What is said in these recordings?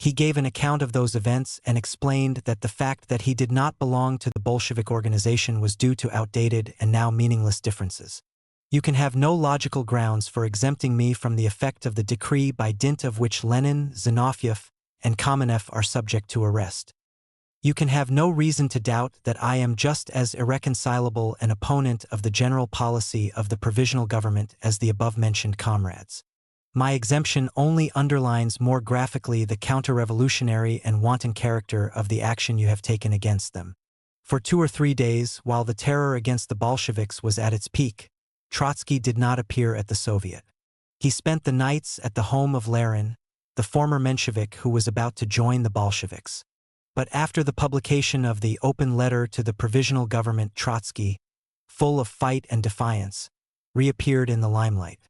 He gave an account of those events and explained that the fact that he did not belong to the Bolshevik organization was due to outdated and now meaningless differences. You can have no logical grounds for exempting me from the effect of the decree by dint of which Lenin, Zinoviev, and Kamenev are subject to arrest. You can have no reason to doubt that I am just as irreconcilable an opponent of the general policy of the provisional government as the above-mentioned comrades. My exemption only underlines more graphically the counter-revolutionary and wanton character of the action you have taken against them. For 2 or 3 days, while the terror against the Bolsheviks was at its peak, Trotsky did not appear at the Soviet. He spent the nights at the home of Lenin, the former Menshevik who was about to join the Bolsheviks. But after the publication of the open letter to the provisional government, Trotsky, full of fight and defiance, reappeared in the limelight.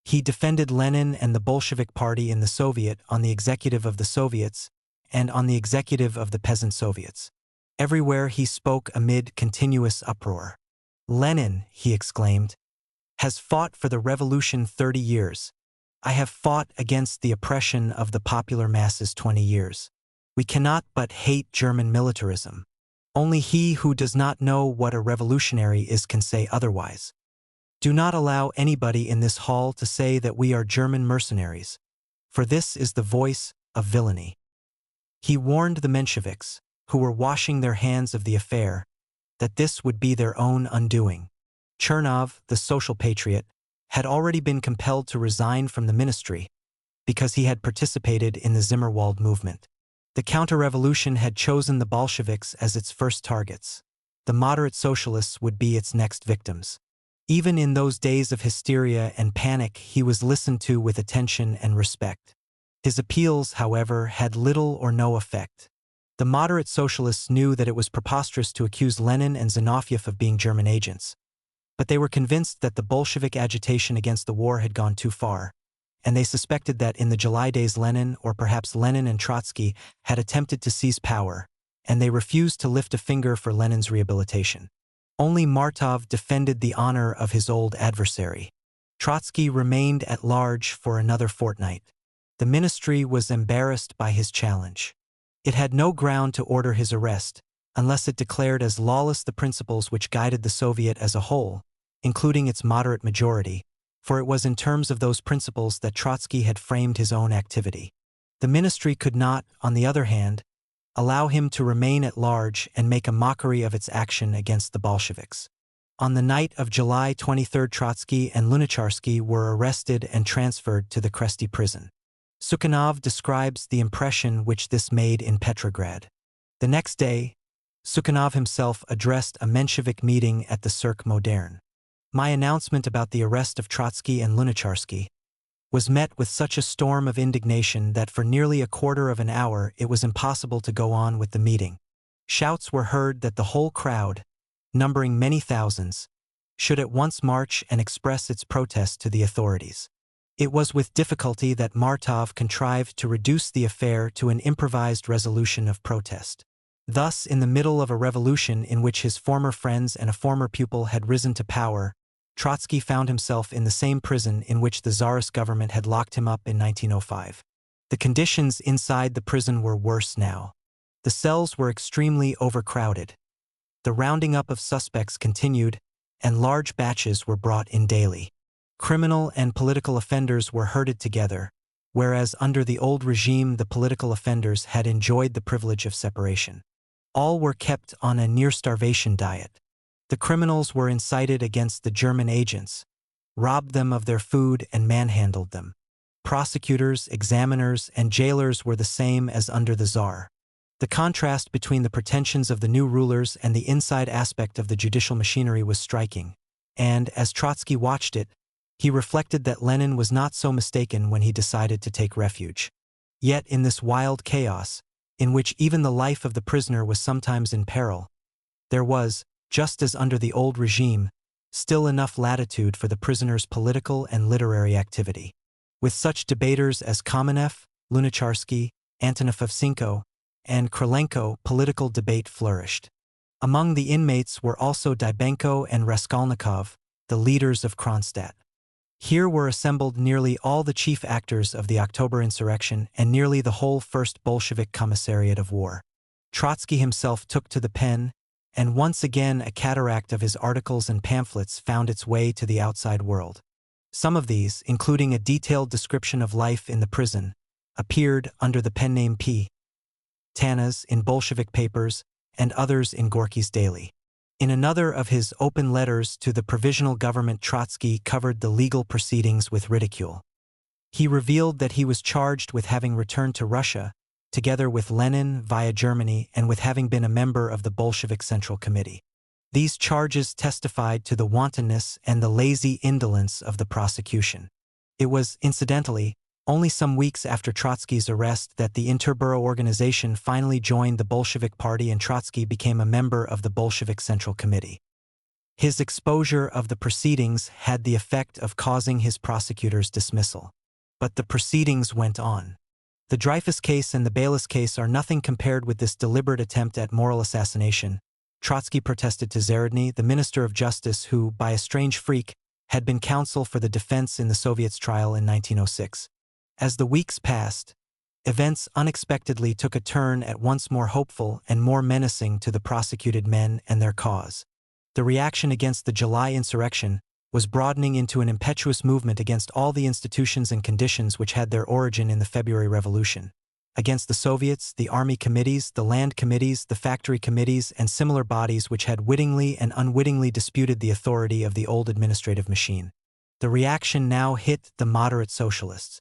He defended Lenin and the Bolshevik Party in the Soviet on the executive of the Soviets and on the executive of the Peasant Soviets. Everywhere he spoke amid continuous uproar. "Lenin," he exclaimed, "has fought for the revolution 30 years. I have fought against the oppression of the popular masses 20 years. We cannot but hate German militarism. Only he who does not know what a revolutionary is can say otherwise. Do not allow anybody in this hall to say that we are German mercenaries, for this is the voice of villainy." He warned the Mensheviks, who were washing their hands of the affair, that this would be their own undoing. Chernov, the social patriot, had already been compelled to resign from the ministry because he had participated in the Zimmerwald movement. The counter-revolution had chosen the Bolsheviks as its first targets. The moderate socialists would be its next victims. Even in those days of hysteria and panic, he was listened to with attention and respect. His appeals, however, had little or no effect. The moderate socialists knew that it was preposterous to accuse Lenin and Zinoviev of being German agents. But they were convinced that the Bolshevik agitation against the war had gone too far, and they suspected that in the July days Lenin, or perhaps Lenin and Trotsky, had attempted to seize power, and they refused to lift a finger for Lenin's rehabilitation. Only Martov defended the honor of his old adversary. Trotsky remained at large for another fortnight. The ministry was embarrassed by his challenge. It had no ground to order his arrest, unless it declared as lawless the principles which guided the Soviet as a whole, including its moderate majority, for it was in terms of those principles that Trotsky had framed his own activity. The ministry could not, on the other hand, allow him to remain at large and make a mockery of its action against the Bolsheviks. On the night of July 23, Trotsky and Lunacharsky were arrested and transferred to the Kresty prison. Sukhanov describes the impression which this made in Petrograd. The next day, Sukhanov himself addressed a Menshevik meeting at the Cirque Moderne. My announcement about the arrest of Trotsky and Lunacharsky was met with such a storm of indignation that for nearly a quarter of an hour it was impossible to go on with the meeting. Shouts were heard that the whole crowd, numbering many thousands, should at once march and express its protest to the authorities. It was with difficulty that Martov contrived to reduce the affair to an improvised resolution of protest. Thus, in the middle of a revolution in which his former friends and a former pupil had risen to power, Trotsky found himself in the same prison in which the Tsarist government had locked him up in 1905. The conditions inside the prison were worse now. The cells were extremely overcrowded. The rounding up of suspects continued, and large batches were brought in daily. Criminal and political offenders were herded together, whereas under the old regime the political offenders had enjoyed the privilege of separation. All were kept on a near-starvation diet. The criminals were incited against the German agents, robbed them of their food and manhandled them. Prosecutors, examiners, and jailers were the same as under the Tsar. The contrast between the pretensions of the new rulers and the inside aspect of the judicial machinery was striking, and, as Trotsky watched it, he reflected that Lenin was not so mistaken when he decided to take refuge. Yet in this wild chaos, in which even the life of the prisoner was sometimes in peril, there was, just as under the old regime, still enough latitude for the prisoner's political and literary activity. With such debaters as Kamenev, Lunacharsky, Antonov Evsenko, and Krylenko, political debate flourished. Among the inmates were also Dybenko and Raskolnikov, the leaders of Kronstadt. Here were assembled nearly all the chief actors of the October insurrection and nearly the whole First Bolshevik Commissariat of War. Trotsky himself took to the pen, and once again a cataract of his articles and pamphlets found its way to the outside world. Some of these, including a detailed description of life in the prison, appeared under the pen name P. Tanas in Bolshevik papers and others in Gorky's Daily. In another of his open letters to the provisional government, Trotsky covered the legal proceedings with ridicule. He revealed that he was charged with having returned to Russia, together with Lenin via Germany, and with having been a member of the Bolshevik Central Committee. These charges testified to the wantonness and the lazy indolence of the prosecution. It was, incidentally, only some weeks after Trotsky's arrest that the Interborough organization finally joined the Bolshevik Party and Trotsky became a member of the Bolshevik Central Committee. His exposure of the proceedings had the effect of causing his prosecutor's dismissal. But the proceedings went on. The Dreyfus case and the Bayliss case are nothing compared with this deliberate attempt at moral assassination. Trotsky protested to Zarodny, the Minister of Justice who, by a strange freak, had been counsel for the defense in the Soviets' trial in 1906. As the weeks passed, events unexpectedly took a turn at once more hopeful and more menacing to the prosecuted men and their cause. The reaction against the July insurrection was broadening into an impetuous movement against all the institutions and conditions which had their origin in the February Revolution. Against the Soviets, the army committees, the land committees, the factory committees, and similar bodies which had wittingly and unwittingly disputed the authority of the old administrative machine. The reaction now hit the moderate socialists.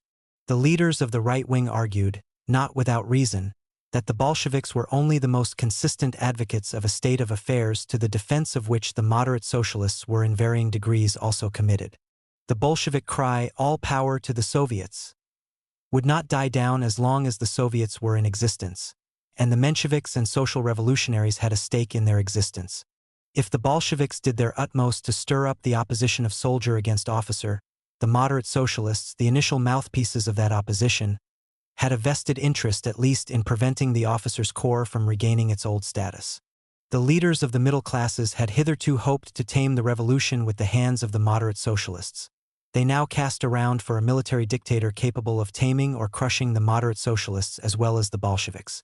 The leaders of the right wing argued, not without reason, that the Bolsheviks were only the most consistent advocates of a state of affairs to the defense of which the moderate socialists were in varying degrees also committed. The Bolshevik cry, "All power to the Soviets," would not die down as long as the Soviets were in existence, and the Mensheviks and social revolutionaries had a stake in their existence. If the Bolsheviks did their utmost to stir up the opposition of soldier against officer, the moderate socialists, the initial mouthpieces of that opposition, had a vested interest at least in preventing the officers' corps from regaining its old status. The leaders of the middle classes had hitherto hoped to tame the revolution with the hands of the moderate socialists. They now cast around for a military dictator capable of taming or crushing the moderate socialists as well as the Bolsheviks.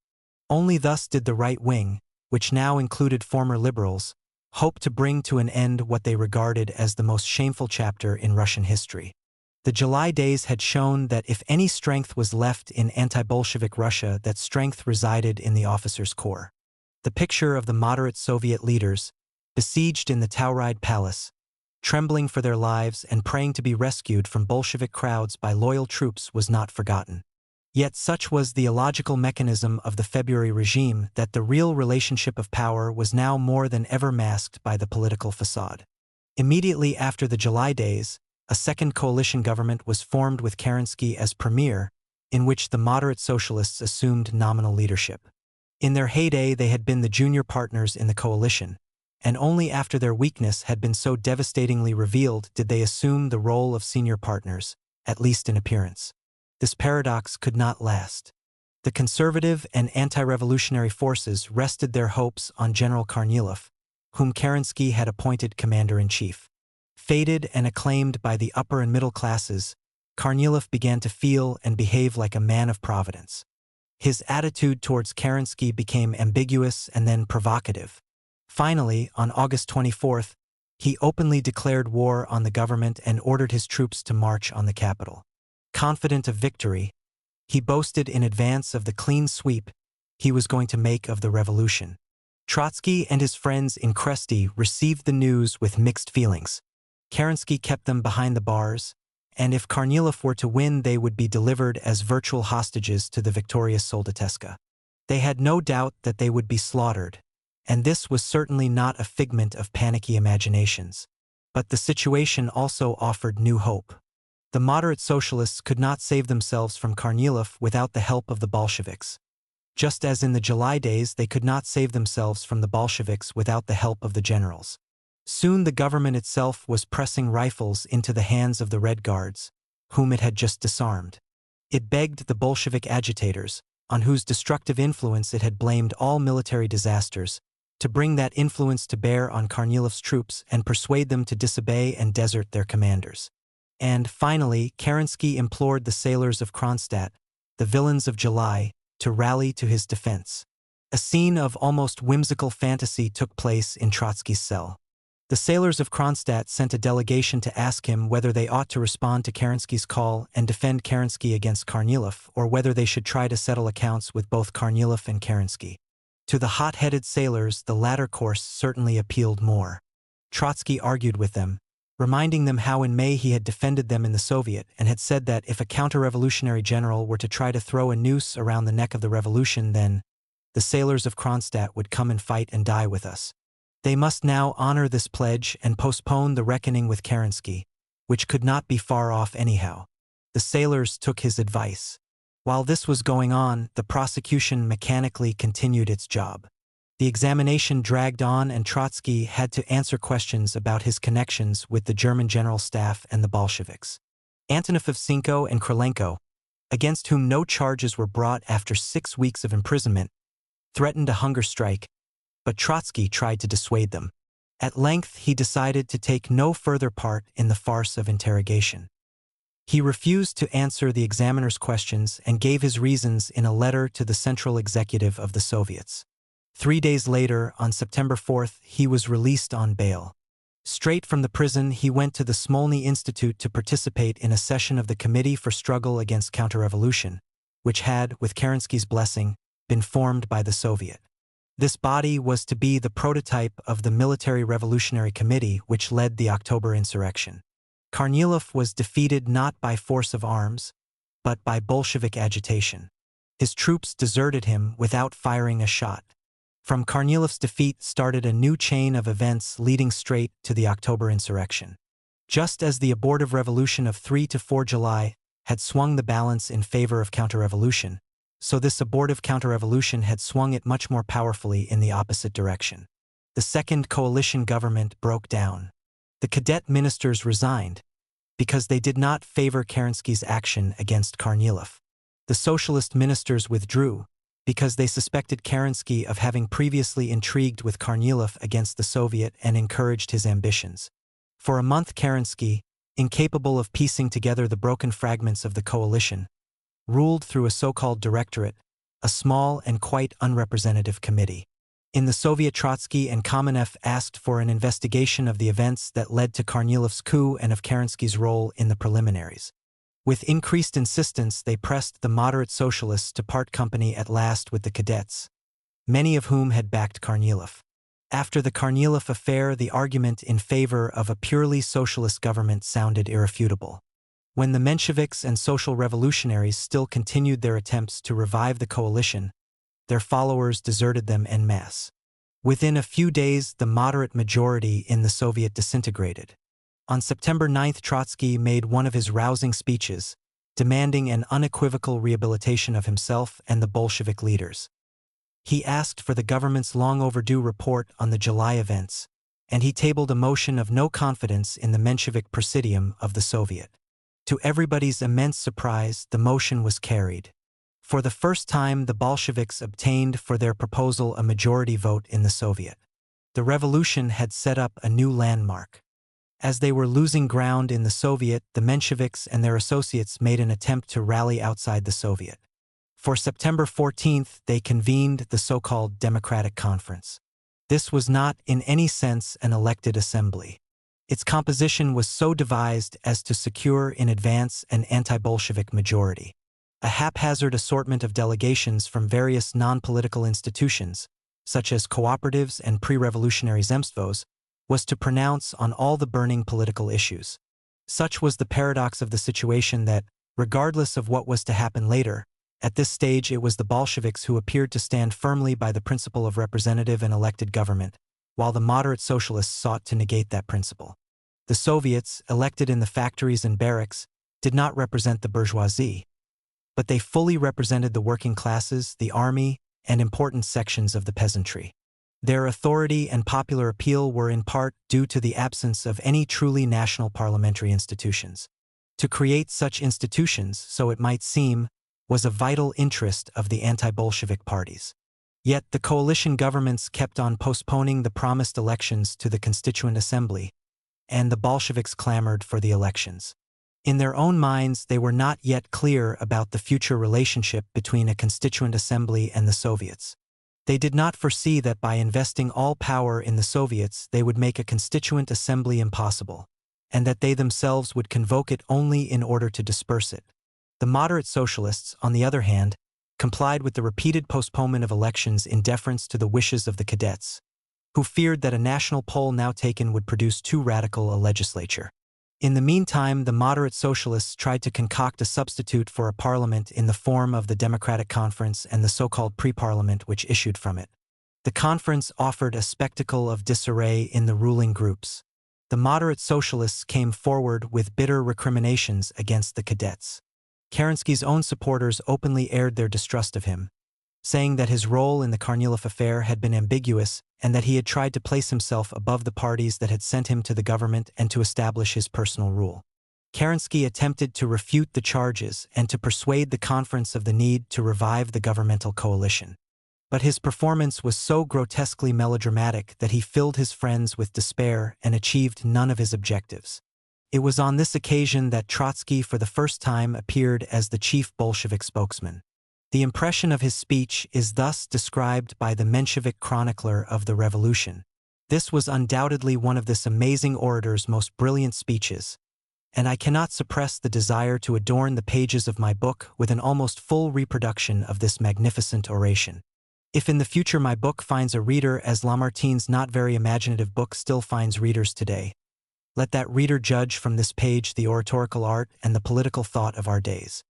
Only thus did the right wing, which now included former liberals, hope to bring to an end what they regarded as the most shameful chapter in Russian history. The July days had shown that if any strength was left in anti-Bolshevik Russia, that strength resided in the officers' corps. The picture of the moderate Soviet leaders, besieged in the Tauride Palace, trembling for their lives and praying to be rescued from Bolshevik crowds by loyal troops, was not forgotten. Yet such was the illogical mechanism of the February regime that the real relationship of power was now more than ever masked by the political facade. Immediately after the July days, a second coalition government was formed with Kerensky as premier, in which the moderate socialists assumed nominal leadership. In their heyday they had been the junior partners in the coalition, and only after their weakness had been so devastatingly revealed did they assume the role of senior partners, at least in appearance. This paradox could not last. The conservative and anti-revolutionary forces rested their hopes on General Kornilov, whom Kerensky had appointed commander-in-chief. Feted and acclaimed by the upper and middle classes, Kornilov began to feel and behave like a man of providence. His attitude towards Kerensky became ambiguous and then provocative. Finally, on August 24th, he openly declared war on the government and ordered his troops to march on the capital. Confident of victory, he boasted in advance of the clean sweep he was going to make of the revolution. Trotsky and his friends in Kresty received the news with mixed feelings. Kerensky kept them behind the bars, and if Kornilov were to win they would be delivered as virtual hostages to the victorious Soldateska. They had no doubt that they would be slaughtered, and this was certainly not a figment of panicky imaginations. But the situation also offered new hope. The moderate socialists could not save themselves from Kornilov without the help of the Bolsheviks. Just as in the July days they could not save themselves from the Bolsheviks without the help of the generals. Soon the government itself was pressing rifles into the hands of the Red Guards, whom it had just disarmed. It begged the Bolshevik agitators, on whose destructive influence it had blamed all military disasters, to bring that influence to bear on Kornilov's troops and persuade them to disobey and desert their commanders. And finally, Kerensky implored the sailors of Kronstadt, the villains of July, to rally to his defense. A scene of almost whimsical fantasy took place in Trotsky's cell. The sailors of Kronstadt sent a delegation to ask him whether they ought to respond to Kerensky's call and defend Kerensky against Kornilov, or whether they should try to settle accounts with both Kornilov and Kerensky. To the hot-headed sailors, the latter course certainly appealed more. Trotsky argued with them, reminding them how in May he had defended them in the Soviet and had said that if a counter-revolutionary general were to try to throw a noose around the neck of the revolution, then the sailors of Kronstadt would come and fight and die with us. They must now honor this pledge and postpone the reckoning with Kerensky, which could not be far off anyhow. The sailors took his advice. While this was going on, the prosecution mechanically continued its job. The examination dragged on and Trotsky had to answer questions about his connections with the German general staff and the Bolsheviks. Antonov Evsenko and Krylenko, against whom no charges were brought after 6 weeks of imprisonment, threatened a hunger strike, but Trotsky tried to dissuade them. At length, he decided to take no further part in the farce of interrogation. He refused to answer the examiner's questions and gave his reasons in a letter to the Central Executive of the Soviets. 3 days later, on September 4th, he was released on bail. Straight from the prison, he went to the Smolny Institute to participate in a session of the Committee for Struggle Against Counter-Revolution, which had, with Kerensky's blessing, been formed by the Soviet. This body was to be the prototype of the Military Revolutionary Committee which led the October insurrection. Kornilov was defeated not by force of arms, but by Bolshevik agitation. His troops deserted him without firing a shot. From Kornilov's defeat started a new chain of events leading straight to the October insurrection. Just as the abortive revolution of 3 to 4 July had swung the balance in favor of counter-revolution, so this abortive counter-revolution had swung it much more powerfully in the opposite direction. The second coalition government broke down. The cadet ministers resigned because they did not favor Kerensky's action against Kornilov. The socialist ministers withdrew because they suspected Kerensky of having previously intrigued with Kornilov against the Soviet and encouraged his ambitions. For a month, Kerensky, incapable of piecing together the broken fragments of the coalition, ruled through a so-called directorate, a small and quite unrepresentative committee. In the Soviet, Trotsky and Kamenev asked for an investigation of the events that led to Kornilov's coup and of Kerensky's role in the preliminaries. With increased insistence, they pressed the moderate socialists to part company at last with the cadets, many of whom had backed Kornilov. After the Kornilov affair, the argument in favor of a purely socialist government sounded irrefutable. When the Mensheviks and social revolutionaries still continued their attempts to revive the coalition, their followers deserted them en masse. Within a few days, the moderate majority in the Soviet disintegrated. On September 9th, Trotsky made one of his rousing speeches, demanding an unequivocal rehabilitation of himself and the Bolshevik leaders. He asked for the government's long-overdue report on the July events, and he tabled a motion of no confidence in the Menshevik presidium of the Soviet. To everybody's immense surprise, the motion was carried. For the first time, the Bolsheviks obtained for their proposal a majority vote in the Soviet. The revolution had set up a new landmark. As they were losing ground in the Soviet, the Mensheviks and their associates made an attempt to rally outside the Soviet. For September 14th, they convened the so-called Democratic Conference. This was not, in any sense, an elected assembly. Its composition was so devised as to secure in advance an anti-Bolshevik majority. A haphazard assortment of delegations from various non-political institutions, such as cooperatives and pre-revolutionary zemstvos, was to pronounce on all the burning political issues. Such was the paradox of the situation that, regardless of what was to happen later, at this stage it was the Bolsheviks who appeared to stand firmly by the principle of representative and elected government, while the moderate socialists sought to negate that principle. The Soviets, elected in the factories and barracks, did not represent the bourgeoisie, but they fully represented the working classes, the army, and important sections of the peasantry. Their authority and popular appeal were in part due to the absence of any truly national parliamentary institutions. To create such institutions, so it might seem, was a vital interest of the anti-Bolshevik parties. Yet the coalition governments kept on postponing the promised elections to the Constituent Assembly, and the Bolsheviks clamored for the elections. In their own minds, they were not yet clear about the future relationship between a constituent assembly and the Soviets. They did not foresee that by investing all power in the Soviets, they would make a constituent assembly impossible, and that they themselves would convoke it only in order to disperse it. The moderate socialists, on the other hand, complied with the repeated postponement of elections in deference to the wishes of the cadets, who feared that a national poll now taken would produce too radical a legislature. In the meantime, the moderate socialists tried to concoct a substitute for a parliament in the form of the Democratic Conference and the so-called pre-parliament which issued from it. The conference offered a spectacle of disarray in the ruling groups. The moderate socialists came forward with bitter recriminations against the cadets. Kerensky's own supporters openly aired their distrust of him, saying that his role in the Kornilov affair had been ambiguous and that he had tried to place himself above the parties that had sent him to the government and to establish his personal rule. Kerensky attempted to refute the charges and to persuade the conference of the need to revive the governmental coalition. But his performance was so grotesquely melodramatic that he filled his friends with despair and achieved none of his objectives. It was on this occasion that Trotsky for the first time appeared as the chief Bolshevik spokesman. The impression of his speech is thus described by the Menshevik chronicler of the revolution. This was undoubtedly one of this amazing orator's most brilliant speeches, and I cannot suppress the desire to adorn the pages of my book with an almost full reproduction of this magnificent oration. If in the future my book finds a reader as Lamartine's not very imaginative book still finds readers today, let that reader judge from this page the oratorical art and the political thought of our days.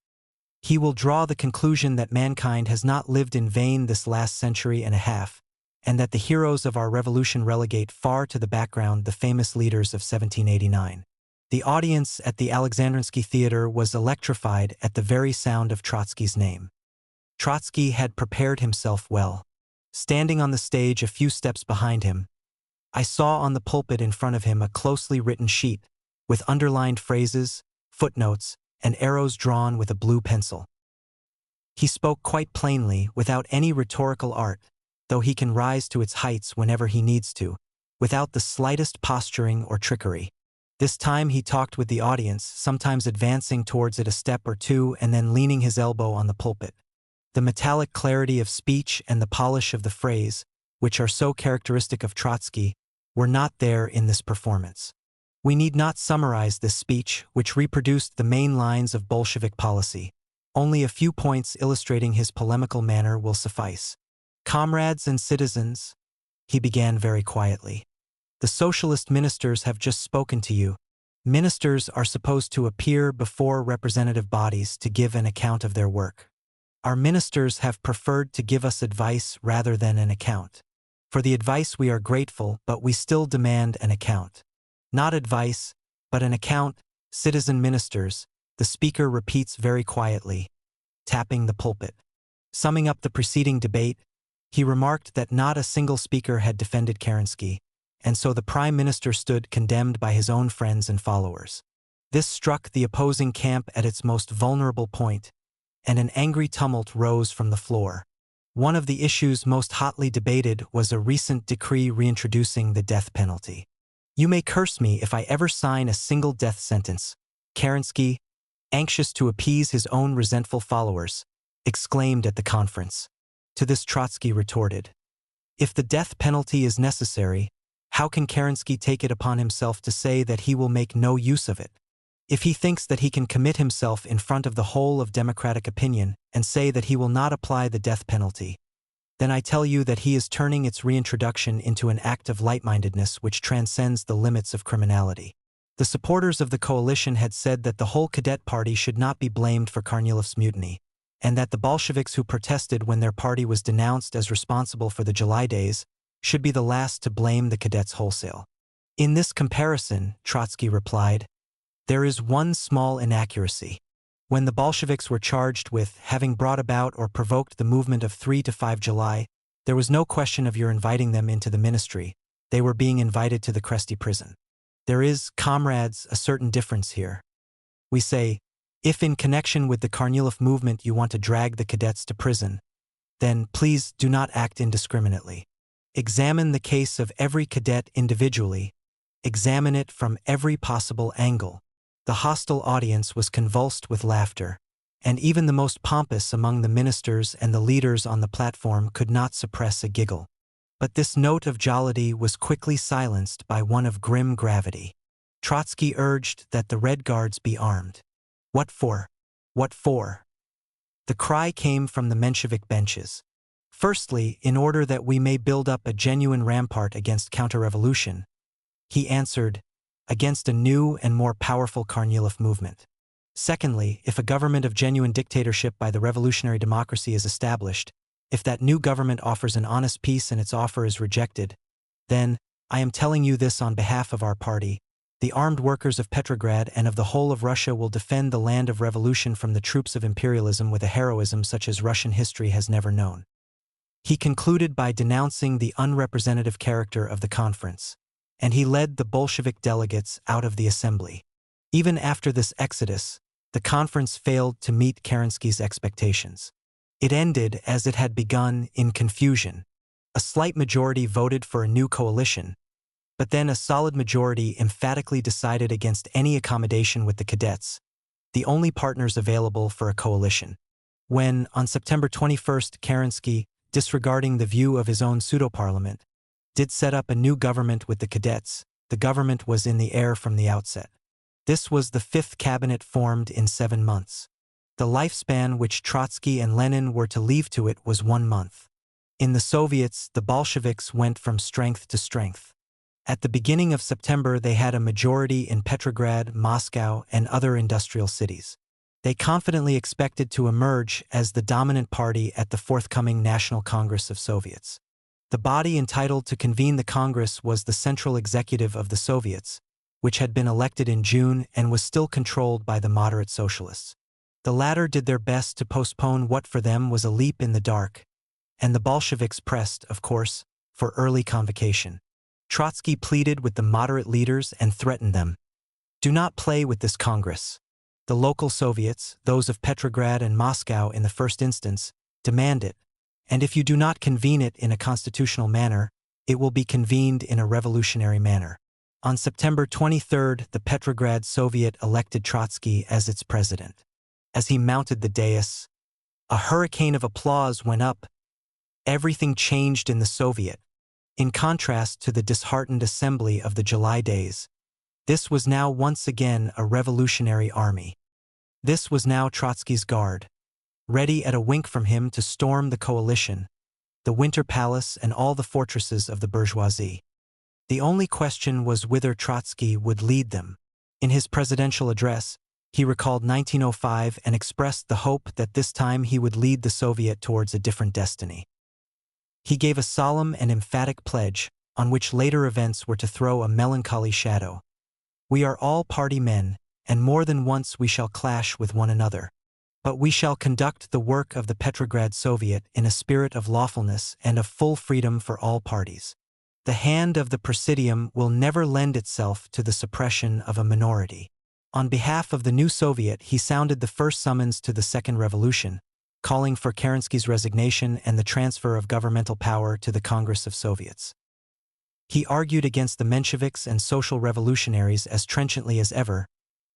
He will draw the conclusion that mankind has not lived in vain this last century and a half, and that the heroes of our revolution relegate far to the background the famous leaders of 1789. The audience at the Alexandrinsky Theater was electrified at the very sound of Trotsky's name. Trotsky had prepared himself well. Standing on the stage a few steps behind him, I saw on the pulpit in front of him a closely written sheet, with underlined phrases, footnotes, and arrows drawn with a blue pencil. He spoke quite plainly, without any rhetorical art, though he can rise to its heights whenever he needs to, without the slightest posturing or trickery. This time he talked with the audience, sometimes advancing towards it a step or two and then leaning his elbow on the pulpit. The metallic clarity of speech and the polish of the phrase, which are so characteristic of Trotsky, were not there in this performance. We need not summarize this speech, which reproduced the main lines of Bolshevik policy. Only a few points illustrating his polemical manner will suffice. Comrades and citizens, he began very quietly. The socialist ministers have just spoken to you. Ministers are supposed to appear before representative bodies to give an account of their work. Our ministers have preferred to give us advice rather than an account. For the advice we are grateful, but we still demand an account. Not advice, but an account, citizen ministers, the speaker repeats very quietly, tapping the pulpit. Summing up the preceding debate, he remarked that not a single speaker had defended Kerensky, and so the Prime Minister stood condemned by his own friends and followers. This struck the opposing camp at its most vulnerable point, and an angry tumult rose from the floor. One of the issues most hotly debated was a recent decree reintroducing the death penalty. You may curse me if I ever sign a single death sentence, Kerensky, anxious to appease his own resentful followers, exclaimed at the conference. To this Trotsky retorted, if the death penalty is necessary, how can Kerensky take it upon himself to say that he will make no use of it? If he thinks that he can commit himself in front of the whole of democratic opinion and say that he will not apply the death penalty, then I tell you that he is turning its reintroduction into an act of light-mindedness which transcends the limits of criminality. The supporters of the coalition had said that the whole cadet party should not be blamed for Kornilov's mutiny, and that the Bolsheviks who protested when their party was denounced as responsible for the July days should be the last to blame the cadets wholesale. In this comparison, Trotsky replied, there is one small inaccuracy. When the Bolsheviks were charged with having brought about or provoked the movement of 3 to 5 July, there was no question of your inviting them into the ministry. They were being invited to the Kresty prison. There is, comrades, a certain difference here. We say, if in connection with the Kornilov movement you want to drag the cadets to prison, then please do not act indiscriminately. Examine the case of every cadet individually. Examine it from every possible angle. The hostile audience was convulsed with laughter, and even the most pompous among the ministers and the leaders on the platform could not suppress a giggle. But this note of jollity was quickly silenced by one of grim gravity. Trotsky urged that the Red Guards be armed. What for? What for? The cry came from the Menshevik benches. Firstly, in order that we may build up a genuine rampart against counter-revolution. He answered, against a new and more powerful Kornilov movement. Secondly, if a government of genuine dictatorship by the revolutionary democracy is established, if that new government offers an honest peace and its offer is rejected, then, I am telling you this on behalf of our party, the armed workers of Petrograd and of the whole of Russia will defend the land of revolution from the troops of imperialism with a heroism such as Russian history has never known. He concluded by denouncing the unrepresentative character of the conference, and he led the Bolshevik delegates out of the assembly. Even after this exodus, the conference failed to meet Kerensky's expectations. It ended as it had begun, in confusion. A slight majority voted for a new coalition, but then a solid majority emphatically decided against any accommodation with the cadets, the only partners available for a coalition. When, on September 21st, Kerensky, disregarding the view of his own pseudo-parliament, did set up a new government with the cadets, the government was in the air from the outset. This was the fifth cabinet formed in 7 months. The lifespan which Trotsky and Lenin were to leave to it was 1 month. In the Soviets, the Bolsheviks went from strength to strength. At the beginning of September, they had a majority in Petrograd, Moscow, and other industrial cities. They confidently expected to emerge as the dominant party at the forthcoming National Congress of Soviets. The body entitled to convene the Congress was the Central Executive of the Soviets, which had been elected in June and was still controlled by the moderate socialists. The latter did their best to postpone what for them was a leap in the dark, and the Bolsheviks pressed, of course, for early convocation. Trotsky pleaded with the moderate leaders and threatened them. Do not play with this Congress. The local Soviets, those of Petrograd and Moscow in the first instance, demand it, and if you do not convene it in a constitutional manner, it will be convened in a revolutionary manner. On September 23rd, the Petrograd Soviet elected Trotsky as its president. As he mounted the dais, a hurricane of applause went up. Everything changed in the Soviet. In contrast to the disheartened assembly of the July days, this was now once again a revolutionary army. This was now Trotsky's guard, ready at a wink from him to storm the coalition, the Winter Palace and all the fortresses of the bourgeoisie. The only question was whither Trotsky would lead them. In his presidential address, he recalled 1905 and expressed the hope that this time he would lead the Soviet towards a different destiny. He gave a solemn and emphatic pledge, on which later events were to throw a melancholy shadow. We are all party men, and more than once we shall clash with one another. But we shall conduct the work of the Petrograd Soviet in a spirit of lawfulness and of full freedom for all parties. The hand of the Presidium will never lend itself to the suppression of a minority. On behalf of the new Soviet, he sounded the first summons to the Second Revolution, calling for Kerensky's resignation and the transfer of governmental power to the Congress of Soviets. He argued against the Mensheviks and social revolutionaries as trenchantly as ever,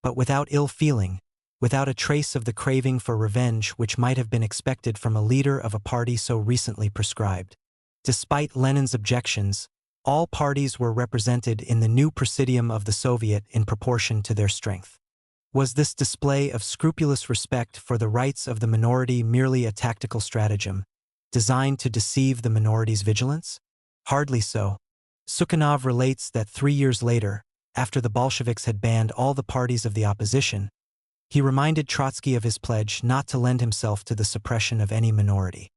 but without ill feeling, without a trace of the craving for revenge which might have been expected from a leader of a party so recently proscribed. Despite Lenin's objections, all parties were represented in the new Presidium of the Soviet in proportion to their strength. Was this display of scrupulous respect for the rights of the minority merely a tactical stratagem, designed to deceive the minority's vigilance? Hardly so. Sukhanov relates that 3 years later, after the Bolsheviks had banned all the parties of the opposition, he reminded Trotsky of his pledge not to lend himself to the suppression of any minority.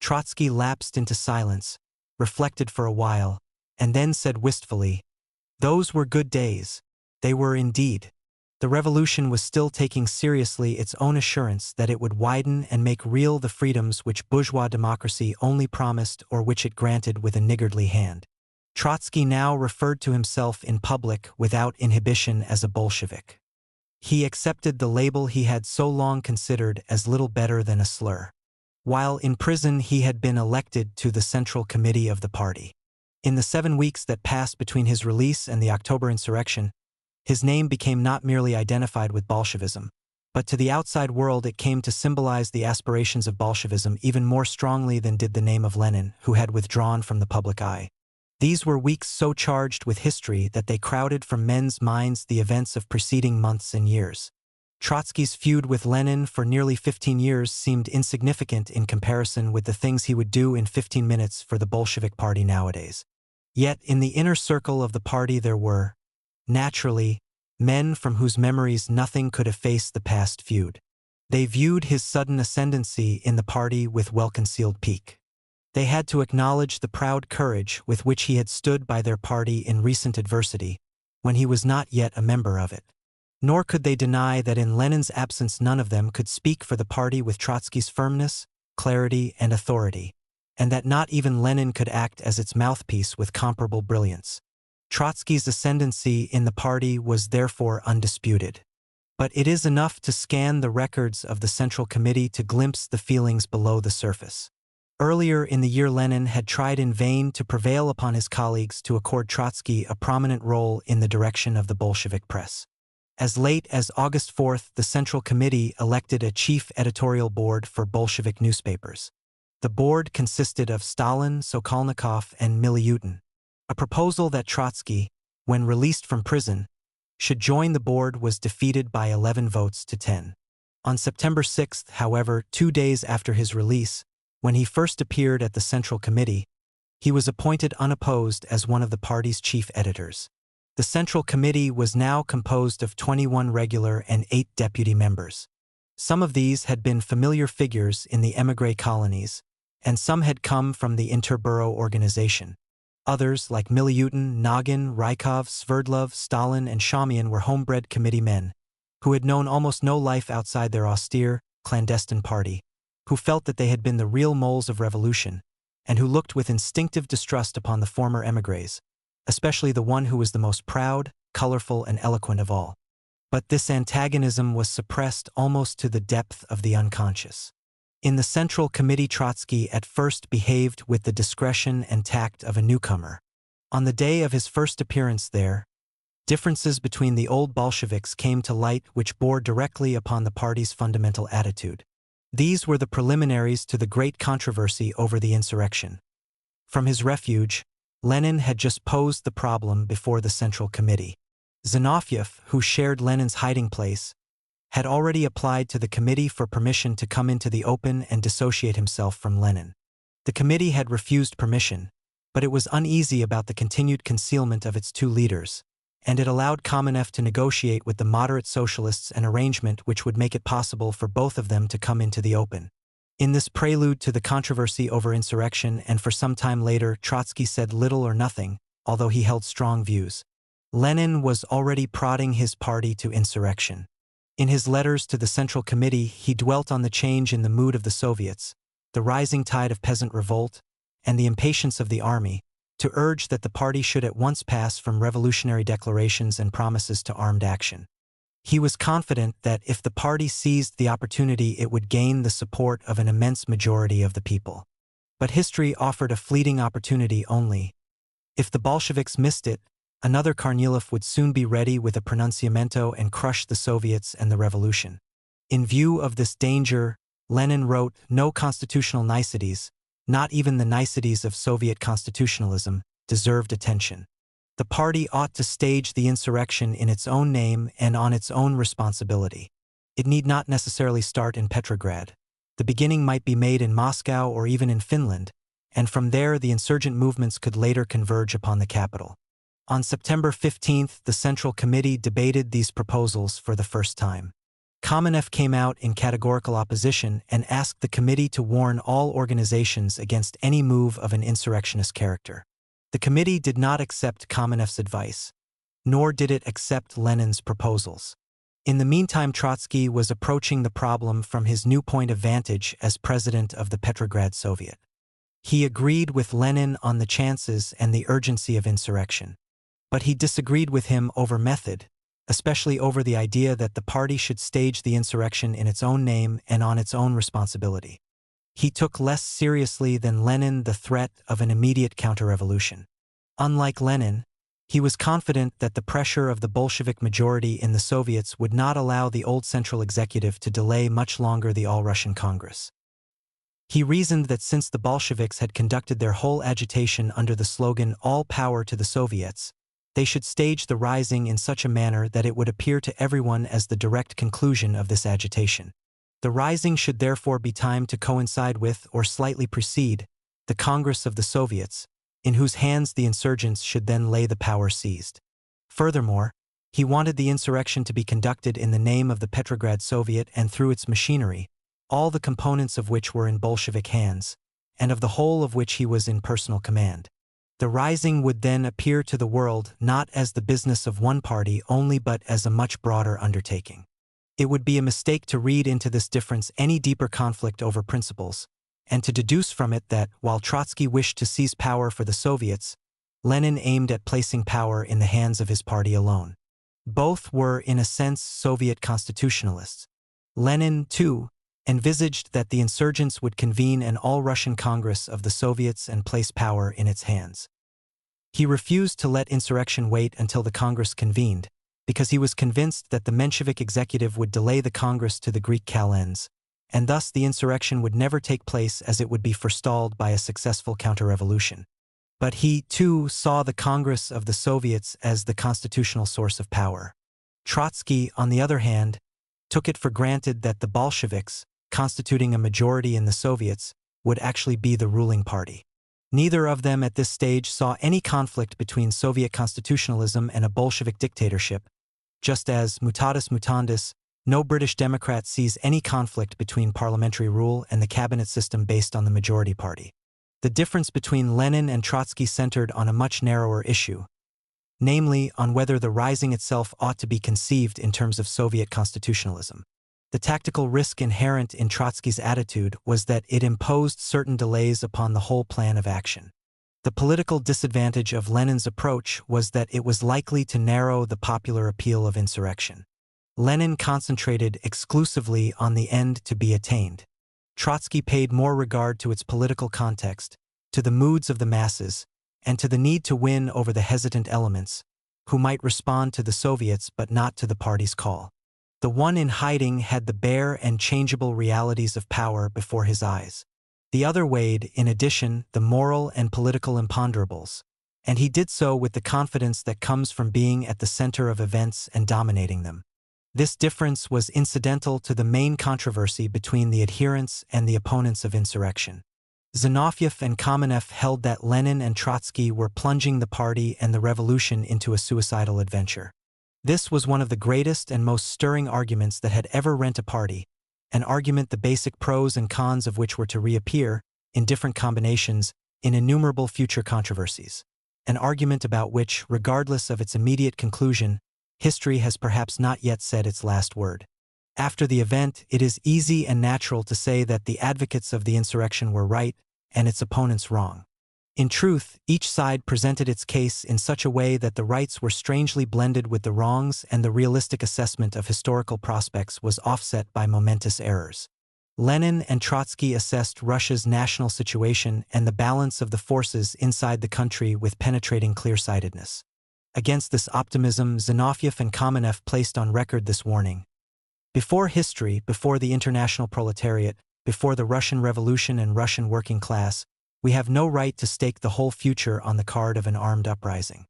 Trotsky lapsed into silence, reflected for a while, and then said wistfully, "Those were good days. They were indeed." The revolution was still taking seriously its own assurance that it would widen and make real the freedoms which bourgeois democracy only promised or which it granted with a niggardly hand. Trotsky now referred to himself in public without inhibition as a Bolshevik. He accepted the label he had so long considered as little better than a slur. While in prison, he had been elected to the Central Committee of the party. In the 7 weeks that passed between his release and the October insurrection, His name became not merely identified with Bolshevism, but to the outside world it came to symbolize the aspirations of Bolshevism even more strongly than did the name of Lenin, who had withdrawn from the public eye. These were weeks so charged with history that they crowded from men's minds the events of preceding months and years. Trotsky's feud with Lenin for nearly 15 years seemed insignificant in comparison with the things he would do in 15 minutes for the Bolshevik Party nowadays. Yet in the inner circle of the party there were, naturally, men from whose memories nothing could efface the past feud. They viewed his sudden ascendancy in the party with well-concealed pique. They had to acknowledge the proud courage with which he had stood by their party in recent adversity, when he was not yet a member of it. Nor could they deny that in Lenin's absence none of them could speak for the party with Trotsky's firmness, clarity, and authority, and that not even Lenin could act as its mouthpiece with comparable brilliance. Trotsky's ascendancy in the party was therefore undisputed. But it is enough to scan the records of the Central Committee to glimpse the feelings below the surface. Earlier in the year Lenin had tried in vain to prevail upon his colleagues to accord Trotsky a prominent role in the direction of the Bolshevik press. As late as August 4th, the Central Committee elected a chief editorial board for Bolshevik newspapers. The board consisted of Stalin, Sokolnikov, and Miliutin. A proposal that Trotsky, when released from prison, should join the board was defeated by 11 votes to 10. On September 6th, however, 2 days after his release, when he first appeared at the Central Committee, he was appointed unopposed as one of the party's chief editors. The Central Committee was now composed of 21 regular and 8 deputy members. Some of these had been familiar figures in the émigré colonies, and some had come from the interborough organization. Others, like Miliutin, Nagin, Rykov, Sverdlov, Stalin, and Shamian, were homebred committee men, who had known almost no life outside their austere, clandestine party, who felt that they had been the real moles of revolution, and who looked with instinctive distrust upon the former émigrés, especially the one who was the most proud, colorful, and eloquent of all. But this antagonism was suppressed almost to the depth of the unconscious. In the Central Committee, Trotsky at first behaved with the discretion and tact of a newcomer. On the day of his first appearance there, differences between the old Bolsheviks came to light which bore directly upon the party's fundamental attitude. These were the preliminaries to the great controversy over the insurrection. From his refuge, Lenin had just posed the problem before the Central Committee. Zinoviev, who shared Lenin's hiding place, had already applied to the committee for permission to come into the open and dissociate himself from Lenin. The committee had refused permission, but it was uneasy about the continued concealment of its two leaders, and it allowed Kamenev to negotiate with the moderate socialists an arrangement which would make it possible for both of them to come into the open. In this prelude to the controversy over insurrection, and for some time later, Trotsky said little or nothing, although he held strong views. Lenin was already prodding his party to insurrection. In his letters to the Central Committee, he dwelt on the change in the mood of the Soviets, the rising tide of peasant revolt, and the impatience of the army, to urge that the party should at once pass from revolutionary declarations and promises to armed action. He was confident that if the party seized the opportunity, it would gain the support of an immense majority of the people. But history offered a fleeting opportunity only. If the Bolsheviks missed it, another Kornilov would soon be ready with a pronunciamento and crush the Soviets and the revolution. In view of this danger, Lenin wrote, "No constitutional niceties, not even the niceties of Soviet constitutionalism, deserved attention. The party ought to stage the insurrection in its own name and on its own responsibility. It need not necessarily start in Petrograd. The beginning might be made in Moscow or even in Finland, and from there the insurgent movements could later converge upon the capital." On September 15th, the Central Committee debated these proposals for the first time. Kamenev came out in categorical opposition and asked the committee to warn all organizations against any move of an insurrectionist character. The committee did not accept Kamenev's advice, nor did it accept Lenin's proposals. In the meantime, Trotsky was approaching the problem from his new point of vantage as president of the Petrograd Soviet. He agreed with Lenin on the chances and the urgency of insurrection. But he disagreed with him over method, especially over the idea that the party should stage the insurrection in its own name and on its own responsibility. He took less seriously than Lenin the threat of an immediate counter-revolution. Unlike Lenin, He was confident that the pressure of the Bolshevik majority in the Soviets would not allow the old Central Executive to delay much longer the All-Russian Congress. He reasoned that since the Bolsheviks had conducted their whole agitation under the slogan "All Power to the Soviets," they should stage the rising in such a manner that it would appear to everyone as the direct conclusion of this agitation. The rising should therefore be timed to coincide with, or slightly precede, the Congress of the Soviets, in whose hands the insurgents should then lay the power seized. Furthermore, he wanted the insurrection to be conducted in the name of the Petrograd Soviet and through its machinery, all the components of which were in Bolshevik hands, and of the whole of which he was in personal command. The rising would then appear to the world not as the business of one party only but as a much broader undertaking. It would be a mistake to read into this difference any deeper conflict over principles, and to deduce from it that, while Trotsky wished to seize power for the Soviets, Lenin aimed at placing power in the hands of his party alone. Both were, in a sense, Soviet constitutionalists. Lenin, too, envisaged that the insurgents would convene an all-Russian Congress of the Soviets and place power in its hands. He refused to let insurrection wait until the Congress convened, because he was convinced that the Menshevik executive would delay the Congress to the Greek calends, and thus the insurrection would never take place as it would be forestalled by a successful counter-revolution. But he, too, saw the Congress of the Soviets as the constitutional source of power. Trotsky, on the other hand, took it for granted that the Bolsheviks, constituting a majority in the Soviets, would actually be the ruling party. Neither of them at this stage saw any conflict between Soviet constitutionalism and a Bolshevik dictatorship, just as, mutatis mutandis, no British Democrat sees any conflict between parliamentary rule and the cabinet system based on the majority party. The difference between Lenin and Trotsky centered on a much narrower issue, namely on whether the rising itself ought to be conceived in terms of Soviet constitutionalism. The tactical risk inherent in Trotsky's attitude was that it imposed certain delays upon the whole plan of action. The political disadvantage of Lenin's approach was that it was likely to narrow the popular appeal of insurrection. Lenin concentrated exclusively on the end to be attained. Trotsky paid more regard to its political context, to the moods of the masses, and to the need to win over the hesitant elements, who might respond to the Soviets but not to the party's call. The one in hiding had the bare and changeable realities of power before his eyes. The other weighed, in addition, the moral and political imponderables, and he did so with the confidence that comes from being at the center of events and dominating them. This difference was incidental to the main controversy between the adherents and the opponents of insurrection. Zinoviev and Kamenev held that Lenin and Trotsky were plunging the party and the revolution into a suicidal adventure. This was one of the greatest and most stirring arguments that had ever rent a party, an argument the basic pros and cons of which were to reappear, in different combinations, in innumerable future controversies. An argument about which, regardless of its immediate conclusion, history has perhaps not yet said its last word. After the event, it is easy and natural to say that the advocates of the insurrection were right and its opponents wrong. In truth, each side presented its case in such a way that the rights were strangely blended with the wrongs and the realistic assessment of historical prospects was offset by momentous errors. Lenin and Trotsky assessed Russia's national situation and the balance of the forces inside the country with penetrating clear-sightedness. Against this optimism, Zinoviev and Kamenev placed on record this warning. Before history, before the international proletariat, before the Russian Revolution and Russian working class, we have no right to stake the whole future on the card of an armed uprising.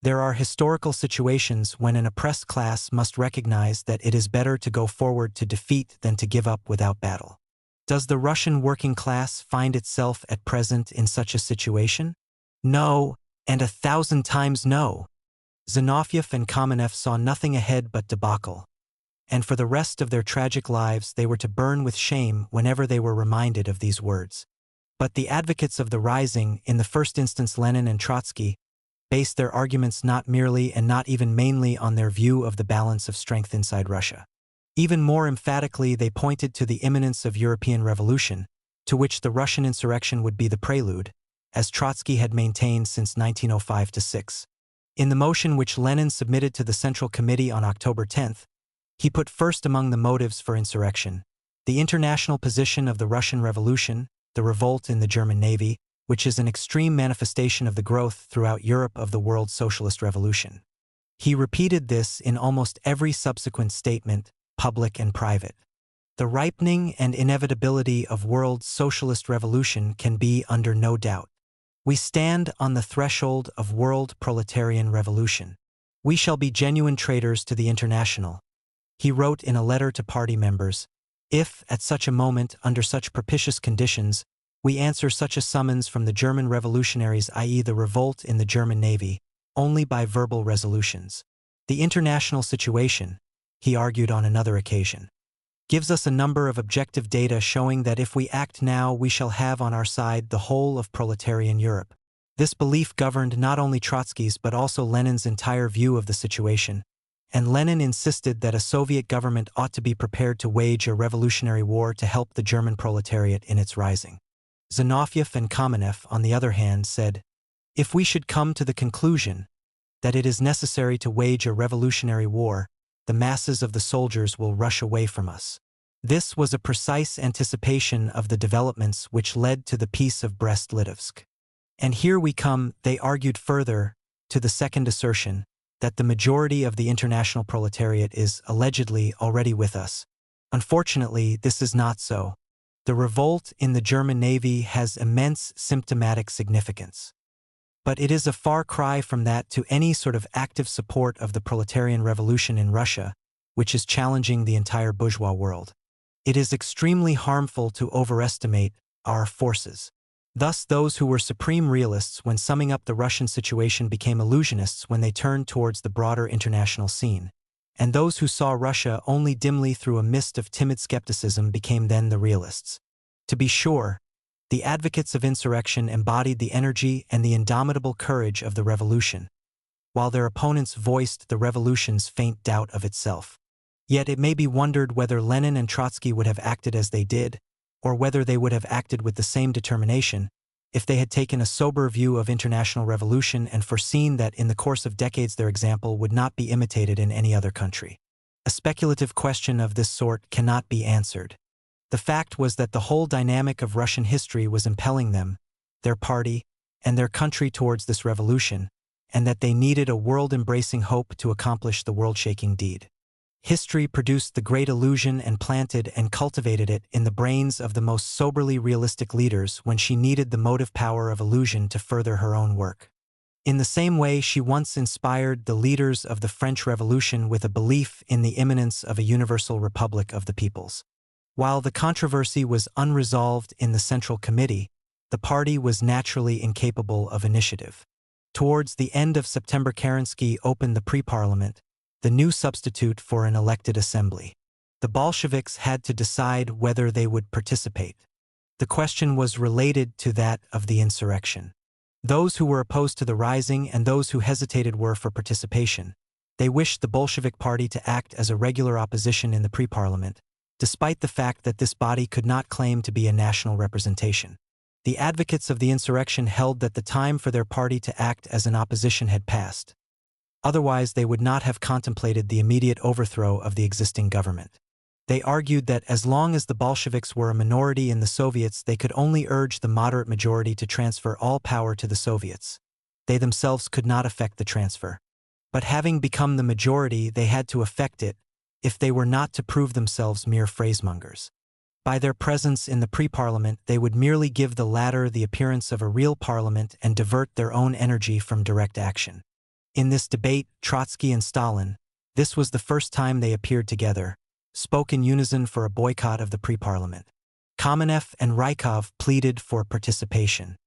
There are historical situations when an oppressed class must recognize that it is better to go forward to defeat than to give up without battle. Does the Russian working class find itself at present in such a situation? No, and 1,000 times no. Zinoviev and Kamenev saw nothing ahead but debacle, and for the rest of their tragic lives they were to burn with shame whenever they were reminded of these words. But the advocates of the rising, in the first instance Lenin and Trotsky, based their arguments not merely and not even mainly on their view of the balance of strength inside Russia. Even more emphatically, they pointed to the imminence of European revolution, to which the Russian insurrection would be the prelude, as Trotsky had maintained since 1905-6. In the motion which Lenin submitted to the Central Committee on October 10, he put first among the motives for insurrection the international position of the Russian Revolution, the revolt in the German Navy, which is an extreme manifestation of the growth throughout Europe of the world socialist revolution. He repeated this in almost every subsequent statement, public and private. The ripening and inevitability of world socialist revolution can be under no doubt. We stand on the threshold of world proletarian revolution. We shall be genuine traitors to the International. He wrote in a letter to party members, if, at such a moment, under such propitious conditions, we answer such a summons from the German revolutionaries, i.e. the revolt in the German Navy, only by verbal resolutions. The international situation, he argued on another occasion, gives us a number of objective data showing that if we act now we shall have on our side the whole of proletarian Europe. This belief governed not only Trotsky's but also Lenin's entire view of the situation, and Lenin insisted that a Soviet government ought to be prepared to wage a revolutionary war to help the German proletariat in its rising. Zinoviev and Kamenev, on the other hand, said, if we should come to the conclusion that it is necessary to wage a revolutionary war, the masses of the soldiers will rush away from us. This was a precise anticipation of the developments which led to the Peace of Brest-Litovsk. And here we come, they argued further, to the second assertion, that the majority of the international proletariat is, allegedly, already with us. Unfortunately, this is not so. The revolt in the German Navy has immense symptomatic significance. But it is a far cry from that to any sort of active support of the proletarian revolution in Russia, which is challenging the entire bourgeois world. It is extremely harmful to overestimate our forces. Thus, those who were supreme realists when summing up the Russian situation became illusionists when they turned towards the broader international scene, and those who saw Russia only dimly through a mist of timid skepticism became then the realists. To be sure, the advocates of insurrection embodied the energy and the indomitable courage of the revolution, while their opponents voiced the revolution's faint doubt of itself. Yet it may be wondered whether Lenin and Trotsky would have acted as they did, or whether they would have acted with the same determination, if they had taken a sober view of international revolution and foreseen that in the course of decades their example would not be imitated in any other country. A speculative question of this sort cannot be answered. The fact was that the whole dynamic of Russian history was impelling them, their party, and their country towards this revolution, and that they needed a world-embracing hope to accomplish the world-shaking deed. History produced the great illusion and planted and cultivated it in the brains of the most soberly realistic leaders when she needed the motive power of illusion to further her own work. In the same way, she once inspired the leaders of the French Revolution with a belief in the imminence of a universal republic of the peoples. While the controversy was unresolved in the Central Committee, the party was naturally incapable of initiative. Towards the end of September, Kerensky opened the pre-parliament, the new substitute for an elected assembly. The Bolsheviks had to decide whether they would participate. The question was related to that of the insurrection. Those who were opposed to the rising and those who hesitated were for participation. They wished the Bolshevik party to act as a regular opposition in the pre-parliament, despite the fact that this body could not claim to be a national representation. The advocates of the insurrection held that the time for their party to act as an opposition had passed. Otherwise, they would not have contemplated the immediate overthrow of the existing government. They argued that as long as the Bolsheviks were a minority in the Soviets, they could only urge the moderate majority to transfer all power to the Soviets. They themselves could not effect the transfer. But having become the majority, they had to effect it, if they were not to prove themselves mere phrasemongers. By their presence in the pre-parliament, they would merely give the latter the appearance of a real parliament and divert their own energy from direct action. In this debate, Trotsky and Stalin, this was the first time they appeared together, spoke in unison for a boycott of the pre-parliament. Kamenev and Rykov pleaded for participation.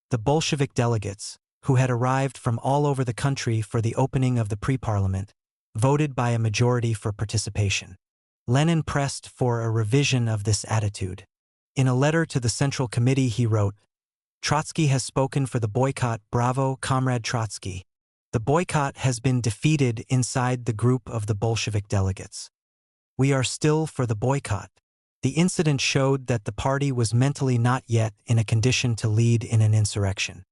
The Bolshevik delegates, who had arrived from all over the country for the opening of the pre-parliament, voted by a majority for participation. Lenin pressed for a revision of this attitude. In a letter to the Central Committee he wrote, "Trotsky has spoken for the boycott. Bravo, Comrade Trotsky. The boycott has been defeated inside the group of the Bolshevik delegates. We are still for the boycott." The incident showed that the party was mentally not yet in a condition to lead in an insurrection.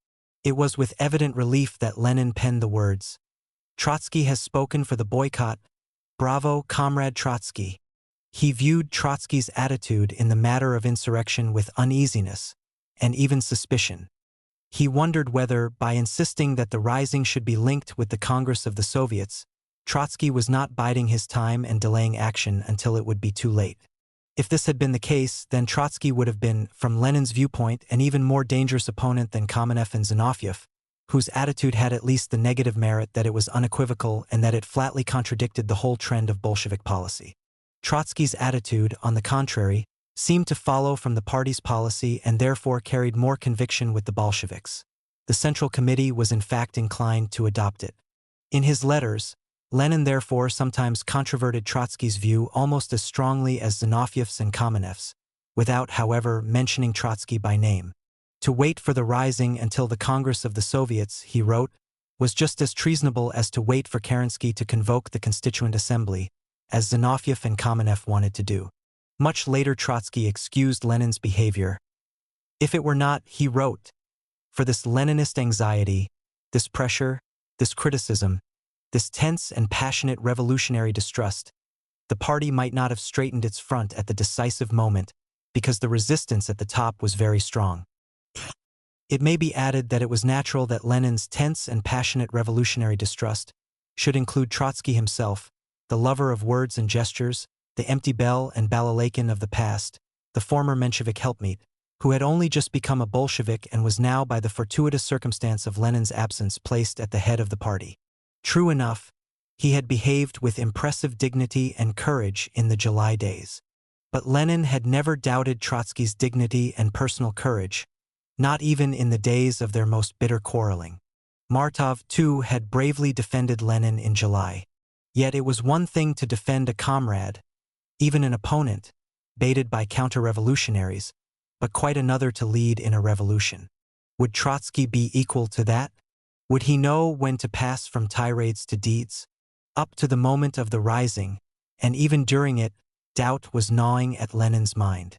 It was with evident relief that Lenin penned the words, "Trotsky has spoken for the boycott. Bravo, Comrade Trotsky." He viewed Trotsky's attitude in the matter of insurrection with uneasiness and even suspicion. He wondered whether, by insisting that the rising should be linked with the Congress of the Soviets, Trotsky was not biding his time and delaying action until it would be too late. If this had been the case, then Trotsky would have been, from Lenin's viewpoint, an even more dangerous opponent than Kamenev and Zinoviev, whose attitude had at least the negative merit that it was unequivocal and that it flatly contradicted the whole trend of Bolshevik policy. Trotsky's attitude, on the contrary, seemed to follow from the party's policy and therefore carried more conviction with the Bolsheviks. The Central Committee was in fact inclined to adopt it. In his letters, Lenin therefore sometimes controverted Trotsky's view almost as strongly as Zinoviev's and Kamenev's, without, however, mentioning Trotsky by name. To wait for the rising until the Congress of the Soviets, he wrote, was just as treasonable as to wait for Kerensky to convoke the Constituent Assembly, as Zinoviev and Kamenev wanted to do. Much later Trotsky excused Lenin's behavior. If it were not, he wrote, for this Leninist anxiety, this pressure, this criticism, this tense and passionate revolutionary distrust, the party might not have straightened its front at the decisive moment because the resistance at the top was very strong. It may be added that it was natural that Lenin's tense and passionate revolutionary distrust should include Trotsky himself, the lover of words and gestures, the empty bell and balalaikin of the past, the former Menshevik helpmeet, who had only just become a Bolshevik and was now by the fortuitous circumstance of Lenin's absence placed at the head of the party. True enough, he had behaved with impressive dignity and courage in the July days. But Lenin had never doubted Trotsky's dignity and personal courage, not even in the days of their most bitter quarreling. Martov, too, had bravely defended Lenin in July. Yet it was one thing to defend a comrade, even an opponent, baited by counter-revolutionaries, but quite another to lead in a revolution. Would Trotsky be equal to that? Would he know when to pass from tirades to deeds? Up to the moment of the rising, and even during it, doubt was gnawing at Lenin's mind.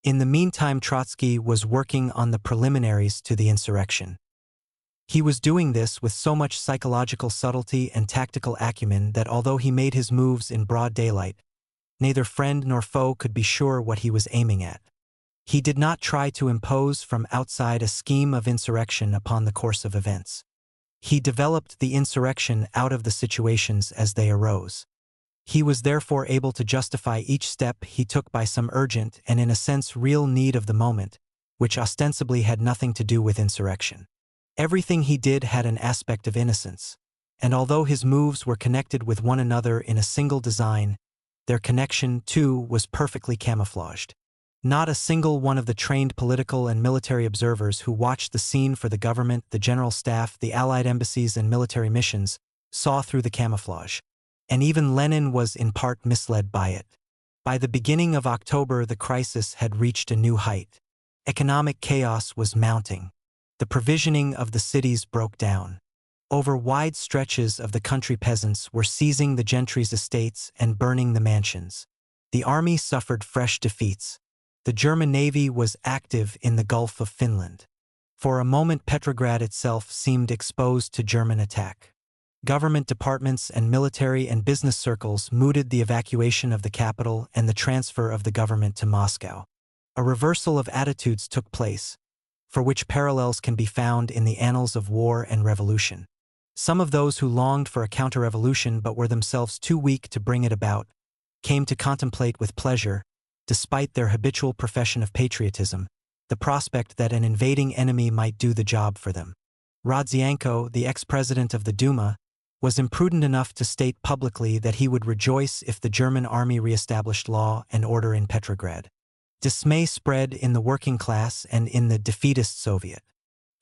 In the meantime, Trotsky was working on the preliminaries to the insurrection. He was doing this with so much psychological subtlety and tactical acumen that although he made his moves in broad daylight, neither friend nor foe could be sure what he was aiming at. He did not try to impose from outside a scheme of insurrection upon the course of events. He developed the insurrection out of the situations as they arose. He was therefore able to justify each step he took by some urgent and in a sense real need of the moment, which ostensibly had nothing to do with insurrection. Everything he did had an aspect of innocence, and although his moves were connected with one another in a single design, their connection, too, was perfectly camouflaged. Not a single one of the trained political and military observers who watched the scene for the government, the general staff, the Allied embassies and military missions saw through the camouflage. And even Lenin was in part misled by it. By the beginning of October, the crisis had reached a new height. Economic chaos was mounting. The provisioning of the cities broke down. Over wide stretches of the country, peasants were seizing the gentry's estates and burning the mansions. The army suffered fresh defeats. The German Navy was active in the Gulf of Finland. For a moment, Petrograd itself seemed exposed to German attack. Government departments and military and business circles mooted the evacuation of the capital and the transfer of the government to Moscow. A reversal of attitudes took place, for which parallels can be found in the annals of war and revolution. Some of those who longed for a counter-revolution but were themselves too weak to bring it about came to contemplate with pleasure, despite their habitual profession of patriotism, the prospect that an invading enemy might do the job for them. Rodzianko, the ex-president of the Duma, was imprudent enough to state publicly that he would rejoice if the German army re-established law and order in Petrograd. Dismay spread in the working class and in the defeatist Soviet.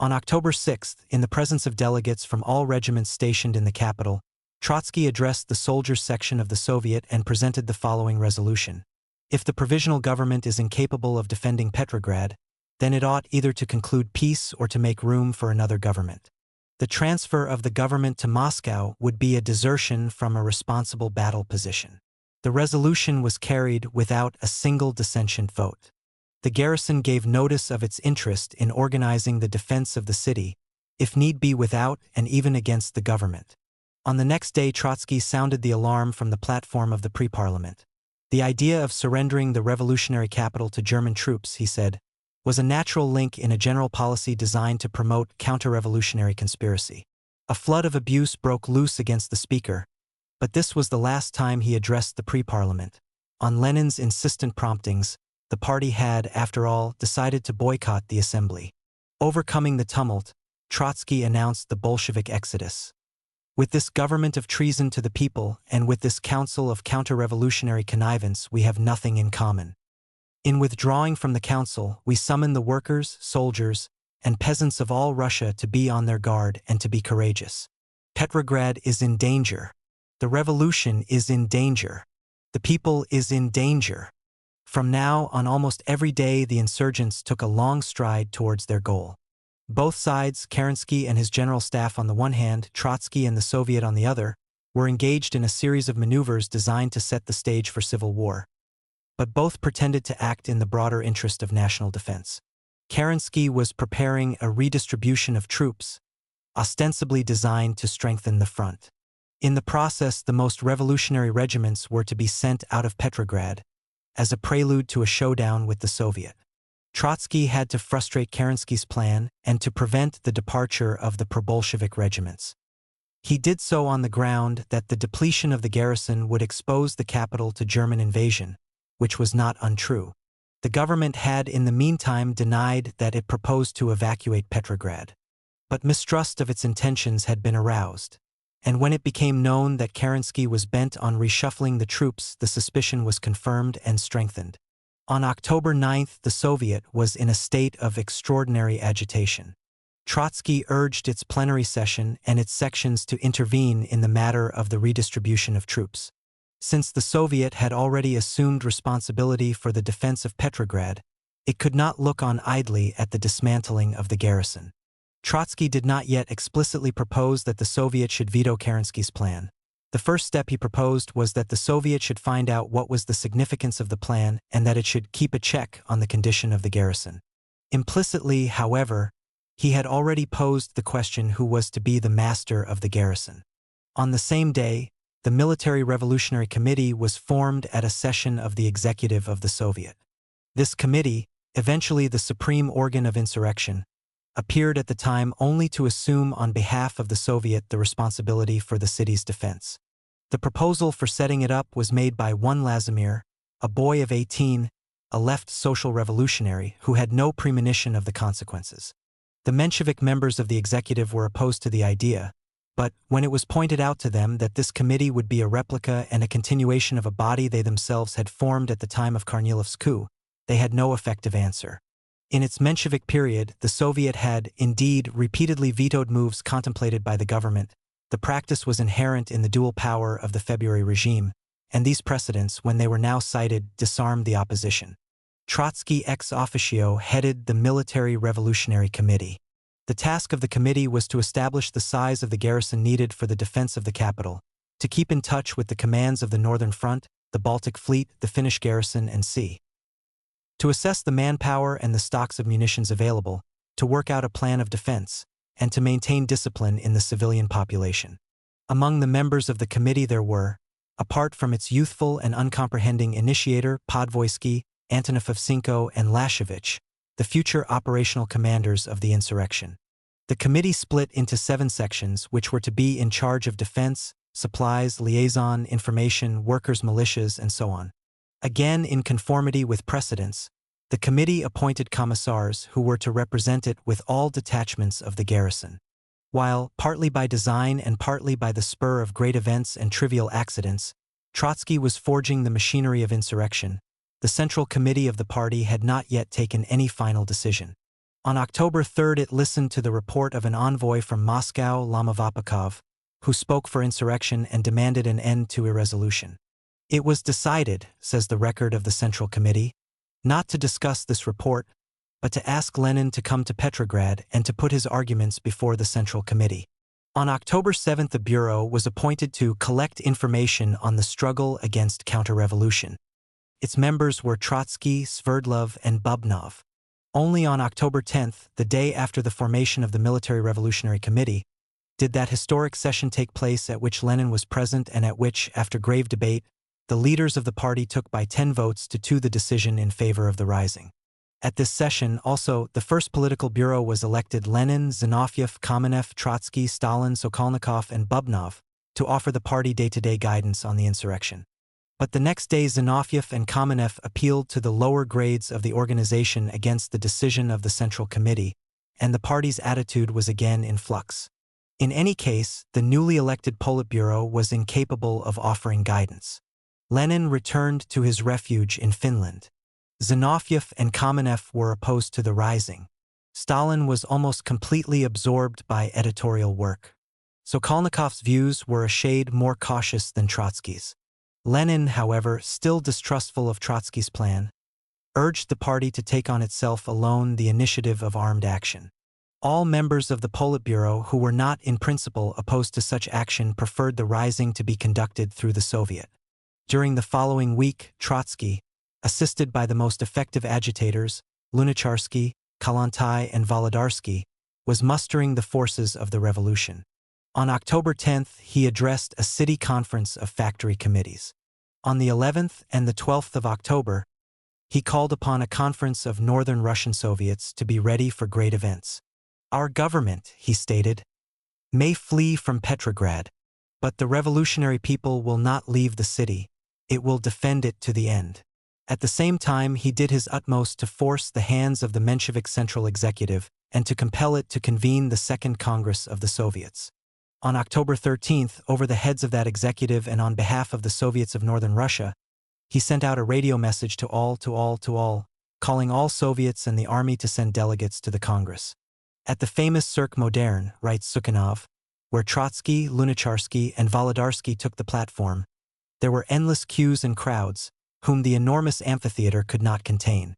On October 6th, in the presence of delegates from all regiments stationed in the capital, Trotsky addressed the soldiers section of the Soviet and presented the following resolution. If the provisional government is incapable of defending Petrograd, then it ought either to conclude peace or to make room for another government. The transfer of the government to Moscow would be a desertion from a responsible battle position. The resolution was carried without a single dissentient vote. The garrison gave notice of its interest in organizing the defense of the city, if need be without and even against the government. On the next day, Trotsky sounded the alarm from the platform of the pre-parliament. The idea of surrendering the revolutionary capital to German troops, he said, was a natural link in a general policy designed to promote counter-revolutionary conspiracy. A flood of abuse broke loose against the speaker, but this was the last time he addressed the pre-parliament. On Lenin's insistent promptings, the party had, after all, decided to boycott the assembly. Overcoming the tumult, Trotsky announced the Bolshevik exodus. With this government of treason to the people and with this council of counter-revolutionary connivance, we have nothing in common. In withdrawing from the council, we summon the workers, soldiers, and peasants of all Russia to be on their guard and to be courageous. Petrograd is in danger. The revolution is in danger. The people is in danger. From now on, almost every day, the insurgents took a long stride towards their goal. Both sides, Kerensky and his general staff on the one hand, Trotsky and the Soviet on the other, were engaged in a series of maneuvers designed to set the stage for civil war. But both pretended to act in the broader interest of national defense. Kerensky was preparing a redistribution of troops, ostensibly designed to strengthen the front. In the process, the most revolutionary regiments were to be sent out of Petrograd, as a prelude to a showdown with the Soviet. Trotsky had to frustrate Kerensky's plan and to prevent the departure of the pro-Bolshevik regiments. He did so on the ground that the depletion of the garrison would expose the capital to German invasion, which was not untrue. The government had in the meantime denied that it proposed to evacuate Petrograd. But mistrust of its intentions had been aroused. And when it became known that Kerensky was bent on reshuffling the troops, the suspicion was confirmed and strengthened. On October 9th, the Soviet was in a state of extraordinary agitation. Trotsky urged its plenary session and its sections to intervene in the matter of the redistribution of troops. Since the Soviet had already assumed responsibility for the defense of Petrograd, it could not look on idly at the dismantling of the garrison. Trotsky did not yet explicitly propose that the Soviet should veto Kerensky's plan. The first step he proposed was that the Soviet should find out what was the significance of the plan and that it should keep a check on the condition of the garrison. Implicitly, however, he had already posed the question who was to be the master of the garrison. On the same day, the Military Revolutionary Committee was formed at a session of the executive of the Soviet. This committee, eventually the supreme organ of insurrection, appeared at the time only to assume on behalf of the Soviet the responsibility for the city's defense. The proposal for setting it up was made by one Lazimir, a boy of 18, a left social revolutionary who had no premonition of the consequences. The Menshevik members of the executive were opposed to the idea, but when it was pointed out to them that this committee would be a replica and a continuation of a body they themselves had formed at the time of Kornilov's coup, they had no effective answer. In its Menshevik period, the Soviet had, indeed, repeatedly vetoed moves contemplated by the government. The practice was inherent in the dual power of the February regime, and these precedents, when they were now cited, disarmed the opposition. Trotsky ex officio headed the Military Revolutionary Committee. The task of the committee was to establish the size of the garrison needed for the defense of the capital, to keep in touch with the commands of the Northern Front, the Baltic Fleet, the Finnish garrison, and c. To assess the manpower and the stocks of munitions available, to work out a plan of defense, and to maintain discipline in the civilian population. Among the members of the committee there were, apart from its youthful and uncomprehending initiator, Podvoisky, Antonov-Evsenko, and Lashevich, the future operational commanders of the insurrection. The committee split into 7 sections which were to be in charge of defense, supplies, liaison, information, workers' militias, and so on. Again, in conformity with precedents, the committee appointed commissars who were to represent it with all detachments of the garrison. While, partly by design and partly by the spur of great events and trivial accidents, Trotsky was forging the machinery of insurrection, the Central Committee of the party had not yet taken any final decision. On October 3rd it listened to the report of an envoy from Moscow, Lomovapakov, who spoke for insurrection and demanded an end to irresolution. It was decided, says the record of the Central Committee, not to discuss this report, but to ask Lenin to come to Petrograd and to put his arguments before the Central Committee. On October 7th the Bureau was appointed to collect information on the struggle against counter-revolution. Its members were Trotsky, Sverdlov, and Bubnov. Only on October 10th, the day after the formation of the Military Revolutionary Committee, did that historic session take place at which Lenin was present and at which, after grave debate, the leaders of the party took by 10 votes to 2 the decision in favor of the rising. At this session, also, the first political bureau was elected Lenin, Zinoviev, Kamenev, Trotsky, Stalin, Sokolnikov, and Bubnov to offer the party day-to-day guidance on the insurrection. But the next day Zinoviev and Kamenev appealed to the lower grades of the organization against the decision of the Central Committee, and the party's attitude was again in flux. In any case, the newly elected Politburo was incapable of offering guidance. Lenin returned to his refuge in Finland. Zinoviev and Kamenev were opposed to the rising. Stalin was almost completely absorbed by editorial work. Sokolnikov's views were a shade more cautious than Trotsky's. Lenin, however, still distrustful of Trotsky's plan, urged the party to take on itself alone the initiative of armed action. All members of the Politburo who were not in principle opposed to such action preferred the rising to be conducted through the Soviet. During the following week, Trotsky, assisted by the most effective agitators, Lunacharsky, Kollontai, and Volodarsky, was mustering the forces of the revolution. On October 10th, he addressed a city conference of factory committees. On the 11th and the 12th of October, he called upon a conference of Northern Russian Soviets to be ready for great events. Our government, he stated, may flee from Petrograd, but the revolutionary people will not leave the city. It will defend it to the end. At the same time, he did his utmost to force the hands of the Menshevik Central Executive and to compel it to convene the Second Congress of the Soviets. On October 13th, over the heads of that executive and on behalf of the Soviets of Northern Russia, he sent out a radio message to all, calling all Soviets and the army to send delegates to the Congress. At the famous Cirque Moderne, writes Sukhanov, where Trotsky, Lunacharsky, and Volodarsky took the platform, there were endless queues and crowds, whom the enormous amphitheater could not contain.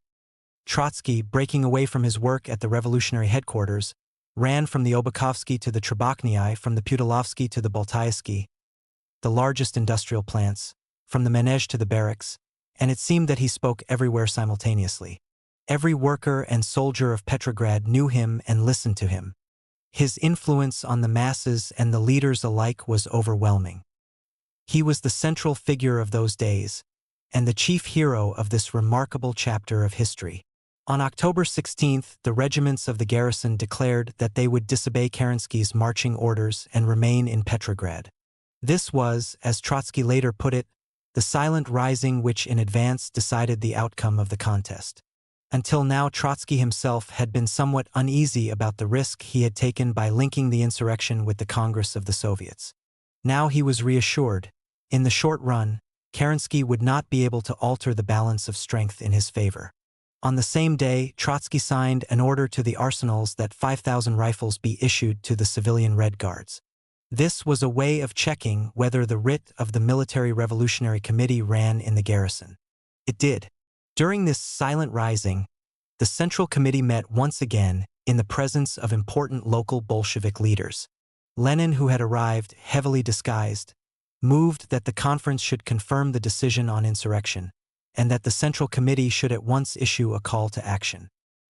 Trotsky, breaking away from his work at the revolutionary headquarters, ran from the Obukovsky to the Truboknyi, from the Putilovsky to the Boltaisky, the largest industrial plants, from the Manege to the barracks, and it seemed that he spoke everywhere simultaneously. Every worker and soldier of Petrograd knew him and listened to him. His influence on the masses and the leaders alike was overwhelming. He was the central figure of those days, and the chief hero of this remarkable chapter of history. On October 16th, the regiments of the garrison declared that they would disobey Kerensky's marching orders and remain in Petrograd. This was, as Trotsky later put it, the silent rising which in advance decided the outcome of the contest. Until now, Trotsky himself had been somewhat uneasy about the risk he had taken by linking the insurrection with the Congress of the Soviets. Now he was reassured. In the short run, Kerensky would not be able to alter the balance of strength in his favor. On the same day, Trotsky signed an order to the arsenals that 5,000 rifles be issued to the civilian Red Guards. This was a way of checking whether the writ of the Military Revolutionary Committee ran in the garrison. It did. During this silent rising, the Central Committee met once again in the presence of important local Bolshevik leaders. Lenin, who had arrived heavily disguised, moved that the conference should confirm the decision on insurrection, and that the Central Committee should at once issue a call to action.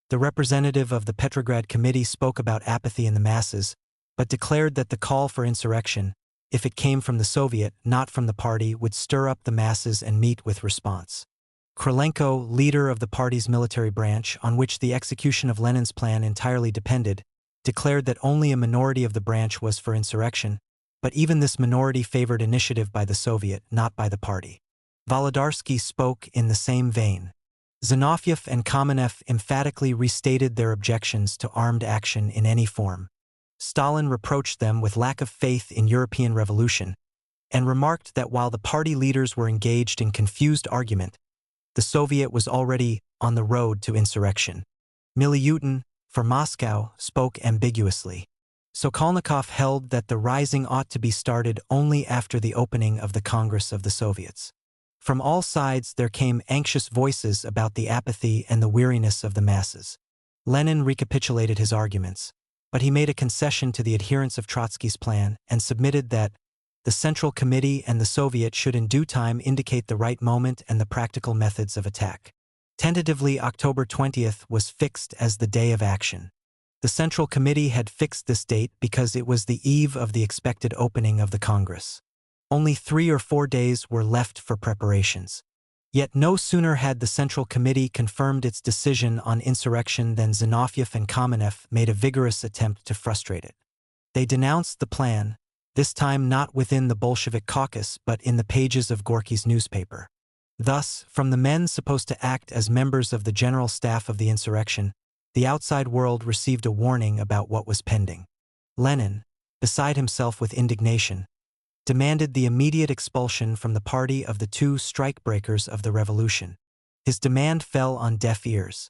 The representative of the Petrograd Committee spoke about apathy in the masses, but declared that the call for insurrection, if it came from the Soviet, not from the party, would stir up the masses and meet with response. Krylenko, leader of the party's military branch, on which the execution of Lenin's plan entirely depended, declared that only a minority of the branch was for insurrection, but even this minority favored initiative by the Soviet, not by the party. Volodarsky spoke in the same vein. Zinoviev and Kamenev emphatically restated their objections to armed action in any form. Stalin reproached them with lack of faith in European revolution, and remarked that while the party leaders were engaged in confused argument, the Soviet was already on the road to insurrection. Miliutin, for Moscow, spoke ambiguously. Sokolnikov held that the rising ought to be started only after the opening of the Congress of the Soviets. From all sides there came anxious voices about the apathy and the weariness of the masses. Lenin recapitulated his arguments, but he made a concession to the adherents of Trotsky's plan and submitted that the Central Committee and the Soviet should in due time indicate the right moment and the practical methods of attack. Tentatively, October 20th was fixed as the day of action. The Central Committee had fixed this date because it was the eve of the expected opening of the Congress. Only 3 or 4 days were left for preparations. Yet no sooner had the Central Committee confirmed its decision on insurrection than Zinoviev and Kamenev made a vigorous attempt to frustrate it. They denounced the plan, this time not within the Bolshevik caucus but in the pages of Gorky's newspaper. Thus, from the men supposed to act as members of the general staff of the insurrection, the outside world received a warning about what was pending. Lenin, beside himself with indignation, demanded the immediate expulsion from the party of the two strike-breakers of the revolution. His demand fell on deaf ears.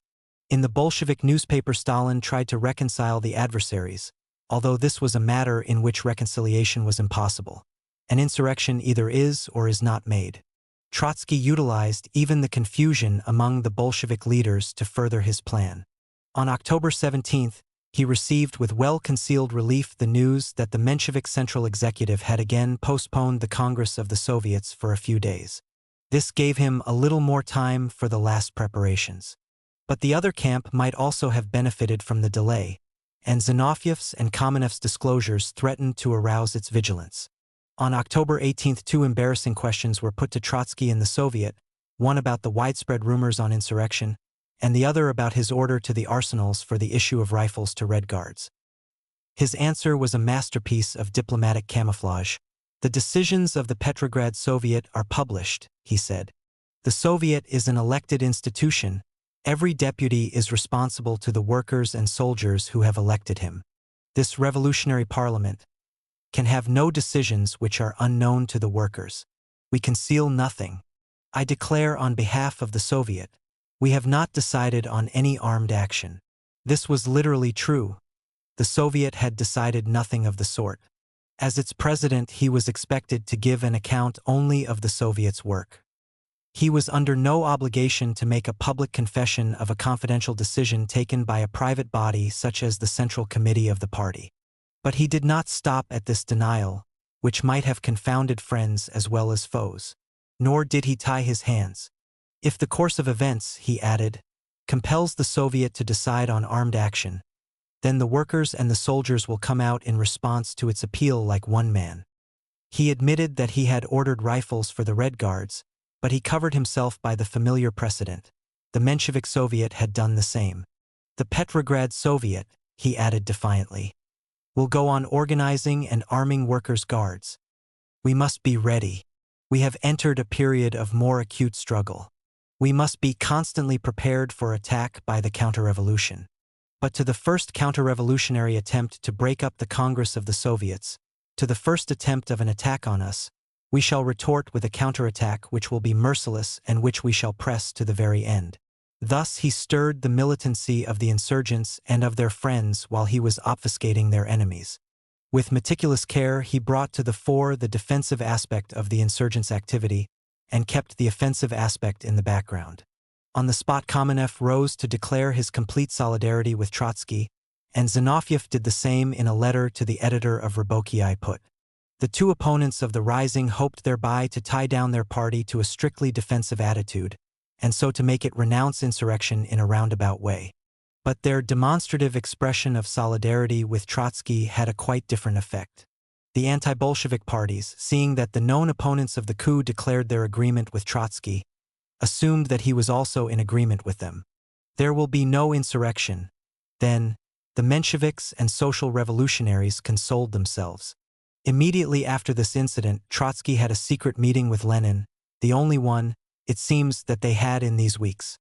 In the Bolshevik newspaper, Stalin tried to reconcile the adversaries, although this was a matter in which reconciliation was impossible. An insurrection either is or is not made. Trotsky utilized even the confusion among the Bolshevik leaders to further his plan. On October 17, he received with well-concealed relief the news that the Menshevik Central Executive had again postponed the Congress of the Soviets for a few days. This gave him a little more time for the last preparations. But the other camp might also have benefited from the delay, and Zinoviev's and Kamenev's disclosures threatened to arouse its vigilance. On October 18, two embarrassing questions were put to Trotsky in the Soviet, one about the widespread rumors on insurrection, and the other about his order to the arsenals for the issue of rifles to Red Guards. His answer was a masterpiece of diplomatic camouflage. "The decisions of the Petrograd Soviet are published," he said. "The Soviet is an elected institution. Every deputy is responsible to the workers and soldiers who have elected him. This revolutionary parliament can have no decisions which are unknown to the workers. We conceal nothing. I declare on behalf of the Soviet, we have not decided on any armed action." This was literally true. The Soviet had decided nothing of the sort. As its president, he was expected to give an account only of the Soviet's work. He was under no obligation to make a public confession of a confidential decision taken by a private body such as the Central Committee of the party. But he did not stop at this denial, which might have confounded friends as well as foes. Nor did he tie his hands. "If the course of events," he added, "compels the Soviet to decide on armed action, then the workers and the soldiers will come out in response to its appeal like one man." He admitted that he had ordered rifles for the Red Guards, but he covered himself by the familiar precedent. The Menshevik Soviet had done the same. "The Petrograd Soviet," he added defiantly, "will go on organizing and arming workers' guards. We must be ready. We have entered a period of more acute struggle. We must be constantly prepared for attack by the counter-revolution. But to the first counter-revolutionary attempt to break up the Congress of the Soviets, to the first attempt of an attack on us, we shall retort with a counterattack which will be merciless and which we shall press to the very end." Thus he stirred the militancy of the insurgents and of their friends while he was obfuscating their enemies. With meticulous care, he brought to the fore the defensive aspect of the insurgents' activity and kept the offensive aspect in the background. On the spot, Kamenev rose to declare his complete solidarity with Trotsky, and Zinoviev did the same in a letter to the editor of Regiments. The two opponents of the rising hoped thereby to tie down their party to a strictly defensive attitude, and so to make it renounce insurrection in a roundabout way. But their demonstrative expression of solidarity with Trotsky had a quite different effect. The anti-Bolshevik parties, seeing that the known opponents of the coup declared their agreement with Trotsky, assumed that he was also in agreement with them. There will be no insurrection. Then, the Mensheviks and social revolutionaries consoled themselves. Immediately after this incident, Trotsky had a secret meeting with Lenin, the only one, it seems, that they had in these weeks.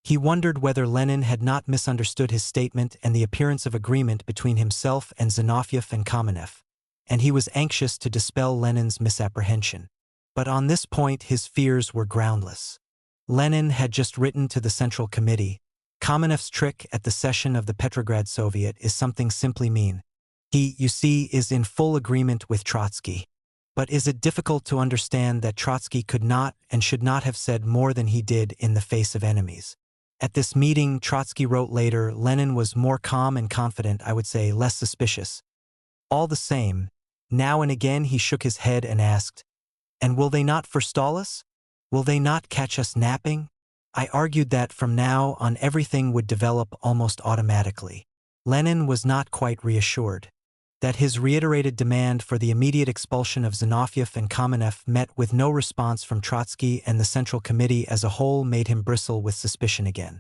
He wondered whether Lenin had not misunderstood his statement and the appearance of agreement between himself and Zinoviev and Kamenev, and he was anxious to dispel Lenin's misapprehension. But on this point his fears were groundless. Lenin had just written to the Central Committee, "Kamenev's trick at the session of the Petrograd Soviet is something simply mean. He, you see, is in full agreement with Trotsky. But is it difficult to understand that Trotsky could not and should not have said more than he did in the face of enemies?" At this meeting, Trotsky wrote later, Lenin was more calm and confident, I would say less suspicious. All the same, now and again he shook his head and asked, "And will they not forestall us? Will they not catch us napping?" I argued that from now on everything would develop almost automatically. Lenin was not quite reassured. that his reiterated demand for the immediate expulsion of Zinoviev and Kamenev met with no response from Trotsky, and the Central Committee as a whole made him bristle with suspicion again.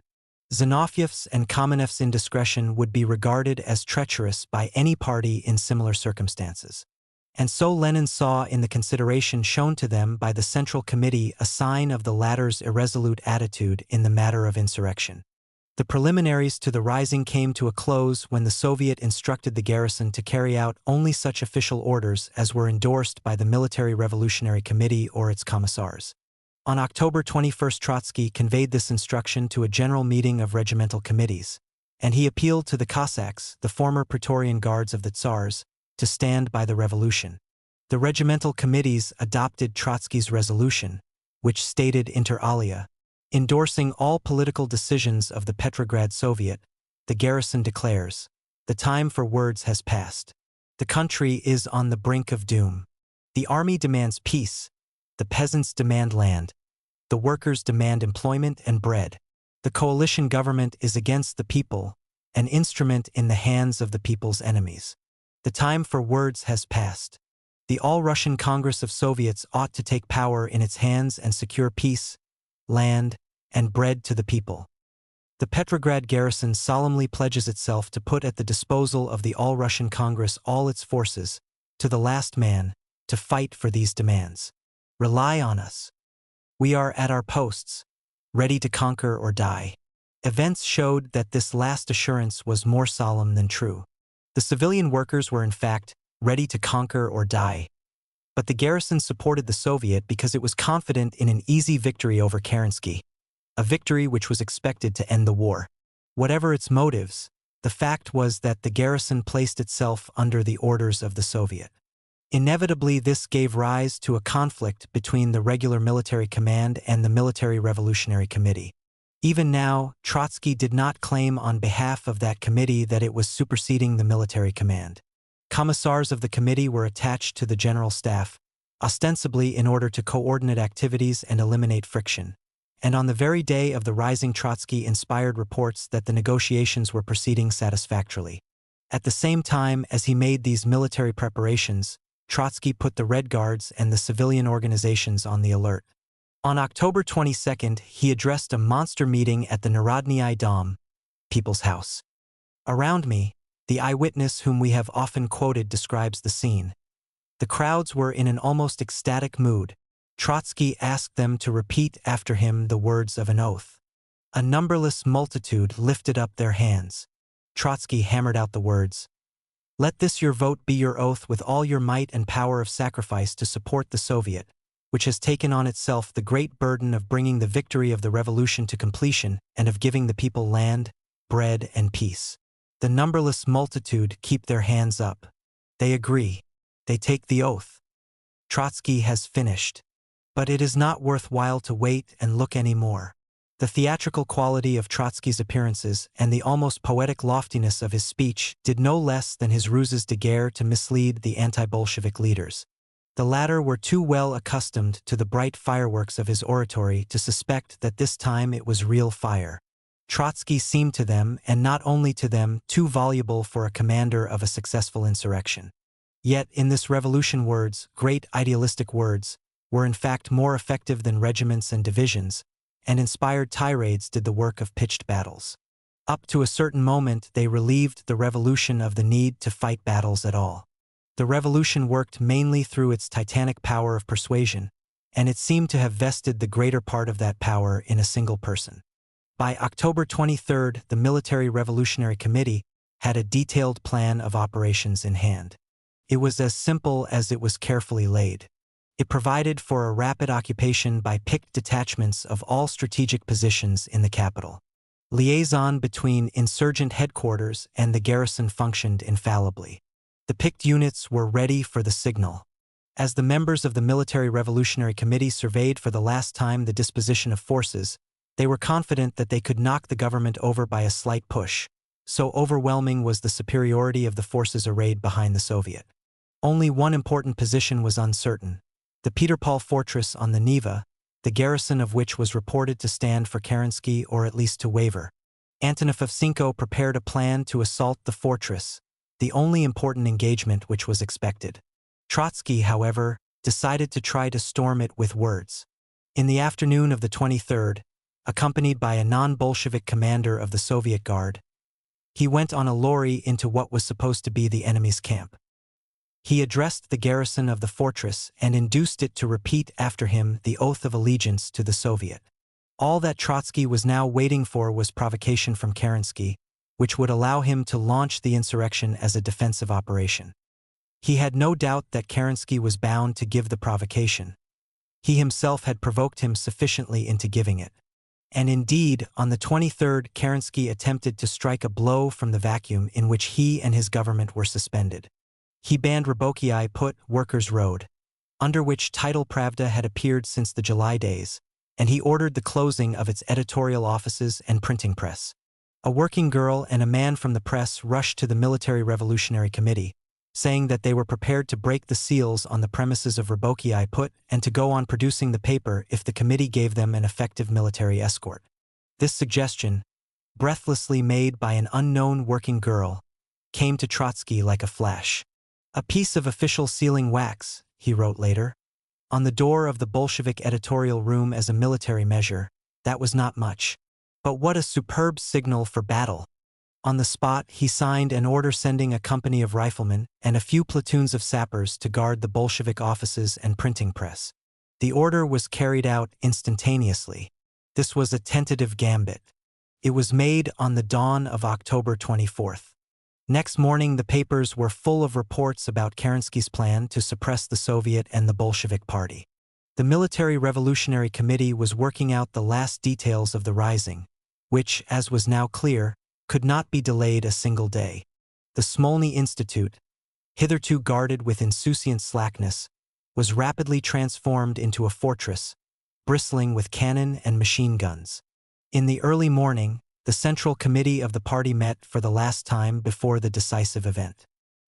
Zinoviev's and Kamenev's indiscretion would be regarded as treacherous by any party in similar circumstances. And so Lenin saw in the consideration shown to them by the Central Committee a sign of the latter's irresolute attitude in the matter of insurrection. The preliminaries to the rising came to a close when the Soviet instructed the garrison to carry out only such official orders as were endorsed by the Military Revolutionary Committee or its commissars. On October 21, Trotsky conveyed this instruction to a general meeting of regimental committees, and he appealed to the Cossacks, the former Praetorian Guards of the Tsars, to stand by the revolution. The regimental committees adopted Trotsky's resolution, which stated inter alia, endorsing all political decisions of the Petrograd Soviet, the garrison declares, "The time for words has passed. The country is on the brink of doom. The army demands peace. The peasants demand land. The workers demand employment and bread. The coalition government is against the people, an instrument in the hands of the people's enemies. The time for words has passed. The All-Russian Congress of Soviets ought to take power in its hands and secure peace, land, and bread to the people. The Petrograd garrison solemnly pledges itself to put at the disposal of the All-Russian Congress all its forces, to the last man, to fight for these demands. Rely on us. We are at our posts, ready to conquer or die." Events showed that this last assurance was more solemn than true. The civilian workers were in fact ready to conquer or die. But the garrison supported the Soviet because it was confident in an easy victory over Kerensky, a victory which was expected to end the war. Whatever its motives, the fact was that the garrison placed itself under the orders of the Soviet. Inevitably, this gave rise to a conflict between the regular military command and the Military Revolutionary Committee. Even now, Trotsky did not claim on behalf of that committee that it was superseding the military command. Commissars of the committee were attached to the general staff, ostensibly in order to coordinate activities and eliminate friction. And on the very day of the rising, Trotsky inspired reports that the negotiations were proceeding satisfactorily. At the same time as he made these military preparations, Trotsky put the Red Guards and the civilian organizations on the alert. On October 22, he addressed a monster meeting at the Narodnyi Dom, People's House. Around me, the eyewitness whom we have often quoted describes the scene. The crowds were in an almost ecstatic mood. Trotsky asked them to repeat after him the words of an oath. A numberless multitude lifted up their hands. Trotsky hammered out the words, "Let this your vote be your oath with all your might and power of sacrifice to support the Soviet, which has taken on itself the great burden of bringing the victory of the revolution to completion and of giving the people land, bread, and peace." The numberless multitude keep their hands up. They agree. They take the oath. Trotsky has finished. But it is not worthwhile to wait and look any more. The theatrical quality of Trotsky's appearances and the almost poetic loftiness of his speech did no less than his ruses de guerre to mislead the anti-Bolshevik leaders. The latter were too well accustomed to the bright fireworks of his oratory to suspect that this time it was real fire. Trotsky seemed to them, and not only to them, too voluble for a commander of a successful insurrection. Yet in this revolution words, great idealistic words, were in fact more effective than regiments and divisions, and inspired tirades did the work of pitched battles. Up to a certain moment they relieved the revolution of the need to fight battles at all. The revolution worked mainly through its titanic power of persuasion, and it seemed to have vested the greater part of that power in a single person. By October 23, the Military Revolutionary Committee had a detailed plan of operations in hand. It was as simple as it was carefully laid. It provided for a rapid occupation by picked detachments of all strategic positions in the capital. Liaison between insurgent headquarters and the garrison functioned infallibly. The picked units were ready for the signal. As the members of the Military Revolutionary Committee surveyed for the last time the disposition of forces, they were confident that they could knock the government over by a slight push. So overwhelming was the superiority of the forces arrayed behind the Soviet. Only one important position was uncertain: the Peter-Paul fortress on the Neva, the garrison of which was reported to stand for Kerensky or at least to waver. Antonov Ovchenko prepared a plan to assault the fortress, the only important engagement which was expected. Trotsky, however, decided to try to storm it with words. In the afternoon of the 23rd, accompanied by a non-Bolshevik commander of the Soviet Guard, he went on a lorry into what was supposed to be the enemy's camp. He addressed the garrison of the fortress and induced it to repeat after him the oath of allegiance to the Soviet. All that Trotsky was now waiting for was provocation from Kerensky, which would allow him to launch the insurrection as a defensive operation. He had no doubt that Kerensky was bound to give the provocation. He himself had provoked him sufficiently into giving it. And indeed, on the 23rd, Kerensky attempted to strike a blow from the vacuum in which he and his government were suspended. He banned Rybochyai Workers' Road, under which title Pravda had appeared since the July days, and he ordered the closing of its editorial offices and printing press. A working girl and a man from the press rushed to the Military Revolutionary Committee, saying that they were prepared to break the seals on the premises of Rybochyai and to go on producing the paper if the committee gave them an effective military escort. This suggestion, breathlessly made by an unknown working girl, came to Trotsky like a flash. "A piece of official sealing wax," he wrote later, "on the door of the Bolshevik editorial room as a military measure, that was not much. But what a superb signal for battle!" On the spot, he signed an order sending a company of riflemen and a few platoons of sappers to guard the Bolshevik offices and printing press. The order was carried out instantaneously. This was a tentative gambit. It was made on the dawn of October 24th. Next morning, the papers were full of reports about Kerensky's plan to suppress the Soviet and the Bolshevik Party. The Military Revolutionary Committee was working out the last details of the rising, which, as was now clear, could not be delayed a single day. The Smolny Institute, hitherto guarded with insouciant slackness, was rapidly transformed into a fortress, bristling with cannon and machine guns. In the early morning, the Central Committee of the party met for the last time before the decisive event.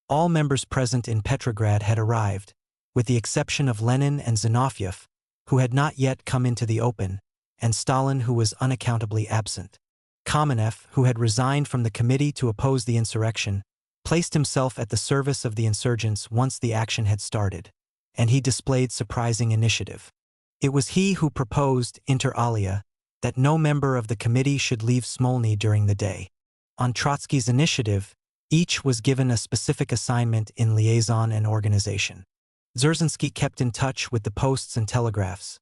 All members present in Petrograd had arrived, with the exception of Lenin and Zinoviev, who had not yet come into the open, and Stalin, who was unaccountably absent. Kamenev, who had resigned from the committee to oppose the insurrection, placed himself at the service of the insurgents once the action had started, and he displayed surprising initiative. It was he who proposed, inter alia, that no member of the committee should leave Smolny during the day. On Trotsky's initiative, each was given a specific assignment in liaison and organization. Dzerzhinsky kept in touch with the posts and telegraphs,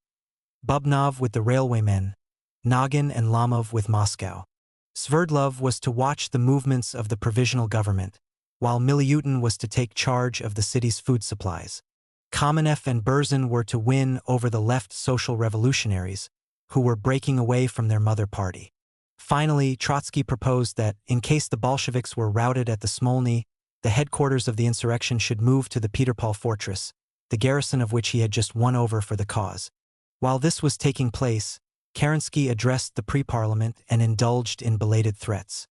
Bubnov with the railwaymen, Nagin and Lamov with Moscow. Sverdlov was to watch the movements of the provisional government, while Miliutin was to take charge of the city's food supplies. Kamenev and Berzin were to win over the left social revolutionaries, who were breaking away from their mother party. Finally, Trotsky proposed that, in case the Bolsheviks were routed at the Smolny, the headquarters of the insurrection should move to the Peterpol fortress, the garrison of which he had just won over for the cause. While this was taking place, Kerensky addressed the pre-parliament and indulged in belated threats.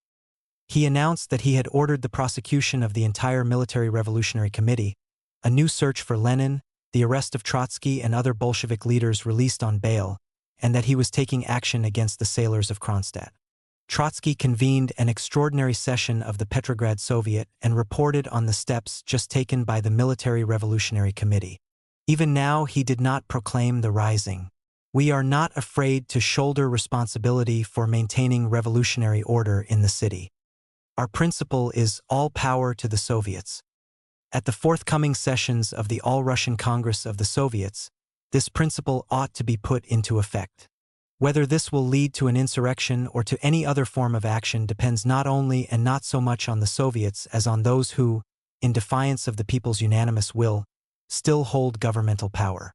He announced that he had ordered the prosecution of the entire Military Revolutionary Committee, a new search for Lenin, the arrest of Trotsky and other Bolshevik leaders released on bail, and that he was taking action against the sailors of Kronstadt. Trotsky convened an extraordinary session of the Petrograd Soviet and reported on the steps just taken by the Military Revolutionary Committee. Even now, he did not proclaim the rising. "We are not afraid to shoulder responsibility for maintaining revolutionary order in the city. Our principle is all power to the Soviets." At the forthcoming sessions of the All-Russian Congress of the Soviets, this principle ought to be put into effect. Whether this will lead to an insurrection or to any other form of action depends not only and not so much on the Soviets as on those who, in defiance of the people's unanimous will, still hold governmental power.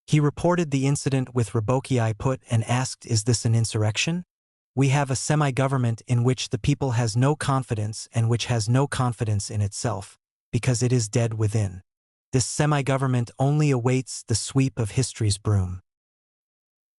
He reported the incident with Rybochyai and asked, "Is this an insurrection? We have a semi-government in which the people has no confidence and which has no confidence in itself, because it is dead within. This semi-government only awaits the sweep of history's broom."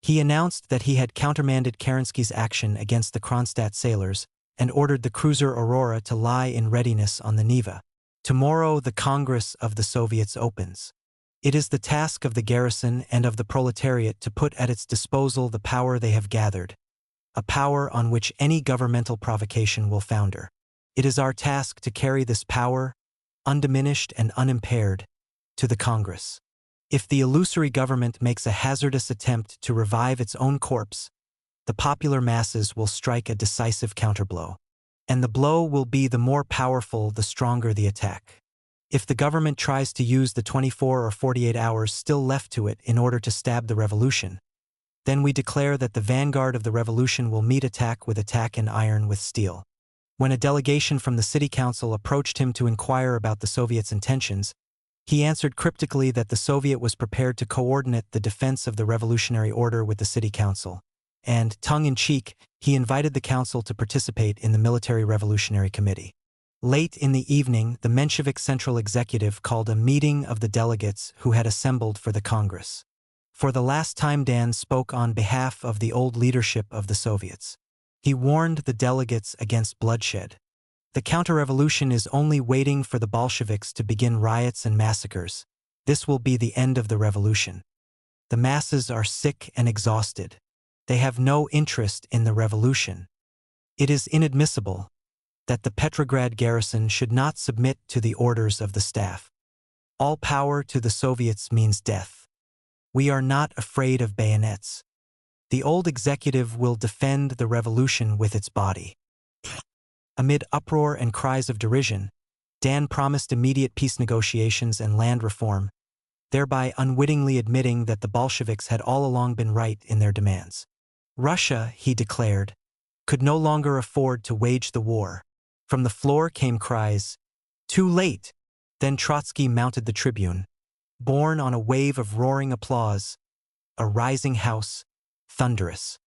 He announced that he had countermanded Kerensky's action against the Kronstadt sailors and ordered the cruiser Aurora to lie in readiness on the Neva. "Tomorrow the Congress of the Soviets opens. It is the task of the garrison and of the proletariat to put at its disposal the power they have gathered, a power on which any governmental provocation will founder. It is our task to carry this power, undiminished and unimpaired, to the Congress. If the illusory government makes a hazardous attempt to revive its own corpse, the popular masses will strike a decisive counterblow. And the blow will be the more powerful the stronger the attack. If the government tries to use the 24 or 48 hours still left to it in order to stab the revolution, then we declare that the vanguard of the revolution will meet attack with attack and iron with steel. When a delegation from the city council approached him to inquire about the Soviet's intentions, he answered cryptically that the Soviet was prepared to coordinate the defense of the revolutionary order with the city council. And, tongue-in-cheek, he invited the council to participate in the Military Revolutionary Committee. Late in the evening, the Menshevik Central Executive called a meeting of the delegates who had assembled for the Congress. For the last time, Dan spoke on behalf of the old leadership of the Soviets. He warned the delegates against bloodshed. The counter-revolution is only waiting for the Bolsheviks to begin riots and massacres. This will be the end of the revolution. The masses are sick and exhausted. They have no interest in the revolution. It is inadmissible that the Petrograd garrison should not submit to the orders of the staff. All power to the Soviets means death. We are not afraid of bayonets. The old executive will defend the revolution with its body. Amid uproar and cries of derision, Dan promised immediate peace negotiations and land reform, thereby unwittingly admitting that the Bolsheviks had all along been right in their demands. Russia, he declared, could no longer afford to wage the war. From the floor came cries, "Too late!" Then Trotsky mounted the tribune. Borne on a wave of roaring applause, a rising house, thunderous.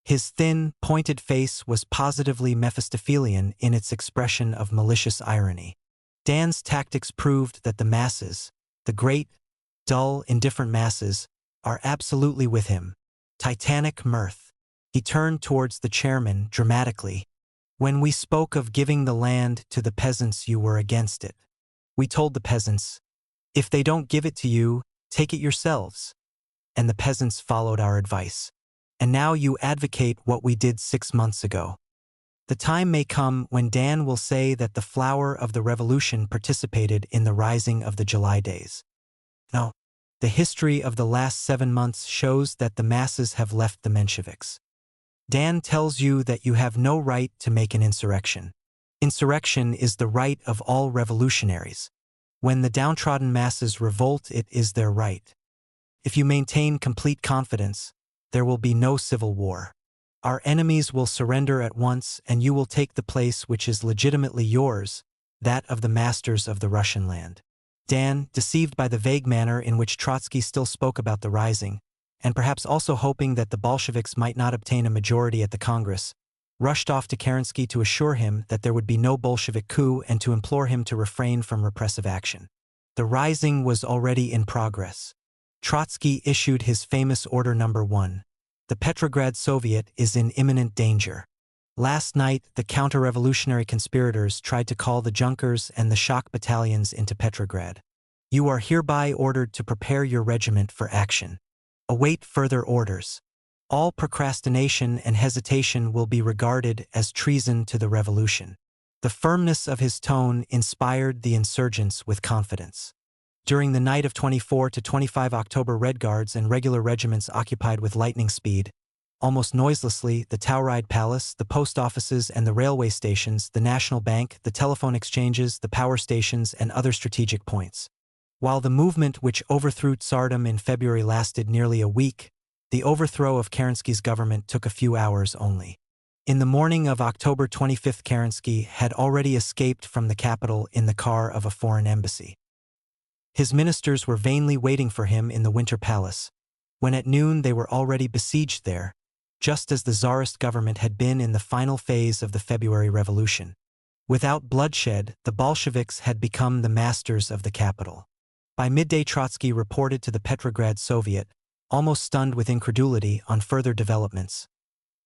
His thin, pointed face was positively Mephistophelian in its expression of malicious irony. Dan's tactics proved that the masses, the great, dull, indifferent masses, are absolutely with him. Titanic mirth. He turned towards the chairman dramatically. "When we spoke of giving the land to the peasants, you were against it. We told the peasants, if they don't give it to you, take it yourselves. And the peasants followed our advice. And now you advocate what we did 6 months ago." The time may come when Dan will say that the flower of the revolution participated in the rising of the July days. No, the history of the last 7 months shows that the masses have left the Mensheviks. Dan tells you that you have no right to make an insurrection. Insurrection is the right of all revolutionaries. When the downtrodden masses revolt, it is their right. If you maintain complete confidence, there will be no civil war. Our enemies will surrender at once, and you will take the place which is legitimately yours, that of the masters of the Russian land. Dan, deceived by the vague manner in which Trotsky still spoke about the rising, and perhaps also hoping that the Bolsheviks might not obtain a majority at the Congress, rushed off to Kerensky to assure him that there would be no Bolshevik coup and to implore him to refrain from repressive action. The rising was already in progress. Trotsky issued his famous Order No. 1. The Petrograd Soviet is in imminent danger. Last night, the counter-revolutionary conspirators tried to call the Junkers and the shock battalions into Petrograd. You are hereby ordered to prepare your regiment for action. Await further orders. All procrastination and hesitation will be regarded as treason to the revolution. The firmness of his tone inspired the insurgents with confidence. During the night of 24 to 25 October, Red Guards and regular regiments occupied with lightning speed, almost noiselessly, the Tauride Palace, the post offices and the railway stations, the National Bank, the telephone exchanges, the power stations, and other strategic points. While the movement which overthrew Tsardom in February lasted nearly a week, the overthrow of Kerensky's government took a few hours only. In the morning of October 25, Kerensky had already escaped from the capital in the car of a foreign embassy. His ministers were vainly waiting for him in the Winter Palace, when at noon they were already besieged there, just as the Tsarist government had been in the final phase of the February Revolution. Without bloodshed, the Bolsheviks had become the masters of the capital. By midday, Trotsky reported to the Petrograd Soviet, almost stunned with incredulity, on further developments.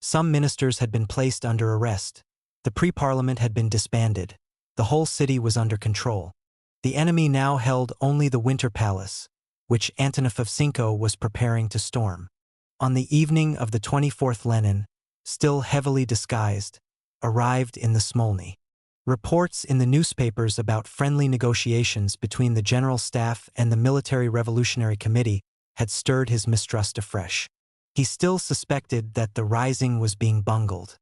Some ministers had been placed under arrest. The pre-parliament had been disbanded. The whole city was under control. The enemy now held only the Winter Palace, which Antonov was preparing to storm. On the evening of the 24th, Lenin, still heavily disguised, arrived in the Smolny. Reports in the newspapers about friendly negotiations between the General Staff and the Military Revolutionary Committee had stirred his mistrust afresh. He still suspected that the rising was being bungled.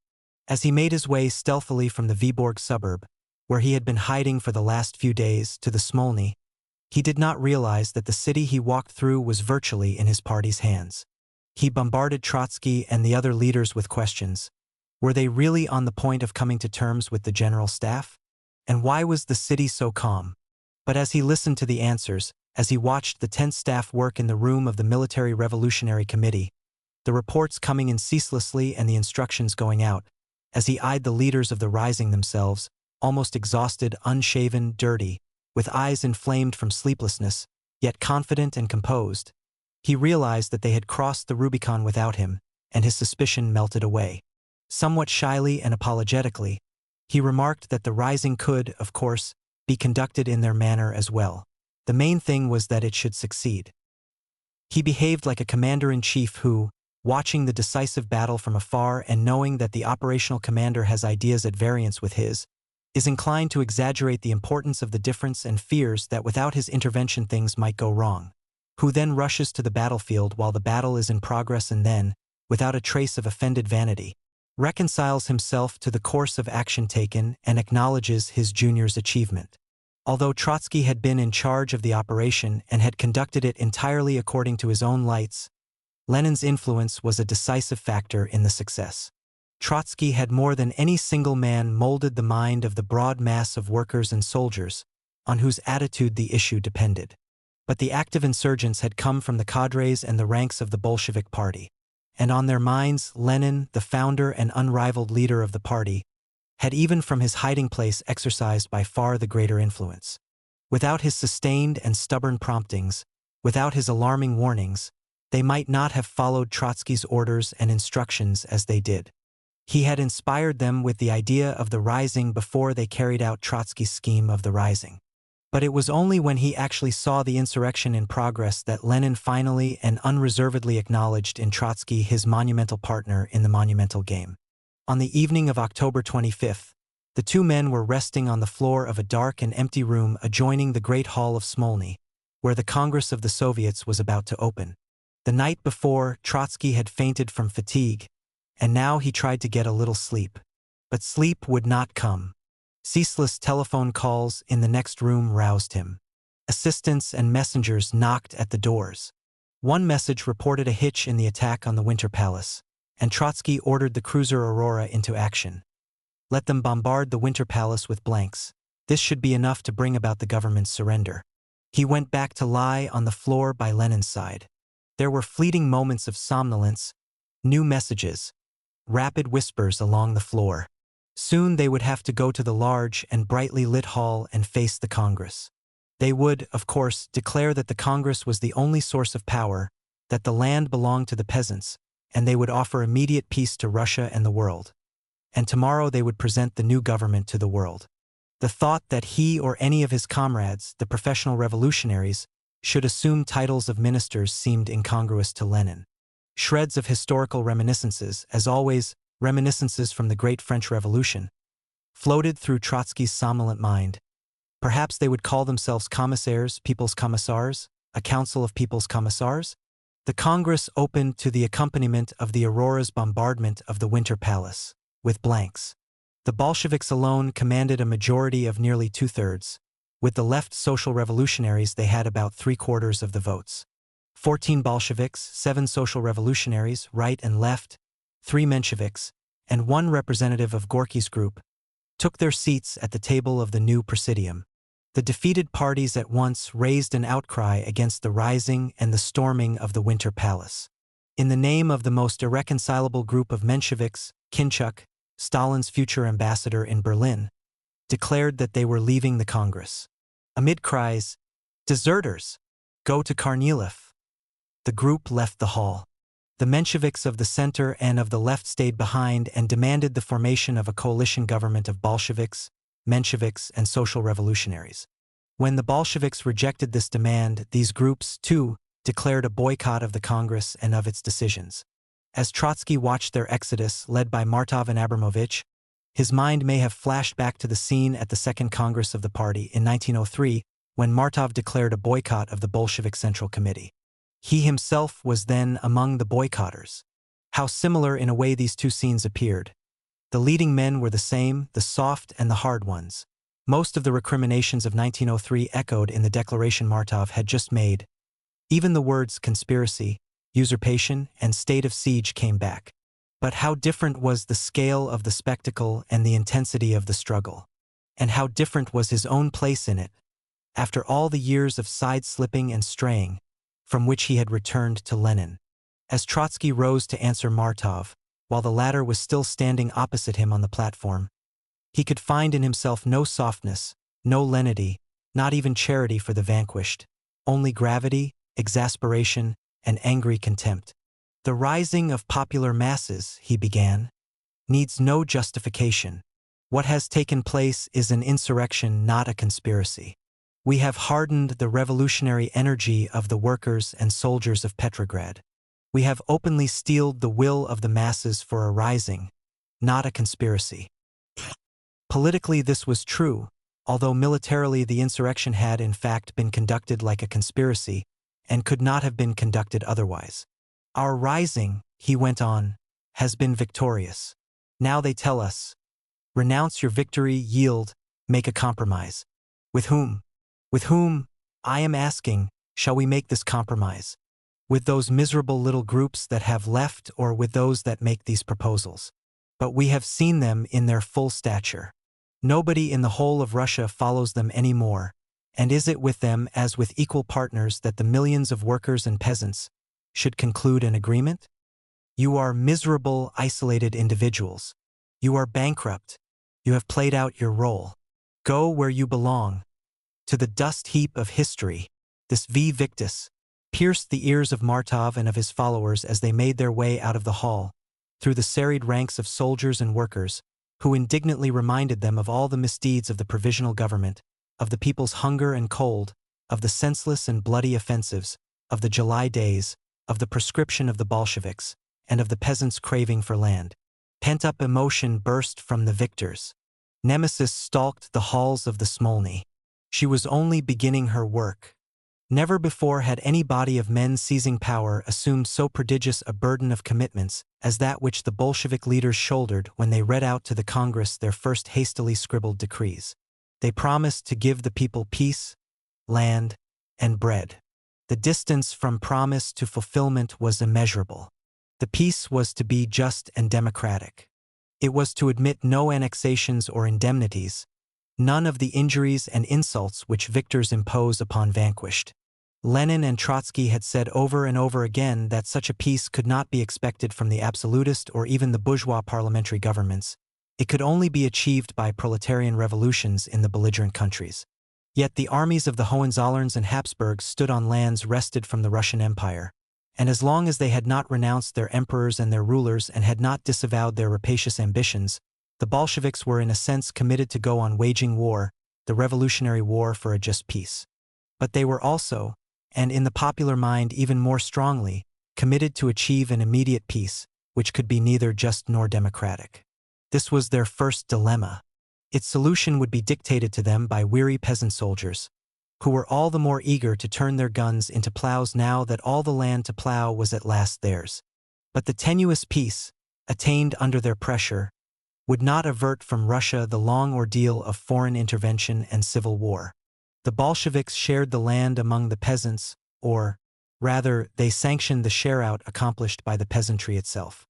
As he made his way stealthily from the Viborg suburb, where he had been hiding for the last few days, to the Smolny, he did not realize that the city he walked through was virtually in his party's hands. He bombarded Trotsky and the other leaders with questions. Were they really on the point of coming to terms with the General Staff? And why was the city so calm? But as he listened to the answers, as he watched the tense staff work in the room of the Military Revolutionary Committee, the reports coming in ceaselessly and the instructions going out, as he eyed the leaders of the rising themselves, almost exhausted, unshaven, dirty, with eyes inflamed from sleeplessness, yet confident and composed, he realized that they had crossed the Rubicon without him, and his suspicion melted away. Somewhat shyly and apologetically, he remarked that the rising could, of course, be conducted in their manner as well. The main thing was that it should succeed. He behaved like a commander-in-chief who, watching the decisive battle from afar and knowing that the operational commander has ideas at variance with his, is inclined to exaggerate the importance of the difference and fears that without his intervention things might go wrong, who then rushes to the battlefield while the battle is in progress and then, without a trace of offended vanity, reconciles himself to the course of action taken and acknowledges his junior's achievement. Although Trotsky had been in charge of the operation and had conducted it entirely according to his own lights, Lenin's influence was a decisive factor in the success. Trotsky had more than any single man molded the mind of the broad mass of workers and soldiers, on whose attitude the issue depended. But the active insurgents had come from the cadres and the ranks of the Bolshevik Party, and on their minds Lenin, the founder and unrivaled leader of the party, had even from his hiding place exercised by far the greater influence. Without his sustained and stubborn promptings, without his alarming warnings, they might not have followed Trotsky's orders and instructions as they did. He had inspired them with the idea of the rising before they carried out Trotsky's scheme of the rising. But it was only when he actually saw the insurrection in progress that Lenin finally and unreservedly acknowledged in Trotsky his monumental partner in the monumental game. On the evening of October 25th, the two men were resting on the floor of a dark and empty room adjoining the Great Hall of Smolny, where the Congress of the Soviets was about to open. The night before, Trotsky had fainted from fatigue, and now he tried to get a little sleep. But sleep would not come. Ceaseless telephone calls in the next room roused him. Assistants and messengers knocked at the doors. One message reported a hitch in the attack on the Winter Palace, and Trotsky ordered the cruiser Aurora into action. Let them bombard the Winter Palace with blanks. This should be enough to bring about the government's surrender. He went back to lie on the floor by Lenin's side. There were fleeting moments of somnolence, new messages, rapid whispers along the floor. Soon they would have to go to the large and brightly lit hall and face the Congress. They would, of course, declare that the Congress was the only source of power, that the land belonged to the peasants, and they would offer immediate peace to Russia and the world. And tomorrow they would present the new government to the world. The thought that he or any of his comrades, the professional revolutionaries, should assume titles of ministers seemed incongruous to Lenin. Shreds of historical reminiscences, as always, reminiscences from the Great French Revolution, floated through Trotsky's somnolent mind. Perhaps they would call themselves commissaires, people's commissars, a council of people's commissars? The Congress opened to the accompaniment of the Aurora's bombardment of the Winter Palace, with blanks. The Bolsheviks alone commanded a majority of nearly 2/3. With the left social revolutionaries they had about 3/4 of the votes. 14 Bolsheviks, 7 social revolutionaries, right and left, 3 Mensheviks, and 1 representative of Gorky's group, took their seats at the table of the new Presidium. The defeated parties at once raised an outcry against the rising and the storming of the Winter Palace. In the name of the most irreconcilable group of Mensheviks, Kinchuk, Stalin's future ambassador in Berlin, declared that they were leaving the Congress. Amid cries, "Deserters! Go to Kornilov!" the group left the hall. The Mensheviks of the center and of the left stayed behind and demanded the formation of a coalition government of Bolsheviks, Mensheviks, and social revolutionaries. When the Bolsheviks rejected this demand, these groups, too, declared a boycott of the Congress and of its decisions. As Trotsky watched their exodus, led by Martov and Abramovich, His mind may have flashed back to the scene at the Second Congress of the party in 1903 when Martov declared a boycott of the Bolshevik Central Committee. He himself was then among the boycotters. How similar in a way these two scenes appeared. The leading men were the same, the soft and the hard ones. Most of the recriminations of 1903 echoed in the declaration Martov had just made. Even the words conspiracy, usurpation, and state of siege came back. But how different was the scale of the spectacle and the intensity of the struggle. And how different was his own place in it, after all the years of side-slipping and straying, from which he had returned to Lenin. As Trotsky rose to answer Martov, while the latter was still standing opposite him on the platform, he could find in himself no softness, no lenity, not even charity for the vanquished, only gravity, exasperation, and angry contempt. The rising of popular masses, he began, needs no justification. What has taken place is an insurrection, not a conspiracy. We have hardened the revolutionary energy of the workers and soldiers of Petrograd. We have openly steeled the will of the masses for a rising, not a conspiracy. Politically this was true, although militarily the insurrection had in fact been conducted like a conspiracy and could not have been conducted otherwise. Our rising, he went on, has been victorious. Now they tell us, renounce your victory, yield, make a compromise. With whom? With whom, I am asking, shall we make this compromise? With those miserable little groups that have left or with those that make these proposals? But we have seen them in their full stature. Nobody in the whole of Russia follows them any more, and is it with them as with equal partners that the millions of workers and peasants should conclude an agreement? You are miserable, isolated individuals. You are bankrupt. You have played out your role. Go where you belong. To the dust heap of history. This V Victus pierced the ears of Martov and of his followers as they made their way out of the hall, through the serried ranks of soldiers and workers, who indignantly reminded them of all the misdeeds of the provisional government, of the people's hunger and cold, of the senseless and bloody offensives, of the July days, of the proscription of the Bolsheviks, and of the peasants' craving for land. Pent-up emotion burst from the victors. Nemesis stalked the halls of the Smolny. She was only beginning her work. Never before had any body of men seizing power assumed so prodigious a burden of commitments as that which the Bolshevik leaders shouldered when they read out to the Congress their first hastily scribbled decrees. They promised to give the people peace, land, and bread. The distance from promise to fulfillment was immeasurable. The peace was to be just and democratic. It was to admit no annexations or indemnities, none of the injuries and insults which victors impose upon vanquished. Lenin and Trotsky had said over and over again that such a peace could not be expected from the absolutist or even the bourgeois parliamentary governments. It could only be achieved by proletarian revolutions in the belligerent countries. Yet the armies of the Hohenzollerns and Habsburgs stood on lands wrested from the Russian Empire, and as long as they had not renounced their emperors and their rulers and had not disavowed their rapacious ambitions, the Bolsheviks were in a sense committed to go on waging war, the revolutionary war for a just peace. But they were also, and in the popular mind even more strongly, committed to achieve an immediate peace, which could be neither just nor democratic. This was their first dilemma. Its solution would be dictated to them by weary peasant soldiers, who were all the more eager to turn their guns into plows now that all the land to plow was at last theirs. But the tenuous peace, attained under their pressure, would not avert from Russia the long ordeal of foreign intervention and civil war. The Bolsheviks shared the land among the peasants, or, rather, they sanctioned the share-out accomplished by the peasantry itself.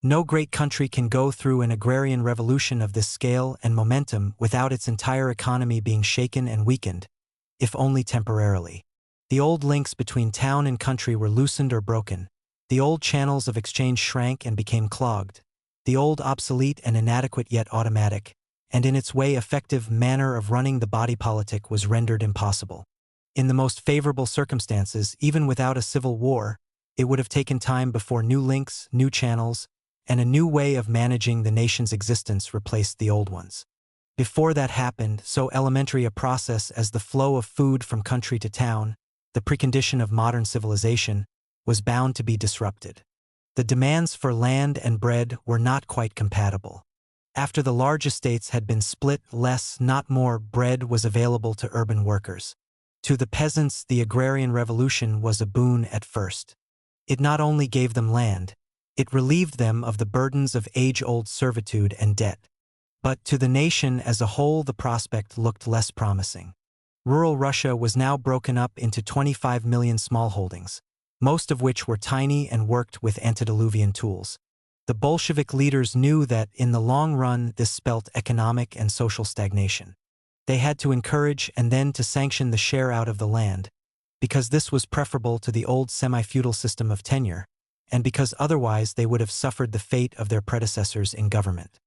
No great country can go through an agrarian revolution of this scale and momentum without its entire economy being shaken and weakened, if only temporarily. The old links between town and country were loosened or broken. The old channels of exchange shrank and became clogged. The old obsolete and inadequate yet automatic, and in its way effective manner of running the body politic was rendered impossible. In the most favorable circumstances, even without a civil war, it would have taken time before new links, new channels, and a new way of managing the nation's existence replaced the old ones. Before that happened, so elementary a process as the flow of food from country to town, the precondition of modern civilization, was bound to be disrupted. The demands for land and bread were not quite compatible. After the large estates had been split, less, not more, bread was available to urban workers. To the peasants, the agrarian revolution was a boon at first. It not only gave them land, it relieved them of the burdens of age-old servitude and debt. But to the nation as a whole, the prospect looked less promising. Rural Russia was now broken up into 25 million smallholdings, most of which were tiny and worked with antediluvian tools. The Bolshevik leaders knew that, in the long run, this spelt economic and social stagnation. They had to encourage and then to sanction the share out of the land, because this was preferable to the old semi-feudal system of tenure, and because otherwise they would have suffered the fate of their predecessors in government.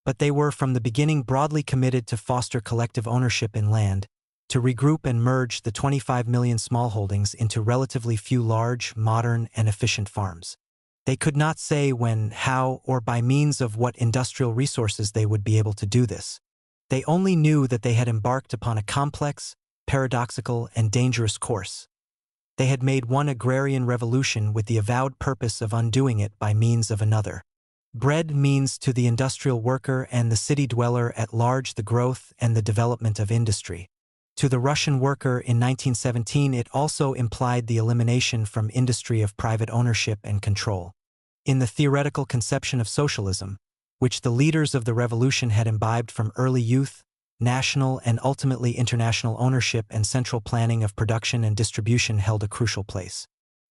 But they were from the beginning broadly committed to foster collective ownership in land, to regroup and merge the 25 million smallholdings into relatively few large, modern, and efficient farms. They could not say when, how, or by means of what industrial resources they would be able to do this. They only knew that they had embarked upon a complex, paradoxical, and dangerous course. They had made one agrarian revolution with the avowed purpose of undoing it by means of another. Bread means to the industrial worker and the city dweller at large the growth and the development of industry. To the Russian worker in 1917 it also implied the elimination from industry of private ownership and control. In the theoretical conception of socialism, which the leaders of the revolution had imbibed from early youth, national and ultimately international ownership and central planning of production and distribution held a crucial place.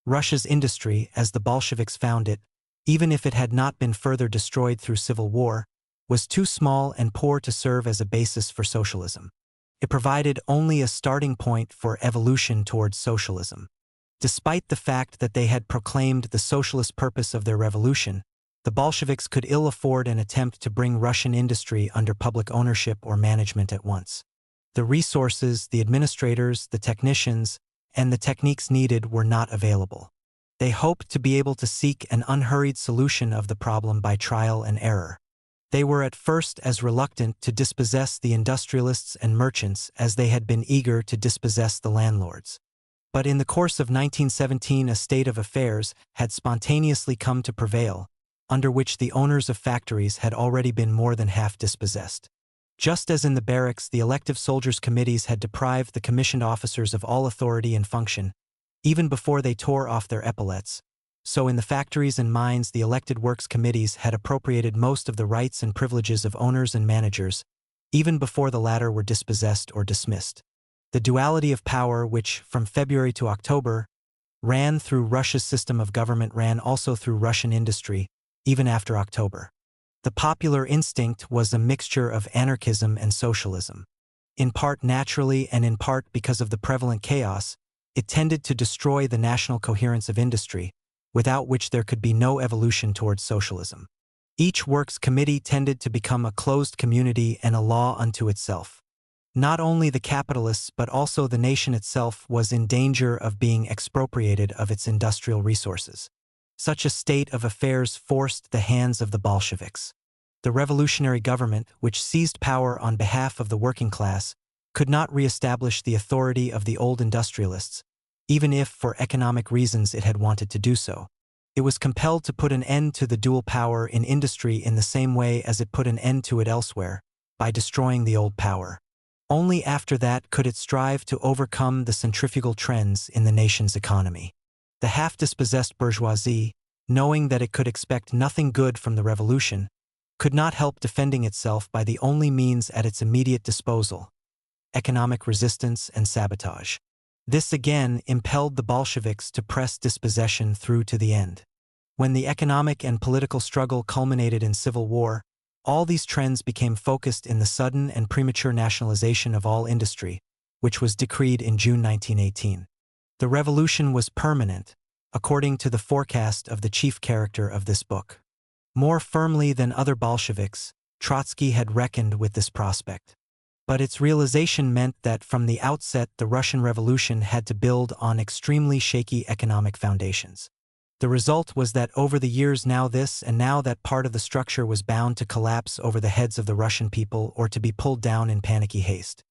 Russia's industry, as the Bolsheviks found it, even if it had not been further destroyed through civil war, was too small and poor to serve as a basis for socialism. It provided only a starting point for evolution towards socialism. Despite the fact that they had proclaimed the socialist purpose of their revolution, the Bolsheviks could ill afford an attempt to bring Russian industry under public ownership or management at once. The resources, the administrators, the technicians, and the techniques needed were not available. They hoped to be able to seek an unhurried solution of the problem by trial and error. They were at first as reluctant to dispossess the industrialists and merchants as they had been eager to dispossess the landlords. But in the course of 1917 a state of affairs had spontaneously come to prevail, under which the owners of factories had already been more than half dispossessed. Just as in the barracks the elective soldiers' committees had deprived the commissioned officers of all authority and function, even before they tore off their epaulets, so in the factories and mines the elected works committees had appropriated most of the rights and privileges of owners and managers, even before the latter were dispossessed or dismissed. The duality of power which, from February to October, ran through Russia's system of government ran also through Russian industry, even after October. The popular instinct was a mixture of anarchism and socialism. In part naturally and in part because of the prevalent chaos, it tended to destroy the national coherence of industry, without which there could be no evolution towards socialism. Each works committee tended to become a closed community and a law unto itself. Not only the capitalists but also the nation itself was in danger of being expropriated of its industrial resources. Such a state of affairs forced the hands of the Bolsheviks. The revolutionary government, which seized power on behalf of the working class, could not re-establish the authority of the old industrialists, even if for economic reasons it had wanted to do so. It was compelled to put an end to the dual power in industry in the same way as it put an end to it elsewhere, by destroying the old power. Only after that could it strive to overcome the centrifugal trends in the nation's economy. The half-dispossessed bourgeoisie, knowing that it could expect nothing good from the revolution, could not help defending itself by the only means at its immediate disposal: economic resistance and sabotage. This again impelled the Bolsheviks to press dispossession through to the end. When the economic and political struggle culminated in civil war, all these trends became focused in the sudden and premature nationalization of all industry, which was decreed in June 1918. The revolution was permanent, according to the forecast of the chief character of this book. More firmly than other Bolsheviks, Trotsky had reckoned with this prospect. But its realization meant that from the outset the Russian Revolution had to build on extremely shaky economic foundations. The result was that over the years now this and now that part of the structure was bound to collapse over the heads of the Russian people or to be pulled down in panicky haste.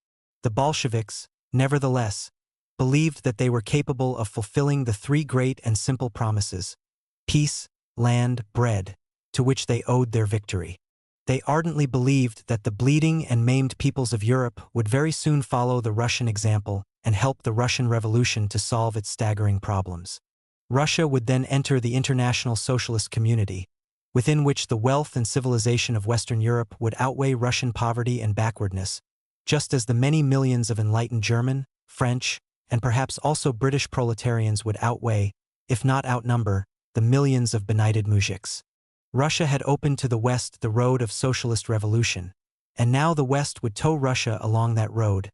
The Bolsheviks, nevertheless, believed that they were capable of fulfilling the three great and simple promises: peace, land, bread, to which they owed their victory. They ardently believed that the bleeding and maimed peoples of Europe would very soon follow the Russian example and help the Russian Revolution to solve its staggering problems. Russia would then enter the international socialist community, within which the wealth and civilization of Western Europe would outweigh Russian poverty and backwardness, just as the many millions of enlightened German, French, and perhaps also British proletarians would outweigh, if not outnumber, the millions of benighted mujiks. Russia had opened to the West the road of socialist revolution, and now the West would tow Russia along that road,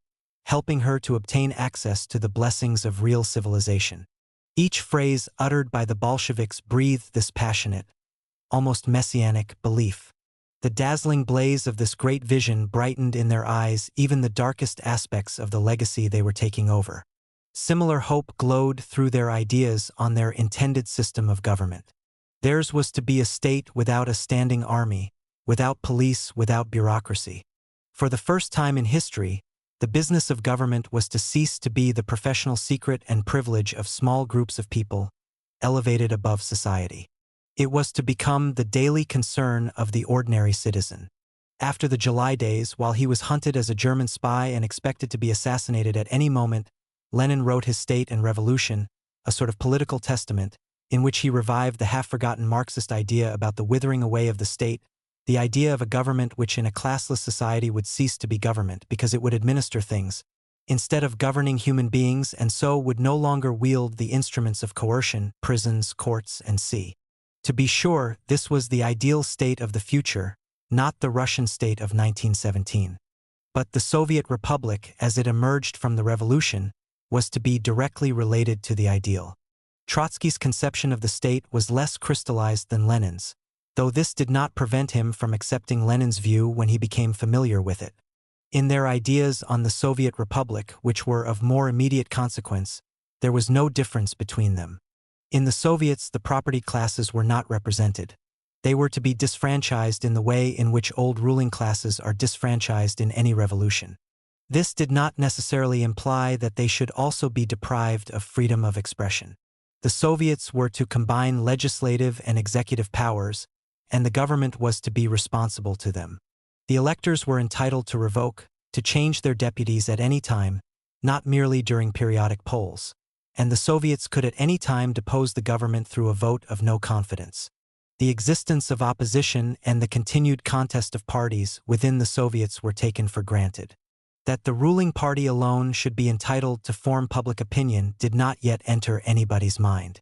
helping her to obtain access to the blessings of real civilization. Each phrase uttered by the Bolsheviks breathed this passionate, almost messianic belief. The dazzling blaze of this great vision brightened in their eyes even the darkest aspects of the legacy they were taking over. Similar hope glowed through their ideas on their intended system of government. Theirs was to be a state without a standing army, without police, without bureaucracy. For the first time in history, the business of government was to cease to be the professional secret and privilege of small groups of people, elevated above society. It was to become the daily concern of the ordinary citizen. After the July days, while he was hunted as a German spy and expected to be assassinated at any moment, Lenin wrote his State and Revolution, a sort of political testament, in which he revived the half-forgotten Marxist idea about the withering away of the state, the idea of a government which in a classless society would cease to be government because it would administer things, instead of governing human beings, and so would no longer wield the instruments of coercion, prisons, courts, and sea. To be sure, this was the ideal state of the future, not the Russian state of 1917. But the Soviet Republic, as it emerged from the revolution, was to be directly related to the ideal. Trotsky's conception of the state was less crystallized than Lenin's, though this did not prevent him from accepting Lenin's view when he became familiar with it. In their ideas on the Soviet Republic, which were of more immediate consequence, there was no difference between them. In the Soviets, the property classes were not represented. They were to be disfranchised in the way in which old ruling classes are disfranchised in any revolution. This did not necessarily imply that they should also be deprived of freedom of expression. The Soviets were to combine legislative and executive powers, and the government was to be responsible to them. The electors were entitled to revoke, to change their deputies at any time, not merely during periodic polls, and the Soviets could at any time depose the government through a vote of no confidence. The existence of opposition and the continued contest of parties within the Soviets were taken for granted. That the ruling party alone should be entitled to form public opinion did not yet enter anybody's mind.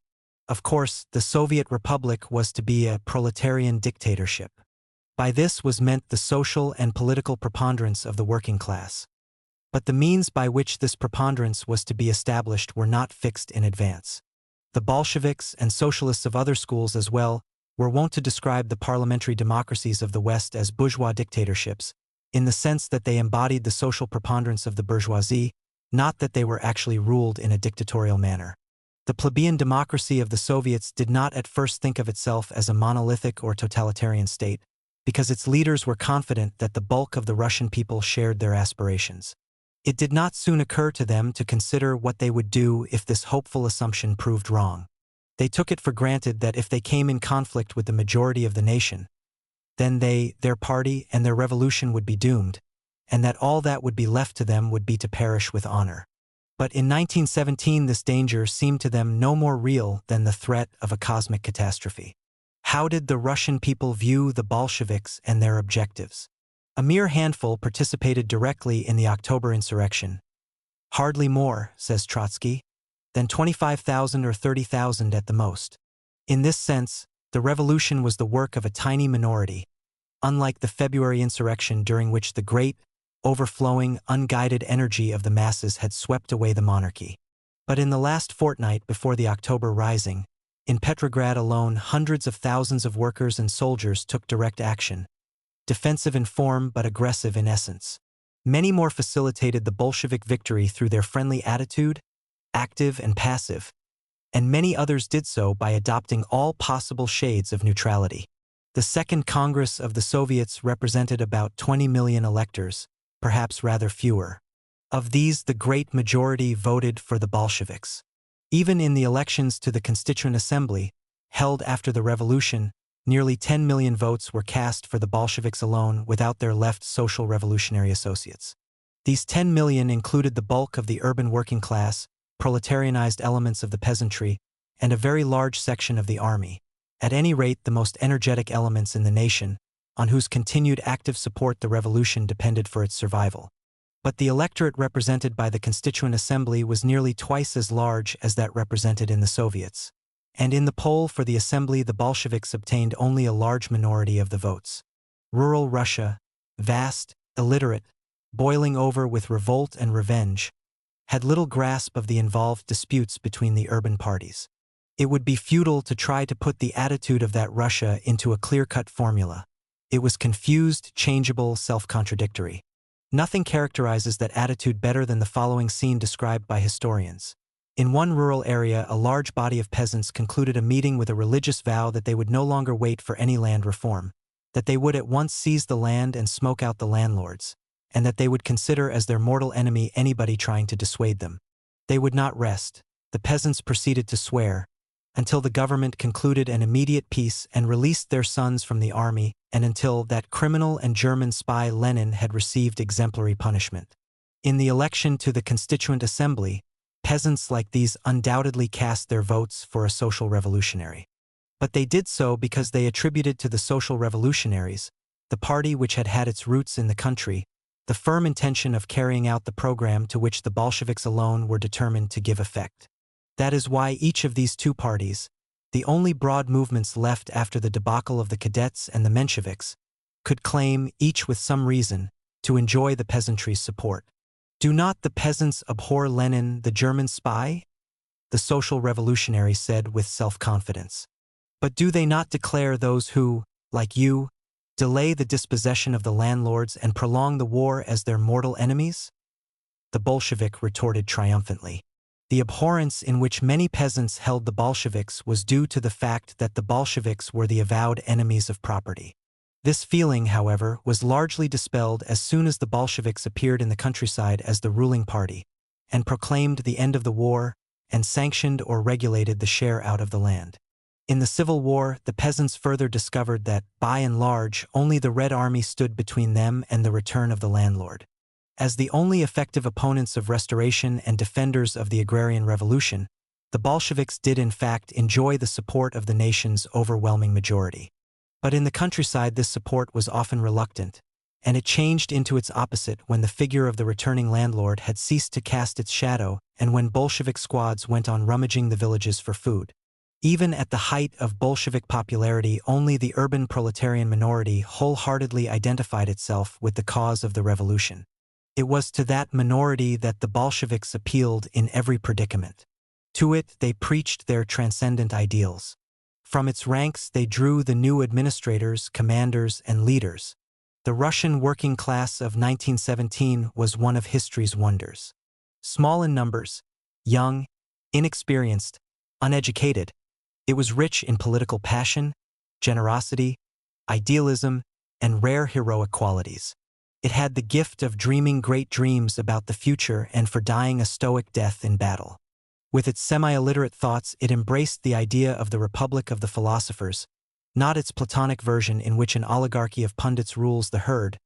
Of course, the Soviet Republic was to be a proletarian dictatorship. By this was meant the social and political preponderance of the working class. But the means by which this preponderance was to be established were not fixed in advance. The Bolsheviks and socialists of other schools as well were wont to describe the parliamentary democracies of the West as bourgeois dictatorships, in the sense that they embodied the social preponderance of the bourgeoisie, not that they were actually ruled in a dictatorial manner. The plebeian democracy of the Soviets did not at first think of itself as a monolithic or totalitarian state, because its leaders were confident that the bulk of the Russian people shared their aspirations. It did not soon occur to them to consider what they would do if this hopeful assumption proved wrong. They took it for granted that if they came in conflict with the majority of the nation, then they, their party, and their revolution would be doomed, and that all that would be left to them would be to perish with honor. But in 1917 this danger seemed to them no more real than the threat of a cosmic catastrophe. How did the Russian people view the Bolsheviks and their objectives? A mere handful participated directly in the October insurrection. Hardly more, says Trotsky, than 25,000 or 30,000 at the most. In this sense, the revolution was the work of a tiny minority, unlike the February insurrection during which the great, overflowing, unguided energy of the masses had swept away the monarchy. But in the last fortnight before the October rising, in Petrograd alone hundreds of thousands of workers and soldiers took direct action, defensive in form but aggressive in essence. Many more facilitated the Bolshevik victory through their friendly attitude, active and passive, and many others did so by adopting all possible shades of neutrality. The Second Congress of the Soviets represented about 20 million electors, perhaps rather fewer. Of these, the great majority voted for the Bolsheviks. Even in the elections to the Constituent Assembly, held after the revolution, Nearly 10 million votes were cast for the Bolsheviks alone without their left social revolutionary associates. These 10 million included the bulk of the urban working class, proletarianized elements of the peasantry, and a very large section of the army, at any rate the most energetic elements in the nation, on whose continued active support the revolution depended for its survival. But the electorate represented by the Constituent Assembly was nearly twice as large as that represented in the Soviets. And in the poll for the Assembly the Bolsheviks obtained only a large minority of the votes. Rural Russia, vast, illiterate, boiling over with revolt and revenge, had little grasp of the involved disputes between the urban parties. It would be futile to try to put the attitude of that Russia into a clear-cut formula. It was confused, changeable, self-contradictory. Nothing characterizes that attitude better than the following scene described by historians. In one rural area, a large body of peasants concluded a meeting with a religious vow that they would no longer wait for any land reform, that they would at once seize the land and smoke out the landlords, and that they would consider as their mortal enemy anybody trying to dissuade them. They would not rest, the peasants proceeded to swear, until the government concluded an immediate peace and released their sons from the army, and until that criminal and German spy Lenin had received exemplary punishment. In the election to the Constituent Assembly, peasants like these undoubtedly cast their votes for a social revolutionary. But they did so because they attributed to the social revolutionaries, the party which had had its roots in the country, the firm intention of carrying out the program to which the Bolsheviks alone were determined to give effect. That is why each of these two parties, the only broad movements left after the debacle of the Cadets and the Mensheviks, could claim, each with some reason, to enjoy the peasantry's support. Do not the peasants abhor Lenin, the German spy? The social revolutionary said with self-confidence. But do they not declare those who, like you, delay the dispossession of the landlords and prolong the war as their mortal enemies? The Bolshevik retorted triumphantly. The abhorrence in which many peasants held the Bolsheviks was due to the fact that the Bolsheviks were the avowed enemies of property. This feeling, however, was largely dispelled as soon as the Bolsheviks appeared in the countryside as the ruling party, and proclaimed the end of the war, and sanctioned or regulated the share out of the land. In the Civil War, the peasants further discovered that, by and large, only the Red Army stood between them and the return of the landlord. As the only effective opponents of restoration and defenders of the agrarian revolution, the Bolsheviks did in fact enjoy the support of the nation's overwhelming majority. But in the countryside this support was often reluctant, and it changed into its opposite when the figure of the returning landlord had ceased to cast its shadow and when Bolshevik squads went on rummaging the villages for food. Even at the height of Bolshevik popularity, only the urban proletarian minority wholeheartedly identified itself with the cause of the revolution. It was to that minority that the Bolsheviks appealed in every predicament. To it they preached their transcendent ideals. From its ranks they drew the new administrators, commanders, and leaders. The Russian working class of 1917 was one of history's wonders. Small in numbers, young, inexperienced, uneducated, it was rich in political passion, generosity, idealism, and rare heroic qualities. It had the gift of dreaming great dreams about the future and for dying a stoic death in battle. With its semi-illiterate thoughts, it embraced the idea of the Republic of the Philosophers, not its Platonic version in which an oligarchy of pundits rules the herd,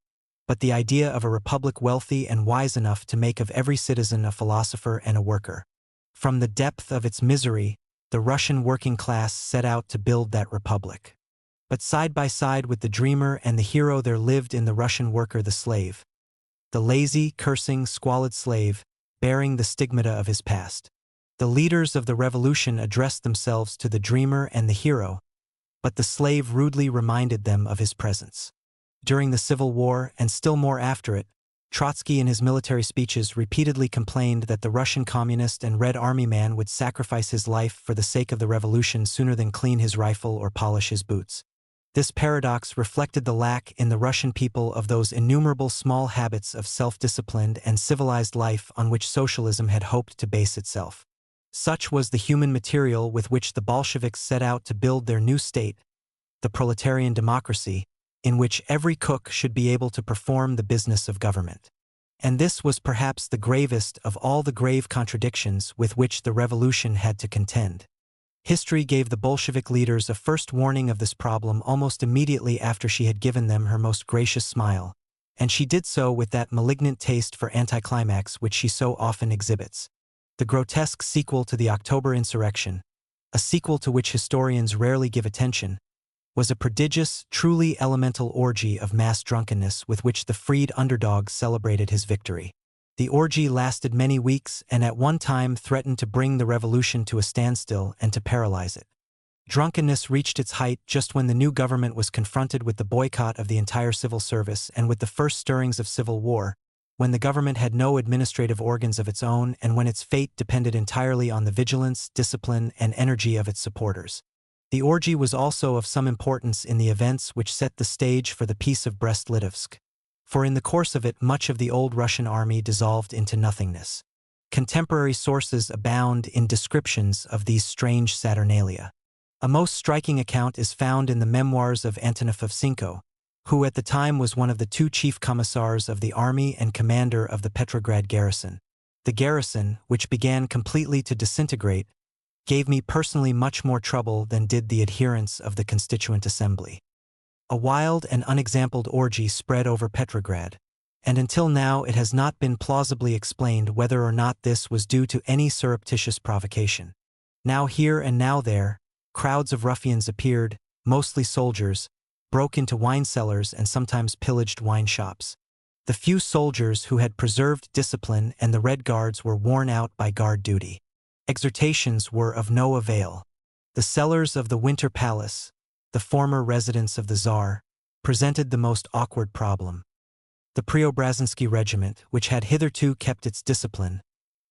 but the idea of a republic wealthy and wise enough to make of every citizen a philosopher and a worker. From the depth of its misery, the Russian working class set out to build that republic. But side by side with the dreamer and the hero there lived in the Russian worker the slave. The lazy, cursing, squalid slave, bearing the stigmata of his past. The leaders of the revolution addressed themselves to the dreamer and the hero, but the slave rudely reminded them of his presence. During the Civil War, and still more after it, Trotsky in his military speeches repeatedly complained that the Russian communist and Red Army man would sacrifice his life for the sake of the revolution sooner than clean his rifle or polish his boots. This paradox reflected the lack in the Russian people of those innumerable small habits of self-disciplined and civilized life on which socialism had hoped to base itself. Such was the human material with which the Bolsheviks set out to build their new state, the proletarian democracy, in which every cook should be able to perform the business of government. And this was perhaps the gravest of all the grave contradictions with which the revolution had to contend. History gave the Bolshevik leaders a first warning of this problem almost immediately after she had given them her most gracious smile, and she did so with that malignant taste for anticlimax which she so often exhibits. The grotesque sequel to the October insurrection, a sequel to which historians rarely give attention, was a prodigious, truly elemental orgy of mass drunkenness with which the freed underdog celebrated his victory. The orgy lasted many weeks and at one time threatened to bring the revolution to a standstill and to paralyze it. Drunkenness reached its height just when the new government was confronted with the boycott of the entire civil service and with the first stirrings of civil war, when the government had no administrative organs of its own and when its fate depended entirely on the vigilance, discipline, and energy of its supporters. The orgy was also of some importance in the events which set the stage for the Peace of Brest-Litovsk, for in the course of it much of the old Russian army dissolved into nothingness. Contemporary sources abound in descriptions of these strange saturnalia. A most striking account is found in the memoirs of Antonov Ovchinko, who at the time was one of the two chief commissars of the army and commander of the Petrograd garrison. The garrison, which began completely to disintegrate, gave me personally much more trouble than did the adherents of the Constituent Assembly. A wild and unexampled orgy spread over Petrograd, and until now it has not been plausibly explained whether or not this was due to any surreptitious provocation. Now here and now there, crowds of ruffians appeared, mostly soldiers, broke into wine cellars and sometimes pillaged wine shops. The few soldiers who had preserved discipline and the Red Guards were worn out by guard duty. Exhortations were of no avail. The cellars of the Winter Palace, the former residence of the Tsar, presented the most awkward problem. The Preobrazhensky Regiment, which had hitherto kept its discipline,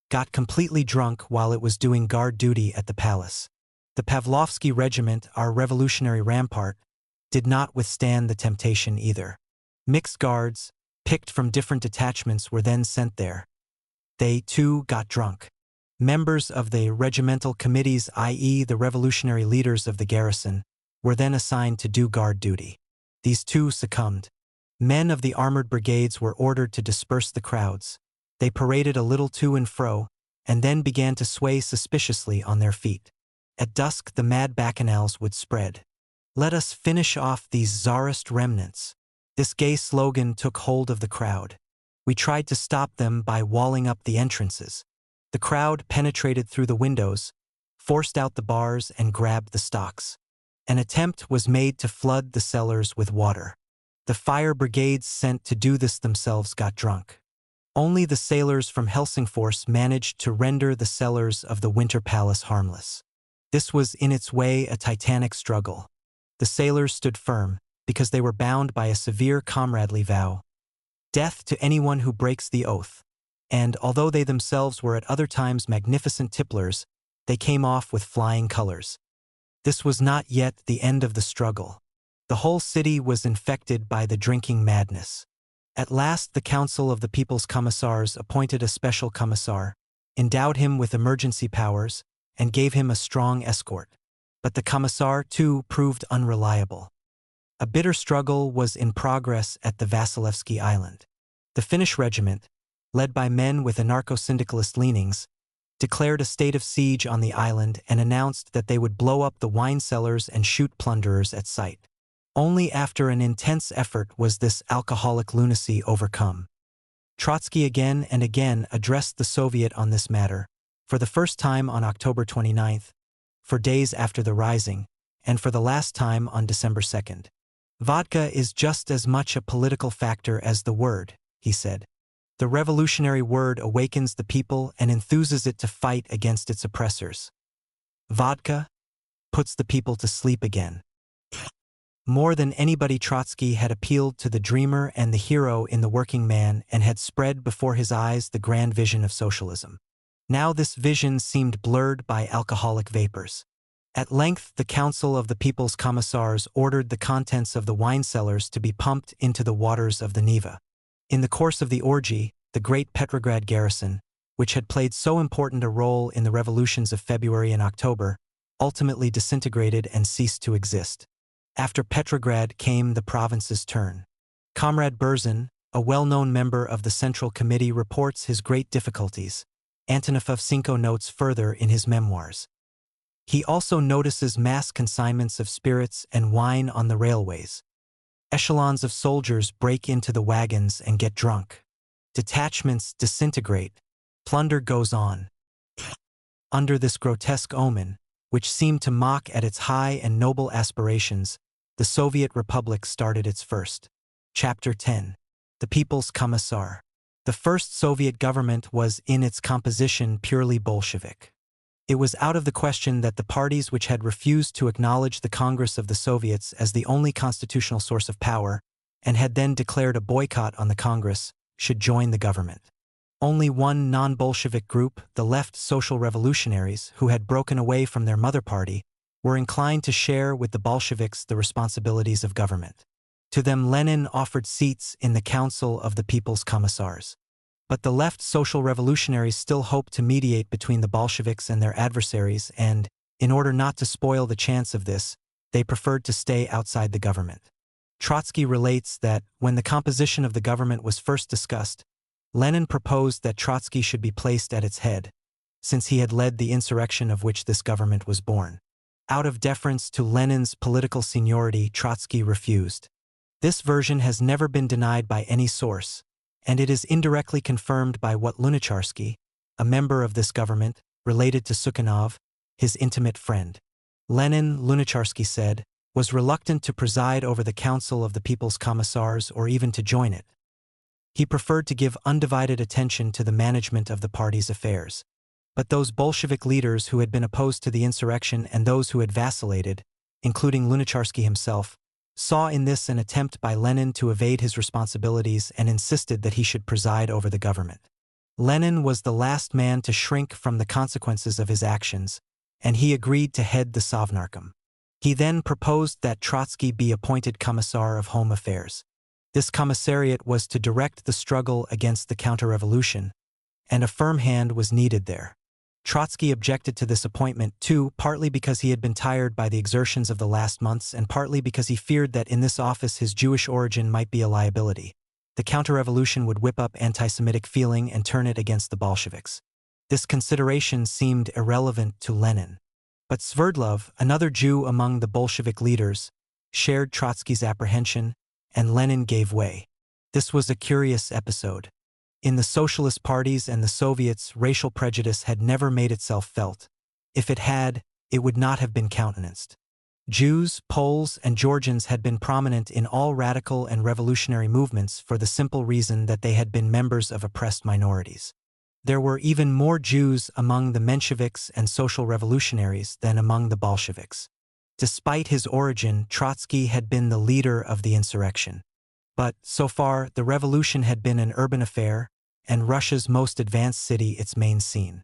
got completely drunk while it was doing guard duty at the palace. The Pavlovsky Regiment, our revolutionary rampart, did not withstand the temptation either. Mixed guards, picked from different detachments, were then sent there. They, too, got drunk. Members of the regimental committees, i.e. the revolutionary leaders of the garrison, were then assigned to do guard duty. These too succumbed. Men of the armored brigades were ordered to disperse the crowds. They paraded a little to and fro, and then began to sway suspiciously on their feet. At dusk the mad bacchanals would spread. "Let us finish off these czarist remnants." This gay slogan took hold of the crowd. We tried to stop them by walling up the entrances. The crowd penetrated through the windows, forced out the bars, and grabbed the stocks. An attempt was made to flood the cellars with water. The fire brigades sent to do this themselves got drunk. Only the sailors from Helsingfors managed to render the cellars of the Winter Palace harmless. This was in its way a titanic struggle. The sailors stood firm, because they were bound by a severe comradely vow: death to anyone who breaks the oath. And although they themselves were at other times magnificent tipplers, they came off with flying colors. This was not yet the end of the struggle. The whole city was infected by the drinking madness. At last the Council of the People's Commissars appointed a special commissar, endowed him with emergency powers, and gave him a strong escort. But the commissar, too, proved unreliable. A bitter struggle was in progress at the Vasilevsky Island. The Finnish regiment, led by men with anarcho-syndicalist leanings, declared a state of siege on the island and announced that they would blow up the wine cellars and shoot plunderers at sight. Only after an intense effort was this alcoholic lunacy overcome. Trotsky again and again addressed the Soviet on this matter, for the first time on October 29th, for days after the rising, and for the last time on December 2nd. "Vodka is just as much a political factor as the word," he said. "The revolutionary word awakens the people and enthuses it to fight against its oppressors. Vodka puts the people to sleep again." More than anybody, Trotsky had appealed to the dreamer and the hero in the working man and had spread before his eyes the grand vision of socialism. Now this vision seemed blurred by alcoholic vapors. At length the Council of the People's Commissars ordered the contents of the wine cellars to be pumped into the waters of the Neva. In the course of the orgy, the great Petrograd garrison, which had played so important a role in the revolutions of February and October, ultimately disintegrated and ceased to exist. After Petrograd came the province's turn. Comrade Berzin, a well-known member of the Central Committee, reports his great difficulties. Antonov Ovchinko notes further in his memoirs. He also notices mass consignments of spirits and wine on the railways. Echelons of soldiers break into the wagons and get drunk. Detachments disintegrate. Plunder goes on. Under this grotesque omen, which seemed to mock at its high and noble aspirations, the Soviet Republic started its first. Chapter 10. The People's Commissar. The first Soviet government was in its composition purely Bolshevik. It was out of the question that the parties which had refused to acknowledge the Congress of the Soviets as the only constitutional source of power, and had then declared a boycott on the Congress, should join the government. Only one non-Bolshevik group, the left social revolutionaries, who had broken away from their mother party, were inclined to share with the Bolsheviks the responsibilities of government. To them Lenin offered seats in the Council of the People's Commissars. But the left social revolutionaries still hoped to mediate between the Bolsheviks and their adversaries and, in order not to spoil the chance of this, they preferred to stay outside the government. Trotsky relates that, when the composition of the government was first discussed, Lenin proposed that Trotsky should be placed at its head, since he had led the insurrection of which this government was born. Out of deference to Lenin's political seniority, Trotsky refused. This version has never been denied by any source, and it is indirectly confirmed by what Lunacharsky, a member of this government, related to Sukhanov, his intimate friend. Lenin, Lunacharsky said, was reluctant to preside over the Council of the People's Commissars or even to join it. He preferred to give undivided attention to the management of the party's affairs. But those Bolshevik leaders who had been opposed to the insurrection and those who had vacillated, including Lunacharsky himself, saw in this an attempt by Lenin to evade his responsibilities and insisted that he should preside over the government. Lenin was the last man to shrink from the consequences of his actions, and he agreed to head the Sovnarkom. He then proposed that Trotsky be appointed Commissar of Home Affairs. This commissariat was to direct the struggle against the counter-revolution, and a firm hand was needed there. Trotsky objected to this appointment too, partly because he had been tired by the exertions of the last months and partly because he feared that in this office his Jewish origin might be a liability. The counter-revolution would whip up anti-Semitic feeling and turn it against the Bolsheviks. This consideration seemed irrelevant to Lenin. But Sverdlov, another Jew among the Bolshevik leaders, shared Trotsky's apprehension, and Lenin gave way. This was a curious episode. In the socialist parties and the Soviets, racial prejudice had never made itself felt. If it had, it would not have been countenanced. Jews, Poles, and Georgians had been prominent in all radical and revolutionary movements for the simple reason that they had been members of oppressed minorities. There were even more Jews among the Mensheviks and social revolutionaries than among the Bolsheviks. Despite his origin, Trotsky had been the leader of the insurrection. But, so far, the revolution had been an urban affair, and Russia's most advanced city its main scene.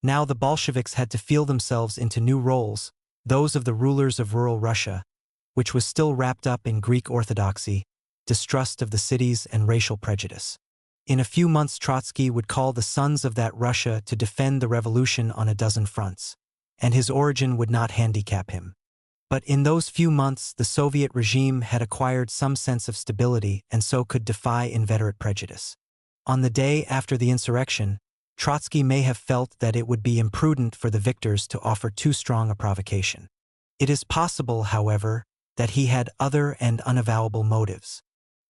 Now the Bolsheviks had to feel themselves into new roles, those of the rulers of rural Russia, which was still wrapped up in Greek orthodoxy, distrust of the cities and racial prejudice. In a few months Trotsky would call the sons of that Russia to defend the revolution on a dozen fronts, and his origin would not handicap him. But in those few months the Soviet regime had acquired some sense of stability and so could defy inveterate prejudice. On the day after the insurrection, Trotsky may have felt that it would be imprudent for the victors to offer too strong a provocation. It is possible, however, that he had other and unavowable motives.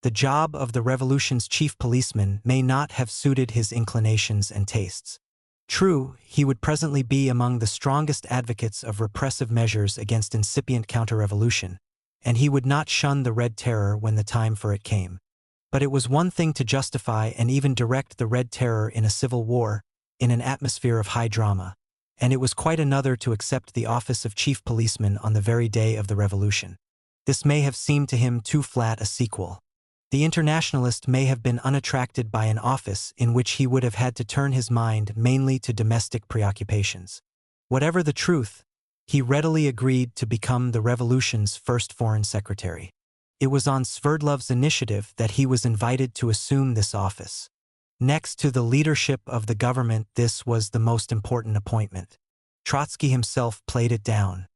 The job of the revolution's chief policeman may not have suited his inclinations and tastes. True, he would presently be among the strongest advocates of repressive measures against incipient counter-revolution, and he would not shun the Red Terror when the time for it came. But it was one thing to justify and even direct the Red Terror in a civil war, in an atmosphere of high drama, and it was quite another to accept the office of chief policeman on the very day of the revolution. This may have seemed to him too flat a sequel. The internationalist may have been unattracted by an office in which he would have had to turn his mind mainly to domestic preoccupations. Whatever the truth, he readily agreed to become the revolution's first foreign secretary. It was on Sverdlov's initiative that he was invited to assume this office. Next to the leadership of the government, this was the most important appointment. Trotsky himself played it down.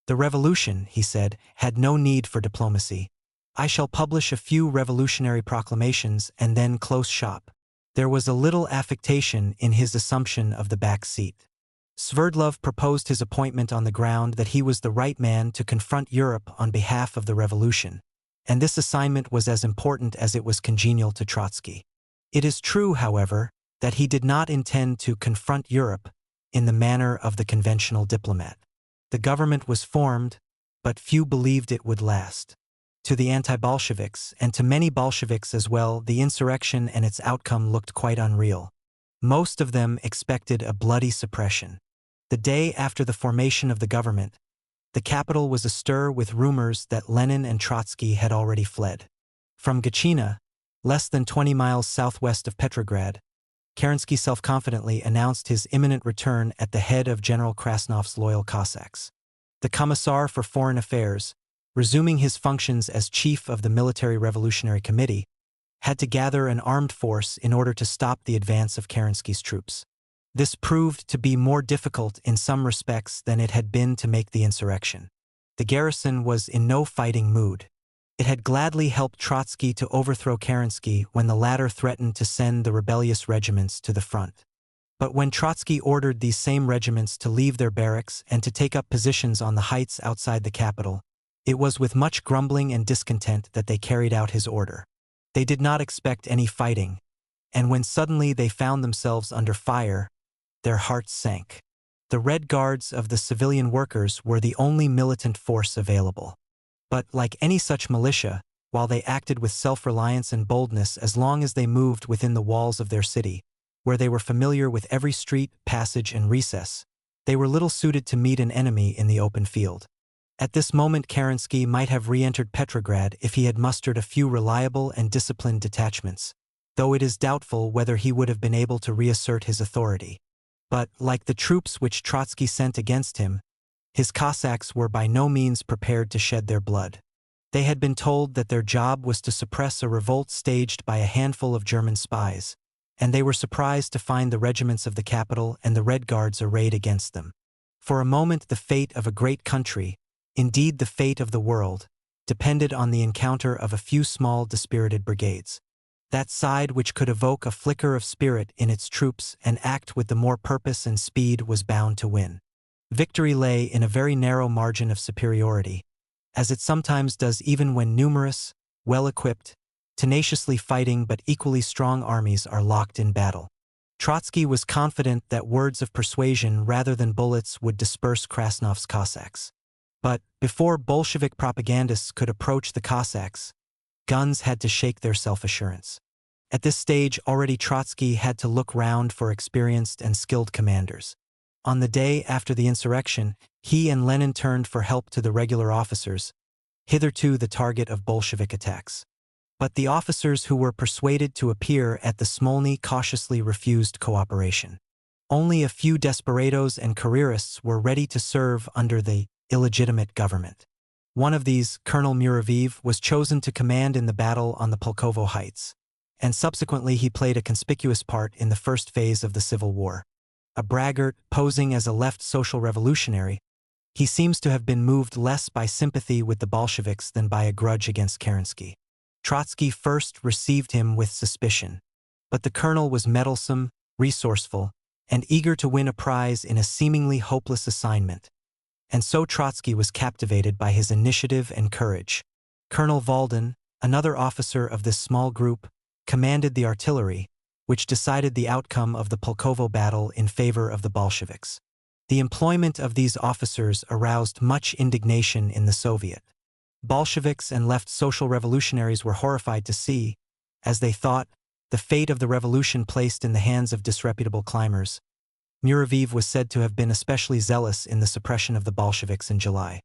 The revolution, he said, had no need for diplomacy. I shall publish a few revolutionary proclamations and then close shop. There was a little affectation in his assumption of the back seat. Sverdlov proposed his appointment on the ground that he was the right man to confront Europe on behalf of the revolution, and this assignment was as important as it was congenial to Trotsky. It is true, however, that he did not intend to confront Europe in the manner of the conventional diplomat. The government was formed, but few believed it would last. To the anti-Bolsheviks, and to many Bolsheviks as well, the insurrection and its outcome looked quite unreal. Most of them expected a bloody suppression. The day after the formation of the government, the capital was astir with rumors that Lenin and Trotsky had already fled. From Gachina, less than 20 miles southwest of Petrograd, Kerensky self-confidently announced his imminent return at the head of General Krasnov's loyal Cossacks. The Commissar for Foreign Affairs, resuming his functions as chief of the Military Revolutionary Committee, had to gather an armed force in order to stop the advance of Kerensky's troops. This proved to be more difficult in some respects than it had been to make the insurrection. The garrison was in no fighting mood. It had gladly helped Trotsky to overthrow Kerensky when the latter threatened to send the rebellious regiments to the front. But when Trotsky ordered these same regiments to leave their barracks and to take up positions on the heights outside the capital, it was with much grumbling and discontent that they carried out his order. They did not expect any fighting, and when suddenly they found themselves under fire, their hearts sank. The Red Guards of the civilian workers were the only militant force available. But, like any such militia, while they acted with self-reliance and boldness as long as they moved within the walls of their city, where they were familiar with every street, passage, and recess, they were little suited to meet an enemy in the open field. At this moment Kerensky might have re-entered Petrograd if he had mustered a few reliable and disciplined detachments, though it is doubtful whether he would have been able to reassert his authority. But, like the troops which Trotsky sent against him, his Cossacks were by no means prepared to shed their blood. They had been told that their job was to suppress a revolt staged by a handful of German spies, and they were surprised to find the regiments of the capital and the Red Guards arrayed against them. For a moment the fate of a great country, indeed the fate of the world, depended on the encounter of a few small dispirited brigades. That side which could evoke a flicker of spirit in its troops and act with the more purpose and speed was bound to win. Victory lay in a very narrow margin of superiority, as it sometimes does even when numerous, well-equipped, tenaciously fighting but equally strong armies are locked in battle. Trotsky was confident that words of persuasion rather than bullets would disperse Krasnov's Cossacks. But, before Bolshevik propagandists could approach the Cossacks, guns had to shake their self-assurance. At this stage already Trotsky had to look round for experienced and skilled commanders. On the day after the insurrection, he and Lenin turned for help to the regular officers, hitherto the target of Bolshevik attacks. But the officers who were persuaded to appear at the Smolny cautiously refused cooperation. Only a few desperados and careerists were ready to serve under the illegitimate government. One of these, Colonel Muraviv, was chosen to command in the battle on the Pulkovo Heights, and subsequently he played a conspicuous part in the first phase of the Civil War. A braggart posing as a left social revolutionary, he seems to have been moved less by sympathy with the Bolsheviks than by a grudge against Kerensky. Trotsky first received him with suspicion, but the colonel was meddlesome, resourceful, and eager to win a prize in a seemingly hopeless assignment. And so Trotsky was captivated by his initiative and courage. Colonel Valden, another officer of this small group, commanded the artillery, which decided the outcome of the Pulkovo battle in favor of the Bolsheviks. The employment of these officers aroused much indignation in the Soviet. Bolsheviks and left social revolutionaries were horrified to see, as they thought, the fate of the revolution placed in the hands of disreputable climbers. Muraviv was said to have been especially zealous in the suppression of the Bolsheviks in July.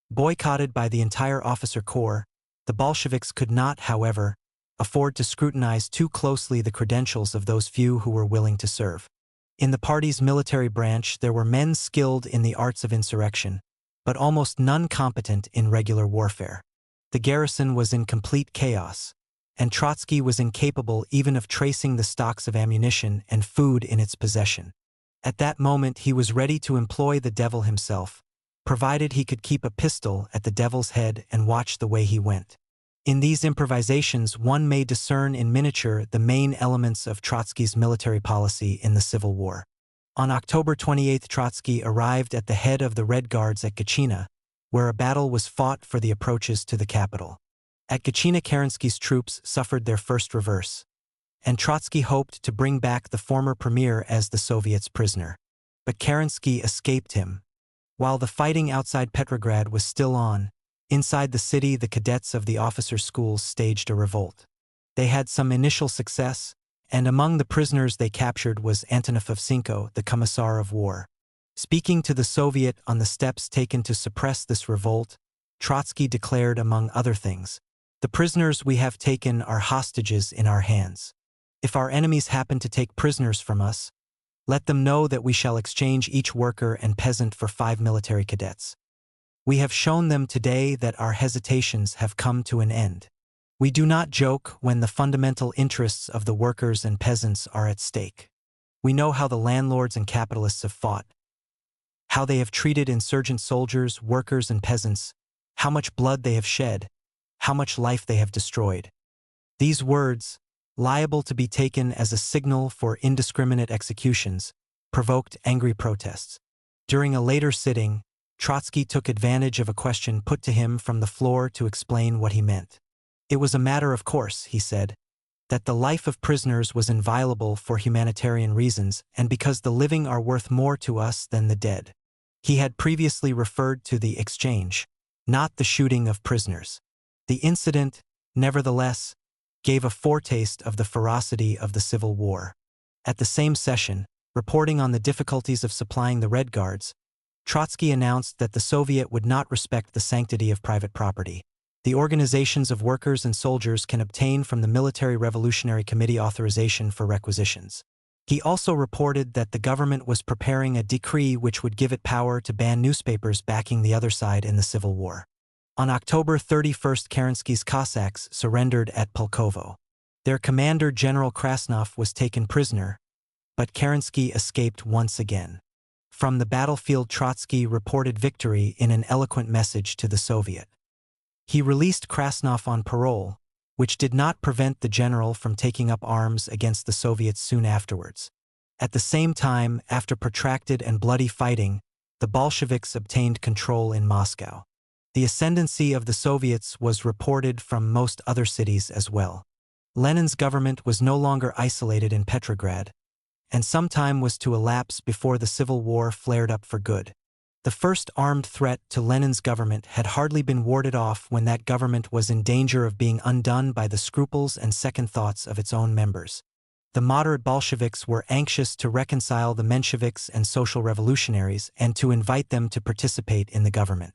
Boycotted by the entire officer corps, the Bolsheviks could not, however, afford to scrutinize too closely the credentials of those few who were willing to serve. In the party's military branch there were men skilled in the arts of insurrection, but almost none competent in regular warfare. The garrison was in complete chaos, and Trotsky was incapable even of tracing the stocks of ammunition and food in its possession. At that moment he was ready to employ the devil himself, provided he could keep a pistol at the devil's head and watch the way he went. In these improvisations one may discern in miniature the main elements of Trotsky's military policy in the Civil War. On October 28, Trotsky arrived at the head of the Red Guards at Gatchina, where a battle was fought for the approaches to the capital. At Gatchina, Kerensky's troops suffered their first reverse, and Trotsky hoped to bring back the former premier as the Soviets' prisoner. But Kerensky escaped him. While the fighting outside Petrograd was still on, inside the city the cadets of the officers' schools staged a revolt. They had some initial success, and among the prisoners they captured was Antonov Ovsenko, the Commissar of War. Speaking to the Soviet on the steps taken to suppress this revolt, Trotsky declared, among other things, "The prisoners we have taken are hostages in our hands. If our enemies happen to take prisoners from us, let them know that we shall exchange each worker and peasant for 5 military cadets. We have shown them today that our hesitations have come to an end. We do not joke when the fundamental interests of the workers and peasants are at stake. We know how the landlords and capitalists have fought, how they have treated insurgent soldiers, workers, and peasants, how much blood they have shed, how much life they have destroyed." These words, liable to be taken as a signal for indiscriminate executions, provoked angry protests. During a later sitting, Trotsky took advantage of a question put to him from the floor to explain what he meant. "It was a matter of course," he said, "that the life of prisoners was inviolable for humanitarian reasons and because the living are worth more to us than the dead." He had previously referred to the exchange, not the shooting of prisoners. The incident, nevertheless, gave a foretaste of the ferocity of the Civil War. At the same session, reporting on the difficulties of supplying the Red Guards, Trotsky announced that the Soviet would not respect the sanctity of private property. The organizations of workers and soldiers can obtain from the Military Revolutionary Committee authorization for requisitions. He also reported that the government was preparing a decree which would give it power to ban newspapers backing the other side in the Civil War. On October 31, Kerensky's Cossacks surrendered at Pulkovo. Their commander, General Krasnov, was taken prisoner, but Kerensky escaped once again. From the battlefield, Trotsky reported victory in an eloquent message to the Soviet. He released Krasnov on parole, which did not prevent the general from taking up arms against the Soviets soon afterwards. At the same time, after protracted and bloody fighting, the Bolsheviks obtained control in Moscow. The ascendancy of the Soviets was reported from most other cities as well. Lenin's government was no longer isolated in Petrograd, and some time was to elapse before the Civil War flared up for good. The first armed threat to Lenin's government had hardly been warded off when that government was in danger of being undone by the scruples and second thoughts of its own members. The moderate Bolsheviks were anxious to reconcile the Mensheviks and social revolutionaries and to invite them to participate in the government.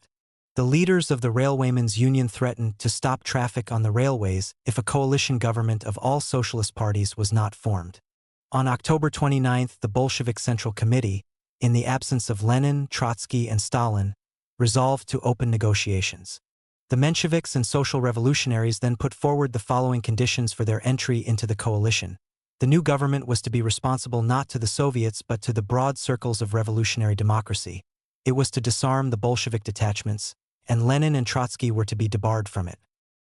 The leaders of the Railwaymen's Union threatened to stop traffic on the railways if a coalition government of all socialist parties was not formed. On October 29, the Bolshevik Central Committee, in the absence of Lenin, Trotsky, and Stalin, resolved to open negotiations. The Mensheviks and social revolutionaries then put forward the following conditions for their entry into the coalition. The new government was to be responsible not to the Soviets but to the broad circles of revolutionary democracy. It was to disarm the Bolshevik detachments, and Lenin and Trotsky were to be debarred from it.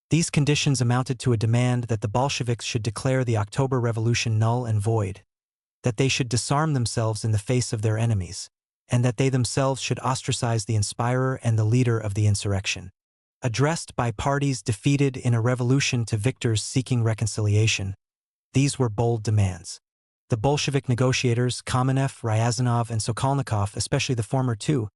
These conditions amounted to a demand that the Bolsheviks should declare the October Revolution null and void, that they should disarm themselves in the face of their enemies, and that they themselves should ostracize the inspirer and the leader of the insurrection. Addressed by parties defeated in a revolution to victors seeking reconciliation, these were bold demands. The Bolshevik negotiators, Kamenev, Ryazanov, and Sokolnikov, especially the former two,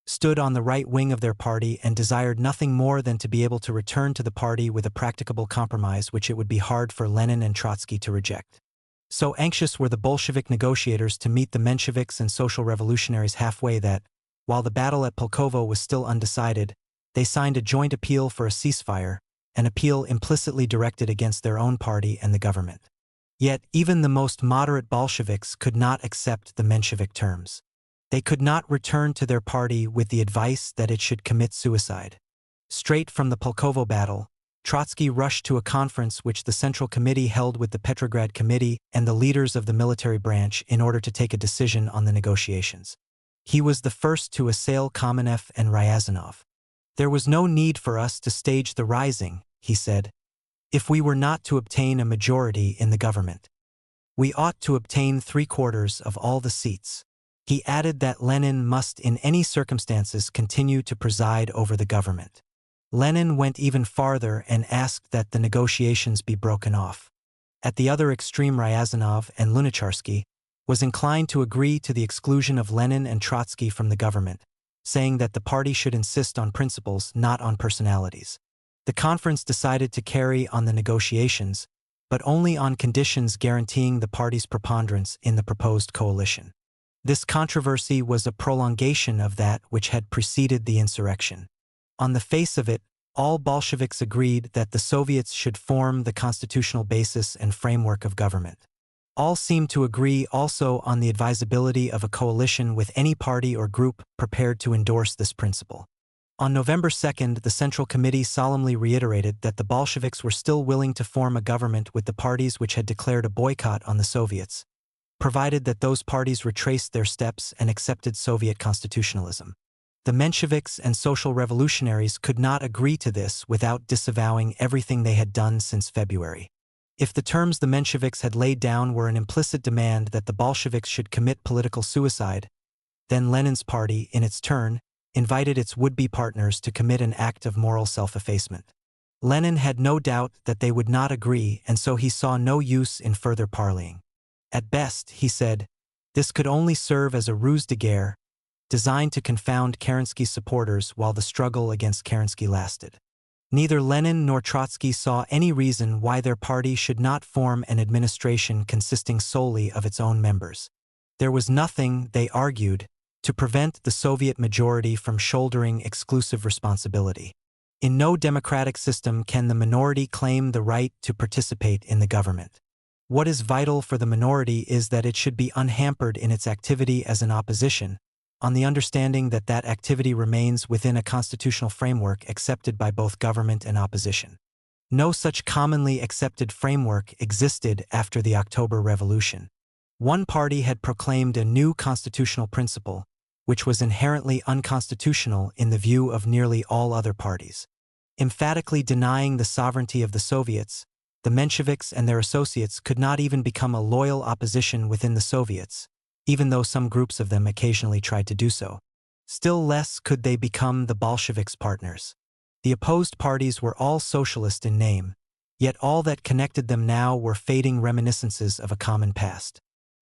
stood on the right wing of their party and desired nothing more than to be able to return to the party with a practicable compromise which it would be hard for Lenin and Trotsky to reject. So anxious were the Bolshevik negotiators to meet the Mensheviks and social revolutionaries halfway that, while the battle at Pulkovo was still undecided, they signed a joint appeal for a ceasefire, an appeal implicitly directed against their own party and the government. Yet even the most moderate Bolsheviks could not accept the Menshevik terms. They could not return to their party with the advice that it should commit suicide. Straight from the Pulkovo battle, Trotsky rushed to a conference which the Central Committee held with the Petrograd Committee and the leaders of the military branch in order to take a decision on the negotiations. He was the first to assail Kamenev and Ryazanov. "There was no need for us to stage the rising," he said, "if we were not to obtain a majority in the government. We ought to obtain 3/4 of all the seats. He added that Lenin must in any circumstances continue to preside over the government. Lenin went even farther and asked that the negotiations be broken off. At the other extreme, Ryazanov and Lunacharsky was inclined to agree to the exclusion of Lenin and Trotsky from the government, saying that the party should insist on principles, not on personalities. The conference decided to carry on the negotiations, but only on conditions guaranteeing the party's preponderance in the proposed coalition. This controversy was a prolongation of that which had preceded the insurrection. On the face of it, all Bolsheviks agreed that the Soviets should form the constitutional basis and framework of government. All seemed to agree also on the advisability of a coalition with any party or group prepared to endorse this principle. On November 2nd, the Central Committee solemnly reiterated that the Bolsheviks were still willing to form a government with the parties which had declared a boycott on the Soviets, provided that those parties retraced their steps and accepted Soviet constitutionalism. The Mensheviks and social revolutionaries could not agree to this without disavowing everything they had done since February. If the terms the Mensheviks had laid down were an implicit demand that the Bolsheviks should commit political suicide, then Lenin's party, in its turn, invited its would-be partners to commit an act of moral self-effacement. Lenin had no doubt that they would not agree, and so he saw no use in further parleying. At best, he said, this could only serve as a ruse de guerre, designed to confound Kerensky's supporters while the struggle against Kerensky lasted. Neither Lenin nor Trotsky saw any reason why their party should not form an administration consisting solely of its own members. There was nothing, they argued, to prevent the Soviet majority from shouldering exclusive responsibility. In no democratic system can the minority claim the right to participate in the government. What is vital for the minority is that it should be unhampered in its activity as an opposition, on the understanding that that activity remains within a constitutional framework accepted by both government and opposition. No such commonly accepted framework existed after the October Revolution. One party had proclaimed a new constitutional principle, which was inherently unconstitutional in the view of nearly all other parties. Emphatically denying the sovereignty of the Soviets, the Mensheviks and their associates could not even become a loyal opposition within the Soviets, even though some groups of them occasionally tried to do so. Still less could they become the Bolsheviks' partners. The opposed parties were all socialist in name, yet all that connected them now were fading reminiscences of a common past.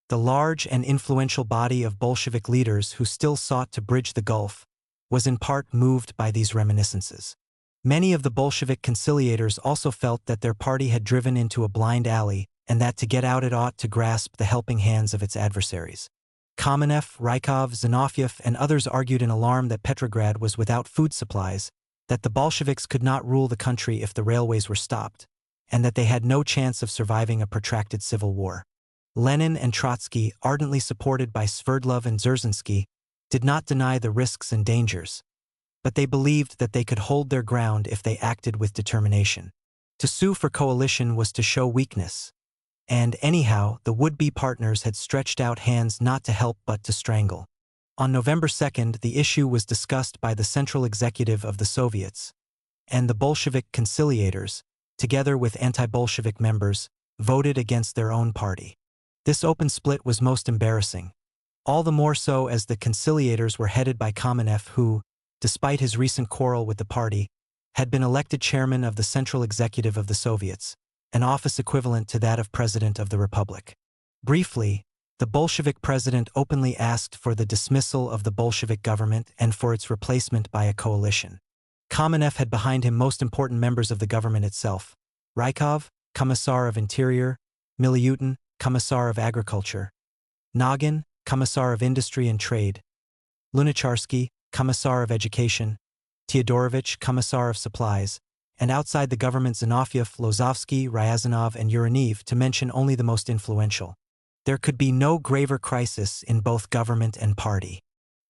The large and influential body of Bolshevik leaders who still sought to bridge the gulf was in part moved by these reminiscences. Many of the Bolshevik conciliators also felt that their party had driven into a blind alley and that to get out it ought to grasp the helping hands of its adversaries. Kamenev, Rykov, Zinoviev, and others argued in alarm that Petrograd was without food supplies, that the Bolsheviks could not rule the country if the railways were stopped, and that they had no chance of surviving a protracted civil war. Lenin and Trotsky, ardently supported by Sverdlov and Dzerzhinsky, did not deny the risks and dangers, but they believed that they could hold their ground if they acted with determination. To sue for coalition was to show weakness. And anyhow, the would-be partners had stretched out hands not to help but to strangle. On November 2nd, the issue was discussed by the Central Executive of the Soviets, and the Bolshevik conciliators, together with anti-Bolshevik members, voted against their own party. This open split was most embarrassing, all the more so as the conciliators were headed by Kamenev who, despite his recent quarrel with the party, had been elected chairman of the Central Executive of the Soviets, an office equivalent to that of President of the Republic. Briefly, the Bolshevik president openly asked for the dismissal of the Bolshevik government and for its replacement by a coalition. Kamenev had behind him most important members of the government itself: Rykov, Commissar of Interior; Miliutin, Commissar of Agriculture; Nagin, Commissar of Industry and Trade; Lunacharsky, Commissar of Education; Teodorovich, Commissar of Supplies; and outside the government Zinoviev, Lozovsky, Ryazanov, and Uranev, to mention only the most influential. There could be no graver crisis in both government and party.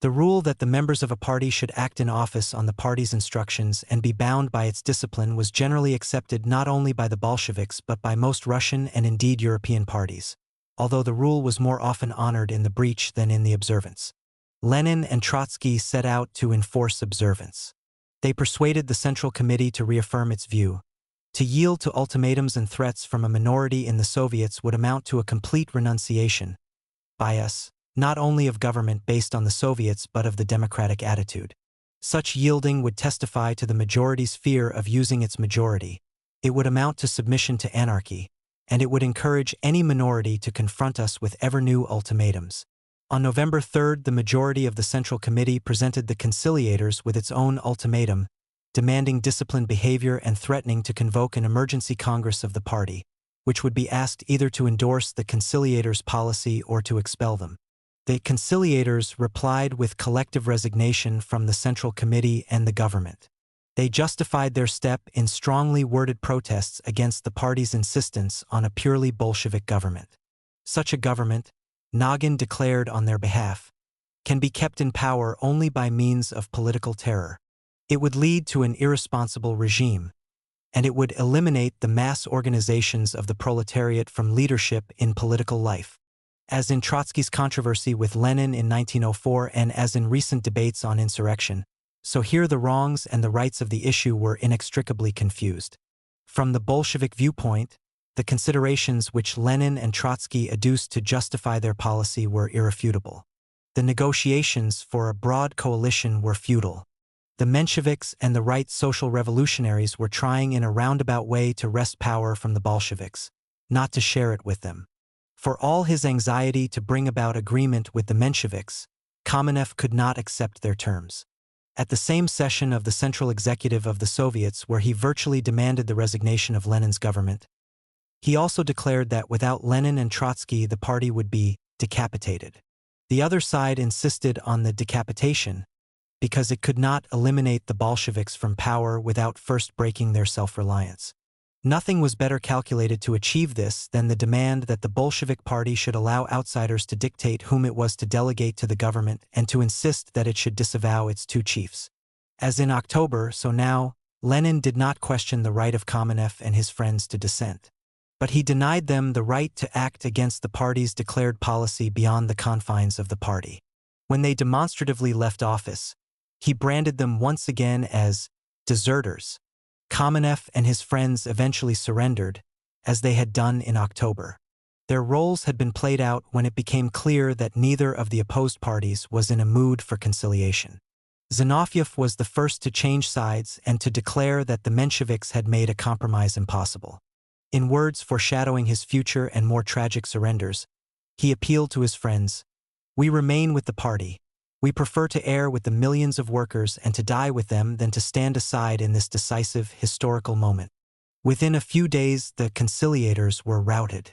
The rule that the members of a party should act in office on the party's instructions and be bound by its discipline was generally accepted not only by the Bolsheviks but by most Russian and indeed European parties, although the rule was more often honored in the breach than in the observance. Lenin and Trotsky set out to enforce observance. They persuaded the Central Committee to reaffirm its view. To yield to ultimatums and threats from a minority in the Soviets would amount to a complete renunciation by us, not only of government based on the Soviets but of the democratic attitude. Such yielding would testify to the majority's fear of using its majority. It would amount to submission to anarchy, and it would encourage any minority to confront us with ever-new ultimatums. On November 3rd, the majority of the Central Committee presented the conciliators with its own ultimatum, demanding disciplined behavior and threatening to convoke an emergency congress of the party, which would be asked either to endorse the conciliators' policy or to expel them. The conciliators replied with collective resignation from the Central Committee and the government. They justified their step in strongly worded protests against the party's insistence on a purely Bolshevik government. Such a government, Nagin declared on their behalf, can be kept in power only by means of political terror. It would lead to an irresponsible regime, and it would eliminate the mass organizations of the proletariat from leadership in political life. As in Trotsky's controversy with Lenin in 1904 and as in recent debates on insurrection, so here the wrongs and the rights of the issue were inextricably confused. From the Bolshevik viewpoint, the considerations which Lenin and Trotsky adduced to justify their policy were irrefutable. The negotiations for a broad coalition were futile. The Mensheviks and the right social revolutionaries were trying in a roundabout way to wrest power from the Bolsheviks, not to share it with them. For all his anxiety to bring about agreement with the Mensheviks, Kamenev could not accept their terms. At the same session of the Central Executive of the Soviets where he virtually demanded the resignation of Lenin's government, he also declared that without Lenin and Trotsky the party would be decapitated. The other side insisted on the decapitation because it could not eliminate the Bolsheviks from power without first breaking their self-reliance. Nothing was better calculated to achieve this than the demand that the Bolshevik Party should allow outsiders to dictate whom it was to delegate to the government and to insist that it should disavow its two chiefs. As in October, so now, Lenin did not question the right of Kamenev and his friends to dissent. But he denied them the right to act against the party's declared policy beyond the confines of the party. When they demonstratively left office, he branded them once again as deserters. Kamenev and his friends eventually surrendered, as they had done in October. Their roles had been played out when it became clear that neither of the opposed parties was in a mood for conciliation. Zinoviev was the first to change sides and to declare that the Mensheviks had made a compromise impossible. In words foreshadowing his future and more tragic surrenders, he appealed to his friends, "We remain with the party. We prefer to err with the millions of workers and to die with them than to stand aside in this decisive, historical moment." Within a few days, the conciliators were routed.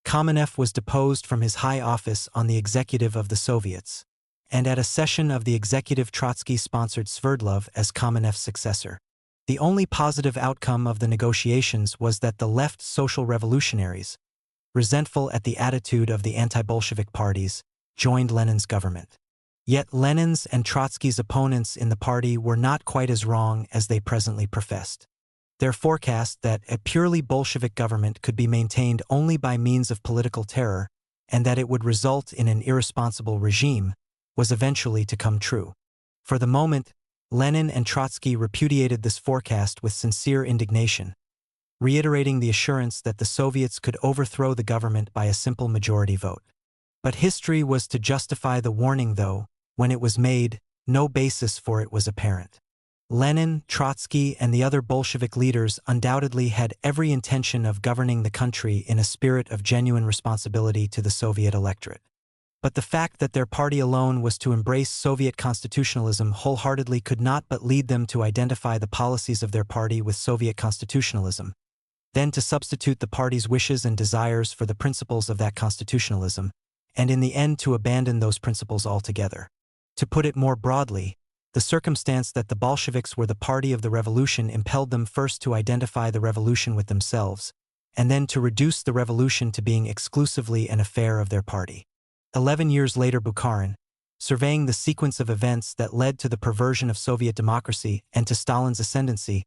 Kamenev was deposed from his high office on the executive of the Soviets, and at a session of the executive Trotsky sponsored Sverdlov as Kamenev's successor. The only positive outcome of the negotiations was that the left social revolutionaries, resentful at the attitude of the anti-Bolshevik parties, joined Lenin's government. Yet Lenin's and Trotsky's opponents in the party were not quite as wrong as they presently professed. Their forecast that a purely Bolshevik government could be maintained only by means of political terror and that it would result in an irresponsible regime was eventually to come true. For the moment, Lenin and Trotsky repudiated this forecast with sincere indignation, reiterating the assurance that the Soviets could overthrow the government by a simple majority vote. But history was to justify the warning, though, when it was made, no basis for it was apparent. Lenin, Trotsky, and the other Bolshevik leaders undoubtedly had every intention of governing the country in a spirit of genuine responsibility to the Soviet electorate. But the fact that their party alone was to embrace Soviet constitutionalism wholeheartedly could not but lead them to identify the policies of their party with Soviet constitutionalism, then to substitute the party's wishes and desires for the principles of that constitutionalism, and in the end to abandon those principles altogether. To put it more broadly, the circumstance that the Bolsheviks were the party of the revolution impelled them first to identify the revolution with themselves, and then to reduce the revolution to being exclusively an affair of their party. 11 years later, Bukharin, surveying the sequence of events that led to the perversion of Soviet democracy and to Stalin's ascendancy,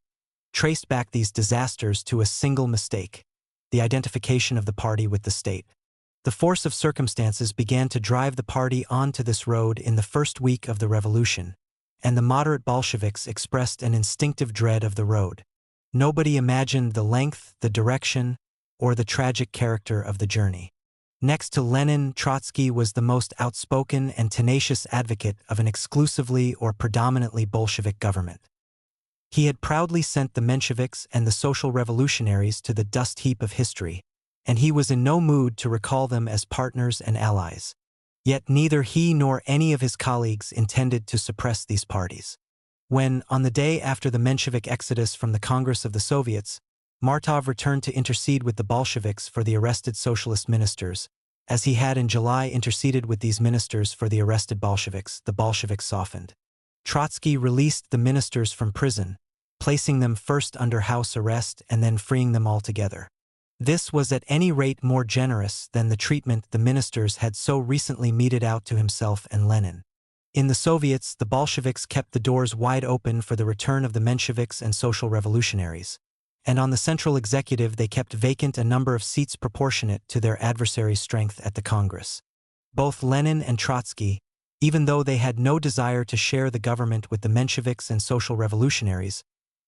traced back these disasters to a single mistake: the identification of the party with the state. The force of circumstances began to drive the party onto this road in the first week of the revolution, and the moderate Bolsheviks expressed an instinctive dread of the road. Nobody imagined the length, the direction, or the tragic character of the journey. Next to Lenin, Trotsky was the most outspoken and tenacious advocate of an exclusively or predominantly Bolshevik government. He had proudly sent the Mensheviks and the social revolutionaries to the dust heap of history, and he was in no mood to recall them as partners and allies. Yet neither he nor any of his colleagues intended to suppress these parties. When, on the day after the Menshevik exodus from the Congress of the Soviets, Martov returned to intercede with the Bolsheviks for the arrested socialist ministers, as he had in July interceded with these ministers for the arrested Bolsheviks, the Bolsheviks softened. Trotsky released the ministers from prison, placing them first under house arrest and then freeing them altogether. This was at any rate more generous than the treatment the ministers had so recently meted out to himself and Lenin. In the Soviets, the Bolsheviks kept the doors wide open for the return of the Mensheviks and social revolutionaries, and on the central executive they kept vacant a number of seats proportionate to their adversaries' strength at the Congress. Both Lenin and Trotsky, even though they had no desire to share the government with the Mensheviks and social revolutionaries,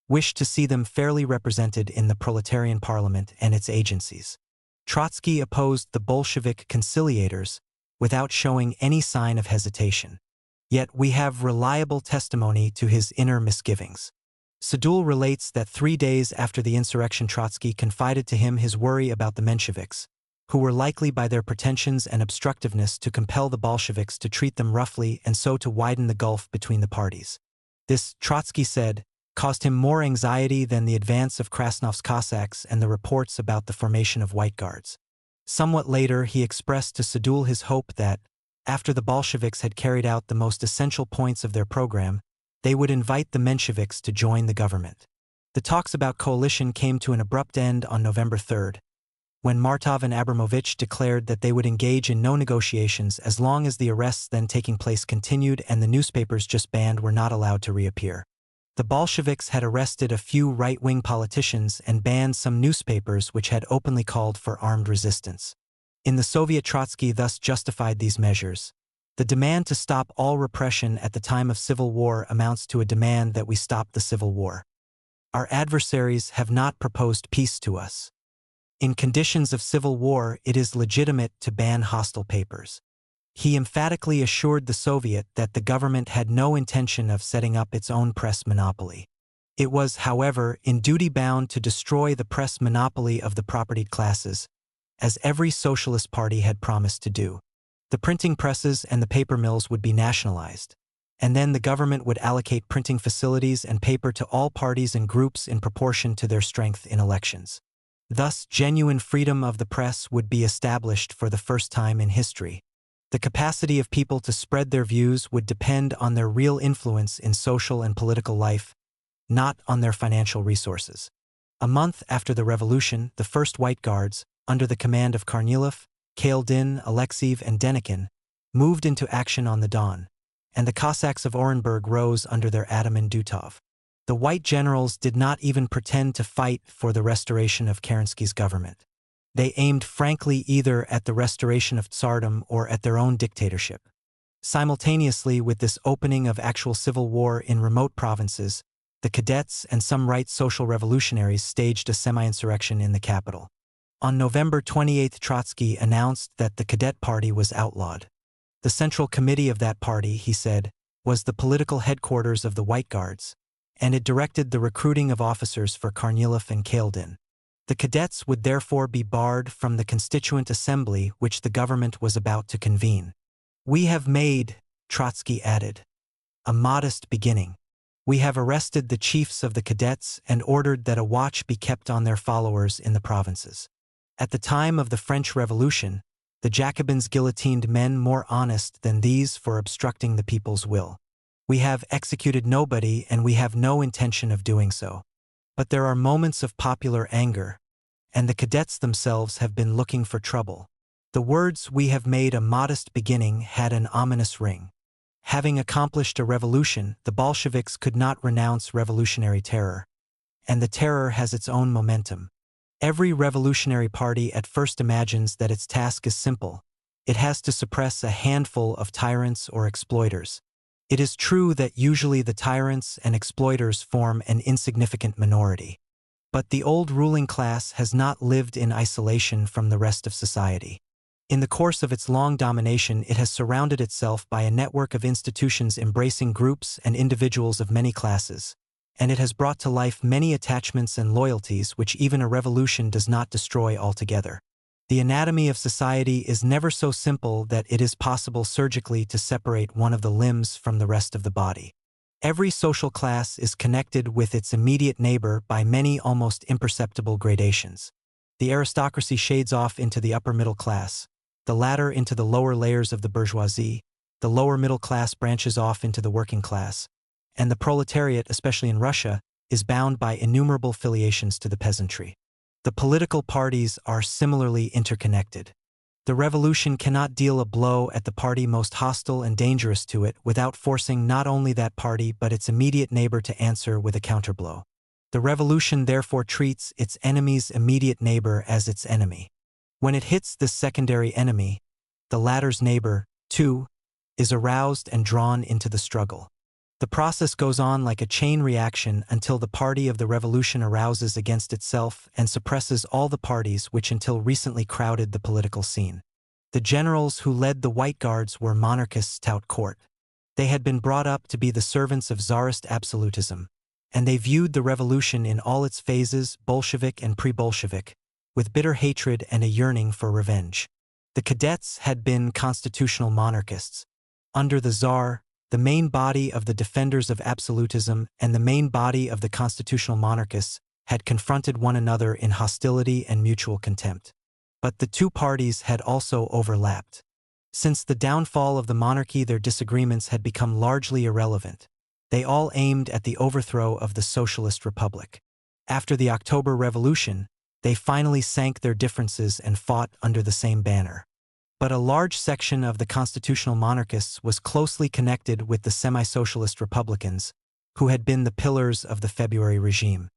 wished to see them fairly represented in the proletarian parliament and its agencies. Trotsky opposed the Bolshevik conciliators without showing any sign of hesitation. Yet we have reliable testimony to his inner misgivings. Sadul relates that 3 days after the insurrection Trotsky confided to him his worry about the Mensheviks, who were likely by their pretensions and obstructiveness to compel the Bolsheviks to treat them roughly and so to widen the gulf between the parties. This, Trotsky said, caused him more anxiety than the advance of Krasnov's Cossacks and the reports about the formation of White Guards. Somewhat later he expressed to Sadul his hope that, after the Bolsheviks had carried out the most essential points of their program, they would invite the Mensheviks to join the government. The talks about coalition came to an abrupt end on November 3, when Martov and Abramovich declared that they would engage in no negotiations as long as the arrests then taking place continued and the newspapers just banned were not allowed to reappear. The Bolsheviks had arrested a few right-wing politicians and banned some newspapers which had openly called for armed resistance. In the Soviet, Trotsky thus justified these measures. The demand to stop all repression at the time of civil war amounts to a demand that we stop the civil war. Our adversaries have not proposed peace to us. In conditions of civil war, it is legitimate to ban hostile papers. He emphatically assured the Soviet that the government had no intention of setting up its own press monopoly. It was, however, in duty bound to destroy the press monopoly of the propertied classes, as every socialist party had promised to do. The printing presses and the paper mills would be nationalized, and then the government would allocate printing facilities and paper to all parties and groups in proportion to their strength in elections. Thus, genuine freedom of the press would be established for the first time in history. The capacity of people to spread their views would depend on their real influence in social and political life, not on their financial resources. A month after the revolution, the first White Guards, under the command of Kornilov, Kaledin, Alexeyev, and Denikin, moved into action on the Don, and the Cossacks of Orenburg rose under their Ataman Dutov. The white generals did not even pretend to fight for the restoration of Kerensky's government. They aimed frankly either at the restoration of Tsardom or at their own dictatorship. Simultaneously with this opening of actual civil war in remote provinces, the cadets and some right social revolutionaries staged a semi-insurrection in the capital. On November 28, Trotsky announced that the Cadet Party was outlawed. The central committee of that party, he said, was the political headquarters of the White Guards, and it directed the recruiting of officers for Kornilov and Kaledin. The cadets would therefore be barred from the Constituent Assembly which the government was about to convene. "We have made," Trotsky added, "a modest beginning. We have arrested the chiefs of the cadets and ordered that a watch be kept on their followers in the provinces. At the time of the French Revolution, the Jacobins guillotined men more honest than these for obstructing the people's will. We have executed nobody and we have no intention of doing so. But there are moments of popular anger, and the cadets themselves have been looking for trouble." The words "we have made a modest beginning" had an ominous ring. Having accomplished a revolution, the Bolsheviks could not renounce revolutionary terror. And the terror has its own momentum. Every revolutionary party at first imagines that its task is simple. It has to suppress a handful of tyrants or exploiters. It is true that usually the tyrants and exploiters form an insignificant minority. But the old ruling class has not lived in isolation from the rest of society. In the course of its long domination, it has surrounded itself by a network of institutions embracing groups and individuals of many classes, and it has brought to life many attachments and loyalties which even a revolution does not destroy altogether. The anatomy of society is never so simple that it is possible surgically to separate one of the limbs from the rest of the body. Every social class is connected with its immediate neighbor by many almost imperceptible gradations. The aristocracy shades off into the upper middle class, the latter into the lower layers of the bourgeoisie, the lower middle class branches off into the working class, and the proletariat, especially in Russia, is bound by innumerable filiations to the peasantry. The political parties are similarly interconnected. The revolution cannot deal a blow at the party most hostile and dangerous to it without forcing not only that party but its immediate neighbor to answer with a counterblow. The revolution therefore treats its enemy's immediate neighbor as its enemy. When it hits this secondary enemy, the latter's neighbor, too, is aroused and drawn into the struggle. The process goes on like a chain reaction until the party of the revolution arouses against itself and suppresses all the parties which until recently crowded the political scene. The generals who led the White Guards were monarchists tout court. They had been brought up to be the servants of czarist absolutism, and they viewed the revolution in all its phases, Bolshevik and pre-Bolshevik, with bitter hatred and a yearning for revenge. The cadets had been constitutional monarchists. Under the Tsar, the main body of the defenders of absolutism and the main body of the constitutional monarchists had confronted one another in hostility and mutual contempt. But the two parties had also overlapped. Since the downfall of the monarchy, their disagreements had become largely irrelevant. They all aimed at the overthrow of the Socialist Republic. After the October Revolution, they finally sank their differences and fought under the same banner. But a large section of the constitutional monarchists was closely connected with the semi-socialist Republicans, who had been the pillars of the February regime.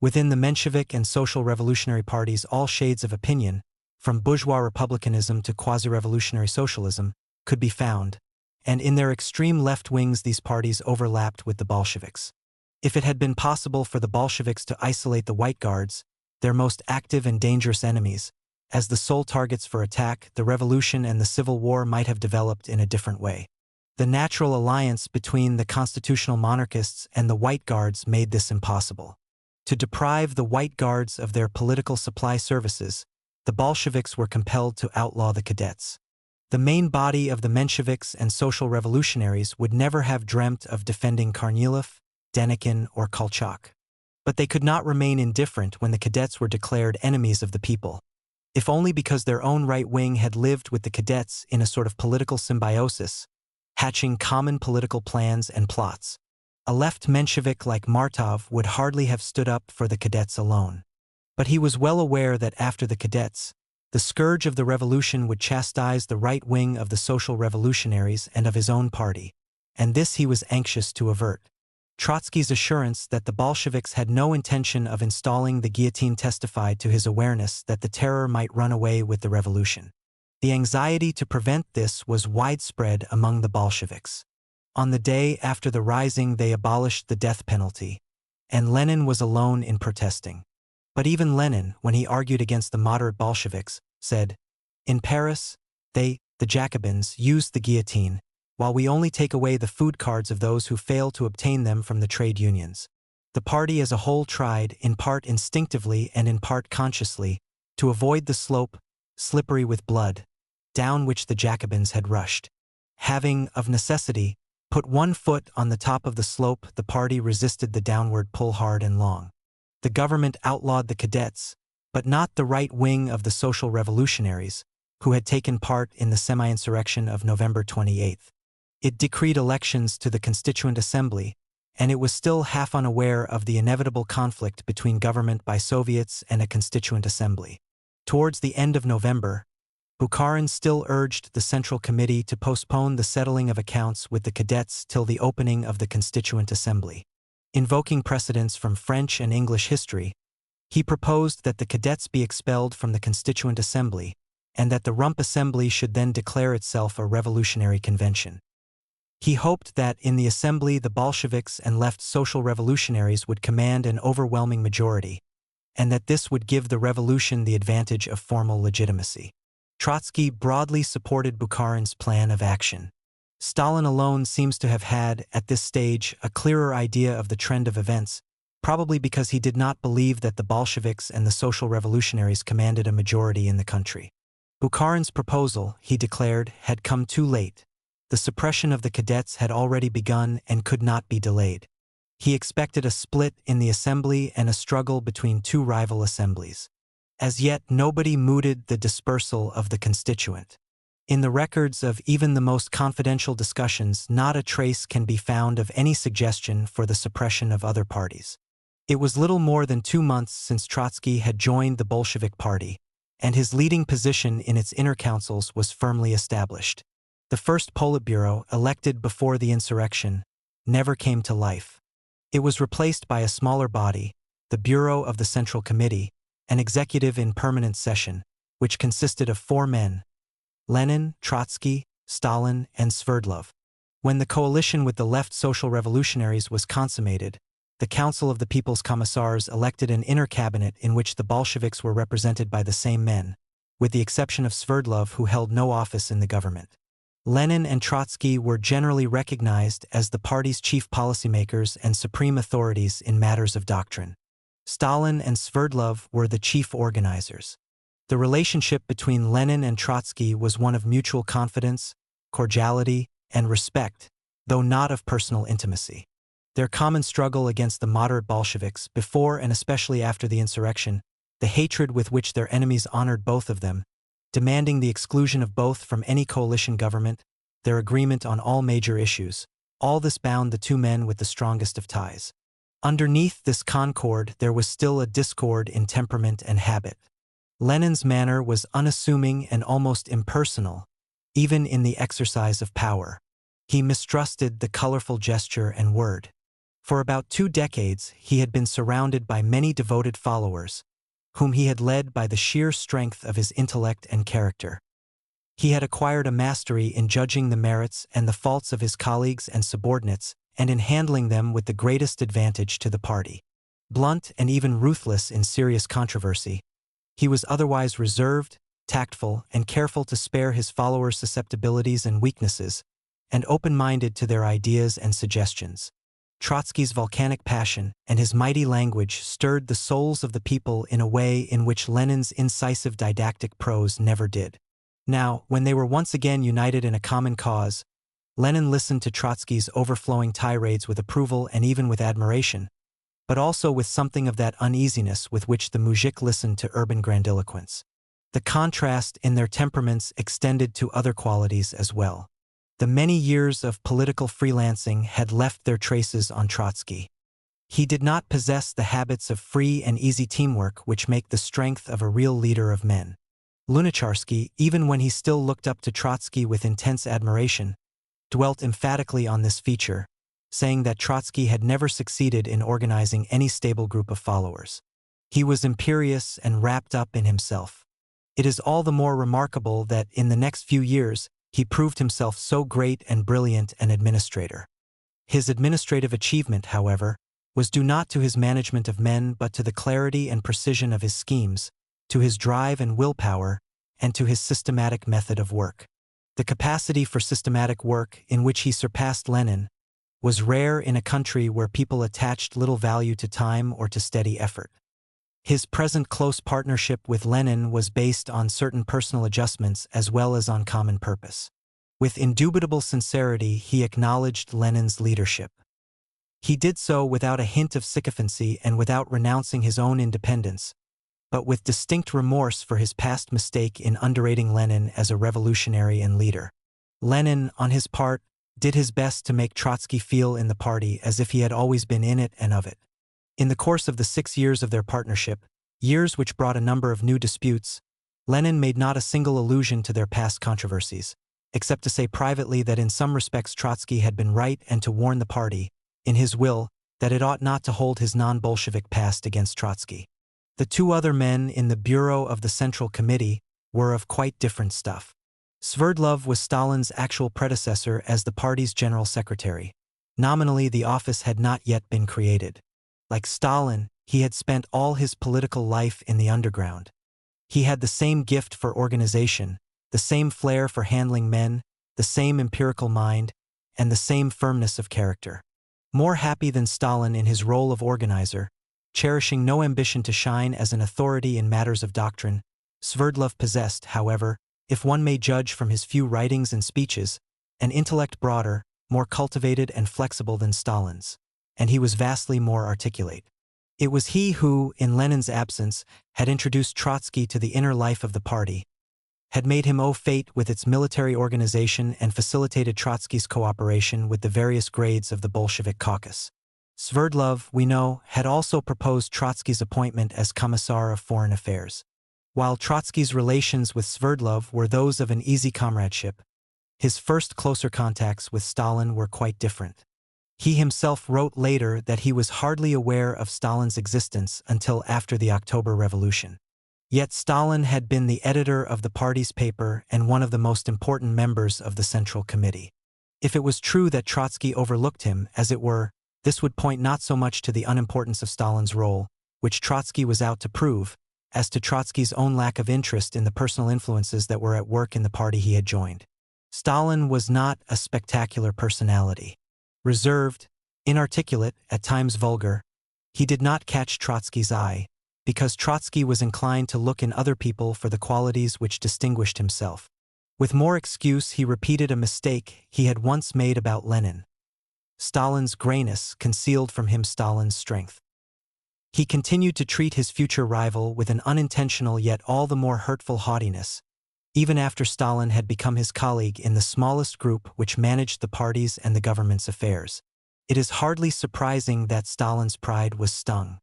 Within the Menshevik and social revolutionary parties, all shades of opinion, from bourgeois republicanism to quasi-revolutionary socialism, could be found, and in their extreme left wings these parties overlapped with the Bolsheviks. If it had been possible for the Bolsheviks to isolate the White Guards, their most active and dangerous enemies, as the sole targets for attack, the revolution and the civil war might have developed in a different way. The natural alliance between the constitutional monarchists and the White Guards made this impossible. To deprive the White Guards of their political supply services, the Bolsheviks were compelled to outlaw the cadets. The main body of the Mensheviks and social revolutionaries would never have dreamt of defending Kornilov, Denikin, or Kolchak. But they could not remain indifferent when the cadets were declared enemies of the people. If only because their own right wing had lived with the cadets in a sort of political symbiosis, hatching common political plans and plots. A left Menshevik like Martov would hardly have stood up for the cadets alone. But he was well aware that after the cadets, the scourge of the revolution would chastise the right wing of the social revolutionaries and of his own party, and this he was anxious to avert. Trotsky's assurance that the Bolsheviks had no intention of installing the guillotine testified to his awareness that the terror might run away with the revolution. The anxiety to prevent this was widespread among the Bolsheviks. On the day after the rising, they abolished the death penalty, and Lenin was alone in protesting. But even Lenin, when he argued against the moderate Bolsheviks, said, "In Paris, they, the Jacobins, used the guillotine, while we only take away the food cards of those who fail to obtain them from the trade unions." The party as a whole tried, in part instinctively and in part consciously, to avoid the slope, slippery with blood, down which the Jacobins had rushed. Having, of necessity, put one foot on the top of the slope, the party resisted the downward pull hard and long. The government outlawed the cadets, but not the right wing of the social revolutionaries, who had taken part in the semi-insurrection of November 28. It decreed elections to the Constituent Assembly, and it was still half unaware of the inevitable conflict between government by Soviets and a Constituent Assembly. Towards the end of November, Bukharin still urged the Central Committee to postpone the settling of accounts with the cadets till the opening of the Constituent Assembly. Invoking precedents from French and English history, he proposed that the cadets be expelled from the Constituent Assembly, and that the Rump Assembly should then declare itself a revolutionary convention. He hoped that in the assembly the Bolsheviks and left social revolutionaries would command an overwhelming majority, and that this would give the revolution the advantage of formal legitimacy. Trotsky broadly supported Bukharin's plan of action. Stalin alone seems to have had, at this stage, a clearer idea of the trend of events, probably because he did not believe that the Bolsheviks and the social revolutionaries commanded a majority in the country. Bukharin's proposal, he declared, had come too late. The suppression of the cadets had already begun and could not be delayed. He expected a split in the assembly and a struggle between two rival assemblies. As yet, nobody mooted the dispersal of the constituent. In the records of even the most confidential discussions, not a trace can be found of any suggestion for the suppression of other parties. It was little more than 2 months since Trotsky had joined the Bolshevik Party, and his leading position in its inner councils was firmly established. The first Politburo, elected before the insurrection, never came to life. It was replaced by a smaller body, the Bureau of the Central Committee, an executive in permanent session, which consisted of 4 men: Lenin, Trotsky, Stalin, and Sverdlov. When the coalition with the left social revolutionaries was consummated, the Council of the People's Commissars elected an inner cabinet in which the Bolsheviks were represented by the same men, with the exception of Sverdlov, who held no office in the government. Lenin and Trotsky were generally recognized as the party's chief policymakers and supreme authorities in matters of doctrine. Stalin and Sverdlov were the chief organizers. The relationship between Lenin and Trotsky was one of mutual confidence, cordiality, and respect, though not of personal intimacy. Their common struggle against the moderate Bolsheviks, before and especially after the insurrection, the hatred with which their enemies honored both of them, demanding the exclusion of both from any coalition government, their agreement on all major issues, all this bound the 2 men with the strongest of ties. Underneath this concord there was still a discord in temperament and habit. Lenin's manner was unassuming and almost impersonal, even in the exercise of power. He mistrusted the colorful gesture and word. For about 2 decades he had been surrounded by many devoted followers, whom he had led by the sheer strength of his intellect and character. He had acquired a mastery in judging the merits and the faults of his colleagues and subordinates, and in handling them with the greatest advantage to the party. Blunt and even ruthless in serious controversy, he was otherwise reserved, tactful, and careful to spare his followers' susceptibilities and weaknesses, and open-minded to their ideas and suggestions. Trotsky's volcanic passion and his mighty language stirred the souls of the people in a way in which Lenin's incisive didactic prose never did. Now, when they were once again united in a common cause, Lenin listened to Trotsky's overflowing tirades with approval and even with admiration, but also with something of that uneasiness with which the muzhik listened to urban grandiloquence. The contrast in their temperaments extended to other qualities as well. The many years of political freelancing had left their traces on Trotsky. He did not possess the habits of free and easy teamwork which make the strength of a real leader of men. Lunacharsky, even when he still looked up to Trotsky with intense admiration, dwelt emphatically on this feature, saying that Trotsky had never succeeded in organizing any stable group of followers. He was imperious and wrapped up in himself. It is all the more remarkable that in the next few years he proved himself so great and brilliant an administrator. His administrative achievement, however, was due not to his management of men but to the clarity and precision of his schemes, to his drive and willpower, and to his systematic method of work. The capacity for systematic work, in which he surpassed Lenin, was rare in a country where people attached little value to time or to steady effort. His present close partnership with Lenin was based on certain personal adjustments as well as on common purpose. With indubitable sincerity, he acknowledged Lenin's leadership. He did so without a hint of sycophancy and without renouncing his own independence, but with distinct remorse for his past mistake in underrating Lenin as a revolutionary and leader. Lenin, on his part, did his best to make Trotsky feel in the party as if he had always been in it and of it. In the course of the 6 years of their partnership, years which brought a number of new disputes, Lenin made not a single allusion to their past controversies, except to say privately that in some respects Trotsky had been right and to warn the party, in his will, that it ought not to hold his non-Bolshevik past against Trotsky. The 2 other men in the Bureau of the Central Committee were of quite different stuff. Sverdlov was Stalin's actual predecessor as the party's general secretary. Nominally, the office had not yet been created. Like Stalin, he had spent all his political life in the underground. He had the same gift for organization, the same flair for handling men, the same empirical mind, and the same firmness of character. More happy than Stalin in his role of organizer, cherishing no ambition to shine as an authority in matters of doctrine, Sverdlov possessed, however, if one may judge from his few writings and speeches, an intellect broader, more cultivated and flexible than Stalin's, and he was vastly more articulate. It was he who, in Lenin's absence, had introduced Trotsky to the inner life of the party, had made him au fait with its military organization and facilitated Trotsky's cooperation with the various grades of the Bolshevik caucus. Sverdlov, we know, had also proposed Trotsky's appointment as Commissar of Foreign Affairs. While Trotsky's relations with Sverdlov were those of an easy comradeship, his first closer contacts with Stalin were quite different. He himself wrote later that he was hardly aware of Stalin's existence until after the October Revolution. Yet Stalin had been the editor of the party's paper and one of the most important members of the Central Committee. If it was true that Trotsky overlooked him, as it were, this would point not so much to the unimportance of Stalin's role, which Trotsky was out to prove, as to Trotsky's own lack of interest in the personal influences that were at work in the party he had joined. Stalin was not a spectacular personality. Reserved, inarticulate, at times vulgar, he did not catch Trotsky's eye, because Trotsky was inclined to look in other people for the qualities which distinguished himself. With more excuse, he repeated a mistake he had once made about Lenin. Stalin's grayness concealed from him Stalin's strength. He continued to treat his future rival with an unintentional yet all the more hurtful haughtiness, even after Stalin had become his colleague in the smallest group which managed the party's and the government's affairs. It is hardly surprising that Stalin's pride was stung.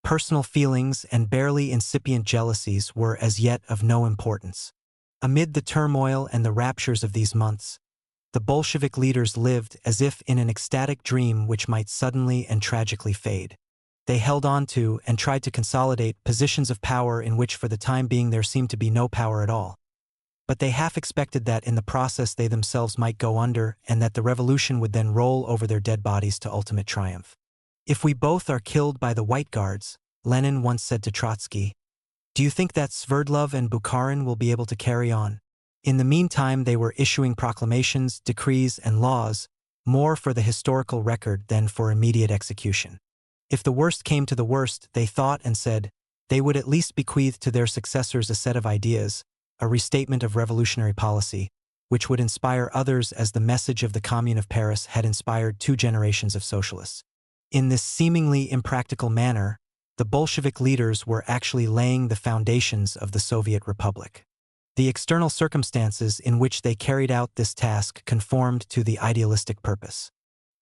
Personal feelings and barely incipient jealousies were as yet of no importance. Amid the turmoil and the raptures of these months, the Bolshevik leaders lived as if in an ecstatic dream which might suddenly and tragically fade. They held on to and tried to consolidate positions of power in which for the time being there seemed to be no power at all. But they half expected that in the process they themselves might go under and that the revolution would then roll over their dead bodies to ultimate triumph. If we both are killed by the White Guards, Lenin once said to Trotsky, do you think that Sverdlov and Bukharin will be able to carry on? In the meantime they were issuing proclamations, decrees, and laws, more for the historical record than for immediate execution. If the worst came to the worst, they thought and said, they would at least bequeath to their successors a set of ideas, a restatement of revolutionary policy, which would inspire others as the message of the Commune of Paris had inspired 2 generations of socialists. In this seemingly impractical manner, the Bolshevik leaders were actually laying the foundations of the Soviet Republic. The external circumstances in which they carried out this task conformed to the idealistic purpose.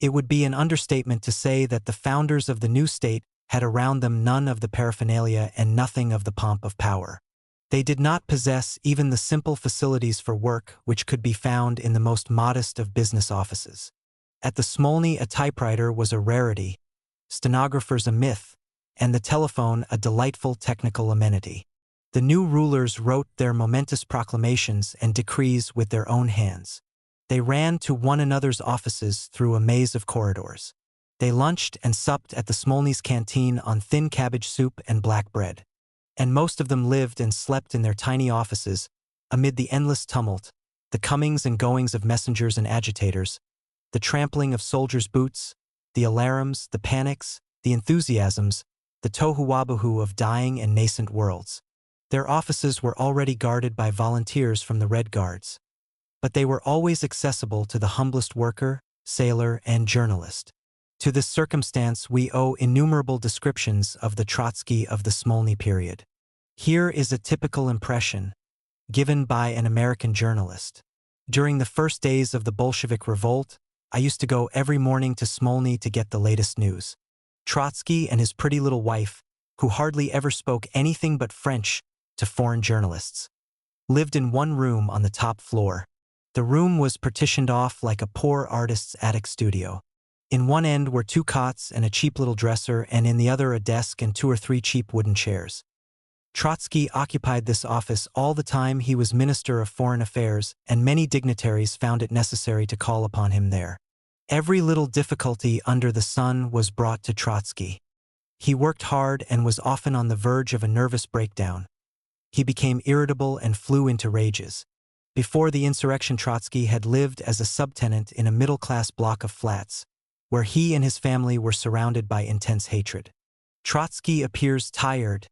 It would be an understatement to say that the founders of the new state had around them none of the paraphernalia and nothing of the pomp of power. They did not possess even the simple facilities for work which could be found in the most modest of business offices. At the Smolny a typewriter was a rarity, stenographers a myth, and the telephone a delightful technical amenity. The new rulers wrote their momentous proclamations and decrees with their own hands. They ran to one another's offices through a maze of corridors. They lunched and supped at the Smolny's canteen on thin cabbage soup and black bread. And most of them lived and slept in their tiny offices, amid the endless tumult, the comings and goings of messengers and agitators, the trampling of soldiers' boots, the alarums, the panics, the enthusiasms, the tohu-wabohu of dying and nascent worlds. Their offices were already guarded by volunteers from the Red Guards. But they were always accessible to the humblest worker, sailor, and journalist. To this circumstance we owe innumerable descriptions of the Trotsky of the Smolny period. Here is a typical impression, given by an American journalist. During the first days of the Bolshevik revolt, I used to go every morning to Smolny to get the latest news. Trotsky and his pretty little wife, who hardly ever spoke anything but French to foreign journalists, lived in one room on the top floor. The room was partitioned off like a poor artist's attic studio. In one end were 2 cots and a cheap little dresser, and in the other a desk and 2 or 3 cheap wooden chairs. Trotsky occupied this office all the time he was Minister of Foreign Affairs, and many dignitaries found it necessary to call upon him there. Every little difficulty under the sun was brought to Trotsky. He worked hard and was often on the verge of a nervous breakdown. He became irritable and flew into rages. Before the insurrection, Trotsky had lived as a subtenant in a middle-class block of flats, where he and his family were surrounded by intense hatred. Trotsky appears tired,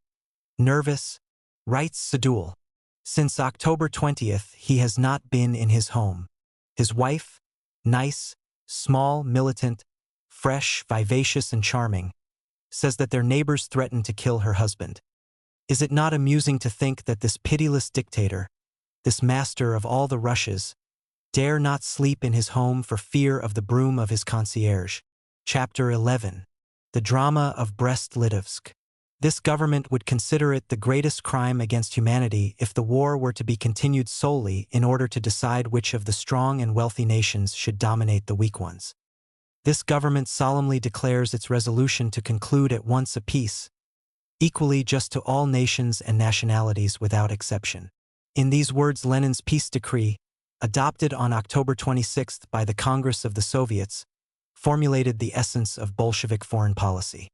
nervous, writes Sadul. Since October 20th, he has not been in his home. His wife, nice, small, militant, fresh, vivacious, and charming, says that their neighbors threatened to kill her husband. Is it not amusing to think that this pitiless dictator, this master of all the rushes, dare not sleep in his home for fear of the broom of his concierge? Chapter 11. The Drama of Brest-Litovsk. This government would consider it the greatest crime against humanity if the war were to be continued solely in order to decide which of the strong and wealthy nations should dominate the weak ones. This government solemnly declares its resolution to conclude at once a peace, equally just to all nations and nationalities without exception. In these words, Lenin's peace decree, adopted on October 26 by the Congress of the Soviets, formulated the essence of Bolshevik foreign policy.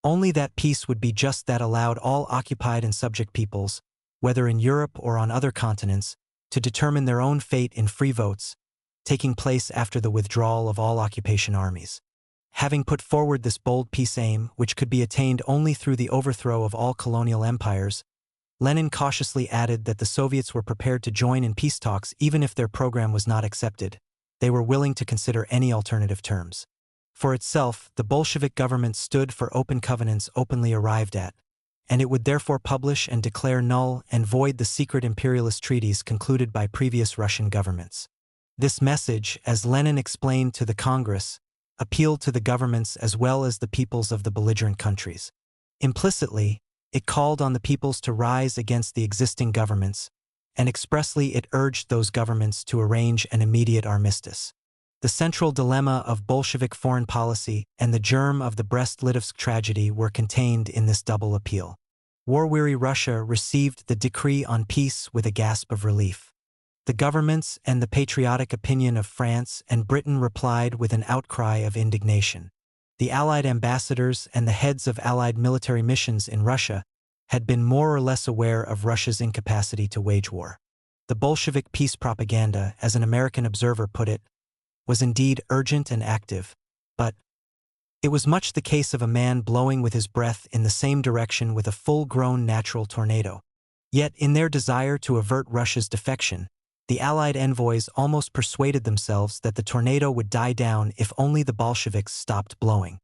Only that peace would be just that allowed all occupied and subject peoples, whether in Europe or on other continents, to determine their own fate in free votes, taking place after the withdrawal of all occupation armies. Having put forward this bold peace aim, which could be attained only through the overthrow of all colonial empires, Lenin cautiously added that the Soviets were prepared to join in peace talks even if their program was not accepted. They were willing to consider any alternative terms. For itself, the Bolshevik government stood for open covenants openly arrived at, and it would therefore publish and declare null and void the secret imperialist treaties concluded by previous Russian governments. This message, as Lenin explained to the Congress, appealed to the governments as well as the peoples of the belligerent countries. Implicitly, it called on the peoples to rise against the existing governments, and expressly it urged those governments to arrange an immediate armistice. The central dilemma of Bolshevik foreign policy and the germ of the Brest-Litovsk tragedy were contained in this double appeal. War-weary Russia received the decree on peace with a gasp of relief. The governments and the patriotic opinion of France and Britain replied with an outcry of indignation. The Allied ambassadors and the heads of Allied military missions in Russia had been more or less aware of Russia's incapacity to wage war. The Bolshevik peace propaganda, as an American observer put it, was indeed urgent and active, but it was much the case of a man blowing with his breath in the same direction with a full-grown natural tornado. Yet, in their desire to avert Russia's defection, the Allied envoys almost persuaded themselves that the tornado would die down if only the Bolsheviks stopped blowing.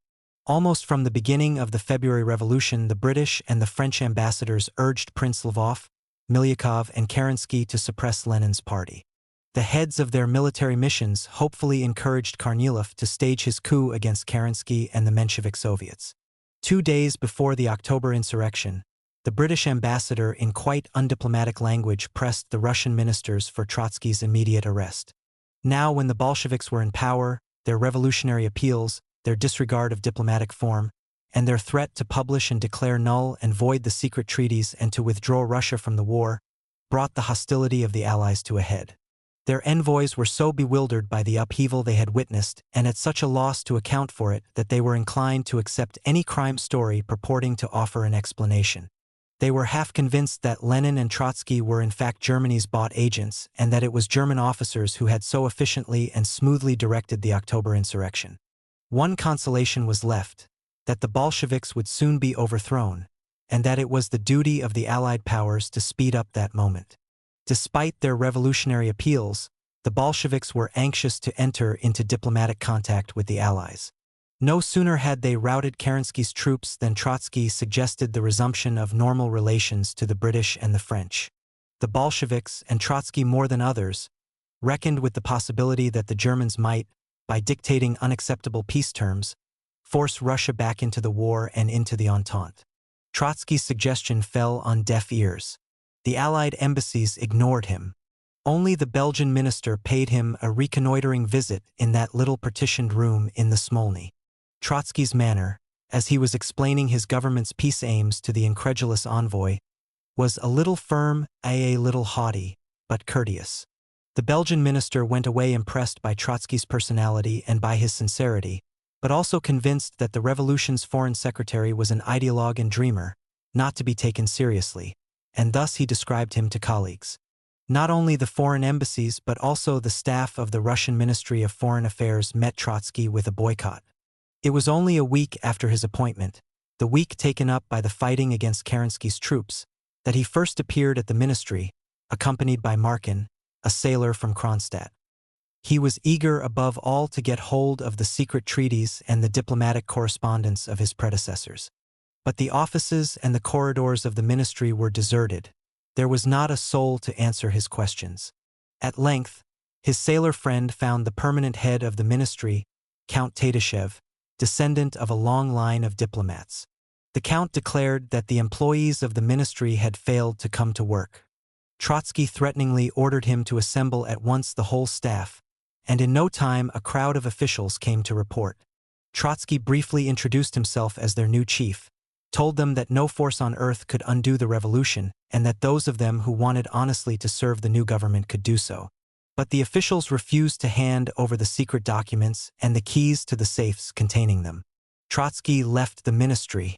Almost from the beginning of the February Revolution, the British and the French ambassadors urged Prince Lvov, Milyakov, and Kerensky to suppress Lenin's party. The heads of their military missions hopefully encouraged Kornilov to stage his coup against Kerensky and the Menshevik Soviets. 2 days before the October insurrection, the British ambassador in quite undiplomatic language pressed the Russian ministers for Trotsky's immediate arrest. Now, when the Bolsheviks were in power, their revolutionary appeals, their disregard of diplomatic form, and their threat to publish and declare null and void the secret treaties and to withdraw Russia from the war, brought the hostility of the Allies to a head. Their envoys were so bewildered by the upheaval they had witnessed and at such a loss to account for it that they were inclined to accept any crime story purporting to offer an explanation. They were half convinced that Lenin and Trotsky were in fact Germany's bought agents and that it was German officers who had so efficiently and smoothly directed the October insurrection. One consolation was left, that the Bolsheviks would soon be overthrown, and that it was the duty of the Allied powers to speed up that moment. Despite their revolutionary appeals, the Bolsheviks were anxious to enter into diplomatic contact with the Allies. No sooner had they routed Kerensky's troops than Trotsky suggested the resumption of normal relations to the British and the French. The Bolsheviks, and Trotsky more than others, reckoned with the possibility that the Germans might, by dictating unacceptable peace terms, force Russia back into the war and into the Entente. Trotsky's suggestion fell on deaf ears. The Allied embassies ignored him. Only the Belgian minister paid him a reconnoitering visit in that little partitioned room in the Smolny. Trotsky's manner, as he was explaining his government's peace aims to the incredulous envoy, was a little firm, a little haughty, but courteous. The Belgian minister went away impressed by Trotsky's personality and by his sincerity, but also convinced that the revolution's foreign secretary was an ideologue and dreamer, not to be taken seriously, and thus he described him to colleagues. Not only the foreign embassies but also the staff of the Russian Ministry of Foreign Affairs met Trotsky with a boycott. It was only a week after his appointment, the week taken up by the fighting against Kerensky's troops, that he first appeared at the ministry, accompanied by Markin, a sailor from Kronstadt. He was eager above all to get hold of the secret treaties and the diplomatic correspondence of his predecessors. But the offices and the corridors of the ministry were deserted. There was not a soul to answer his questions. At length, his sailor friend found the permanent head of the ministry, Count Tatashev, descendant of a long line of diplomats. The count declared that the employees of the ministry had failed to come to work. Trotsky threateningly ordered him to assemble at once the whole staff, and in no time a crowd of officials came to report. Trotsky briefly introduced himself as their new chief, told them that no force on earth could undo the revolution, and that those of them who wanted honestly to serve the new government could do so. But the officials refused to hand over the secret documents and the keys to the safes containing them. Trotsky left the ministry.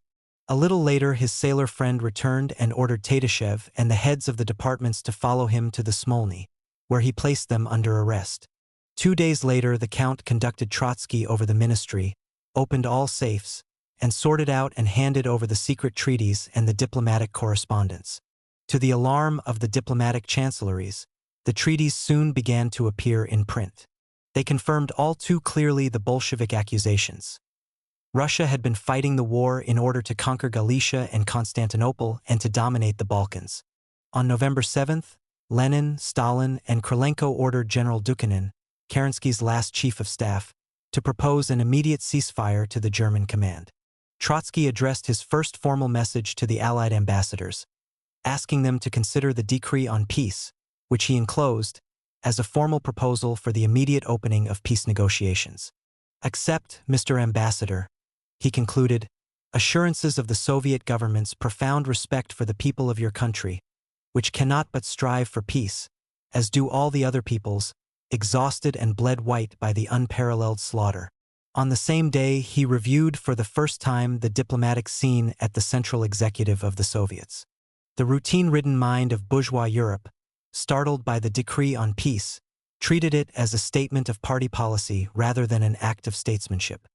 A little later, his sailor friend returned and ordered Tatashev and the heads of the departments to follow him to the Smolny, where he placed them under arrest. 2 days later, the count conducted Trotsky over the ministry, opened all safes, and sorted out and handed over the secret treaties and the diplomatic correspondence. To the alarm of the diplomatic chancelleries, the treaties soon began to appear in print. They confirmed all too clearly the Bolshevik accusations. Russia had been fighting the war in order to conquer Galicia and Constantinople and to dominate the Balkans. On November 7th, Lenin, Stalin, and Krylenko ordered General Dukhanin, Kerensky's last chief of staff, to propose an immediate ceasefire to the German command. Trotsky addressed his first formal message to the Allied ambassadors, asking them to consider the decree on peace, which he enclosed, as a formal proposal for the immediate opening of peace negotiations. Accept, Mr. Ambassador, he concluded, assurances of the Soviet government's profound respect for the people of your country, which cannot but strive for peace, as do all the other peoples, exhausted and bled white by the unparalleled slaughter. On the same day, he reviewed for the first time the diplomatic scene at the Central Executive of the Soviets. The routine-ridden mind of bourgeois Europe, startled by the decree on peace, treated it as a statement of party policy rather than an act of statesmanship.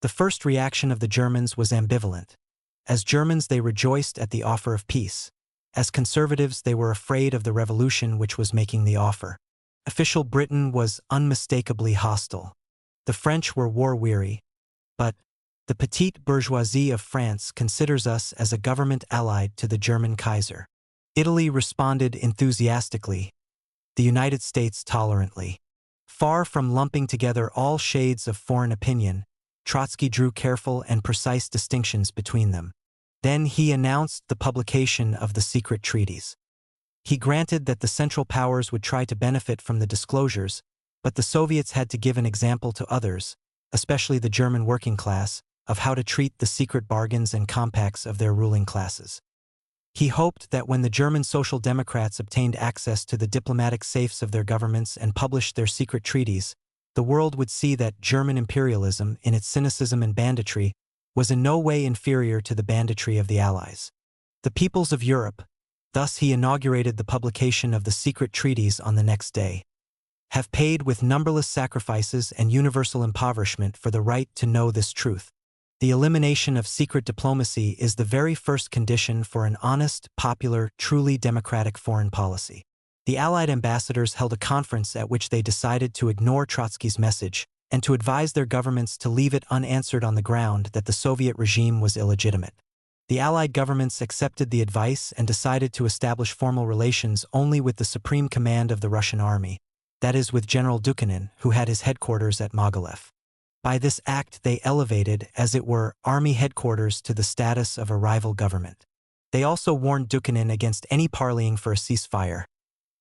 The first reaction of the Germans was ambivalent. As Germans, they rejoiced at the offer of peace. As conservatives, they were afraid of the revolution which was making the offer. Official Britain was unmistakably hostile. The French were war-weary, but the petite bourgeoisie of France considers us as a government allied to the German Kaiser. Italy responded enthusiastically, the United States tolerantly. Far from lumping together all shades of foreign opinion, Trotsky drew careful and precise distinctions between them. Then he announced the publication of the secret treaties. He granted that the Central Powers would try to benefit from the disclosures, but the Soviets had to give an example to others, especially the German working class, of how to treat the secret bargains and compacts of their ruling classes. He hoped that when the German Social Democrats obtained access to the diplomatic safes of their governments and published their secret treaties, the world would see that German imperialism, in its cynicism and banditry, was in no way inferior to the banditry of the Allies. The peoples of Europe, thus he inaugurated the publication of the secret treaties on the next day, have paid with numberless sacrifices and universal impoverishment for the right to know this truth. The elimination of secret diplomacy is the very first condition for an honest, popular, truly democratic foreign policy. The Allied ambassadors held a conference at which they decided to ignore Trotsky's message and to advise their governments to leave it unanswered on the ground that the Soviet regime was illegitimate. The Allied governments accepted the advice and decided to establish formal relations only with the supreme command of the Russian army, that is, with General Dukhanin, who had his headquarters at Mogilev. By this act, they elevated, as it were, army headquarters to the status of a rival government. They also warned Dukhanin against any parleying for a ceasefire,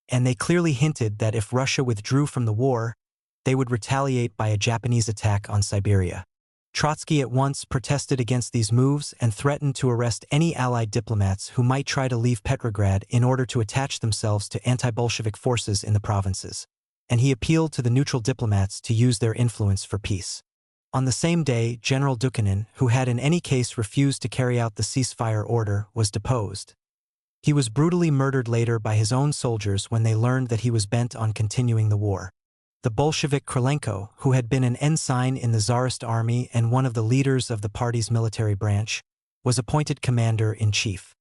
and they clearly hinted that if Russia withdrew from the war, they would retaliate by a Japanese attack on Siberia. Trotsky at once protested against these moves and threatened to arrest any Allied diplomats who might try to leave Petrograd in order to attach themselves to anti-Bolshevik forces in the provinces, and he appealed to the neutral diplomats to use their influence for peace. On the same day, General Dukhanin, who had in any case refused to carry out the ceasefire order, was deposed. He was brutally murdered later by his own soldiers when they learned that he was bent on continuing the war. The Bolshevik Krylenko, who had been an ensign in the Tsarist army and one of the leaders of the party's military branch, was appointed commander-in-chief.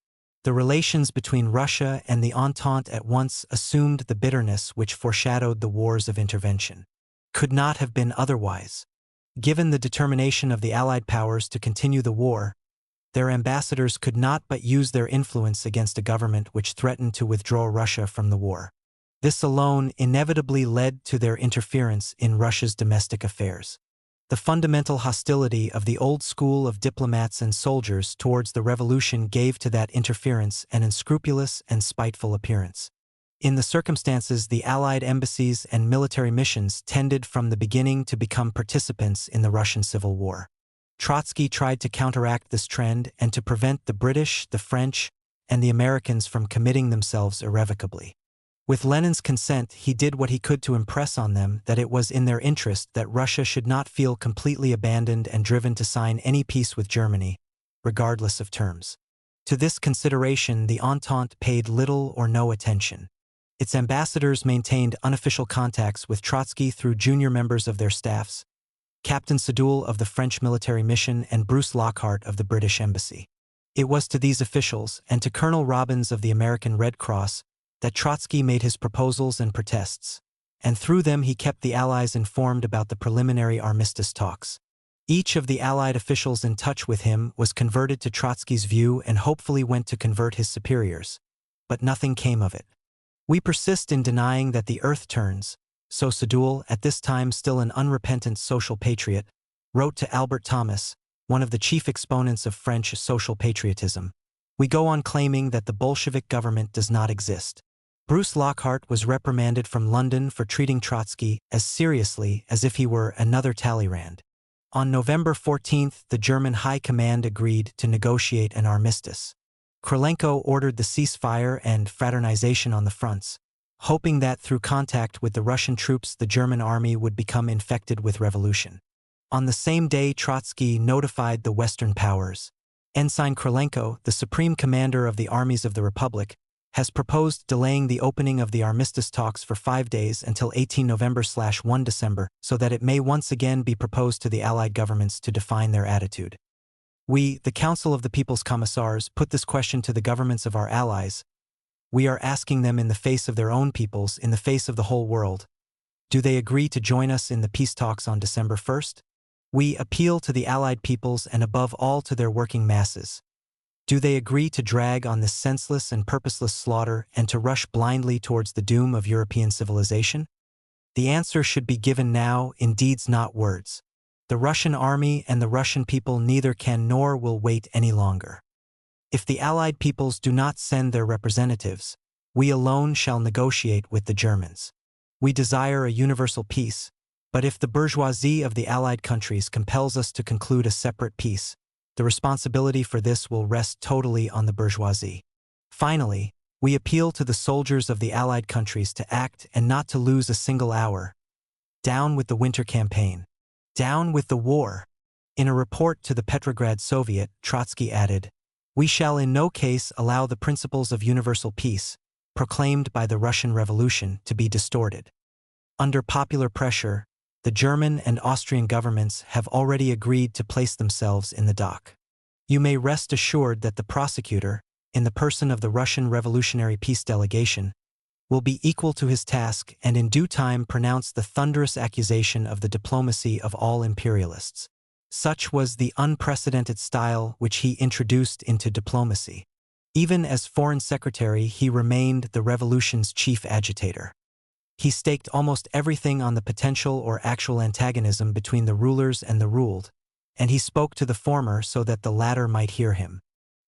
The relations between Russia and the Entente at once assumed the bitterness which foreshadowed the wars of intervention. Could not have been otherwise. Given the determination of the Allied powers to continue the war, their ambassadors could not but use their influence against a government which threatened to withdraw Russia from the war. This alone inevitably led to their interference in Russia's domestic affairs. The fundamental hostility of the old school of diplomats and soldiers towards the revolution gave to that interference an unscrupulous and spiteful appearance. In the circumstances, the Allied embassies and military missions tended from the beginning to become participants in the Russian Civil War. Trotsky tried to counteract this trend and to prevent the British, the French, and the Americans from committing themselves irrevocably. With Lenin's consent, he did what he could to impress on them that it was in their interest that Russia should not feel completely abandoned and driven to sign any peace with Germany, regardless of terms. To this consideration, the Entente paid little or no attention. Its ambassadors maintained unofficial contacts with Trotsky through junior members of their staffs, Captain Sadoul of the French military mission and Bruce Lockhart of the British embassy. It was to these officials and to Colonel Robbins of the American Red Cross that Trotsky made his proposals and protests, and through them he kept the Allies informed about the preliminary armistice talks. Each of the Allied officials in touch with him was converted to Trotsky's view and hopefully went to convert his superiors, but nothing came of it. We persist in denying that the earth turns, so Sadoul, at this time still an unrepentant social patriot, wrote to Albert Thomas, one of the chief exponents of French social patriotism. We go on claiming that the Bolshevik government does not exist. Bruce Lockhart was reprimanded from London for treating Trotsky as seriously as if he were another Talleyrand. On November 14, the German High Command agreed to negotiate an armistice. Krylenko ordered the ceasefire and fraternization on the fronts, hoping that through contact with the Russian troops the German army would become infected with revolution. On the same day, Trotsky notified the Western powers. Ensign Krylenko, the supreme commander of the armies of the Republic, has proposed delaying the opening of the armistice talks for 5 days until 18 November/1 December so that it may once again be proposed to the Allied governments to define their attitude. We, the Council of the People's Commissars, put this question to the governments of our allies. We are asking them in the face of their own peoples, in the face of the whole world. Do they agree to join us in the peace talks on December 1st? We appeal to the Allied peoples and above all to their working masses. Do they agree to drag on this senseless and purposeless slaughter and to rush blindly towards the doom of European civilization? The answer should be given now in deeds, not words. The Russian army and the Russian people neither can nor will wait any longer. If the Allied peoples do not send their representatives, we alone shall negotiate with the Germans. We desire a universal peace, but if the bourgeoisie of the Allied countries compels us to conclude a separate peace, the responsibility for this will rest totally on the bourgeoisie. Finally, we appeal to the soldiers of the Allied countries to act and not to lose a single hour. Down with the winter campaign. Down with the war. In a report to the Petrograd Soviet, Trotsky added, "We shall in no case allow the principles of universal peace, proclaimed by the Russian Revolution, to be distorted." Under popular pressure, the German and Austrian governments have already agreed to place themselves in the dock. You may rest assured that the prosecutor, in the person of the Russian Revolutionary Peace Delegation, will be equal to his task and in due time pronounce the thunderous accusation of the diplomacy of all imperialists. Such was the unprecedented style which he introduced into diplomacy. Even as Foreign Secretary, he remained the revolution's chief agitator. He staked almost everything on the potential or actual antagonism between the rulers and the ruled, and he spoke to the former so that the latter might hear him.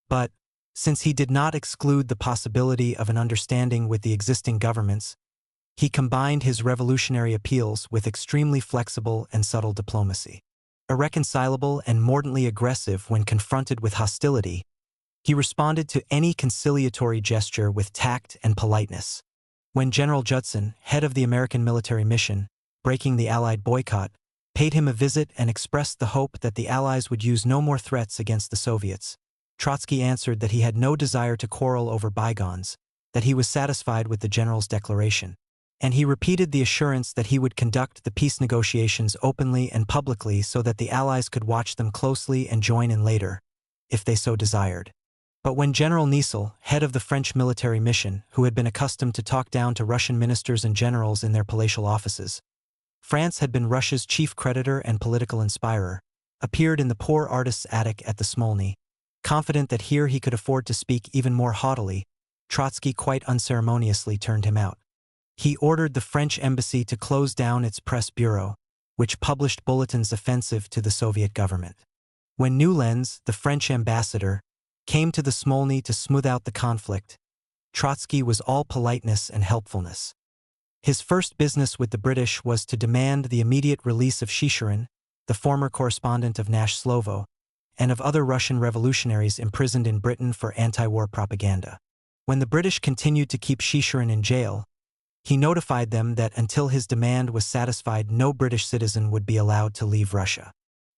But, since he did not exclude the possibility of an understanding with the existing governments, he combined his revolutionary appeals with extremely flexible and subtle diplomacy. Irreconcilable and mordantly aggressive when confronted with hostility, he responded to any conciliatory gesture with tact and politeness. When General Judson, head of the American military mission, breaking the Allied boycott, paid him a visit and expressed the hope that the Allies would use no more threats against the Soviets, Trotsky answered that he had no desire to quarrel over bygones, that he was satisfied with the general's declaration, and he repeated the assurance that he would conduct the peace negotiations openly and publicly so that the Allies could watch them closely and join in later, if they so desired. But when General Niesel, head of the French military mission, who had been accustomed to talk down to Russian ministers and generals in their palatial offices, France had been Russia's chief creditor and political inspirer, appeared in the poor artist's attic at the Smolny, confident that here he could afford to speak even more haughtily, Trotsky quite unceremoniously turned him out. He ordered the French embassy to close down its press bureau, which published bulletins offensive to the Soviet government. When Newlens, the French ambassador, came to the Smolny to smooth out the conflict, Trotsky was all politeness and helpfulness. His first business with the British was to demand the immediate release of Shishirin, the former correspondent of Nash Slovo, and of other Russian revolutionaries imprisoned in Britain for anti-war propaganda. When the British continued to keep Shishirin in jail, he notified them that until his demand was satisfied, no British citizen would be allowed to leave Russia.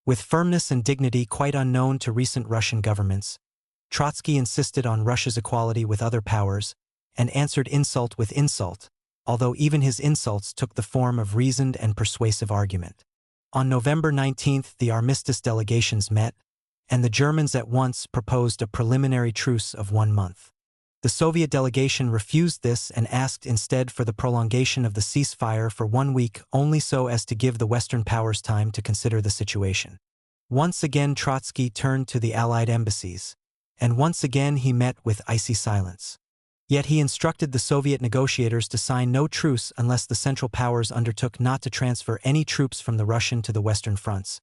With firmness and dignity quite unknown to recent Russian governments, Trotsky insisted on Russia's equality with other powers and answered insult with insult, although even his insults took the form of reasoned and persuasive argument. On November 19, the armistice delegations met, and the Germans at once proposed a preliminary truce of 1 month. The Soviet delegation refused this and asked instead for the prolongation of the ceasefire for 1 week, only so as to give the Western powers time to consider the situation. Once again Trotsky turned to the Allied embassies, and once again he met with icy silence. Yet he instructed the Soviet negotiators to sign no truce unless the Central Powers undertook not to transfer any troops from the Russian to the Western fronts.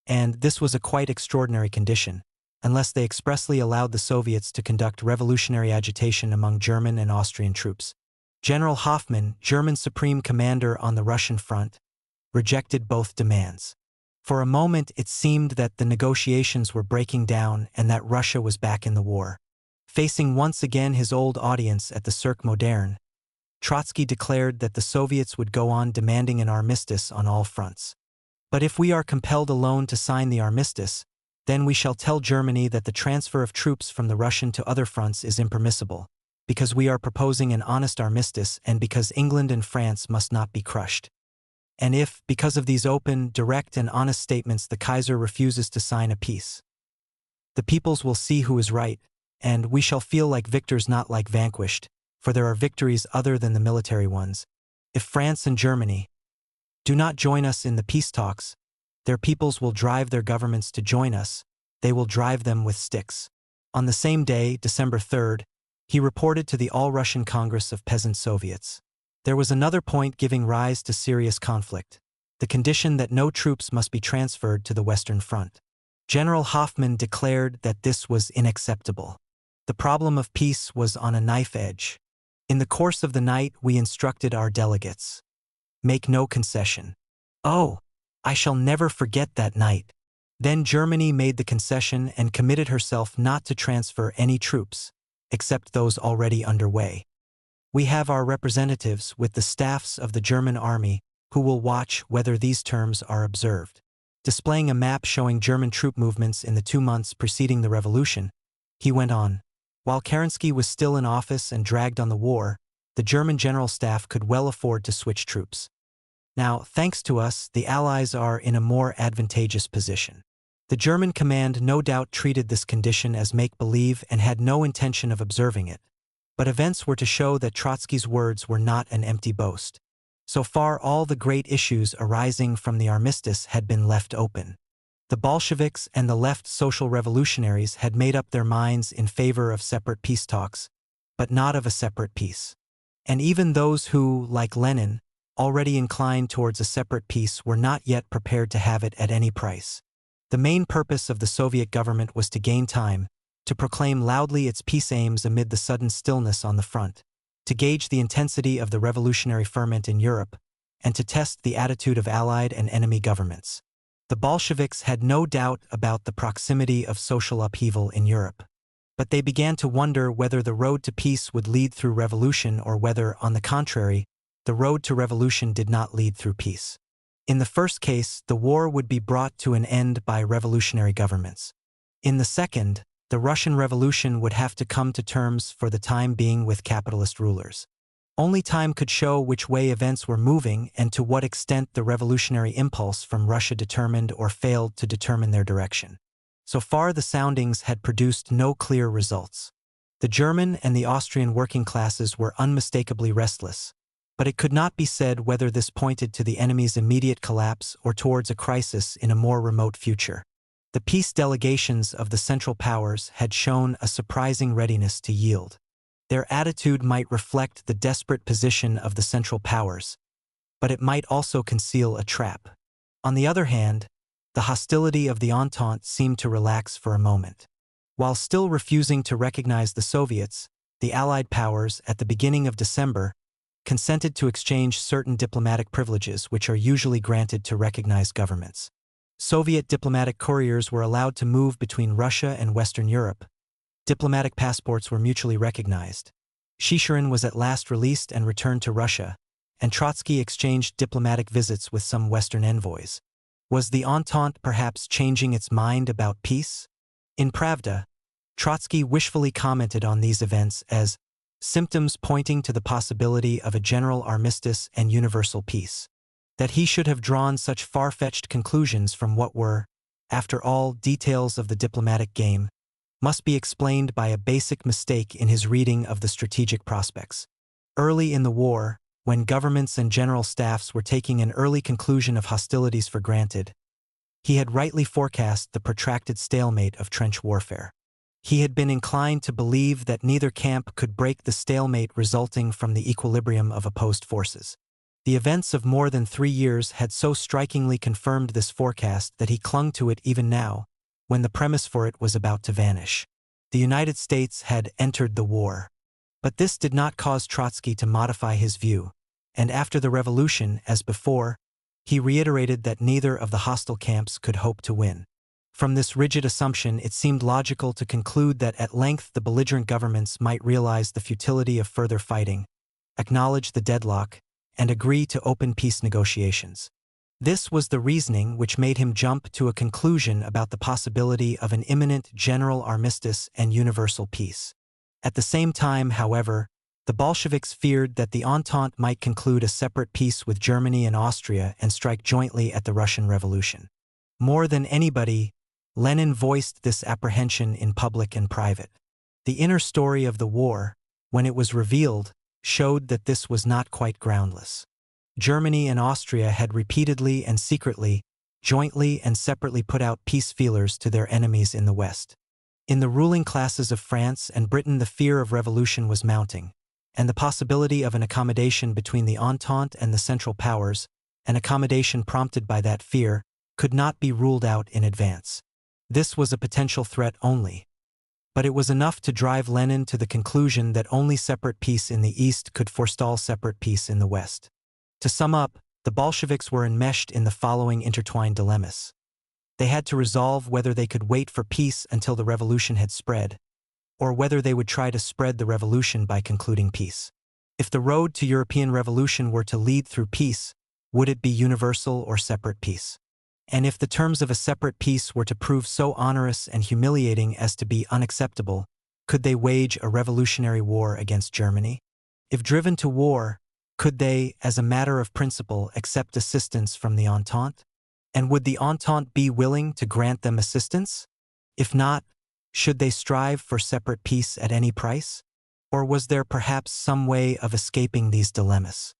And this was a quite extraordinary condition, unless they expressly allowed the Soviets to conduct revolutionary agitation among German and Austrian troops. General Hoffmann, German supreme commander on the Russian front, rejected both demands. For a moment it seemed that the negotiations were breaking down and that Russia was back in the war. Facing once again his old audience at the Cirque Moderne, Trotsky declared that the Soviets would go on demanding an armistice on all fronts. But if we are compelled alone to sign the armistice, then we shall tell Germany that the transfer of troops from the Russian to other fronts is impermissible, because we are proposing an honest armistice and because England and France must not be crushed. And if, because of these open, direct and honest statements, the Kaiser refuses to sign a peace, the peoples will see who is right, and we shall feel like victors not like vanquished, for there are victories other than the military ones. If France and Germany do not join us in the peace talks, their peoples will drive their governments to join us, they will drive them with sticks. On the same day, December 3rd, he reported to the All-Russian Congress of Peasant Soviets. There was another point giving rise to serious conflict, the condition that no troops must be transferred to the Western Front. General Hoffmann declared that this was unacceptable. The problem of peace was on a knife edge. In the course of the night we instructed our delegates, make no concession. Oh, I shall never forget that night. Then Germany made the concession and committed herself not to transfer any troops, except those already underway. We have our representatives with the staffs of the German army who will watch whether these terms are observed. Displaying a map showing German troop movements in the 2 months preceding the revolution, he went on. While Kerensky was still in office and dragged on the war, the German General Staff could well afford to switch troops. Now, thanks to us, the Allies are in a more advantageous position. The German command no doubt treated this condition as make-believe and had no intention of observing it. But events were to show that Trotsky's words were not an empty boast. So far all the great issues arising from the armistice had been left open. The Bolsheviks and the left social revolutionaries had made up their minds in favor of separate peace talks, but not of a separate peace. And even those who, like Lenin, already inclined towards a separate peace were not yet prepared to have it at any price. The main purpose of the Soviet government was to gain time, to proclaim loudly its peace aims amid the sudden stillness on the front, to gauge the intensity of the revolutionary ferment in Europe, and to test the attitude of allied and enemy governments. The Bolsheviks had no doubt about the proximity of social upheaval in Europe. But they began to wonder whether the road to peace would lead through revolution or whether, on the contrary, the road to revolution did not lead through peace. In the first case, the war would be brought to an end by revolutionary governments. In the second, the Russian Revolution would have to come to terms for the time being with capitalist rulers. Only time could show which way events were moving and to what extent the revolutionary impulse from Russia determined or failed to determine their direction. So far, the soundings had produced no clear results. The German and the Austrian working classes were unmistakably restless, but it could not be said whether this pointed to the enemy's immediate collapse or towards a crisis in a more remote future. The peace delegations of the Central Powers had shown a surprising readiness to yield. Their attitude might reflect the desperate position of the Central Powers, but it might also conceal a trap. On the other hand, the hostility of the Entente seemed to relax for a moment. While still refusing to recognize the Soviets, the Allied powers, at the beginning of December, consented to exchange certain diplomatic privileges which are usually granted to recognized governments. Soviet diplomatic couriers were allowed to move between Russia and Western Europe. Diplomatic passports were mutually recognized. Chicherin was at last released and returned to Russia, and Trotsky exchanged diplomatic visits with some Western envoys. Was the Entente perhaps changing its mind about peace? In Pravda, Trotsky wishfully commented on these events as symptoms pointing to the possibility of a general armistice and universal peace. That he should have drawn such far-fetched conclusions from what were, after all, details of the diplomatic game, must be explained by a basic mistake in his reading of the strategic prospects. Early in the war, when governments and general staffs were taking an early conclusion of hostilities for granted, he had rightly forecast the protracted stalemate of trench warfare. He had been inclined to believe that neither camp could break the stalemate resulting from the equilibrium of opposed forces. The events of more than 3 years had so strikingly confirmed this forecast that he clung to it even now, when the premise for it was about to vanish. The United States had entered the war. But this did not cause Trotsky to modify his view, and after the revolution, as before, he reiterated that neither of the hostile camps could hope to win. From this rigid assumption, it seemed logical to conclude that at length the belligerent governments might realize the futility of further fighting, acknowledge the deadlock, and agree to open peace negotiations. This was the reasoning which made him jump to a conclusion about the possibility of an imminent general armistice and universal peace. At the same time, however, the Bolsheviks feared that the Entente might conclude a separate peace with Germany and Austria and strike jointly at the Russian Revolution. More than anybody, Lenin voiced this apprehension in public and private. The inner story of the war, when it was revealed, showed that this was not quite groundless. Germany and Austria had repeatedly and secretly, jointly and separately put out peace feelers to their enemies in the West. In the ruling classes of France and Britain, the fear of revolution was mounting, and the possibility of an accommodation between the Entente and the Central Powers, an accommodation prompted by that fear, could not be ruled out in advance. This was a potential threat only. But it was enough to drive Lenin to the conclusion that only separate peace in the East could forestall separate peace in the West. To sum up, the Bolsheviks were enmeshed in the following intertwined dilemmas. They had to resolve whether they could wait for peace until the revolution had spread, or whether they would try to spread the revolution by concluding peace. If the road to European revolution were to lead through peace, would it be universal or separate peace? And if the terms of a separate peace were to prove so onerous and humiliating as to be unacceptable, could they wage a revolutionary war against Germany? If driven to war, could they, as a matter of principle, accept assistance from the Entente? And would the Entente be willing to grant them assistance? If not, should they strive for separate peace at any price? Or was there perhaps some way of escaping these dilemmas?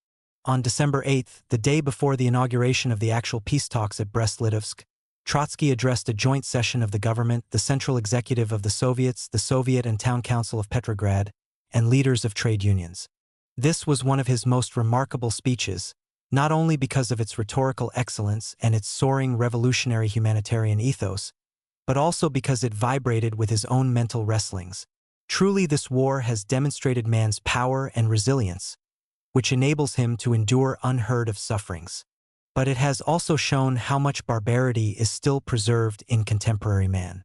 On December 8, the day before the inauguration of the actual peace talks at Brest-Litovsk, Trotsky addressed a joint session of the government, the Central Executive of the Soviets, the Soviet and Town Council of Petrograd, and leaders of trade unions. This was one of his most remarkable speeches, not only because of its rhetorical excellence and its soaring revolutionary humanitarian ethos, but also because it vibrated with his own mental wrestlings. Truly, this war has demonstrated man's power and resilience, which enables him to endure unheard-of sufferings. But it has also shown how much barbarity is still preserved in contemporary man.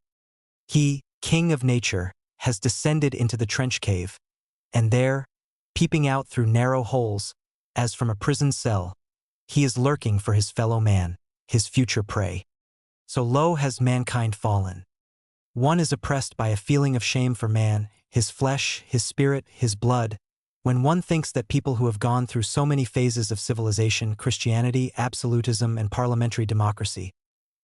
He, king of nature, has descended into the trench cave, and there, peeping out through narrow holes, as from a prison cell, he is lurking for his fellow man, his future prey. So low has mankind fallen. One is oppressed by a feeling of shame for man, his flesh, his spirit, his blood. When one thinks that people who have gone through so many phases of civilization, Christianity, absolutism, and parliamentary democracy,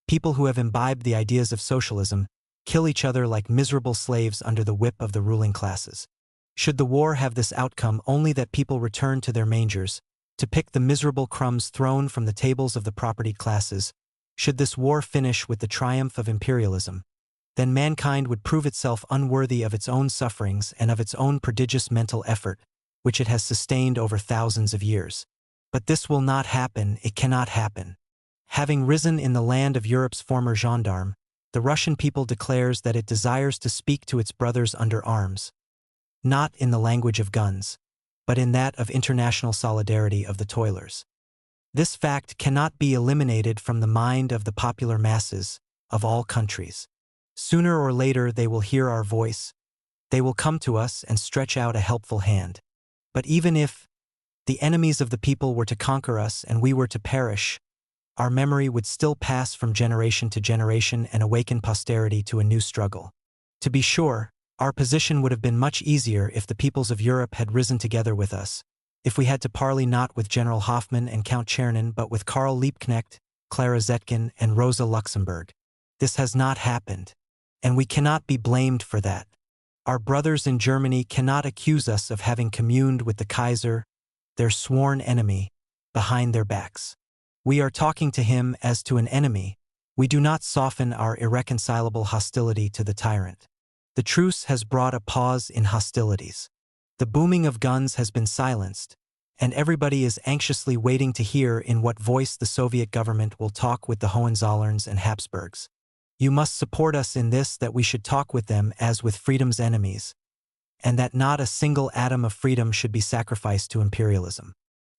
people who have imbibed the ideas of socialism, kill each other like miserable slaves under the whip of the ruling classes. Should the war have this outcome only that people return to their mangers, to pick the miserable crumbs thrown from the tables of the propertied classes, should this war finish with the triumph of imperialism, then mankind would prove itself unworthy of its own sufferings and of its own prodigious mental effort, which it has sustained over thousands of years. But this will not happen, it cannot happen. Having risen in the land of Europe's former gendarme, the Russian people declares that it desires to speak to its brothers under arms, not in the language of guns, but in that of international solidarity of the toilers. This fact cannot be eliminated from the mind of the popular masses of all countries. Sooner or later they will hear our voice, they will come to us and stretch out a helpful hand. But even if the enemies of the people were to conquer us and we were to perish, our memory would still pass from generation to generation and awaken posterity to a new struggle. To be sure, our position would have been much easier if the peoples of Europe had risen together with us, if we had to parley not with General Hoffmann and Count Czernin but with Karl Liebknecht, Clara Zetkin, and Rosa Luxemburg. This has not happened, and we cannot be blamed for that. Our brothers in Germany cannot accuse us of having communed with the Kaiser, their sworn enemy, behind their backs. We are talking to him as to an enemy. We do not soften our irreconcilable hostility to the tyrant. The truce has brought a pause in hostilities. The booming of guns has been silenced, and everybody is anxiously waiting to hear in what voice the Soviet government will talk with the Hohenzollerns and Habsburgs. You must support us in this, that we should talk with them as with freedom's enemies, and that not a single atom of freedom should be sacrificed to imperialism.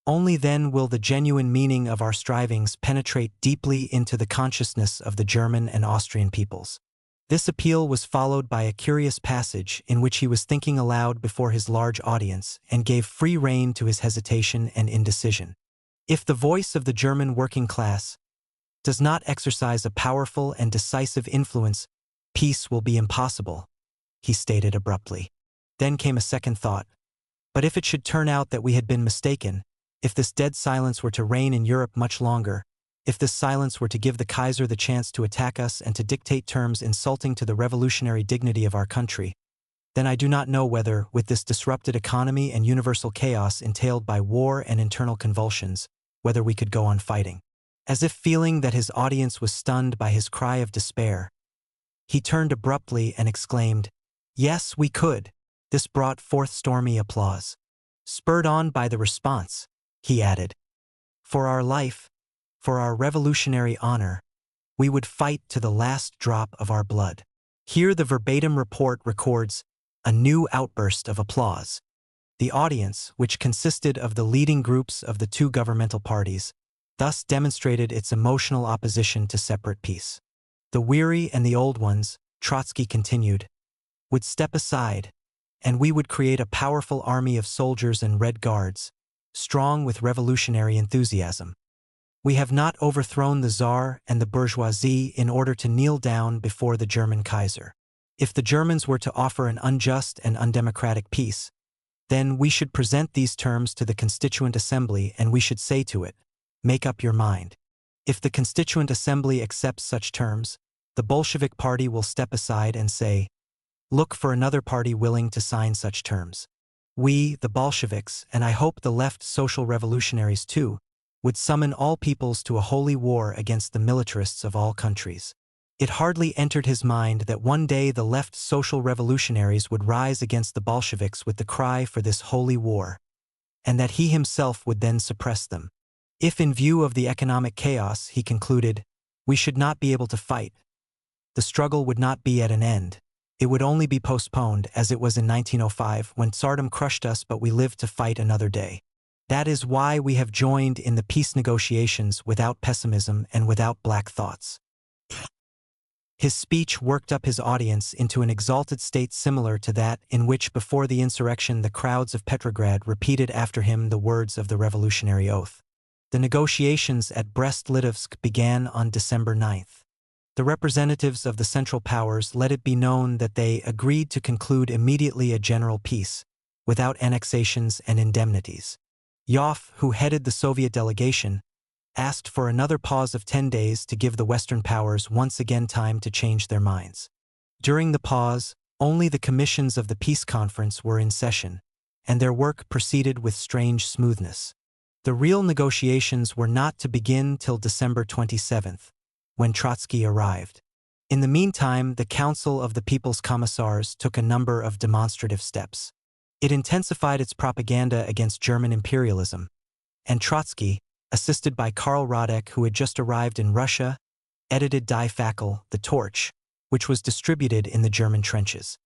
Only then will the genuine meaning of our strivings penetrate deeply into the consciousness of the German and Austrian peoples. This appeal was followed by a curious passage in which he was thinking aloud before his large audience and gave free rein to his hesitation and indecision. If the voice of the German working class does not exercise a powerful and decisive influence, peace will be impossible, he stated abruptly. Then came a second thought. But if it should turn out that we had been mistaken, if this dead silence were to reign in Europe much longer, if this silence were to give the Kaiser the chance to attack us and to dictate terms insulting to the revolutionary dignity of our country, then I do not know whether, with this disrupted economy and universal chaos entailed by war and internal convulsions, whether we could go on fighting. As if feeling that his audience was stunned by his cry of despair, he turned abruptly and exclaimed, "Yes, we could." This brought forth stormy applause. Spurred on by the response, he added, "For our life, for our revolutionary honor, we would fight to the last drop of our blood." Here the verbatim report records a new outburst of applause. The audience, which consisted of the leading groups of the two governmental parties, thus demonstrated its emotional opposition to separate peace. The weary and the old ones, Trotsky continued, would step aside, and we would create a powerful army of soldiers and Red Guards, strong with revolutionary enthusiasm. We have not overthrown the Tsar and the bourgeoisie in order to kneel down before the German Kaiser. If the Germans were to offer an unjust and undemocratic peace, then we should present these terms to the Constituent Assembly and we should say to it, "Make up your mind." If the Constituent Assembly accepts such terms, the Bolshevik Party will step aside and say, "Look for another party willing to sign such terms." We, the Bolsheviks, and I hope the left social revolutionaries too, would summon all peoples to a holy war against the militarists of all countries. It hardly entered his mind that one day the left social revolutionaries would rise against the Bolsheviks with the cry for this holy war, and that he himself would then suppress them. If in view of the economic chaos, he concluded, we should not be able to fight, the struggle would not be at an end. It would only be postponed, as it was in 1905 when Tsardom crushed us, but we lived to fight another day. That is why we have joined in the peace negotiations without pessimism and without black thoughts. His speech worked up his audience into an exalted state similar to that in which before the insurrection the crowds of Petrograd repeated after him the words of the revolutionary oath. The negotiations at Brest-Litovsk began on December 9th. The representatives of the Central Powers let it be known that they agreed to conclude immediately a general peace, without annexations and indemnities. Yoff, who headed the Soviet delegation, asked for another pause of 10 days to give the Western powers once again time to change their minds. During the pause, only the commissions of the peace conference were in session, and their work proceeded with strange smoothness. The real negotiations were not to begin till December 27th, when Trotsky arrived. In the meantime, the Council of the People's Commissars took a number of demonstrative steps. It intensified its propaganda against German imperialism, and Trotsky, assisted by Karl Radek, who had just arrived in Russia, edited Die Fackel, the Torch, which was distributed in the German trenches.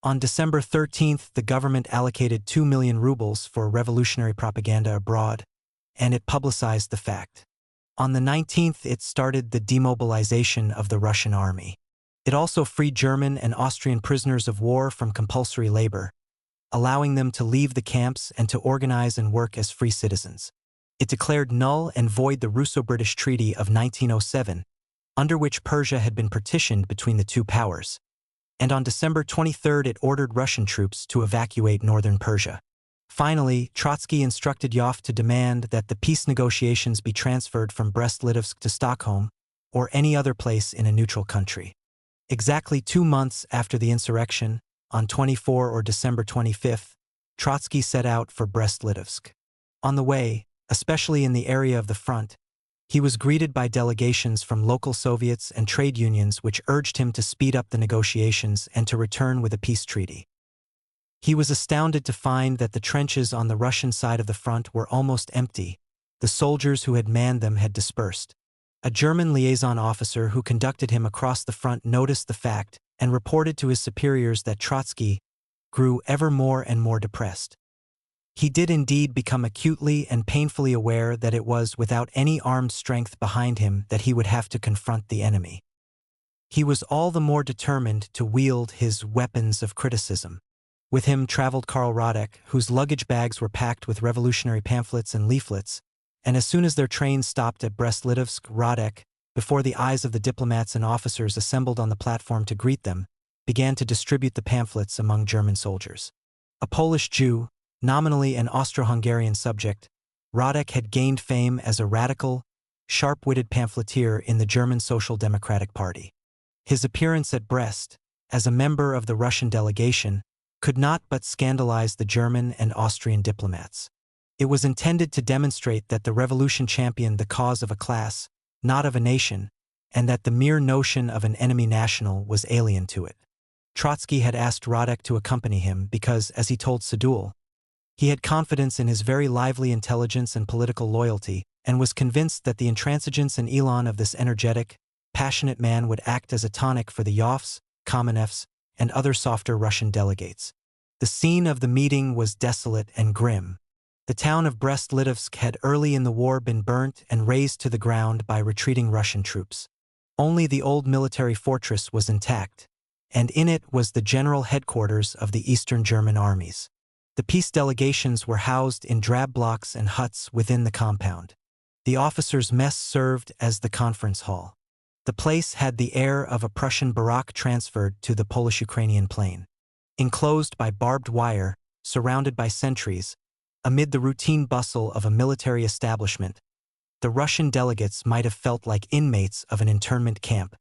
On December 13th, the government allocated 2 million rubles for revolutionary propaganda abroad, and it publicized the fact. On the 19th, it started the demobilization of the Russian army. It also freed German and Austrian prisoners of war from compulsory labor, allowing them to leave the camps and to organize and work as free citizens. It declared null and void the Russo-British Treaty of 1907, under which Persia had been partitioned between the two powers. And on December 23rd, it ordered Russian troops to evacuate northern Persia. Finally, Trotsky instructed Yoff to demand that the peace negotiations be transferred from Brest-Litovsk to Stockholm or any other place in a neutral country. Exactly 2 months after the insurrection, on December 25th, Trotsky set out for Brest-Litovsk. On the way, especially in the area of the front, he was greeted by delegations from local Soviets and trade unions which urged him to speed up the negotiations and to return with a peace treaty. He was astounded to find that the trenches on the Russian side of the front were almost empty. The soldiers who had manned them had dispersed. A German liaison officer who conducted him across the front noticed the fact and reported to his superiors that Trotsky grew ever more and more depressed. He did indeed become acutely and painfully aware that it was without any armed strength behind him that he would have to confront the enemy. He was all the more determined to wield his weapons of criticism. With him traveled Karl Radek, whose luggage bags were packed with revolutionary pamphlets and leaflets, and as soon as their train stopped at Brest-Litovsk, Radek, before the eyes of the diplomats and officers assembled on the platform to greet them, began to distribute the pamphlets among German soldiers. A Polish Jew, nominally an Austro-Hungarian subject, Radek had gained fame as a radical, sharp-witted pamphleteer in the German Social Democratic Party. His appearance at Brest, as a member of the Russian delegation, could not but scandalize the German and Austrian diplomats. It was intended to demonstrate that the revolution championed the cause of a class, not of a nation, and that the mere notion of an enemy national was alien to it. Trotsky had asked Radek to accompany him because, as he told Sadul, he had confidence in his very lively intelligence and political loyalty, and was convinced that the intransigence and elan of this energetic, passionate man would act as a tonic for the Yoffs, Kamenevs, and other softer Russian delegates. The scene of the meeting was desolate and grim. The town of Brest-Litovsk had early in the war been burnt and razed to the ground by retreating Russian troops. Only the old military fortress was intact, and in it was the general headquarters of the Eastern German armies. The peace delegations were housed in drab blocks and huts within the compound. The officers' mess served as the conference hall. The place had the air of a Prussian barrack transferred to the Polish-Ukrainian plain. Enclosed by barbed wire, surrounded by sentries, amid the routine bustle of a military establishment, the Russian delegates might have felt like inmates of an internment camp.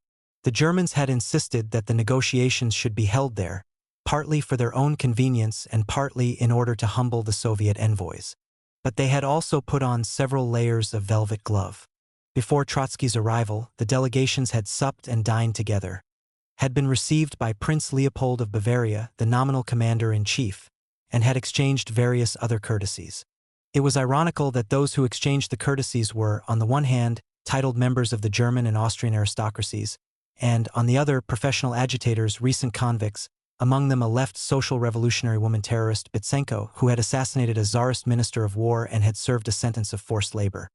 The Germans had insisted that the negotiations should be held there, partly for their own convenience and partly in order to humble the Soviet envoys. But they had also put on several layers of velvet glove. Before Trotsky's arrival, the delegations had supped and dined together, had been received by Prince Leopold of Bavaria, the nominal commander-in-chief, and had exchanged various other courtesies. It was ironical that those who exchanged the courtesies were, on the one hand, titled members of the German and Austrian aristocracies, and, on the other, professional agitators, recent convicts, among them a left social revolutionary woman terrorist, Bitsenko, who had assassinated a Tsarist minister of war and had served a sentence of forced labor.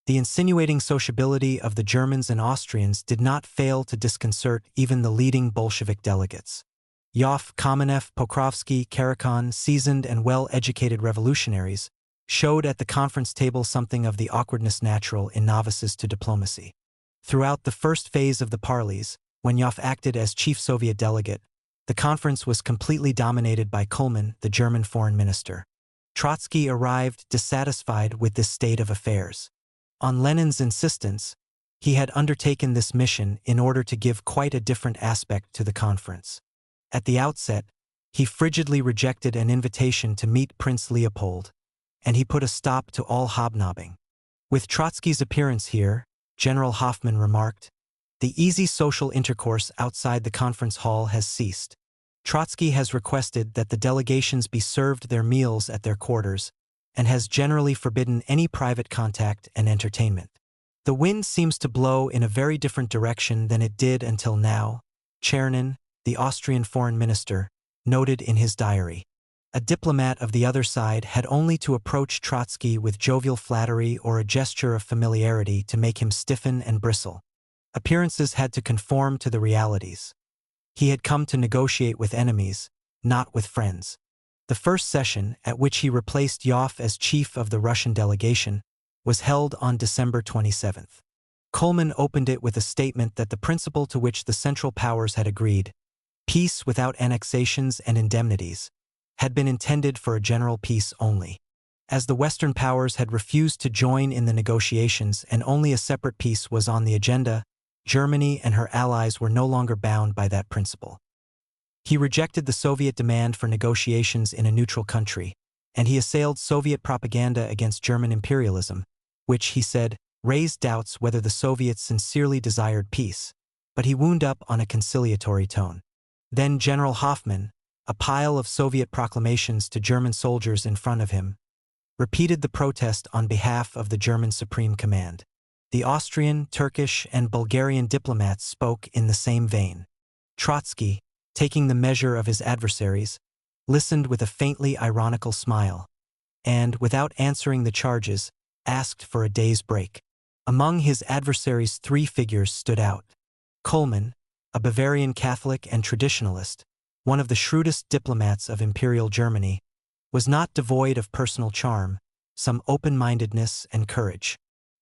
The insinuating sociability of the Germans and Austrians did not fail to disconcert even the leading Bolshevik delegates. Yoff, Kamenev, Pokrovsky, Karakhan, seasoned and well-educated revolutionaries, showed at the conference table something of the awkwardness natural in novices to diplomacy. Throughout the first phase of the parleys, When Yoff acted as chief Soviet delegate, the conference was completely dominated by Kuhlmann, the German foreign minister. Trotsky arrived dissatisfied with this state of affairs. On Lenin's insistence, he had undertaken this mission in order to give quite a different aspect to the conference. At the outset, he frigidly rejected an invitation to meet Prince Leopold, and he put a stop to all hobnobbing. With Trotsky's appearance here, General Hoffman remarked, the easy social intercourse outside the conference hall has ceased. Trotsky has requested that the delegations be served their meals at their quarters, and has generally forbidden any private contact and entertainment. The wind seems to blow in a very different direction than it did until now, Chernin, the Austrian foreign minister, noted in his diary. A diplomat of the other side had only to approach Trotsky with jovial flattery or a gesture of familiarity to make him stiffen and bristle. Appearances had to conform to the realities. He had come to negotiate with enemies, not with friends. The first session, at which he replaced Yoff as chief of the Russian delegation, was held on December 27. Kuhlmann opened it with a statement that the principle to which the Central Powers had agreed, peace without annexations and indemnities, had been intended for a general peace only. As the Western powers had refused to join in the negotiations and only a separate peace was on the agenda, Germany and her allies were no longer bound by that principle. He rejected the Soviet demand for negotiations in a neutral country, and he assailed Soviet propaganda against German imperialism, which, he said, raised doubts whether the Soviets sincerely desired peace, but he wound up on a conciliatory tone. Then General Hoffman, a pile of Soviet proclamations to German soldiers in front of him, repeated the protest on behalf of the German Supreme Command. The Austrian, Turkish, and Bulgarian diplomats spoke in the same vein. Trotsky, taking the measure of his adversaries, listened with a faintly ironical smile, and, without answering the charges, asked for a day's break. Among his adversaries 3 figures stood out. Kuhlmann, a Bavarian Catholic and traditionalist, one of the shrewdest diplomats of Imperial Germany, was not devoid of personal charm, some open-mindedness and courage.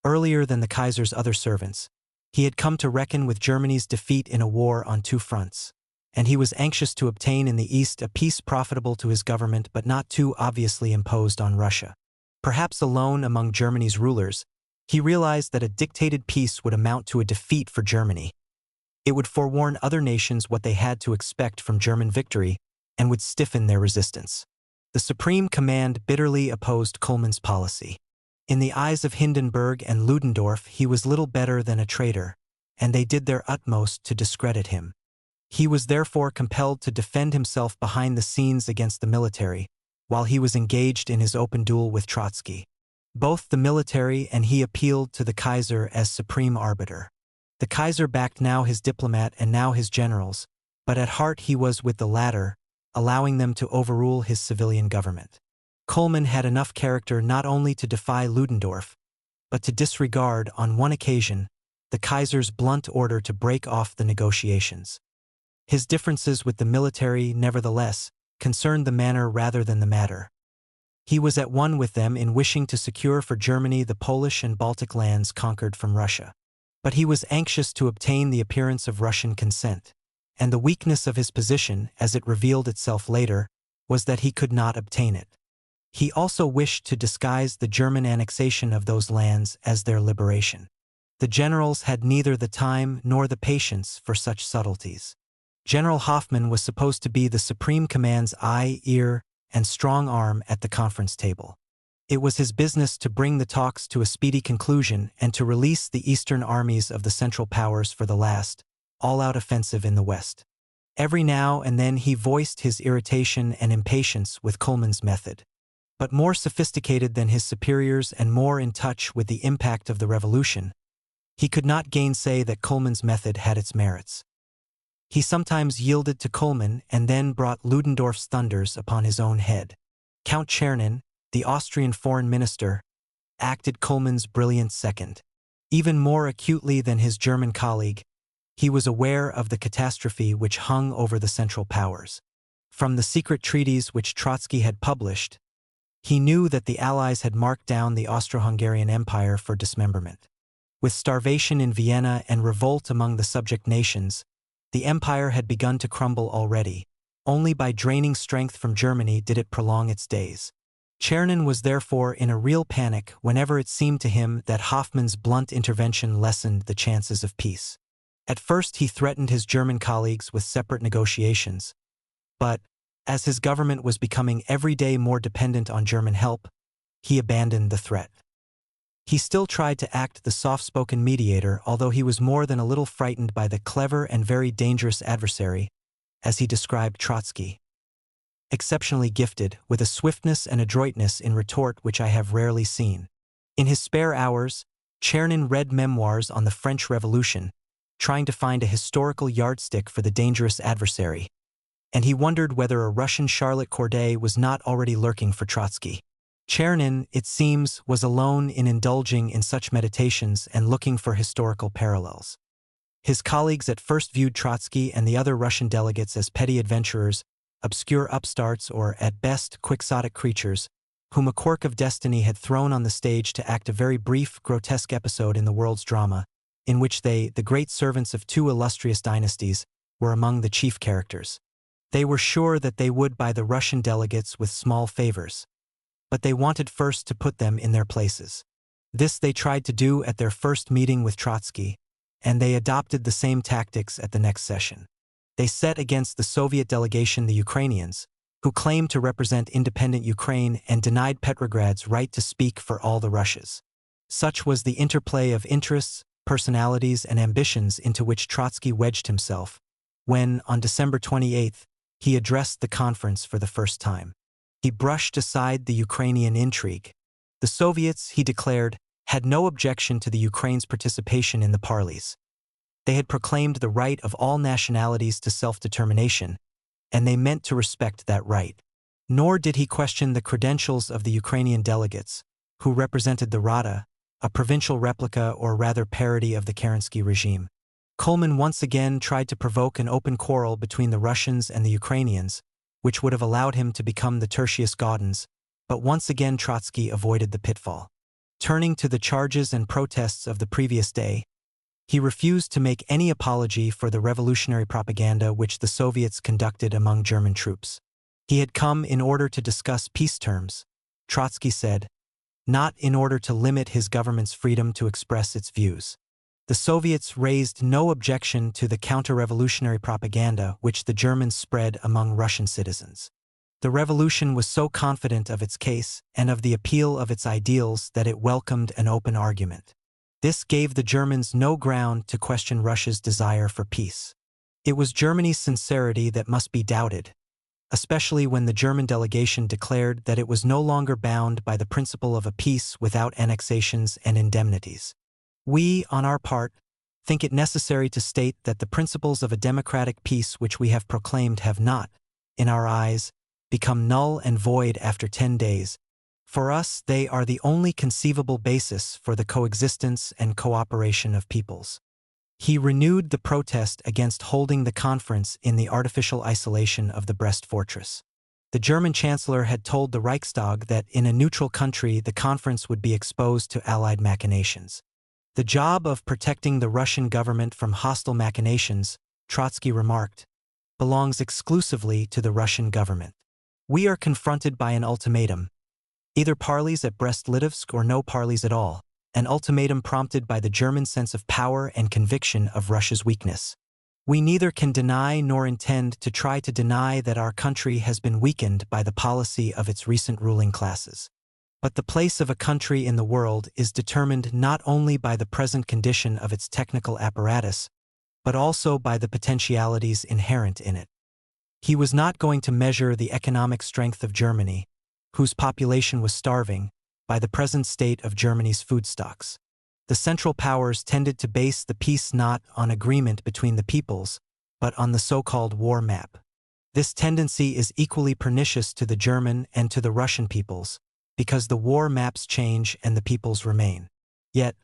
Earlier than the Kaiser's other servants, he had come to reckon with Germany's defeat in a war on 2 fronts, and he was anxious to obtain in the East a peace profitable to his government but not too obviously imposed on Russia. Perhaps alone among Germany's rulers, he realized that a dictated peace would amount to a defeat for Germany. It would forewarn other nations what they had to expect from German victory and would stiffen their resistance. The Supreme Command bitterly opposed Kuhlmann's policy. In the eyes of Hindenburg and Ludendorff, he was little better than a traitor, and they did their utmost to discredit him. He was therefore compelled to defend himself behind the scenes against the military, while he was engaged in his open duel with Trotsky. Both the military and he appealed to the Kaiser as supreme arbiter. The Kaiser backed now his diplomat and now his generals, but at heart he was with the latter, allowing them to overrule his civilian government. Kuhlmann had enough character not only to defy Ludendorff, but to disregard, on one occasion, the Kaiser's blunt order to break off the negotiations. His differences with the military, nevertheless, concerned the manner rather than the matter. He was at one with them in wishing to secure for Germany the Polish and Baltic lands conquered from Russia. But he was anxious to obtain the appearance of Russian consent, and the weakness of his position, as it revealed itself later, was that he could not obtain it. He also wished to disguise the German annexation of those lands as their liberation. The generals had neither the time nor the patience for such subtleties. General Hoffman was supposed to be the Supreme Command's eye, ear, and strong arm at the conference table. It was his business to bring the talks to a speedy conclusion and to release the eastern armies of the Central Powers for the last, all-out offensive in the West. Every now and then he voiced his irritation and impatience with Kuhlmann's method. But more sophisticated than his superiors and more in touch with the impact of the revolution, he could not gainsay that Kuhlmann's method had its merits. He sometimes yielded to Kuhlmann and then brought Ludendorff's thunders upon his own head. Count Chernin, the Austrian foreign minister, acted Kuhlmann's brilliant second. Even more acutely than his German colleague, he was aware of the catastrophe which hung over the Central Powers. From the secret treaties which Trotsky had published, he knew that the Allies had marked down the Austro-Hungarian Empire for dismemberment. With starvation in Vienna and revolt among the subject nations, The empire had begun to crumble already. Only by draining strength from Germany did it prolong its days. Czernin was therefore in a real panic whenever it seemed to him that Hoffman's blunt intervention lessened the chances of peace. At first he threatened his German colleagues with separate negotiations, but, as his government was becoming every day more dependent on German help, he abandoned the threat. He still tried to act the soft-spoken mediator, although he was more than a little frightened by the clever and very dangerous adversary, as he described Trotsky. Exceptionally gifted, with a swiftness and adroitness in retort which I have rarely seen. In his spare hours, Czernin read memoirs on the French Revolution, trying to find a historical yardstick for the dangerous adversary, and he wondered whether a Russian Charlotte Corday was not already lurking for Trotsky. Czernin, it seems, was alone in indulging in such meditations and looking for historical parallels. His colleagues at first viewed Trotsky and the other Russian delegates as petty adventurers, obscure upstarts or, at best, quixotic creatures, whom a quirk of destiny had thrown on the stage to act a very brief, grotesque episode in the world's drama, in which they, the great servants of two illustrious dynasties, were among the chief characters. They were sure that they would buy the Russian delegates with small favors, but they wanted first to put them in their places. This they tried to do at their first meeting with Trotsky, and they adopted the same tactics at the next session. They set against the Soviet delegation the Ukrainians, who claimed to represent independent Ukraine and denied Petrograd's right to speak for all the Russias. Such was the interplay of interests, personalities, and ambitions into which Trotsky wedged himself, when, on December 28, he addressed the conference for the first time. He brushed aside the Ukrainian intrigue. The Soviets, he declared, had no objection to the Ukraine's participation in the parleys. They had proclaimed the right of all nationalities to self-determination, and they meant to respect that right. Nor did he question the credentials of the Ukrainian delegates, who represented the Rada, a provincial replica or rather parody of the Kerensky regime. Coleman once again tried to provoke an open quarrel between the Russians and the Ukrainians, which would have allowed him to become the Tertius Gaudens, but once again Trotsky avoided the pitfall. Turning to the charges and protests of the previous day, he refused to make any apology for the revolutionary propaganda which the Soviets conducted among German troops. He had come in order to discuss peace terms, Trotsky said, not in order to limit his government's freedom to express its views. The Soviets raised no objection to the counter-revolutionary propaganda which the Germans spread among Russian citizens. The revolution was so confident of its case and of the appeal of its ideals that it welcomed an open argument. This gave the Germans no ground to question Russia's desire for peace. It was Germany's sincerity that must be doubted, especially when the German delegation declared that it was no longer bound by the principle of a peace without annexations and indemnities. We, on our part, think it necessary to state that the principles of a democratic peace which we have proclaimed have not, in our eyes, become null and void after 10 days. For us, they are the only conceivable basis for the coexistence and cooperation of peoples. He renewed the protest against holding the conference in the artificial isolation of the Brest fortress. The German chancellor had told the Reichstag that in a neutral country the conference would be exposed to Allied machinations. The job of protecting the Russian government from hostile machinations, Trotsky remarked, belongs exclusively to the Russian government. We are confronted by an ultimatum. Either parleys at Brest-Litovsk or no parleys at all, an ultimatum prompted by the German sense of power and conviction of Russia's weakness. We neither can deny nor intend to try to deny that our country has been weakened by the policy of its recent ruling classes. But the place of a country in the world is determined not only by the present condition of its technical apparatus, but also by the potentialities inherent in it. He was not going to measure the economic strength of Germany, whose population was starving, by the present state of Germany's food stocks. The Central Powers tended to base the peace not on agreement between the peoples, but on the so-called war map. This tendency is equally pernicious to the German and to the Russian peoples, because the war maps change and the peoples remain. Yet,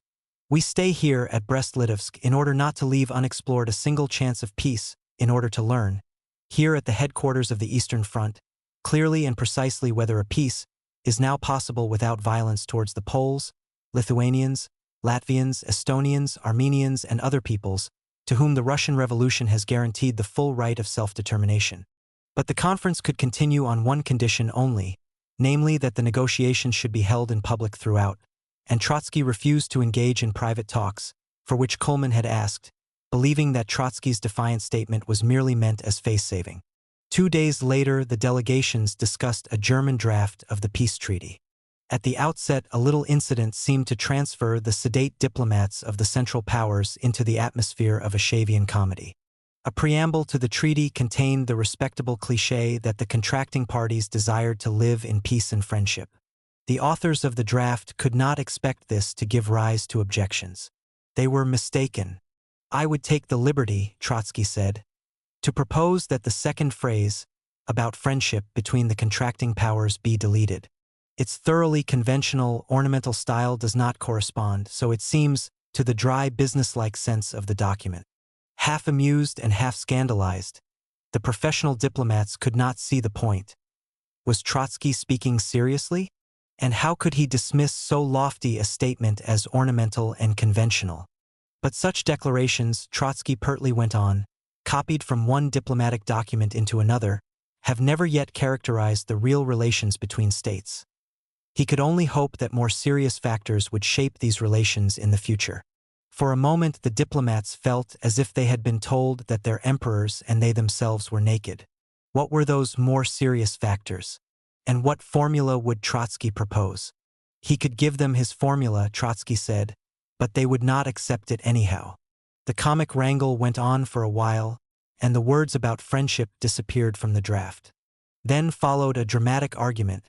we stay here at Brest-Litovsk in order not to leave unexplored a single chance of peace, in order to learn, here at the headquarters of the Eastern Front, clearly and precisely whether a peace is now possible without violence towards the Poles, Lithuanians, Latvians, Estonians, Armenians, and other peoples, to whom the Russian Revolution has guaranteed the full right of self-determination. But the conference could continue on one condition only, namely that the negotiations should be held in public throughout, and Trotsky refused to engage in private talks, for which Coleman had asked, believing that Trotsky's defiant statement was merely meant as face-saving. 2 days later, the delegations discussed a German draft of the peace treaty. At the outset, a little incident seemed to transfer the sedate diplomats of the Central Powers into the atmosphere of a Shavian comedy. A preamble to the treaty contained the respectable cliché that the contracting parties desired to live in peace and friendship. The authors of the draft could not expect this to give rise to objections. They were mistaken. "I would take the liberty," Trotsky said, "to propose that the second phrase, about friendship between the contracting powers, be deleted. Its thoroughly conventional, ornamental style does not correspond, so it seems, to the dry, businesslike sense of the document." Half amused and half scandalized, the professional diplomats could not see the point. Was Trotsky speaking seriously? And how could he dismiss so lofty a statement as ornamental and conventional? But such declarations, Trotsky pertly went on, copied from one diplomatic document into another, have never yet characterized the real relations between states. He could only hope that more serious factors would shape these relations in the future. For a moment, the diplomats felt as if they had been told that their emperors and they themselves were naked. What were those more serious factors? And what formula would Trotsky propose? He could give them his formula, Trotsky said, but they would not accept it anyhow. The comic wrangle went on for a while, and the words about friendship disappeared from the draft. Then followed a dramatic argument,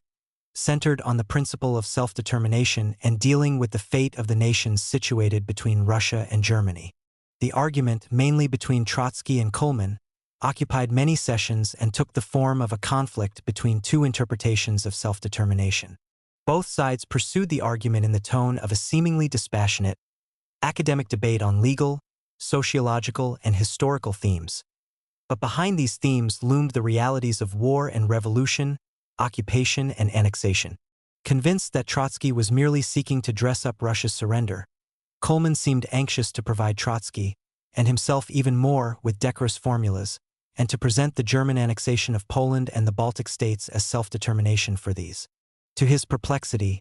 centered on the principle of self-determination and dealing with the fate of the nations situated between Russia and Germany. The argument, mainly between Trotsky and Coleman, occupied many sessions and took the form of a conflict between two interpretations of self-determination. Both sides pursued the argument in the tone of a seemingly dispassionate, academic debate on legal, sociological, and historical themes. But behind these themes loomed the realities of war and revolution, occupation and annexation. Convinced that Trotsky was merely seeking to dress up Russia's surrender, Coleman seemed anxious to provide Trotsky, and himself even more, with decorous formulas, and to present the German annexation of Poland and the Baltic states as self-determination for these. To his perplexity,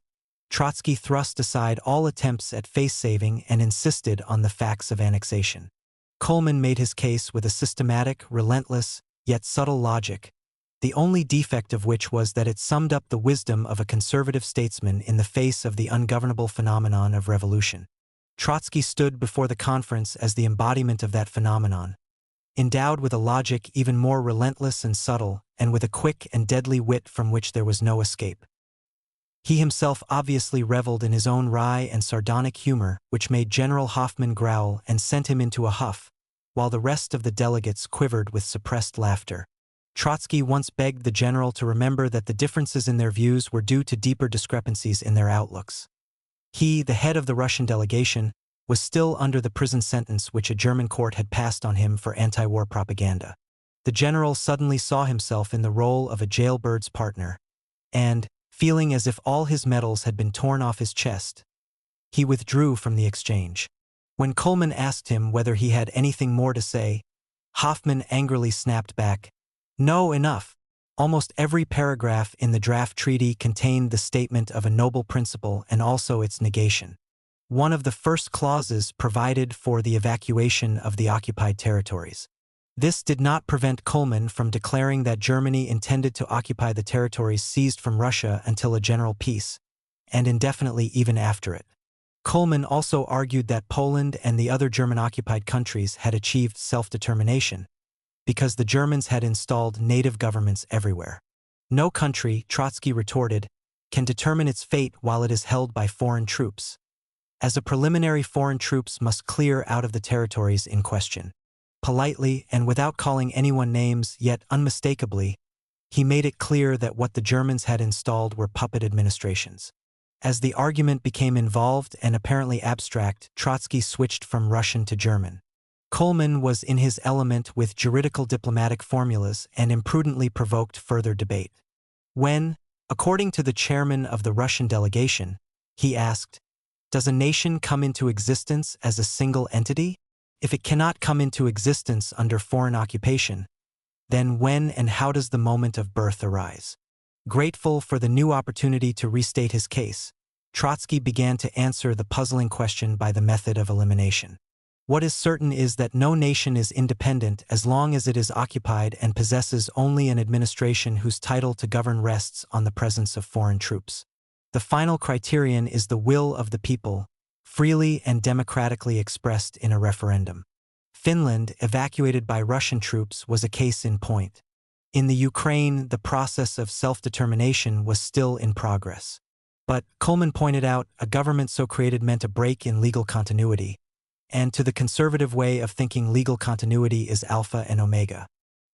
Trotsky thrust aside all attempts at face-saving and insisted on the facts of annexation. Coleman made his case with a systematic, relentless, yet subtle logic, the only defect of which was that it summed up the wisdom of a conservative statesman in the face of the ungovernable phenomenon of revolution. Trotsky stood before the conference as the embodiment of that phenomenon, endowed with a logic even more relentless and subtle, and with a quick and deadly wit from which there was no escape. He himself obviously reveled in his own wry and sardonic humor, which made General Hoffmann growl and sent him into a huff, while the rest of the delegates quivered with suppressed laughter. Trotsky once begged the general to remember that the differences in their views were due to deeper discrepancies in their outlooks. He, the head of the Russian delegation, was still under the prison sentence which a German court had passed on him for anti-war propaganda. The general suddenly saw himself in the role of a jailbird's partner, and, feeling as if all his medals had been torn off his chest, he withdrew from the exchange. When Coleman asked him whether he had anything more to say, Hoffmann angrily snapped back, "No, enough." Almost every paragraph in the draft treaty contained the statement of a noble principle and also its negation. One of the first clauses provided for the evacuation of the occupied territories. This did not prevent Coleman from declaring that Germany intended to occupy the territories seized from Russia until a general peace, and indefinitely even after it. Coleman also argued that Poland and the other German-occupied countries had achieved self-determination, because the Germans had installed native governments everywhere. No country, Trotsky retorted, can determine its fate while it is held by foreign troops. As a preliminary, foreign troops must clear out of the territories in question. Politely, and without calling anyone names, yet unmistakably, he made it clear that what the Germans had installed were puppet administrations. As the argument became involved and apparently abstract, Trotsky switched from Russian to German. Coleman was in his element with juridical diplomatic formulas and imprudently provoked further debate. When, according to the chairman of the Russian delegation, he asked, "Does a nation come into existence as a single entity?" If it cannot come into existence under foreign occupation, then when and how does the moment of birth arise? Grateful for the new opportunity to restate his case, Trotsky began to answer the puzzling question by the method of elimination. What is certain is that no nation is independent as long as it is occupied and possesses only an administration whose title to govern rests on the presence of foreign troops. The final criterion is the will of the people, freely and democratically expressed in a referendum. Finland, evacuated by Russian troops, was a case in point. In the Ukraine, the process of self-determination was still in progress. But, Coleman pointed out, a government so created meant a break in legal continuity, and to the conservative way of thinking legal continuity is alpha and omega.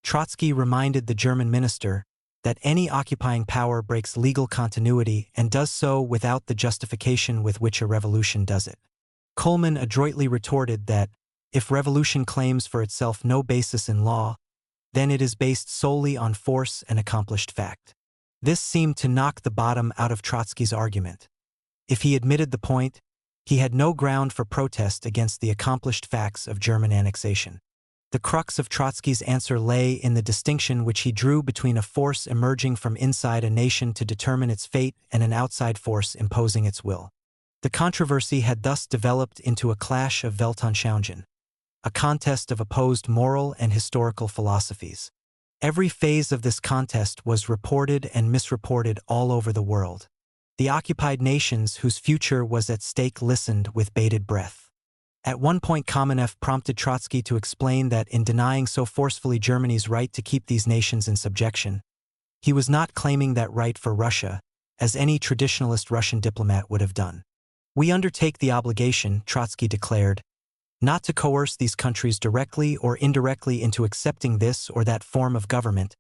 Trotsky reminded the German minister that any occupying power breaks legal continuity and does so without the justification with which a revolution does it. Coleman adroitly retorted that, if revolution claims for itself no basis in law, then it is based solely on force and accomplished fact. This seemed to knock the bottom out of Trotsky's argument. If he admitted the point, he had no ground for protest against the accomplished facts of German annexation. The crux of Trotsky's answer lay in the distinction which he drew between a force emerging from inside a nation to determine its fate and an outside force imposing its will. The controversy had thus developed into a clash of Weltanschauungen, a contest of opposed moral and historical philosophies. Every phase of this contest was reported and misreported all over the world. The occupied nations whose future was at stake listened with bated breath. At one point, Kamenev prompted Trotsky to explain that in denying so forcefully Germany's right to keep these nations in subjection, he was not claiming that right for Russia, as any traditionalist Russian diplomat would have done. We undertake the obligation, Trotsky declared, not to coerce these countries directly or indirectly into accepting this or that form of government,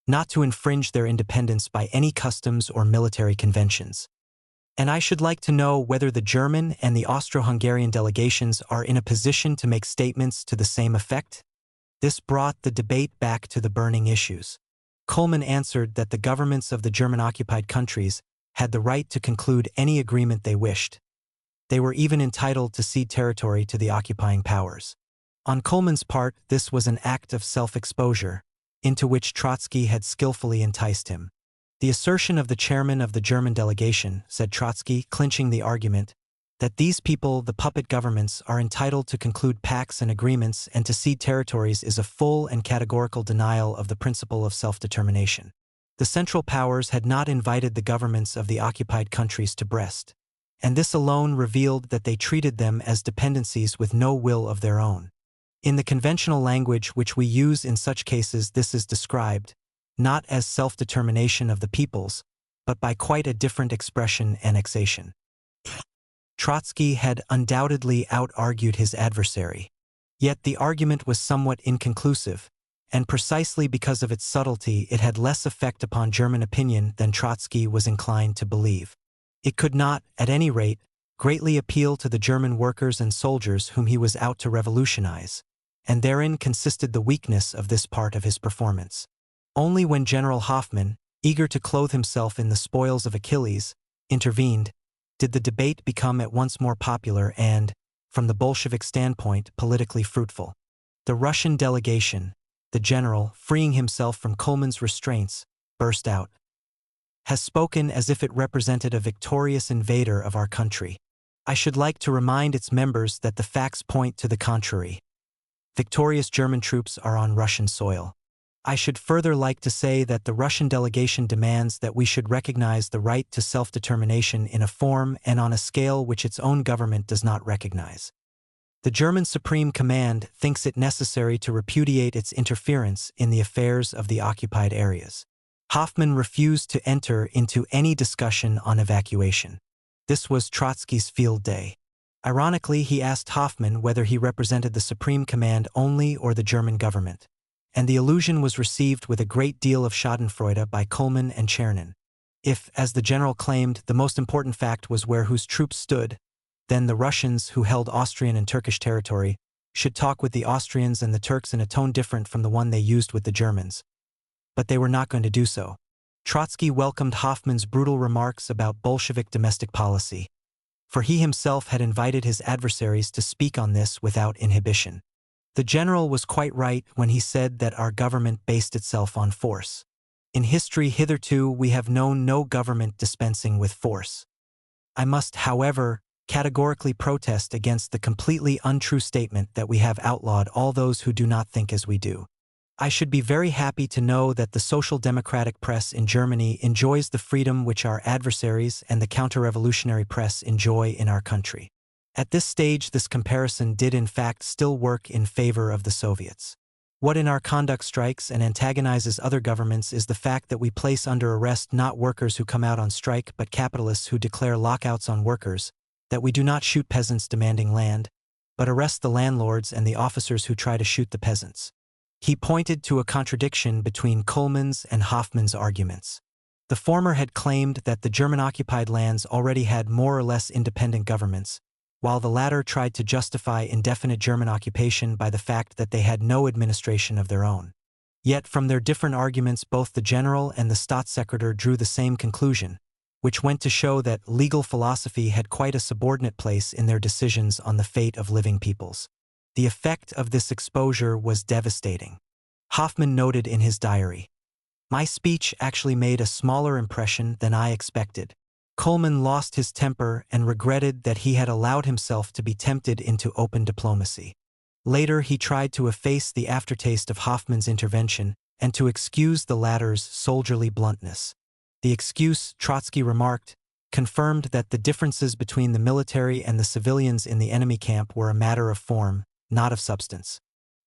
not to infringe their independence by any customs or military conventions. And I should like to know whether the German and the Austro-Hungarian delegations are in a position to make statements to the same effect? This brought the debate back to the burning issues. Coleman answered that the governments of the German-occupied countries had the right to conclude any agreement they wished. They were even entitled to cede territory to the occupying powers. On Coleman's part, this was an act of self-exposure, into which Trotsky had skillfully enticed him. The assertion of the chairman of the German delegation, said Trotsky, clinching the argument, that these people, the puppet governments, are entitled to conclude pacts and agreements and to cede territories is a full and categorical denial of the principle of self-determination. The Central Powers had not invited the governments of the occupied countries to Brest, and this alone revealed that they treated them as dependencies with no will of their own. In the conventional language which we use in such cases, this is described, not as self-determination of the peoples, but by quite a different expression, annexation. Trotsky had undoubtedly out-argued his adversary. Yet the argument was somewhat inconclusive, and precisely because of its subtlety it had less effect upon German opinion than Trotsky was inclined to believe. It could not, at any rate, greatly appeal to the German workers and soldiers whom he was out to revolutionize, and therein consisted the weakness of this part of his performance. Only when General Hoffmann, eager to clothe himself in the spoils of Achilles, intervened, did the debate become at once more popular and, from the Bolshevik standpoint, politically fruitful. The Russian delegation, the general, freeing himself from Coleman's restraints, burst out, "Has spoken as if it represented a victorious invader of our country. I should like to remind its members that the facts point to the contrary. Victorious German troops are on Russian soil. I should further like to say that the Russian delegation demands that we should recognize the right to self-determination in a form and on a scale which its own government does not recognize. The German Supreme Command thinks it necessary to repudiate its interference in the affairs of the occupied areas." Hoffmann refused to enter into any discussion on evacuation. This was Trotsky's field day. Ironically, he asked Hoffmann whether he represented the Supreme Command only or the German government, and the allusion was received with a great deal of schadenfreude by Coleman and Czernin. If, as the general claimed, the most important fact was where whose troops stood, then the Russians, who held Austrian and Turkish territory, should talk with the Austrians and the Turks in a tone different from the one they used with the Germans. But they were not going to do so. Trotsky welcomed Hoffmann's brutal remarks about Bolshevik domestic policy, for he himself had invited his adversaries to speak on this without inhibition. The general was quite right when he said that our government based itself on force. In history hitherto we have known no government dispensing with force. I must, however, categorically protest against the completely untrue statement that we have outlawed all those who do not think as we do. I should be very happy to know that the social democratic press in Germany enjoys the freedom which our adversaries and the counter-revolutionary press enjoy in our country. At this stage this comparison did in fact still work in favor of the Soviets. What in our conduct strikes and antagonizes other governments is the fact that we place under arrest not workers who come out on strike but capitalists who declare lockouts on workers, that we do not shoot peasants demanding land, but arrest the landlords and the officers who try to shoot the peasants. He pointed to a contradiction between Kuhlmann's and Hoffmann's arguments. The former had claimed that the German-occupied lands already had more or less independent governments, while the latter tried to justify indefinite German occupation by the fact that they had no administration of their own. Yet from their different arguments both the general and the Staatssekretär drew the same conclusion, which went to show that legal philosophy had quite a subordinate place in their decisions on the fate of living peoples. The effect of this exposure was devastating. Hoffmann noted in his diary, "My speech actually made a smaller impression than I expected." Kuhlmann lost his temper and regretted that he had allowed himself to be tempted into open diplomacy. Later he tried to efface the aftertaste of Hoffmann's intervention and to excuse the latter's soldierly bluntness. The excuse, Trotsky remarked, confirmed that the differences between the military and the civilians in the enemy camp were a matter of form, not of substance.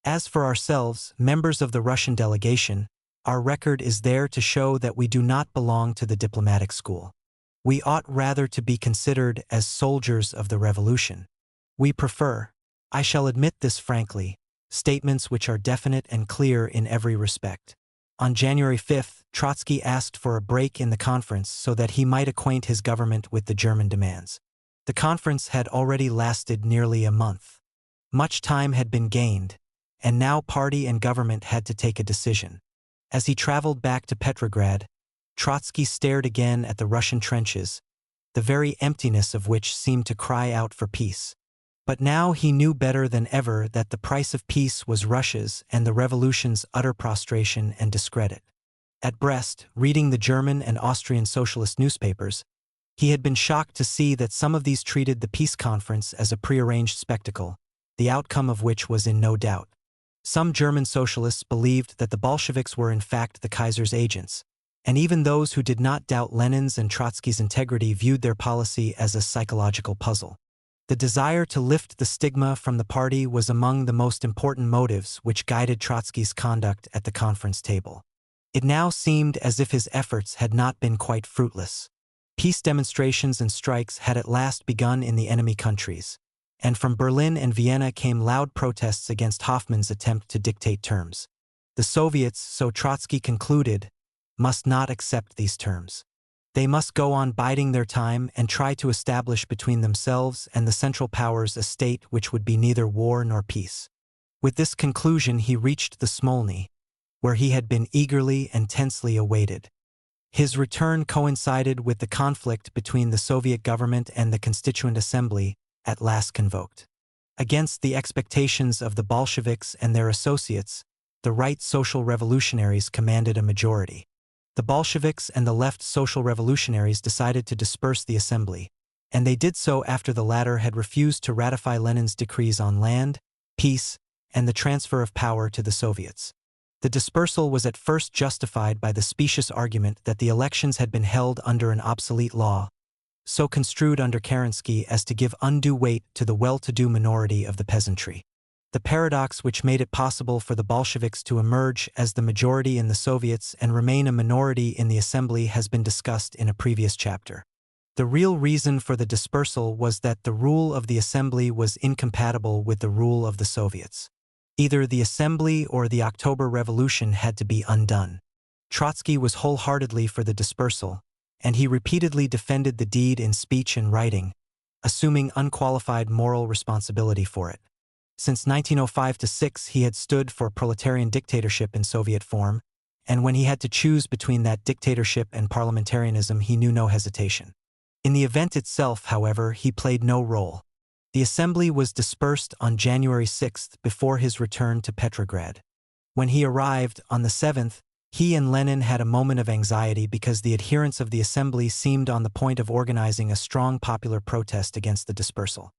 As for ourselves, members of the Russian delegation, our record is there to show that we do not belong to the diplomatic school. We ought rather to be considered as soldiers of the revolution. We prefer, I shall admit this frankly, statements which are definite and clear in every respect. On January 5, Trotsky asked for a break in the conference so that he might acquaint his government with the German demands. The conference had already lasted nearly a month. Much time had been gained, and now party and government had to take a decision. As he traveled back to Petrograd, Trotsky stared again at the Russian trenches, the very emptiness of which seemed to cry out for peace. But now he knew better than ever that the price of peace was Russia's and the revolution's utter prostration and discredit. At Brest, reading the German and Austrian socialist newspapers, he had been shocked to see that some of these treated the peace conference as a prearranged spectacle, the outcome of which was in no doubt. Some German socialists believed that the Bolsheviks were in fact the Kaiser's agents, and even those who did not doubt Lenin's and Trotsky's integrity viewed their policy as a psychological puzzle. The desire to lift the stigma from the party was among the most important motives which guided Trotsky's conduct at the conference table. It now seemed as if his efforts had not been quite fruitless. Peace demonstrations and strikes had at last begun in the enemy countries, and from Berlin and Vienna came loud protests against Hoffmann's attempt to dictate terms. The Soviets, so Trotsky concluded, must not accept these terms. They must go on biding their time and try to establish between themselves and the Central Powers a state which would be neither war nor peace. With this conclusion he reached the Smolny, where he had been eagerly and tensely awaited. His return coincided with the conflict between the Soviet government and the Constituent Assembly, at last convoked. Against the expectations of the Bolsheviks and their associates, the right social revolutionaries commanded a majority. The Bolsheviks and the left social revolutionaries decided to disperse the assembly, and they did so after the latter had refused to ratify Lenin's decrees on land, peace, and the transfer of power to the Soviets. The dispersal was at first justified by the specious argument that the elections had been held under an obsolete law, so construed under Kerensky as to give undue weight to the well-to-do minority of the peasantry. The paradox which made it possible for the Bolsheviks to emerge as the majority in the Soviets and remain a minority in the assembly has been discussed in a previous chapter. The real reason for the dispersal was that the rule of the assembly was incompatible with the rule of the Soviets. Either the assembly or the October Revolution had to be undone. Trotsky was wholeheartedly for the dispersal, and he repeatedly defended the deed in speech and writing, assuming unqualified moral responsibility for it. Since 1905-06 he had stood for proletarian dictatorship in Soviet form, and when he had to choose between that dictatorship and parliamentarism he knew no hesitation. In the event itself, however, he played no role. The assembly was dispersed on January 6 before his return to Petrograd. When he arrived on the 7th, he and Lenin had a moment of anxiety because the adherents of the assembly seemed on the point of organizing a strong popular protest against the dispersal.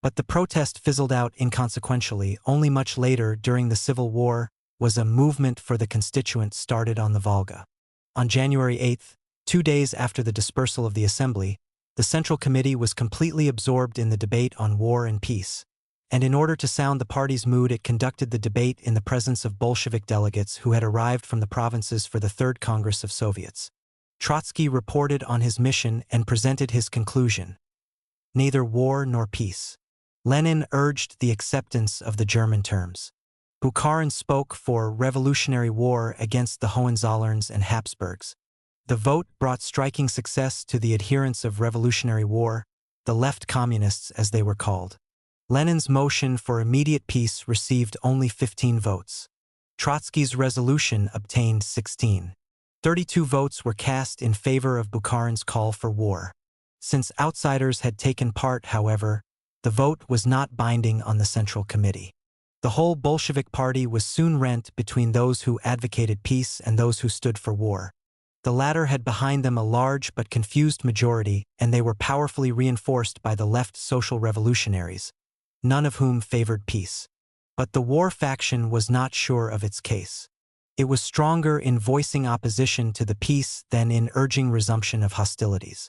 But the protest fizzled out inconsequentially. Only much later, during the Civil War, was a movement for the constituent started on the Volga. On January 8, 2 days after the dispersal of the assembly, the Central Committee was completely absorbed in the debate on war and peace. And in order to sound the party's mood, it conducted the debate in the presence of Bolshevik delegates who had arrived from the provinces for the Third Congress of Soviets. Trotsky reported on his mission and presented his conclusion: neither war nor peace. Lenin urged the acceptance of the German terms. Bukharin spoke for revolutionary war against the Hohenzollerns and Habsburgs. The vote brought striking success to the adherents of revolutionary war, the left communists as they were called. Lenin's motion for immediate peace received only 15 votes. Trotsky's resolution obtained 16. 32 votes were cast in favor of Bukharin's call for war. Since outsiders had taken part, however, the vote was not binding on the Central Committee. The whole Bolshevik party was soon rent between those who advocated peace and those who stood for war. The latter had behind them a large but confused majority, and they were powerfully reinforced by the left social revolutionaries, none of whom favored peace. But the war faction was not sure of its case. It was stronger in voicing opposition to the peace than in urging resumption of hostilities.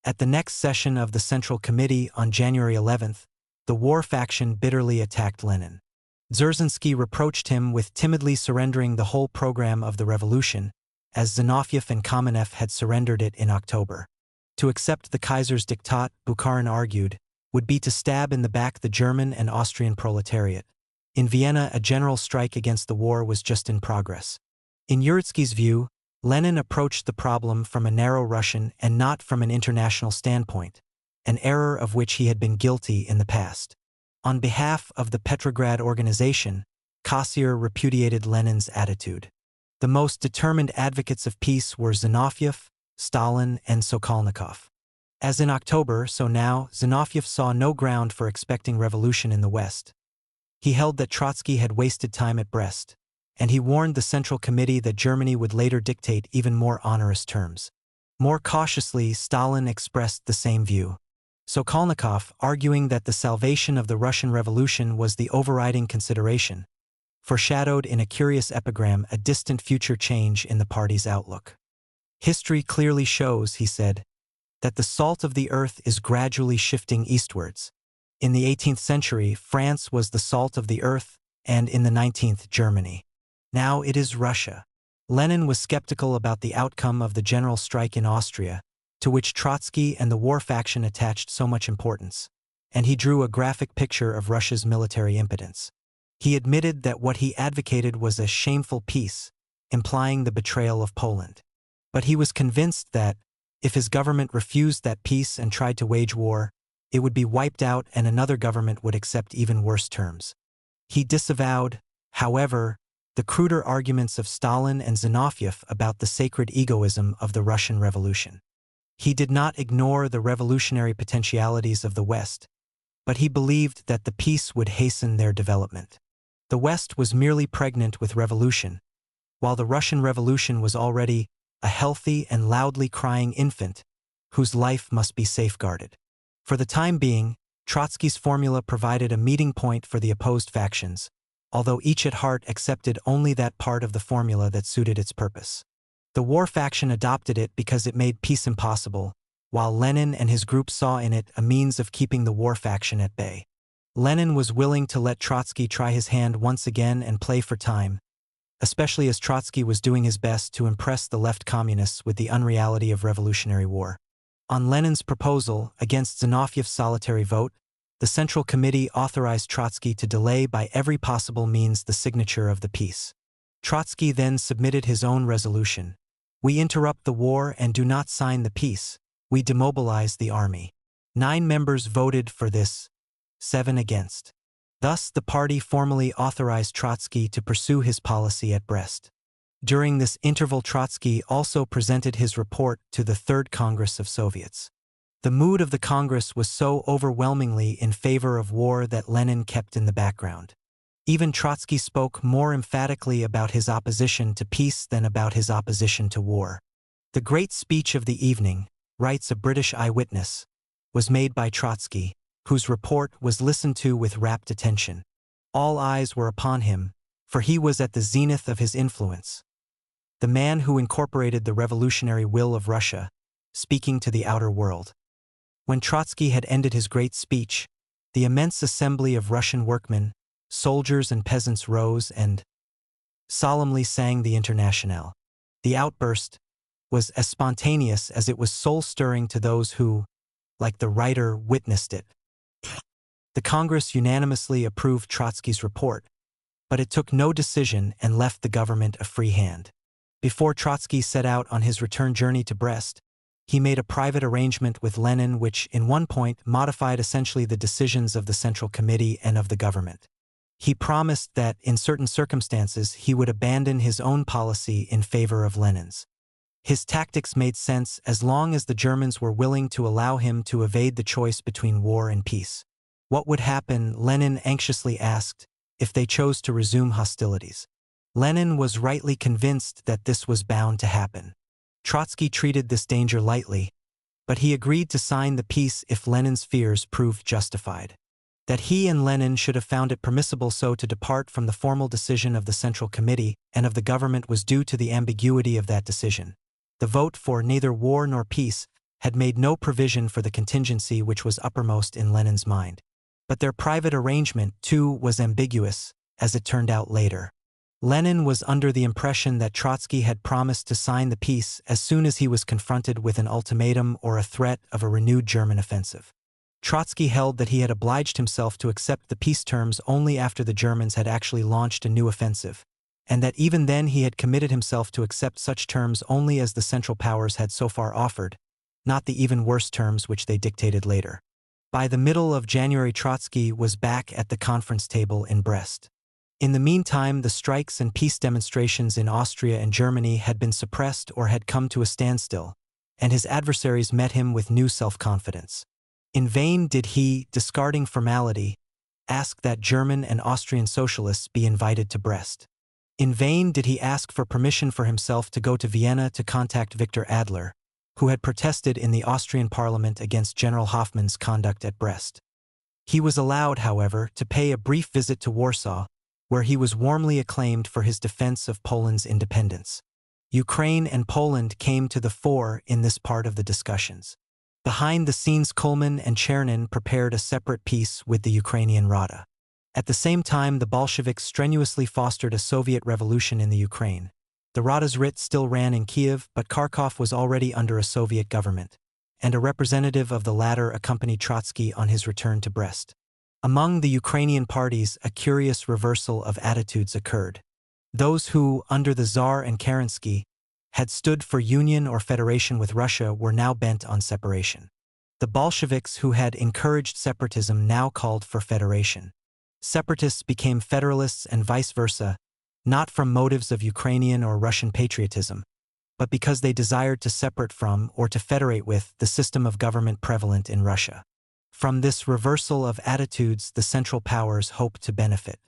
At the next session of the Central Committee on January 11, the war faction bitterly attacked Lenin. Dzerzhinsky reproached him with timidly surrendering the whole program of the revolution, as Zinoviev and Kamenev had surrendered it in October. To accept the Kaiser's diktat, Bukharin argued, would be to stab in the back the German and Austrian proletariat. In Vienna, a general strike against the war was just in progress. In Uritsky's view, Lenin approached the problem from a narrow Russian and not from an international standpoint, an error of which he had been guilty in the past. On behalf of the Petrograd organization, Kossior repudiated Lenin's attitude. The most determined advocates of peace were Zinoviev, Stalin, and Sokolnikov. As in October, so now, Zinoviev saw no ground for expecting revolution in the West. He held that Trotsky had wasted time at Brest, and he warned the Central Committee that Germany would later dictate even more onerous terms. More cautiously, Stalin expressed the same view. Sokolnikov, arguing that the salvation of the Russian Revolution was the overriding consideration, foreshadowed in a curious epigram a distant future change in the party's outlook. History clearly shows, he said, that the salt of the earth is gradually shifting eastwards. In the 18th century, France was the salt of the earth, and in the 19th, Germany. Now it is Russia. Lenin was skeptical about the outcome of the general strike in Austria, to which Trotsky and the war faction attached so much importance, and he drew a graphic picture of Russia's military impotence. He admitted that what he advocated was a shameful peace, implying the betrayal of Poland. But he was convinced that, if his government refused that peace and tried to wage war, it would be wiped out and another government would accept even worse terms. He disavowed, however, the cruder arguments of Stalin and Zinoviev about the sacred egoism of the Russian Revolution. He did not ignore the revolutionary potentialities of the West, but he believed that the peace would hasten their development. The West was merely pregnant with revolution, while the Russian Revolution was already a healthy and loudly crying infant whose life must be safeguarded. For the time being, Trotsky's formula provided a meeting point for the opposed factions, although each at heart accepted only that part of the formula that suited its purpose. The war faction adopted it because it made peace impossible, while Lenin and his group saw in it a means of keeping the war faction at bay. Lenin was willing to let Trotsky try his hand once again and play for time, especially as Trotsky was doing his best to impress the left communists with the unreality of revolutionary war. On Lenin's proposal, against Zinoviev's solitary vote, the Central Committee authorized Trotsky to delay by every possible means the signature of the peace. Trotsky then submitted his own resolution. We interrupt the war and do not sign the peace. We demobilize the army. 9 members voted for this, 7 against. Thus, the party formally authorized Trotsky to pursue his policy at Brest. During this interval, Trotsky also presented his report to the Third Congress of Soviets. The mood of the Congress was so overwhelmingly in favor of war that Lenin kept in the background. Even Trotsky spoke more emphatically about his opposition to peace than about his opposition to war. The great speech of the evening, writes a British eyewitness, was made by Trotsky, whose report was listened to with rapt attention. All eyes were upon him, for he was at the zenith of his influence. The man who incorporated the revolutionary will of Russia, speaking to the outer world. When Trotsky had ended his great speech, the immense assembly of Russian workmen, soldiers and peasants rose and solemnly sang the Internationale. The outburst was as spontaneous as it was soul-stirring to those who, like the writer, witnessed it. The Congress unanimously approved Trotsky's report, but it took no decision and left the government a free hand. Before Trotsky set out on his return journey to Brest, he made a private arrangement with Lenin which, in one point, modified essentially the decisions of the Central Committee and of the government. He promised that, in certain circumstances, he would abandon his own policy in favor of Lenin's. His tactics made sense as long as the Germans were willing to allow him to evade the choice between war and peace. What would happen, Lenin anxiously asked, if they chose to resume hostilities? Lenin was rightly convinced that this was bound to happen. Trotsky treated this danger lightly, but he agreed to sign the peace if Lenin's fears proved justified. That he and Lenin should have found it permissible so to depart from the formal decision of the Central Committee and of the government was due to the ambiguity of that decision. The vote for neither war nor peace had made no provision for the contingency which was uppermost in Lenin's mind. But their private arrangement, too, was ambiguous, as it turned out later. Lenin was under the impression that Trotsky had promised to sign the peace as soon as he was confronted with an ultimatum or a threat of a renewed German offensive. Trotsky held that he had obliged himself to accept the peace terms only after the Germans had actually launched a new offensive, and that even then he had committed himself to accept such terms only as the Central Powers had so far offered, not the even worse terms which they dictated later. By the middle of January, Trotsky was back at the conference table in Brest. In the meantime, the strikes and peace demonstrations in Austria and Germany had been suppressed or had come to a standstill, and his adversaries met him with new self-confidence. In vain did he, discarding formality, ask that German and Austrian socialists be invited to Brest. In vain did he ask for permission for himself to go to Vienna to contact Victor Adler, who had protested in the Austrian parliament against General Hoffmann's conduct at Brest. He was allowed, however, to pay a brief visit to Warsaw, where he was warmly acclaimed for his defense of Poland's independence. Ukraine and Poland came to the fore in this part of the discussions. Behind the scenes, Kuhlmann and Chernin prepared a separate peace with the Ukrainian Rada. At the same time, the Bolsheviks strenuously fostered a Soviet revolution in the Ukraine. The Rada's writ still ran in Kiev, but Kharkov was already under a Soviet government, and a representative of the latter accompanied Trotsky on his return to Brest. Among the Ukrainian parties, a curious reversal of attitudes occurred. Those who, under the Tsar and Kerensky, had stood for union or federation with Russia were now bent on separation. The Bolsheviks, who had encouraged separatism, now called for federation. Separatists became federalists and vice versa, not from motives of Ukrainian or Russian patriotism, but because they desired to separate from or to federate with the system of government prevalent in Russia. From this reversal of attitudes, the Central Powers hoped to benefit.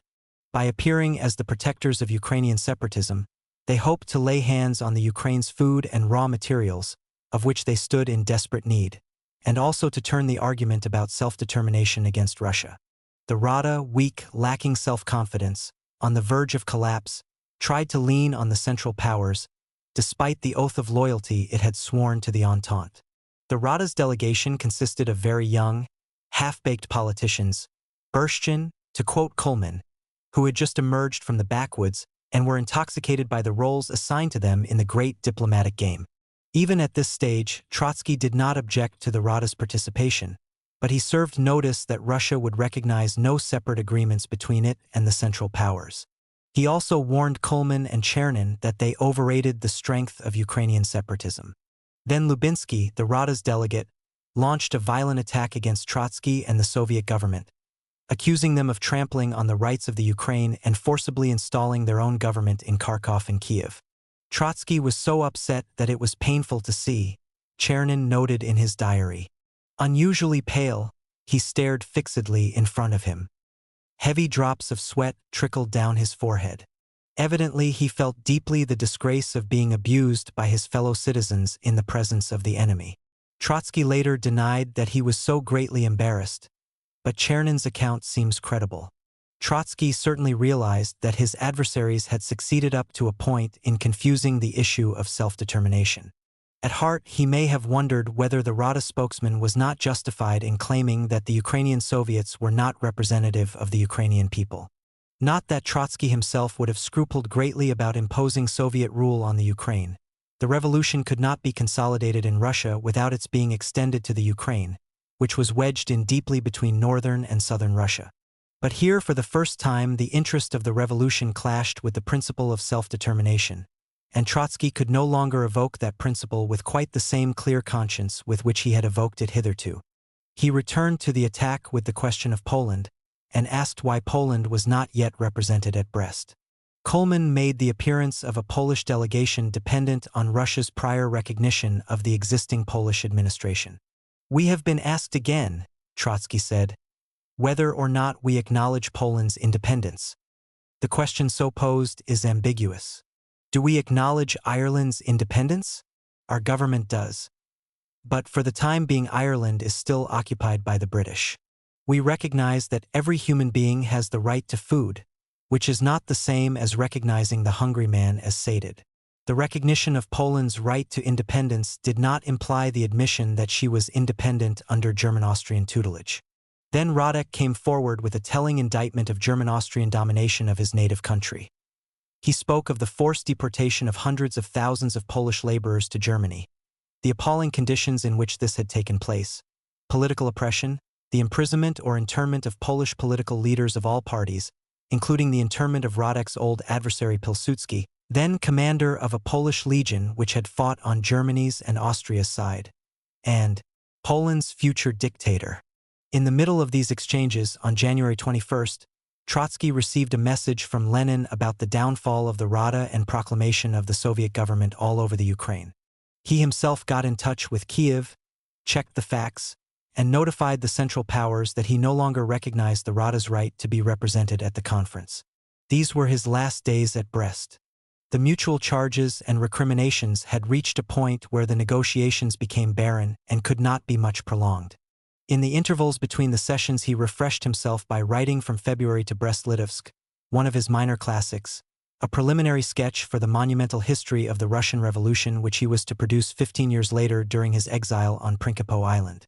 By appearing as the protectors of Ukrainian separatism, they hoped to lay hands on the Ukraine's food and raw materials, of which they stood in desperate need, and also to turn the argument about self-determination against Russia. The Rada, weak, lacking self-confidence, on the verge of collapse, tried to lean on the Central Powers, despite the oath of loyalty it had sworn to the Entente. The Rada's delegation consisted of very young, half-baked politicians, Bershchin, to quote Kuhlmann, who had just emerged from the backwoods and were intoxicated by the roles assigned to them in the great diplomatic game. Even at this stage, Trotsky did not object to the Rada's participation, but he served notice that Russia would recognize no separate agreements between it and the Central Powers. He also warned Kuhlmann and Chernin that they overrated the strength of Ukrainian separatism. Then Lubinsky, the Rada's delegate, launched a violent attack against Trotsky and the Soviet government, accusing them of trampling on the rights of the Ukraine and forcibly installing their own government in Kharkov and Kiev. Trotsky was so upset that it was painful to see, Chernin noted in his diary. Unusually pale, he stared fixedly in front of him. Heavy drops of sweat trickled down his forehead. Evidently, he felt deeply the disgrace of being abused by his fellow citizens in the presence of the enemy. Trotsky later denied that he was so greatly embarrassed, but Chernyn's account seems credible. Trotsky certainly realized that his adversaries had succeeded up to a point in confusing the issue of self-determination. At heart, he may have wondered whether the Rada spokesman was not justified in claiming that the Ukrainian Soviets were not representative of the Ukrainian people. Not that Trotsky himself would have scrupled greatly about imposing Soviet rule on the Ukraine. The revolution could not be consolidated in Russia without its being extended to the Ukraine, which was wedged in deeply between northern and southern Russia. But here, for the first time, the interest of the revolution clashed with the principle of self-determination, and Trotsky could no longer evoke that principle with quite the same clear conscience with which he had evoked it hitherto. He returned to the attack with the question of Poland, and asked why Poland was not yet represented at Brest. Coleman made the appearance of a Polish delegation dependent on Russia's prior recognition of the existing Polish administration. "We have been asked again," Trotsky said, "whether or not we acknowledge Poland's independence. The question so posed is ambiguous. Do we acknowledge Ireland's independence? Our government does. But for the time being, Ireland is still occupied by the British. We recognize that every human being has the right to food, which is not the same as recognizing the hungry man as sated. The recognition of Poland's right to independence did not imply the admission that she was independent under German-Austrian tutelage." Then Radek came forward with a telling indictment of German-Austrian domination of his native country. He spoke of the forced deportation of hundreds of thousands of Polish laborers to Germany, the appalling conditions in which this had taken place, political oppression, the imprisonment or internment of Polish political leaders of all parties, including the internment of Radek's old adversary Pilsudski, then commander of a Polish legion which had fought on Germany's and Austria's side, and Poland's future dictator. In the middle of these exchanges, on January 21st, Trotsky received a message from Lenin about the downfall of the Rada and proclamation of the Soviet government all over the Ukraine. He himself got in touch with Kiev, checked the facts, and notified the Central Powers that he no longer recognized the Rada's right to be represented at the conference. These were his last days at Brest. The mutual charges and recriminations had reached a point where the negotiations became barren and could not be much prolonged. In the intervals between the sessions, he refreshed himself by writing From February to Brest-Litovsk, one of his minor classics, a preliminary sketch for the monumental history of the Russian Revolution which he was to produce 15 years later during his exile on Principe Island.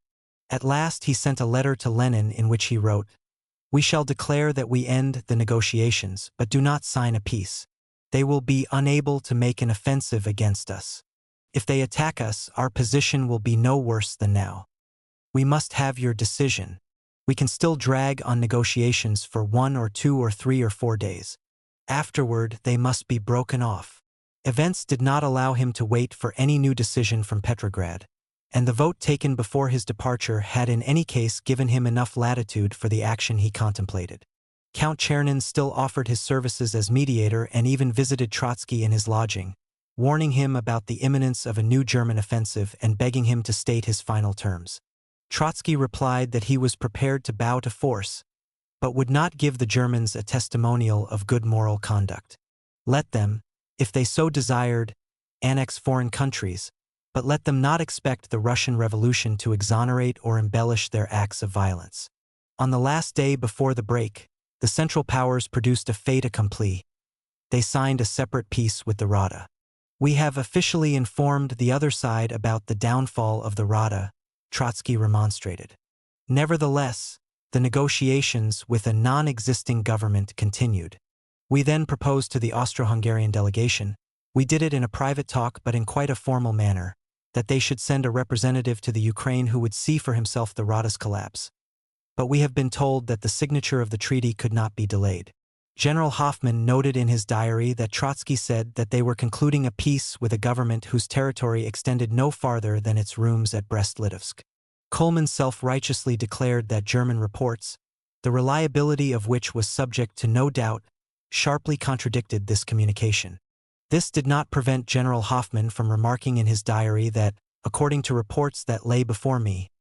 At last he sent a letter to Lenin in which he wrote, "We shall declare that we end the negotiations, but do not sign a peace. They will be unable to make an offensive against us. If they attack us, our position will be no worse than now. We must have your decision. We can still drag on negotiations for 1 or 2 or 3 or 4 days. Afterward, they must be broken off." Events did not allow him to wait for any new decision from Petrograd, and the vote taken before his departure had in any case given him enough latitude for the action he contemplated. Count Chernyn still offered his services as mediator and even visited Trotsky in his lodging, warning him about the imminence of a new German offensive and begging him to state his final terms. Trotsky replied that he was prepared to bow to force, but would not give the Germans a testimonial of good moral conduct. Let them, if they so desired, annex foreign countries, but let them not expect the Russian Revolution to exonerate or embellish their acts of violence. On the last day before the break, the Central Powers produced a fait accompli. They signed a separate peace with the Rada. "We have officially informed the other side about the downfall of the Rada," Trotsky remonstrated. Nevertheless, the negotiations with a non-existing government continued. "We then proposed to the Austro-Hungarian delegation, we did it in a private talk but in quite a formal manner, that they should send a representative to the Ukraine who would see for himself the Rada's collapse. But we have been told that the signature of the treaty could not be delayed." General Hoffmann noted in his diary that Trotsky said that they were concluding a peace with a government whose territory extended no farther than its rooms at Brest-Litovsk. Coleman self-righteously declared that German reports, the reliability of which was subject to no doubt, sharply contradicted this communication. This did not prevent General Hoffmann from remarking in his diary that, according to reports that lay before me,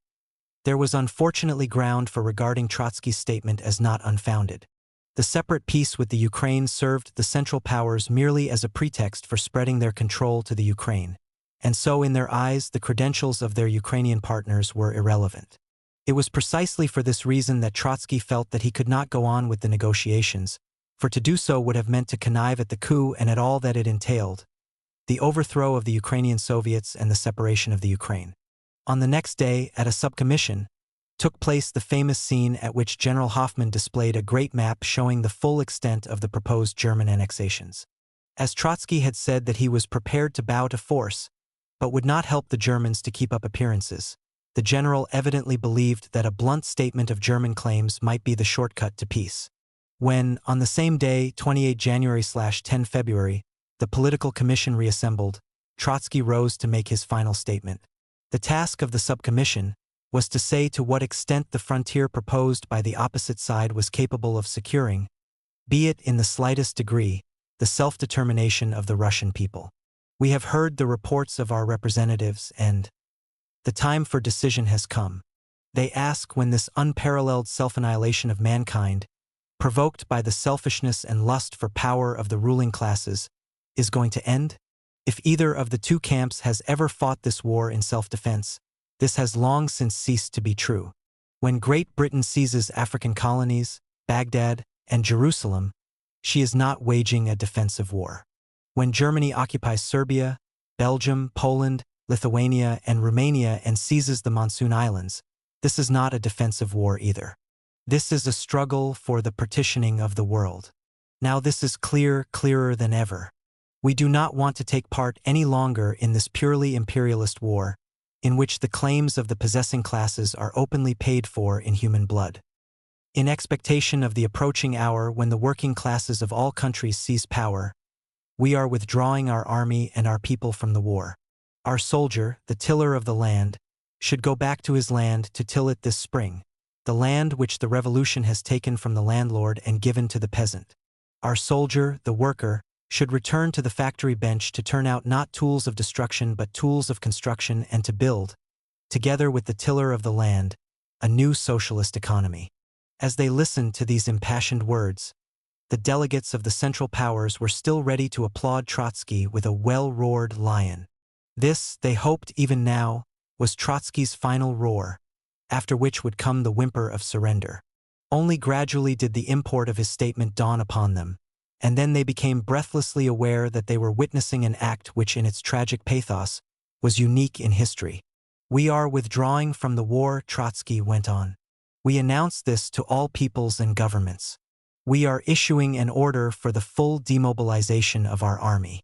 There was unfortunately ground for regarding Trotsky's statement as not unfounded. The separate peace with the Ukraine served the Central Powers merely as a pretext for spreading their control to the Ukraine, and so in their eyes the credentials of their Ukrainian partners were irrelevant. It was precisely for this reason that Trotsky felt that he could not go on with the negotiations, for to do so would have meant to connive at the coup and at all that it entailed, the overthrow of the Ukrainian Soviets and the separation of the Ukraine. On the next day, at a subcommission, took place the famous scene at which General Hoffmann displayed a great map showing the full extent of the proposed German annexations. As Trotsky had said that he was prepared to bow to force, but would not help the Germans to keep up appearances, the general evidently believed that a blunt statement of German claims might be the shortcut to peace. When, on the same day, 28 January/10 February, the political commission reassembled, Trotsky rose to make his final statement. The task of the subcommission was to say to what extent the frontier proposed by the opposite side was capable of securing, be it in the slightest degree, the self-determination of the Russian people. We have heard the reports of our representatives and the time for decision has come. They ask when this unparalleled self-annihilation of mankind, provoked by the selfishness and lust for power of the ruling classes, is going to end? If either of the two camps has ever fought this war in self-defense, this has long since ceased to be true. When Great Britain seizes African colonies, Baghdad, and Jerusalem, she is not waging a defensive war. When Germany occupies Serbia, Belgium, Poland, Lithuania, and Romania and seizes the Monsoon Islands, this is not a defensive war either. This is a struggle for the partitioning of the world. Now this is clearer than ever. We do not want to take part any longer in this purely imperialist war, in which the claims of the possessing classes are openly paid for in human blood. In expectation of the approaching hour when the working classes of all countries seize power, we are withdrawing our army and our people from the war. Our soldier, the tiller of the land, should go back to his land to till it this spring, the land which the revolution has taken from the landlord and given to the peasant. Our soldier, the worker, should return to the factory bench to turn out not tools of destruction but tools of construction and to build, together with the tiller of the land, a new socialist economy. As they listened to these impassioned words, the delegates of the Central Powers were still ready to applaud Trotsky with a well-roared lion. This, they hoped even now, was Trotsky's final roar, after which would come the whimper of surrender. Only gradually did the import of his statement dawn upon them, and then they became breathlessly aware that they were witnessing an act which in its tragic pathos was unique in history. We are withdrawing from the war, Trotsky went on. We announce this to all peoples and governments. We are issuing an order for the full demobilization of our army.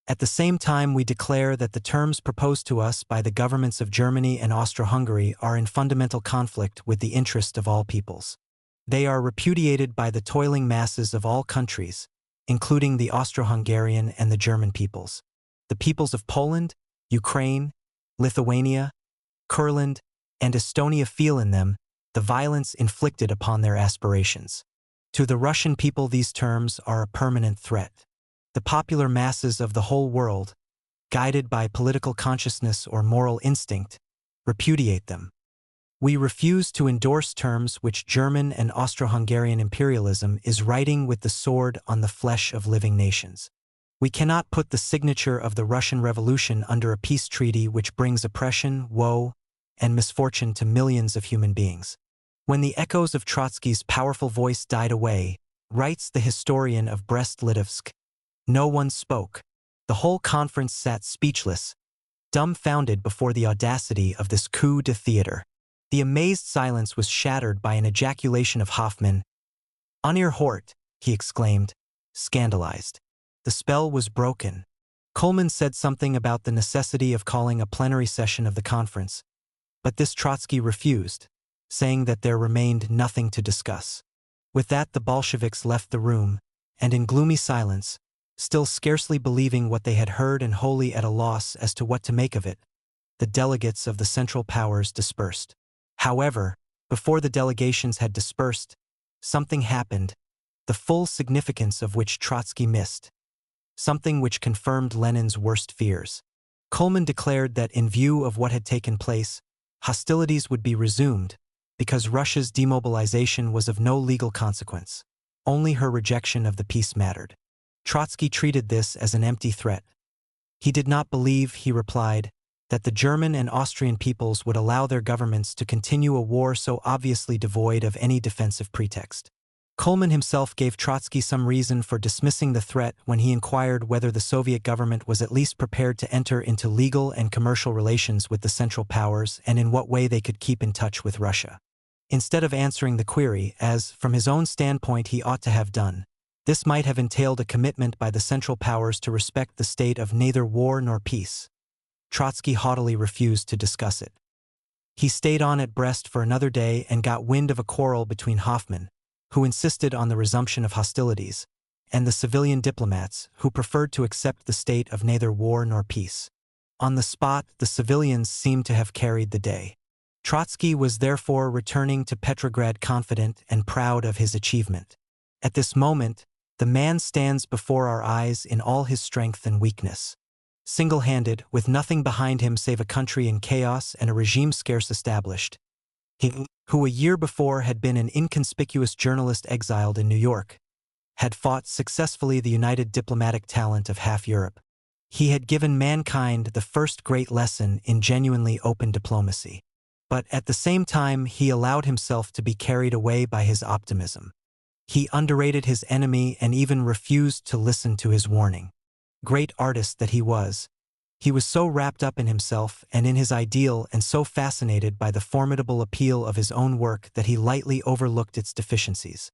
At the same time, we declare that the terms proposed to us by the governments of Germany and Austro-Hungary are in fundamental conflict with the interest of all peoples. They are repudiated by the toiling masses of all countries, including the Austro-Hungarian and the German peoples. The peoples of Poland, Ukraine, Lithuania, Kurland, and Estonia feel in them the violence inflicted upon their aspirations. To the Russian people these terms are a permanent threat. The popular masses of the whole world, guided by political consciousness or moral instinct, repudiate them. We refuse to endorse terms which German and Austro-Hungarian imperialism is writing with the sword on the flesh of living nations. We cannot put the signature of the Russian Revolution under a peace treaty which brings oppression, woe, and misfortune to millions of human beings. When the echoes of Trotsky's powerful voice died away, writes the historian of Brest-Litovsk, no one spoke. The whole conference sat speechless, dumbfounded before the audacity of this coup de theater. The amazed silence was shattered by an ejaculation of Hoffmann. "Unerhört," he exclaimed, scandalized. The spell was broken. Coleman said something about the necessity of calling a plenary session of the conference, but this Trotsky refused, saying that there remained nothing to discuss. With that the Bolsheviks left the room, and in gloomy silence, still scarcely believing what they had heard and wholly at a loss as to what to make of it, the delegates of the Central Powers dispersed. However, before the delegations had dispersed, something happened, the full significance of which Trotsky missed. Something which confirmed Lenin's worst fears. Coleman declared that in view of what had taken place, Hostilities would be resumed, because Russia's demobilization was of no legal consequence. Only her rejection of the peace mattered. Trotsky treated this as an empty threat. He did not believe, he replied, that the German and Austrian peoples would allow their governments to continue a war so obviously devoid of any defensive pretext. Coleman himself gave Trotsky some reason for dismissing the threat when he inquired whether the Soviet government was at least prepared to enter into legal and commercial relations with the Central Powers and in what way they could keep in touch with Russia. Instead of answering the query, as, from his own standpoint, he ought to have done, this might have entailed a commitment by the Central Powers to respect the state of neither war nor peace. Trotsky haughtily refused to discuss it. He stayed on at Brest for another day and got wind of a quarrel between Hoffman, who insisted on the resumption of hostilities, and the civilian diplomats, who preferred to accept the state of neither war nor peace. On the spot, the civilians seemed to have carried the day. Trotsky was therefore returning to Petrograd confident and proud of his achievement. At this moment, the man stands before our eyes in all his strength and weakness. Single-handed, with nothing behind him save a country in chaos and a regime scarce established. He, who a year before had been an inconspicuous journalist exiled in New York, had fought successfully the united diplomatic talent of half Europe. He had given mankind the first great lesson in genuinely open diplomacy. But at the same time, he allowed himself to be carried away by his optimism. He underrated his enemy and even refused to listen to his warning. Great artist that he was so wrapped up in himself and in his ideal and so fascinated by the formidable appeal of his own work that he lightly overlooked its deficiencies.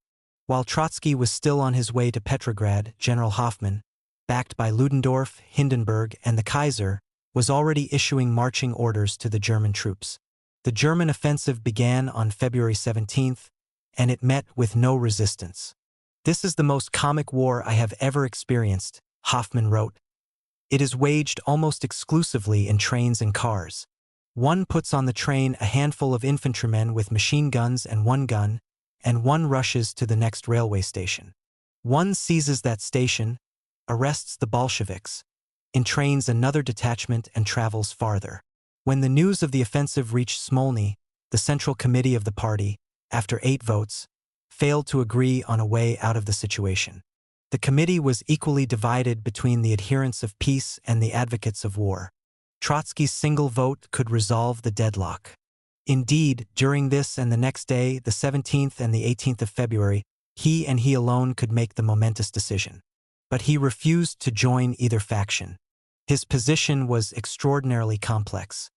While Trotsky was still on his way to Petrograd, General Hoffman, backed by Ludendorff, Hindenburg, and the Kaiser, was already issuing marching orders to the German troops. The German offensive began on February 17th, and it met with no resistance. "This is the most comic war I have ever experienced," Hoffman wrote. "It is waged almost exclusively in trains and cars. One puts on the train a handful of infantrymen with machine guns and one gun, and one rushes to the next railway station. One seizes that station, arrests the Bolsheviks, entrains another detachment and travels farther." When the news of the offensive reached Smolny, the Central Committee of the party, after 8 votes, failed to agree on a way out of the situation. The committee was equally divided between the adherents of peace and the advocates of war. Trotsky's single vote could resolve the deadlock. Indeed, during this and the next day, the 17th and the 18th of February, he and he alone could make the momentous decision. But he refused to join either faction. His position was extraordinarily complex.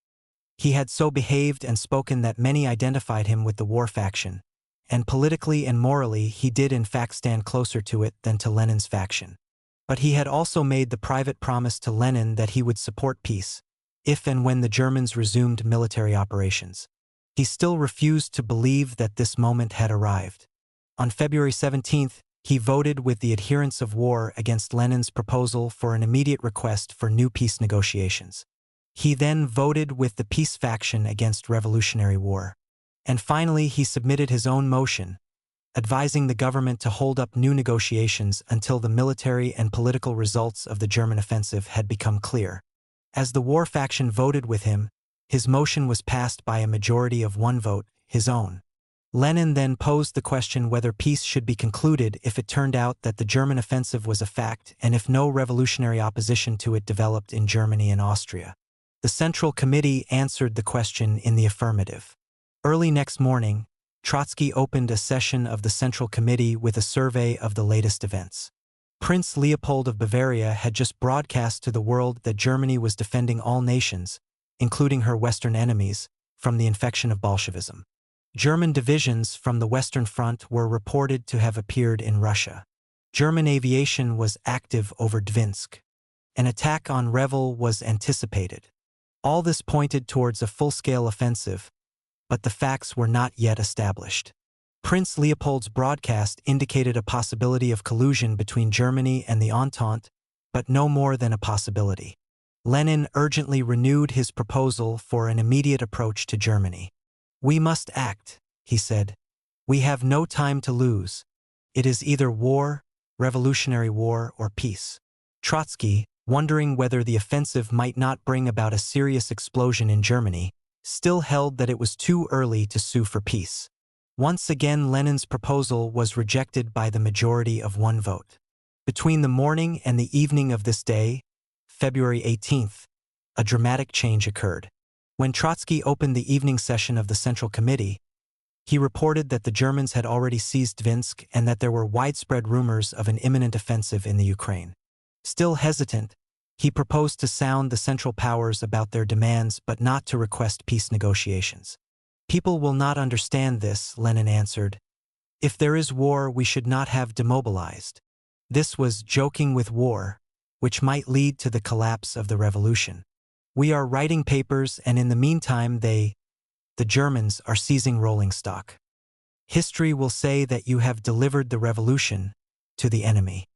He had so behaved and spoken that many identified him with the war faction, and politically and morally he did in fact stand closer to it than to Lenin's faction. But he had also made the private promise to Lenin that he would support peace, if and when the Germans resumed military operations. He still refused to believe that this moment had arrived. On February 17th, he voted with the adherents of war against Lenin's proposal for an immediate request for new peace negotiations. He then voted with the peace faction against revolutionary war. And finally, he submitted his own motion, advising the government to hold up new negotiations until the military and political results of the German offensive had become clear. As the war faction voted with him, his motion was passed by a majority of 1 vote, his own. Lenin then posed the question whether peace should be concluded if it turned out that the German offensive was a fact and if no revolutionary opposition to it developed in Germany and Austria. The Central Committee answered the question in the affirmative. Early next morning, Trotsky opened a session of the Central Committee with a survey of the latest events. Prince Leopold of Bavaria had just broadcast to the world that Germany was defending all nations, including her Western enemies, from the infection of Bolshevism. German divisions from the Western Front were reported to have appeared in Russia. German aviation was active over Dvinsk. An attack on Revel was anticipated. All this pointed towards a full-scale offensive, but the facts were not yet established. Prince Leopold's broadcast indicated a possibility of collusion between Germany and the Entente, but no more than a possibility. Lenin urgently renewed his proposal for an immediate approach to Germany. "We must act," he said. "We have no time to lose. It is either war, revolutionary war, or peace." Trotsky, wondering whether the offensive might not bring about a serious explosion in Germany, still held that it was too early to sue for peace. Once again, Lenin's proposal was rejected by the majority of one vote. Between the morning and the evening of this day, February 18th, a dramatic change occurred. When Trotsky opened the evening session of the Central Committee, he reported that the Germans had already seized Dvinsk and that there were widespread rumors of an imminent offensive in the Ukraine. Still hesitant, he proposed to sound the Central Powers about their demands but not to request peace negotiations. "People will not understand this," Lenin answered. "If there is war, we should not have demobilized." This was joking with war, which might lead to the collapse of the revolution. "We are writing papers, and in the meantime the Germans are seizing rolling stock. History will say that you have delivered the revolution to the enemy.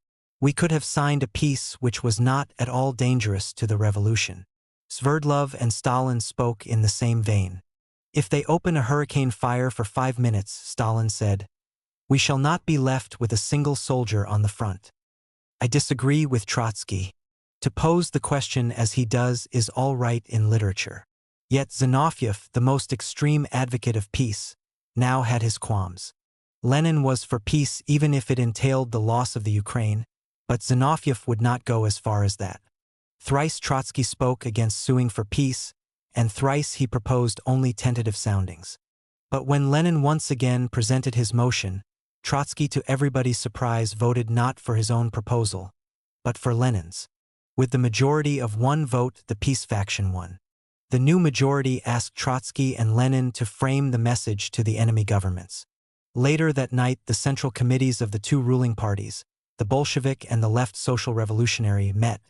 We could have signed a peace which was not at all dangerous to the revolution." Sverdlov and Stalin spoke in the same vein. "If they open a hurricane fire for 5 minutes," Stalin said, "we shall not be left with a single soldier on the front." I disagree with Trotsky. To pose the question as he does is all right in literature. Yet Zinoviev, the most extreme advocate of peace, now had his qualms. Lenin was for peace even if it entailed the loss of the Ukraine, but Zinoviev would not go as far as that. Thrice Trotsky spoke against suing for peace, and thrice he proposed only tentative soundings. But when Lenin once again presented his motion, Trotsky, to everybody's surprise, voted not for his own proposal, but for Lenin's. With the majority of one vote, the peace faction won. The new majority asked Trotsky and Lenin to frame the message to the enemy governments. Later that night, the central committees of the two ruling parties, the Bolshevik and the Left Social Revolutionary, met,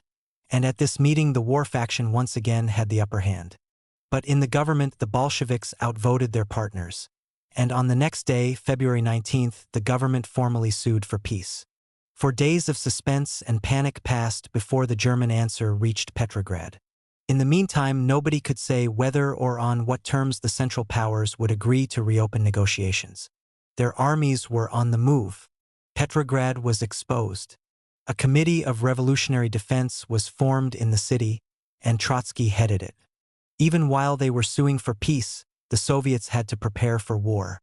and at this meeting the war faction once again had the upper hand. But in the government, the Bolsheviks outvoted their partners, and on the next day, February 19th, the government formally sued for peace. For days of suspense and panic passed before the German answer reached Petrograd. In the meantime, nobody could say whether or on what terms the Central Powers would agree to reopen negotiations. Their armies were on the move. Petrograd was exposed. A committee of revolutionary defense was formed in the city, and Trotsky headed it. Even while they were suing for peace, the Soviets had to prepare for war.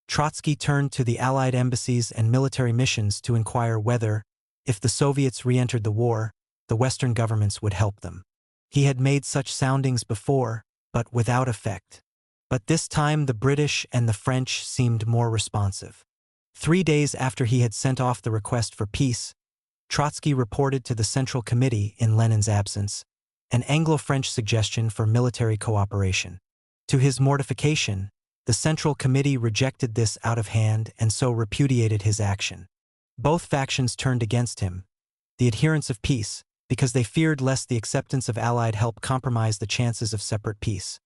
Trotsky turned to the Allied embassies and military missions to inquire whether, if the Soviets re-entered the war, the Western governments would help them. He had made such soundings before, but without effect. But this time the British and the French seemed more responsive. 3 days after he had sent off the request for peace, Trotsky reported to the Central Committee, in Lenin's absence, an Anglo-French suggestion for military cooperation. To his mortification, the Central Committee rejected this out of hand and so repudiated his action. Both factions turned against him, the adherents of peace, because they feared lest the acceptance of Allied help compromise the chances of separate peace,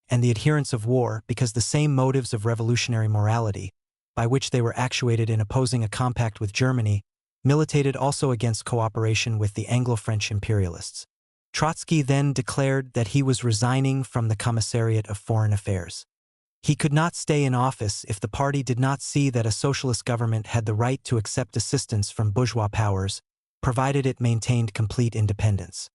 and the adherents of war because the same motives of revolutionary morality, by which they were actuated in opposing a compact with Germany, militated also against cooperation with the Anglo-French imperialists. Trotsky then declared that he was resigning from the Commissariat of Foreign Affairs. He could not stay in office if the party did not see that a socialist government had the right to accept assistance from bourgeois powers, provided it maintained complete independence.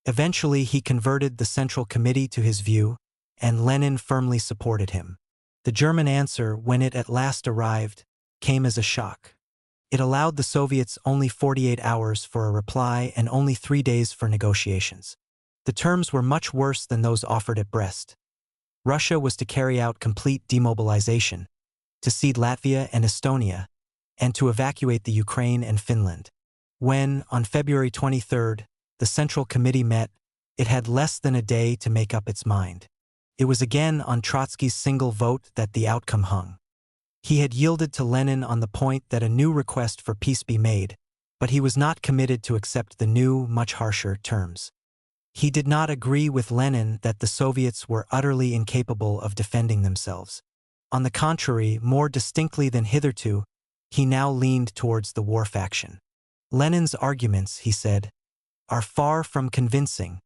Eventually, he converted the Central Committee to his view, and Lenin firmly supported him. The German answer, when it at last arrived, came as a shock. It allowed the Soviets only 48 hours for a reply and only 3 days for negotiations. The terms were much worse than those offered at Brest. Russia was to carry out complete demobilization, to cede Latvia and Estonia, and to evacuate the Ukraine and Finland. When, on February 23rd, the Central Committee met, it had less than a day to make up its mind. It was again on Trotsky's single vote that the outcome hung. He had yielded to Lenin on the point that a new request for peace be made, but he was not committed to accept the new, much harsher terms. He did not agree with Lenin that the Soviets were utterly incapable of defending themselves. On the contrary, more distinctly than hitherto, he now leaned towards the war faction. Lenin's arguments, he said, are far from convincing.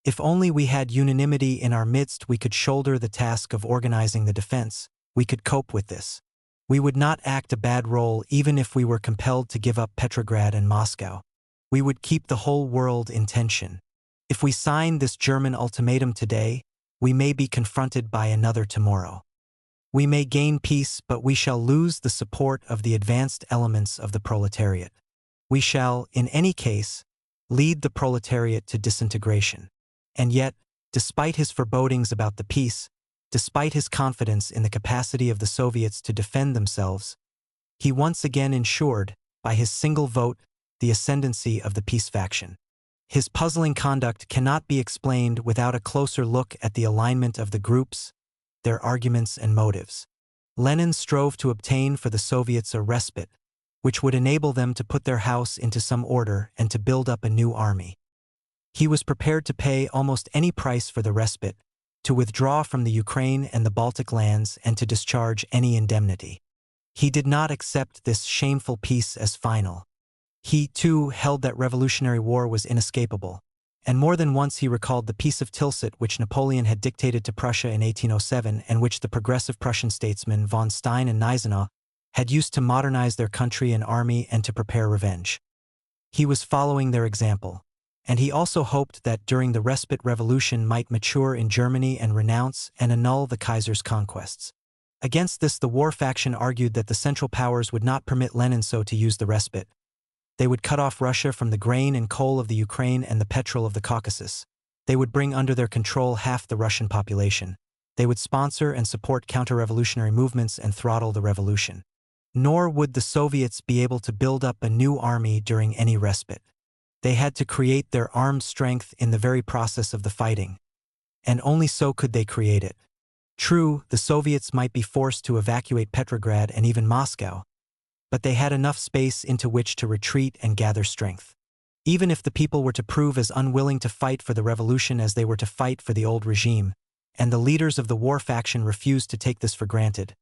If only we had unanimity in our midst, we could shoulder the task of organizing the defense. We could cope with this. We would not act a bad role even if we were compelled to give up Petrograd and Moscow. We would keep the whole world in tension. If we sign this German ultimatum today, we may be confronted by another tomorrow. We may gain peace, but we shall lose the support of the advanced elements of the proletariat. We shall, in any case, lead the proletariat to disintegration. And yet, despite his forebodings about the peace, despite his confidence in the capacity of the Soviets to defend themselves, he once again ensured, by his single vote, the ascendancy of the peace faction. His puzzling conduct cannot be explained without a closer look at the alignment of the groups, their arguments and motives. Lenin strove to obtain for the Soviets a respite, which would enable them to put their house into some order and to build up a new army. He was prepared to pay almost any price for the respite, to withdraw from the Ukraine and the Baltic lands and to discharge any indemnity. He did not accept this shameful peace as final. He, too, held that revolutionary war was inescapable, and more than once he recalled the Peace of Tilsit which Napoleon had dictated to Prussia in 1807 and which the progressive Prussian statesmen von Stein and Gneisenau had used to modernize their country and army and to prepare revenge. He was following their example, and he also hoped that during the respite revolution might mature in Germany and renounce and annul the Kaiser's conquests. Against this, the war faction argued that the Central Powers would not permit Lenin so to use the respite. They would cut off Russia from the grain and coal of the Ukraine and the petrol of the Caucasus. They would bring under their control half the Russian population. They would sponsor and support counter-revolutionary movements and throttle the revolution. Nor would the Soviets be able to build up a new army during any respite. They had to create their armed strength in the very process of the fighting, and only so could they create it. True, the Soviets might be forced to evacuate Petrograd and even Moscow, but they had enough space into which to retreat and gather strength. Even if the people were to prove as unwilling to fight for the revolution as they were to fight for the old regime, and the leaders of the war faction refused to take this for granted,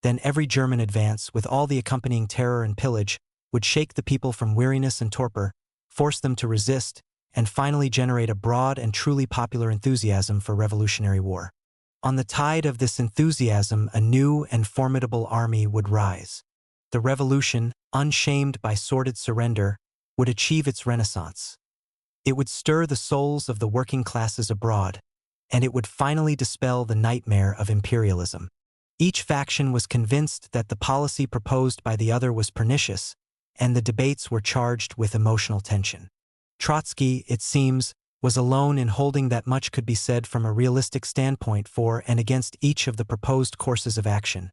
then every German advance, with all the accompanying terror and pillage, would shake the people from weariness and torpor, force them to resist, and finally generate a broad and truly popular enthusiasm for revolutionary war. On the tide of this enthusiasm, a new and formidable army would rise. The revolution, unshamed by sordid surrender, would achieve its renaissance. It would stir the souls of the working classes abroad, and it would finally dispel the nightmare of imperialism. Each faction was convinced that the policy proposed by the other was pernicious, and the debates were charged with emotional tension. Trotsky, it seems, was alone in holding that much could be said from a realistic standpoint for and against each of the proposed courses of action,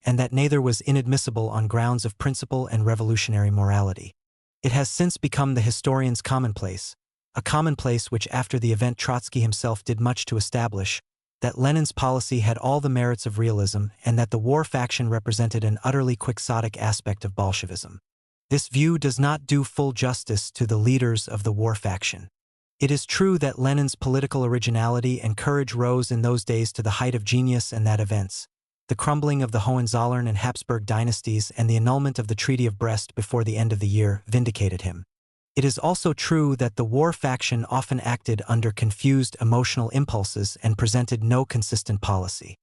and that neither was inadmissible on grounds of principle and revolutionary morality. It has since become the historian's commonplace, a commonplace which after the event Trotsky himself did much to establish, that Lenin's policy had all the merits of realism and that the war faction represented an utterly quixotic aspect of Bolshevism. This view does not do full justice to the leaders of the war faction. It is true that Lenin's political originality and courage rose in those days to the height of genius and that events, the crumbling of the Hohenzollern and Habsburg dynasties and the annulment of the Treaty of Brest before the end of the year, vindicated him. It is also true that the war faction often acted under confused emotional impulses and presented no consistent policy.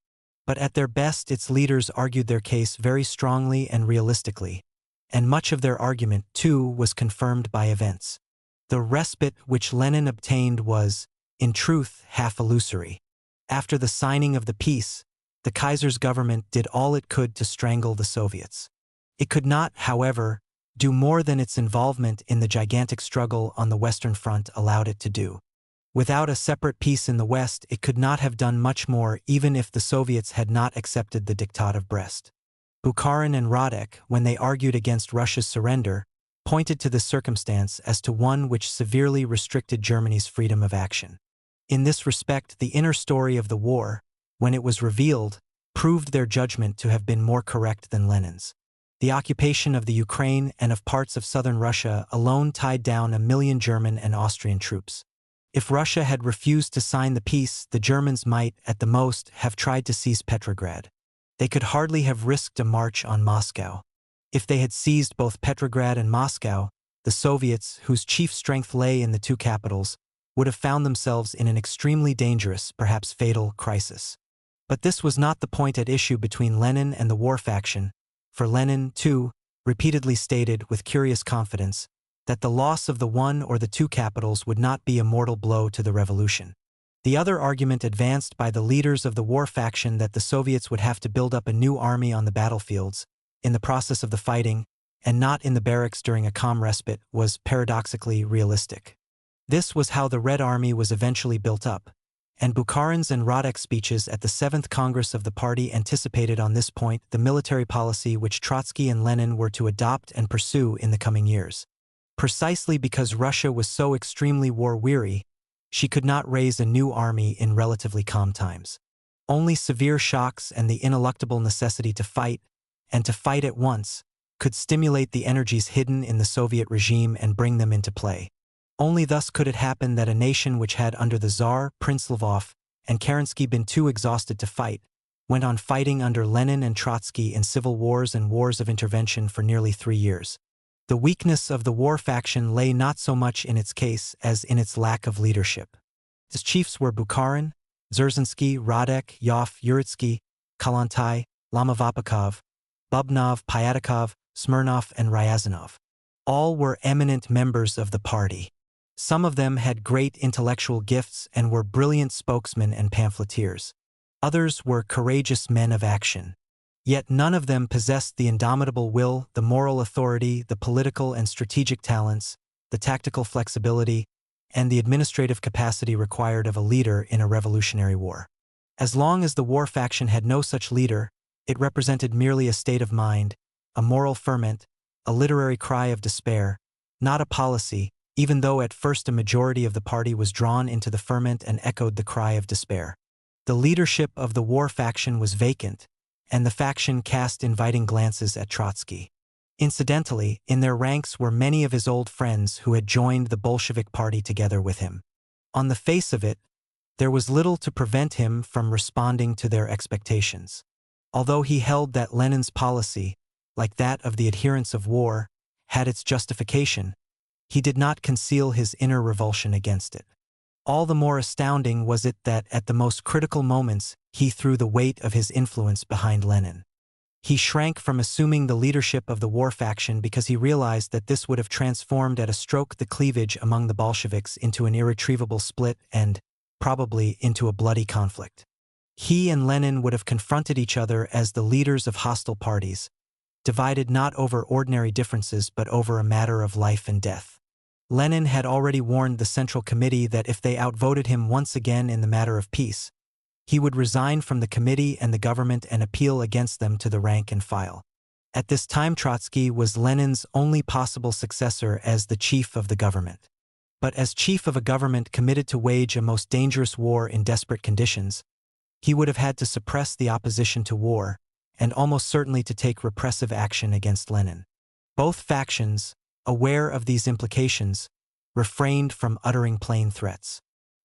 But at their best, its leaders argued their case very strongly and realistically, and much of their argument, too, was confirmed by events. The respite which Lenin obtained was, in truth, half illusory. After the signing of the peace, the Kaiser's government did all it could to strangle the Soviets. It could not, however, do more than its involvement in the gigantic struggle on the Western Front allowed it to do. Without a separate peace in the West, it could not have done much more even if the Soviets had not accepted the Diktat of Brest. Bukharin and Radek, when they argued against Russia's surrender, pointed to this circumstance as to one which severely restricted Germany's freedom of action. In this respect, the inner story of the war, when it was revealed, proved their judgment to have been more correct than Lenin's. The occupation of the Ukraine and of parts of southern Russia alone tied down 1 million German and Austrian troops. If Russia had refused to sign the peace, the Germans might, at the most, have tried to seize Petrograd. They could hardly have risked a march on Moscow. If they had seized both Petrograd and Moscow, the Soviets, whose chief strength lay in the two capitals, would have found themselves in an extremely dangerous, perhaps fatal, crisis. But this was not the point at issue between Lenin and the war faction, for Lenin, too, repeatedly stated with curious confidence that the loss of the one or the two capitals would not be a mortal blow to the revolution. The other argument advanced by the leaders of the war faction that the Soviets would have to build up a new army on the battlefields, in the process of the fighting, and not in the barracks during a calm respite, was paradoxically realistic. This was how the Red Army was eventually built up, and Bukharin's and Radek's speeches at the 7th Congress of the party anticipated on this point the military policy which Trotsky and Lenin were to adopt and pursue in the coming years. Precisely because Russia was so extremely war-weary, she could not raise a new army in relatively calm times. Only severe shocks and the ineluctable necessity to fight, and to fight at once, could stimulate the energies hidden in the Soviet regime and bring them into play. Only thus could it happen that a nation which had under the Tsar, Prince Lvov, and Kerensky been too exhausted to fight, went on fighting under Lenin and Trotsky in civil wars and wars of intervention for nearly 3 years. The weakness of the war faction lay not so much in its case as in its lack of leadership. Its chiefs were Bukharin, Dzerzhinsky, Radek, Yov, Uritsky, Kalantai, Lomovapakov, Bubnov, Pyatakov, Smirnov, and Ryazanov. All were eminent members of the party. Some of them had great intellectual gifts and were brilliant spokesmen and pamphleteers. Others were courageous men of action. Yet none of them possessed the indomitable will, the moral authority, the political and strategic talents, the tactical flexibility, and the administrative capacity required of a leader in a revolutionary war. As long as the war faction had no such leader, it represented merely a state of mind, a moral ferment, a literary cry of despair, not a policy, even though at first a majority of the party was drawn into the ferment and echoed the cry of despair. The leadership of the war faction was vacant, and the faction cast inviting glances at Trotsky. Incidentally, in their ranks were many of his old friends who had joined the Bolshevik party together with him. On the face of it, there was little to prevent him from responding to their expectations. Although he held that Lenin's policy, like that of the adherents of war, had its justification, he did not conceal his inner revulsion against it. All the more astounding was it that at the most critical moments he threw the weight of his influence behind Lenin. He shrank from assuming the leadership of the war faction because he realized that this would have transformed at a stroke the cleavage among the Bolsheviks into an irretrievable split and, probably, into a bloody conflict. He and Lenin would have confronted each other as the leaders of hostile parties, divided not over ordinary differences but over a matter of life and death. Lenin had already warned the Central Committee that if they outvoted him once again in the matter of peace, he would resign from the committee and the government and appeal against them to the rank and file. At this time Trotsky was Lenin's only possible successor as the chief of the government. But as chief of a government committed to wage a most dangerous war in desperate conditions, he would have had to suppress the opposition to war, and almost certainly to take repressive action against Lenin. Both factions, aware of these implications, refrained from uttering plain threats.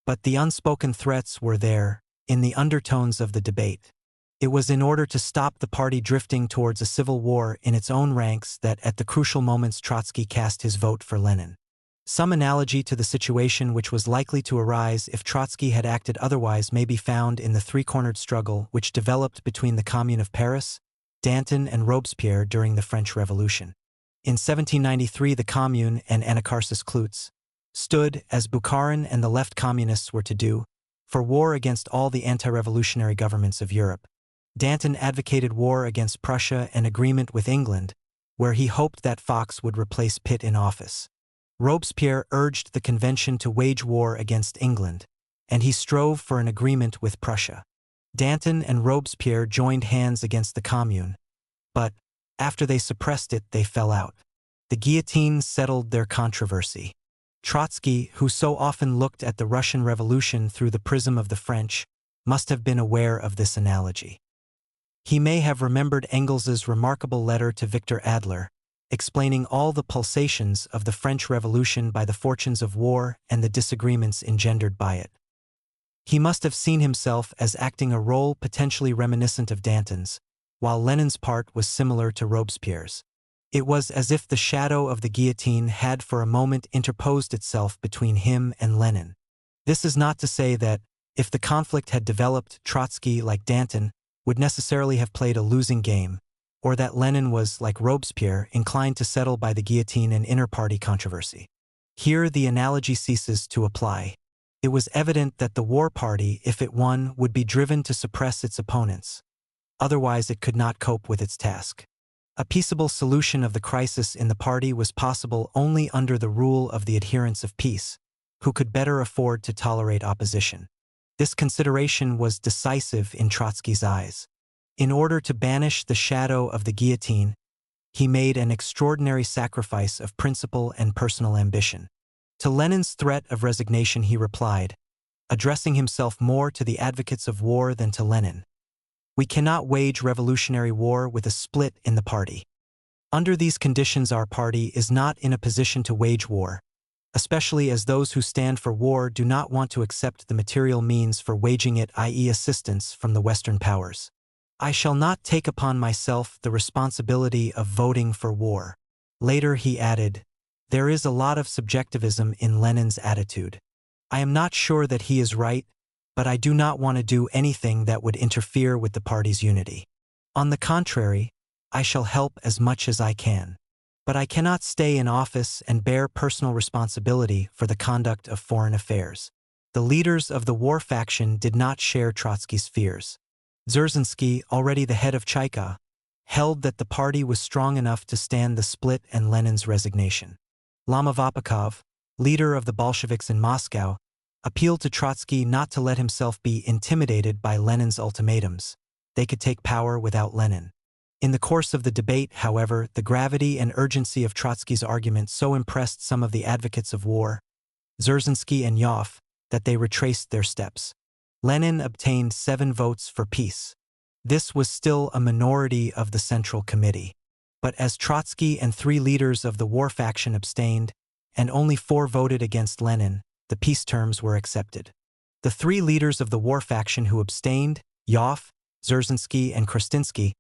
But the unspoken threats were there, in the undertones of the debate. It was in order to stop the party drifting towards a civil war in its own ranks that at the crucial moments Trotsky cast his vote for Lenin. Some analogy to the situation which was likely to arise if Trotsky had acted otherwise may be found in the three-cornered struggle which developed between the Commune of Paris, Danton, and Robespierre during the French Revolution. In 1793 the Commune and Anacharsis Clootz stood, as Bukharin and the left communists were to do, for war against all the anti-revolutionary governments of Europe. Danton advocated war against Prussia and agreement with England, where he hoped that Fox would replace Pitt in office. Robespierre urged the convention to wage war against England, and he strove for an agreement with Prussia. Danton and Robespierre joined hands against the Commune, but, after they suppressed it, they fell out. The guillotine settled their controversy. Trotsky, who so often looked at the Russian Revolution through the prism of the French, must have been aware of this analogy. He may have remembered Engels's remarkable letter to Victor Adler, explaining all the pulsations of the French Revolution by the fortunes of war and the disagreements engendered by it. He must have seen himself as acting a role potentially reminiscent of Danton's, while Lenin's part was similar to Robespierre's. It was as if the shadow of the guillotine had for a moment interposed itself between him and Lenin. This is not to say that, if the conflict had developed, Trotsky, like Danton, would necessarily have played a losing game, or that Lenin was, like Robespierre, inclined to settle by the guillotine an inter-party controversy. Here the analogy ceases to apply. It was evident that the war party, if it won, would be driven to suppress its opponents. Otherwise, it could not cope with its task. A peaceable solution of the crisis in the party was possible only under the rule of the adherents of peace, who could better afford to tolerate opposition. This consideration was decisive in Trotsky's eyes. In order to banish the shadow of the guillotine, he made an extraordinary sacrifice of principle and personal ambition. To Lenin's threat of resignation he replied, addressing himself more to the advocates of war than to Lenin, "We cannot wage revolutionary war with a split in the party. Under these conditions our party is not in a position to wage war, especially as those who stand for war do not want to accept the material means for waging it, i.e. assistance from the Western powers. I shall not take upon myself the responsibility of voting for war." Later he added, "There is a lot of subjectivism in Lenin's attitude. I am not sure that he is right, but I do not want to do anything that would interfere with the party's unity. On the contrary, I shall help as much as I can. But I cannot stay in office and bear personal responsibility for the conduct of foreign affairs." The leaders of the war faction did not share Trotsky's fears. Dzerzhinsky, already the head of Cheka, held that the party was strong enough to stand the split and Lenin's resignation. Lomovopakov, leader of the Bolsheviks in Moscow, appealed to Trotsky not to let himself be intimidated by Lenin's ultimatums. They could take power without Lenin. In the course of the debate, however, the gravity and urgency of Trotsky's argument so impressed some of the advocates of war, Dzerzhinsky and Yoff, that they retraced their steps. Lenin obtained 7 votes for peace. This was still a minority of the Central Committee. But as Trotsky and 3 leaders of the war faction abstained, and only 4 voted against Lenin, the peace terms were accepted. The 3 leaders of the war faction who abstained, Yoff, Dzerzhinsky, and Krastinsky,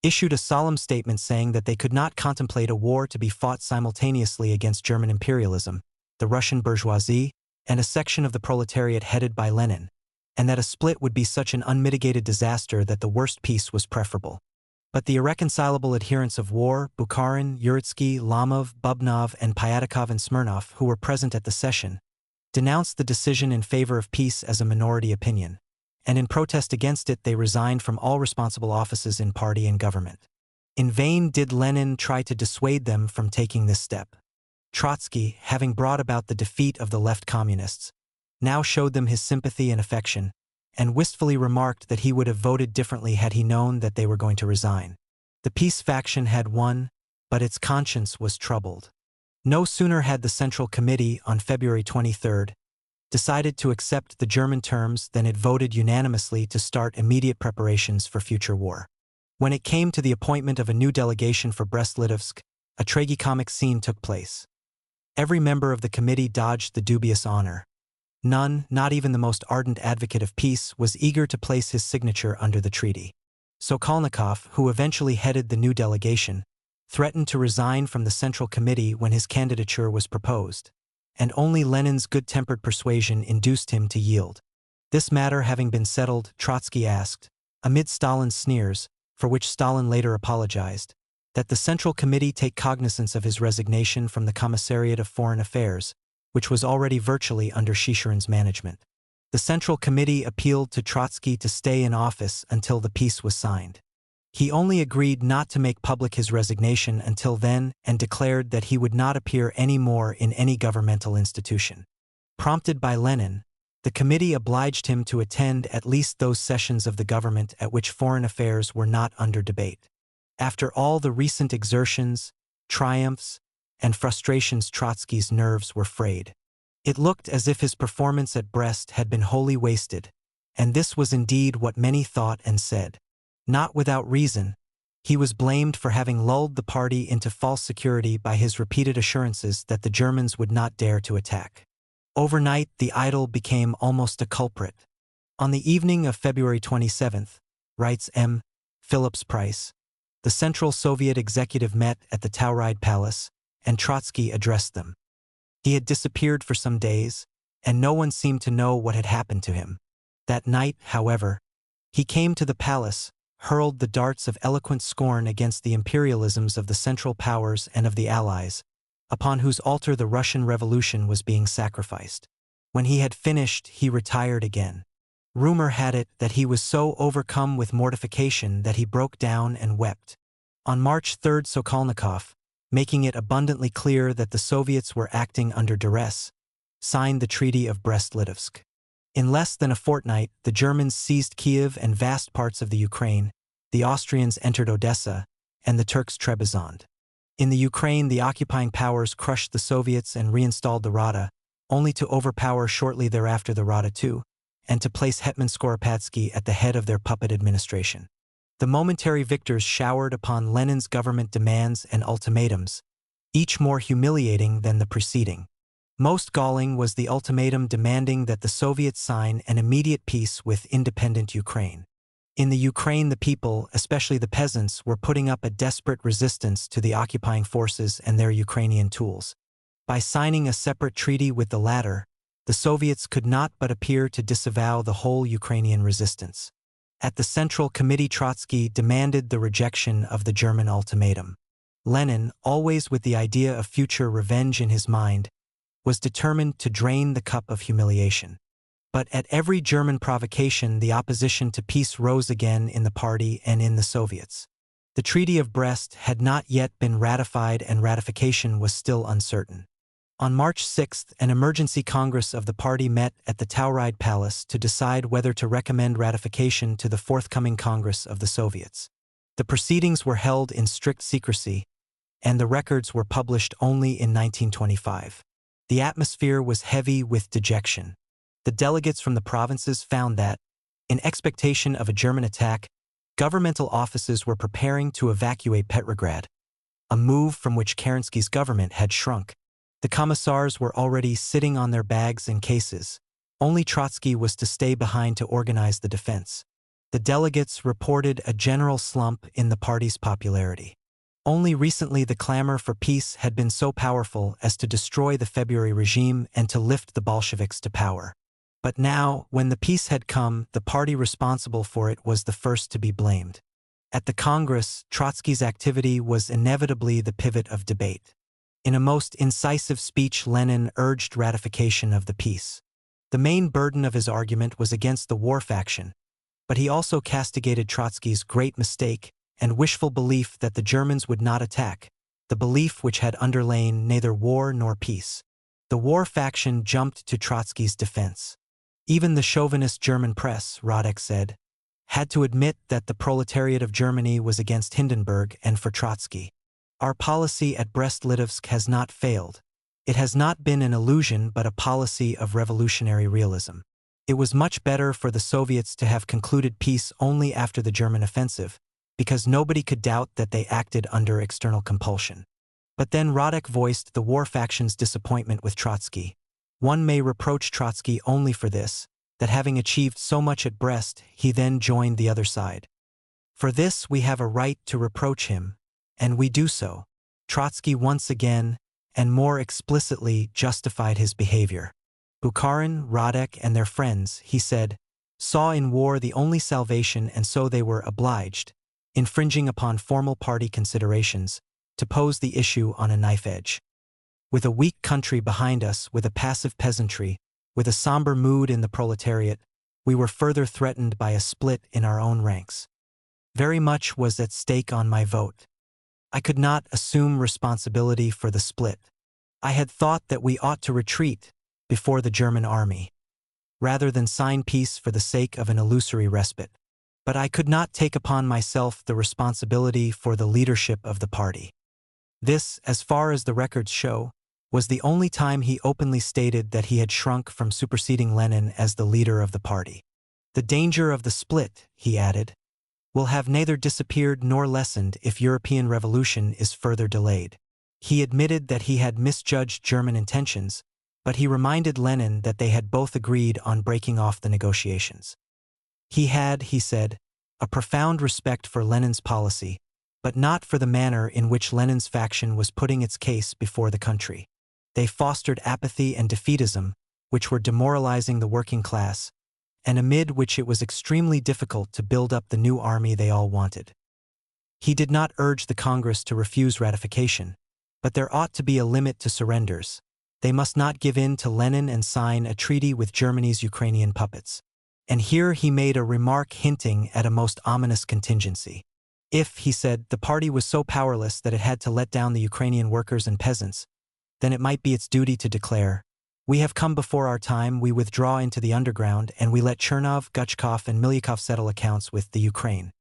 issued a solemn statement saying that they could not contemplate a war to be fought simultaneously against German imperialism, the Russian bourgeoisie, and a section of the proletariat headed by Lenin, and that a split would be such an unmitigated disaster that the worst peace was preferable. But the irreconcilable adherents of war, Bukharin, Uritsky, Lomov, Bubnov, and Pyatakov and Smirnov, who were present at the session, denounced the decision in favor of peace as a minority opinion, and in protest against it they resigned from all responsible offices in party and government. In vain did Lenin try to dissuade them from taking this step. Trotsky, having brought about the defeat of the left communists, now showed them his sympathy and affection, and wistfully remarked that he would have voted differently had he known that they were going to resign. The peace faction had won, but its conscience was troubled. No sooner had the Central Committee, on February 23, decided to accept the German terms than it voted unanimously to start immediate preparations for future war. When it came to the appointment of a new delegation for Brest-Litovsk, a tragicomic scene took place. Every member of the committee dodged the dubious honor. None, not even the most ardent advocate of peace, was eager to place his signature under the treaty. Sokolnikov, who eventually headed the new delegation, threatened to resign from the Central Committee when his candidature was proposed, and only Lenin's good-tempered persuasion induced him to yield. This matter having been settled, Trotsky asked, amid Stalin's sneers, for which Stalin later apologized, that the Central Committee take cognizance of his resignation from the Commissariat of Foreign Affairs, which was already virtually under Shishirin's management. The Central Committee appealed to Trotsky to stay in office until the peace was signed. He only agreed not to make public his resignation until then and declared that he would not appear any more in any governmental institution. Prompted by Lenin, the committee obliged him to attend at least those sessions of the government at which foreign affairs were not under debate. After all the recent exertions, triumphs, and frustrations, Trotsky's nerves were frayed. It looked as if his performance at Brest had been wholly wasted, and this was indeed what many thought and said. Not without reason, he was blamed for having lulled the party into false security by his repeated assurances that the Germans would not dare to attack. Overnight, the idol became almost a culprit. On the evening of February 27th, writes M. Phillips Price, the Central Soviet executive met at the Tauride Palace, and Trotsky addressed them. He had disappeared for some days, and no one seemed to know what had happened to him. That night, however, he came to the palace, hurled the darts of eloquent scorn against the imperialisms of the Central Powers and of the Allies, upon whose altar the Russian Revolution was being sacrificed. When he had finished, he retired again. Rumor had it that he was so overcome with mortification that he broke down and wept. On March 3, Sokolnikov, making it abundantly clear that the Soviets were acting under duress, signed the Treaty of Brest-Litovsk. In less than a fortnight, the Germans seized Kiev and vast parts of the Ukraine, the Austrians entered Odessa, and the Turks Trebizond. In the Ukraine, the occupying powers crushed the Soviets and reinstalled the Rada, only to overpower shortly thereafter the Rada too, and to place Hetman Skoropadsky at the head of their puppet administration. The momentary victors showered upon Lenin's government demands and ultimatums, each more humiliating than the preceding. Most galling was the ultimatum demanding that the Soviets sign an immediate peace with independent Ukraine. In the Ukraine, the people, especially the peasants, were putting up a desperate resistance to the occupying forces and their Ukrainian tools. By signing a separate treaty with the latter, the Soviets could not but appear to disavow the whole Ukrainian resistance. At the Central Committee, Trotsky demanded the rejection of the German ultimatum. Lenin, always with the idea of future revenge in his mind, was determined to drain the cup of humiliation. But at every German provocation, the opposition to peace rose again in the party and in the Soviets. The Treaty of Brest had not yet been ratified and ratification was still uncertain. On March 6, an emergency congress of the party met at the Tauride Palace to decide whether to recommend ratification to the forthcoming Congress of the Soviets. The proceedings were held in strict secrecy, and the records were published only in 1925. The atmosphere was heavy with dejection. The delegates from the provinces found that, in expectation of a German attack, governmental offices were preparing to evacuate Petrograd, a move from which Kerensky's government had shrunk. The commissars were already sitting on their bags and cases. Only Trotsky was to stay behind to organize the defense. The delegates reported a general slump in the party's popularity. Only recently the clamor for peace had been so powerful as to destroy the February regime and to lift the Bolsheviks to power. But now, when the peace had come, the party responsible for it was the first to be blamed. At the Congress, Trotsky's activity was inevitably the pivot of debate. In a most incisive speech, Lenin urged ratification of the peace. The main burden of his argument was against the war faction, but he also castigated Trotsky's great mistake and wishful belief that the Germans would not attack, the belief which had underlain neither war nor peace. The war faction jumped to Trotsky's defense. Even the chauvinist German press, Radek said, had to admit that the proletariat of Germany was against Hindenburg and for Trotsky. Our policy at Brest-Litovsk has not failed. It has not been an illusion but a policy of revolutionary realism. It was much better for the Soviets to have concluded peace only after the German offensive, because nobody could doubt that they acted under external compulsion. But then Radek voiced the war faction's disappointment with Trotsky. One may reproach Trotsky only for this, that having achieved so much at Brest, he then joined the other side. For this we have a right to reproach him, and we do so. Trotsky once again, and more explicitly, justified his behavior. Bukharin, Radek, and their friends, he said, saw in war the only salvation, and so they were obliged, infringing upon formal party considerations, to pose the issue on a knife edge. With a weak country behind us, with a passive peasantry, with a somber mood in the proletariat, we were further threatened by a split in our own ranks. Very much was at stake on my vote. I could not assume responsibility for the split. I had thought that we ought to retreat before the German army, rather than sign peace for the sake of an illusory respite. But I could not take upon myself the responsibility for the leadership of the party. This, as far as the records show, was the only time he openly stated that he had shrunk from superseding Lenin as the leader of the party. The danger of the split, he added, will have neither disappeared nor lessened if European revolution is further delayed. He admitted that he had misjudged German intentions, but he reminded Lenin that they had both agreed on breaking off the negotiations. He had, he said, a profound respect for Lenin's policy, but not for the manner in which Lenin's faction was putting its case before the country. They fostered apathy and defeatism, which were demoralizing the working class, and amid which it was extremely difficult to build up the new army they all wanted. He did not urge the Congress to refuse ratification, but there ought to be a limit to surrenders, They must not give in to Lenin and sign a treaty with Germany's Ukrainian puppets. And here he made a remark hinting at a most ominous contingency. If, he said, the party was so powerless that it had to let down the Ukrainian workers and peasants, then it might be its duty to declare, "We have come before our time, we withdraw into the underground, and we let Chernov, Guchkov, and Milyakov settle accounts with the Ukraine.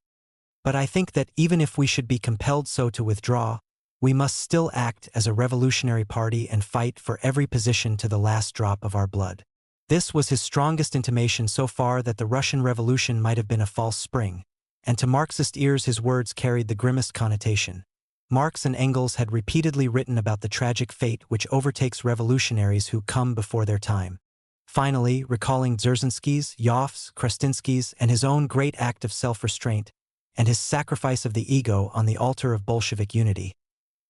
But I think that even if we should be compelled so to withdraw, we must still act as a revolutionary party and fight for every position to the last drop of our blood." This was his strongest intimation so far that the Russian Revolution might have been a false spring, and to Marxist ears his words carried the grimmest connotation. Marx and Engels had repeatedly written about the tragic fate which overtakes revolutionaries who come before their time. Finally, recalling Dzerzhinsky's, Yoff's, Krestinsky's, and his own great act of self-restraint, and his sacrifice of the ego on the altar of Bolshevik unity,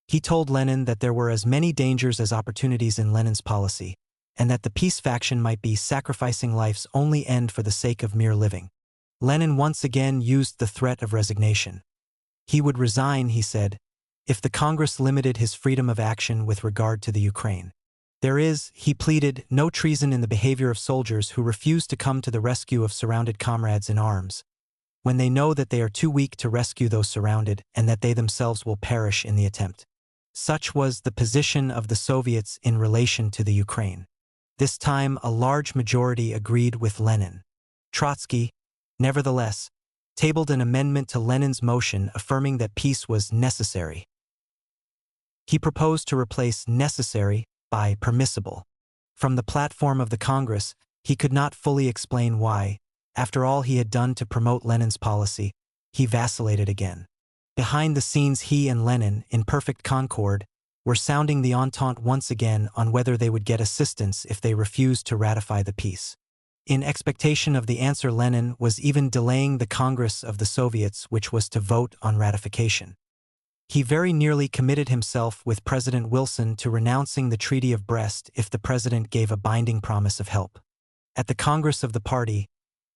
he told Lenin that there were as many dangers as opportunities in Lenin's policy, and that the peace faction might be sacrificing life's only end for the sake of mere living. Lenin once again used the threat of resignation. He would resign, he said, if the Congress limited his freedom of action with regard to the Ukraine. There is, he pleaded, no treason in the behavior of soldiers who refuse to come to the rescue of surrounded comrades in arms, when they know that they are too weak to rescue those surrounded and that they themselves will perish in the attempt. Such was the position of the Soviets in relation to the Ukraine. This time a large majority agreed with Lenin. Trotsky, nevertheless, tabled an amendment to Lenin's motion affirming that peace was necessary. He proposed to replace necessary by permissible. From the platform of the Congress, he could not fully explain why, after all he had done to promote Lenin's policy, he vacillated again. Behind the scenes he and Lenin, in perfect concord, were sounding the Entente once again on whether they would get assistance if they refused to ratify the peace. In expectation of the answer, Lenin was even delaying the Congress of the Soviets, which was to vote on ratification. He very nearly committed himself with President Wilson to renouncing the Treaty of Brest if the president gave a binding promise of help. At the Congress of the party,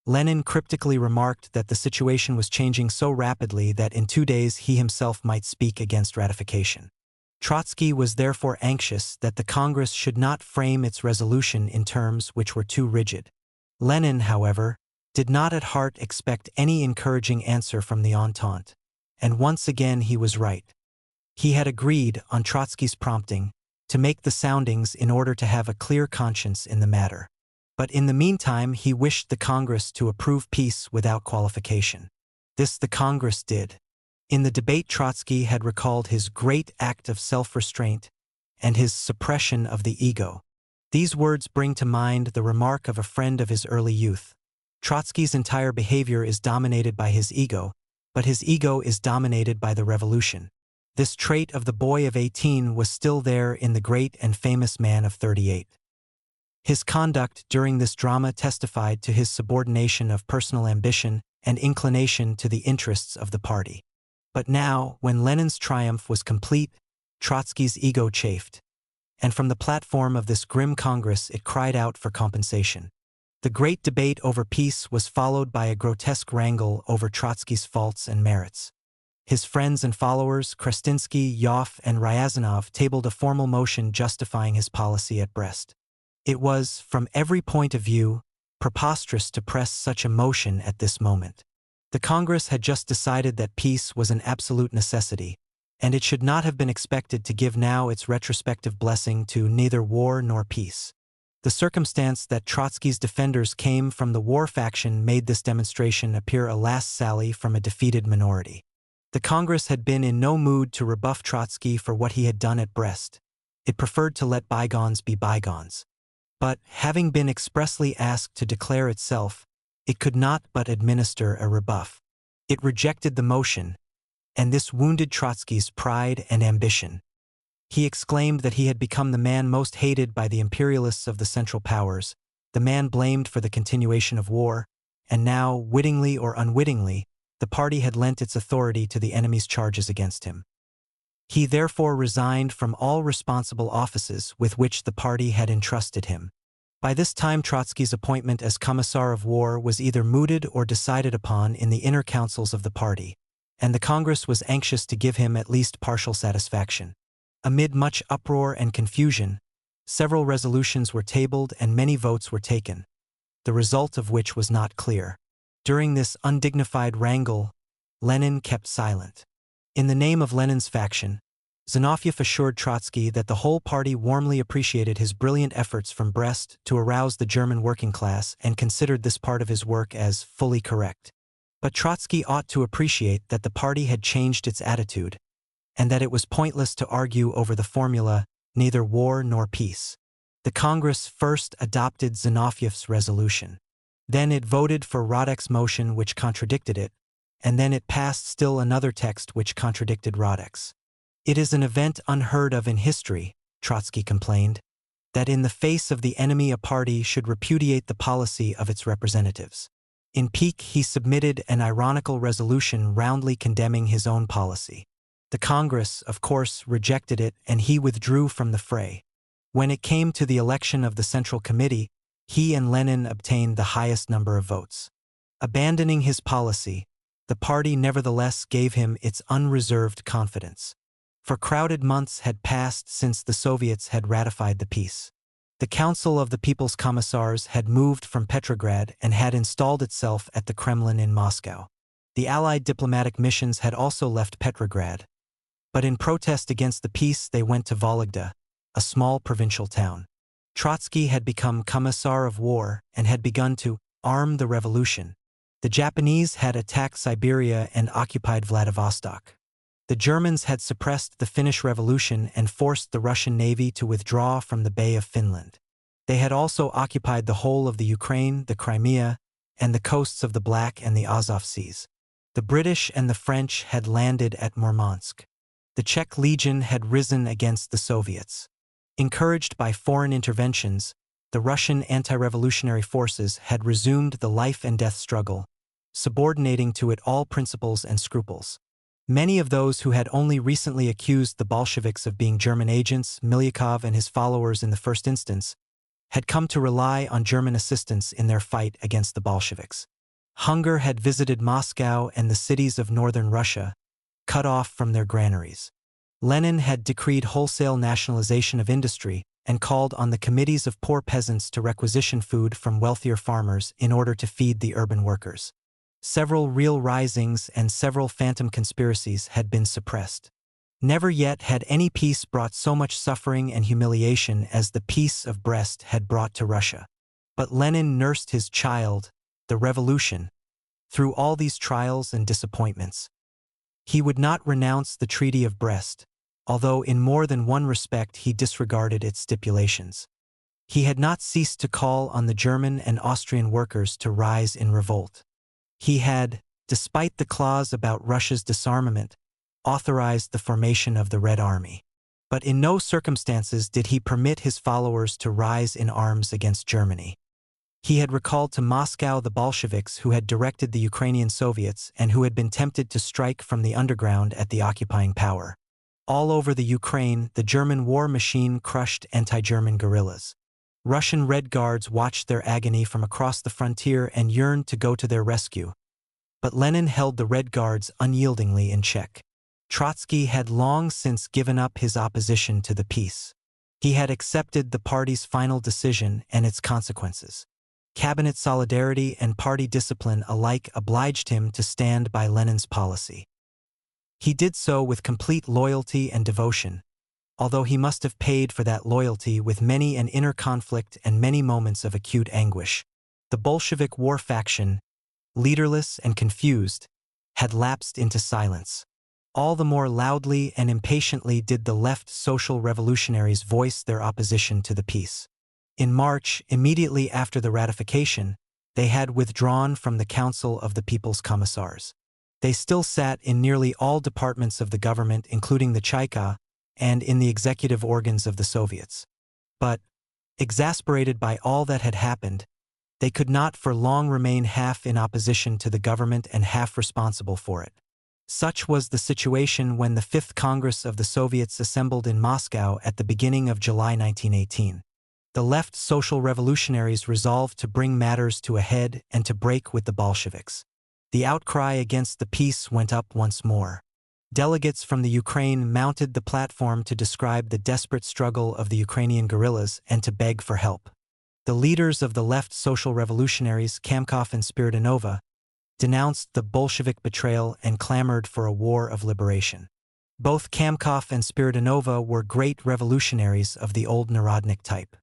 Lenin cryptically remarked that the situation was changing so rapidly that in 2 days he himself might speak against ratification. Trotsky was therefore anxious that the Congress should not frame its resolution in terms which were too rigid. Lenin, however, did not at heart expect any encouraging answer from the Entente, and once again he was right. He had agreed, on Trotsky's prompting, to make the soundings in order to have a clear conscience in the matter. But in the meantime he wished the Congress to approve peace without qualification. This the Congress did. In the debate Trotsky had recalled his great act of self-restraint and his suppression of the ego. These words bring to mind the remark of a friend of his early youth. Trotsky's entire behavior is dominated by his ego, but his ego is dominated by the revolution. This trait of the boy of 18 was still there in the great and famous man of 38. His conduct during this drama testified to his subordination of personal ambition and inclination to the interests of the party. But now, when Lenin's triumph was complete, Trotsky's ego chafed. And from the platform of this grim Congress it cried out for compensation. The great debate over peace was followed by a grotesque wrangle over Trotsky's faults and merits. His friends and followers, Krestinsky, Yoff, and Ryazanov, tabled a formal motion justifying his policy at Brest. It was, from every point of view, preposterous to press such a motion at this moment. The Congress had just decided that peace was an absolute necessity, and it should not have been expected to give now its retrospective blessing to neither war nor peace. The circumstance that Trotsky's defenders came from the war faction made this demonstration appear a last sally from a defeated minority. The Congress had been in no mood to rebuff Trotsky for what he had done at Brest. It preferred to let bygones be bygones. But, having been expressly asked to declare itself, it could not but administer a rebuff. It rejected the motion, and this wounded Trotsky's pride and ambition. He exclaimed that he had become the man most hated by the imperialists of the Central Powers, the man blamed for the continuation of war, and now, wittingly or unwittingly, the party had lent its authority to the enemy's charges against him. He therefore resigned from all responsible offices with which the party had entrusted him. By this time Trotsky's appointment as Commissar of War was either mooted or decided upon in the inner councils of the party, and the Congress was anxious to give him at least partial satisfaction. Amid much uproar and confusion, Several resolutions were tabled and many votes were taken, the result of which was not clear. During this undignified wrangle, Lenin kept silent. In the name of Lenin's faction, Zinoviev assured Trotsky that the whole party warmly appreciated his brilliant efforts from Brest to arouse the German working class and considered this part of his work as fully correct. But Trotsky ought to appreciate that the party had changed its attitude, and that it was pointless to argue over the formula, neither war nor peace. The Congress first adopted Zinoviev's resolution. Then it voted for Radek's motion which contradicted it, and then it passed still another text which contradicted Radek's. It is an event unheard of in history, Trotsky complained, that in the face of the enemy a party should repudiate the policy of its representatives. In pique he submitted an ironical resolution roundly condemning his own policy. The Congress, of course, rejected it and he withdrew from the fray. When it came to the election of the Central Committee, he and Lenin obtained the highest number of votes. Abandoning his policy, the party nevertheless gave him its unreserved confidence. For crowded months had passed since the Soviets had ratified the peace. The Council of the People's Commissars had moved from Petrograd and had installed itself at the Kremlin in Moscow. The Allied diplomatic missions had also left Petrograd, but in protest against the peace they went to Vologda, a small provincial town. Trotsky had become Commissar of War and had begun to arm the revolution. The Japanese had attacked Siberia and occupied Vladivostok. The Germans had suppressed the Finnish Revolution and forced the Russian Navy to withdraw from the Bay of Finland. They had also occupied the whole of the Ukraine, the Crimea, and the coasts of the Black and the Azov Seas. The British and the French had landed at Murmansk. The Czech Legion had risen against the Soviets. Encouraged by foreign interventions, the Russian anti-revolutionary forces had resumed the life-and-death struggle, subordinating to it all principles and scruples. Many of those who had only recently accused the Bolsheviks of being German agents, Milyakov and his followers in the first instance, had come to rely on German assistance in their fight against the Bolsheviks. Hunger had visited Moscow and the cities of northern Russia, cut off from their granaries. Lenin had decreed wholesale nationalization of industry and called on the committees of poor peasants to requisition food from wealthier farmers in order to feed the urban workers. Several real risings and several phantom conspiracies had been suppressed. Never yet had any peace brought so much suffering and humiliation as the Peace of Brest had brought to Russia. But Lenin nursed his child, the revolution, through all these trials and disappointments. He would not renounce the Treaty of Brest, although in more than one respect he disregarded its stipulations. He had not ceased to call on the German and Austrian workers to rise in revolt. He had, despite the clause about Russia's disarmament, authorized the formation of the Red Army. But in no circumstances did he permit his followers to rise in arms against Germany. He had recalled to Moscow the Bolsheviks who had directed the Ukrainian Soviets and who had been tempted to strike from the underground at the occupying power. All over the Ukraine, the German war machine crushed anti-German guerrillas. Russian Red Guards watched their agony from across the frontier and yearned to go to their rescue. But Lenin held the Red Guards unyieldingly in check. Trotsky had long since given up his opposition to the peace. He had accepted the party's final decision and its consequences. Cabinet solidarity and party discipline alike obliged him to stand by Lenin's policy. He did so with complete loyalty and devotion, although he must have paid for that loyalty with many an inner conflict and many moments of acute anguish. The Bolshevik war faction, leaderless and confused, had lapsed into silence. All the more loudly and impatiently did the left social revolutionaries voice their opposition to the peace. In March, immediately after the ratification, they had withdrawn from the Council of the People's Commissars. They still sat in nearly all departments of the government, including the Chaika, and in the executive organs of the Soviets. But, exasperated by all that had happened, they could not for long remain half in opposition to the government and half responsible for it. Such was the situation when the Fifth Congress of the Soviets assembled in Moscow at the beginning of July 1918. The left social revolutionaries resolved to bring matters to a head and to break with the Bolsheviks. The outcry against the peace went up once more. Delegates from the Ukraine mounted the platform to describe the desperate struggle of the Ukrainian guerrillas and to beg for help. The leaders of the left social revolutionaries, Kamkov and Spiridonova, denounced the Bolshevik betrayal and clamored for a war of liberation. Both Kamkov and Spiridonova were great revolutionaries of the old Narodnik type.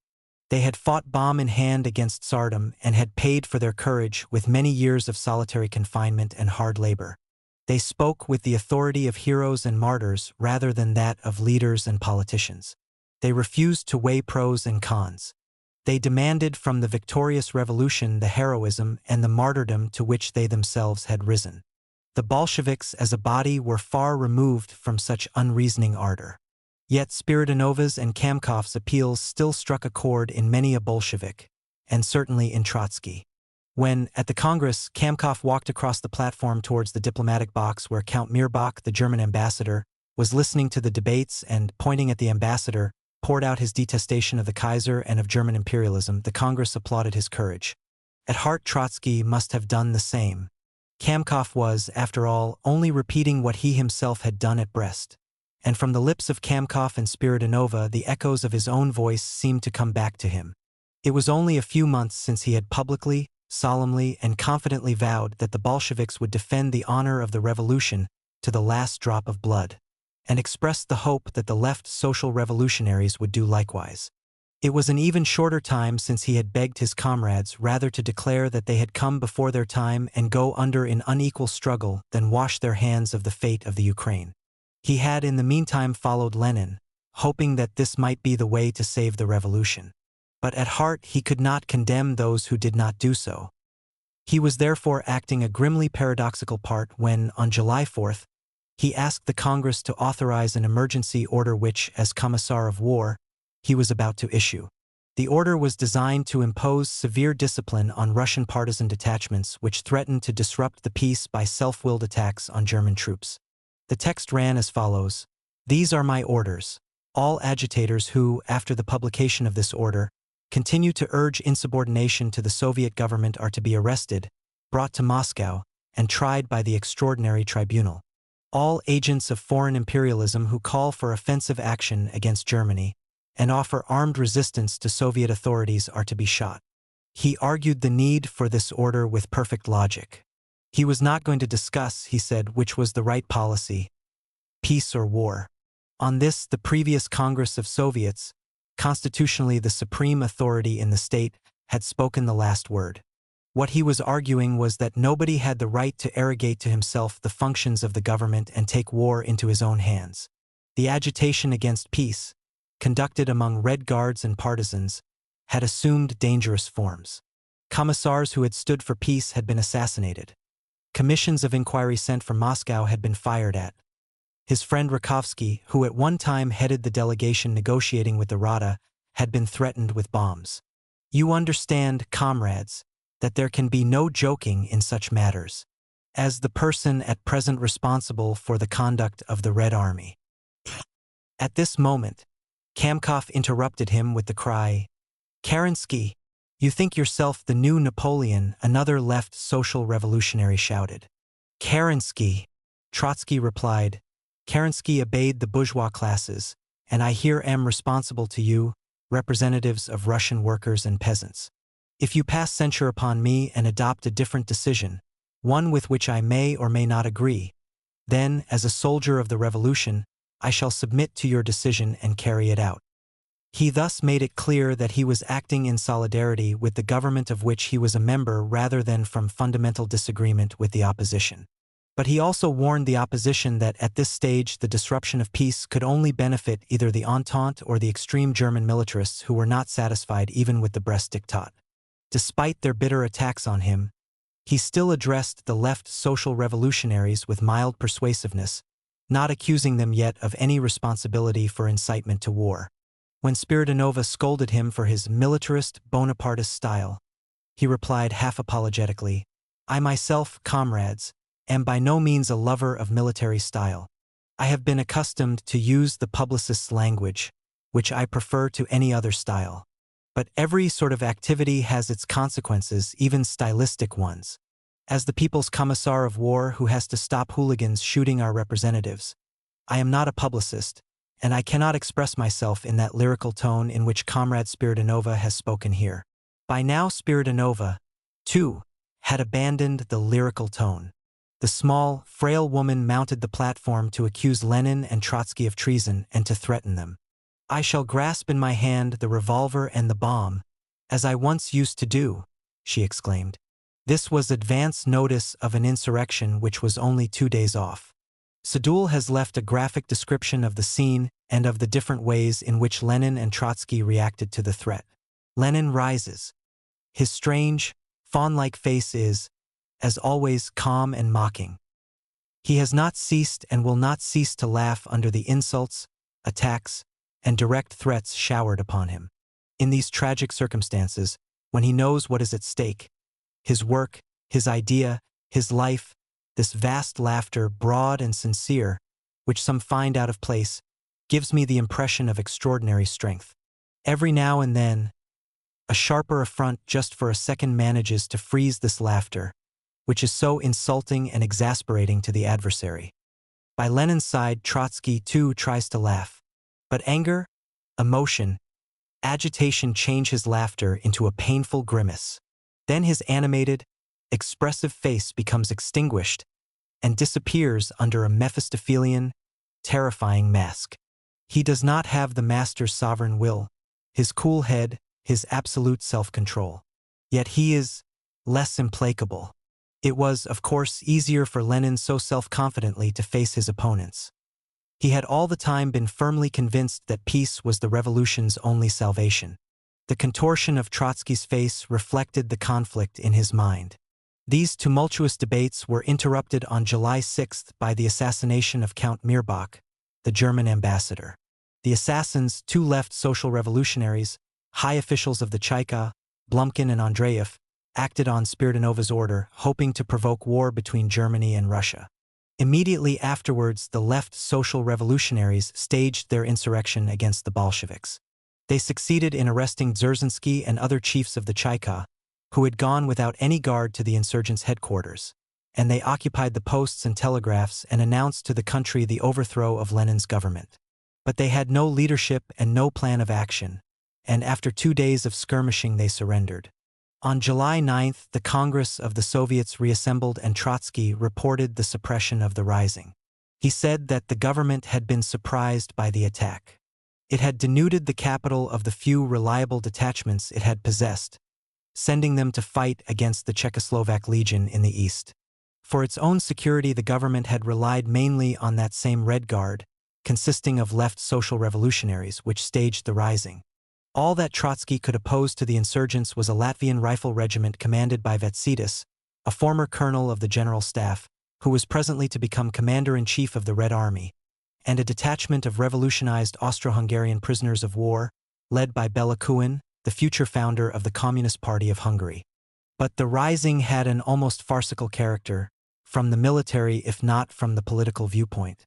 They had fought bomb in hand against Tsardom and had paid for their courage with many years of solitary confinement and hard labor. They spoke with the authority of heroes and martyrs rather than that of leaders and politicians. They refused to weigh pros and cons. They demanded from the victorious revolution the heroism and the martyrdom to which they themselves had risen. The Bolsheviks as a body were far removed from such unreasoning ardor. Yet Spiridonova's and Kamkov's appeals still struck a chord in many a Bolshevik, and certainly in Trotsky. When, at the Congress, Kamkov walked across the platform towards the diplomatic box where Count Mirbach, the German ambassador, was listening to the debates and, pointing at the ambassador, poured out his detestation of the Kaiser and of German imperialism, the Congress applauded his courage. At heart, Trotsky must have done the same. Kamkov was, after all, only repeating what he himself had done at Brest. And from the lips of Kamkov and Spiridonova, the echoes of his own voice seemed to come back to him. It was only a few months since he had publicly, solemnly, and confidently vowed that the Bolsheviks would defend the honor of the revolution to the last drop of blood, and expressed the hope that the left social revolutionaries would do likewise. It was an even shorter time since he had begged his comrades rather to declare that they had come before their time and go under in unequal struggle than wash their hands of the fate of the Ukraine. He had in the meantime followed Lenin, hoping that this might be the way to save the revolution. But at heart he could not condemn those who did not do so. He was therefore acting a grimly paradoxical part when, on July 4th, he asked the Congress to authorize an emergency order which, as Commissar of War, he was about to issue. The order was designed to impose severe discipline on Russian partisan detachments which threatened to disrupt the peace by self-willed attacks on German troops. The text ran as follows: "These are my orders. All agitators who, after the publication of this order, continue to urge insubordination to the Soviet government are to be arrested, brought to Moscow, and tried by the Extraordinary Tribunal. All agents of foreign imperialism who call for offensive action against Germany and offer armed resistance to Soviet authorities are to be shot." He argued the need for this order with perfect logic. He was not going to discuss, he said, which was the right policy, peace or war. On this, the previous Congress of Soviets, constitutionally the supreme authority in the state, had spoken the last word. What he was arguing was that nobody had the right to arrogate to himself the functions of the government and take war into his own hands. The agitation against peace, conducted among Red Guards and partisans, had assumed dangerous forms. Commissars who had stood for peace had been assassinated. Commissions of inquiry sent from Moscow had been fired at. His friend Rakovsky, who at one time headed the delegation negotiating with the Rada, had been threatened with bombs. You understand, comrades, that there can be no joking in such matters. As the person at present responsible for the conduct of the Red Army. At this moment, Kamkov interrupted him with the cry, "Kerensky, you think yourself the new Napoleon," another left social revolutionary shouted. "Kerensky," Trotsky replied. "Kerensky obeyed the bourgeois classes, and I here am responsible to you, representatives of Russian workers and peasants. If you pass censure upon me and adopt a different decision, one with which I may or may not agree, then, as a soldier of the revolution, I shall submit to your decision and carry it out." He thus made it clear that he was acting in solidarity with the government of which he was a member rather than from fundamental disagreement with the opposition. But he also warned the opposition that at this stage the disruption of peace could only benefit either the Entente or the extreme German militarists who were not satisfied even with the Brest Diktat. Despite their bitter attacks on him, he still addressed the left social revolutionaries with mild persuasiveness, not accusing them yet of any responsibility for incitement to war. When Spiridonova scolded him for his militarist, Bonapartist style, he replied half apologetically, "I myself, comrades, am by no means a lover of military style. I have been accustomed to use the publicist's language, which I prefer to any other style. But every sort of activity has its consequences, even stylistic ones. As the people's commissar of war who has to stop hooligans shooting our representatives, I am not a publicist, and I cannot express myself in that lyrical tone in which Comrade Spiridonova has spoken here. By now Spiridonova, too, had abandoned the lyrical tone. The small, frail woman mounted the platform to accuse Lenin and Trotsky of treason and to threaten them. I shall grasp in my hand the revolver and the bomb, as I once used to do, she exclaimed. This was advance notice of an insurrection which was only 2 days off. Sadul has left a graphic description of the scene and of the different ways in which Lenin and Trotsky reacted to the threat. Lenin rises. His strange, fawn-like face is, as always, calm and mocking. He has not ceased and will not cease to laugh under the insults, attacks, and direct threats showered upon him. In these tragic circumstances, when he knows what is at stake, his work, his idea, his life, this vast laughter, broad and sincere, which some find out of place, gives me the impression of extraordinary strength. Every now and then, a sharper affront just for a second manages to freeze this laughter, which is so insulting and exasperating to the adversary. By Lenin's side, Trotsky, too, tries to laugh. But anger, emotion, agitation change his laughter into a painful grimace. Then his animated, expressive face becomes extinguished and disappears under a Mephistophelian, terrifying mask. He does not have the master's sovereign will, his cool head, his absolute self-control. Yet he is less implacable. It was, of course, easier for Lenin so self-confidently to face his opponents. He had all the time been firmly convinced that peace was the revolution's only salvation. The contortion of Trotsky's face reflected the conflict in his mind. These tumultuous debates were interrupted on July 6 by the assassination of Count Mirbach, the German ambassador. The assassins, 2 left social revolutionaries, high officials of the Cheka, Blumkin and Andreev, acted on Spiridonova's order, hoping to provoke war between Germany and Russia. Immediately afterwards, the left social revolutionaries staged their insurrection against the Bolsheviks. They succeeded in arresting Dzerzhinsky and other chiefs of the Cheka, who had gone without any guard to the insurgents' headquarters, and they occupied the posts and telegraphs and announced to the country the overthrow of Lenin's government. But they had no leadership and no plan of action, and after 2 days of skirmishing they surrendered. On July 9, the Congress of the Soviets reassembled and Trotsky reported the suppression of the rising. He said that the government had been surprised by the attack. It had denuded the capital of the few reliable detachments it had possessed, sending them to fight against the Czechoslovak Legion in the east. For its own security, the government had relied mainly on that same Red Guard, consisting of left social revolutionaries, which staged the rising. All that Trotsky could oppose to the insurgents was a Latvian rifle regiment commanded by Vetsitis, a former colonel of the General Staff, who was presently to become commander-in-chief of the Red Army, and a detachment of revolutionized Austro-Hungarian prisoners of war, led by Bela Kun, the future founder of the Communist Party of Hungary. But the rising had an almost farcical character, from the military if not from the political viewpoint.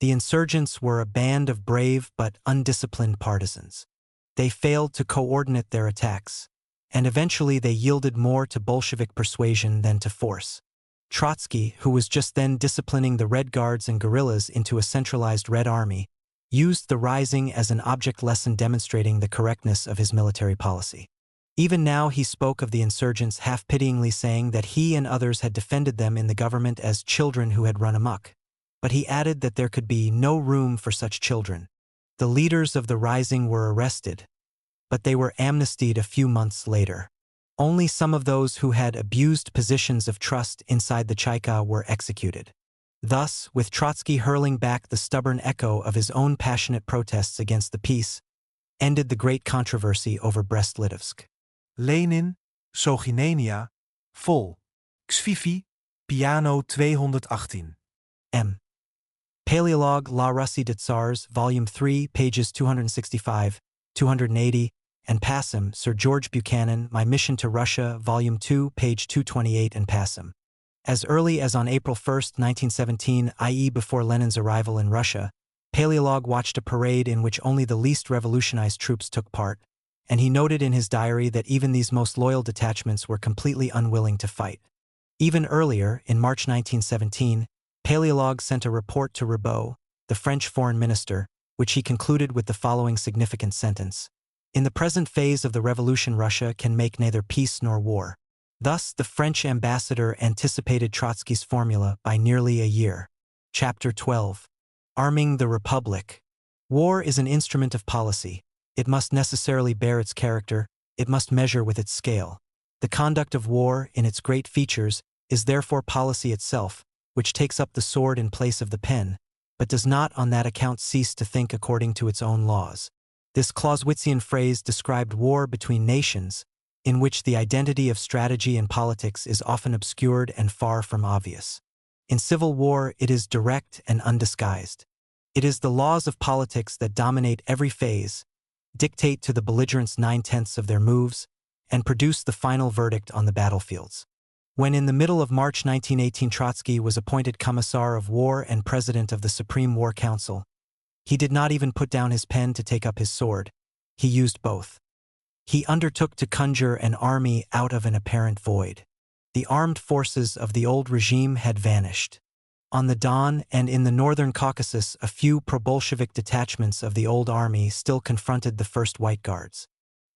The insurgents were a band of brave but undisciplined partisans. They failed to coordinate their attacks, and eventually they yielded more to Bolshevik persuasion than to force. Trotsky, who was just then disciplining the Red Guards and guerrillas into a centralized Red Army, used the rising as an object lesson demonstrating the correctness of his military policy. Even now he spoke of the insurgents half-pityingly, saying that he and others had defended them in the government as children who had run amok. But he added that there could be no room for such children. The leaders of the rising were arrested, but they were amnestied a few months later. Only some of those who had abused positions of trust inside the Cheka were executed. Thus, with Trotsky hurling back the stubborn echo of his own passionate protests against the peace, ended the great controversy over Brest-Litovsk. Lenin, Soginenia, vol. Xvivi, piano 218. M. Paleologue La Russie des Tsars, Volume 3, pages 265, 280, and Passim, Sir George Buchanan, My Mission to Russia, Volume 2, page 228 and Passim. As early as on April 1, 1917, i.e. before Lenin's arrival in Russia, Paleologue watched a parade in which only the least revolutionized troops took part, and he noted in his diary that even these most loyal detachments were completely unwilling to fight. Even earlier, in March 1917, Paléologue sent a report to Ribot, the French foreign minister, which he concluded with the following significant sentence. In the present phase of the revolution, Russia can make neither peace nor war. Thus, the French ambassador anticipated Trotsky's formula by nearly a year. Chapter 12. Arming the Republic. War is an instrument of policy. It must necessarily bear its character, it must measure with its scale. The conduct of war, in its great features, is therefore policy itself, which takes up the sword in place of the pen, but does not on that account cease to think according to its own laws. This Clausewitzian phrase described war between nations, in which the identity of strategy and politics is often obscured and far from obvious. In civil war, it is direct and undisguised. It is the laws of politics that dominate every phase, dictate to the belligerents 9/10 of their moves, and produce the final verdict on the battlefields. When in the middle of March 1918 Trotsky was appointed Commissar of War and President of the Supreme War Council, he did not even put down his pen to take up his sword. He used both. He undertook to conjure an army out of an apparent void. The armed forces of the old regime had vanished. On the Don and in the northern Caucasus, a few pro-Bolshevik detachments of the old army still confronted the First White Guards.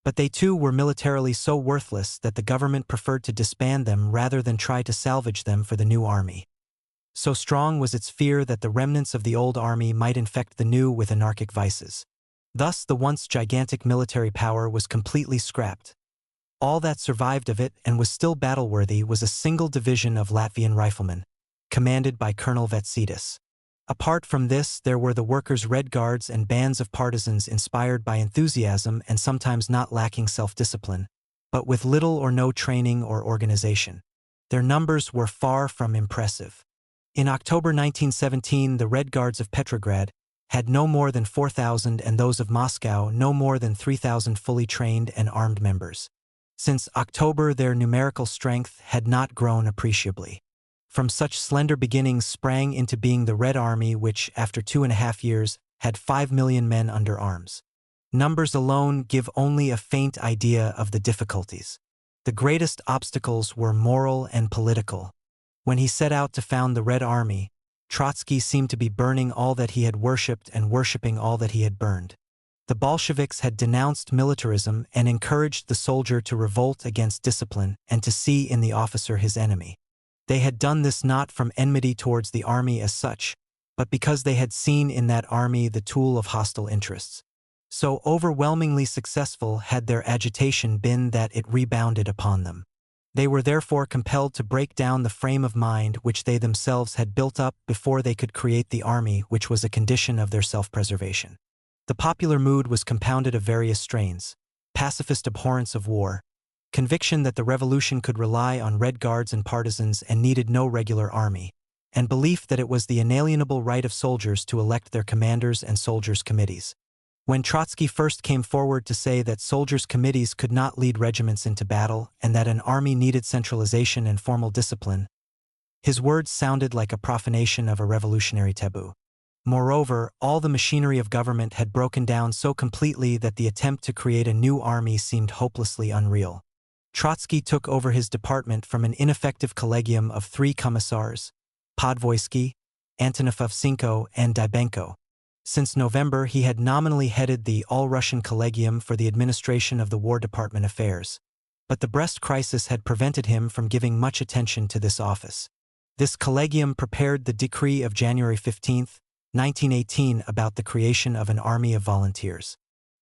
But they too were militarily so worthless that the government preferred to disband them rather than try to salvage them for the new army. So strong was its fear that the remnants of the old army might infect the new with anarchic vices. Thus the once gigantic military power was completely scrapped. All that survived of it and was still battle-worthy was a single division of Latvian riflemen, commanded by Colonel Vetsidis. Apart from this, there were the workers' Red Guards and bands of partisans inspired by enthusiasm and sometimes not lacking self-discipline, but with little or no training or organization. Their numbers were far from impressive. In October 1917, the Red Guards of Petrograd had no more than 4,000 and those of Moscow no more than 3,000 fully trained and armed members. Since October, their numerical strength had not grown appreciably. From such slender beginnings sprang into being the Red Army which, after 2.5 years, had 5 million men under arms. Numbers alone give only a faint idea of the difficulties. The greatest obstacles were moral and political. When he set out to found the Red Army, Trotsky seemed to be burning all that he had worshipped and worshipping all that he had burned. The Bolsheviks had denounced militarism and encouraged the soldier to revolt against discipline and to see in the officer his enemy. They had done this not from enmity towards the army as such, but because they had seen in that army the tool of hostile interests. So overwhelmingly successful had their agitation been that it rebounded upon them. They were therefore compelled to break down the frame of mind which they themselves had built up before they could create the army which was a condition of their self-preservation. The popular mood was compounded of various strains: pacifist abhorrence of war, conviction that the revolution could rely on Red Guards and partisans and needed no regular army, and belief that it was the inalienable right of soldiers to elect their commanders and soldiers' committees. When Trotsky first came forward to say that soldiers' committees could not lead regiments into battle and that an army needed centralization and formal discipline, his words sounded like a profanation of a revolutionary taboo. Moreover, all the machinery of government had broken down so completely that the attempt to create a new army seemed hopelessly unreal. Trotsky took over his department from an ineffective collegium of 3 commissars, Podvoisky, Antonov-Ovsenko, and Dybenko. Since November, he had nominally headed the All-Russian Collegium for the administration of the War Department affairs. But the Brest crisis had prevented him from giving much attention to this office. This collegium prepared the decree of January 15, 1918 about the creation of an army of volunteers.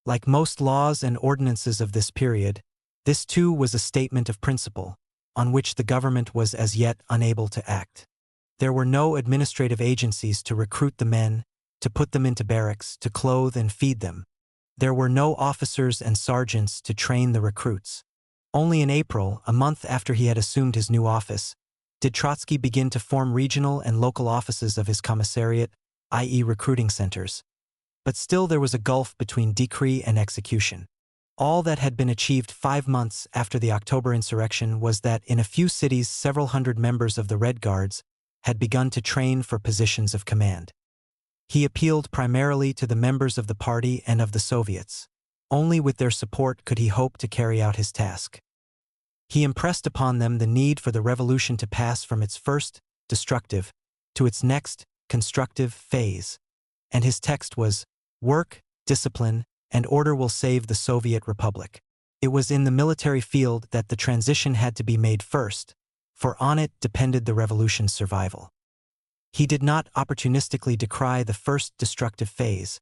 Like most laws and ordinances of this period, this too was a statement of principle, on which the government was as yet unable to act. There were no administrative agencies to recruit the men, to put them into barracks, to clothe and feed them. There were no officers and sergeants to train the recruits. Only in April, a month after he had assumed his new office, did Trotsky begin to form regional and local offices of his commissariat, i.e. recruiting centers. But still there was a gulf between decree and execution. All that had been achieved 5 months after the October insurrection was that in a few cities several hundred members of the Red Guards had begun to train for positions of command. He appealed primarily to the members of the party and of the Soviets. Only with their support could he hope to carry out his task. He impressed upon them the need for the revolution to pass from its first, destructive, to its next, constructive phase. And his text was, "Work, discipline, and order will save the Soviet Republic." It was in the military field that the transition had to be made first, for on it depended the revolution's survival. He did not opportunistically decry the first destructive phase,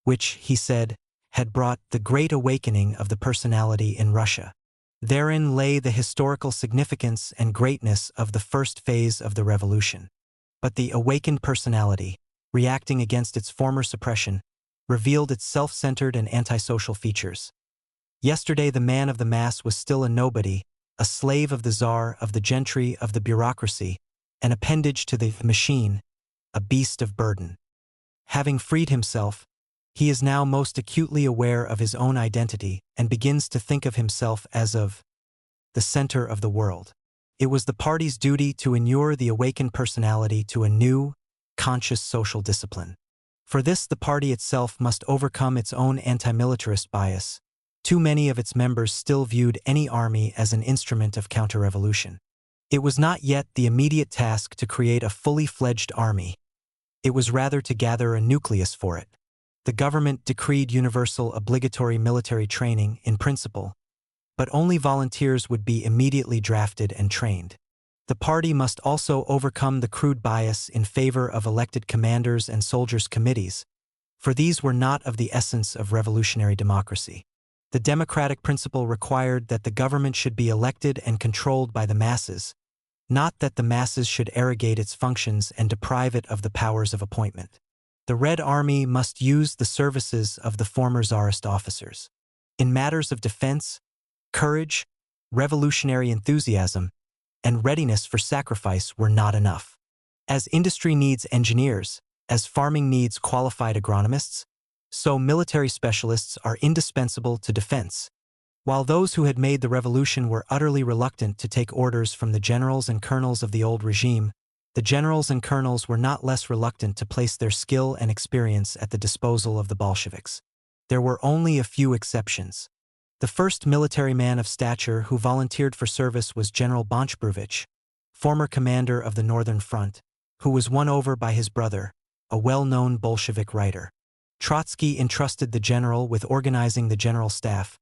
which, he said, had brought the Great Awakening of the personality in Russia. Therein lay the historical significance and greatness of the first phase of the revolution. But the awakened personality, reacting against its former suppression, revealed its self-centered and antisocial features. Yesterday the man of the mass was still a nobody, a slave of the czar, of the gentry, of the bureaucracy, an appendage to the machine, a beast of burden. Having freed himself, he is now most acutely aware of his own identity and begins to think of himself as of the center of the world. It was the party's duty to inure the awakened personality to a new, conscious social discipline. For this the party itself must overcome its own anti-militarist bias. Too many of its members still viewed any army as an instrument of counter-revolution. It was not yet the immediate task to create a fully fledged army. It was rather to gather a nucleus for it. The government decreed universal obligatory military training in principle, but only volunteers would be immediately drafted and trained. The party must also overcome the crude bias in favor of elected commanders and soldiers' committees, for these were not of the essence of revolutionary democracy. The democratic principle required that the government should be elected and controlled by the masses, not that the masses should arrogate its functions and deprive it of the powers of appointment. The Red Army must use the services of the former czarist officers. In matters of defense, courage, revolutionary enthusiasm, and readiness for sacrifice were not enough. As industry needs engineers, as farming needs qualified agronomists, so military specialists are indispensable to defense. While those who had made the revolution were utterly reluctant to take orders from the generals and colonels of the old regime, the generals and colonels were not less reluctant to place their skill and experience at the disposal of the Bolsheviks. There were only a few exceptions. The first military man of stature who volunteered for service was General Bonchbruvich, former commander of the Northern Front, who was won over by his brother, a well-known Bolshevik writer. Trotsky entrusted the general with organizing the general staff,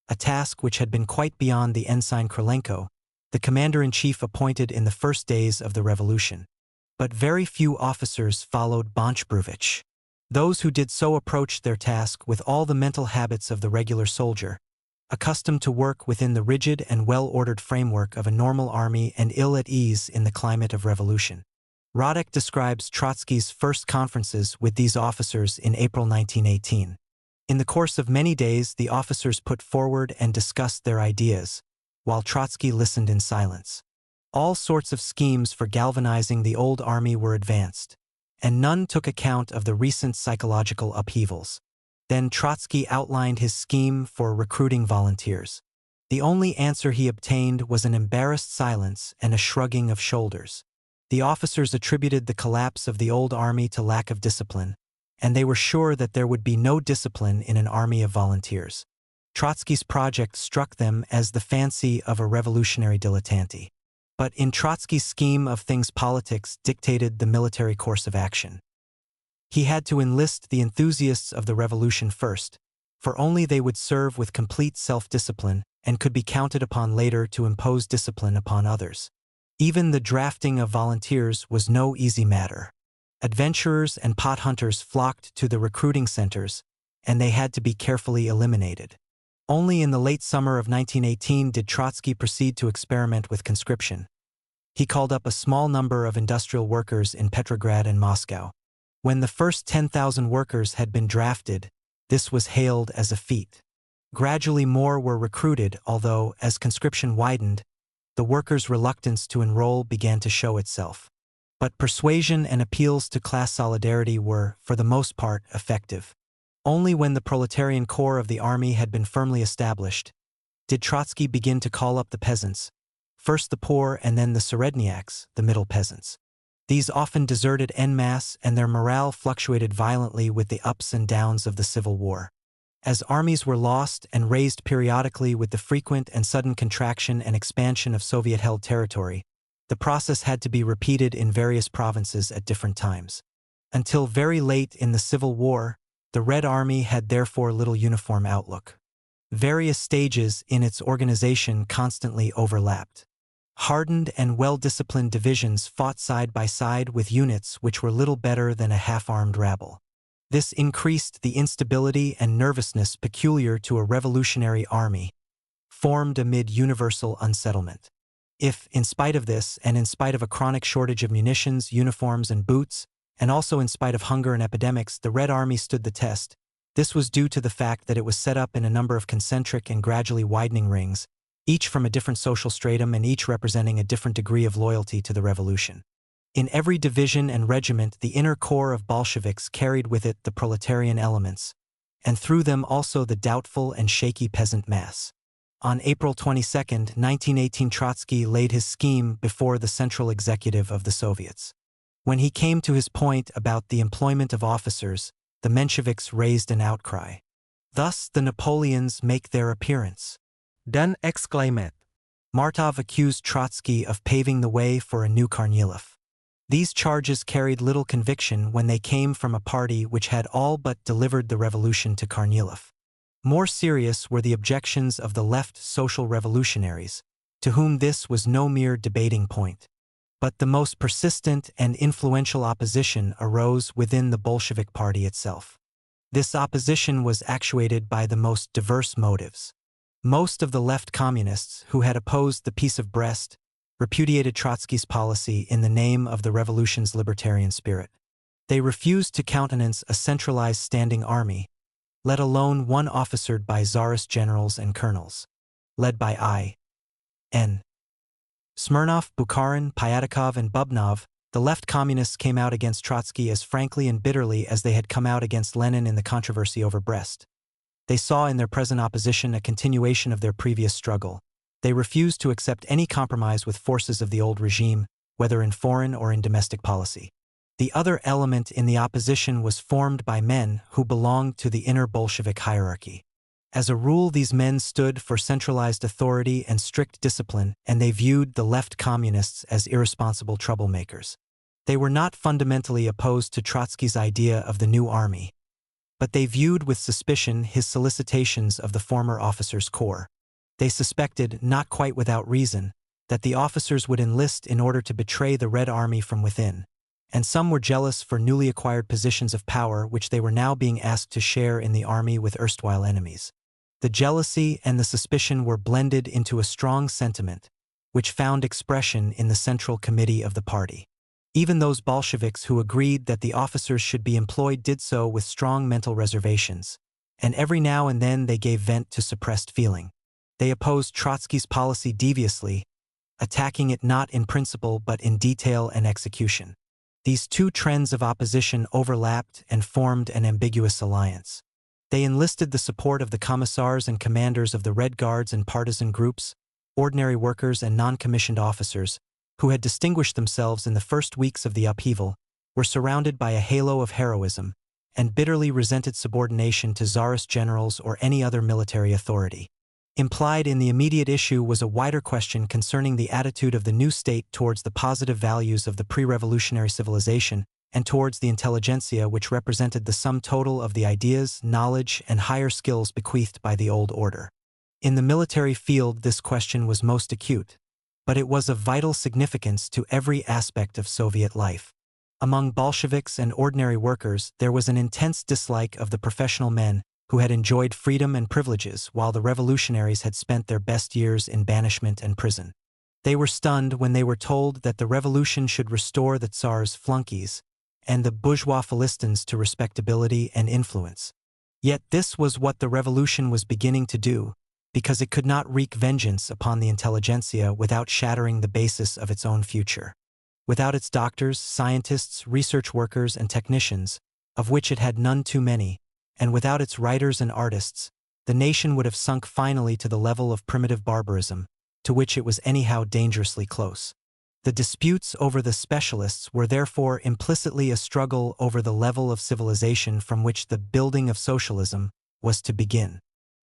a task which had been quite beyond the ensign Krylenko, the commander-in-chief appointed in the first days of the revolution. But very few officers followed Bonchbruvich. Those who did so approached their task with all the mental habits of the regular soldier, accustomed to work within the rigid and well-ordered framework of a normal army and ill at ease in the climate of revolution. Radek describes Trotsky's first conferences with these officers in April 1918. In the course of many days, the officers put forward and discussed their ideas, while Trotsky listened in silence. All sorts of schemes for galvanizing the old army were advanced, and none took account of the recent psychological upheavals. Then Trotsky outlined his scheme for recruiting volunteers. The only answer he obtained was an embarrassed silence and a shrugging of shoulders. The officers attributed the collapse of the old army to lack of discipline, and they were sure that there would be no discipline in an army of volunteers. Trotsky's project struck them as the fancy of a revolutionary dilettante. But in Trotsky's scheme of things, politics dictated the military course of action. He had to enlist the enthusiasts of the revolution first, for only they would serve with complete self-discipline and could be counted upon later to impose discipline upon others. Even the drafting of volunteers was no easy matter. Adventurers and pot hunters flocked to the recruiting centers, and they had to be carefully eliminated. Only in the late summer of 1918 did Trotsky proceed to experiment with conscription. He called up a small number of industrial workers in Petrograd and Moscow. When the first 10,000 workers had been drafted, this was hailed as a feat. Gradually more were recruited, although, as conscription widened, the workers' reluctance to enroll began to show itself. But persuasion and appeals to class solidarity were, for the most part, effective. Only when the proletarian core of the army had been firmly established did Trotsky begin to call up the peasants, first the poor and then the seredniaks, the middle peasants. These often deserted en masse, and their morale fluctuated violently with the ups and downs of the Civil War. As armies were lost and raised periodically with the frequent and sudden contraction and expansion of Soviet-held territory, the process had to be repeated in various provinces at different times. Until very late in the Civil War, the Red Army had therefore little uniform outlook. Various stages in its organization constantly overlapped. Hardened and well-disciplined divisions fought side by side with units which were little better than a half-armed rabble. This increased the instability and nervousness peculiar to a revolutionary army, formed amid universal unsettlement. If, in spite of this, and in spite of a chronic shortage of munitions, uniforms, and boots, and also in spite of hunger and epidemics, the Red Army stood the test, this was due to the fact that it was set up in a number of concentric and gradually widening rings, each from a different social stratum and each representing a different degree of loyalty to the revolution. In every division and regiment, the inner core of Bolsheviks carried with it the proletarian elements, and through them also the doubtful and shaky peasant mass. On April 22, 1918, Trotsky laid his scheme before the Central Executive of the Soviets. When he came to his point about the employment of officers, the Mensheviks raised an outcry. Thus the Napoleons make their appearance. D'un exclaimed. Martov accused Trotsky of paving the way for a new Kornilov. These charges carried little conviction when they came from a party which had all but delivered the revolution to Kornilov. More serious were the objections of the left social revolutionaries, to whom this was no mere debating point. But the most persistent and influential opposition arose within the Bolshevik party itself. This opposition was actuated by the most diverse motives. Most of the left communists who had opposed the Peace of Brest repudiated Trotsky's policy in the name of the revolution's libertarian spirit. They refused to countenance a centralized standing army, let alone one officered by czarist generals and colonels, led by I.N. Smirnov, Bukharin, Pyatakov, and Bubnov. The left communists came out against Trotsky as frankly and bitterly as they had come out against Lenin in the controversy over Brest. They saw in their present opposition a continuation of their previous struggle. They refused to accept any compromise with forces of the old regime, whether in foreign or in domestic policy. The other element in the opposition was formed by men who belonged to the inner Bolshevik hierarchy. As a rule, these men stood for centralized authority and strict discipline, and they viewed the left communists as irresponsible troublemakers. They were not fundamentally opposed to Trotsky's idea of the new army, but they viewed with suspicion his solicitations of the former officers' corps. They suspected, not quite without reason, that the officers would enlist in order to betray the Red Army from within, and some were jealous for newly acquired positions of power which they were now being asked to share in the army with erstwhile enemies. The jealousy and the suspicion were blended into a strong sentiment, which found expression in the Central Committee of the party. Even those Bolsheviks who agreed that the officers should be employed did so with strong mental reservations, and every now and then they gave vent to suppressed feeling. They opposed Trotsky's policy deviously, attacking it not in principle but in detail and execution. These two trends of opposition overlapped and formed an ambiguous alliance. They enlisted the support of the commissars and commanders of the Red Guards and partisan groups, ordinary workers and non-commissioned officers, who had distinguished themselves in the first weeks of the upheaval, were surrounded by a halo of heroism, and bitterly resented subordination to czarist generals or any other military authority. Implied in the immediate issue was a wider question concerning the attitude of the new state towards the positive values of the pre-revolutionary civilization and towards the intelligentsia, which represented the sum total of the ideas, knowledge, and higher skills bequeathed by the old order. In the military field, this question was most acute, but it was of vital significance to every aspect of Soviet life. Among Bolsheviks and ordinary workers, there was an intense dislike of the professional men who had enjoyed freedom and privileges while the revolutionaries had spent their best years in banishment and prison. They were stunned when they were told that the revolution should restore the Tsar's flunkies and the bourgeois Philistines to respectability and influence. Yet this was what the revolution was beginning to do, because it could not wreak vengeance upon the intelligentsia without shattering the basis of its own future. Without its doctors, scientists, research workers, and technicians, of which it had none too many, and without its writers and artists, the nation would have sunk finally to the level of primitive barbarism, to which it was anyhow dangerously close. The disputes over the specialists were therefore implicitly a struggle over the level of civilization from which the building of socialism was to begin.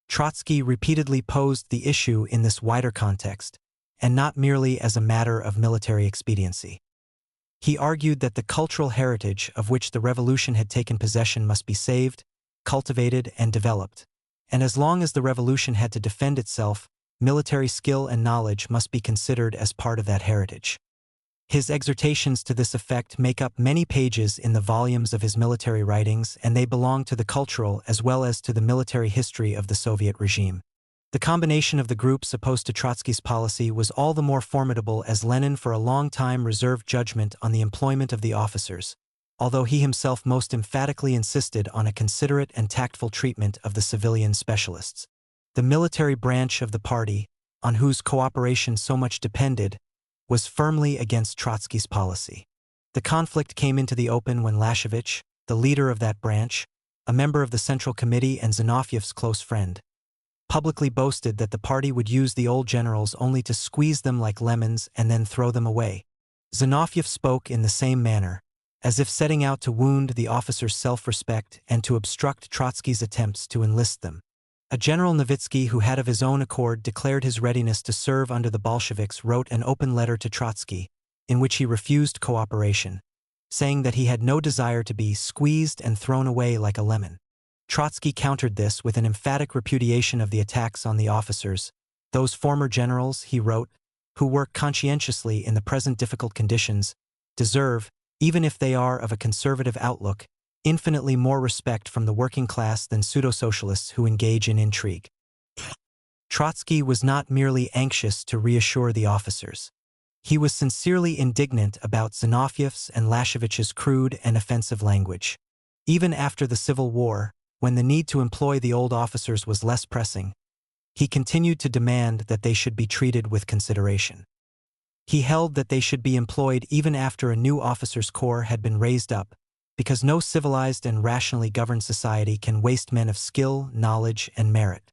Trotsky repeatedly posed the issue in this wider context, and not merely as a matter of military expediency. He argued that the cultural heritage of which the revolution had taken possession must be saved, cultivated, and developed, and as long as the revolution had to defend itself, military skill and knowledge must be considered as part of that heritage. His exhortations to this effect make up many pages in the volumes of his military writings, and they belong to the cultural as well as to the military history of the Soviet regime. The combination of the groups opposed to Trotsky's policy was all the more formidable as Lenin for a long time reserved judgment on the employment of the officers, although he himself most emphatically insisted on a considerate and tactful treatment of the civilian specialists. The military branch of the party, on whose cooperation so much depended, was firmly against Trotsky's policy. The conflict came into the open when Lashevich, the leader of that branch, a member of the Central Committee and Zinovyev's close friend, publicly boasted that the party would use the old generals only to squeeze them like lemons and then throw them away. Zinovyev spoke in the same manner, as if setting out to wound the officers' self-respect and to obstruct Trotsky's attempts to enlist them. A General Novytsky who had of his own accord declared his readiness to serve under the Bolsheviks wrote an open letter to Trotsky, in which he refused cooperation, saying that he had no desire to be squeezed and thrown away like a lemon. Trotsky countered this with an emphatic repudiation of the attacks on the officers. Those former generals, he wrote, who work conscientiously in the present difficult conditions, deserve, even if they are of a conservative outlook, infinitely more respect from the working class than pseudo-socialists who engage in intrigue. Trotsky was not merely anxious to reassure the officers. He was sincerely indignant about Zinovyev's and Lashevich's crude and offensive language. Even after the Civil War, when the need to employ the old officers was less pressing, he continued to demand that they should be treated with consideration. He held that they should be employed even after a new officers' corps had been raised up, because no civilized and rationally governed society can waste men of skill, knowledge, and merit.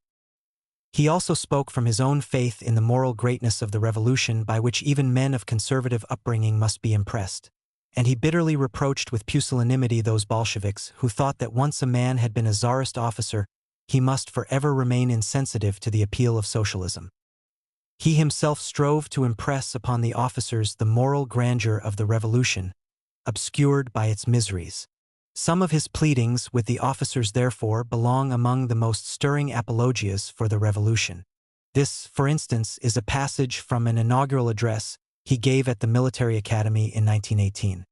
He also spoke from his own faith in the moral greatness of the revolution by which even men of conservative upbringing must be impressed, and he bitterly reproached with pusillanimity those Bolsheviks who thought that once a man had been a czarist officer, he must forever remain insensitive to the appeal of socialism. He himself strove to impress upon the officers the moral grandeur of the revolution, obscured by its miseries. Some of his pleadings with the officers therefore belong among the most stirring apologias for the revolution. This, for instance, is a passage from an inaugural address he gave at the Military Academy in 1918.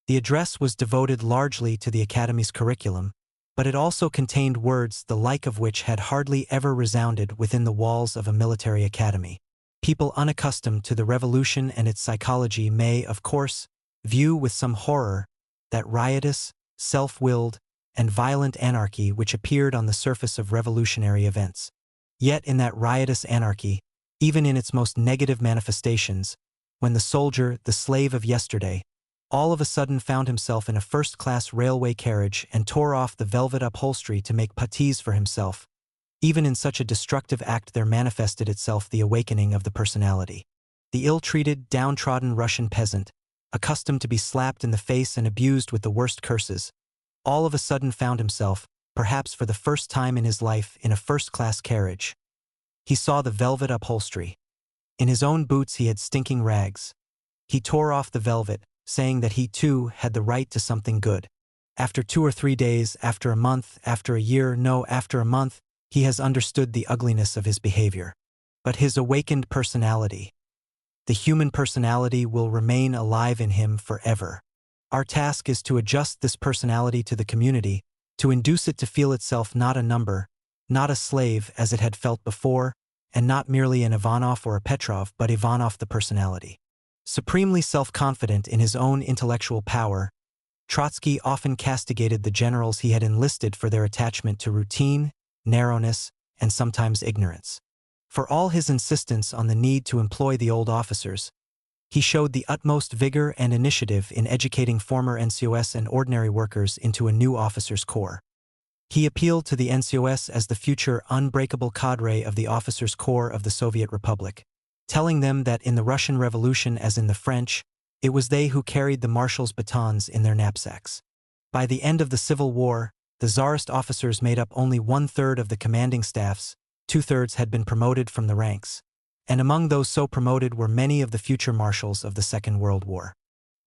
The address was devoted largely to the Academy's curriculum, but it also contained words the like of which had hardly ever resounded within the walls of a military academy. People unaccustomed to the revolution and its psychology may, of course, view with some horror that riotous, self-willed, and violent anarchy which appeared on the surface of revolutionary events. Yet in that riotous anarchy, even in its most negative manifestations, when the soldier, the slave of yesterday, all of a sudden found himself in a first-class railway carriage and tore off the velvet upholstery to make puttees for himself, even in such a destructive act there manifested itself the awakening of the personality. The ill-treated, downtrodden Russian peasant, accustomed to be slapped in the face and abused with the worst curses, all of a sudden found himself, perhaps for the first time in his life, in a first-class carriage. He saw the velvet upholstery. In his own boots he had stinking rags. He tore off the velvet, saying that he too had the right to something good. After 2 or 3 days, after a month, after a year, no, after a month, he has understood the ugliness of his behavior. But his awakened personality, the human personality, will remain alive in him forever. Our task is to adjust this personality to the community, to induce it to feel itself not a number, not a slave as it had felt before, and not merely an Ivanov or a Petrov, but Ivanov the personality. Supremely self-confident in his own intellectual power, Trotsky often castigated the generals he had enlisted for their attachment to routine, narrowness, and sometimes ignorance. For all his insistence on the need to employ the old officers, he showed the utmost vigor and initiative in educating former NCOS and ordinary workers into a new officers' corps. He appealed to the NCOS as the future unbreakable cadre of the officers' corps of the Soviet Republic, telling them that in the Russian Revolution as in the French, it was they who carried the marshal's batons in their knapsacks. By the end of the Civil War, the Tsarist officers made up only 1/3 of the commanding staffs, 2/3 had been promoted from the ranks, and among those so promoted were many of the future marshals of the Second World War.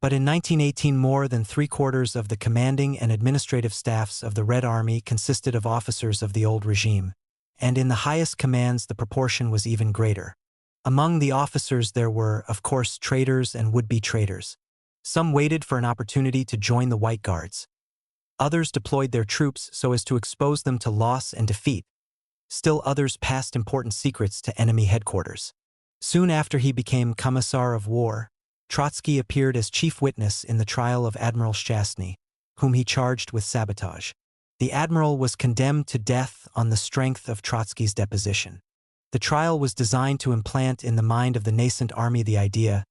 But in 1918 more than 3/4 of the commanding and administrative staffs of the Red Army consisted of officers of the old regime, and in the highest commands the proportion was even greater. Among the officers there were, of course, traitors and would-be traitors. Some waited for an opportunity to join the White Guards. Others deployed their troops so as to expose them to loss and defeat. Still others passed important secrets to enemy headquarters. Soon after he became Commissar of War, Trotsky appeared as chief witness in the trial of Admiral Shastny, whom he charged with sabotage. The admiral was condemned to death on the strength of Trotsky's deposition. The trial was designed to implant in the mind of the nascent army the idea,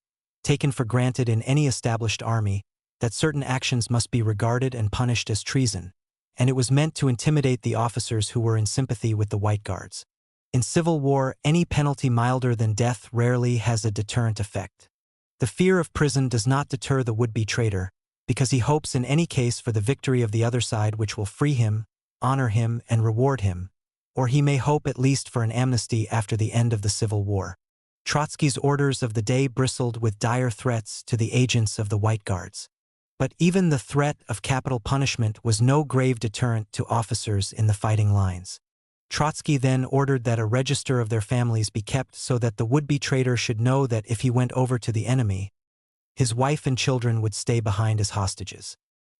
taken for granted in any established army, that certain actions must be regarded and punished as treason, and it was meant to intimidate the officers who were in sympathy with the White Guards. In civil war, any penalty milder than death rarely has a deterrent effect. The fear of prison does not deter the would-be traitor, because he hopes in any case for the victory of the other side which will free him, honor him, and reward him, or he may hope at least for an amnesty after the end of the Civil War. Trotsky's orders of the day bristled with dire threats to the agents of the White Guards. But even the threat of capital punishment was no grave deterrent to officers in the fighting lines. Trotsky then ordered that a register of their families be kept so that the would-be traitor should know that if he went over to the enemy, his wife and children would stay behind as hostages.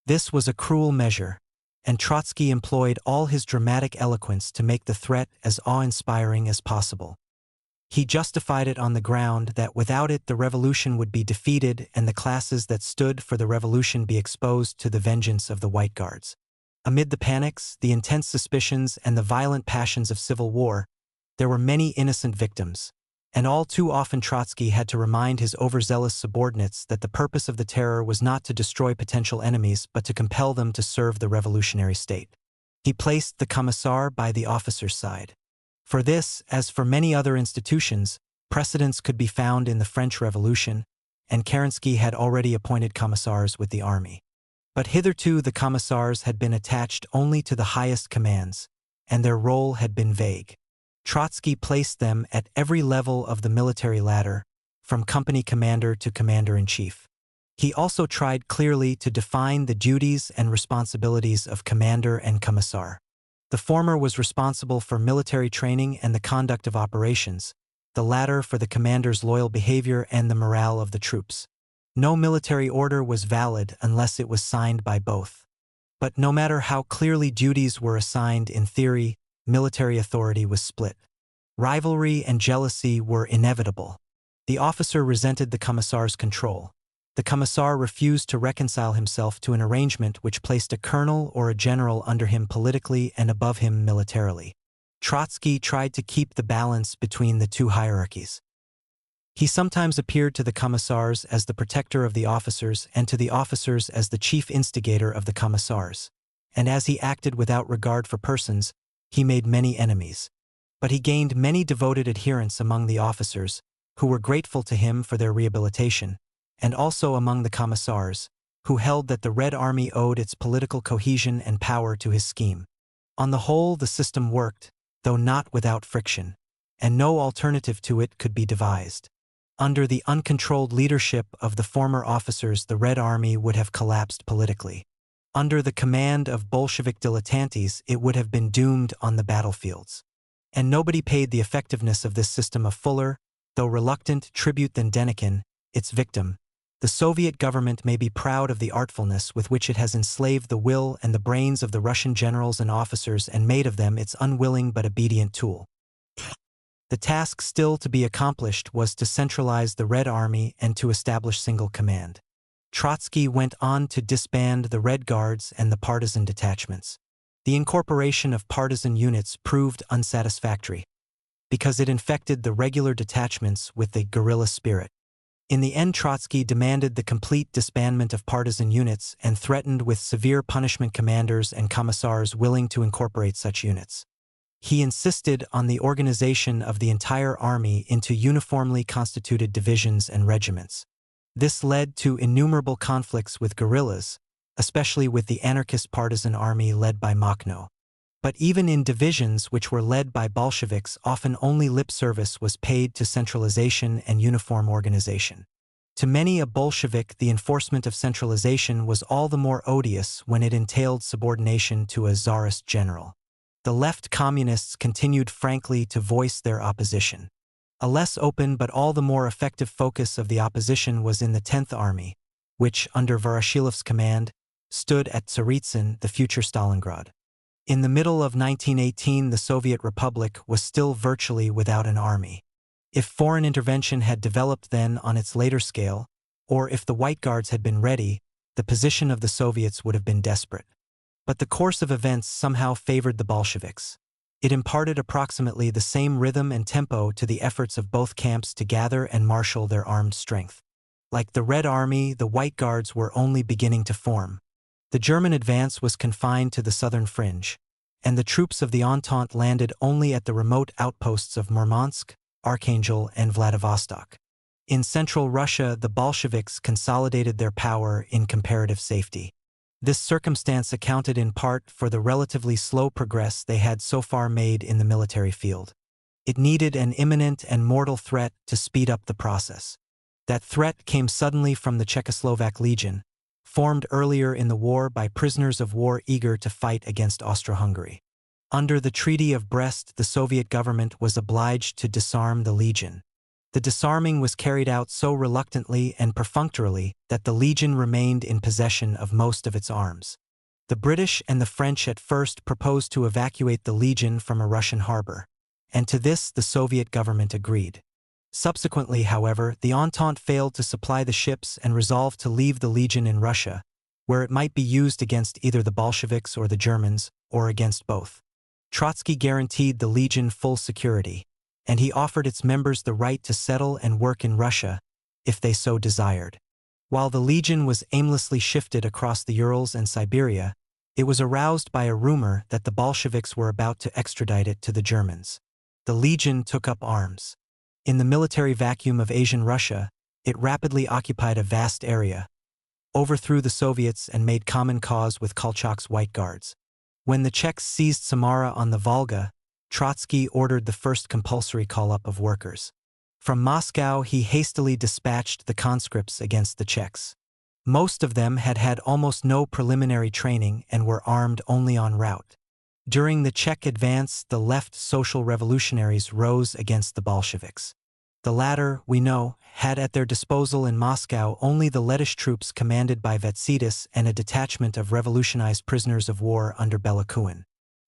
This was a cruel measure, and Trotsky employed all his dramatic eloquence to make the threat as awe-inspiring as possible. He justified it on the ground that without it the revolution would be defeated and the classes that stood for the revolution be exposed to the vengeance of the White Guards. Amid the panics, the intense suspicions, and the violent passions of civil war, there were many innocent victims, and all too often Trotsky had to remind his overzealous subordinates that the purpose of the terror was not to destroy potential enemies but to compel them to serve the revolutionary state. He placed the commissar by the officer's side. For this, as for many other institutions, precedents could be found in the French Revolution, and Kerensky had already appointed commissars with the army. But hitherto the commissars had been attached only to the highest commands, and their role had been vague. Trotsky placed them at every level of the military ladder, from company commander to commander-in-chief. He also tried clearly to define the duties and responsibilities of commander and commissar. The former was responsible for military training and the conduct of operations, the latter for the commander's loyal behavior and the morale of the troops. No military order was valid unless it was signed by both. But no matter how clearly duties were assigned in theory, military authority was split. Rivalry and jealousy were inevitable. The officer resented the commissar's control. The commissar refused to reconcile himself to an arrangement which placed a colonel or a general under him politically and above him militarily. Trotsky tried to keep the balance between the two hierarchies. He sometimes appeared to the commissars as the protector of the officers and to the officers as the chief instigator of the commissars. And as he acted without regard for persons, he made many enemies. But he gained many devoted adherents among the officers, who were grateful to him for their rehabilitation, and also among the commissars, who held that the Red Army owed its political cohesion and power to his scheme. On the whole, the system worked, though not without friction, and no alternative to it could be devised. Under the uncontrolled leadership of the former officers, the Red Army would have collapsed politically. Under the command of Bolshevik dilettantes, it would have been doomed on the battlefields. And nobody paid the effectiveness of this system a fuller, though reluctant, tribute than Denikin, its victim. The Soviet government may be proud of the artfulness with which it has enslaved the will and the brains of the Russian generals and officers and made of them its unwilling but obedient tool. The task still to be accomplished was to centralize the Red Army and to establish single command. Trotsky went on to disband the Red Guards and the partisan detachments. The incorporation of partisan units proved unsatisfactory, because it infected the regular detachments with the guerrilla spirit. In the end, Trotsky demanded the complete disbandment of partisan units and threatened with severe punishment commanders and commissars willing to incorporate such units. He insisted on the organization of the entire army into uniformly constituted divisions and regiments. This led to innumerable conflicts with guerrillas, especially with the anarchist partisan army led by Makhno. But even in divisions which were led by Bolsheviks, often only lip service was paid to centralization and uniform organization. To many a Bolshevik, the enforcement of centralization was all the more odious when it entailed subordination to a czarist general. The left communists continued frankly to voice their opposition. A less open but all the more effective focus of the opposition was in the 10th Army, which, under Voroshilov's command, stood at Tsaritsyn, the future Stalingrad. In the middle of 1918, the Soviet Republic was still virtually without an army. If foreign intervention had developed then on its later scale, or if the White Guards had been ready, the position of the Soviets would have been desperate. But the course of events somehow favored the Bolsheviks. It imparted approximately the same rhythm and tempo to the efforts of both camps to gather and marshal their armed strength. Like the Red Army, the White Guards were only beginning to form. The German advance was confined to the southern fringe, and the troops of the Entente landed only at the remote outposts of Murmansk, Archangel, and Vladivostok. In central Russia, the Bolsheviks consolidated their power in comparative safety. This circumstance accounted in part for the relatively slow progress they had so far made in the military field. It needed an imminent and mortal threat to speed up the process. That threat came suddenly from the Czechoslovak Legion, formed earlier in the war by prisoners of war eager to fight against Austro-Hungary. Under the Treaty of Brest, the Soviet government was obliged to disarm the Legion. The disarming was carried out so reluctantly and perfunctorily that the Legion remained in possession of most of its arms. The British and the French at first proposed to evacuate the Legion from a Russian harbor, and to this the Soviet government agreed. Subsequently, however, the Entente failed to supply the ships and resolved to leave the Legion in Russia, where it might be used against either the Bolsheviks or the Germans, or against both. Trotsky guaranteed the Legion full security, and he offered its members the right to settle and work in Russia, if they so desired. While the Legion was aimlessly shifted across the Urals and Siberia, it was aroused by a rumor that the Bolsheviks were about to extradite it to the Germans. The Legion took up arms. In the military vacuum of Asian Russia, it rapidly occupied a vast area, overthrew the Soviets, and made common cause with Kolchak's White Guards. When the Czechs seized Samara on the Volga, Trotsky ordered the first compulsory call-up of workers. From Moscow, he hastily dispatched the conscripts against the Czechs. Most of them had had almost no preliminary training and were armed only en route. During the Czech advance, the left social revolutionaries rose against the Bolsheviks. The latter, we know, had at their disposal in Moscow only the Lettish troops commanded by Vetsidis and a detachment of revolutionized prisoners of war under Belakuin.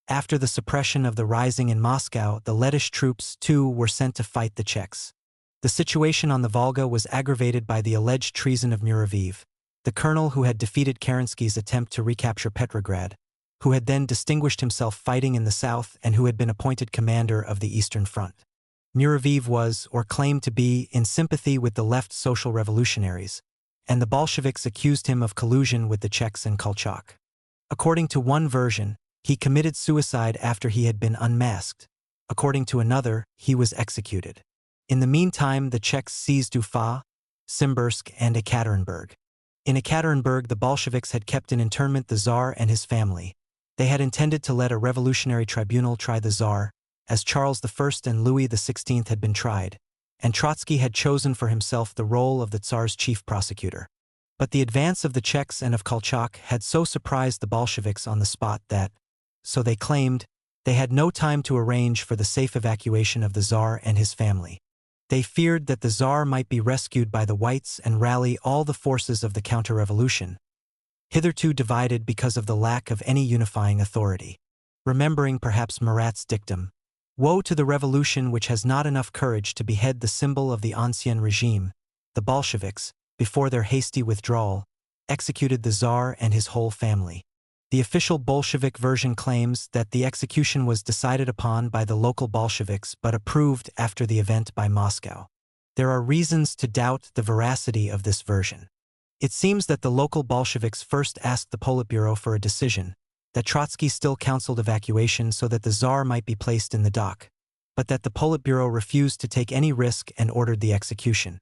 After the suppression of the rising in Moscow, the Lettish troops, too, were sent to fight the Czechs. The situation on the Volga was aggravated by the alleged treason of Muraviv, the colonel who had defeated Kerensky's attempt to recapture Petrograd, who had then distinguished himself fighting in the south and who had been appointed commander of the Eastern Front. Muraviv was, or claimed to be, in sympathy with the left social revolutionaries, and the Bolsheviks accused him of collusion with the Czechs and Kolchak. According to one version, he committed suicide after he had been unmasked. According to another, he was executed. In the meantime, the Czechs seized Ufa, Simbirsk, and Ekaterinburg. In Ekaterinburg, the Bolsheviks had kept in internment the Tsar and his family. They had intended to let a revolutionary tribunal try the Tsar, as Charles I and Louis XVI had been tried, and Trotsky had chosen for himself the role of the Tsar's chief prosecutor. But the advance of the Czechs and of Kolchak had so surprised the Bolsheviks on the spot that, so they claimed, they had no time to arrange for the safe evacuation of the Tsar and his family. They feared that the Tsar might be rescued by the Whites and rally all the forces of the counter-revolution, hitherto divided because of the lack of any unifying authority. Remembering perhaps Marat's dictum, "Woe to the revolution which has not enough courage to behead the symbol of the ancien regime," the Bolsheviks, before their hasty withdrawal, executed the Tsar and his whole family. The official Bolshevik version claims that the execution was decided upon by the local Bolsheviks but approved after the event by Moscow. There are reasons to doubt the veracity of this version. It seems that the local Bolsheviks first asked the Politburo for a decision, that Trotsky still counseled evacuation so that the Tsar might be placed in the dock, but that the Politburo refused to take any risk and ordered the execution.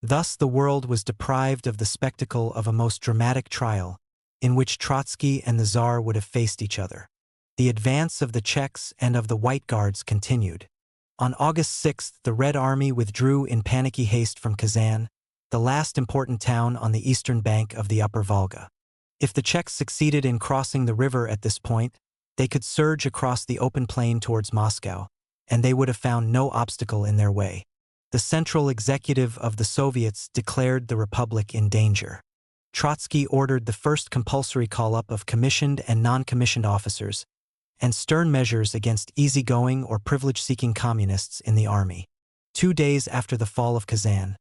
Thus the world was deprived of the spectacle of a most dramatic trial, in which Trotsky and the Tsar would have faced each other. The advance of the Czechs and of the White Guards continued. On August 6, the Red Army withdrew in panicky haste from Kazan, the last important town on the eastern bank of the Upper Volga. If the Czechs succeeded in crossing the river at this point, they could surge across the open plain towards Moscow, and they would have found no obstacle in their way. The central executive of the Soviets declared the Republic in danger. Trotsky ordered the first compulsory call-up of commissioned and non-commissioned officers, and stern measures against easygoing or privilege-seeking communists in the army. 2 days after the fall of Kazan,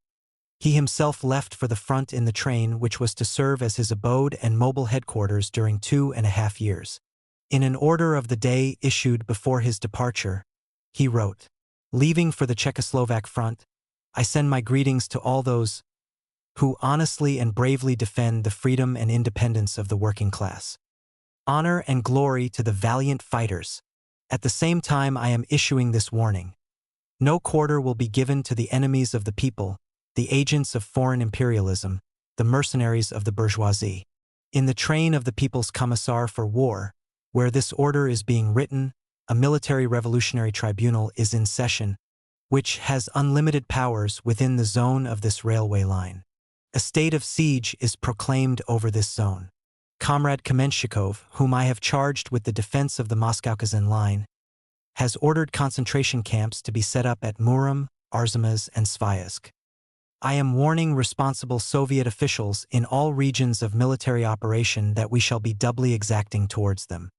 he himself left for the front in the train which was to serve as his abode and mobile headquarters during 2.5 years. In an order of the day issued before his departure, he wrote, "Leaving for the Czechoslovak front, I send my greetings to all those who honestly and bravely defend the freedom and independence of the working class. Honor and glory to the valiant fighters. At the same time I am issuing this warning. No quarter will be given to the enemies of the people, the agents of foreign imperialism, the mercenaries of the bourgeoisie. In the train of the People's Commissar for War, where this order is being written, a military revolutionary tribunal is in session, which has unlimited powers within the zone of this railway line. A state of siege is proclaimed over this zone. Comrade Kamenshikov, whom I have charged with the defense of the Moscow-Kazan line, has ordered concentration camps to be set up at Murom, Arzamas, and Sviazk. I am warning responsible Soviet officials in all regions of military operation that we shall be doubly exacting towards them.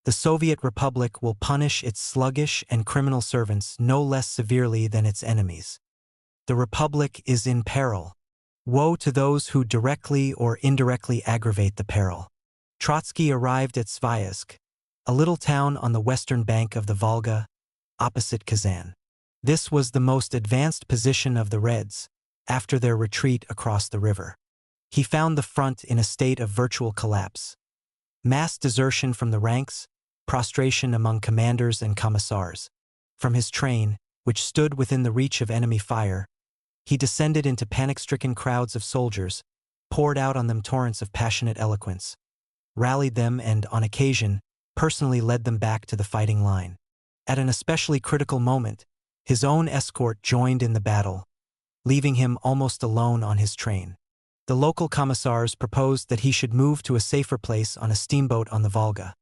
The Soviet Republic will punish its sluggish and criminal servants no less severely than its enemies. The Republic is in peril. Woe to those who directly or indirectly aggravate the peril." Trotsky arrived at Sviazk, a little town on the western bank of the Volga, opposite Kazan. This was the most advanced position of the Reds, after their retreat across the river. He found the front in a state of virtual collapse. Mass desertion from the ranks, prostration among commanders and commissars. From his train, which stood within the reach of enemy fire, he descended into panic-stricken crowds of soldiers, poured out on them torrents of passionate eloquence, rallied them and, on occasion, personally led them back to the fighting line. At an especially critical moment, his own escort joined in the battle, leaving him almost alone on his train. The local commissars proposed that he should move to a safer place on a steamboat on the Volga.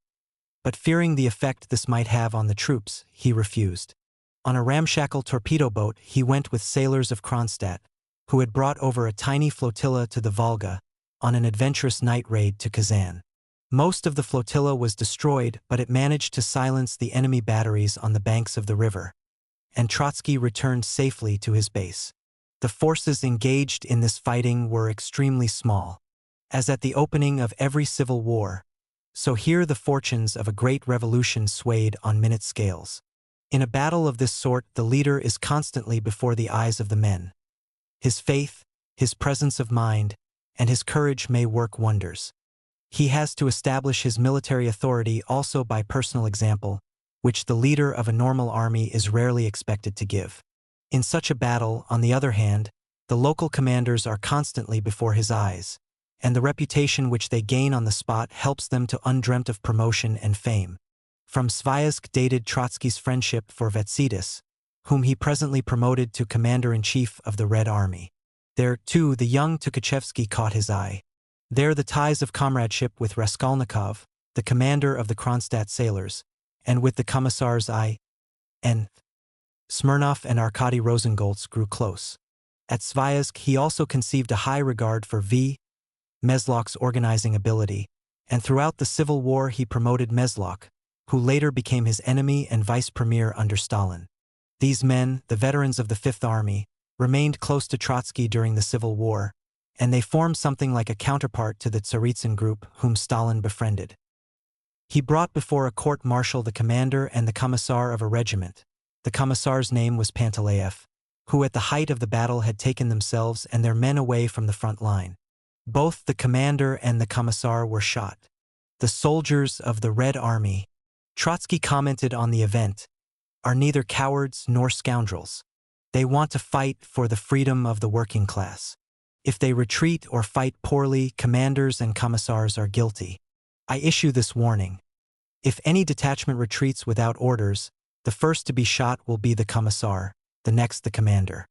But fearing the effect this might have on the troops, he refused. On a ramshackle torpedo boat he went with sailors of Kronstadt, who had brought over a tiny flotilla to the Volga, on an adventurous night raid to Kazan. Most of the flotilla was destroyed, but it managed to silence the enemy batteries on the banks of the river, and Trotsky returned safely to his base. The forces engaged in this fighting were extremely small. As at the opening of every civil war, so here the fortunes of a great revolution swayed on minute scales. In a battle of this sort, the leader is constantly before the eyes of the men. His faith, his presence of mind, and his courage may work wonders. He has to establish his military authority also by personal example, which the leader of a normal army is rarely expected to give. In such a battle, on the other hand, the local commanders are constantly before his eyes, and the reputation which they gain on the spot helps them to undreamt of promotion and fame. From Sviazk dated Trotsky's friendship for Vetsidis, whom he presently promoted to commander-in-chief of the Red Army. There, too, the young Tukhachevsky caught his eye. There the ties of comradeship with Raskolnikov, the commander of the Kronstadt sailors, and with the commissars I.N. Smirnov and Arkady Rosengoltz grew close. At Sviazk he also conceived a high regard for V. Meslok's organizing ability, and throughout the Civil War he promoted Meslok, who later became his enemy and vice premier under Stalin. These men, the veterans of the Fifth Army, remained close to Trotsky during the Civil War, and they formed something like a counterpart to the Tsaritsyn group whom Stalin befriended. He brought before a court-martial the commander and the commissar of a regiment. The commissar's name was Pantaleev, who at the height of the battle had taken themselves and their men away from the front line. Both the commander and the commissar were shot. The soldiers of the Red Army, Trotsky commented on the event, are neither cowards nor scoundrels. They want to fight for the freedom of the working class. If they retreat or fight poorly, commanders and commissars are guilty. I issue this warning. If any detachment retreats without orders, the first to be shot will be the commissar, the next the commander.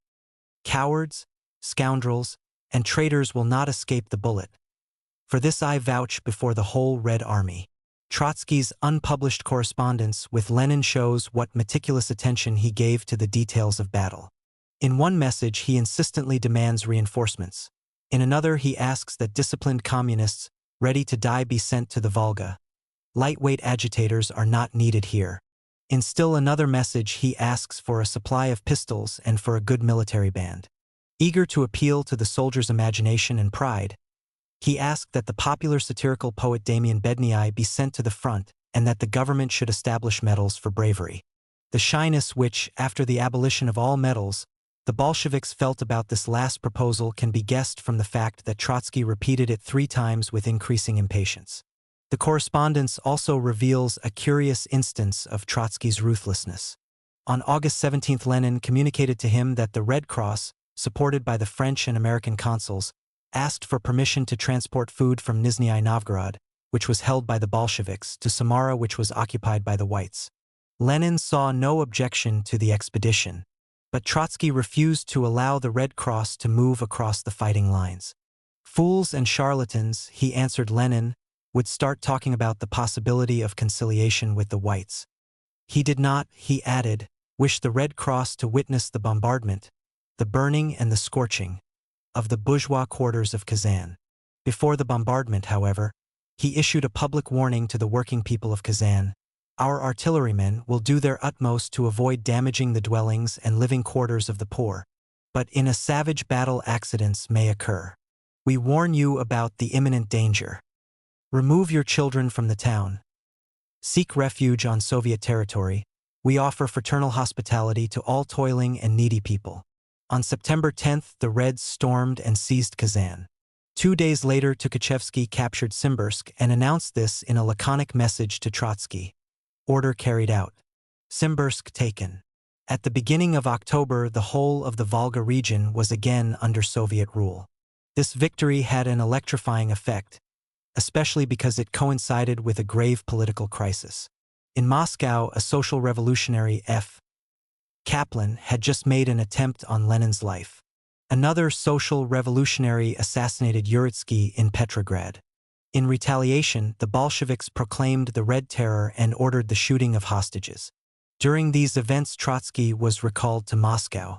Cowards, scoundrels, and traitors will not escape the bullet. For this I vouch before the whole Red Army. Trotsky's unpublished correspondence with Lenin shows what meticulous attention he gave to the details of battle. In one message, he insistently demands reinforcements. In another, he asks that disciplined communists, ready to die, be sent to the Volga. Lightweight agitators are not needed here. In still another message, he asks for a supply of pistols and for a good military band. Eager to appeal to the soldiers' imagination and pride, he asked that the popular satirical poet Damian Bedniai be sent to the front and that the government should establish medals for bravery. The shyness which, after the abolition of all medals, the Bolsheviks felt about this last proposal can be guessed from the fact that Trotsky repeated it 3 times with increasing impatience. The correspondence also reveals a curious instance of Trotsky's ruthlessness. On August 17, Lenin communicated to him that the Red Cross, supported by the French and American consuls, asked for permission to transport food from Nizhny Novgorod, which was held by the Bolsheviks, to Samara, which was occupied by the Whites. Lenin saw no objection to the expedition, but Trotsky refused to allow the Red Cross to move across the fighting lines. Fools and charlatans, he answered Lenin, would start talking about the possibility of conciliation with the Whites. He did not, he added, wish the Red Cross to witness the bombardment, the burning and the scorching, of the bourgeois quarters of Kazan. Before the bombardment, however, he issued a public warning to the working people of Kazan. Our artillerymen will do their utmost to avoid damaging the dwellings and living quarters of the poor, but in a savage battle accidents may occur. We warn you about the imminent danger. Remove your children from the town. Seek refuge on Soviet territory. We offer fraternal hospitality to all toiling and needy people. On September 10, the Reds stormed and seized Kazan. 2 days later, Tukhachevsky captured Simbirsk and announced this in a laconic message to Trotsky. Order carried out. Simbirsk taken. At the beginning of October, the whole of the Volga region was again under Soviet rule. This victory had an electrifying effect, especially because it coincided with a grave political crisis. In Moscow, a social revolutionary F. Kaplan had just made an attempt on Lenin's life. Another social revolutionary assassinated Uritsky in Petrograd. In retaliation, the Bolsheviks proclaimed the Red Terror and ordered the shooting of hostages. During these events, Trotsky was recalled to Moscow.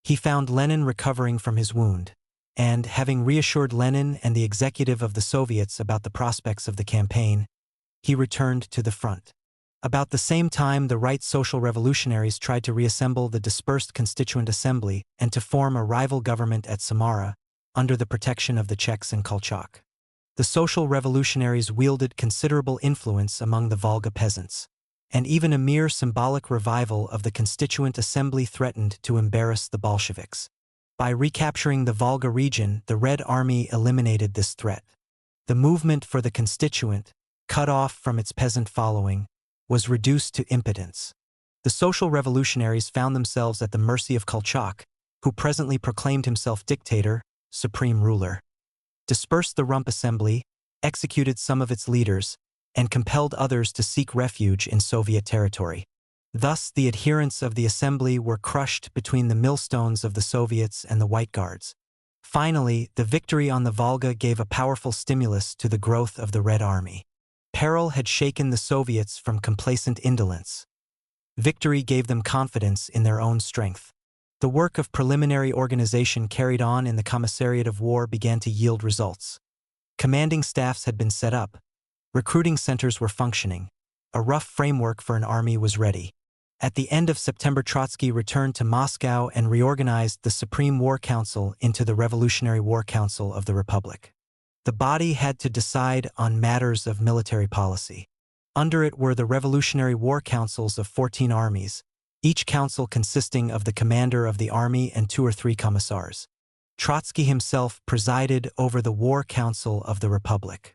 He found Lenin recovering from his wound, and, having reassured Lenin and the executive of the Soviets about the prospects of the campaign, he returned to the front. About the same time, the right social revolutionaries tried to reassemble the dispersed Constituent Assembly and to form a rival government at Samara, under the protection of the Czechs and Kolchak. The social revolutionaries wielded considerable influence among the Volga peasants, and even a mere symbolic revival of the Constituent Assembly threatened to embarrass the Bolsheviks. By recapturing the Volga region, the Red Army eliminated this threat. The movement for the Constituent, cut off from its peasant following, was reduced to impotence. The social revolutionaries found themselves at the mercy of Kolchak, who presently proclaimed himself dictator, supreme ruler, dispersed the Rump Assembly, executed some of its leaders, and compelled others to seek refuge in Soviet territory. Thus, the adherents of the Assembly were crushed between the millstones of the Soviets and the White Guards. Finally, the victory on the Volga gave a powerful stimulus to the growth of the Red Army. Peril had shaken the Soviets from complacent indolence. Victory gave them confidence in their own strength. The work of preliminary organization carried on in the Commissariat of War began to yield results. Commanding staffs had been set up. Recruiting centers were functioning. A rough framework for an army was ready. At the end of September, Trotsky returned to Moscow and reorganized the Supreme War Council into the Revolutionary War Council of the Republic. The body had to decide on matters of military policy. Under it were the Revolutionary War Councils of 14 armies, each council consisting of the commander of the army and 2 or 3 commissars. Trotsky himself presided over the War Council of the Republic.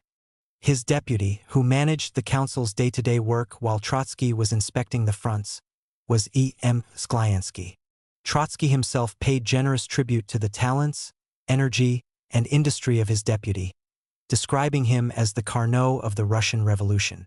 His deputy, who managed the council's day-to-day work while Trotsky was inspecting the fronts, was E. M. Sklyansky. Trotsky himself paid generous tribute to the talents energy, and industry of his deputy, describing him as the Carnot of the Russian Revolution.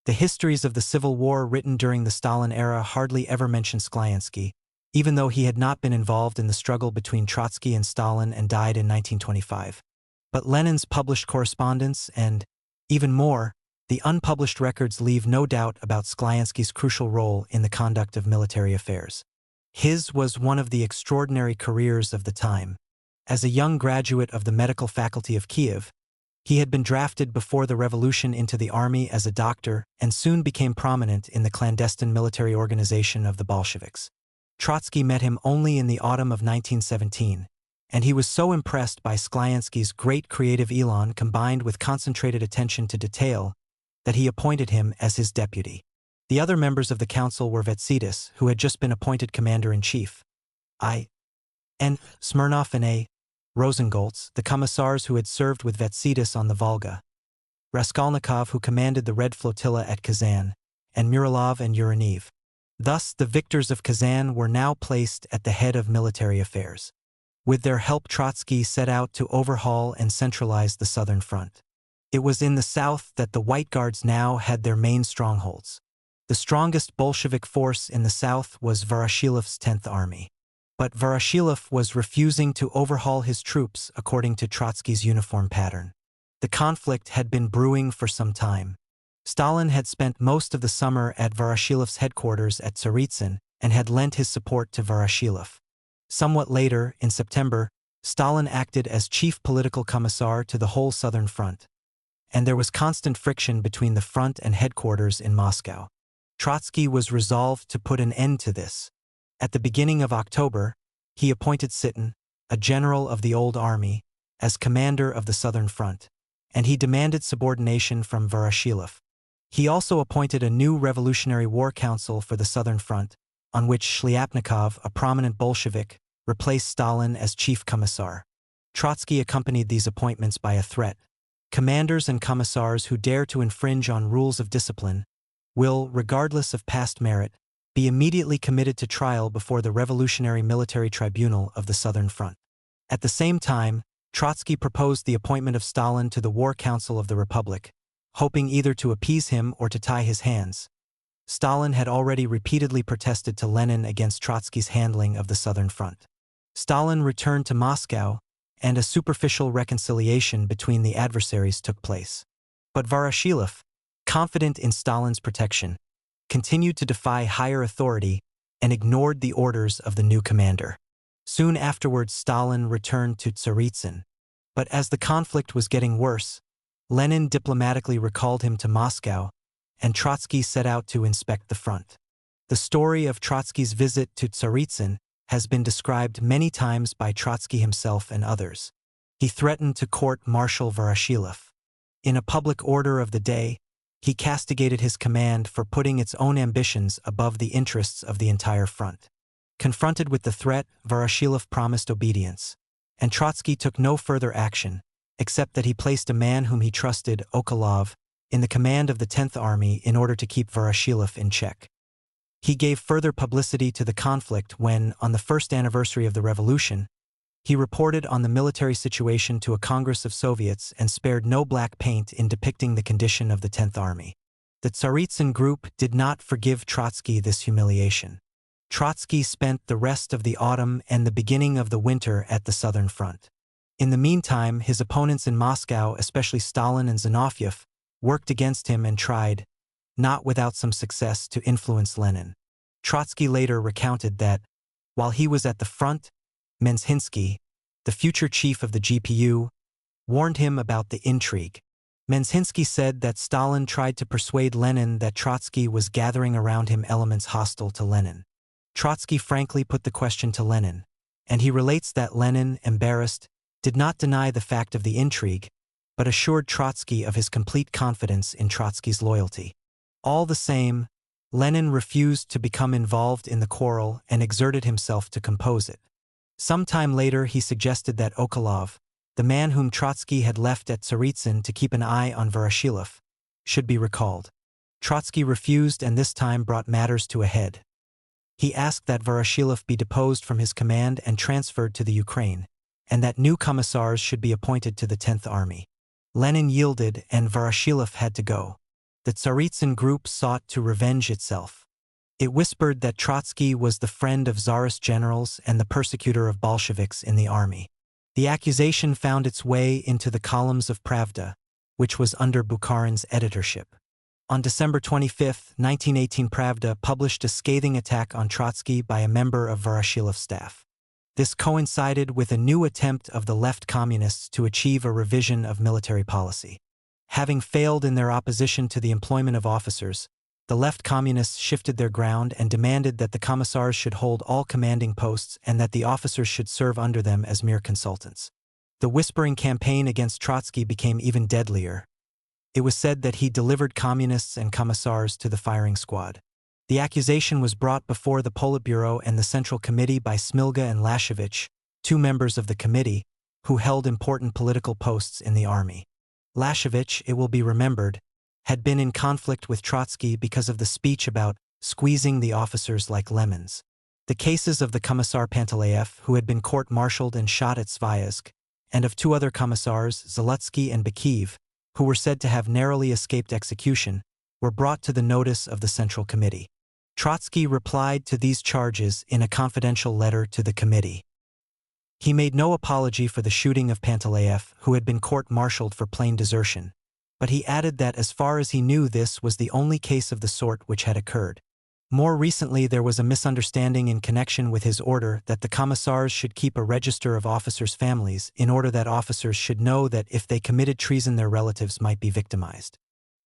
The histories of the Civil War written during the Stalin era hardly ever mention Sklyansky, even though he had not been involved in the struggle between Trotsky and Stalin and died in 1925. But Lenin's published correspondence and, even more, the unpublished records leave no doubt about Sklyansky's crucial role in the conduct of military affairs. His was one of the extraordinary careers of the time. As a young graduate of the medical faculty of Kiev, he had been drafted before the revolution into the army as a doctor and soon became prominent in the clandestine military organization of the Bolsheviks. Trotsky met him only in the autumn of 1917, and he was so impressed by Sklyansky's great creative elan combined with concentrated attention to detail that he appointed him as his deputy. The other members of the council were Vetsidis, who had just been appointed commander-in-chief, and Smirnov and A. Rosengoltz, the commissars who had served with Vetsidis on the Volga, Raskolnikov, who commanded the Red Flotilla at Kazan, and Muralov and Uranev. Thus, the victors of Kazan were now placed at the head of military affairs. With their help, Trotsky set out to overhaul and centralize the Southern Front. It was in the south that the White Guards now had their main strongholds. The strongest Bolshevik force in the south was Voroshilov's 10th Army. But Voroshilov was refusing to overhaul his troops according to Trotsky's uniform pattern. The conflict had been brewing for some time. Stalin had spent most of the summer at Voroshilov's headquarters at Tsaritsyn and had lent his support to Voroshilov. Somewhat later, in September, Stalin acted as chief political commissar to the whole Southern Front. And there was constant friction between the front and headquarters in Moscow. Trotsky was resolved to put an end to this. At the beginning of October, he appointed Sitin, a general of the Old Army, as commander of the Southern Front, and he demanded subordination from Voroshilov. He also appointed a new Revolutionary War Council for the Southern Front, on which Shliapnikov, a prominent Bolshevik, replaced Stalin as chief commissar. Trotsky accompanied these appointments by a threat. Commanders and commissars who dare to infringe on rules of discipline will, regardless of past merit, be immediately committed to trial before the Revolutionary Military Tribunal of the Southern Front. At the same time, Trotsky proposed the appointment of Stalin to the War Council of the Republic, hoping either to appease him or to tie his hands. Stalin had already repeatedly protested to Lenin against Trotsky's handling of the Southern Front. Stalin returned to Moscow, and a superficial reconciliation between the adversaries took place. But Voroshilov, confident in Stalin's protection, continued to defy higher authority and ignored the orders of the new commander. Soon afterwards, Stalin returned to Tsaritsyn. But as the conflict was getting worse, Lenin diplomatically recalled him to Moscow, and Trotsky set out to inspect the front. The story of Trotsky's visit to Tsaritsyn has been described many times by Trotsky himself and others. He threatened to court-martial Voroshilov. In a public order of the day, he castigated his command for putting its own ambitions above the interests of the entire front. Confronted with the threat, Voroshilov promised obedience, and Trotsky took no further action, except that he placed a man whom he trusted, Okolov, in the command of the 10th Army in order to keep Voroshilov in check. He gave further publicity to the conflict when, on the first anniversary of the revolution, he reported on the military situation to a Congress of Soviets and spared no black paint in depicting the condition of the 10th Army. The Tsaritsyn group did not forgive Trotsky this humiliation. Trotsky spent the rest of the autumn and the beginning of the winter at the Southern Front. In the meantime, his opponents in Moscow, especially Stalin and Zinoviev, worked against him and tried, not without some success, to influence Lenin. Trotsky later recounted that, while he was at the front, Menzhinsky, the future chief of the GPU, warned him about the intrigue. Menzhinsky said that Stalin tried to persuade Lenin that Trotsky was gathering around him elements hostile to Lenin. Trotsky frankly put the question to Lenin, and he relates that Lenin, embarrassed, did not deny the fact of the intrigue, but assured Trotsky of his complete confidence in Trotsky's loyalty. All the same, Lenin refused to become involved in the quarrel and exerted himself to compose it. Some time later, he suggested that Okolov, the man whom Trotsky had left at Tsaritsyn to keep an eye on Voroshilov, should be recalled. Trotsky refused and this time brought matters to a head. He asked that Voroshilov be deposed from his command and transferred to the Ukraine, and that new commissars should be appointed to the 10th Army. Lenin yielded and Voroshilov had to go. The Tsaritsyn group sought to revenge itself. It whispered that Trotsky was the friend of Tsarist generals and the persecutor of Bolsheviks in the army. The accusation found its way into the columns of Pravda, which was under Bukharin's editorship. On December 25, 1918, Pravda published a scathing attack on Trotsky by a member of Voroshilov's staff. This coincided with a new attempt of the left communists to achieve a revision of military policy. Having failed in their opposition to the employment of officers, the left communists shifted their ground and demanded that the commissars should hold all commanding posts and that the officers should serve under them as mere consultants. The whispering campaign against Trotsky became even deadlier. It was said that he delivered communists and commissars to the firing squad. The accusation was brought before the Politburo and the Central Committee by Smilga and Lashevich, two members of the committee, who held important political posts in the army. Lashevich, it will be remembered, had been in conflict with Trotsky because of the speech about squeezing the officers like lemons. The cases of the Commissar Panteleev, who had been court-martialed and shot at Svyazk, and of two other commissars, Zalutsky and Bakiyev, who were said to have narrowly escaped execution, were brought to the notice of the Central Committee. Trotsky replied to these charges in a confidential letter to the committee. He made no apology for the shooting of Panteleev, who had been court-martialed for plain desertion, but he added that as far as he knew this was the only case of the sort which had occurred. More recently there was a misunderstanding in connection with his order that the commissars should keep a register of officers' families in order that officers should know that if they committed treason their relatives might be victimized.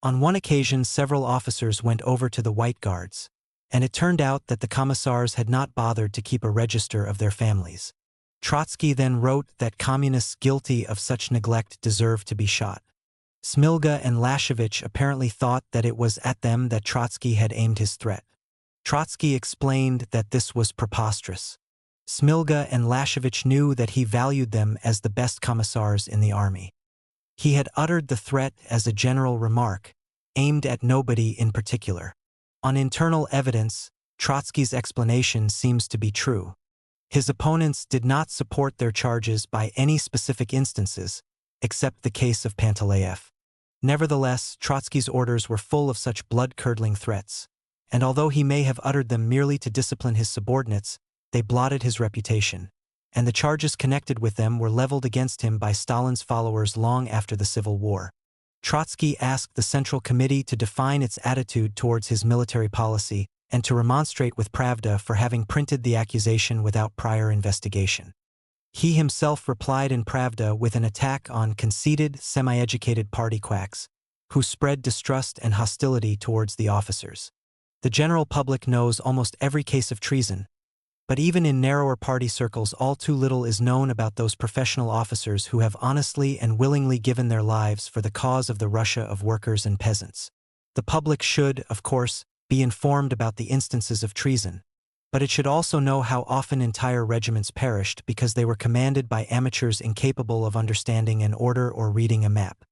On one occasion several officers went over to the White Guards, and it turned out that the commissars had not bothered to keep a register of their families. Trotsky then wrote that communists guilty of such neglect deserved to be shot. Smilga and Lashevich apparently thought that it was at them that Trotsky had aimed his threat. Trotsky explained that this was preposterous. Smilga and Lashevich knew that he valued them as the best commissars in the army. He had uttered the threat as a general remark, aimed at nobody in particular. On internal evidence, Trotsky's explanation seems to be true. His opponents did not support their charges by any specific instances, except the case of Panteleev. Nevertheless, Trotsky's orders were full of such blood-curdling threats, and although he may have uttered them merely to discipline his subordinates, they blotted his reputation, and the charges connected with them were leveled against him by Stalin's followers long after the Civil War. Trotsky asked the Central Committee to define its attitude towards his military policy and to remonstrate with Pravda for having printed the accusation without prior investigation. He himself replied in Pravda with an attack on conceited, semi-educated party quacks, who spread distrust and hostility towards the officers. The general public knows almost every case of treason, but even in narrower party circles all too little is known about those professional officers who have honestly and willingly given their lives for the cause of the Russia of workers and peasants. The public should, of course, be informed about the instances of treason, but it should also know how often entire regiments perished because they were commanded by amateurs incapable of understanding an order or reading a map.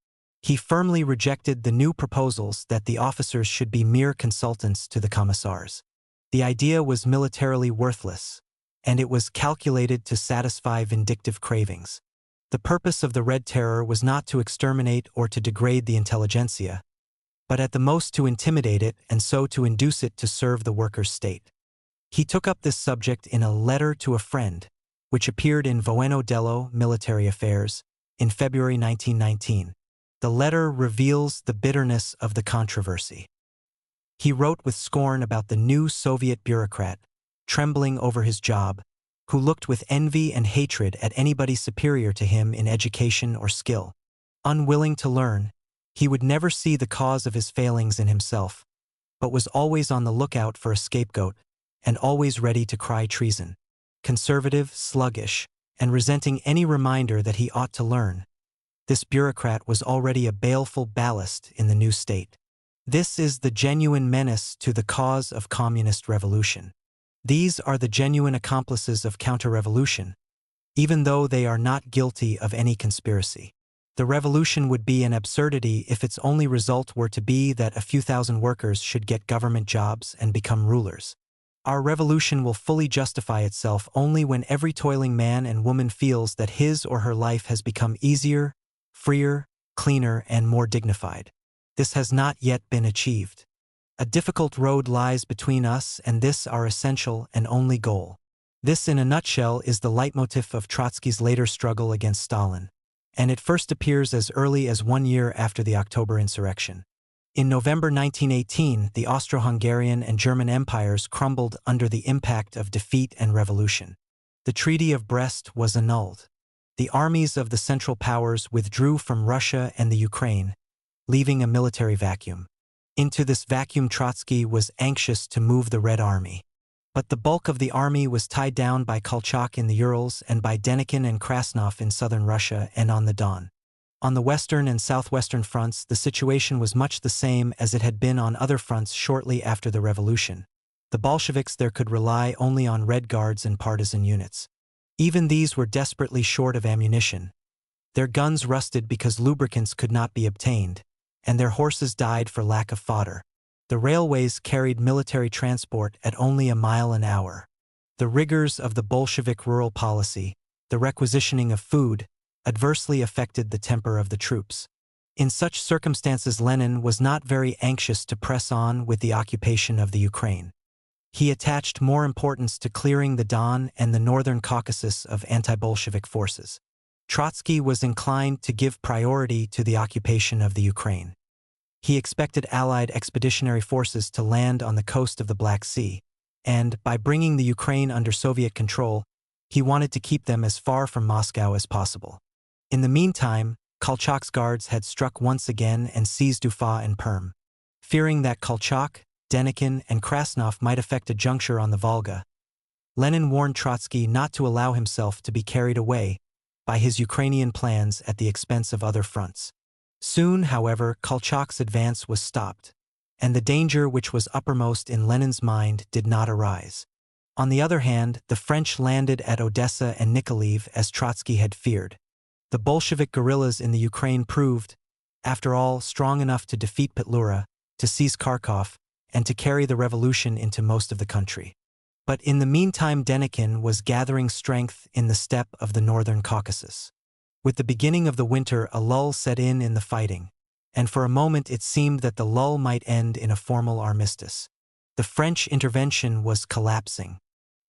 He firmly rejected the new proposals that the officers should be mere consultants to the commissars. The idea was militarily worthless, and it was calculated to satisfy vindictive cravings. The purpose of the Red Terror was not to exterminate or to degrade the intelligentsia, but at the most to intimidate it and so to induce it to serve the workers' state. He took up this subject in a letter to a friend, which appeared in Voeno dello Military Affairs in February 1919. The letter reveals the bitterness of the controversy. He wrote with scorn about the new Soviet bureaucrat, trembling over his job, who looked with envy and hatred at anybody superior to him in education or skill. Unwilling to learn, he would never see the cause of his failings in himself, but was always on the lookout for a scapegoat, and always ready to cry treason. Conservative, sluggish, and resenting any reminder that he ought to learn, this bureaucrat was already a baleful ballast in the new state. This is the genuine menace to the cause of communist revolution. These are the genuine accomplices of counter-revolution, even though they are not guilty of any conspiracy. The revolution would be an absurdity if its only result were to be that a few thousand workers should get government jobs and become rulers. Our revolution will fully justify itself only when every toiling man and woman feels that his or her life has become easier, freer, cleaner, and more dignified. This has not yet been achieved. A difficult road lies between us and this our essential and only goal. This in a nutshell is the leitmotif of Trotsky's later struggle against Stalin, and it first appears as early as 1 year after the October insurrection. In November 1918, the Austro-Hungarian and German empires crumbled under the impact of defeat and revolution. The Treaty of Brest was annulled. The armies of the Central Powers withdrew from Russia and the Ukraine, leaving a military vacuum. Into this vacuum Trotsky was anxious to move the Red Army. But the bulk of the army was tied down by Kolchak in the Urals and by Denikin and Krasnov in southern Russia and on the Don. On the western and southwestern fronts, the situation was much the same as it had been on other fronts shortly after the revolution. The Bolsheviks there could rely only on Red Guards and partisan units. Even these were desperately short of ammunition. Their guns rusted because lubricants could not be obtained, and their horses died for lack of fodder. The railways carried military transport at only a mile an hour. The rigors of the Bolshevik rural policy, the requisitioning of food, adversely affected the temper of the troops. In such circumstances, Lenin was not very anxious to press on with the occupation of the Ukraine. He attached more importance to clearing the Don and the northern Caucasus of anti-Bolshevik forces. Trotsky was inclined to give priority to the occupation of the Ukraine. He expected Allied expeditionary forces to land on the coast of the Black Sea, and, by bringing the Ukraine under Soviet control, he wanted to keep them as far from Moscow as possible. In the meantime, Kolchak's guards had struck once again and seized Ufa and Perm. Fearing that Kolchak, Denikin, and Krasnov might effect a juncture on the Volga, Lenin warned Trotsky not to allow himself to be carried away by his Ukrainian plans at the expense of other fronts. Soon, however, Kolchak's advance was stopped, and the danger which was uppermost in Lenin's mind did not arise. On the other hand, the French landed at Odessa and Nikolaev as Trotsky had feared. The Bolshevik guerrillas in the Ukraine proved, after all, strong enough to defeat Petlura, to seize Kharkov, and to carry the revolution into most of the country. But in the meantime, Denikin was gathering strength in the steppe of the northern Caucasus. With the beginning of the winter, a lull set in the fighting, and for a moment it seemed that the lull might end in a formal armistice. The French intervention was collapsing.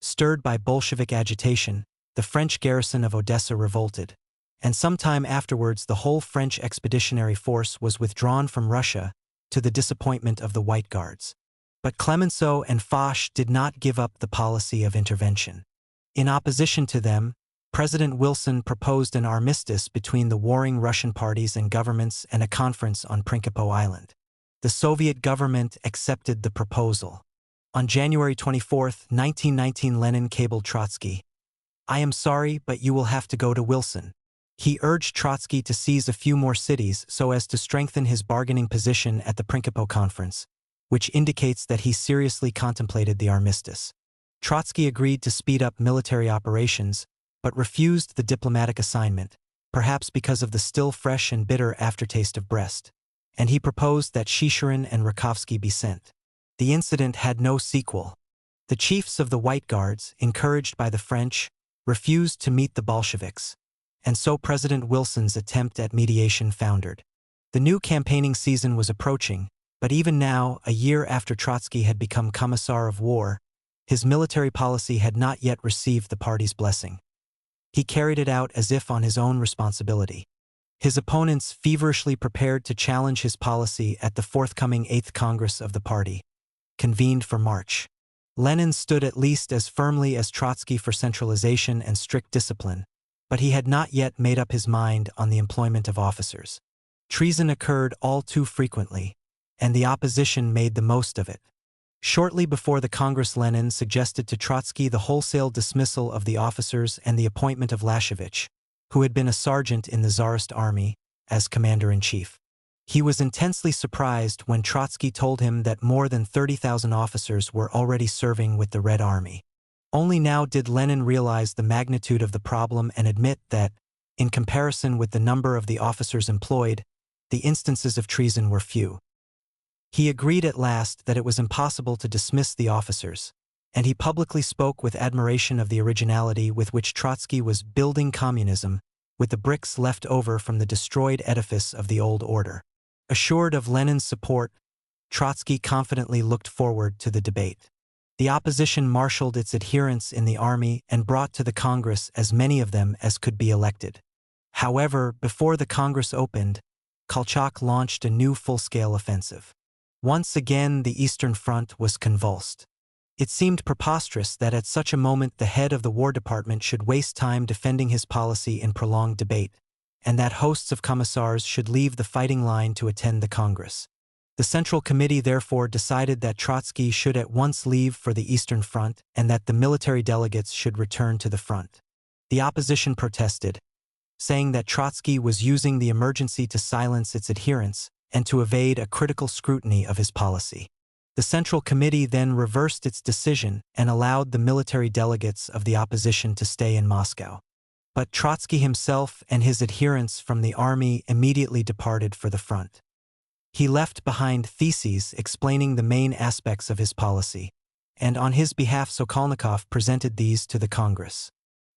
Stirred by Bolshevik agitation, the French garrison of Odessa revolted, and sometime afterwards the whole French expeditionary force was withdrawn from Russia, to the disappointment of the White Guards. But Clemenceau and Foch did not give up the policy of intervention. In opposition to them, President Wilson proposed an armistice between the warring Russian parties and governments and a conference on Principe Island. The Soviet government accepted the proposal. On January 24, 1919, Lenin cabled Trotsky, "I am sorry, but you will have to go to Wilson." He urged Trotsky to seize a few more cities so as to strengthen his bargaining position at the Principe Conference, which indicates that he seriously contemplated the armistice. Trotsky agreed to speed up military operations, but refused the diplomatic assignment, perhaps because of the still fresh and bitter aftertaste of Brest, and he proposed that Chicherin and Rakovsky be sent. The incident had no sequel. The chiefs of the White Guards, encouraged by the French, refused to meet the Bolsheviks, and so President Wilson's attempt at mediation foundered. The new campaigning season was approaching, but even now, a year after Trotsky had become Commissar of War, his military policy had not yet received the party's blessing. He carried it out as if on his own responsibility. His opponents feverishly prepared to challenge his policy at the forthcoming 8th Congress of the party, convened for March. Lenin stood at least as firmly as Trotsky for centralization and strict discipline, but he had not yet made up his mind on the employment of officers. Treason occurred all too frequently, and the opposition made the most of it. Shortly before the Congress, Lenin suggested to Trotsky the wholesale dismissal of the officers and the appointment of Lashevich, who had been a sergeant in the Tsarist army, as commander-in-chief. He was intensely surprised when Trotsky told him that more than 30,000 officers were already serving with the Red Army. Only now did Lenin realize the magnitude of the problem and admit that, in comparison with the number of the officers employed, the instances of treason were few. He agreed at last that it was impossible to dismiss the officers, and he publicly spoke with admiration of the originality with which Trotsky was building communism with the bricks left over from the destroyed edifice of the old order. Assured of Lenin's support, Trotsky confidently looked forward to the debate. The opposition marshaled its adherents in the army and brought to the Congress as many of them as could be elected. However, before the Congress opened, Kolchak launched a new full-scale offensive. Once again, the Eastern Front was convulsed. It seemed preposterous that at such a moment the head of the War Department should waste time defending his policy in prolonged debate, and that hosts of commissars should leave the fighting line to attend the Congress. The Central Committee therefore decided that Trotsky should at once leave for the Eastern Front and that the military delegates should return to the front. The opposition protested, saying that Trotsky was using the emergency to silence its adherents and to evade a critical scrutiny of his policy. The Central Committee then reversed its decision and allowed the military delegates of the opposition to stay in Moscow. But Trotsky himself and his adherents from the army immediately departed for the front. He left behind theses explaining the main aspects of his policy, and on his behalf Sokolnikov presented these to the Congress.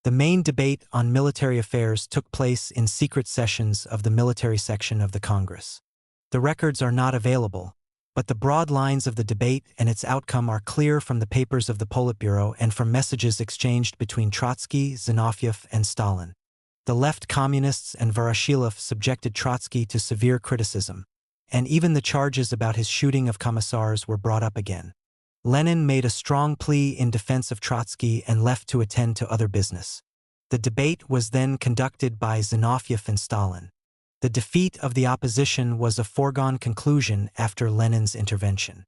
The main debate on military affairs took place in secret sessions of the military section of the Congress. The records are not available, but the broad lines of the debate and its outcome are clear from the papers of the Politburo and from messages exchanged between Trotsky, Zinoviev, and Stalin. The left communists and Voroshilov subjected Trotsky to severe criticism, and even the charges about his shooting of commissars were brought up again. Lenin made a strong plea in defense of Trotsky and left to attend to other business. The debate was then conducted by Zinoviev and Stalin. The defeat of the opposition was a foregone conclusion after Lenin's intervention.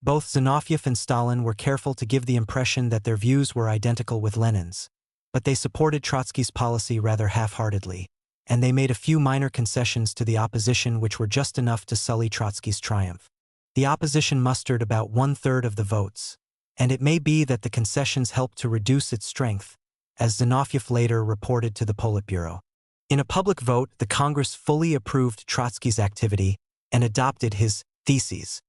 Both Zinoviev and Stalin were careful to give the impression that their views were identical with Lenin's, but they supported Trotsky's policy rather half-heartedly, and they made a few minor concessions to the opposition which were just enough to sully Trotsky's triumph. The opposition mustered about one-third of the votes, and it may be that the concessions helped to reduce its strength, as Zinoviev later reported to the Politburo. In a public vote, the Congress fully approved Trotsky's activity and adopted his theses.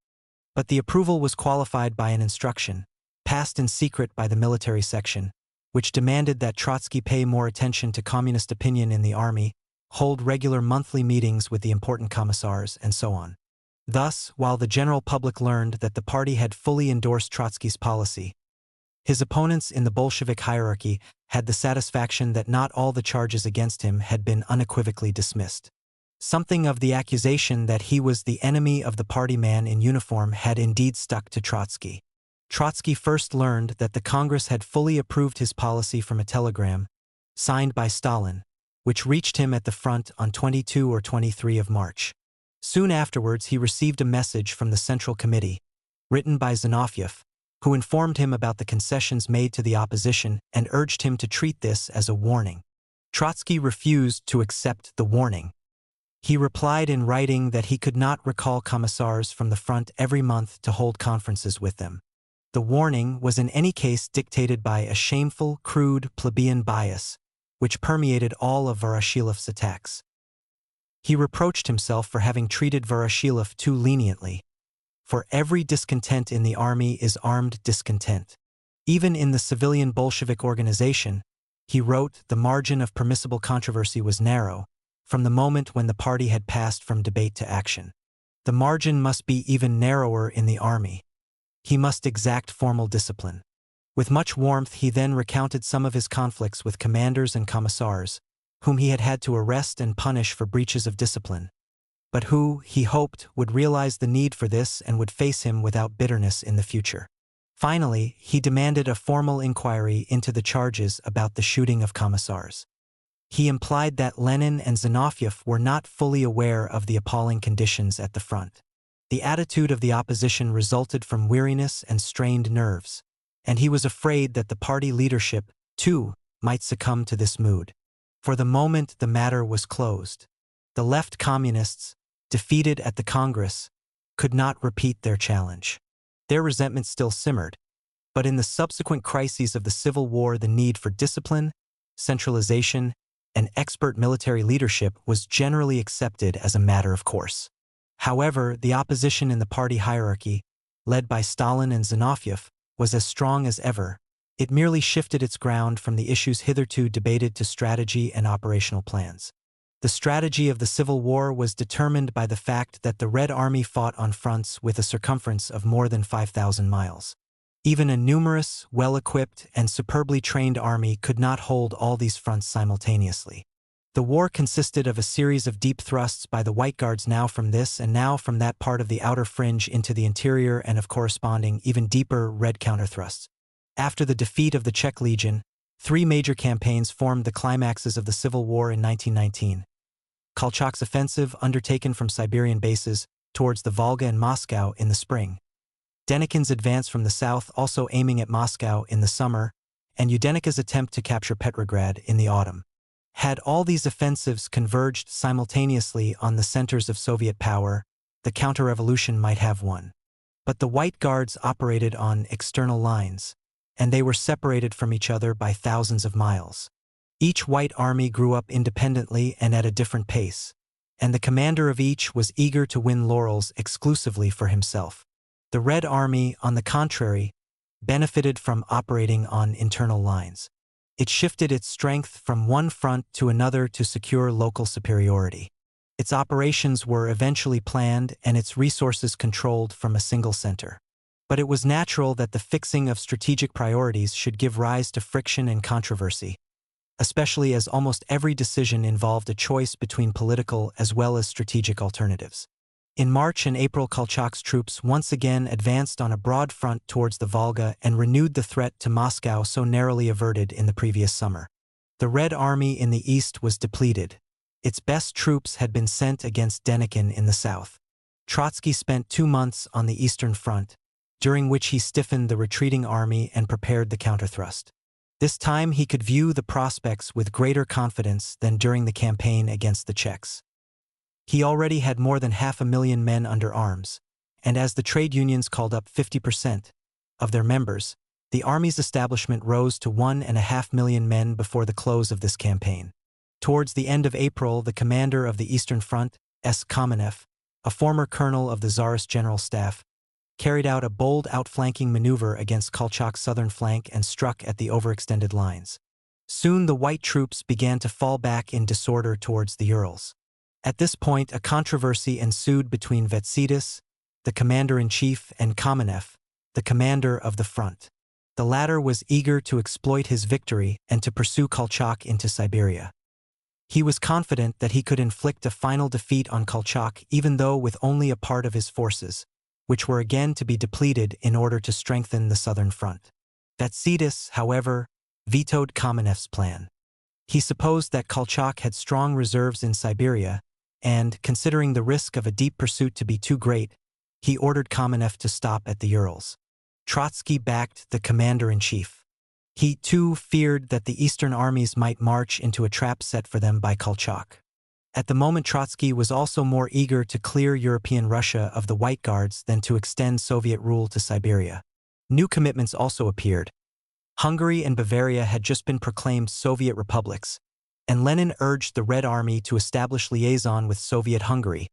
But the approval was qualified by an instruction, passed in secret by the military section, which demanded that Trotsky pay more attention to communist opinion in the army, hold regular monthly meetings with the important commissars, and so on. Thus, while the general public learned that the party had fully endorsed Trotsky's policy, his opponents in the Bolshevik hierarchy had the satisfaction that not all the charges against him had been unequivocally dismissed. Something of the accusation that he was the enemy of the party man in uniform had indeed stuck to Trotsky. Trotsky first learned that the Congress had fully approved his policy from a telegram, signed by Stalin, which reached him at the front on 22 or 23 of March. Soon afterwards he received a message from the Central Committee, written by Zinoviev, who informed him about the concessions made to the opposition and urged him to treat this as a warning. Trotsky refused to accept the warning. He replied in writing that he could not recall commissars from the front every month to hold conferences with them. The warning was in any case dictated by a shameful, crude, plebeian bias, which permeated all of Voroshilov's attacks. He reproached himself for having treated Voroshilov too leniently. For every discontent in the army is armed discontent. Even in the civilian Bolshevik organization, he wrote, the margin of permissible controversy was narrow, from the moment when the party had passed from debate to action. The margin must be even narrower in the army. He must exact formal discipline. With much warmth he then recounted some of his conflicts with commanders and commissars, whom he had had to arrest and punish for breaches of discipline, but who, he hoped, would realize the need for this and would face him without bitterness in the future. Finally, he demanded a formal inquiry into the charges about the shooting of commissars. He implied that Lenin and Zinoviev were not fully aware of the appalling conditions at the front. The attitude of the opposition resulted from weariness and strained nerves, and he was afraid that the party leadership, too, might succumb to this mood. For the moment, the matter was closed. The left communists, defeated at the Congress, could not repeat their challenge. Their resentment still simmered, but in the subsequent crises of the Civil War the need for discipline, centralization, and expert military leadership was generally accepted as a matter of course. However, the opposition in the party hierarchy, led by Stalin and Zinoviev, was as strong as ever. It merely shifted its ground from the issues hitherto debated to strategy and operational plans. The strategy of the Civil War was determined by the fact that the Red Army fought on fronts with a circumference of more than 5,000 miles. Even a numerous, well-equipped, and superbly trained army could not hold all these fronts simultaneously. The war consisted of a series of deep thrusts by the White Guards, now from this and now from that part of the outer fringe into the interior, and of corresponding, even deeper, Red counterthrusts. After the defeat of the Czech Legion, 3 major campaigns formed the climaxes of the Civil War in 1919. Kolchak's offensive, undertaken from Siberian bases towards the Volga and Moscow in the spring. Denikin's advance from the south, also aiming at Moscow in the summer, and Yudenika's attempt to capture Petrograd in the autumn. Had all these offensives converged simultaneously on the centers of Soviet power, the counter-revolution might have won. But the White Guards operated on external lines, and they were separated from each other by thousands of miles. Each White Army grew up independently and at a different pace, and the commander of each was eager to win laurels exclusively for himself. The Red Army, on the contrary, benefited from operating on internal lines. It shifted its strength from one front to another to secure local superiority. Its operations were eventually planned and its resources controlled from a single center. But it was natural that the fixing of strategic priorities should give rise to friction and controversy, especially as almost every decision involved a choice between political as well as strategic alternatives. In March and April, Kolchak's troops once again advanced on a broad front towards the Volga and renewed the threat to Moscow so narrowly averted in the previous summer. The Red Army in the east was depleted. Its best troops had been sent against Denikin in the south. Trotsky spent 2 months on the eastern front, during which he stiffened the retreating army and prepared the counterthrust. This time he could view the prospects with greater confidence than during the campaign against the Czechs. He already had more than 500,000 men under arms, and as the trade unions called up 50% of their members, the army's establishment rose to 1.5 million men before the close of this campaign. Towards the end of April, the commander of the Eastern Front, S. Kamenev, a former colonel of the Tsarist General Staff, carried out a bold outflanking maneuver against Kolchak's southern flank and struck at the overextended lines. Soon the White troops began to fall back in disorder towards the Urals. At this point, a controversy ensued between Vetsidis, the commander-in-chief, and Kamenev, the commander of the front. The latter was eager to exploit his victory and to pursue Kolchak into Siberia. He was confident that he could inflict a final defeat on Kolchak, even though with only a part of his forces, which were again to be depleted in order to strengthen the southern front. Vetsidis, however, vetoed Kamenev's plan. He supposed that Kolchak had strong reserves in Siberia, and, considering the risk of a deep pursuit to be too great, he ordered Kamenev to stop at the Urals. Trotsky backed the commander-in-chief. He, too, feared that the eastern armies might march into a trap set for them by Kolchak. At the moment, Trotsky was also more eager to clear European Russia of the White Guards than to extend Soviet rule to Siberia. New commitments also appeared. Hungary and Bavaria had just been proclaimed Soviet republics, and Lenin urged the Red Army to establish liaison with Soviet Hungary,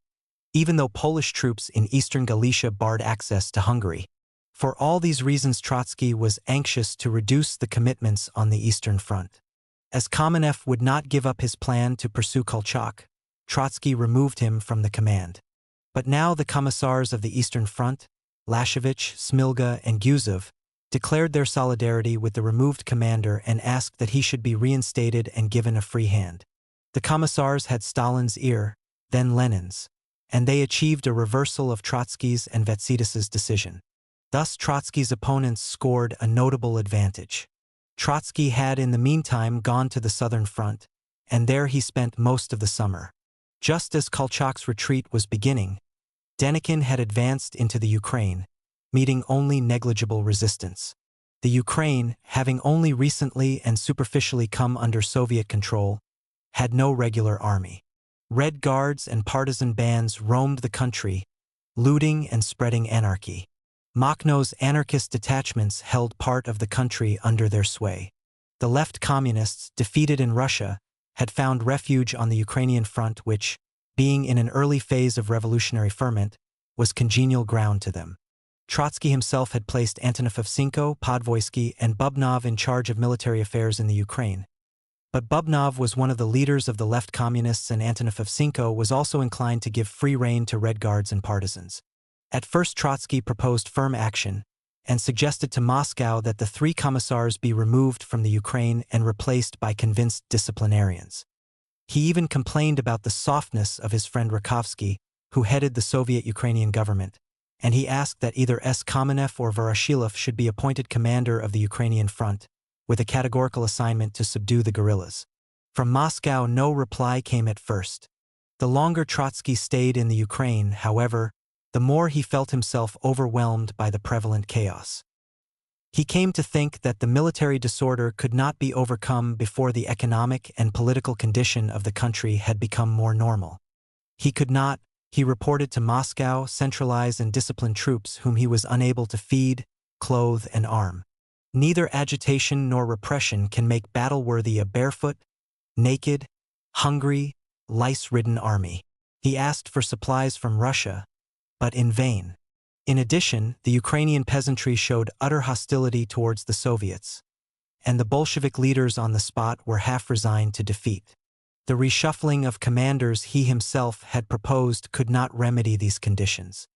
even though Polish troops in eastern Galicia barred access to Hungary. For all these reasons, Trotsky was anxious to reduce the commitments on the Eastern Front. As Kamenev would not give up his plan to pursue Kolchak, Trotsky removed him from the command. But now the commissars of the Eastern Front, Lashevich, Smilga, and Guzov, declared their solidarity with the removed commander and asked that he should be reinstated and given a free hand. The commissars had Stalin's ear, then Lenin's, and they achieved a reversal of Trotsky's and Vetsidis's decision. Thus Trotsky's opponents scored a notable advantage. Trotsky had in the meantime gone to the southern front, and there he spent most of the summer. Just as Kolchak's retreat was beginning, Denikin had advanced into the Ukraine, meeting only negligible resistance. The Ukraine, having only recently and superficially come under Soviet control, had no regular army. Red Guards and partisan bands roamed the country, looting and spreading anarchy. Makhno's anarchist detachments held part of the country under their sway. The left communists, defeated in Russia, had found refuge on the Ukrainian front which, being in an early phase of revolutionary ferment, was congenial ground to them. Trotsky himself had placed Antonov-Ovchenko, Podvoisky, and Bubnov in charge of military affairs in the Ukraine. But Bubnov was one of the leaders of the left communists, and Antonov-Ovchenko was also inclined to give free rein to Red Guards and partisans. At first, Trotsky proposed firm action and suggested to Moscow that the three commissars be removed from the Ukraine and replaced by convinced disciplinarians. He even complained about the softness of his friend Rakovsky, who headed the Soviet Ukrainian government, and he asked that either Kamenev or Voroshilov should be appointed commander of the Ukrainian front, with a categorical assignment to subdue the guerrillas. From Moscow, no reply came at first. The longer Trotsky stayed in the Ukraine, however, the more he felt himself overwhelmed by the prevalent chaos. He came to think that the military disorder could not be overcome before the economic and political condition of the country had become more normal. He could not, he reported to Moscow, centralize and discipline troops whom he was unable to feed, clothe, and arm. Neither agitation nor repression can make battle-worthy a barefoot, naked, hungry, lice-ridden army. He asked for supplies from Russia, but in vain. In addition, the Ukrainian peasantry showed utter hostility towards the Soviets, and the Bolshevik leaders on the spot were half resigned to defeat. The reshuffling of commanders he himself had proposed could not remedy these conditions.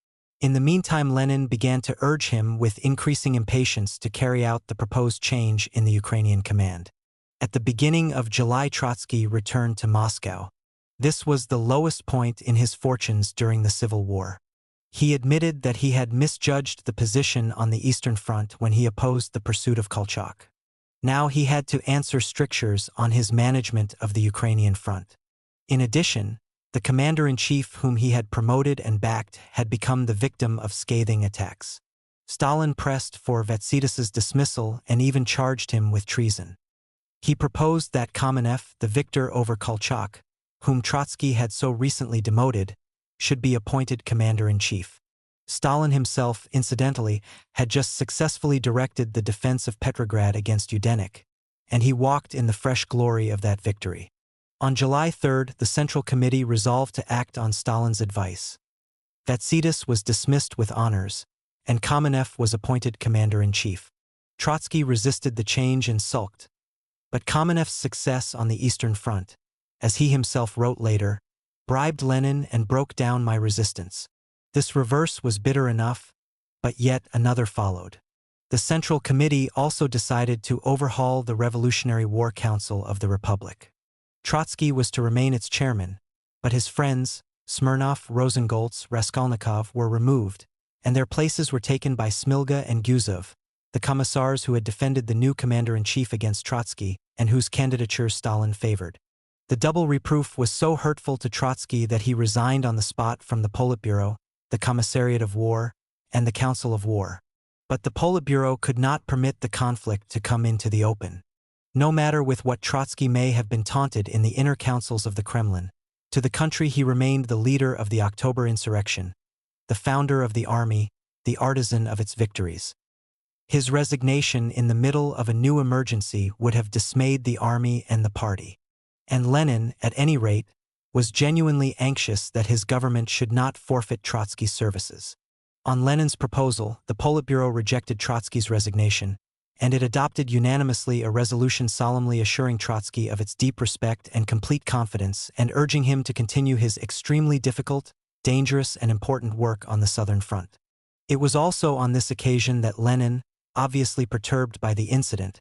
In the meantime, Lenin began to urge him with increasing impatience to carry out the proposed change in the Ukrainian command. At the beginning of July, Trotsky returned to Moscow. This was the lowest point in his fortunes during the Civil War. He admitted that he had misjudged the position on the Eastern Front when he opposed the pursuit of Kolchak. Now he had to answer strictures on his management of the Ukrainian front. In addition, the commander-in-chief whom he had promoted and backed had become the victim of scathing attacks. Stalin pressed for Vazidis's dismissal and even charged him with treason. He proposed that Kamenev, the victor over Kolchak, whom Trotsky had so recently demoted, should be appointed commander-in-chief. Stalin himself, incidentally, had just successfully directed the defense of Petrograd against Yudenik, and he walked in the fresh glory of that victory. On July 3, the Central Committee resolved to act on Stalin's advice. Vazidis was dismissed with honors, and Kamenev was appointed commander-in-chief. Trotsky resisted the change and sulked, but Kamenev's success on the Eastern Front, as he himself wrote later, bribed Lenin and broke down my resistance. This reverse was bitter enough, but yet another followed. The Central Committee also decided to overhaul the Revolutionary War Council of the Republic. Trotsky was to remain its chairman, but his friends, Smirnov, Rosengoltz, Raskolnikov, were removed, and their places were taken by Smilga and Guzov, the commissars who had defended the new commander-in-chief against Trotsky and whose candidature Stalin favored. The double reproof was so hurtful to Trotsky that he resigned on the spot from the Politburo, the Commissariat of War, and the Council of War. But the Politburo could not permit the conflict to come into the open. No matter with what Trotsky may have been taunted in the inner councils of the Kremlin, to the country he remained the leader of the October insurrection, the founder of the army, the artisan of its victories. His resignation in the middle of a new emergency would have dismayed the army and the party. And Lenin, at any rate, was genuinely anxious that his government should not forfeit Trotsky's services. On Lenin's proposal, the Politburo rejected Trotsky's resignation, and it adopted unanimously a resolution solemnly assuring Trotsky of its deep respect and complete confidence and urging him to continue his extremely difficult, dangerous, and important work on the Southern Front. It was also on this occasion that Lenin, obviously perturbed by the incident,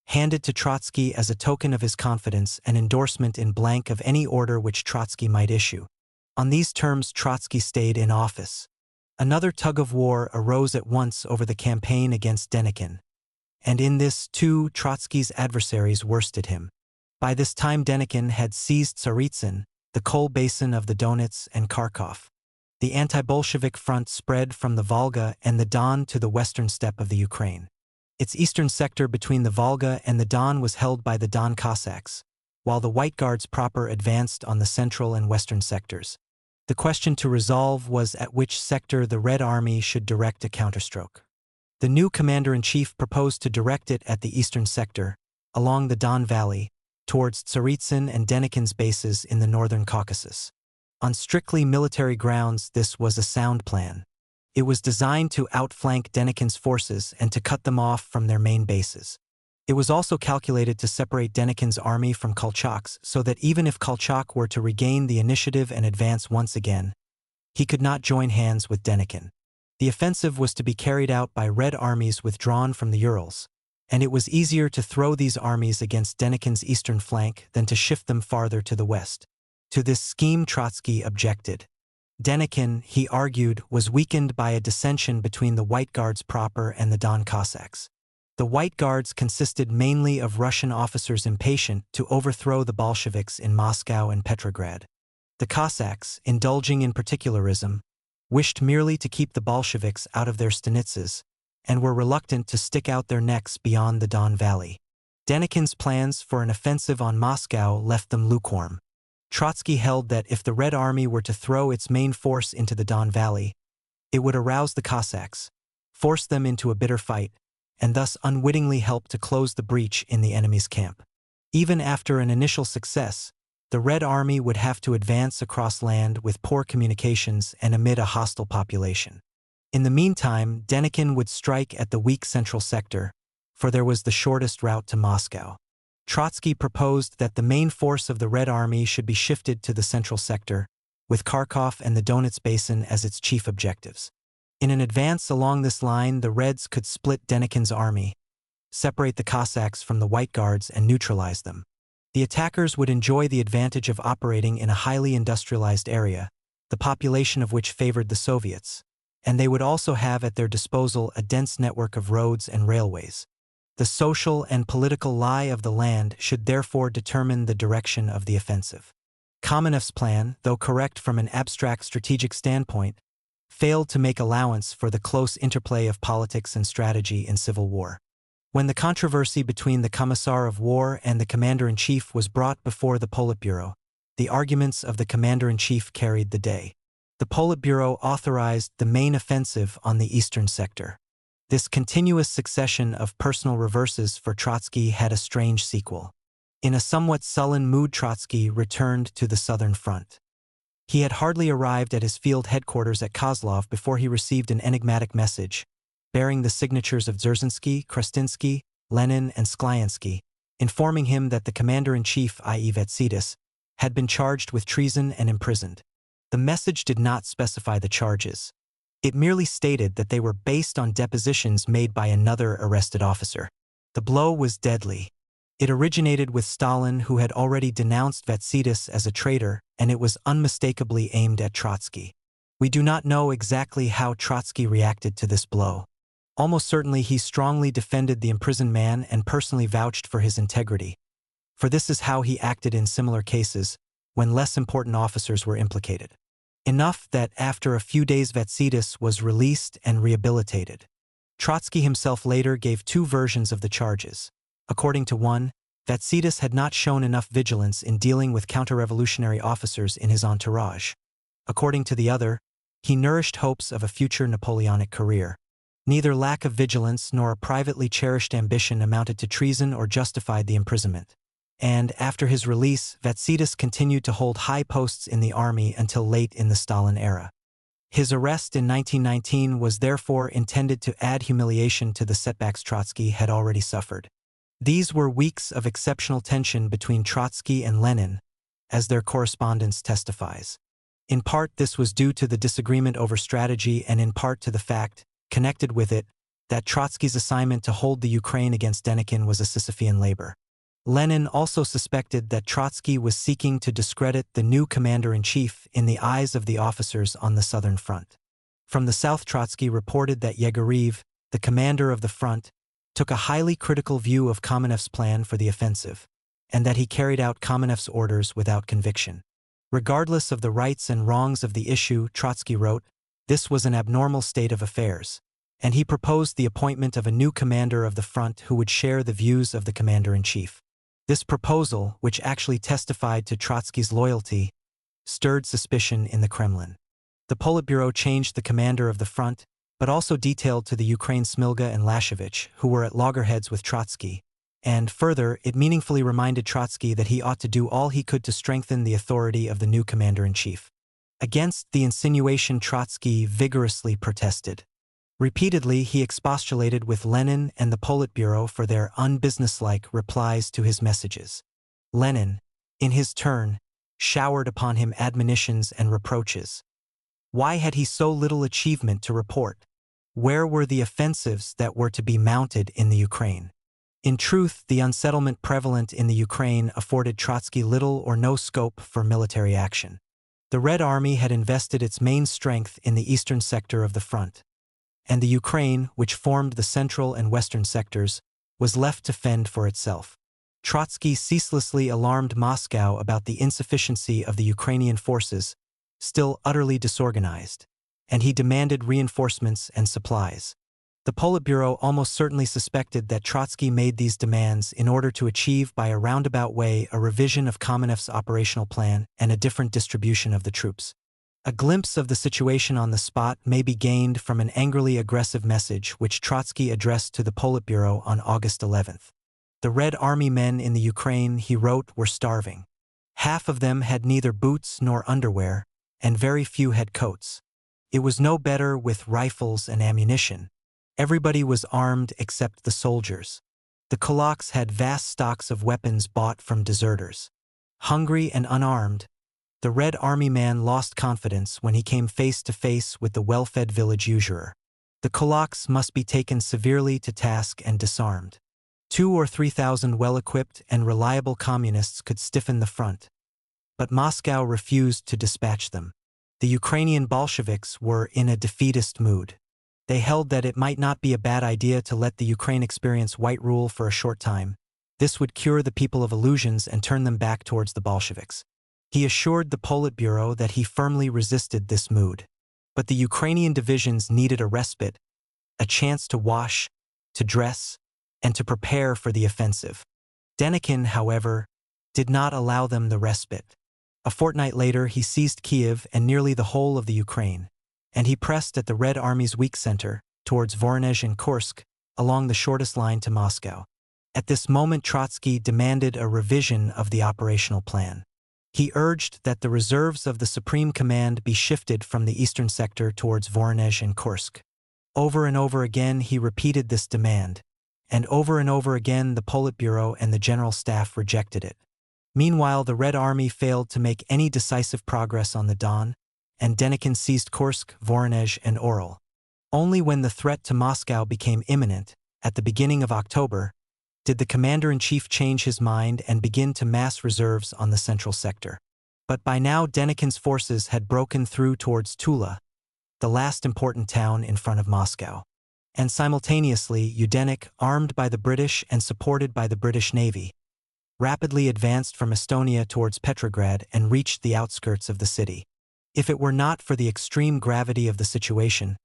handed to Trotsky as a token of his confidence an endorsement in blank of any order which Trotsky might issue. On these terms, Trotsky stayed in office. Another tug-of-war arose at once over the campaign against Denikin, and in this, too, Trotsky's adversaries worsted him. By this time, Denikin had seized Tsaritsyn, the coal basin of the Donets and Kharkov. The anti-Bolshevik front spread from the Volga and the Don to the western steppe of the Ukraine. Its eastern sector between the Volga and the Don was held by the Don Cossacks, while the White Guards proper advanced on the central and western sectors. The question to resolve was at which sector the Red Army should direct a counterstroke. The new commander-in-chief proposed to direct it at the eastern sector, along the Don Valley, towards Tsaritsyn and Denikin's bases in the northern Caucasus. On strictly military grounds, this was a sound plan. It was designed to outflank Denikin's forces and to cut them off from their main bases. It was also calculated to separate Denikin's army from Kolchak's so that even if Kolchak were to regain the initiative and advance once again, he could not join hands with Denikin. The offensive was to be carried out by Red armies withdrawn from the Urals, and it was easier to throw these armies against Denikin's eastern flank than to shift them farther to the west. To this scheme Trotsky objected. Denikin, he argued, was weakened by a dissension between the White Guards proper and the Don Cossacks. The White Guards consisted mainly of Russian officers impatient to overthrow the Bolsheviks in Moscow and Petrograd. The Cossacks, indulging in particularism, wished merely to keep the Bolsheviks out of their stanitsas, and were reluctant to stick out their necks beyond the Don Valley. Denikin's plans for an offensive on Moscow left them lukewarm. Trotsky held that if the Red Army were to throw its main force into the Don Valley, it would arouse the Cossacks, force them into a bitter fight, and thus unwittingly help to close the breach in the enemy's camp. Even after an initial success, the Red Army would have to advance across land with poor communications and amid a hostile population. In the meantime, Denikin would strike at the weak central sector, for there was the shortest route to Moscow. Trotsky proposed that the main force of the Red Army should be shifted to the central sector, with Kharkov and the Donets Basin as its chief objectives. In an advance along this line, the Reds could split Denikin's army, separate the Cossacks from the White Guards, and neutralize them. The attackers would enjoy the advantage of operating in a highly industrialized area, the population of which favored the Soviets, and they would also have at their disposal a dense network of roads and railways. The social and political lie of the land should therefore determine the direction of the offensive. Kamenev's plan, though correct from an abstract strategic standpoint, failed to make allowance for the close interplay of politics and strategy in civil war. When the controversy between the Commissar of War and the Commander-in-Chief was brought before the Politburo, the arguments of the Commander-in-Chief carried the day. The Politburo authorized the main offensive on the eastern sector. This continuous succession of personal reverses for Trotsky had a strange sequel. In a somewhat sullen mood, Trotsky returned to the southern front. He had hardly arrived at his field headquarters at Kozlov before he received an enigmatic message, bearing the signatures of Dzerzhinsky, Krestinsky, Lenin, and Sklyansky, informing him that the commander-in-chief, i.e. Vatsidis, had been charged with treason and imprisoned. The message did not specify the charges. It merely stated that they were based on depositions made by another arrested officer. The blow was deadly. It originated with Stalin, who had already denounced Vatsidis as a traitor, and it was unmistakably aimed at Trotsky. We do not know exactly how Trotsky reacted to this blow. Almost certainly he strongly defended the imprisoned man and personally vouched for his integrity. For this is how he acted in similar cases, when less important officers were implicated. Enough that after a few days Vatsidis was released and rehabilitated. Trotsky himself later gave two versions of the charges. According to one, Vatsidis had not shown enough vigilance in dealing with counter-revolutionary officers in his entourage. According to the other, he nourished hopes of a future Napoleonic career. Neither lack of vigilance nor a privately cherished ambition amounted to treason or justified the imprisonment. And after his release, Vatsidis continued to hold high posts in the army until late in the Stalin era. His arrest in 1919 was therefore intended to add humiliation to the setbacks Trotsky had already suffered. These were weeks of exceptional tension between Trotsky and Lenin, as their correspondence testifies. In part this was due to the disagreement over strategy and in part to the fact, connected with it, that Trotsky's assignment to hold the Ukraine against Denikin was a Sisyphean labor. Lenin also suspected that Trotsky was seeking to discredit the new commander-in-chief in the eyes of the officers on the southern front. From the south, Trotsky reported that Yegoriev, the commander of the front, took a highly critical view of Kamenev's plan for the offensive, and that he carried out Kamenev's orders without conviction. Regardless of the rights and wrongs of the issue, Trotsky wrote, this was an abnormal state of affairs, and he proposed the appointment of a new commander of the front who would share the views of the commander-in-chief. This proposal, which actually testified to Trotsky's loyalty, stirred suspicion in the Kremlin. The Politburo changed the commander of the front, but also detailed to the Ukraine Smilga and Lashevich, who were at loggerheads with Trotsky, and further, it meaningfully reminded Trotsky that he ought to do all he could to strengthen the authority of the new commander-in-chief. Against the insinuation, Trotsky vigorously protested. Repeatedly, he expostulated with Lenin and the Politburo for their unbusinesslike replies to his messages. Lenin, in his turn, showered upon him admonitions and reproaches. Why had he so little achievement to report? Where were the offensives that were to be mounted in the Ukraine? In truth, the unsettlement prevalent in the Ukraine afforded Trotsky little or no scope for military action. The Red Army had invested its main strength in the eastern sector of the front, and the Ukraine, which formed the central and western sectors, was left to fend for itself. Trotsky ceaselessly alarmed Moscow about the insufficiency of the Ukrainian forces, still utterly disorganized, and he demanded reinforcements and supplies. The Politburo almost certainly suspected that Trotsky made these demands in order to achieve by a roundabout way a revision of Kamenev's operational plan and a different distribution of the troops. A glimpse of the situation on the spot may be gained from an angrily aggressive message which Trotsky addressed to the Politburo on August 11th. The Red Army men in the Ukraine, he wrote, were starving. Half of them had neither boots nor underwear, and very few had coats. It was no better with rifles and ammunition. Everybody was armed except the soldiers. The kulaks had vast stocks of weapons bought from deserters. Hungry and unarmed, the Red Army man lost confidence when he came face to face with the well-fed village usurer. The kulaks must be taken severely to task and disarmed. 2,000 or 3,000 well-equipped and reliable communists could stiffen the front. But Moscow refused to dispatch them. The Ukrainian Bolsheviks were in a defeatist mood. They held that it might not be a bad idea to let the Ukraine experience white rule for a short time. This would cure the people of illusions and turn them back towards the Bolsheviks. He assured the Politburo that he firmly resisted this mood. But the Ukrainian divisions needed a respite, a chance to wash, to dress, and to prepare for the offensive. Denikin, however, did not allow them the respite. A fortnight later, he seized Kiev and nearly the whole of the Ukraine, and he pressed at the Red Army's weak center, towards Voronezh and Kursk, along the shortest line to Moscow. At this moment, Trotsky demanded a revision of the operational plan. He urged that the reserves of the Supreme Command be shifted from the eastern sector towards Voronezh and Kursk. Over and over again, he repeated this demand, and over again the Politburo and the General Staff rejected it. Meanwhile, the Red Army failed to make any decisive progress on the Don, and Denikin seized Kursk, Voronezh, and Oryol. Only when the threat to Moscow became imminent, at the beginning of October, did the commander-in-chief change his mind and begin to mass reserves on the central sector. But by now Denikin's forces had broken through towards Tula, the last important town in front of Moscow. And simultaneously, Yudenik, armed by the British and supported by the British Navy, rapidly advanced from Estonia towards Petrograd and reached the outskirts of the city. If it were not for the extreme gravity of the situation,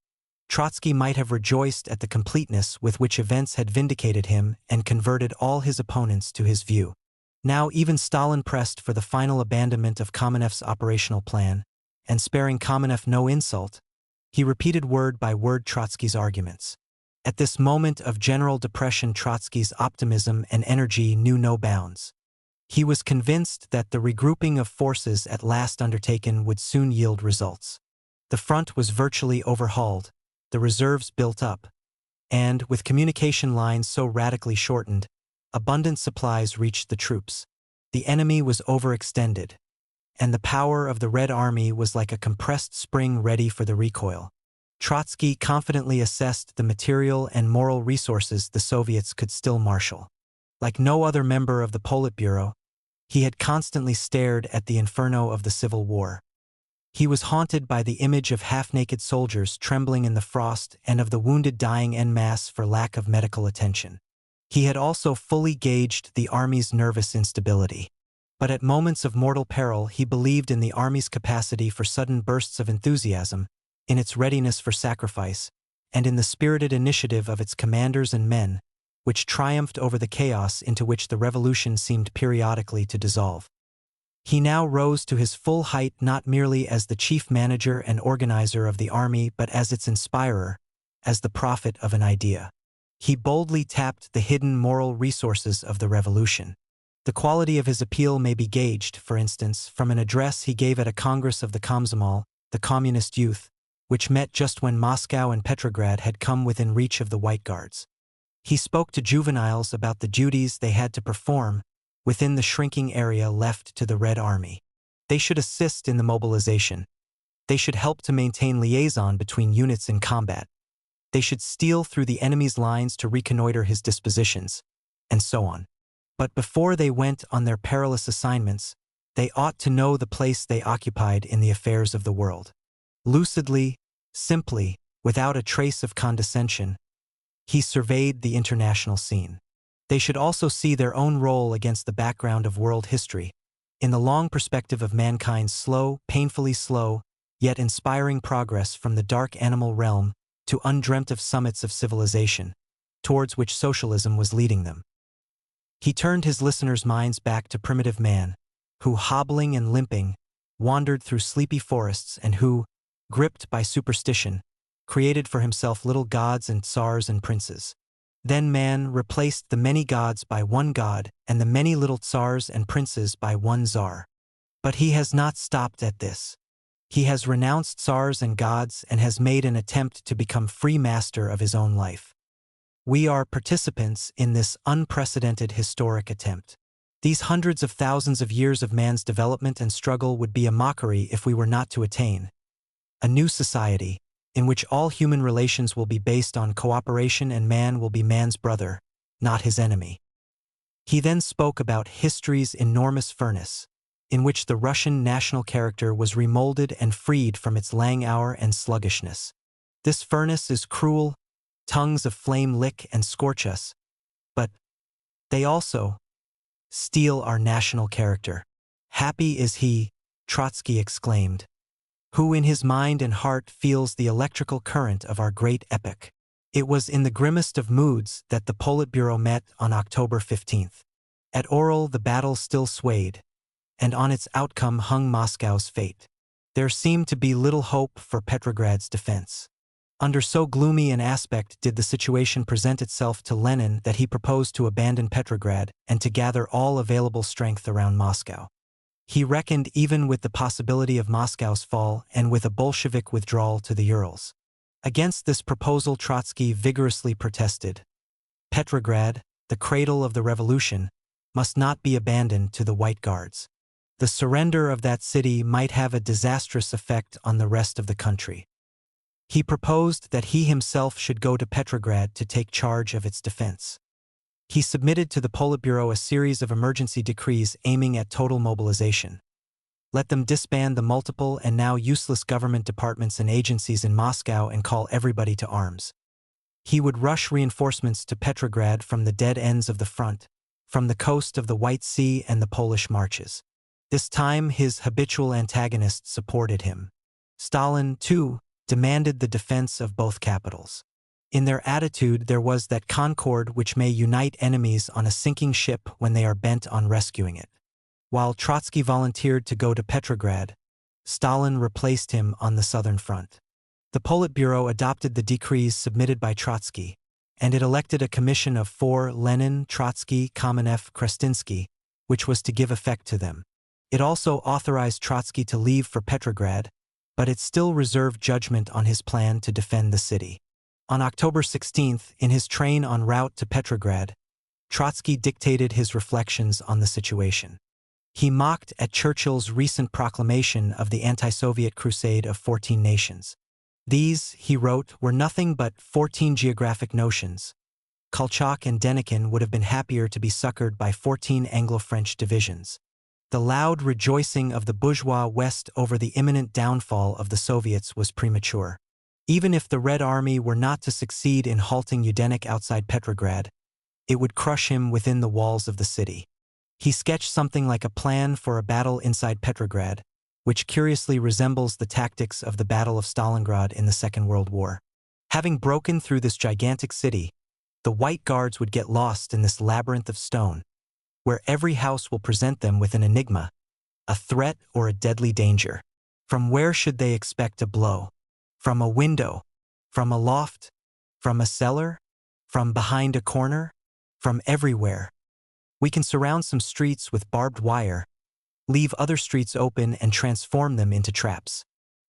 Trotsky might have rejoiced at the completeness with which events had vindicated him and converted all his opponents to his view. Now even Stalin pressed for the final abandonment of Kamenev's operational plan, and sparing Kamenev no insult, he repeated word by word Trotsky's arguments. At this moment of general depression, Trotsky's optimism and energy knew no bounds. He was convinced that the regrouping of forces at last undertaken would soon yield results. The front was virtually overhauled, the reserves built up, and, with communication lines so radically shortened, abundant supplies reached the troops. The enemy was overextended, and the power of the Red Army was like a compressed spring ready for the recoil. Trotsky confidently assessed the material and moral resources the Soviets could still marshal. Like no other member of the Politburo, he had constantly stared at the inferno of the Civil War. He was haunted by the image of half-naked soldiers trembling in the frost and of the wounded dying en masse for lack of medical attention. He had also fully gauged the army's nervous instability. But at moments of mortal peril, he believed in the army's capacity for sudden bursts of enthusiasm, in its readiness for sacrifice, and in the spirited initiative of its commanders and men, which triumphed over the chaos into which the revolution seemed periodically to dissolve. He now rose to his full height not merely as the chief manager and organizer of the army but as its inspirer, as the prophet of an idea. He boldly tapped the hidden moral resources of the revolution. The quality of his appeal may be gauged, for instance, from an address he gave at a congress of the Komsomol, the communist youth, which met just when Moscow and Petrograd had come within reach of the White Guards. He spoke to juveniles about the duties they had to perform within the shrinking area left to the Red Army. They should assist in the mobilization. They should help to maintain liaison between units in combat. They should steal through the enemy's lines to reconnoiter his dispositions, and so on. But before they went on their perilous assignments, they ought to know the place they occupied in the affairs of the world. Lucidly, simply, without a trace of condescension, he surveyed the international scene. They should also see their own role against the background of world history, in the long perspective of mankind's slow, painfully slow, yet inspiring progress from the dark animal realm to undreamt-of summits of civilization, towards which socialism was leading them. He turned his listeners' minds back to primitive man, who, hobbling and limping, wandered through sleepy forests and who, gripped by superstition, created for himself little gods and tsars and princes. Then man replaced the many gods by one god and the many little tsars and princes by one tsar. But he has not stopped at this. He has renounced tsars and gods and has made an attempt to become free master of his own life. We are participants in this unprecedented historic attempt. These hundreds of thousands of years of man's development and struggle would be a mockery if we were not to attain a new society, in which all human relations will be based on cooperation and man will be man's brother, not his enemy. He then spoke about history's enormous furnace, in which the Russian national character was remolded and freed from its languor and sluggishness. This furnace is cruel, tongues of flame lick and scorch us, but they also steel our national character. Happy is he, Trotsky exclaimed, who in his mind and heart feels the electrical current of our great epoch. It was in the grimmest of moods that the Politburo met on October 15th. At Orel the battle still swayed, and on its outcome hung Moscow's fate. There seemed to be little hope for Petrograd's defense. Under so gloomy an aspect did the situation present itself to Lenin that he proposed to abandon Petrograd and to gather all available strength around Moscow. He reckoned even with the possibility of Moscow's fall and with a Bolshevik withdrawal to the Urals. Against this proposal Trotsky vigorously protested. Petrograd, the cradle of the revolution, must not be abandoned to the White Guards. The surrender of that city might have a disastrous effect on the rest of the country. He proposed that he himself should go to Petrograd to take charge of its defense. He submitted to the Politburo a series of emergency decrees aiming at total mobilization. Let them disband the multiple and now useless government departments and agencies in Moscow and call everybody to arms. He would rush reinforcements to Petrograd from the dead ends of the front, from the coast of the White Sea and the Polish marches. This time his habitual antagonists supported him. Stalin, too, demanded the defense of both capitals. In their attitude there was that concord which may unite enemies on a sinking ship when they are bent on rescuing it. While Trotsky volunteered to go to Petrograd, Stalin replaced him on the southern front. The Politburo adopted the decrees submitted by Trotsky, and it elected a commission of 4: Lenin, Trotsky, Kamenev, Krestinsky, which was to give effect to them. It also authorized Trotsky to leave for Petrograd, but it still reserved judgment on his plan to defend the city. On October 16th, in his train en route to Petrograd, Trotsky dictated his reflections on the situation. He mocked at Churchill's recent proclamation of the anti-Soviet crusade of 14 nations. These, he wrote, were nothing but 14 geographic notions. Kolchak and Denikin would have been happier to be succored by 14 Anglo-French divisions. The loud rejoicing of the bourgeois West over the imminent downfall of the Soviets was premature. Even if the Red Army were not to succeed in halting Yudenik outside Petrograd, it would crush him within the walls of the city. He sketched something like a plan for a battle inside Petrograd, which curiously resembles the tactics of the Battle of Stalingrad in the Second World War. Having broken through this gigantic city, the White Guards would get lost in this labyrinth of stone, where every house will present them with an enigma, a threat or a deadly danger. From where should they expect a blow? From a window? From a loft? From a cellar? From behind a corner? From everywhere. We can surround some streets with barbed wire, leave other streets open and transform them into traps.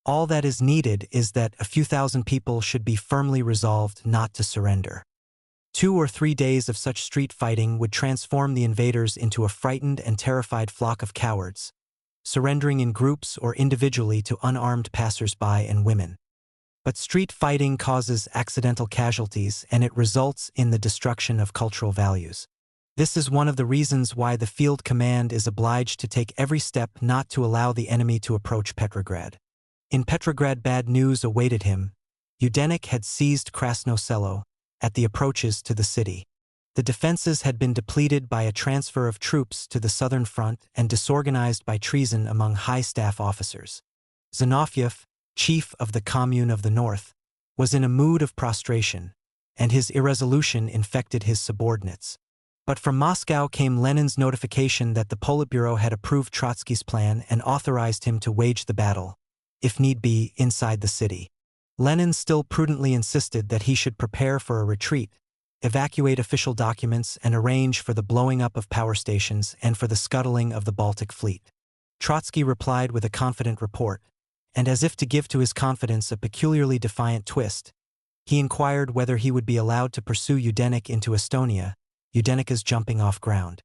All that is needed is that a few thousand people should be firmly resolved not to surrender. 2 or 3 days of such street fighting would transform the invaders into a frightened and terrified flock of cowards, surrendering in groups or individually to unarmed passers-by and women. But street fighting causes accidental casualties and it results in the destruction of cultural values. This is one of the reasons why the field command is obliged to take every step not to allow the enemy to approach Petrograd. In Petrograd, bad news awaited him. Yudenich had seized Krasno Selo at the approaches to the city. The defenses had been depleted by a transfer of troops to the southern front and disorganized by treason among high staff officers. Zinoviev, chief of the Commune of the North, was in a mood of prostration, and his irresolution infected his subordinates. But from Moscow came Lenin's notification that the Politburo had approved Trotsky's plan and authorized him to wage the battle, if need be, inside the city. Lenin still prudently insisted that he should prepare for a retreat, evacuate official documents, and arrange for the blowing up of power stations and for the scuttling of the Baltic fleet. Trotsky replied with a confident report, and as if to give to his confidence a peculiarly defiant twist, he inquired whether he would be allowed to pursue Yudenich into Estonia, Yudenich's jumping-off ground.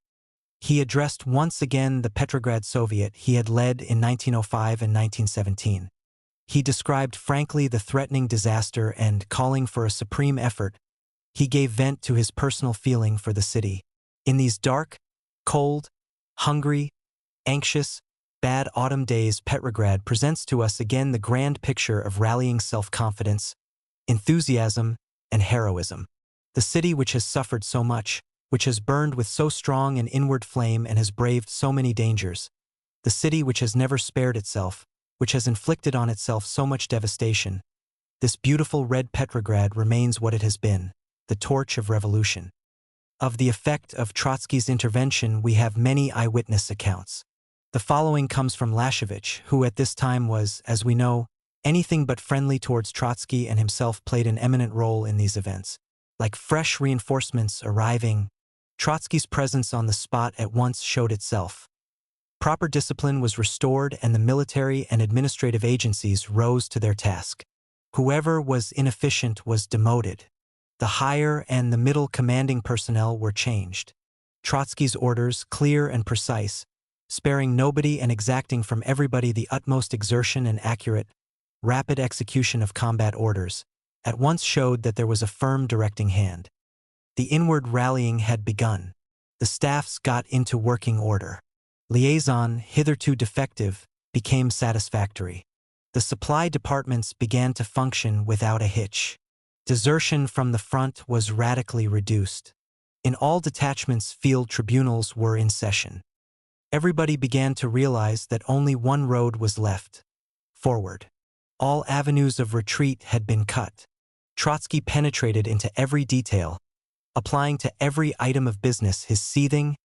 He addressed once again the Petrograd Soviet he had led in 1905 and 1917. He described frankly the threatening disaster and, calling for a supreme effort, he gave vent to his personal feeling for the city. In these dark, cold, hungry, anxious, bad autumn days, Petrograd presents to us again the grand picture of rallying self-confidence, enthusiasm, and heroism. The city which has suffered so much, which has burned with so strong an inward flame and has braved so many dangers, the city which has never spared itself, which has inflicted on itself so much devastation, this beautiful red Petrograd remains what it has been, the torch of revolution. Of the effect of Trotsky's intervention we have many eyewitness accounts. The following comes from Lashevich, who at this time was, as we know, anything but friendly towards Trotsky and himself played an eminent role in these events. Like fresh reinforcements arriving, Trotsky's presence on the spot at once showed itself. Proper discipline was restored and the military and administrative agencies rose to their task. Whoever was inefficient was demoted. The higher and the middle commanding personnel were changed. Trotsky's orders, clear and precise, sparing nobody and exacting from everybody the utmost exertion and accurate, rapid execution of combat orders, at once showed that there was a firm directing hand. The inward rallying had begun. The staffs got into working order. Liaison, hitherto defective, became satisfactory. The supply departments began to function without a hitch. Desertion from the front was radically reduced. In all detachments, field tribunals were in session. Everybody began to realize that only one road was left: forward. All avenues of retreat had been cut. Trotsky penetrated into every detail, applying to every item of business his seething,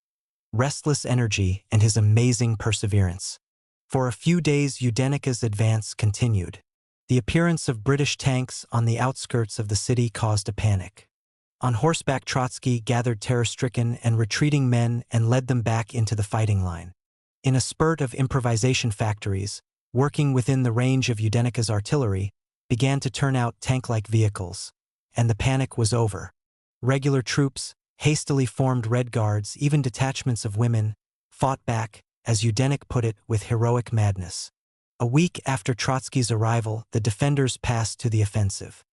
restless energy and his amazing perseverance. For a few days Yudenich's advance continued. The appearance of British tanks on the outskirts of the city caused a panic. On horseback, Trotsky gathered terror-stricken and retreating men and led them back into the fighting line. In a spurt of improvisation, factories, working within the range of Yudenich's artillery, began to turn out tank-like vehicles. And the panic was over. Regular troops, hastily formed Red Guards, even detachments of women, fought back, as Yudenich put it, with heroic madness. A week after Trotsky's arrival, the defenders passed to the offensive.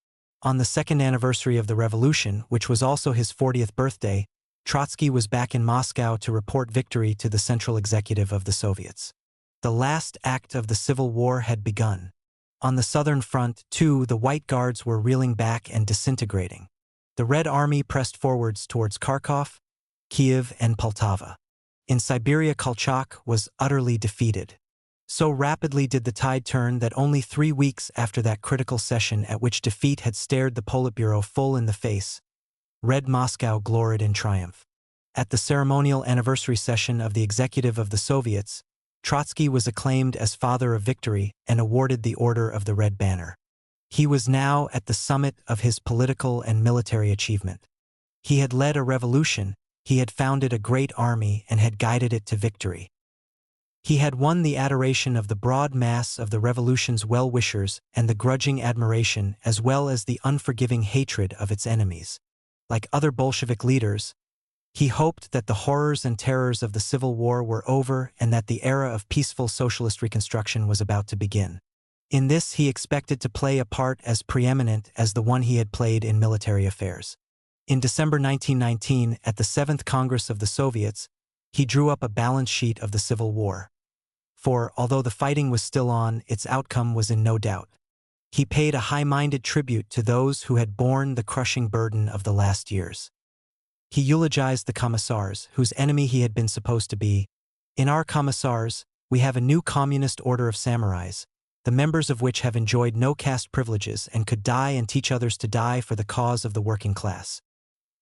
On the second anniversary of the revolution, which was also his 40th birthday, Trotsky was back in Moscow to report victory to the Central Executive of the Soviets. The last act of the Civil War had begun. On the southern front, too, the White Guards were reeling back and disintegrating. The Red Army pressed forwards towards Kharkov, Kiev, and Poltava. In Siberia, Kolchak was utterly defeated. So rapidly did the tide turn that only 3 weeks after that critical session at which defeat had stared the Politburo full in the face, Red Moscow gloried in triumph. At the ceremonial anniversary session of the Executive of the Soviets, Trotsky was acclaimed as Father of Victory and awarded the Order of the Red Banner. He was now at the summit of his political and military achievement. He had led a revolution, He had founded a great army and had guided it to victory. He had won the adoration of the broad mass of the revolution's well-wishers and the grudging admiration as well as the unforgiving hatred of its enemies. Like other Bolshevik leaders, he hoped that the horrors and terrors of the Civil War were over and that the era of peaceful socialist reconstruction was about to begin. In this, he expected to play a part as preeminent as the one he had played in military affairs. In December 1919, at the 7th Congress of the Soviets, he drew up a balance sheet of the Civil War. For, although the fighting was still on, its outcome was in no doubt. He paid a high-minded tribute to those who had borne the crushing burden of the last years. He eulogized the commissars, whose enemy he had been supposed to be. In our commissars, we have a new communist order of samurais, the members of which have enjoyed no caste privileges and could die and teach others to die for the cause of the working class.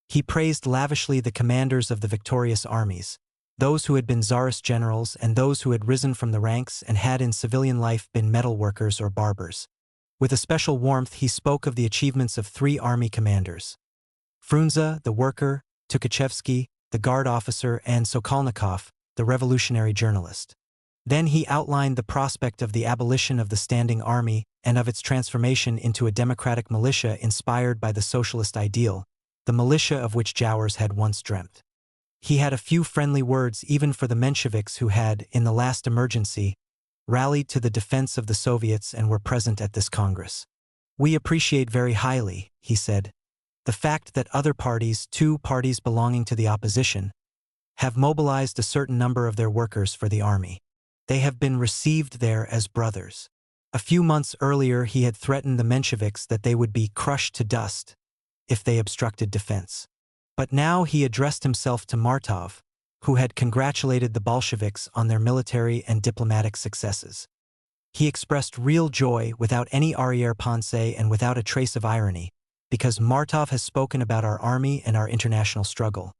He praised lavishly the commanders of the victorious armies, those who had been czarist generals and those who had risen from the ranks and had in civilian life been metal workers or barbers. With a special warmth, he spoke of the achievements of 3 army commanders: Frunze, the worker; Tukhachevsky, the guard officer; and Sokolnikov, the revolutionary journalist. Then he outlined the prospect of the abolition of the standing army and of its transformation into a democratic militia inspired by the socialist ideal, the militia of which Jowers had once dreamt. He had a few friendly words even for the Mensheviks who had, in the last emergency, rallied to the defense of the Soviets and were present at this Congress. "We appreciate very highly," he said, "the fact that other parties, 2 parties belonging to the opposition, have mobilized a certain number of their workers for the army. They have been received there as brothers." A few months earlier he had threatened the Mensheviks that they would be crushed to dust if they obstructed defense. But now he addressed himself to Martov, who had congratulated the Bolsheviks on their military and diplomatic successes. He expressed real joy without any arrière-pensée and without a trace of irony, because Martov has spoken about our army and our international struggle.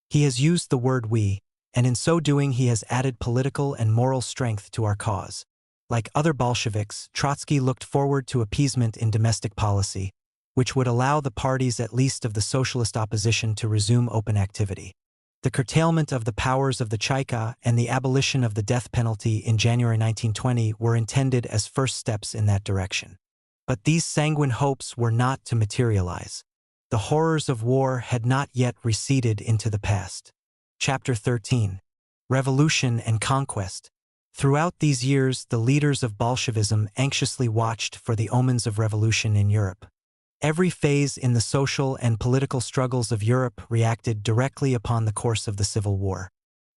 He has used the word "we," and in so doing he has added political and moral strength to our cause. Like other Bolsheviks, Trotsky looked forward to appeasement in domestic policy, which would allow the parties at least of the socialist opposition to resume open activity. The curtailment of the powers of the Cheka and the abolition of the death penalty in January 1920 were intended as first steps in that direction. But these sanguine hopes were not to materialize. The horrors of war had not yet receded into the past. Chapter 13. Revolution and Conquest. Throughout these years, the leaders of Bolshevism anxiously watched for the omens of revolution in Europe. Every phase in the social and political struggles of Europe reacted directly upon the course of the Civil War.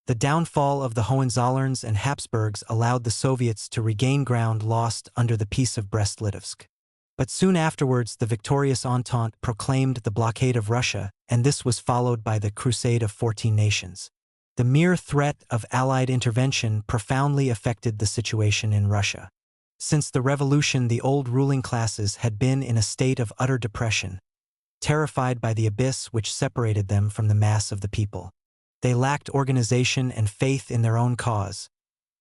The downfall of the Hohenzollerns and Habsburgs allowed the Soviets to regain ground lost under the Peace of Brest-Litovsk. But soon afterwards the victorious Entente proclaimed the blockade of Russia, and this was followed by the Crusade of 14 Nations. The mere threat of Allied intervention profoundly affected the situation in Russia. Since the revolution, the old ruling classes had been in a state of utter depression, terrified by the abyss which separated them from the mass of the people. They lacked organization and faith in their own cause.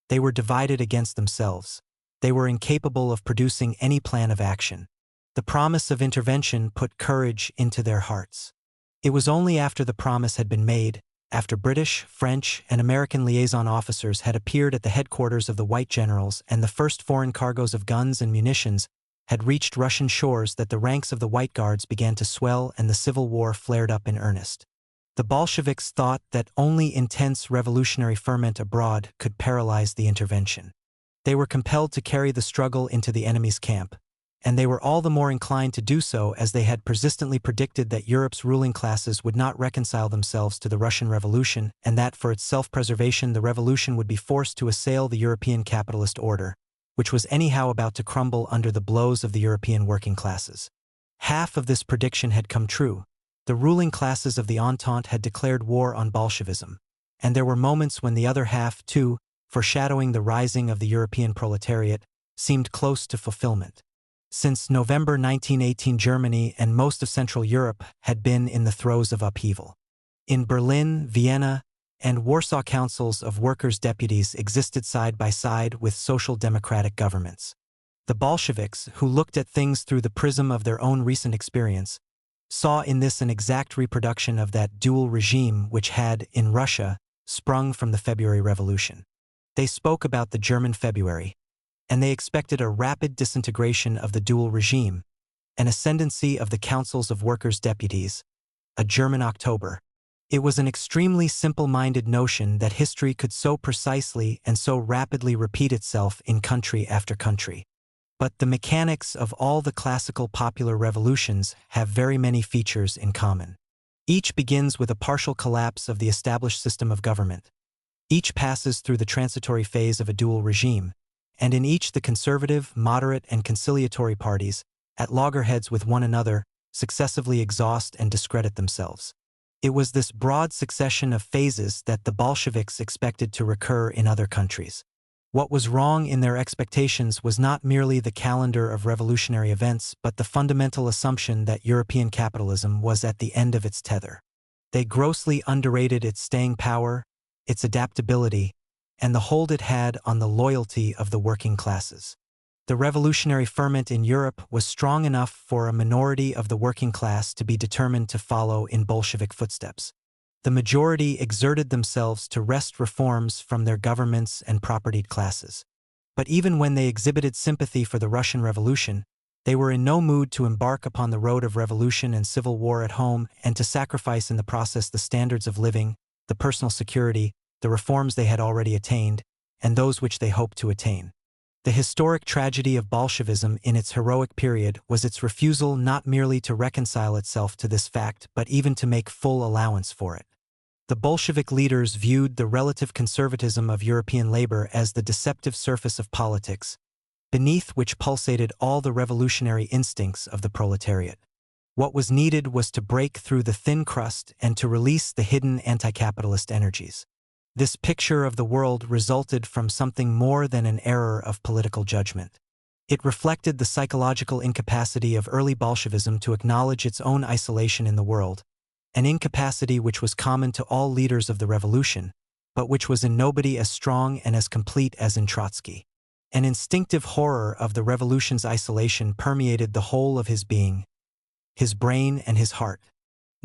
They were divided against themselves. They were incapable of producing any plan of action. The promise of intervention put courage into their hearts. It was only after the promise had been made, after British, French, and American liaison officers had appeared at the headquarters of the White Generals and the first foreign cargoes of guns and munitions had reached Russian shores that the ranks of the White Guards began to swell and the Civil War flared up in earnest. The Bolsheviks thought that only intense revolutionary ferment abroad could paralyze the intervention. They were compelled to carry the struggle into the enemy's camp, and they were all the more inclined to do so as they had persistently predicted that Europe's ruling classes would not reconcile themselves to the Russian Revolution and that for its self-preservation the revolution would be forced to assail the European capitalist order, which was anyhow about to crumble under the blows of the European working classes. Half of this prediction had come true. The ruling classes of the Entente had declared war on Bolshevism, and there were moments when the other half, too, foreshadowing the rising of the European proletariat, seemed close to fulfillment. Since November 1918, Germany and most of Central Europe had been in the throes of upheaval. In Berlin, Vienna, and Warsaw councils of workers' deputies existed side by side with social democratic governments. The Bolsheviks, who looked at things through the prism of their own recent experience, saw in this an exact reproduction of that dual regime which had, in Russia, sprung from the February Revolution. They spoke about the German February, and they expected a rapid disintegration of the dual regime, an ascendancy of the councils of workers' deputies, a German October. It was an extremely simple-minded notion that history could so precisely and so rapidly repeat itself in country after country. But the mechanics of all the classical popular revolutions have very many features in common. Each begins with a partial collapse of the established system of government. Each passes through the transitory phase of a dual regime, and in each the conservative, moderate, and conciliatory parties, at loggerheads with one another, successively exhaust and discredit themselves. It was this broad succession of phases that the Bolsheviks expected to recur in other countries. What was wrong in their expectations was not merely the calendar of revolutionary events but the fundamental assumption that European capitalism was at the end of its tether. They grossly underrated its staying power, its adaptability, and the hold it had on the loyalty of the working classes. The revolutionary ferment in Europe was strong enough for a minority of the working class to be determined to follow in Bolshevik footsteps. The majority exerted themselves to wrest reforms from their governments and propertied classes. But even when they exhibited sympathy for the Russian Revolution, they were in no mood to embark upon the road of revolution and civil war at home and to sacrifice in the process the standards of living, the personal security, the reforms they had already attained, and those which they hoped to attain. The historic tragedy of Bolshevism in its heroic period was its refusal not merely to reconcile itself to this fact but even to make full allowance for it. The Bolshevik leaders viewed the relative conservatism of European labor as the deceptive surface of politics, beneath which pulsated all the revolutionary instincts of the proletariat. What was needed was to break through the thin crust and to release the hidden anti-capitalist energies. This picture of the world resulted from something more than an error of political judgment. It reflected the psychological incapacity of early Bolshevism to acknowledge its own isolation in the world, an incapacity which was common to all leaders of the revolution, but which was in nobody as strong and as complete as in Trotsky. An instinctive horror of the revolution's isolation permeated the whole of his being, his brain and his heart.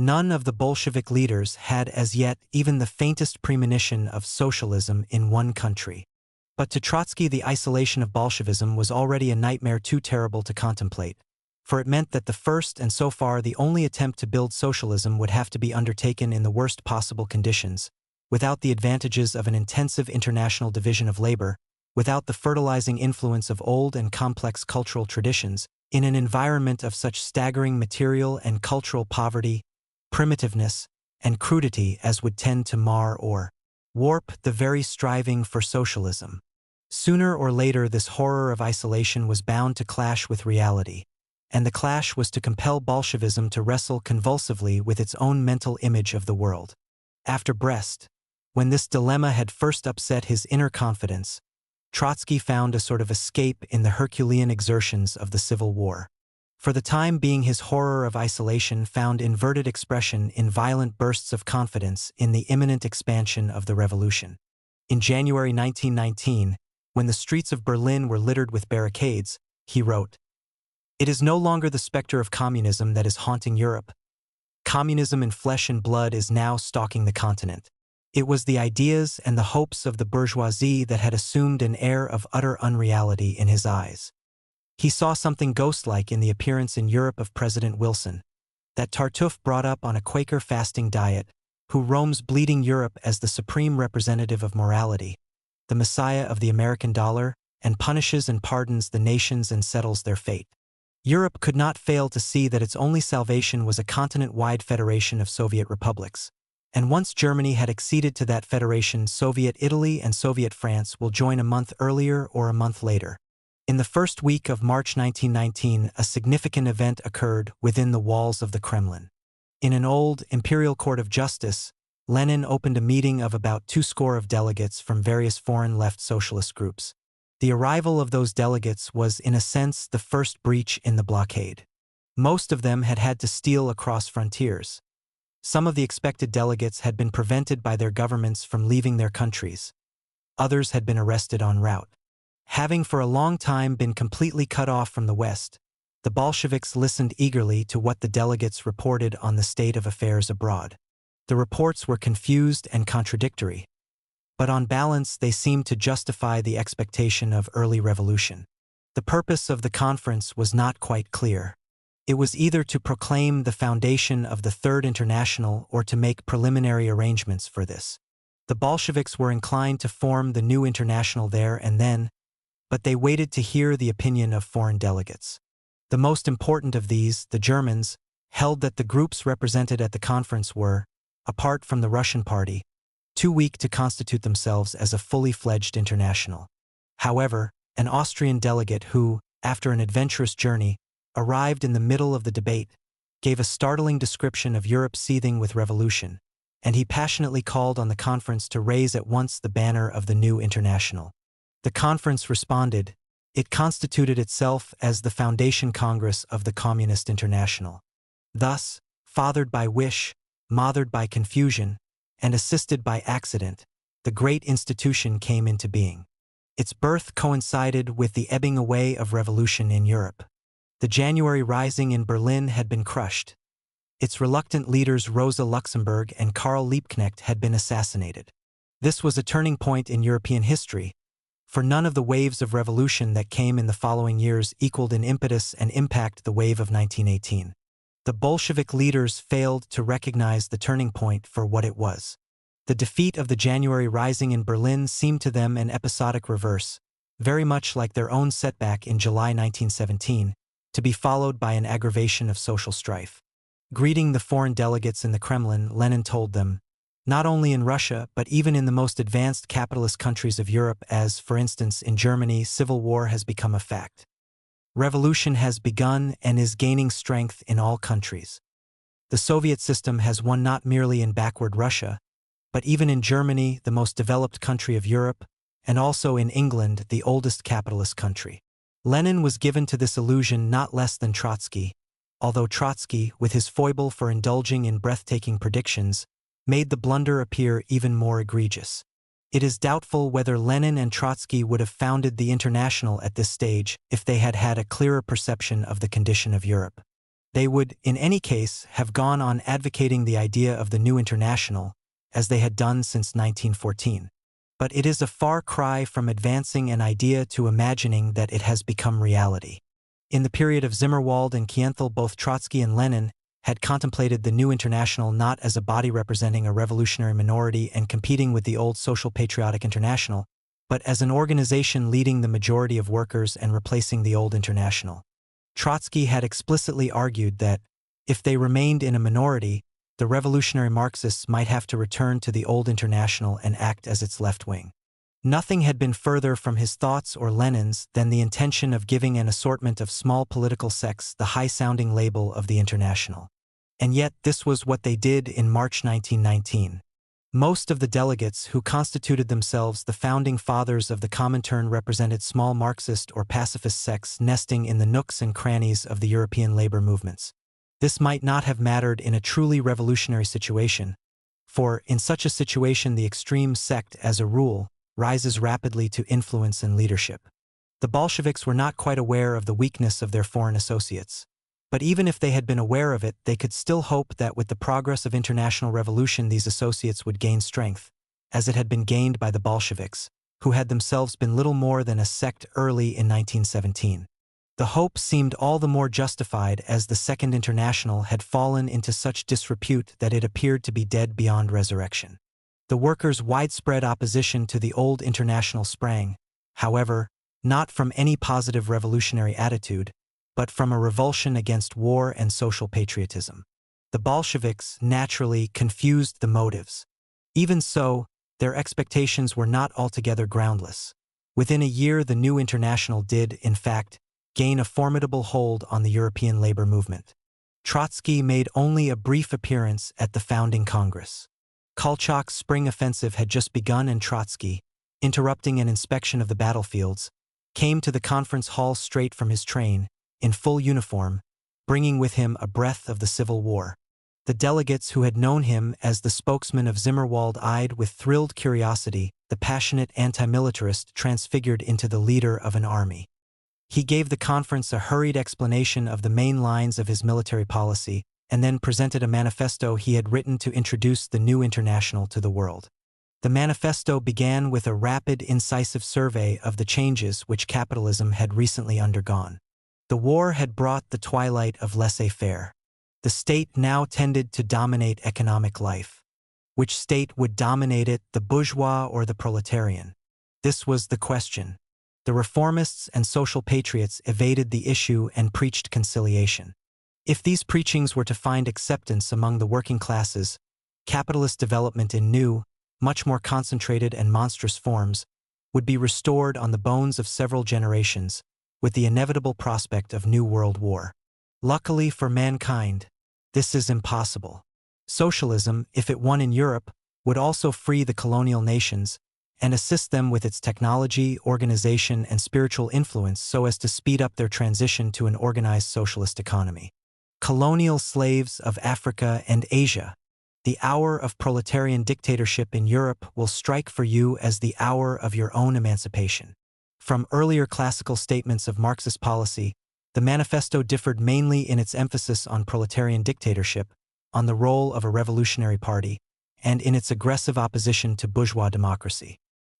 None of the Bolshevik leaders had as yet even the faintest premonition of socialism in one country. But to Trotsky the isolation of Bolshevism was already a nightmare too terrible to contemplate, for it meant that the first and so far the only attempt to build socialism would have to be undertaken in the worst possible conditions, without the advantages of an intensive international division of labor, without the fertilizing influence of old and complex cultural traditions, in an environment of such staggering material and cultural poverty, primitiveness, and crudity as would tend to mar or warp the very striving for socialism. Sooner or later this horror of isolation was bound to clash with reality, and the clash was to compel Bolshevism to wrestle convulsively with its own mental image of the world. After Brest, when this dilemma had first upset his inner confidence, Trotsky found a sort of escape in the Herculean exertions of the Civil War. For the time being his horror of isolation found inverted expression in violent bursts of confidence in the imminent expansion of the revolution. In January 1919, when the streets of Berlin were littered with barricades, he wrote, "It is no longer the specter of communism that is haunting Europe. Communism in flesh and blood is now stalking the continent. It was the ideas and the hopes of the bourgeoisie that had assumed an air of utter unreality in his eyes. He saw something ghost-like in the appearance in Europe of President Wilson, that Tartuffe brought up on a Quaker fasting diet, who roams bleeding Europe as the supreme representative of morality, the messiah of the American dollar, and punishes and pardons the nations and settles their fate. Europe could not fail to see that its only salvation was a continent-wide federation of Soviet republics. And once Germany had acceded to that federation, Soviet Italy and Soviet France will join a month earlier or a month later. In the first week of March 1919, a significant event occurred within the walls of the Kremlin. In an old imperial court of justice, Lenin opened a meeting of about 20 of delegates from various foreign left socialist groups. The arrival of those delegates was, in a sense, the first breach in the blockade. Most of them had had to steal across frontiers. Some of the expected delegates had been prevented by their governments from leaving their countries. Others had been arrested en route. Having for a long time been completely cut off from the West, The Bolsheviks listened eagerly to what the delegates reported on the state of affairs abroad. The reports were confused and contradictory, but on balance they seemed to justify the expectation of early revolution. The purpose of the conference was not quite clear. It was either to proclaim the foundation of the Third International or to make preliminary arrangements for this. The Bolsheviks were inclined to form the new international there and then, but they waited to hear the opinion of foreign delegates. The most important of these, the Germans, held that the groups represented at the conference were, apart from the Russian party, too weak to constitute themselves as a fully fledged international. However, an Austrian delegate who, after an adventurous journey, arrived in the middle of the debate, gave a startling description of Europe seething with revolution, and he passionately called on the conference to raise at once the banner of the new international. The conference responded. It constituted itself as the foundation congress of the Communist International. Thus, fathered by wish, mothered by confusion, and assisted by accident, the great institution came into being. Its birth coincided with the ebbing away of revolution in Europe. The January Rising in Berlin had been crushed. Its reluctant leaders Rosa Luxemburg and Karl Liebknecht had been assassinated. This was a turning point in European history, for none of the waves of revolution that came in the following years equaled in impetus and impact the wave of 1918. The Bolshevik leaders failed to recognize the turning point for what it was. The defeat of the January Rising in Berlin seemed to them an episodic reverse, very much like their own setback in July 1917, to be followed by an aggravation of social strife. Greeting the foreign delegates in the Kremlin, Lenin told them, not only in Russia but even in the most advanced capitalist countries of Europe, as, for instance, in Germany, civil war has become a fact. Revolution has begun and is gaining strength in all countries. The Soviet system has won not merely in backward Russia, but even in Germany, the most developed country of Europe, and also in England, the oldest capitalist country. Lenin was given to this illusion not less than Trotsky, although Trotsky, with his foible for indulging in breathtaking predictions, made the blunder appear even more egregious. It is doubtful whether Lenin and Trotsky would have founded the International at this stage if they had had a clearer perception of the condition of Europe. They would, in any case, have gone on advocating the idea of the new international, as they had done since 1914. But it is a far cry from advancing an idea to imagining that it has become reality. In the period of Zimmerwald and Kienthal, both Trotsky and Lenin had contemplated the new international not as a body representing a revolutionary minority and competing with the old social patriotic international, but as an organization leading the majority of workers and replacing the old international. Trotsky had explicitly argued that, if they remained in a minority, the revolutionary Marxists might have to return to the old international and act as its left wing. Nothing had been further from his thoughts or Lenin's than the intention of giving an assortment of small political sects the high-sounding label of the international. And yet this was what they did in March 1919. Most of the delegates who constituted themselves the founding fathers of the Comintern represented small Marxist or pacifist sects nesting in the nooks and crannies of the European labor movements. This might not have mattered in a truly revolutionary situation, for in such a situation the extreme sect, as a rule, rises rapidly to influence and leadership. The Bolsheviks were not quite aware of the weakness of their foreign associates. But even if they had been aware of it, they could still hope that with the progress of international revolution these associates would gain strength, as it had been gained by the Bolsheviks, who had themselves been little more than a sect early in 1917. The hope seemed all the more justified as the Second International had fallen into such disrepute that it appeared to be dead beyond resurrection. The workers' widespread opposition to the old international sprang, however, not from any positive revolutionary attitude, but from a revulsion against war and social patriotism. The Bolsheviks, naturally, confused the motives. Even so, their expectations were not altogether groundless. Within a year the new international did, in fact, gain a formidable hold on the European labor movement. Trotsky made only a brief appearance at the founding Congress. Kolchak's spring offensive had just begun and Trotsky, interrupting an inspection of the battlefields, came to the conference hall straight from his train, in full uniform, bringing with him a breath of the Civil War. The delegates who had known him as the spokesman of Zimmerwald eyed with thrilled curiosity the passionate anti-militarist transfigured into the leader of an army. He gave the conference a hurried explanation of the main lines of his military policy and then presented a manifesto he had written to introduce the new international to the world. The manifesto began with a rapid, incisive survey of the changes which capitalism had recently undergone. The war had brought the twilight of laissez-faire. The state now tended to dominate economic life. Which state would dominate it, the bourgeois or the proletarian? This was the question. The reformists and social patriots evaded the issue and preached conciliation. If these preachings were to find acceptance among the working classes, capitalist development in new, much more concentrated and monstrous forms, would be restored on the bones of several generations, with the inevitable prospect of new world war. Luckily for mankind, this is impossible. Socialism, if it won in Europe, would also free the colonial nations and assist them with its technology, organization, and spiritual influence so as to speed up their transition to an organized socialist economy. Colonial slaves of Africa and Asia. The hour of proletarian dictatorship in Europe will strike for you as the hour of your own emancipation. From earlier classical statements of Marxist policy, the manifesto differed mainly in its emphasis on proletarian dictatorship, on the role of a revolutionary party, and in its aggressive opposition to bourgeois democracy.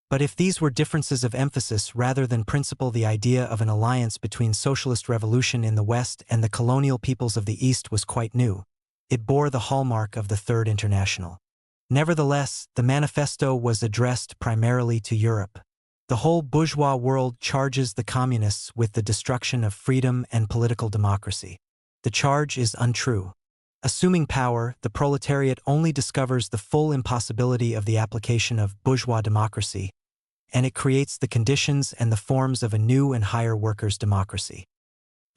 But if these were differences of emphasis rather than principle, the idea of an alliance between socialist revolution in the West and the colonial peoples of the East was quite new. It bore the hallmark of the Third International. Nevertheless, the manifesto was addressed primarily to Europe. The whole bourgeois world charges the communists with the destruction of freedom and political democracy. The charge is untrue. Assuming power, the proletariat only discovers the full impossibility of the application of bourgeois democracy, and it creates the conditions and the forms of a new and higher workers' democracy.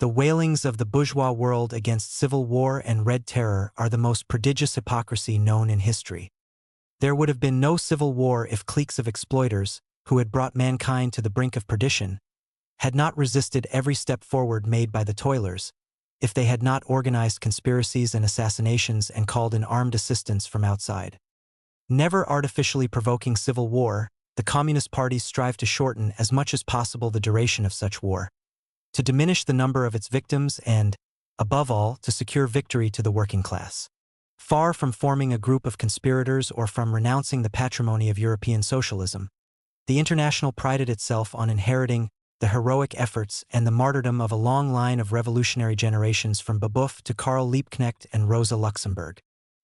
The wailings of the bourgeois world against civil war and red terror are the most prodigious hypocrisy known in history. There would have been no civil war if cliques of exploiters, who had brought mankind to the brink of perdition, had not resisted every step forward made by the toilers, if they had not organized conspiracies and assassinations and called in armed assistance from outside. Never artificially provoking civil war, the Communist parties strive to shorten as much as possible the duration of such war, to diminish the number of its victims and, above all, to secure victory to the working class. Far from forming a group of conspirators or from renouncing the patrimony of European socialism, the International prided itself on inheriting the heroic efforts and the martyrdom of a long line of revolutionary generations from Babeuf to Karl Liebknecht and Rosa Luxemburg.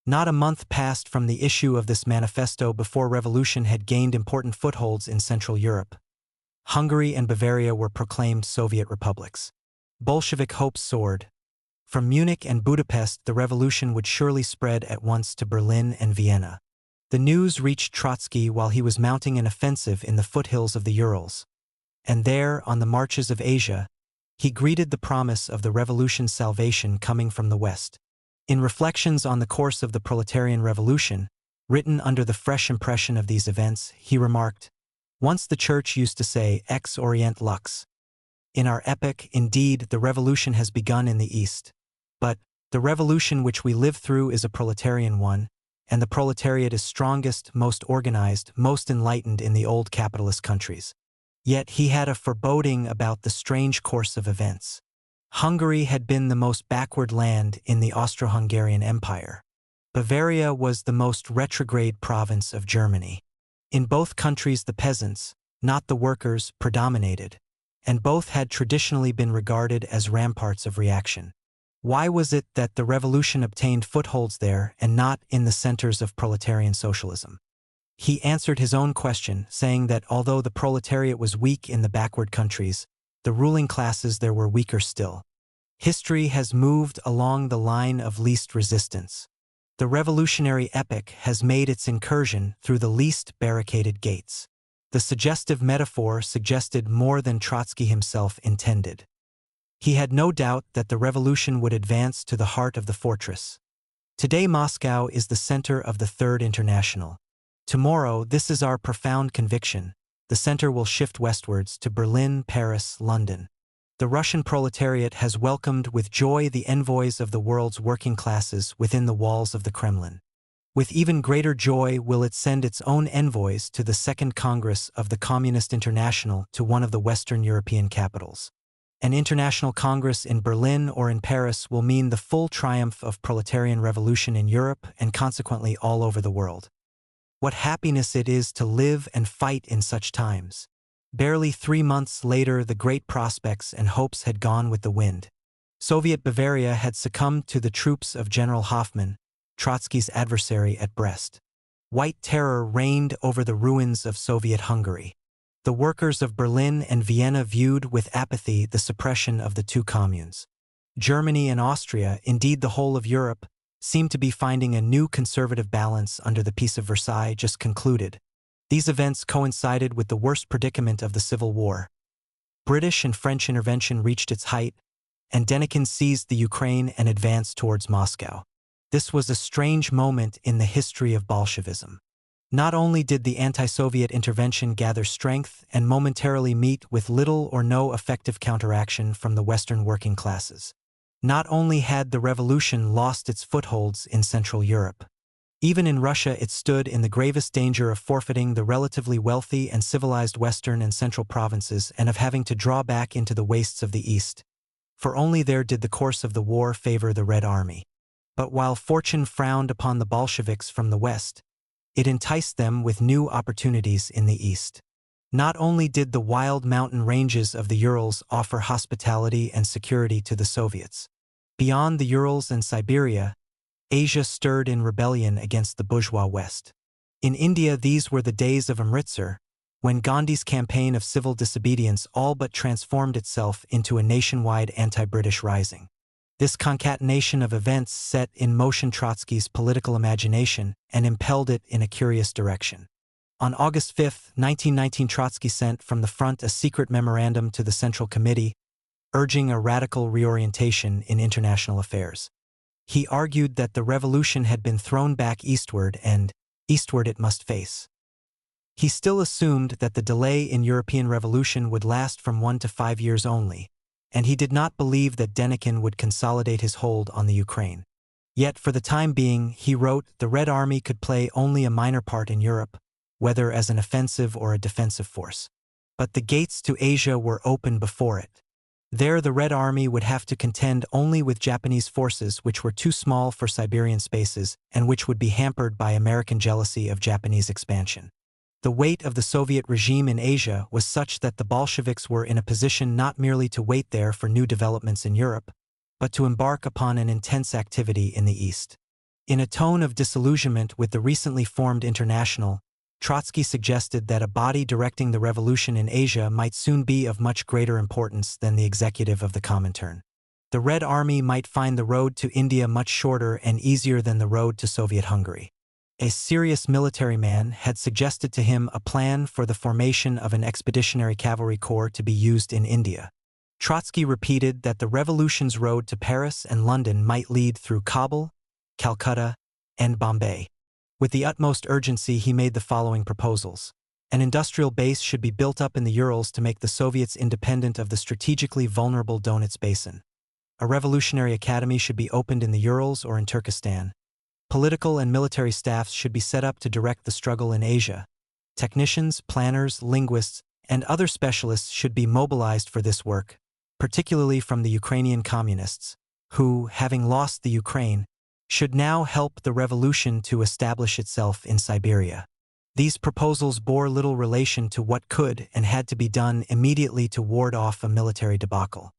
Not a month passed from the issue of this manifesto before revolution had gained important footholds in Central Europe. Hungary and Bavaria were proclaimed Soviet republics. Bolshevik hopes soared. From Munich and Budapest, the revolution would surely spread at once to Berlin and Vienna. The news reached Trotsky while he was mounting an offensive in the foothills of the Urals. And there, on the marches of Asia, he greeted the promise of the revolution's salvation coming from the West. In Reflections on the Course of the Proletarian Revolution, written under the fresh impression of these events, he remarked, "Once the Church used to say, Ex Orient Lux. In our epoch, indeed, the revolution has begun in the East. But the revolution which we live through is a proletarian one, and the proletariat is strongest, most organized, most enlightened in the old capitalist countries." Yet he had a foreboding about the strange course of events. Hungary had been the most backward land in the Austro-Hungarian Empire. Bavaria was the most retrograde province of Germany. In both countries the peasants, not the workers, predominated, and both had traditionally been regarded as ramparts of reaction. Why was it that the revolution obtained footholds there and not in the centers of proletarian socialism? He answered his own question, saying that although the proletariat was weak in the backward countries, the ruling classes there were weaker still. History has moved along the line of least resistance. The revolutionary epoch has made its incursion through the least barricaded gates. The suggestive metaphor suggested more than Trotsky himself intended. He had no doubt that the revolution would advance to the heart of the fortress. Today Moscow is the center of the Third International. Tomorrow, this is our profound conviction, the center will shift westwards to Berlin, Paris, London. The Russian proletariat has welcomed with joy the envoys of the world's working classes within the walls of the Kremlin. With even greater joy will it send its own envoys to the Second Congress of the Communist International to one of the Western European capitals. An international congress in Berlin or in Paris will mean the full triumph of proletarian revolution in Europe and consequently all over the world. What happiness it is to live and fight in such times. Barely 3 months later, the great prospects and hopes had gone with the wind. Soviet Bavaria had succumbed to the troops of General Hoffmann, Trotsky's adversary at Brest. White terror reigned over the ruins of Soviet Hungary. The workers of Berlin and Vienna viewed with apathy the suppression of the two communes. Germany and Austria, indeed the whole of Europe, seemed to be finding a new conservative balance under the Peace of Versailles just concluded. These events coincided with the worst predicament of the Civil War. British and French intervention reached its height, and Denikin seized the Ukraine and advanced towards Moscow. This was a strange moment in the history of Bolshevism. Not only did the anti-Soviet intervention gather strength and momentarily meet with little or no effective counteraction from the Western working classes. Not only had the revolution lost its footholds in Central Europe. Even in Russia it stood in the gravest danger of forfeiting the relatively wealthy and civilized Western and Central provinces and of having to draw back into the wastes of the East. For only there did the course of the war favor the Red Army. But while fortune frowned upon the Bolsheviks from the West, it enticed them with new opportunities in the East. Not only did the wild mountain ranges of the Urals offer hospitality and security to the Soviets. Beyond the Urals and Siberia, Asia stirred in rebellion against the bourgeois West. In India, these were the days of Amritsar, when Gandhi's campaign of civil disobedience all but transformed itself into a nationwide anti-British rising. This concatenation of events set in motion Trotsky's political imagination and impelled it in a curious direction. On August 5, 1919, Trotsky sent from the front a secret memorandum to the Central Committee, urging a radical reorientation in international affairs. He argued that the revolution had been thrown back eastward and eastward it must face. He still assumed that the delay in European revolution would last from 1 to 5 years only, and he did not believe that Denikin would consolidate his hold on the Ukraine. Yet for the time being, he wrote, the Red Army could play only a minor part in Europe, whether as an offensive or a defensive force. But the gates to Asia were open before it. There the Red Army would have to contend only with Japanese forces which were too small for Siberian spaces and which would be hampered by American jealousy of Japanese expansion. The weight of the Soviet regime in Asia was such that the Bolsheviks were in a position not merely to wait there for new developments in Europe, but to embark upon an intense activity in the East. In a tone of disillusionment with the recently formed International, Trotsky suggested that a body directing the revolution in Asia might soon be of much greater importance than the executive of the Comintern. The Red Army might find the road to India much shorter and easier than the road to Soviet Hungary. A serious military man had suggested to him a plan for the formation of an expeditionary cavalry corps to be used in India. Trotsky repeated that the revolution's road to Paris and London might lead through Kabul, Calcutta, and Bombay. With the utmost urgency, he made the following proposals. An industrial base should be built up in the Urals to make the Soviets independent of the strategically vulnerable Donets Basin. A revolutionary academy should be opened in the Urals or in Turkestan. Political and military staffs should be set up to direct the struggle in Asia. Technicians, planners, linguists, and other specialists should be mobilized for this work, particularly from the Ukrainian communists, who, having lost the Ukraine, should now help the revolution to establish itself in Siberia. These proposals bore little relation to what could and had to be done immediately to ward off a military debacle.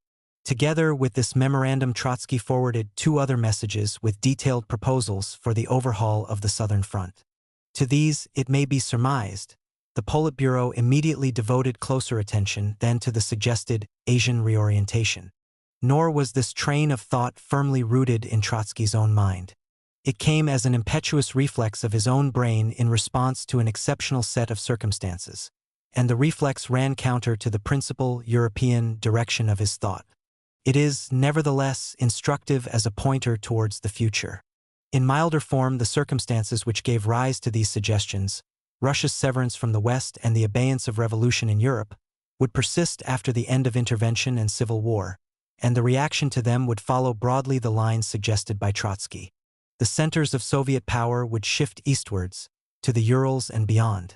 Together with this memorandum, Trotsky forwarded 2 other messages with detailed proposals for the overhaul of the Southern Front. To these, it may be surmised, the Politburo immediately devoted closer attention than to the suggested Asian reorientation. Nor was this train of thought firmly rooted in Trotsky's own mind. It came as an impetuous reflex of his own brain in response to an exceptional set of circumstances, and the reflex ran counter to the principal European direction of his thought. It is, nevertheless, instructive as a pointer towards the future. In milder form, the circumstances which gave rise to these suggestions, Russia's severance from the West and the abeyance of revolution in Europe, would persist after the end of intervention and civil war, and the reaction to them would follow broadly the lines suggested by Trotsky. The centers of Soviet power would shift eastwards, to the Urals and beyond.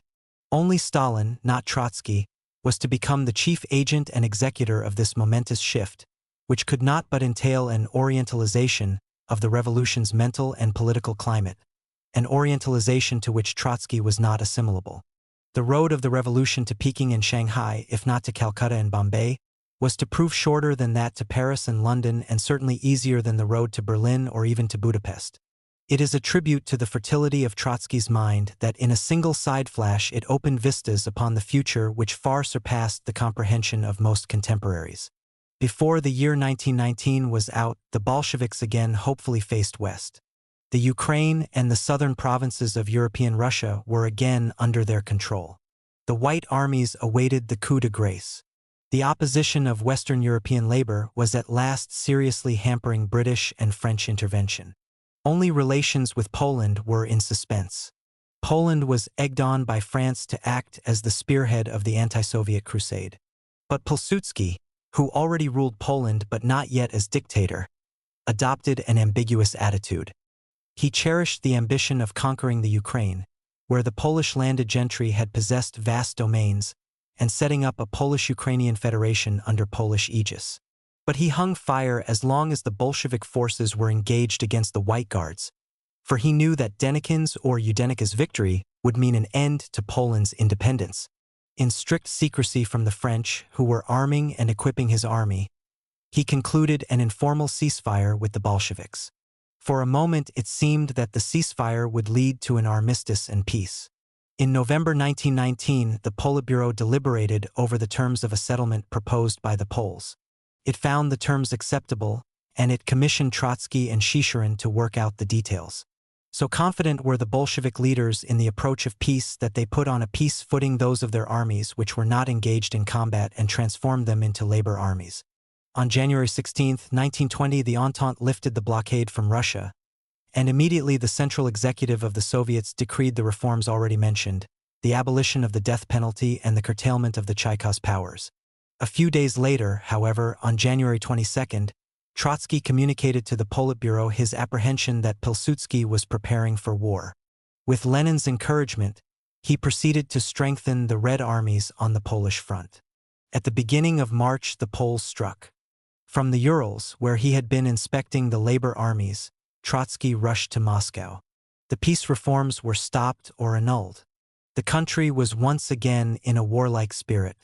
Only Stalin, not Trotsky, was to become the chief agent and executor of this momentous shift, which could not but entail an orientalization of the revolution's mental and political climate, an orientalization to which Trotsky was not assimilable. The road of the revolution to Peking and Shanghai, if not to Calcutta and Bombay, was to prove shorter than that to Paris and London, and certainly easier than the road to Berlin or even to Budapest. It is a tribute to the fertility of Trotsky's mind that in a single side flash it opened vistas upon the future which far surpassed the comprehension of most contemporaries. Before the year 1919 was out, the Bolsheviks again hopefully faced west. The Ukraine and the southern provinces of European Russia were again under their control. The White armies awaited the coup de grace. The opposition of Western European labor was at last seriously hampering British and French intervention. Only relations with Poland were in suspense. Poland was egged on by France to act as the spearhead of the anti-Soviet crusade. But Pilsudski, who already ruled Poland but not yet as dictator, adopted an ambiguous attitude. He cherished the ambition of conquering the Ukraine, where the Polish landed gentry had possessed vast domains, and setting up a Polish-Ukrainian federation under Polish aegis. But he hung fire as long as the Bolshevik forces were engaged against the White Guards, for he knew that Denikin's or Yudenika's victory would mean an end to Poland's independence. In strict secrecy from the French, who were arming and equipping his army, he concluded an informal ceasefire with the Bolsheviks. For a moment it seemed that the ceasefire would lead to an armistice and peace. In November 1919, the Politburo deliberated over the terms of a settlement proposed by the Poles. It found the terms acceptable, and it commissioned Trotsky and Shishirin to work out the details. So confident were the Bolshevik leaders in the approach of peace that they put on a peace footing those of their armies which were not engaged in combat and transformed them into labor armies. On January 16, 1920, the Entente lifted the blockade from Russia, and immediately the central executive of the Soviets decreed the reforms already mentioned, the abolition of the death penalty and the curtailment of the Chaikos powers. A few days later, however, on January 22, Trotsky communicated to the Politburo his apprehension that Pilsudski was preparing for war. With Lenin's encouragement, he proceeded to strengthen the Red armies on the Polish front. At the beginning of March, the Poles struck. From the Urals, where he had been inspecting the labor armies, Trotsky rushed to Moscow. The peace reforms were stopped or annulled. The country was once again in a warlike spirit.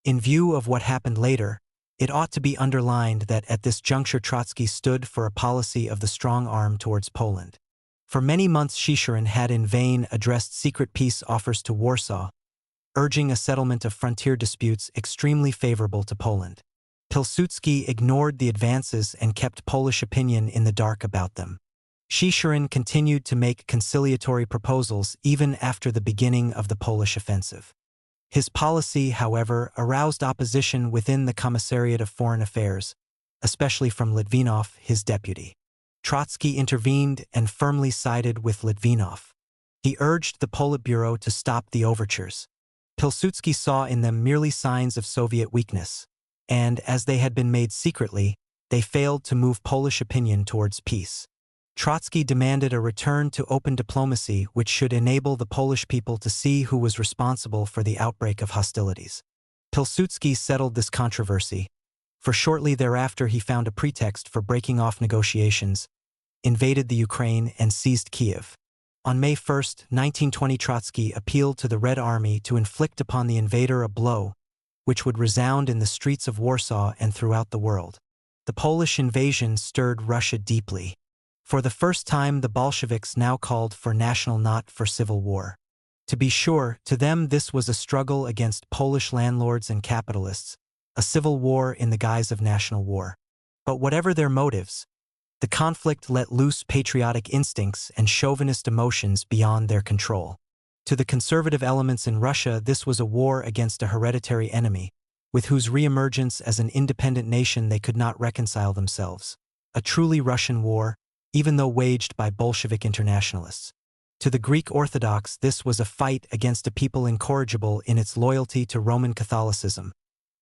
In view of what happened later, it ought to be underlined that at this juncture Trotsky stood for a policy of the strong arm towards Poland. For many months Shishirin had in vain addressed secret peace offers to Warsaw, urging a settlement of frontier disputes extremely favorable to Poland. Pilsudski ignored the advances and kept Polish opinion in the dark about them. Shishirin continued to make conciliatory proposals even after the beginning of the Polish offensive. His policy, however, aroused opposition within the Commissariat of Foreign Affairs, especially from Litvinov, his deputy. Trotsky intervened and firmly sided with Litvinov. He urged the Politburo to stop the overtures. Pilsudski saw in them merely signs of Soviet weakness, and, as they had been made secretly, they failed to move Polish opinion towards peace. Trotsky demanded a return to open diplomacy which should enable the Polish people to see who was responsible for the outbreak of hostilities. Pilsudski settled this controversy, for shortly thereafter he found a pretext for breaking off negotiations, invaded the Ukraine, and seized Kiev. On May 1, 1920, Trotsky appealed to the Red Army to inflict upon the invader a blow which would resound in the streets of Warsaw and throughout the world. The Polish invasion stirred Russia deeply. For the first time, the Bolsheviks now called for national, not for civil war. To be sure, to them this was a struggle against Polish landlords and capitalists, a civil war in the guise of national war. But whatever their motives, the conflict let loose patriotic instincts and chauvinist emotions beyond their control. To the conservative elements in Russia, this was a war against a hereditary enemy, with whose reemergence as an independent nation they could not reconcile themselves. A truly Russian war, even though waged by Bolshevik internationalists. To the Greek Orthodox, this was a fight against a people incorrigible in its loyalty to Roman Catholicism,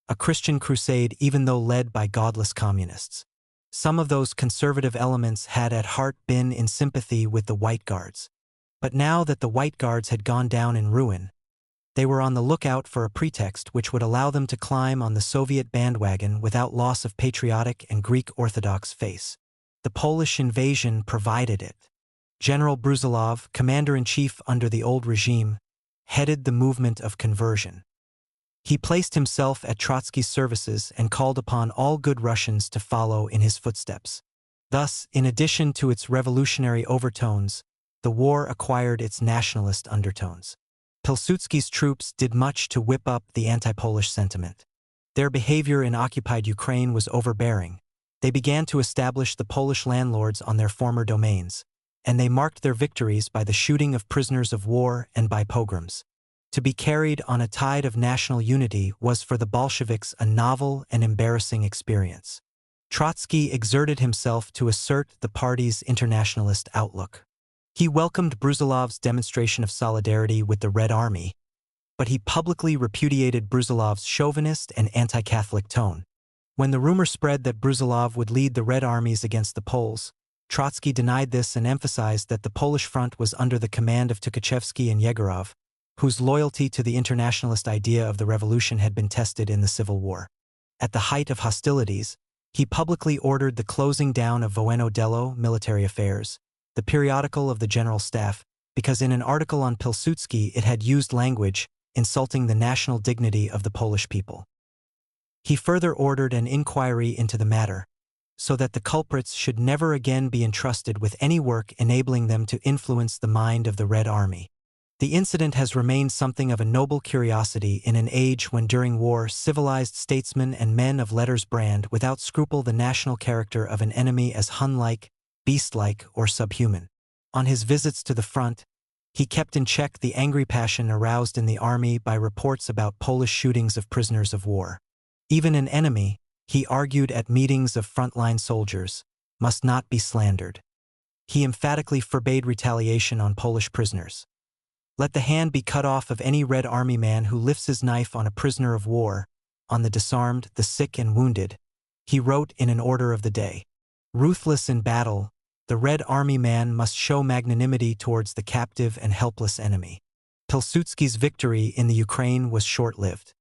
a Christian crusade even though led by godless communists. Some of those conservative elements had at heart been in sympathy with the White Guards. But now that the White Guards had gone down in ruin, They were on the lookout for a pretext which would allow them to climb on the Soviet bandwagon without loss of patriotic and Greek Orthodox faith. The Polish invasion provided it. General Brusilov, commander-in-chief under the old regime, headed the movement of conversion. He placed himself at Trotsky's services and called upon all good Russians to follow in his footsteps. Thus, in addition to its revolutionary overtones, the war acquired its nationalist undertones. Pilsudski's troops did much to whip up the anti-Polish sentiment. Their behavior in occupied Ukraine was overbearing. They began to establish the Polish landlords on their former domains, and they marked their victories by the shooting of prisoners of war and by pogroms. To be carried on a tide of national unity was for the Bolsheviks a novel and embarrassing experience. Trotsky exerted himself to assert the party's internationalist outlook. He welcomed Brusilov's demonstration of solidarity with the Red Army, but he publicly repudiated Brusilov's chauvinist and anti-Catholic tone. When the rumor spread that Brusilov would lead the Red Armies against the Poles, Trotsky denied this and emphasized that the Polish front was under the command of Tukhachevsky and Yegorov, whose loyalty to the internationalist idea of the revolution had been tested in the Civil War. At the height of hostilities, he publicly ordered the closing down of Voeno Dello, Military Affairs, the periodical of the General Staff, because in an article on Pilsudski it had used language insulting the national dignity of the Polish people. He further ordered an inquiry into the matter, so that the culprits should never again be entrusted with any work enabling them to influence the mind of the Red Army. The incident has remained something of a noble curiosity in an age when during war civilized statesmen and men of letters brand without scruple the national character of an enemy as Hun-like, beast-like, or subhuman. On his visits to the front, he kept in check the angry passion aroused in the army by reports about Polish shootings of prisoners of war. Even an enemy, he argued at meetings of frontline soldiers, must not be slandered. He emphatically forbade retaliation on Polish prisoners. Let the hand be cut off of any Red Army man who lifts his knife on a prisoner of war, on the disarmed, the sick and wounded, he wrote in an order of the day. Ruthless in battle, the Red Army man must show magnanimity towards the captive and helpless enemy. Pilsudski's victory in the Ukraine was short-lived.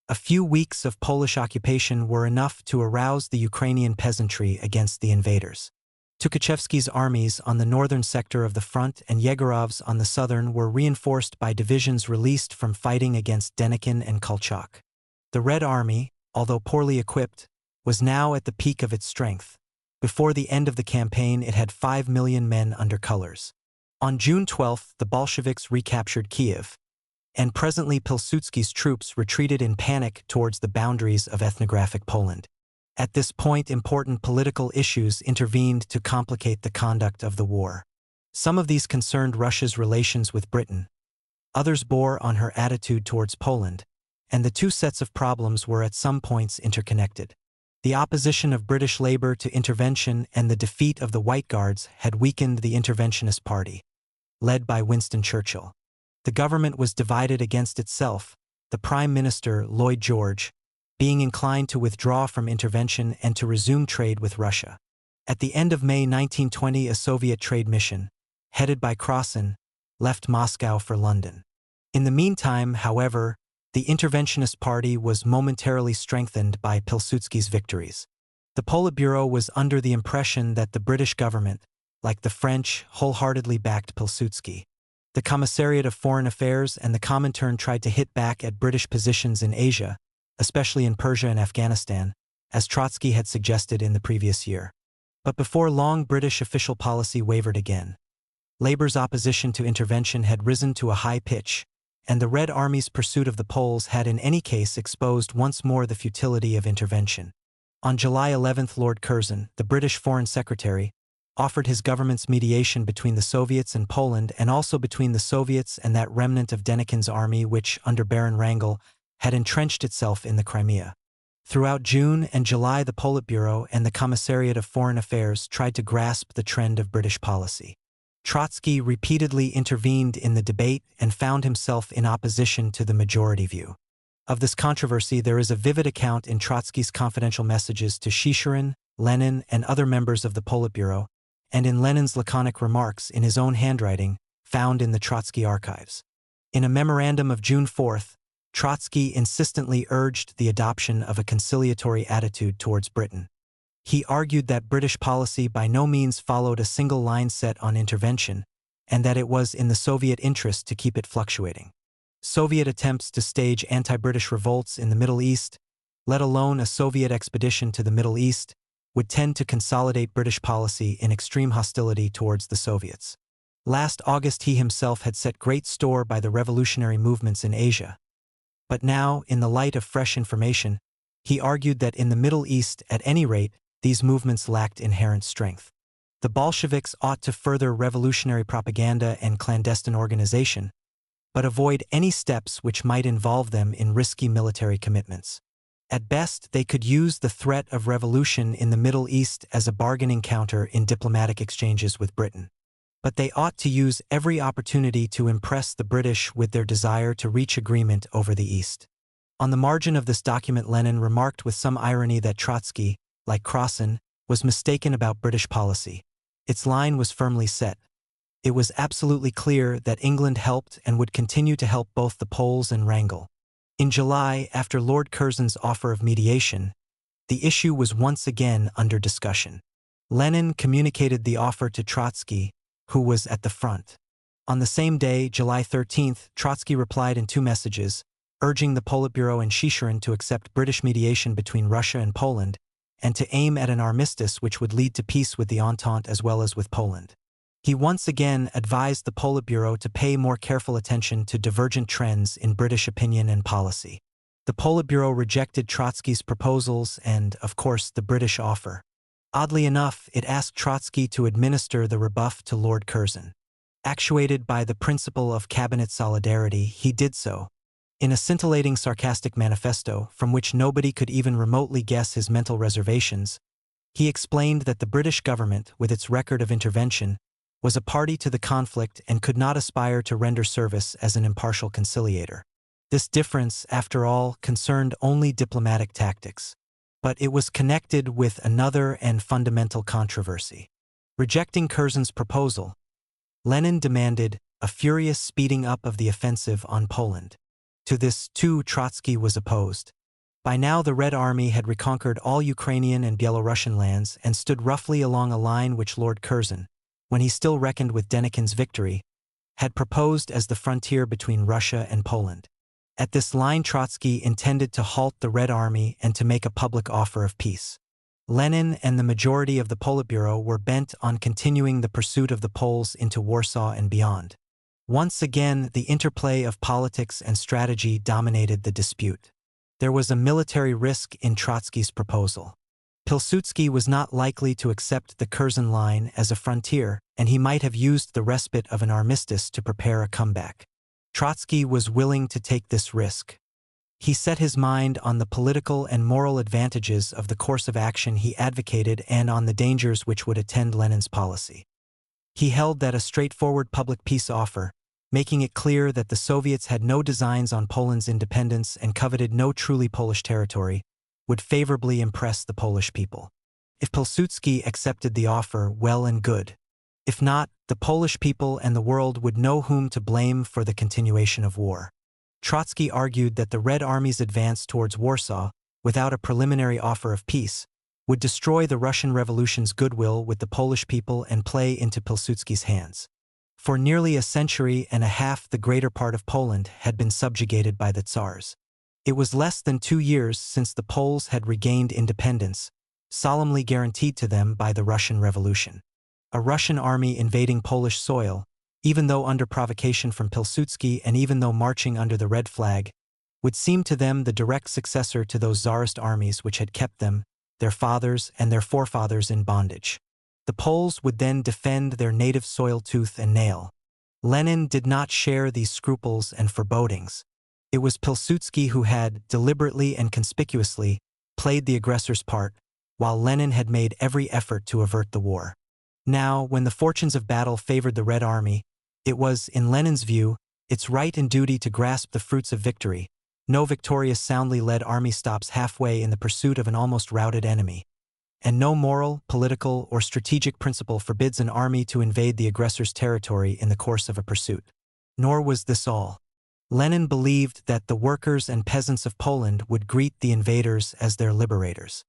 A few weeks of Polish occupation were enough to arouse the Ukrainian peasantry against the invaders. Tukhachevsky's armies on the northern sector of the front and Yegorov's on the southern were reinforced by divisions released from fighting against Denikin and Kolchak. The Red Army, although poorly equipped, was now at the peak of its strength. Before the end of the campaign it had 5 million men under colors. On June 12 the Bolsheviks recaptured Kiev, and presently Pilsudski's troops retreated in panic towards the boundaries of ethnographic Poland. At this point important political issues intervened to complicate the conduct of the war. Some of these concerned Russia's relations with Britain. Others bore on her attitude towards Poland, and the two sets of problems were at some points interconnected. The opposition of British Labour to intervention and the defeat of the White Guards had weakened the interventionist party, led by Winston Churchill. The government was divided against itself, the Prime Minister, Lloyd George, being inclined to withdraw from intervention and to resume trade with Russia. At the end of May 1920 a Soviet trade mission, headed by Krosin, left Moscow for London. In the meantime, however, the interventionist party was momentarily strengthened by Pilsudski's victories. The Politburo was under the impression that the British government, like the French, wholeheartedly backed Pilsudski. The Commissariat of Foreign Affairs and the Comintern tried to hit back at British positions in Asia, especially in Persia and Afghanistan, as Trotsky had suggested in the previous year. But before long British official policy wavered again. Labour's opposition to intervention had risen to a high pitch, and the Red Army's pursuit of the Poles had in any case exposed once more the futility of intervention. On July 11 Lord Curzon, the British Foreign Secretary, offered his government's mediation between the Soviets and Poland and also between the Soviets and that remnant of Denikin's army which, under Baron Wrangel, had entrenched itself in the Crimea. Throughout June and July the Politburo and the Commissariat of Foreign Affairs tried to grasp the trend of British policy. Trotsky repeatedly intervened in the debate and found himself in opposition to the majority view. Of this controversy there is a vivid account in Trotsky's confidential messages to Chicherin, Lenin, and other members of the Politburo, and in Lenin's laconic remarks in his own handwriting, found in the Trotsky archives. In a memorandum of June 4, Trotsky insistently urged the adoption of a conciliatory attitude towards Britain. He argued that British policy by no means followed a single line set on intervention, and that it was in the Soviet interest to keep it fluctuating. Soviet attempts to stage anti-British revolts in the Middle East, let alone a Soviet expedition to the Middle East, would tend to consolidate British policy in extreme hostility towards the Soviets. Last August he himself had set great store by the revolutionary movements in Asia. But now, in the light of fresh information, he argued that in the Middle East, at any rate, these movements lacked inherent strength. The Bolsheviks ought to further revolutionary propaganda and clandestine organization, but avoid any steps which might involve them in risky military commitments. At best, they could use the threat of revolution in the Middle East as a bargaining counter in diplomatic exchanges with Britain. But they ought to use every opportunity to impress the British with their desire to reach agreement over the East. On the margin of this document, Lenin remarked with some irony that Trotsky, like Crossan, was mistaken about British policy. Its line was firmly set. It was absolutely clear that England helped and would continue to help both the Poles and Wrangel. In July, after Lord Curzon's offer of mediation, the issue was once again under discussion. Lenin communicated the offer to Trotsky, who was at the front. On the same day, July 13th, Trotsky replied in two messages, urging the Politburo and Chicherin to accept British mediation between Russia and Poland, and to aim at an armistice which would lead to peace with the Entente as well as with Poland. He once again advised the Politburo to pay more careful attention to divergent trends in British opinion and policy. The Politburo rejected Trotsky's proposals and, of course, the British offer. Oddly enough, it asked Trotsky to administer the rebuff to Lord Curzon. Actuated by the principle of cabinet solidarity, he did so. In a scintillating sarcastic manifesto, from which nobody could even remotely guess his mental reservations, he explained that the British government, with its record of intervention, was a party to the conflict and could not aspire to render service as an impartial conciliator. This difference, after all, concerned only diplomatic tactics. But it was connected with another and fundamental controversy. Rejecting Curzon's proposal, Lenin demanded a furious speeding up of the offensive on Poland. To this, too, Trotsky was opposed. By now the Red Army had reconquered all Ukrainian and Belarusian lands and stood roughly along a line which Lord Curzon, when he still reckoned with Denikin's victory, had proposed as the frontier between Russia and Poland. At this line Trotsky intended to halt the Red Army and to make a public offer of peace. Lenin and the majority of the Politburo were bent on continuing the pursuit of the Poles into Warsaw and beyond. Once again, the interplay of politics and strategy dominated the dispute. There was a military risk in Trotsky's proposal. Pilsudski was not likely to accept the Curzon line as a frontier, and he might have used the respite of an armistice to prepare a comeback. Trotsky was willing to take this risk. He set his mind on the political and moral advantages of the course of action he advocated and on the dangers which would attend Lenin's policy. He held that a straightforward public peace offer, making it clear that the Soviets had no designs on Poland's independence and coveted no truly Polish territory, would favorably impress the Polish people. If Pilsudski accepted the offer, well and good. If not, the Polish people and the world would know whom to blame for the continuation of war. Trotsky argued that the Red Army's advance towards Warsaw, without a preliminary offer of peace, would destroy the Russian Revolution's goodwill with the Polish people and play into Pilsudski's hands. For nearly a century and a half the greater part of Poland had been subjugated by the Tsars. It was less than 2 years since the Poles had regained independence, solemnly guaranteed to them by the Russian Revolution. A Russian army invading Polish soil, even though under provocation from Pilsudski and even though marching under the red flag, would seem to them the direct successor to those Tsarist armies which had kept them, their fathers and their forefathers in bondage. The Poles would then defend their native soil tooth and nail. Lenin did not share these scruples and forebodings. It was Pilsudski who had, deliberately and conspicuously, played the aggressor's part, while Lenin had made every effort to avert the war. Now, when the fortunes of battle favored the Red Army, it was, in Lenin's view, its right and duty to grasp the fruits of victory. No victorious, soundly led army stops halfway in the pursuit of an almost routed enemy. And no moral, political, or strategic principle forbids an army to invade the aggressor's territory in the course of a pursuit. Nor was this all. Lenin believed that the workers and peasants of Poland would greet the invaders as their liberators.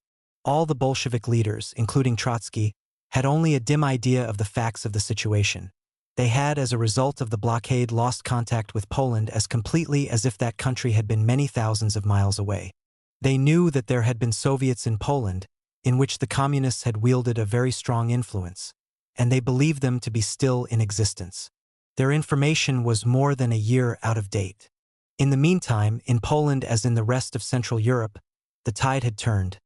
All the Bolshevik leaders, including Trotsky, had only a dim idea of the facts of the situation. They had, as a result of the blockade, lost contact with Poland as completely as if that country had been many thousands of miles away. They knew that there had been Soviets in Poland, in which the communists had wielded a very strong influence, and they believed them to be still in existence. Their information was more than a year out of date. In the meantime, in Poland as in the rest of Central Europe, the tide had turned.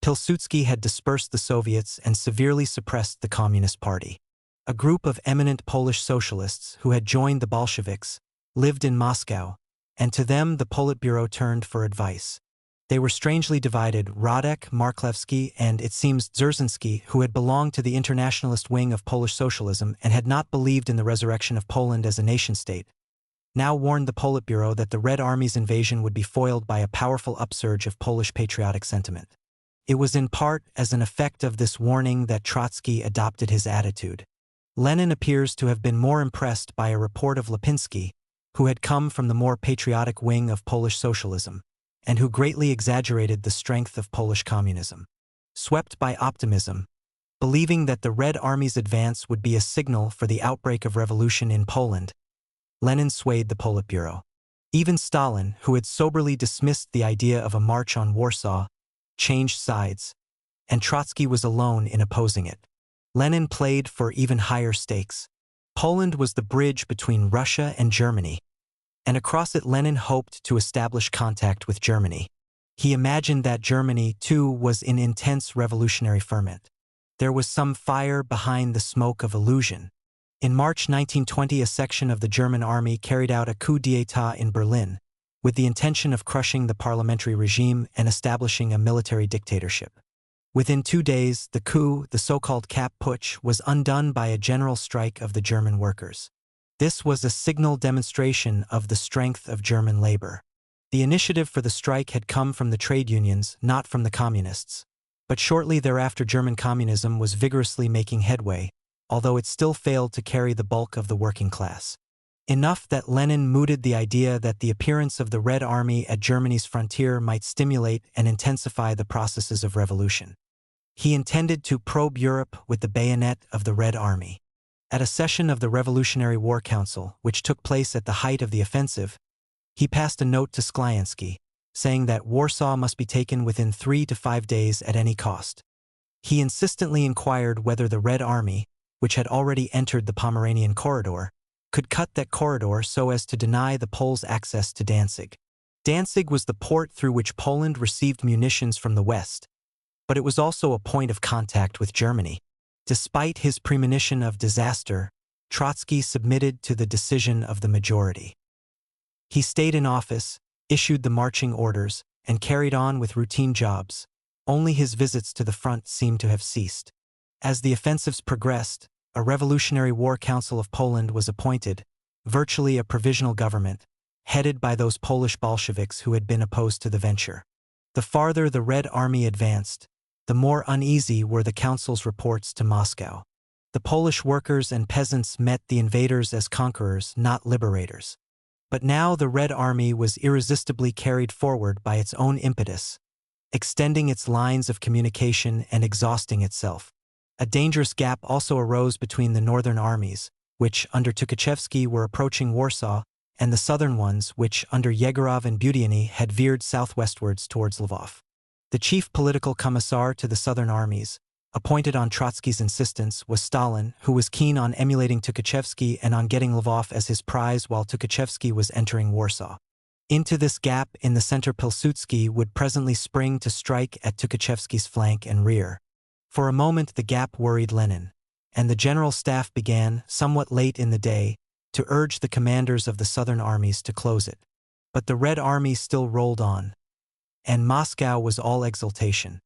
Pilsudski had dispersed the Soviets and severely suppressed the Communist Party. A group of eminent Polish socialists who had joined the Bolsheviks lived in Moscow, and to them the Politburo turned for advice. They were strangely divided. Radek, Marklevsky, and, it seems, Dzerzhinsky, who had belonged to the internationalist wing of Polish socialism and had not believed in the resurrection of Poland as a nation-state, now warned the Politburo that the Red Army's invasion would be foiled by a powerful upsurge of Polish patriotic sentiment. It was in part as an effect of this warning that Trotsky adopted his attitude. Lenin appears to have been more impressed by a report of Lipinski, who had come from the more patriotic wing of Polish socialism, and who greatly exaggerated the strength of Polish communism. Swept by optimism, believing that the Red Army's advance would be a signal for the outbreak of revolution in Poland, Lenin swayed the Politburo. Even Stalin, who had soberly dismissed the idea of a march on Warsaw, changed sides, and Trotsky was alone in opposing it. Lenin played for even higher stakes. Poland was the bridge between Russia and Germany, and across it Lenin hoped to establish contact with Germany. He imagined that Germany, too, was in intense revolutionary ferment. There was some fire behind the smoke of illusion. In March 1920, a section of the German army carried out a coup d'état in Berlin, with the intention of crushing the parliamentary regime and establishing a military dictatorship. Within 2 days, the coup, the so-called Kapp Putsch, was undone by a general strike of the German workers. This was a signal demonstration of the strength of German labor. The initiative for the strike had come from the trade unions, not from the communists. But shortly thereafter, German communism was vigorously making headway, although it still failed to carry the bulk of the working class. Enough that Lenin mooted the idea that the appearance of the Red Army at Germany's frontier might stimulate and intensify the processes of revolution. He intended to probe Europe with the bayonet of the Red Army. At a session of the Revolutionary War Council, which took place at the height of the offensive, he passed a note to Sklyansky, saying that Warsaw must be taken within 3 to 5 days at any cost. He insistently inquired whether the Red Army, which had already entered the Pomeranian corridor, could cut that corridor so as to deny the Poles access to Danzig. Danzig was the port through which Poland received munitions from the West, but it was also a point of contact with Germany. Despite his premonition of disaster, Trotsky submitted to the decision of the majority. He stayed in office, issued the marching orders, and carried on with routine jobs. Only his visits to the front seemed to have ceased. As the offensives progressed, a Revolutionary War Council of Poland was appointed, virtually a provisional government, headed by those Polish Bolsheviks who had been opposed to the venture. The farther the Red Army advanced, the more uneasy were the council's reports to Moscow. The Polish workers and peasants met the invaders as conquerors, not liberators. But now the Red Army was irresistibly carried forward by its own impetus, extending its lines of communication and exhausting itself. A dangerous gap also arose between the northern armies, which, under Tukhachevsky, were approaching Warsaw, and the southern ones, which, under Yegorov and Budyonny, had veered southwestwards towards Lvov. The chief political commissar to the southern armies, appointed on Trotsky's insistence, was Stalin, who was keen on emulating Tukhachevsky and on getting Lvov as his prize while Tukhachevsky was entering Warsaw. Into this gap in the center Pilsudski would presently spring to strike at Tukhachevsky's flank and rear. For a moment the gap worried Lenin, and the general staff began, somewhat late in the day, to urge the commanders of the southern armies to close it. But the Red Army still rolled on, and Moscow was all exultation.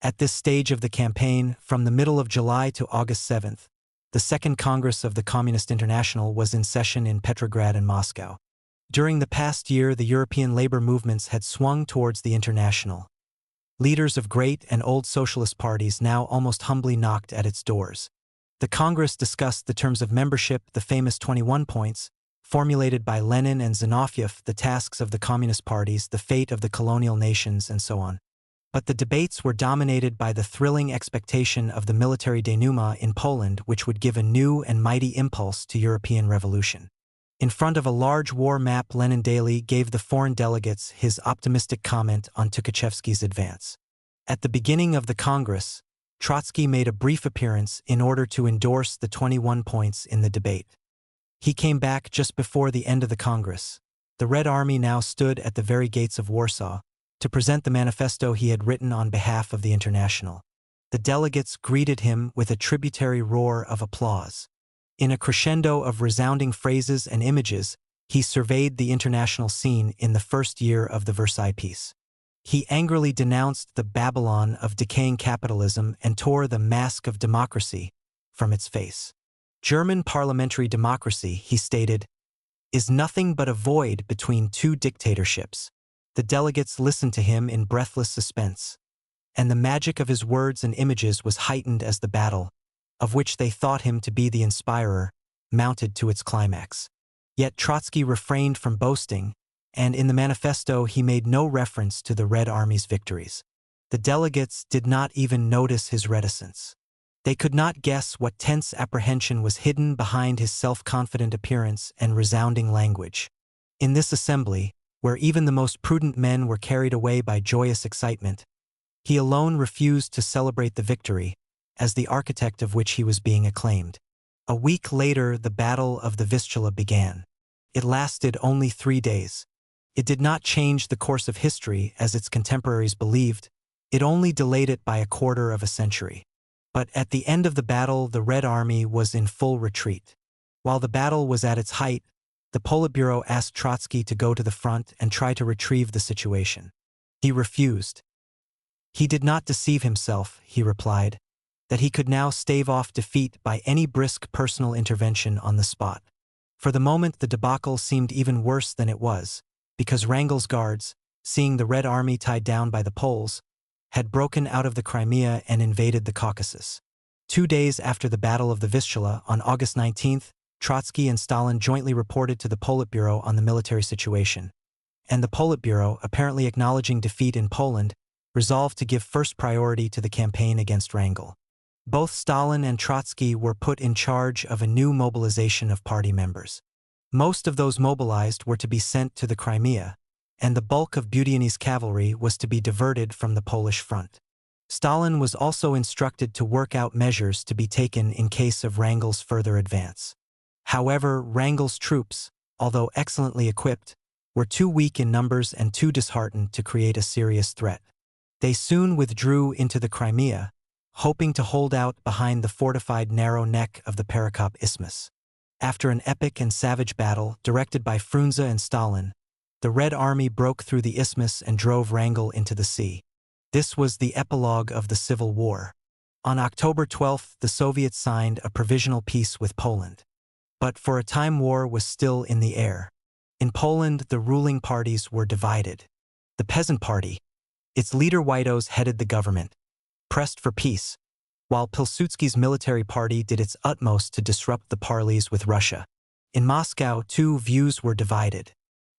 At this stage of the campaign, from the middle of July to August 7th, the Second Congress of the Communist International was in session in Petrograd and Moscow. During the past year, the European labor movements had swung towards the international. Leaders of great and old socialist parties now almost humbly knocked at its doors. The Congress discussed the terms of membership, the famous 21 points, formulated by Lenin and Zinoviev, the tasks of the communist parties, the fate of the colonial nations, and so on. But the debates were dominated by the thrilling expectation of the military denouement in Poland, which would give a new and mighty impulse to European revolution. In front of a large war map, Lenin daily gave the foreign delegates his optimistic comment on Tukhachevsky's advance. At the beginning of the Congress, Trotsky made a brief appearance in order to endorse the 21 points in the debate. He came back just before the end of the Congress. The Red Army now stood at the very gates of Warsaw to present the manifesto he had written on behalf of the International. The delegates greeted him with a tributary roar of applause. In a crescendo of resounding phrases and images, he surveyed the international scene in the first year of the Versailles Peace. He angrily denounced the Babylon of decaying capitalism and tore the mask of democracy from its face. German parliamentary democracy, he stated, is nothing but a void between two dictatorships. The delegates listened to him in breathless suspense, and the magic of his words and images was heightened as the battle, of which they thought him to be the inspirer, mounted to its climax. Yet Trotsky refrained from boasting, and in the manifesto he made no reference to the Red Army's victories. The delegates did not even notice his reticence. They could not guess what tense apprehension was hidden behind his self-confident appearance and resounding language. In this assembly, where even the most prudent men were carried away by joyous excitement, he alone refused to celebrate the victory, as the architect of which he was being acclaimed. A week later, the Battle of the Vistula began. It lasted only 3 days. It did not change the course of history as its contemporaries believed. It only delayed it by a quarter of a century. But at the end of the battle, the Red Army was in full retreat. While the battle was at its height, the Politburo asked Trotsky to go to the front and try to retrieve the situation. He refused. He did not deceive himself, he replied, that he could now stave off defeat by any brisk personal intervention on the spot. For the moment, the debacle seemed even worse than it was, because Wrangel's guards, seeing the Red Army tied down by the Poles, had broken out of the Crimea and invaded the Caucasus. 2 days after the Battle of the Vistula, on August 19th, Trotsky and Stalin jointly reported to the Politburo on the military situation, and the Politburo, apparently acknowledging defeat in Poland, resolved to give first priority to the campaign against Wrangel. Both Stalin and Trotsky were put in charge of a new mobilization of party members. Most of those mobilized were to be sent to the Crimea, and the bulk of Budyonny's cavalry was to be diverted from the Polish front. Stalin was also instructed to work out measures to be taken in case of Wrangel's further advance. However, Wrangel's troops, although excellently equipped, were too weak in numbers and too disheartened to create a serious threat. They soon withdrew into the Crimea, hoping to hold out behind the fortified narrow neck of the Perekop Isthmus. After an epic and savage battle directed by Frunze and Stalin, the Red Army broke through the isthmus and drove Wrangel into the sea. This was the epilogue of the Civil War. On October 12th, the Soviets signed a provisional peace with Poland. But for a time, war was still in the air. In Poland, the ruling parties were divided. The Peasant Party, its leader Witosz headed the government, pressed for peace, while Pilsudski's military party did its utmost to disrupt the parleys with Russia. In Moscow, two views were divided.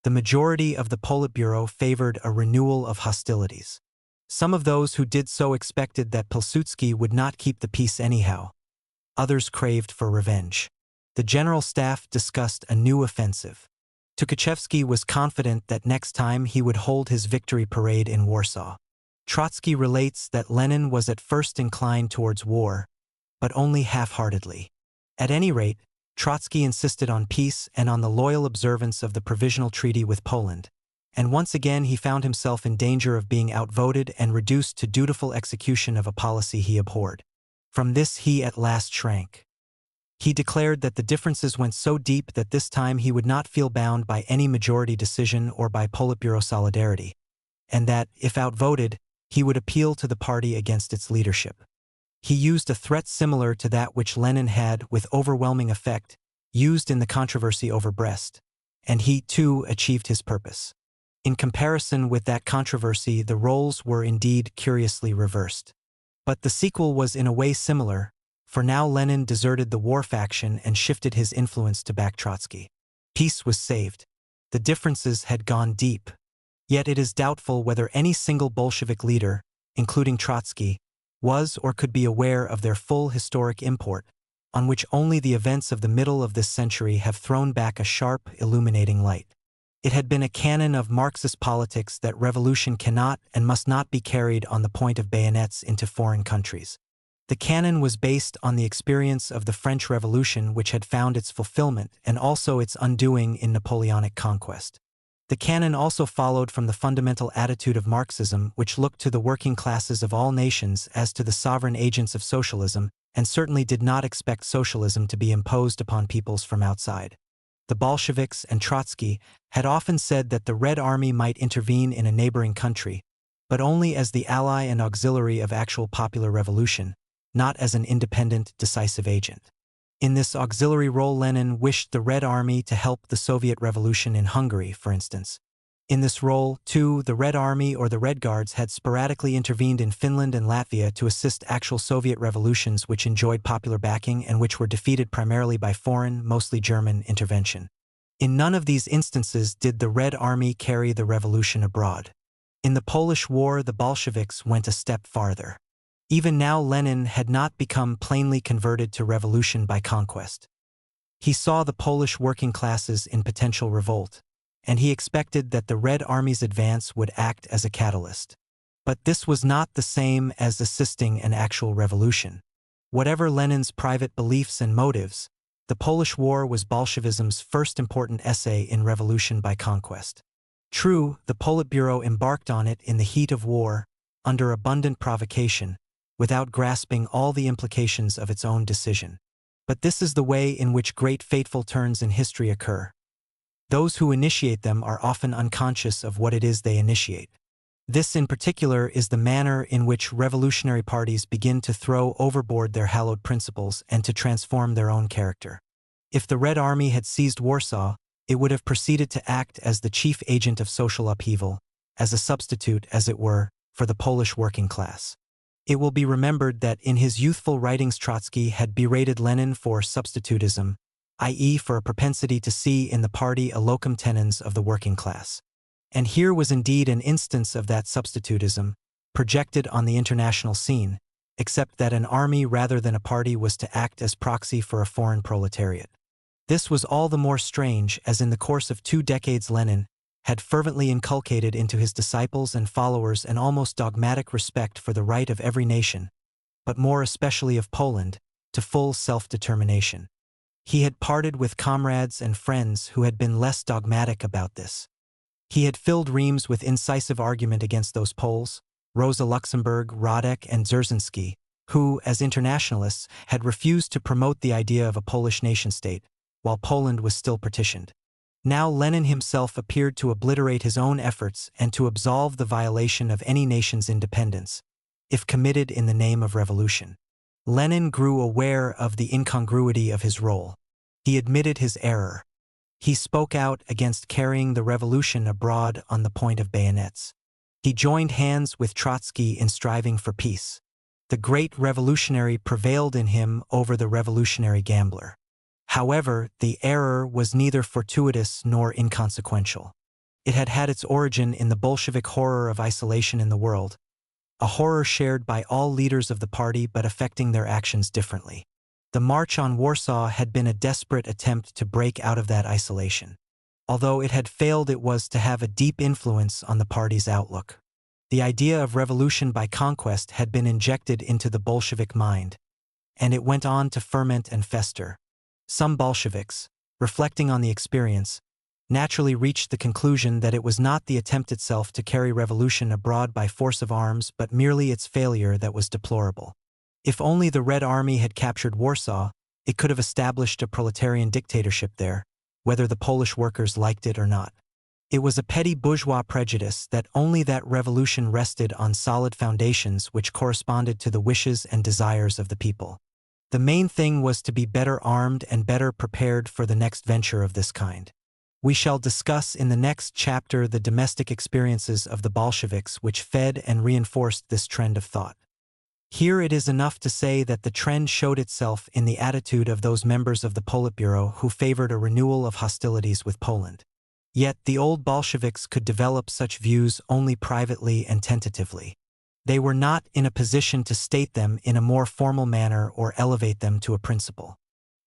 The majority of the Politburo favored a renewal of hostilities. Some of those who did so expected that Pilsudski would not keep the peace anyhow. Others craved for revenge. The General Staff discussed a new offensive. Tukhachevsky was confident that next time he would hold his victory parade in Warsaw. Trotsky relates that Lenin was at first inclined towards war, but only half-heartedly. At any rate, Trotsky insisted on peace and on the loyal observance of the provisional treaty with Poland, and once again he found himself in danger of being outvoted and reduced to dutiful execution of a policy he abhorred. From this he at last shrank. He declared that the differences went so deep that this time he would not feel bound by any majority decision or by Politburo solidarity, and that, if outvoted, he would appeal to the party against its leadership. He used a threat similar to that which Lenin had, with overwhelming effect, used in the controversy over Brest, and he, too, achieved his purpose. In comparison with that controversy, the roles were indeed curiously reversed. But the sequel was in a way similar, for now Lenin deserted the war faction and shifted his influence to back Trotsky. Peace was saved. The differences had gone deep. Yet it is doubtful whether any single Bolshevik leader, including Trotsky, was or could be aware of their full historic import, on which only the events of the middle of this century have thrown back a sharp, illuminating light. It had been a canon of Marxist politics that revolution cannot and must not be carried on the point of bayonets into foreign countries. The canon was based on the experience of the French Revolution, which had found its fulfillment and also its undoing in Napoleonic conquest. The canon also followed from the fundamental attitude of Marxism, which looked to the working classes of all nations as to the sovereign agents of socialism, and certainly did not expect socialism to be imposed upon peoples from outside. The Bolsheviks and Trotsky had often said that the Red Army might intervene in a neighboring country, but only as the ally and auxiliary of actual popular revolution, not as an independent, decisive agent. In this auxiliary role, Lenin wished the Red Army to help the Soviet Revolution in Hungary, for instance. In this role, too, the Red Army or the Red Guards had sporadically intervened in Finland and Latvia to assist actual Soviet revolutions which enjoyed popular backing and which were defeated primarily by foreign, mostly German, intervention. In none of these instances did the Red Army carry the revolution abroad. In the Polish War, the Bolsheviks went a step farther. Even now, Lenin had not become plainly converted to revolution by conquest. He saw the Polish working classes in potential revolt, and he expected that the Red Army's advance would act as a catalyst. But this was not the same as assisting an actual revolution. Whatever Lenin's private beliefs and motives, the Polish War was Bolshevism's first important essay in revolution by conquest. True, the Politburo embarked on it in the heat of war, under abundant provocation, without grasping all the implications of its own decision. But this is the way in which great fateful turns in history occur. Those who initiate them are often unconscious of what it is they initiate. This in particular is the manner in which revolutionary parties begin to throw overboard their hallowed principles and to transform their own character. If the Red Army had seized Warsaw, it would have proceeded to act as the chief agent of social upheaval, as a substitute, as it were, for the Polish working class. It will be remembered that in his youthful writings Trotsky had berated Lenin for substitutism, i.e. for a propensity to see in the party a locum tenens of the working class. And here was indeed an instance of that substitutism, projected on the international scene, except that an army rather than a party was to act as proxy for a foreign proletariat. This was all the more strange as in the course of 2 decades Lenin had fervently inculcated into his disciples and followers an almost dogmatic respect for the right of every nation, but more especially of Poland, to full self-determination. He had parted with comrades and friends who had been less dogmatic about this. He had filled Reims with incisive argument against those Poles, Rosa Luxemburg, Radek, and Dzerzhinsky, who, as internationalists, had refused to promote the idea of a Polish nation-state, while Poland was still partitioned. Now Lenin himself appeared to obliterate his own efforts and to absolve the violation of any nation's independence, if committed in the name of revolution. Lenin grew aware of the incongruity of his role. He admitted his error. He spoke out against carrying the revolution abroad on the point of bayonets. He joined hands with Trotsky in striving for peace. The great revolutionary prevailed in him over the revolutionary gambler. However, the error was neither fortuitous nor inconsequential. It had had its origin in the Bolshevik horror of isolation in the world, a horror shared by all leaders of the party but affecting their actions differently. The March on Warsaw had been a desperate attempt to break out of that isolation. Although it had failed, it was to have a deep influence on the party's outlook. The idea of revolution by conquest had been injected into the Bolshevik mind, and it went on to ferment and fester. Some Bolsheviks, reflecting on the experience, naturally reached the conclusion that it was not the attempt itself to carry revolution abroad by force of arms but merely its failure that was deplorable. If only the Red Army had captured Warsaw, it could have established a proletarian dictatorship there, whether the Polish workers liked it or not. It was a petty bourgeois prejudice that only that revolution rested on solid foundations which corresponded to the wishes and desires of the people. The main thing was to be better armed and better prepared for the next venture of this kind. We shall discuss in the next chapter the domestic experiences of the Bolsheviks which fed and reinforced this trend of thought. Here it is enough to say that the trend showed itself in the attitude of those members of the Politburo who favored a renewal of hostilities with Poland. Yet the old Bolsheviks could develop such views only privately and tentatively. They were not in a position to state them in a more formal manner or elevate them to a principle.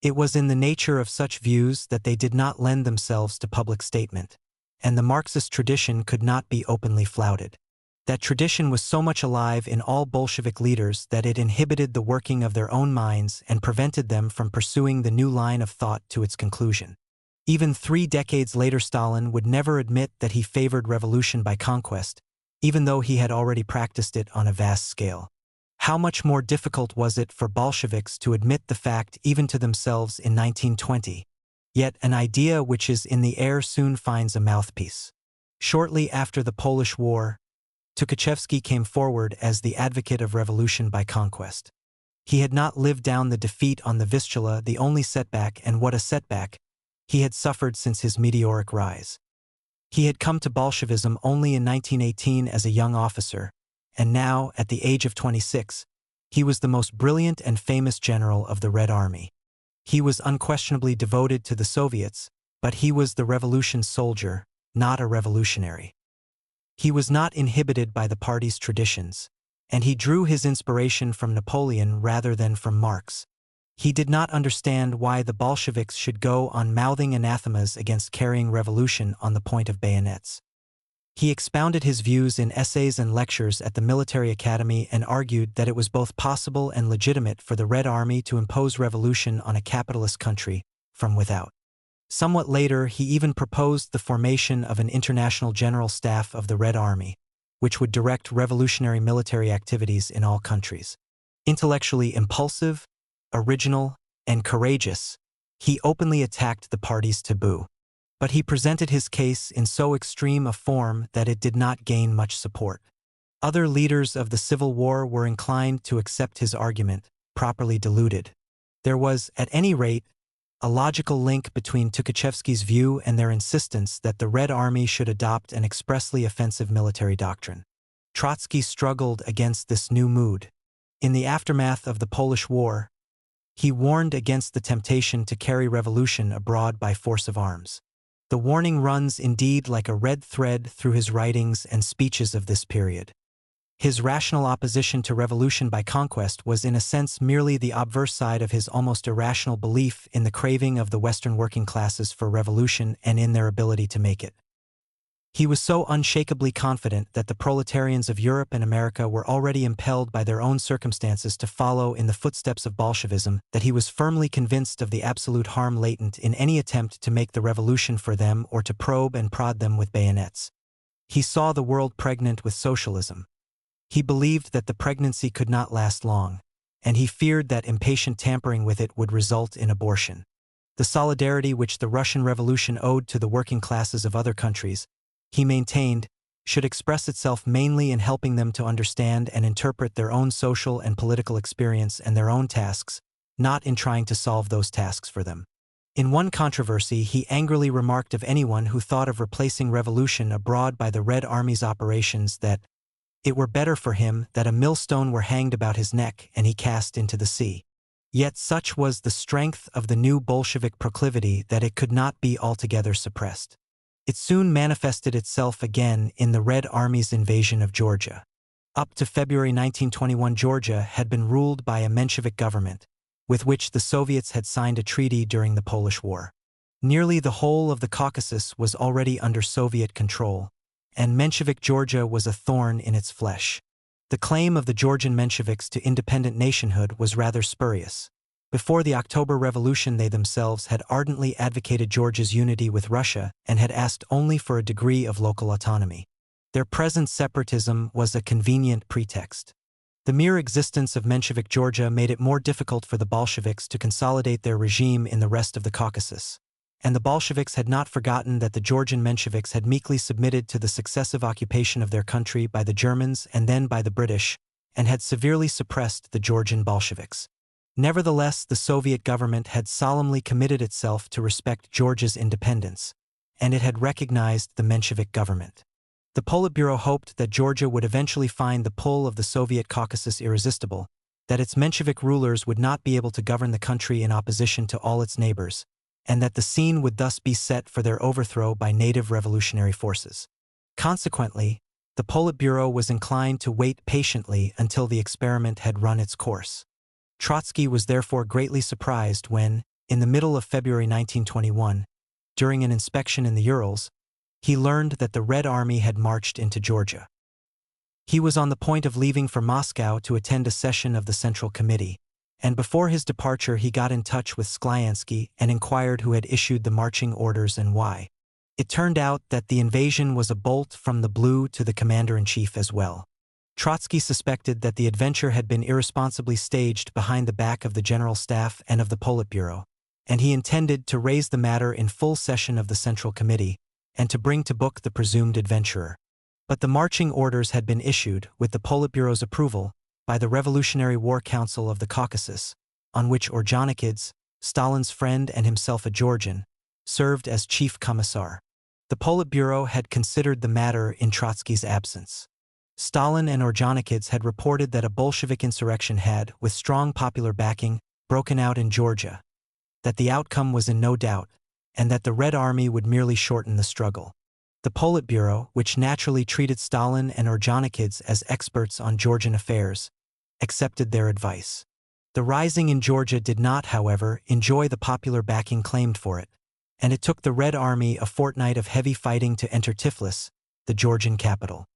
It was in the nature of such views that they did not lend themselves to public statement, and the Marxist tradition could not be openly flouted. That tradition was so much alive in all Bolshevik leaders that it inhibited the working of their own minds and prevented them from pursuing the new line of thought to its conclusion. Even 3 decades later, Stalin would never admit that he favored revolution by conquest, even though he had already practiced it on a vast scale. How much more difficult was it for Bolsheviks to admit the fact even to themselves in 1920? Yet an idea which is in the air soon finds a mouthpiece. Shortly after the Polish War, Tukhachevsky came forward as the advocate of revolution by conquest. He had not lived down the defeat on the Vistula, the only setback, and what a setback, he had suffered since his meteoric rise. He had come to Bolshevism only in 1918 as a young officer, and now, at the age of 26, he was the most brilliant and famous general of the Red Army. He was unquestionably devoted to the Soviets, but he was the revolution's soldier, not a revolutionary. He was not inhibited by the party's traditions, and he drew his inspiration from Napoleon rather than from Marx. He did not understand why the Bolsheviks should go on mouthing anathemas against carrying revolution on the point of bayonets. He expounded his views in essays and lectures at the military academy and argued that it was both possible and legitimate for the Red Army to impose revolution on a capitalist country from without. Somewhat later, he even proposed the formation of an international general staff of the Red Army, which would direct revolutionary military activities in all countries. Intellectually impulsive, original, and courageous, he openly attacked the party's taboo. But he presented his case in so extreme a form that it did not gain much support. Other leaders of the Civil War were inclined to accept his argument, properly diluted. There was, at any rate, a logical link between Tukhachevsky's view and their insistence that the Red Army should adopt an expressly offensive military doctrine. Trotsky struggled against this new mood. In the aftermath of the Polish War, he warned against the temptation to carry revolution abroad by force of arms. The warning runs indeed like a red thread through his writings and speeches of this period. His rational opposition to revolution by conquest was in a sense merely the obverse side of his almost irrational belief in the craving of the Western working classes for revolution and in their ability to make it. He was so unshakably confident that the proletarians of Europe and America were already impelled by their own circumstances to follow in the footsteps of Bolshevism that he was firmly convinced of the absolute harm latent in any attempt to make the revolution for them or to probe and prod them with bayonets. He saw the world pregnant with socialism. He believed that the pregnancy could not last long, and he feared that impatient tampering with it would result in abortion. The solidarity which the Russian Revolution owed to the working classes of other countries, he maintained, should express itself mainly in helping them to understand and interpret their own social and political experience and their own tasks, not in trying to solve those tasks for them. In one controversy, he angrily remarked of anyone who thought of replacing revolution abroad by the Red Army's operations that it were better for him that a millstone were hanged about his neck and he cast into the sea. Yet such was the strength of the new Bolshevik proclivity that it could not be altogether suppressed. It soon manifested itself again in the Red Army's invasion of Georgia. Up to February 1921, Georgia had been ruled by a Menshevik government, with which the Soviets had signed a treaty during the Polish War. Nearly the whole of the Caucasus was already under Soviet control, and Menshevik Georgia was a thorn in its flesh. The claim of the Georgian Mensheviks to independent nationhood was rather spurious. Before the October Revolution, they themselves had ardently advocated Georgia's unity with Russia and had asked only for a degree of local autonomy. Their present separatism was a convenient pretext. The mere existence of Menshevik Georgia made it more difficult for the Bolsheviks to consolidate their regime in the rest of the Caucasus. And the Bolsheviks had not forgotten that the Georgian Mensheviks had meekly submitted to the successive occupation of their country by the Germans and then by the British, and had severely suppressed the Georgian Bolsheviks. Nevertheless, the Soviet government had solemnly committed itself to respect Georgia's independence, and it had recognized the Menshevik government. The Politburo hoped that Georgia would eventually find the pull of the Soviet Caucasus irresistible, that its Menshevik rulers would not be able to govern the country in opposition to all its neighbors, and that the scene would thus be set for their overthrow by native revolutionary forces. Consequently, the Politburo was inclined to wait patiently until the experiment had run its course. Trotsky was therefore greatly surprised when, in the middle of February 1921, during an inspection in the Urals, he learned that the Red Army had marched into Georgia. He was on the point of leaving for Moscow to attend a session of the Central Committee, and before his departure he got in touch with Sklyansky and inquired who had issued the marching orders and why. It turned out that the invasion was a bolt from the blue to the commander-in-chief as well. Trotsky suspected that the adventure had been irresponsibly staged behind the back of the General Staff and of the Politburo, and he intended to raise the matter in full session of the Central Committee and to bring to book the presumed adventurer. But the marching orders had been issued, with the Politburo's approval, by the Revolutionary War Council of the Caucasus, on which Ordzhonikidze, Stalin's friend and himself a Georgian, served as chief commissar. The Politburo had considered the matter in Trotsky's absence. Stalin and Ordzhonikidze had reported that a Bolshevik insurrection had, with strong popular backing, broken out in Georgia, that the outcome was in no doubt, and that the Red Army would merely shorten the struggle. The Politburo, which naturally treated Stalin and Ordzhonikidze as experts on Georgian affairs, accepted their advice. The rising in Georgia did not, however, enjoy the popular backing claimed for it, and it took the Red Army a fortnight of heavy fighting to enter Tiflis, the Georgian capital.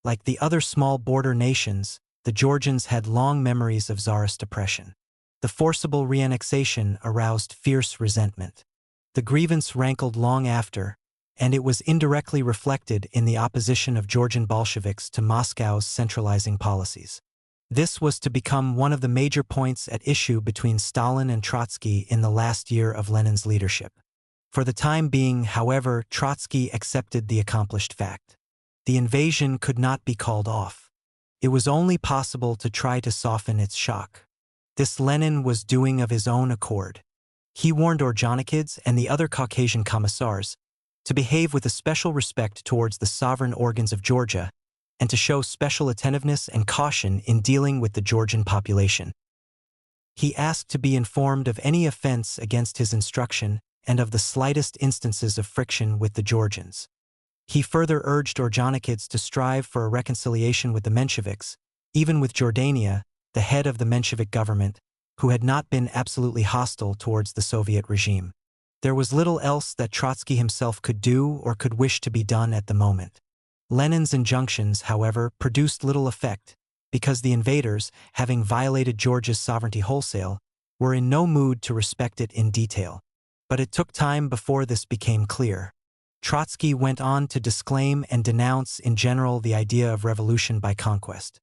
Like the other small border nations, the Georgians had long memories of Tsarist oppression. The forcible reannexation aroused fierce resentment. The grievance rankled long after, and it was indirectly reflected in the opposition of Georgian Bolsheviks to Moscow's centralizing policies. This was to become one of the major points at issue between Stalin and Trotsky in the last year of Lenin's leadership. For the time being, however, Trotsky accepted the accomplished fact. The invasion could not be called off. It was only possible to try to soften its shock. This Lenin was doing of his own accord. He warned Ordzhonikidze and the other Caucasian commissars to behave with a special respect towards the sovereign organs of Georgia and to show special attentiveness and caution in dealing with the Georgian population. He asked to be informed of any offense against his instruction and of the slightest instances of friction with the Georgians. He further urged Ordzhonikidze to strive for a reconciliation with the Mensheviks, even with Jordania, the head of the Menshevik government, who had not been absolutely hostile towards the Soviet regime. There was little else that Trotsky himself could do or could wish to be done at the moment. Lenin's injunctions, however, produced little effect, because the invaders, having violated Georgia's sovereignty wholesale, were in no mood to respect it in detail. But it took time before this became clear. Trotsky went on to disclaim and denounce in general the idea of revolution by conquest.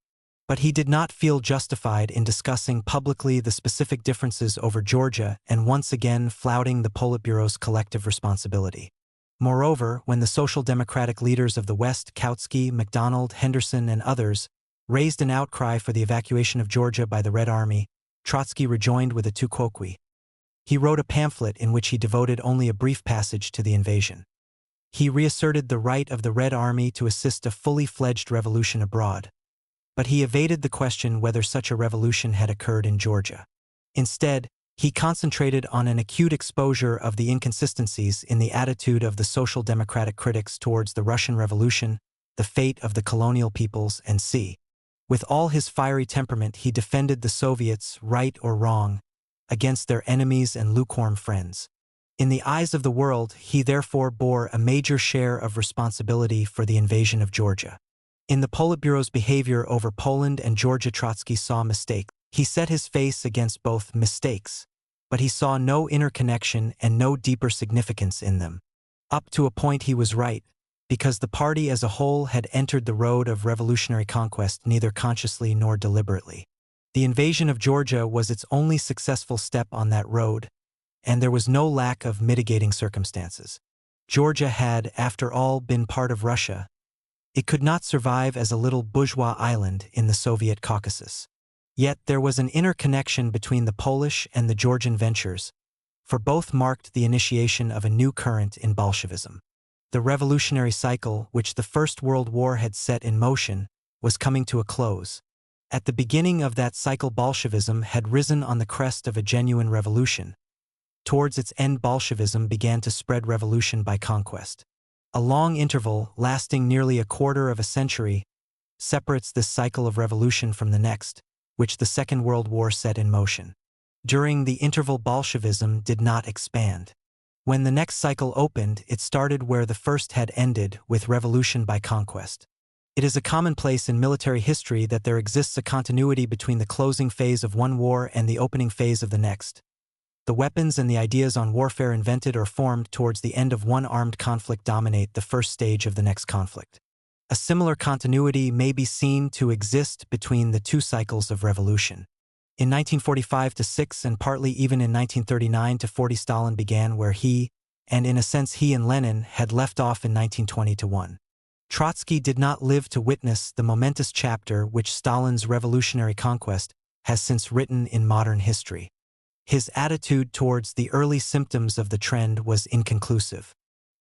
But he did not feel justified in discussing publicly the specific differences over Georgia and once again flouting the Politburo's collective responsibility. Moreover, when the social democratic leaders of the West, Kautsky, MacDonald, Henderson, and others, raised an outcry for the evacuation of Georgia by the Red Army, Trotsky rejoined with a tu quoque. He wrote a pamphlet in which he devoted only a brief passage to the invasion. He reasserted the right of the Red Army to assist a fully fledged revolution abroad, but he evaded the question whether such a revolution had occurred in Georgia. Instead, he concentrated on an acute exposure of the inconsistencies in the attitude of the social democratic critics towards the Russian Revolution, the fate of the colonial peoples, and c. With all his fiery temperament, he defended the Soviets, right or wrong, against their enemies and lukewarm friends. In the eyes of the world, he therefore bore a major share of responsibility for the invasion of Georgia. In the Politburo's behavior over Poland and Georgia, Trotsky saw mistakes. He set his face against both mistakes, but he saw no interconnection and no deeper significance in them. Up to a point he was right, because the party as a whole had entered the road of revolutionary conquest neither consciously nor deliberately. The invasion of Georgia was its only successful step on that road, and there was no lack of mitigating circumstances. Georgia had, after all, been part of Russia. It could not survive as a little bourgeois island in the Soviet Caucasus. Yet there was an interconnection between the Polish and the Georgian ventures, for both marked the initiation of a new current in Bolshevism. The revolutionary cycle, which the First World War had set in motion, was coming to a close, At the beginning of that cycle, Bolshevism had risen on the crest of a genuine revolution. Towards its end, Bolshevism began to spread revolution by conquest. A long interval, lasting nearly a quarter of a century, separates this cycle of revolution from the next, which the Second World War set in motion. During the interval, Bolshevism did not expand. When the next cycle opened, it started where the first had ended, with revolution by conquest. It is a commonplace in military history that there exists a continuity between the closing phase of one war and the opening phase of the next. The weapons and the ideas on warfare invented or formed towards the end of one armed conflict dominate the first stage of the next conflict. A similar continuity may be seen to exist between the two cycles of revolution. In 1945-6 and partly even in 1939-40, Stalin began where he, and in a sense he and Lenin, had left off in 1920-1. Trotsky did not live to witness the momentous chapter which Stalin's revolutionary conquest has since written in modern history. His attitude towards the early symptoms of the trend was inconclusive.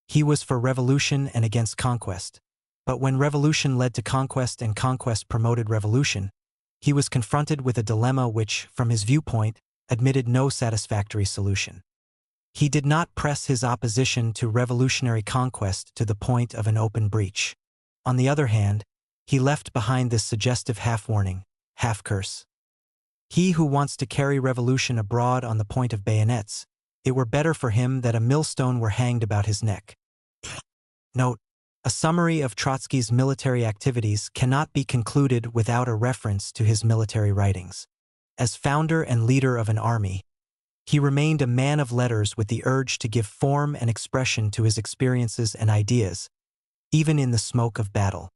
He was for revolution and against conquest. But when revolution led to conquest and conquest promoted revolution, he was confronted with a dilemma which, from his viewpoint, admitted no satisfactory solution. He did not press his opposition to revolutionary conquest to the point of an open breach. On the other hand, he left behind this suggestive half-warning, half-curse. He who wants to carry revolution abroad on the point of bayonets, it were better for him that a millstone were hanged about his neck. Note: a summary of Trotsky's military activities cannot be concluded without a reference to his military writings. As founder and leader of an army, he remained a man of letters with the urge to give form and expression to his experiences and ideas, even in the smoke of battle.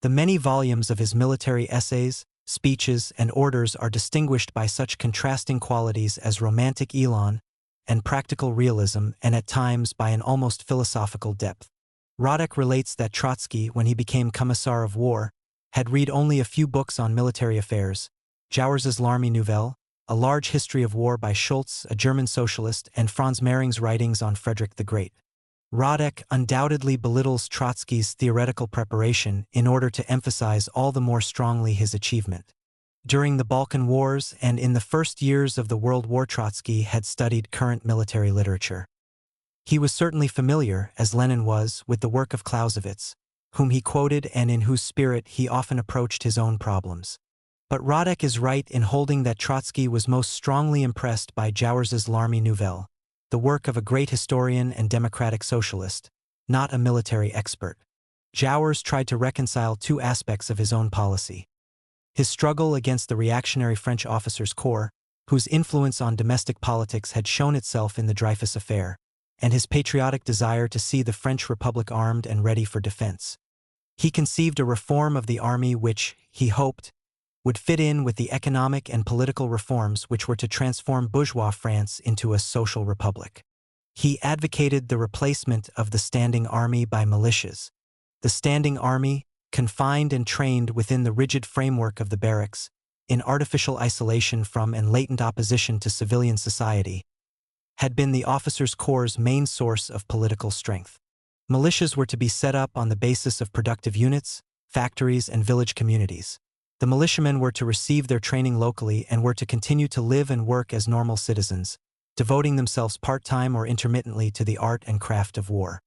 The many volumes of his military essays, speeches, and orders are distinguished by such contrasting qualities as romantic elan and practical realism, and at times by an almost philosophical depth. Radek relates that Trotsky, when he became Commissar of War, had read only a few books on military affairs: Jauers's L'Armée Nouvelle, A Large History of War by Schultz, a German socialist, and Franz Mehring's writings on Frederick the Great. Radek undoubtedly belittles Trotsky's theoretical preparation in order to emphasize all the more strongly his achievement. During the Balkan Wars and in the first years of the World War, Trotsky had studied current military literature. He was certainly familiar, as Lenin was, with the work of Clausewitz, whom he quoted and in whose spirit he often approached his own problems. But Radek is right in holding that Trotsky was most strongly impressed by Jauers's L'Armée Nouvelle, the work of a great historian and democratic socialist, not a military expert. Jauers tried to reconcile two aspects of his own policy: his struggle against the reactionary French officers' corps, whose influence on domestic politics had shown itself in the Dreyfus affair, and his patriotic desire to see the French Republic armed and ready for defense. He conceived a reform of the army which, he hoped, would fit in with the economic and political reforms which were to transform bourgeois France into a social republic. He advocated the replacement of the standing army by militias. The standing army, confined and trained within the rigid framework of the barracks, in artificial isolation from and latent opposition to civilian society, had been the officers' corps' main source of political strength. Militias were to be set up on the basis of productive units, factories, and village communities. The militiamen were to receive their training locally and were to continue to live and work as normal citizens, devoting themselves part-time or intermittently to the art and craft of war.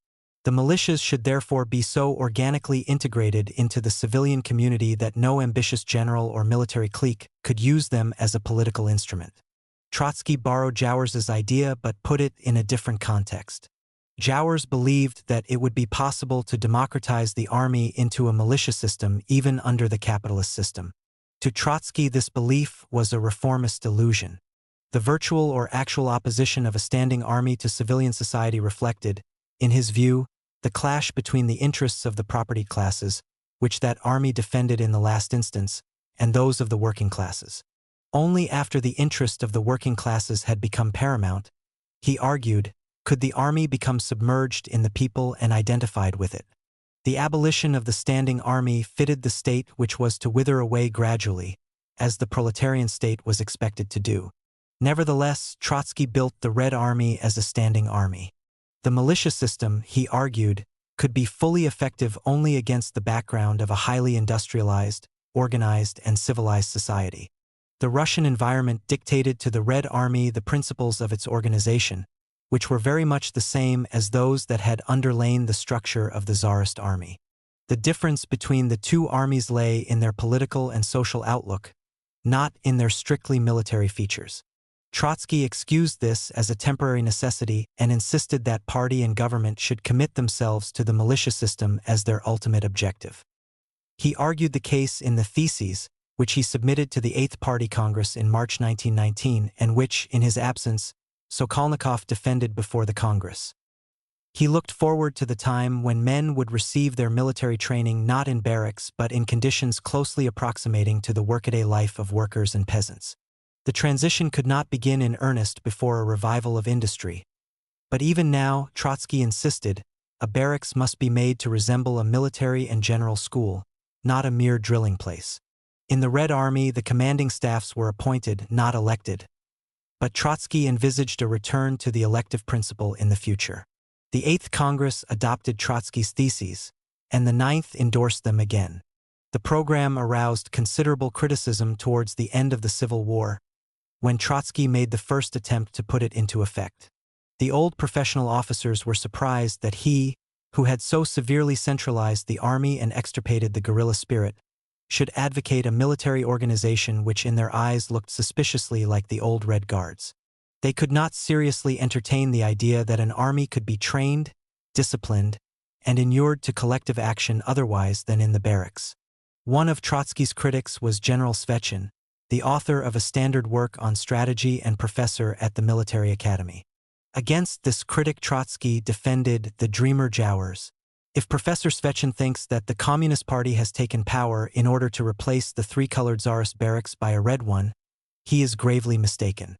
The militias should therefore be so organically integrated into the civilian community that no ambitious general or military clique could use them as a political instrument. Trotsky borrowed Jauers's idea but put it in a different context. Jauers believed that it would be possible to democratize the army into a militia system even under the capitalist system. To Trotsky, this belief was a reformist illusion. The virtual or actual opposition of a standing army to civilian society reflected, in his view, the clash between the interests of the propertied classes, which that army defended in the last instance, and those of the working classes. Only after the interest of the working classes had become paramount, he argued, could the army become submerged in the people and identified with it. The abolition of the standing army fitted the state which was to wither away gradually, as the proletarian state was expected to do. Nevertheless, Trotsky built the Red Army as a standing army. The militia system, he argued, could be fully effective only against the background of a highly industrialized, organized, and civilized society. The Russian environment dictated to the Red Army the principles of its organization, which were very much the same as those that had underlain the structure of the Tsarist army. The difference between the two armies lay in their political and social outlook, not in their strictly military features. Trotsky excused this as a temporary necessity and insisted that party and government should commit themselves to the militia system as their ultimate objective. He argued the case in the Theses, which he submitted to the Eighth Party Congress in March 1919 and which, in his absence, Sokolnikov defended before the Congress. He looked forward to the time when men would receive their military training not in barracks but in conditions closely approximating to the workaday life of workers and peasants. The transition could not begin in earnest before a revival of industry. But even now, Trotsky insisted, a barracks must be made to resemble a military and general school, not a mere drilling place. In the Red Army, the commanding staffs were appointed, not elected. But Trotsky envisaged a return to the elective principle in the future. The Eighth Congress adopted Trotsky's theses, and the Ninth endorsed them again. The program aroused considerable criticism towards the end of the Civil War, when Trotsky made the first attempt to put it into effect. The old professional officers were surprised that he, who had so severely centralized the army and extirpated the guerrilla spirit, should advocate a military organization which in their eyes looked suspiciously like the old Red Guards. They could not seriously entertain the idea that an army could be trained, disciplined, and inured to collective action otherwise than in the barracks. One of Trotsky's critics was General Svechin, the author of a standard work on strategy and professor at the Military Academy. Against this critic, Trotsky defended the dreamer Jowers. If Professor Svechin thinks that the Communist Party has taken power in order to replace the three-colored Tsarist barracks by a red one, he is gravely mistaken.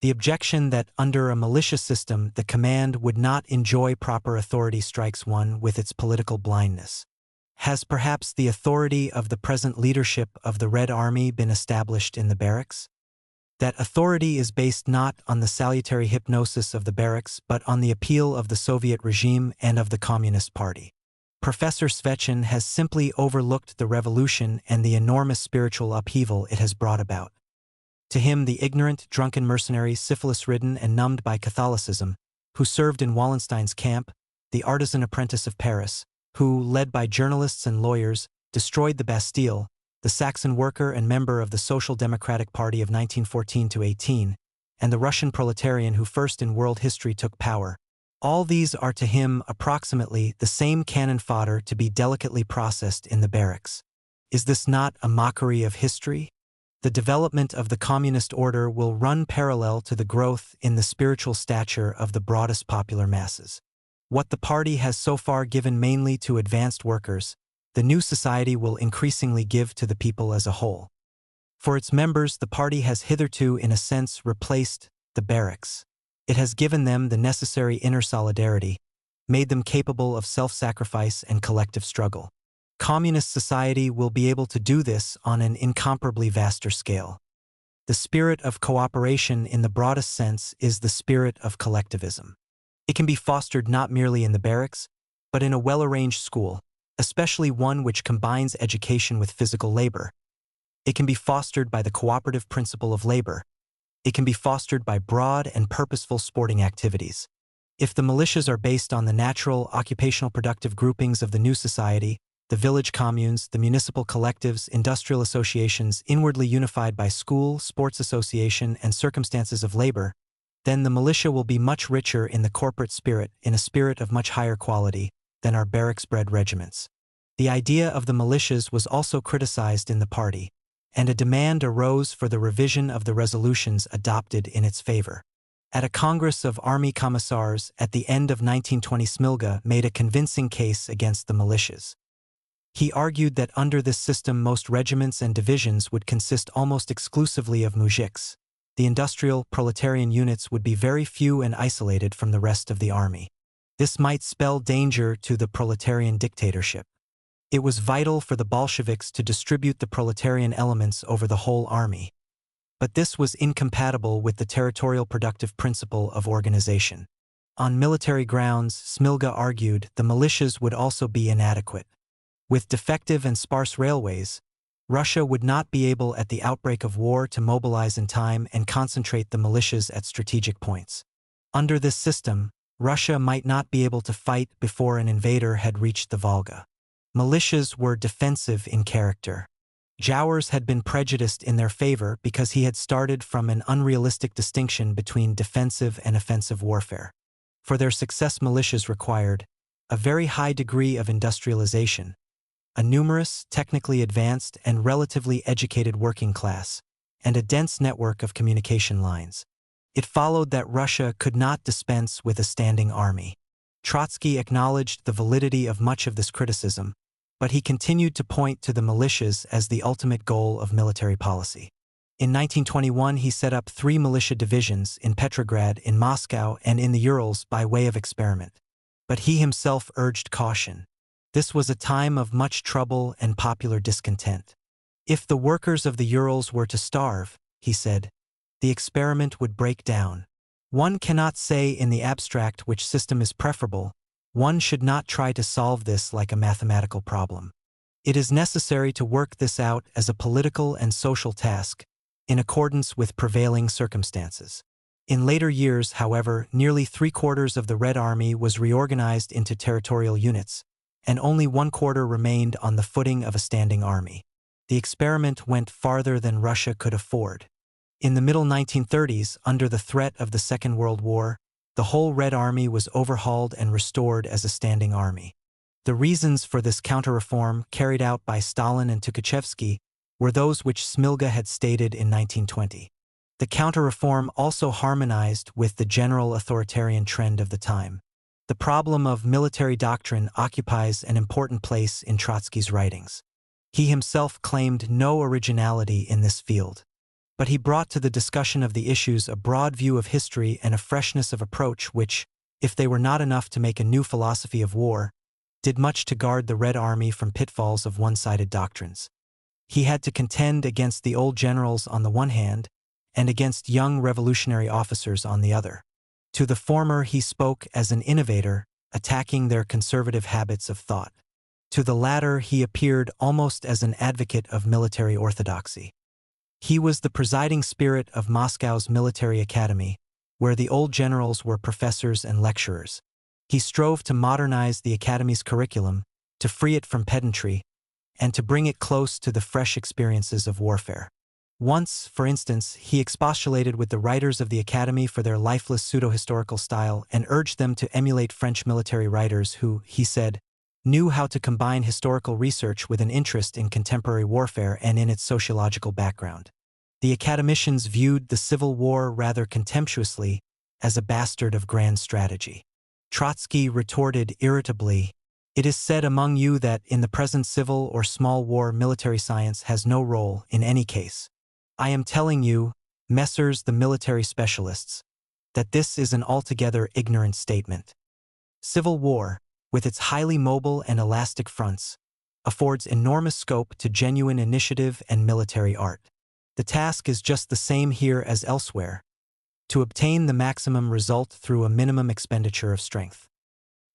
The objection that under a militia system the command would not enjoy proper authority strikes one with its political blindness. Has perhaps the authority of the present leadership of the Red Army been established in the barracks? That authority is based not on the salutary hypnosis of the barracks but on the appeal of the Soviet regime and of the Communist Party. Professor Svechin has simply overlooked the revolution and the enormous spiritual upheaval it has brought about. To him, the ignorant, drunken mercenary, syphilis-ridden and numbed by Catholicism, who served in Wallenstein's camp, the artisan apprentice of Paris, who, led by journalists and lawyers, destroyed the Bastille, the Saxon worker and member of the Social Democratic Party of 1914–18, and the Russian proletarian who first in world history took power, all these are to him approximately the same cannon fodder to be delicately processed in the barracks. Is this not a mockery of history? The development of the communist order will run parallel to the growth in the spiritual stature of the broadest popular masses. What the party has so far given mainly to advanced workers, the new society will increasingly give to the people as a whole. For its members, the party has hitherto, in a sense, replaced the barracks. It has given them the necessary inner solidarity, made them capable of self-sacrifice and collective struggle. Communist society will be able to do this on an incomparably vaster scale. The spirit of cooperation in the broadest sense is the spirit of collectivism. It can be fostered not merely in the barracks, but in a well-arranged school, especially one which combines education with physical labor. It can be fostered by the cooperative principle of labor. It can be fostered by broad and purposeful sporting activities. If the militias are based on the natural, occupational productive groupings of the new society, the village communes, the municipal collectives, industrial associations inwardly unified by school, sports association, and circumstances of labor, then the militia will be much richer in the corporate spirit, in a spirit of much higher quality, than our barracks-bred regiments. The idea of the militias was also criticized in the party, and a demand arose for the revision of the resolutions adopted in its favor. At a Congress of Army Commissars at the end of 1920, Smilga made a convincing case against the militias. He argued that under this system most regiments and divisions would consist almost exclusively of moujiks. The industrial, proletarian units would be very few and isolated from the rest of the army. This might spell danger to the proletarian dictatorship. It was vital for the Bolsheviks to distribute the proletarian elements over the whole army. But this was incompatible with the territorial productive principle of organization. On military grounds, Smilga argued, the militias would also be inadequate. With defective and sparse railways, Russia would not be able at the outbreak of war to mobilize in time and concentrate the militias at strategic points. Under this system, Russia might not be able to fight before an invader had reached the Volga. Militias were defensive in character. Jowers had been prejudiced in their favor because he had started from an unrealistic distinction between defensive and offensive warfare. For their success, militias required a very high degree of industrialization, a numerous, technically advanced, and relatively educated working class, and a dense network of communication lines. It followed that Russia could not dispense with a standing army. Trotsky acknowledged the validity of much of this criticism, but he continued to point to the militias as the ultimate goal of military policy. In 1921, he set up 3 militia divisions in Petrograd, in Moscow, and in the Urals by way of experiment. But he himself urged caution. This was a time of much trouble and popular discontent. If the workers of the Urals were to starve, he said, the experiment would break down. One cannot say in the abstract which system is preferable. One should not try to solve this like a mathematical problem. It is necessary to work this out as a political and social task, in accordance with prevailing circumstances. In later years, however, nearly 3/4 of the Red Army was reorganized into territorial units, and only 1/4 remained on the footing of a standing army. The experiment went farther than Russia could afford. In the middle 1930s, under the threat of the Second World War, the whole Red Army was overhauled and restored as a standing army. The reasons for this counter-reform, carried out by Stalin and Tukhachevsky, were those which Smilga had stated in 1920. The counter-reform also harmonized with the general authoritarian trend of the time. The problem of military doctrine occupies an important place in Trotsky's writings. He himself claimed no originality in this field, but he brought to the discussion of the issues a broad view of history and a freshness of approach which, if they were not enough to make a new philosophy of war, did much to guard the Red Army from pitfalls of one-sided doctrines. He had to contend against the old generals on the one hand, and against young revolutionary officers on the other. To the former he spoke as an innovator, attacking their conservative habits of thought. To the latter he appeared almost as an advocate of military orthodoxy. He was the presiding spirit of Moscow's military academy, where the old generals were professors and lecturers. He strove to modernize the academy's curriculum, to free it from pedantry, and to bring it close to the fresh experiences of warfare. Once, for instance, he expostulated with the writers of the academy for their lifeless pseudo-historical style and urged them to emulate French military writers who, he said, knew how to combine historical research with an interest in contemporary warfare and in its sociological background. The academicians viewed the Civil War rather contemptuously as a bastard of grand strategy. Trotsky retorted irritably, "It is said among you that in the present civil or small war military science has no role in any case. I am telling you, messrs the military specialists, that this is an altogether ignorant statement. Civil war, with its highly mobile and elastic fronts, affords enormous scope to genuine initiative and military art. The task is just the same here as elsewhere, to obtain the maximum result through a minimum expenditure of strength.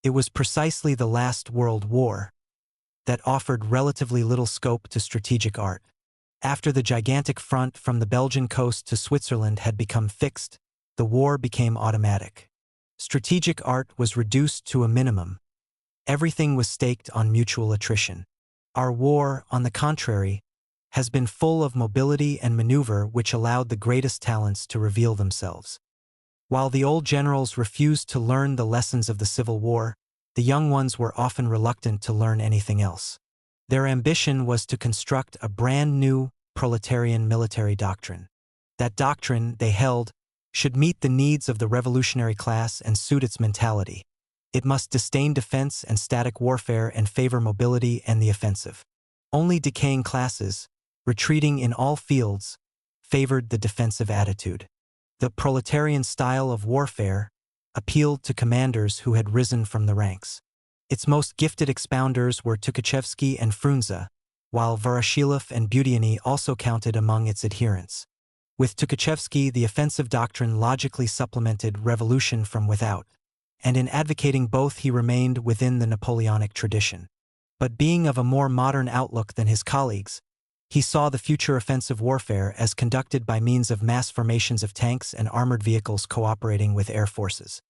It was precisely the last World War that offered relatively little scope to strategic art. After the gigantic front from the Belgian coast to Switzerland had become fixed, the war became automatic. Strategic art was reduced to a minimum. Everything was staked on mutual attrition. Our war, on the contrary, has been full of mobility and maneuver which allowed the greatest talents to reveal themselves. While the old generals refused to learn the lessons of the Civil War, the young ones were often reluctant to learn anything else. Their ambition was to construct a brand new proletarian military doctrine. That doctrine, they held, should meet the needs of the revolutionary class and suit its mentality. It must disdain defense and static warfare and favor mobility and the offensive. Only decaying classes, retreating in all fields, favored the defensive attitude. The proletarian style of warfare appealed to commanders who had risen from the ranks. Its most gifted expounders were Tukhachevsky and Frunze, while Voroshilov and Budyonny also counted among its adherents. With Tukhachevsky, the offensive doctrine logically supplemented revolution from without, and in advocating both he remained within the Napoleonic tradition. But being of a more modern outlook than his colleagues, He saw the future offensive warfare as conducted by means of mass formations of tanks and armored vehicles cooperating with air forces.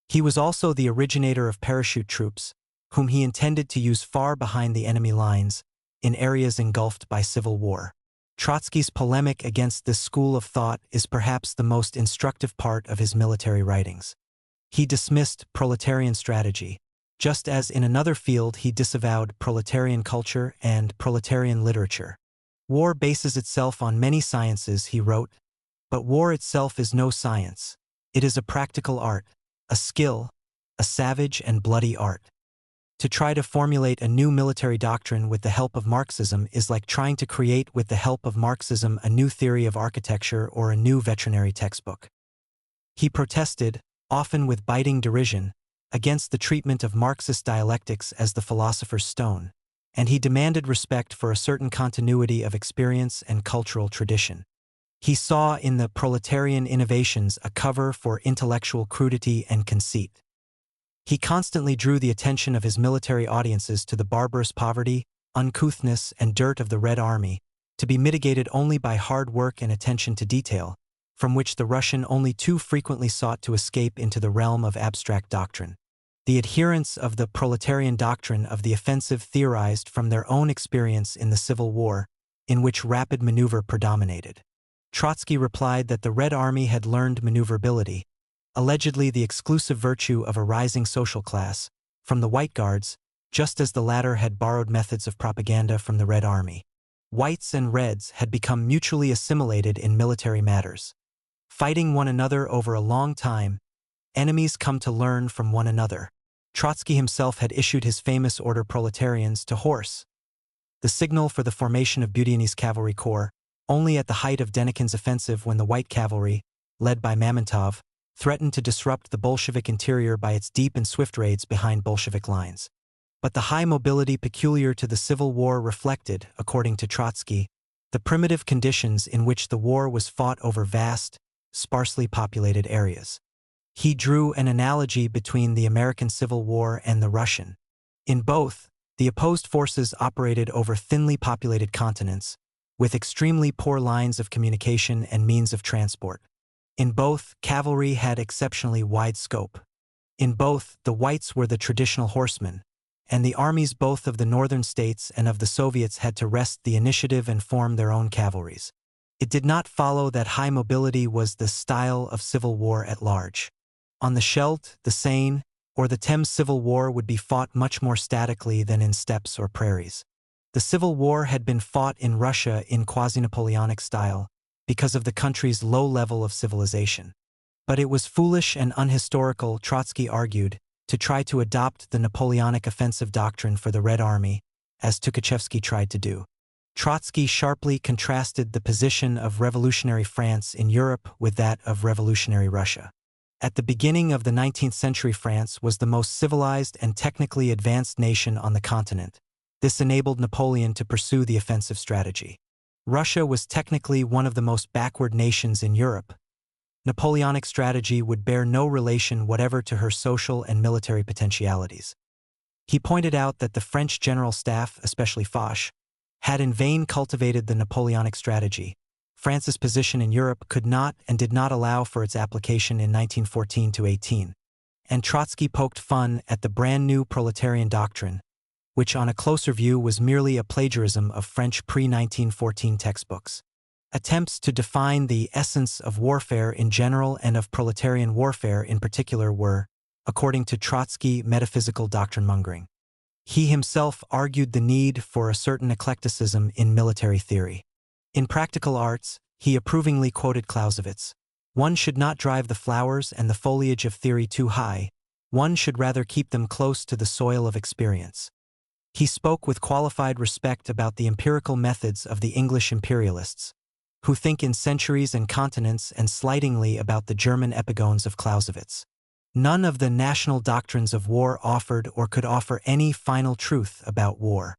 He was also the originator of parachute troops, whom he intended to use far behind the enemy lines, in areas engulfed by civil war. Trotsky's polemic against this school of thought is perhaps the most instructive part of his military writings. He dismissed proletarian strategy, just as in another field he disavowed proletarian culture and proletarian literature. War bases itself on many sciences, he wrote, but war itself is no science. It is a practical art, a skill, a savage and bloody art. To try to formulate a new military doctrine with the help of Marxism is like trying to create with the help of Marxism a new theory of architecture or a new veterinary textbook. He protested, often with biting derision, against the treatment of Marxist dialectics as the philosopher's stone, and he demanded respect for a certain continuity of experience and cultural tradition. He saw in the proletarian innovations a cover for intellectual crudity and conceit. He constantly drew the attention of his military audiences to the barbarous poverty, uncouthness, and dirt of the Red Army, to be mitigated only by hard work and attention to detail, from which the Russian only too frequently sought to escape into the realm of abstract doctrine. The adherents of the proletarian doctrine of the offensive theorized from their own experience in the Civil War, in which rapid maneuver predominated. Trotsky replied that the Red Army had learned maneuverability, allegedly the exclusive virtue of a rising social class, from the White Guards, just as the latter had borrowed methods of propaganda from the Red Army. Whites and Reds had become mutually assimilated in military matters. Fighting one another over a long time, enemies come to learn from one another. Trotsky himself had issued his famous order proletarians to horse, the signal for the formation of Boudinot's cavalry corps, only at the height of Denikin's offensive when the White Cavalry, led by Mamontov, threatened to disrupt the Bolshevik interior by its deep and swift raids behind Bolshevik lines. But the high mobility peculiar to the Civil War reflected, according to Trotsky, the primitive conditions in which the war was fought over vast, sparsely populated areas. He drew an analogy between the American Civil War and the Russian. In both, the opposed forces operated over thinly populated continents, with extremely poor lines of communication and means of transport. In both, cavalry had exceptionally wide scope. In both, the whites were the traditional horsemen, and the armies both of the northern states and of the Soviets had to wrest the initiative and form their own cavalries. It did not follow that high mobility was the style of civil war at large. On the Scheldt, the Seine, or the Thames Civil War would be fought much more statically than in steppes or prairies. The Civil War had been fought in Russia in quasi-Napoleonic style, because of the country's low level of civilization. But it was foolish and unhistorical, Trotsky argued, to try to adopt the Napoleonic offensive doctrine for the Red Army, as Tukhachevsky tried to do. Trotsky sharply contrasted the position of revolutionary France in Europe with that of revolutionary Russia. At the beginning of the 19th century, France was the most civilized and technically advanced nation on the continent. This enabled Napoleon to pursue the offensive strategy. Russia was technically one of the most backward nations in Europe. Napoleonic strategy would bear no relation whatever to her social and military potentialities. He pointed out that the French General Staff, especially Foch, had in vain cultivated the Napoleonic strategy. France's position in Europe could not and did not allow for its application in 1914–18. And Trotsky poked fun at the brand-new proletarian doctrine, which on a closer view was merely a plagiarism of French pre-1914 textbooks. Attempts to define the essence of warfare in general and of proletarian warfare in particular were, according to Trotsky, metaphysical doctrine-mongering. He himself argued the need for a certain eclecticism in military theory. In practical arts, he approvingly quoted Clausewitz. One should not drive the flowers and the foliage of theory too high, one should rather keep them close to the soil of experience. He spoke with qualified respect about the empirical methods of the English imperialists, who think in centuries and continents, and slightingly about the German epigones of Clausewitz. None of the national doctrines of war offered or could offer any final truth about war.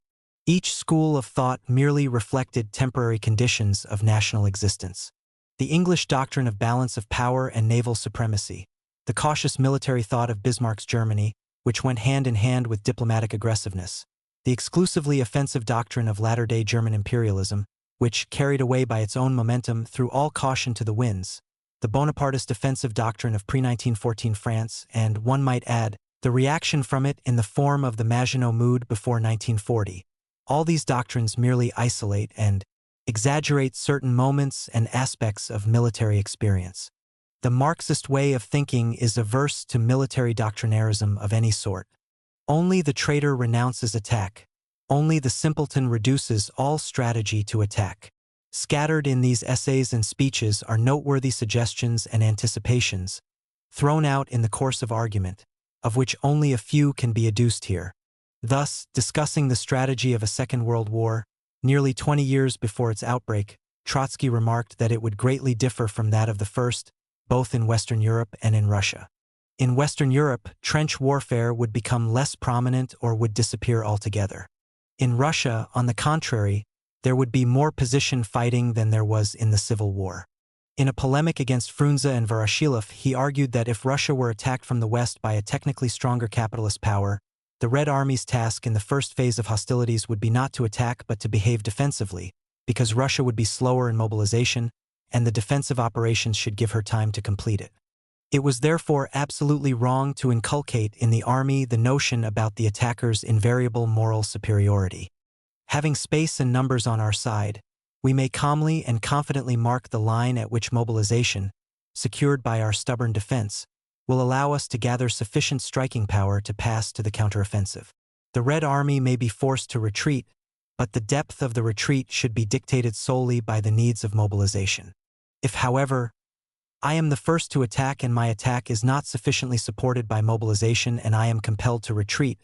Each school of thought merely reflected temporary conditions of national existence. The English doctrine of balance of power and naval supremacy, the cautious military thought of Bismarck's Germany, which went hand in hand with diplomatic aggressiveness, the exclusively offensive doctrine of latter-day German imperialism, which, carried away by its own momentum, threw all caution to the winds, the Bonapartist defensive doctrine of pre-1914 France, and, one might add, the reaction from it in the form of the Maginot Mood before 1940. All these doctrines merely isolate and exaggerate certain moments and aspects of military experience. The Marxist way of thinking is averse to military doctrinarism of any sort. Only the traitor renounces attack. Only the simpleton reduces all strategy to attack. Scattered in these essays and speeches are noteworthy suggestions and anticipations, thrown out in the course of argument, of which only a few can be adduced here. Thus, discussing the strategy of a Second World War, nearly 20 years before its outbreak, Trotsky remarked that it would greatly differ from that of the first, both in Western Europe and in Russia. In Western Europe, trench warfare would become less prominent or would disappear altogether. In Russia, on the contrary, there would be more position fighting than there was in the Civil War. In a polemic against Frunze and Voroshilov, he argued that if Russia were attacked from the west by a technically stronger capitalist power, the Red Army's task in the first phase of hostilities would be not to attack but to behave defensively, because Russia would be slower in mobilization, and the defensive operations should give her time to complete it. It was therefore absolutely wrong to inculcate in the army the notion about the attacker's invariable moral superiority. Having space and numbers on our side, we may calmly and confidently mark the line at which mobilization, secured by our stubborn defense, will allow us to gather sufficient striking power to pass to the counteroffensive. The Red Army may be forced to retreat, but the depth of the retreat should be dictated solely by the needs of mobilization. If, however, I am the first to attack and my attack is not sufficiently supported by mobilization and I am compelled to retreat,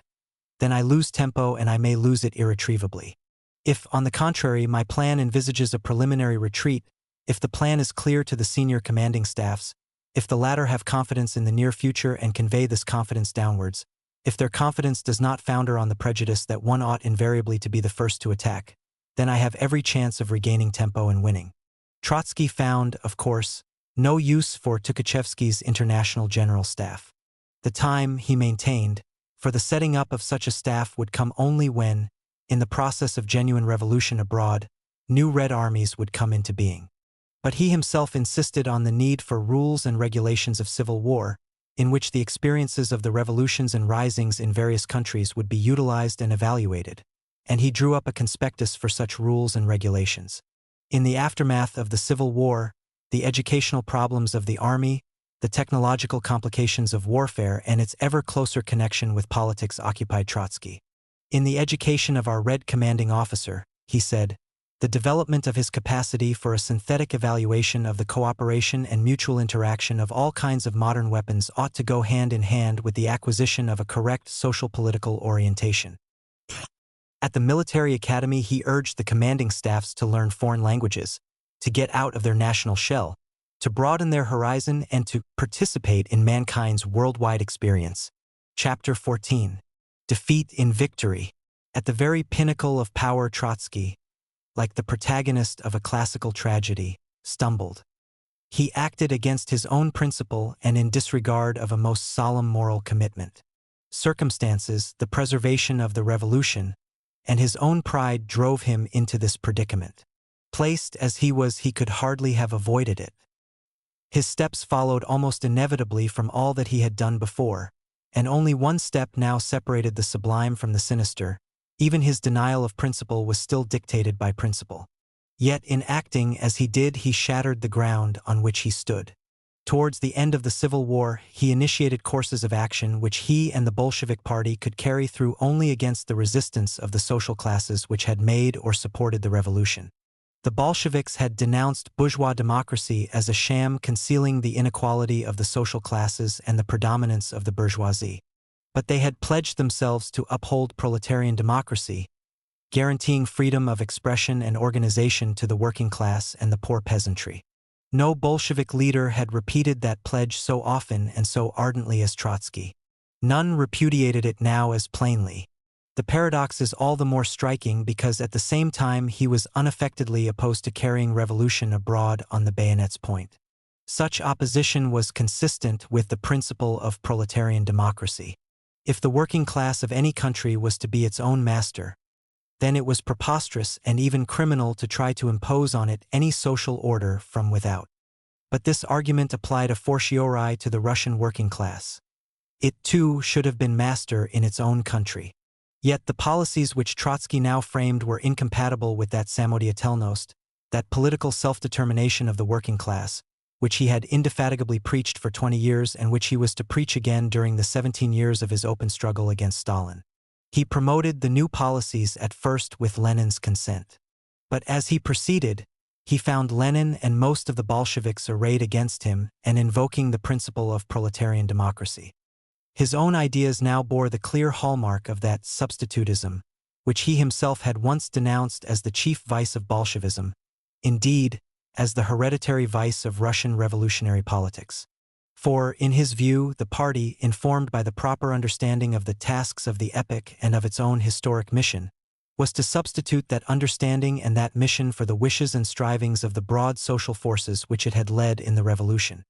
then I lose tempo and I may lose it irretrievably. If, on the contrary, my plan envisages a preliminary retreat, if the plan is clear to the senior commanding staffs, if the latter have confidence in the near future and convey this confidence downwards, if their confidence does not founder on the prejudice that one ought invariably to be the first to attack, then I have every chance of regaining tempo and winning. Trotsky found, of course, no use for Tukhachevsky's International General Staff. The time, he maintained, for the setting up of such a staff would come only when, in the process of genuine revolution abroad, new Red Armies would come into being. But he himself insisted on the need for rules and regulations of civil war, in which the experiences of the revolutions and risings in various countries would be utilized and evaluated, and he drew up a conspectus for such rules and regulations. In the aftermath of the Civil War, the educational problems of the army, the technological complications of warfare, and its ever closer connection with politics occupied Trotsky. In the education of our Red commanding officer, he said, the development of his capacity for a synthetic evaluation of the cooperation and mutual interaction of all kinds of modern weapons ought to go hand in hand with the acquisition of a correct social-political orientation. At the military academy, he urged the commanding staffs to learn foreign languages, to get out of their national shell, to broaden their horizon and to participate in mankind's worldwide experience. Chapter 14. Defeat in Victory. At the very pinnacle of power, Trotsky, like the protagonist of a classical tragedy, stumbled. He acted against his own principle and in disregard of a most solemn moral commitment. Circumstances, the preservation of the revolution, and his own pride drove him into this predicament. Placed as he was, he could hardly have avoided it. His steps followed almost inevitably from all that he had done before, and only one step now separated the sublime from the sinister. Even his denial of principle was still dictated by principle. Yet in acting as he did, he shattered the ground on which he stood. Towards the end of the Civil War, he initiated courses of action which he and the Bolshevik Party could carry through only against the resistance of the social classes which had made or supported the revolution. The Bolsheviks had denounced bourgeois democracy as a sham concealing the inequality of the social classes and the predominance of the bourgeoisie. But they had pledged themselves to uphold proletarian democracy, guaranteeing freedom of expression and organization to the working class and the poor peasantry. No Bolshevik leader had repeated that pledge so often and so ardently as Trotsky. None repudiated it now as plainly. The paradox is all the more striking because at the same time he was unaffectedly opposed to carrying revolution abroad on the bayonet's point. Such opposition was consistent with the principle of proletarian democracy. If the working class of any country was to be its own master, then it was preposterous and even criminal to try to impose on it any social order from without. But this argument applied a fortiori to the Russian working class. It too should have been master in its own country. Yet the policies which Trotsky now framed were incompatible with that samodzielność, that political self-determination of the working class, which he had indefatigably preached for 20 years and which he was to preach again during the 17 years of his open struggle against Stalin. He promoted the new policies at first with Lenin's consent. But as he proceeded, he found Lenin and most of the Bolsheviks arrayed against him and invoking the principle of proletarian democracy. His own ideas now bore the clear hallmark of that substitutism, which he himself had once denounced as the chief vice of Bolshevism, indeed, as the hereditary vice of Russian revolutionary politics. For, in his view, the party, informed by the proper understanding of the tasks of the epoch and of its own historic mission, was to substitute that understanding and that mission for the wishes and strivings of the broad social forces which it had led in the revolution.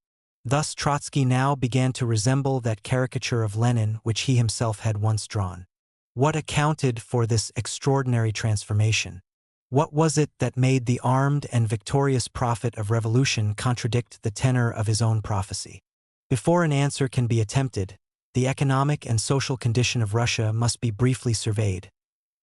Thus Trotsky now began to resemble that caricature of Lenin which he himself had once drawn. What accounted for this extraordinary transformation? What was it that made the armed and victorious prophet of revolution contradict the tenor of his own prophecy? Before an answer can be attempted, the economic and social condition of Russia must be briefly surveyed.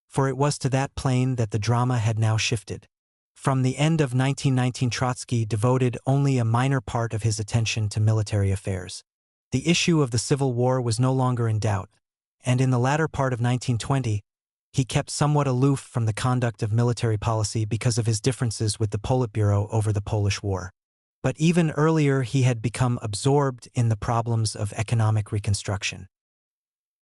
For it was to that plane that the drama had now shifted. From the end of 1919, Trotsky devoted only a minor part of his attention to military affairs. The issue of the Civil War was no longer in doubt, and in the latter part of 1920, he kept somewhat aloof from the conduct of military policy because of his differences with the Politburo over the Polish War. But even earlier he had become absorbed in the problems of economic reconstruction.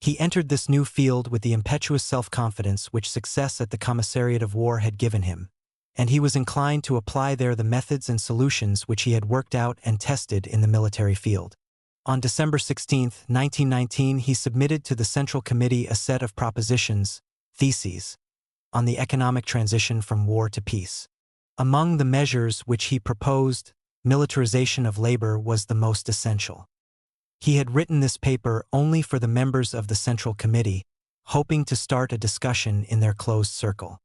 He entered this new field with the impetuous self-confidence which success at the Commissariat of War had given him, and he was inclined to apply there the methods and solutions which he had worked out and tested in the military field. On December 16, 1919, he submitted to the Central Committee a set of propositions, theses, on the economic transition from war to peace. Among the measures which he proposed, militarization of labor was the most essential. He had written this paper only for the members of the Central Committee, hoping to start a discussion in their closed circle.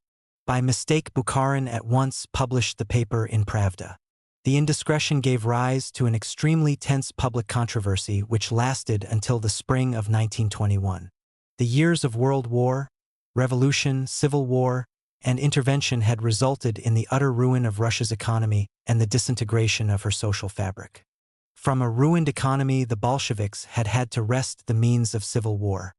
By mistake, Bukharin at once published the paper in Pravda. The indiscretion gave rise to an extremely tense public controversy which lasted until the spring of 1921. The years of World War, revolution, civil war, and intervention had resulted in the utter ruin of Russia's economy and the disintegration of her social fabric. From a ruined economy, the Bolsheviks had had to wrest the means of civil war.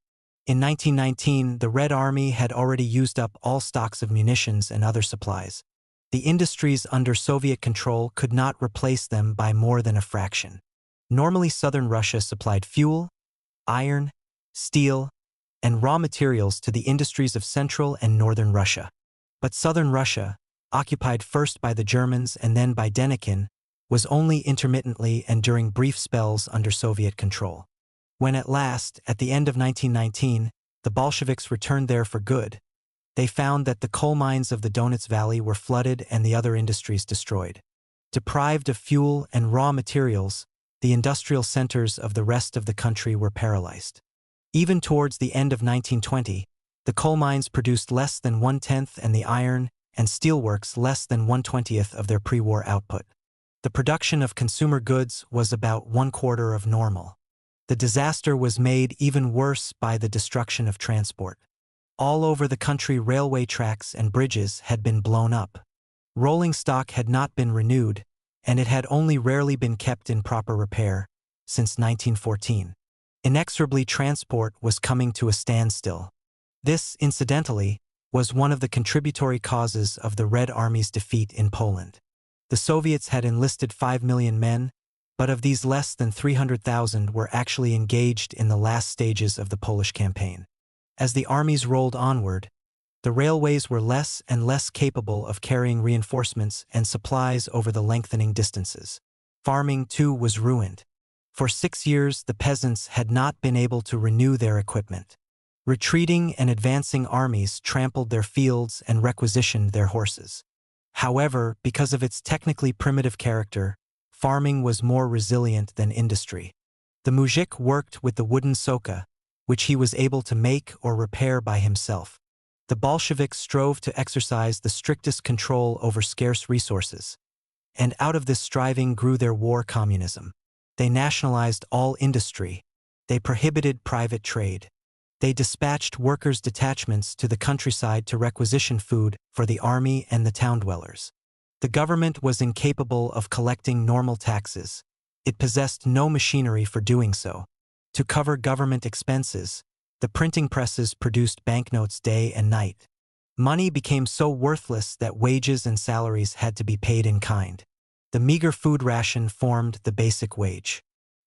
In 1919, the Red Army had already used up all stocks of munitions and other supplies. The industries under Soviet control could not replace them by more than a fraction. Normally, southern Russia supplied fuel, iron, steel, and raw materials to the industries of central and northern Russia. But southern Russia, occupied first by the Germans and then by Denikin, was only intermittently and during brief spells under Soviet control. When at last, at the end of 1919, the Bolsheviks returned there for good, they found that the coal mines of the Donets Valley were flooded and the other industries destroyed. Deprived of fuel and raw materials, the industrial centers of the rest of the country were paralyzed. Even towards the end of 1920, the coal mines produced less than 1/10 and the iron and steelworks less than 1/20 of their pre-war output. The production of consumer goods was about 1/4 of normal. The disaster was made even worse by the destruction of transport. All over the country, railway tracks and bridges had been blown up. Rolling stock had not been renewed, and it had only rarely been kept in proper repair since 1914. Inexorably, transport was coming to a standstill. This, incidentally, was one of the contributory causes of the Red Army's defeat in Poland. The Soviets had enlisted 5 million men, but of these less than 300,000 were actually engaged in the last stages of the Polish campaign. As the armies rolled onward, the railways were less and less capable of carrying reinforcements and supplies over the lengthening distances. Farming, too, was ruined. For 6 years, the peasants had not been able to renew their equipment. Retreating and advancing armies trampled their fields and requisitioned their horses. However, because of its technically primitive character, farming was more resilient than industry. The mujik worked with the wooden soka, which he was able to make or repair by himself. The Bolsheviks strove to exercise the strictest control over scarce resources, and out of this striving grew their war communism. They nationalized all industry. They prohibited private trade. They dispatched workers' detachments to the countryside to requisition food for the army and the town dwellers. The government was incapable of collecting normal taxes. It possessed no machinery for doing so. To cover government expenses, the printing presses produced banknotes day and night. Money became so worthless that wages and salaries had to be paid in kind. The meager food ration formed the basic wage.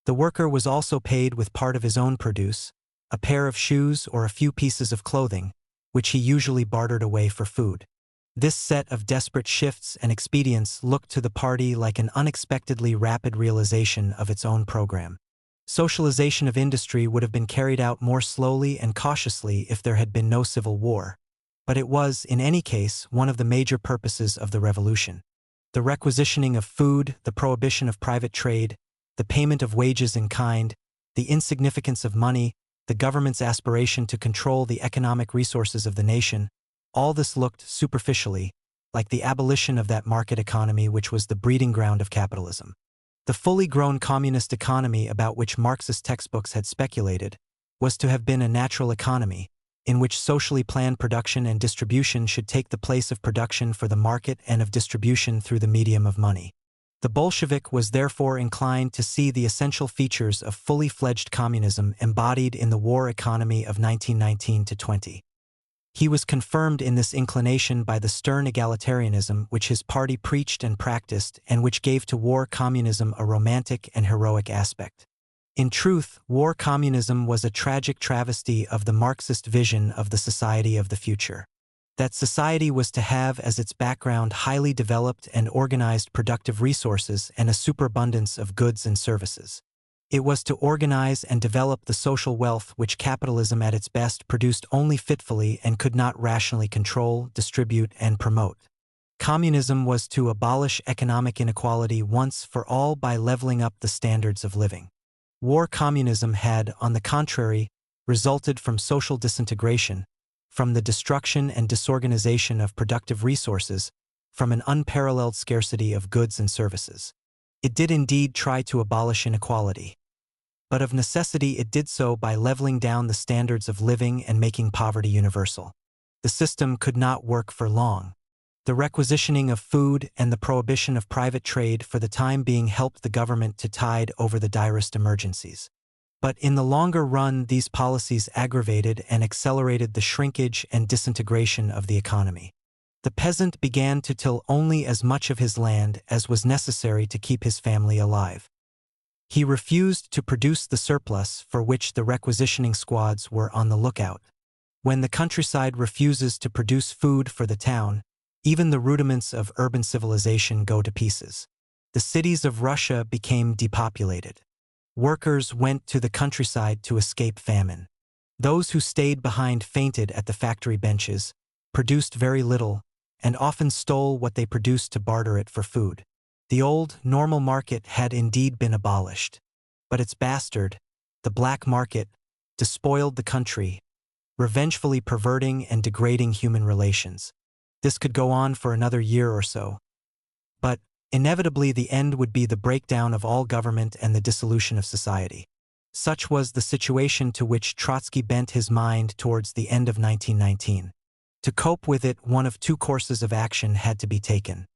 The worker was also paid with part of his own produce, a pair of shoes or a few pieces of clothing, which he usually bartered away for food. This set of desperate shifts and expedients looked to the party like an unexpectedly rapid realization of its own program. Socialization of industry would have been carried out more slowly and cautiously if there had been no civil war, but it was, in any case, one of the major purposes of the revolution. The requisitioning of food, the prohibition of private trade, the payment of wages in kind, the insignificance of money, the government's aspiration to control the economic resources of the nation, all this looked, superficially, like the abolition of that market economy which was the breeding ground of capitalism. The fully grown communist economy about which Marxist textbooks had speculated was to have been a natural economy, in which socially planned production and distribution should take the place of production for the market and of distribution through the medium of money. The Bolshevik was therefore inclined to see the essential features of fully fledged communism embodied in the war economy of 1919–20. He was confirmed in this inclination by the stern egalitarianism which his party preached and practiced and which gave to war communism a romantic and heroic aspect. In truth, war communism was a tragic travesty of the Marxist vision of the society of the future. That society was to have as its background highly developed and organized productive resources and a superabundance of goods and services. It was to organize and develop the social wealth which capitalism at its best produced only fitfully and could not rationally control, distribute, and promote. Communism was to abolish economic inequality once for all by leveling up the standards of living. War communism had, on the contrary, resulted from social disintegration, from the destruction and disorganization of productive resources, from an unparalleled scarcity of goods and services. It did indeed try to abolish inequality, but of necessity it did so by leveling down the standards of living and making poverty universal. The system could not work for long. The requisitioning of food and the prohibition of private trade for the time being helped the government to tide over the direst emergencies. But in the longer run, these policies aggravated and accelerated the shrinkage and disintegration of the economy. The peasant began to till only as much of his land as was necessary to keep his family alive. He refused to produce the surplus for which the requisitioning squads were on the lookout. When the countryside refuses to produce food for the town, even the rudiments of urban civilization go to pieces. The cities of Russia became depopulated. Workers went to the countryside to escape famine. Those who stayed behind fainted at the factory benches, produced very little, and often stole what they produced to barter it for food. The old, normal market had indeed been abolished, but its bastard, the black market, despoiled the country, revengefully perverting and degrading human relations. This could go on for another year or so. But, inevitably the end would be the breakdown of all government and the dissolution of society. Such was the situation to which Trotsky bent his mind towards the end of 1919. To cope with it, one of two courses of action had to be taken.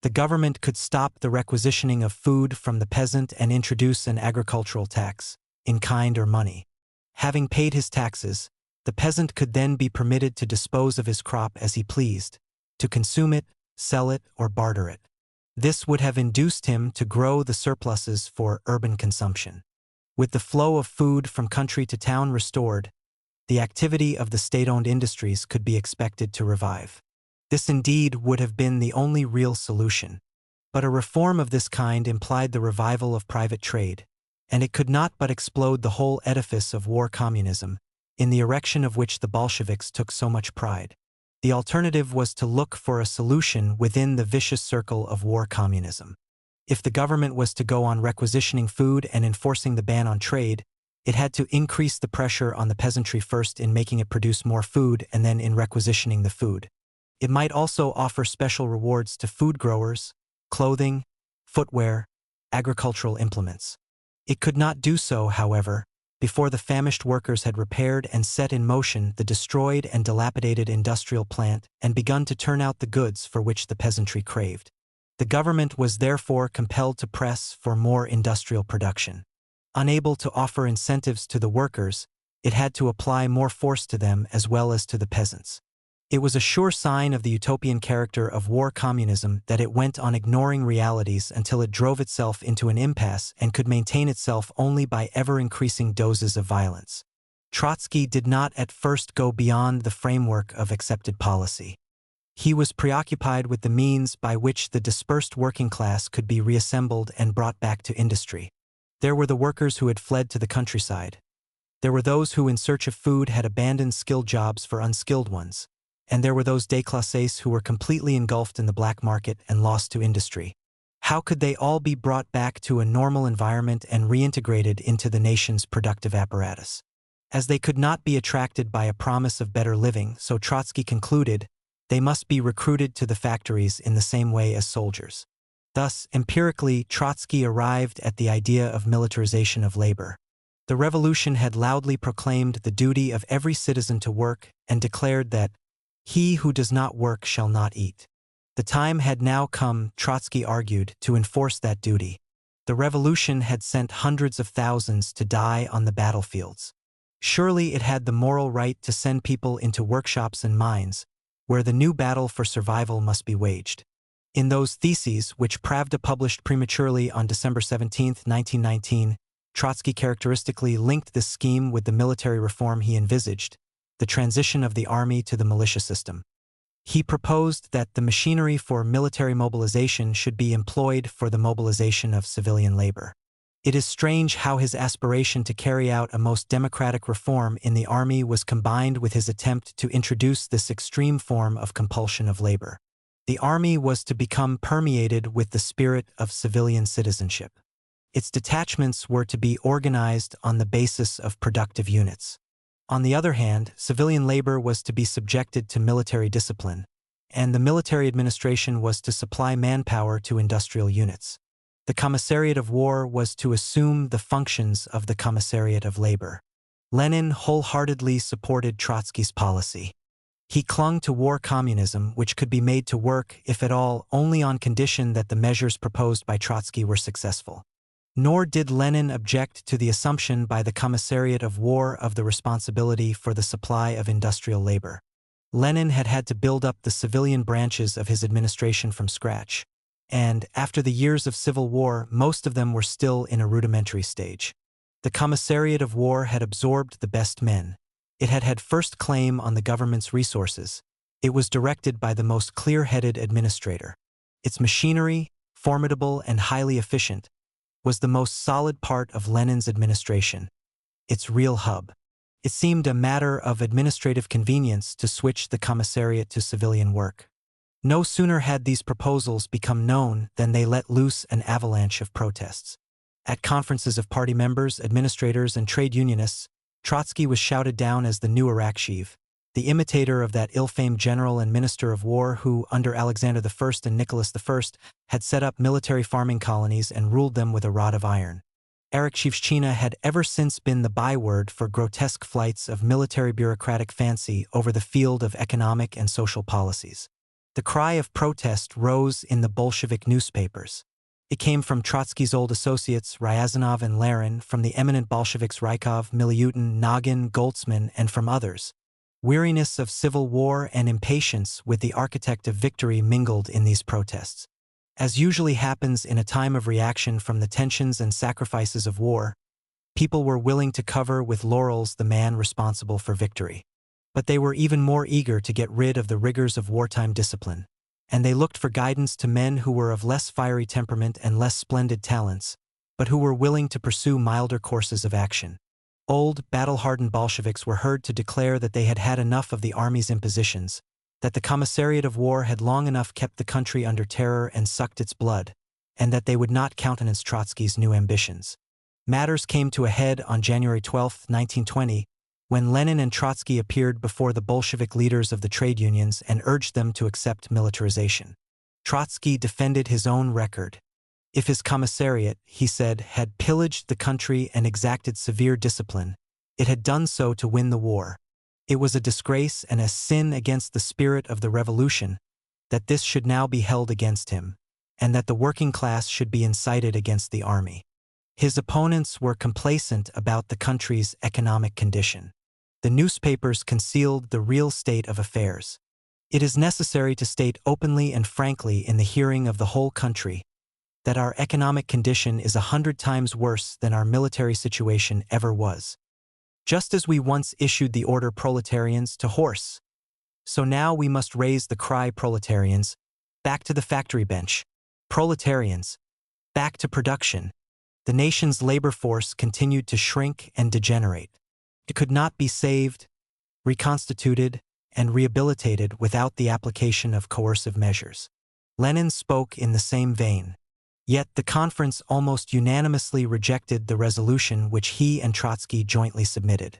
The government could stop the requisitioning of food from the peasant and introduce an agricultural tax, in kind or money. Having paid his taxes, the peasant could then be permitted to dispose of his crop as he pleased, to consume it, sell it, or barter it. This would have induced him to grow the surpluses for urban consumption. With the flow of food from country to town restored, the activity of the state-owned industries could be expected to revive. This indeed would have been the only real solution. But a reform of this kind implied the revival of private trade, and it could not but explode the whole edifice of war communism, in the erection of which the Bolsheviks took so much pride. The alternative was to look for a solution within the vicious circle of war communism. If the government was to go on requisitioning food and enforcing the ban on trade, It had to increase the pressure on the peasantry first in making it produce more food and then in requisitioning the food. It might also offer special rewards to food growers, clothing, footwear, agricultural implements. It could not do so, however, before the famished workers had repaired and set in motion the destroyed and dilapidated industrial plant and begun to turn out the goods for which the peasantry craved. The government was therefore compelled to press for more industrial production. Unable to offer incentives to the workers, it had to apply more force to them as well as to the peasants. It was a sure sign of the utopian character of war communism that it went on ignoring realities until it drove itself into an impasse and could maintain itself only by ever-increasing doses of violence. Trotsky did not at first go beyond the framework of accepted policy. He was preoccupied with the means by which the dispersed working class could be reassembled and brought back to industry. There were the workers who had fled to the countryside. There were those who in search of food had abandoned skilled jobs for unskilled ones. And there were those déclassés who were completely engulfed in the black market and lost to industry. How could they all be brought back to a normal environment and reintegrated into the nation's productive apparatus? As they could not be attracted by a promise of better living, so Trotsky concluded, they must be recruited to the factories in the same way as soldiers. Thus, empirically, Trotsky arrived at the idea of militarization of labor. The revolution had loudly proclaimed the duty of every citizen to work and declared that he who does not work shall not eat. The time had now come, Trotsky argued, to enforce that duty. The revolution had sent hundreds of thousands to die on the battlefields. Surely it had the moral right to send people into workshops and mines, where the new battle for survival must be waged. In those theses, which Pravda published prematurely on December 17, 1919, Trotsky characteristically linked this scheme with the military reform he envisaged, the transition of the army to the militia system. He proposed that the machinery for military mobilization should be employed for the mobilization of civilian labor. It is strange how his aspiration to carry out a most democratic reform in the army was combined with his attempt to introduce this extreme form of compulsion of labor. The army was to become permeated with the spirit of civilian citizenship. Its detachments were to be organized on the basis of productive units. On the other hand, civilian labor was to be subjected to military discipline, and the military administration was to supply manpower to industrial units. The Commissariat of War was to assume the functions of the Commissariat of Labor. Lenin wholeheartedly supported Trotsky's policy. He clung to war communism, which could be made to work, if at all, only on condition that the measures proposed by Trotsky were successful. Nor did Lenin object to the assumption by the Commissariat of War of the responsibility for the supply of industrial labor. Lenin had had to build up the civilian branches of his administration from scratch, and, after the years of civil war, most of them were still in a rudimentary stage. The Commissariat of War had absorbed the best men. It had had first claim on the government's resources. It was directed by the most clear-headed administrator. Its machinery, formidable and highly efficient, was the most solid part of Lenin's administration, its real hub. It seemed a matter of administrative convenience to switch the commissariat to civilian work. No sooner had these proposals become known than they let loose an avalanche of protests. At conferences of party members, administrators, and trade unionists, Trotsky was shouted down as the new Arakcheev, the imitator of that ill-famed general and minister of war who, under Alexander I and Nicholas I, had set up military farming colonies and ruled them with a rod of iron. Arakcheevshchina had ever since been the byword for grotesque flights of military bureaucratic fancy over the field of economic and social policies. The cry of protest rose in the Bolshevik newspapers. It came from Trotsky's old associates Ryazanov and Larin, from the eminent Bolsheviks Rykov, Miliutin, Nagin, Goltzman, and from others. Weariness of civil war and impatience with the architect of victory mingled in these protests. As usually happens in a time of reaction from the tensions and sacrifices of war, people were willing to cover with laurels the man responsible for victory. But they were even more eager to get rid of the rigors of wartime discipline, and they looked for guidance to men who were of less fiery temperament and less splendid talents, but who were willing to pursue milder courses of action. Old, battle-hardened Bolsheviks were heard to declare that they had had enough of the army's impositions, that the Commissariat of War had long enough kept the country under terror and sucked its blood, and that they would not countenance Trotsky's new ambitions. Matters came to a head on January 12, 1920, when Lenin and Trotsky appeared before the Bolshevik leaders of the trade unions and urged them to accept militarization. Trotsky defended his own record. If his commissariat, he said, had pillaged the country and exacted severe discipline, it had done so to win the war. It was a disgrace and a sin against the spirit of the revolution that this should now be held against him, and that the working class should be incited against the army. His opponents were complacent about the country's economic condition. The newspapers concealed the real state of affairs. It is necessary to state openly and frankly in the hearing of the whole country that our economic condition is 100 times worse than our military situation ever was. Just as we once issued the order proletarians to horse, so now we must raise the cry proletarians, back to the factory bench. Proletarians, back to production. The nation's labor force continued to shrink and degenerate. It could not be saved, reconstituted, and rehabilitated without the application of coercive measures. Lenin spoke in the same vein. Yet the conference almost unanimously rejected the resolution which he and Trotsky jointly submitted.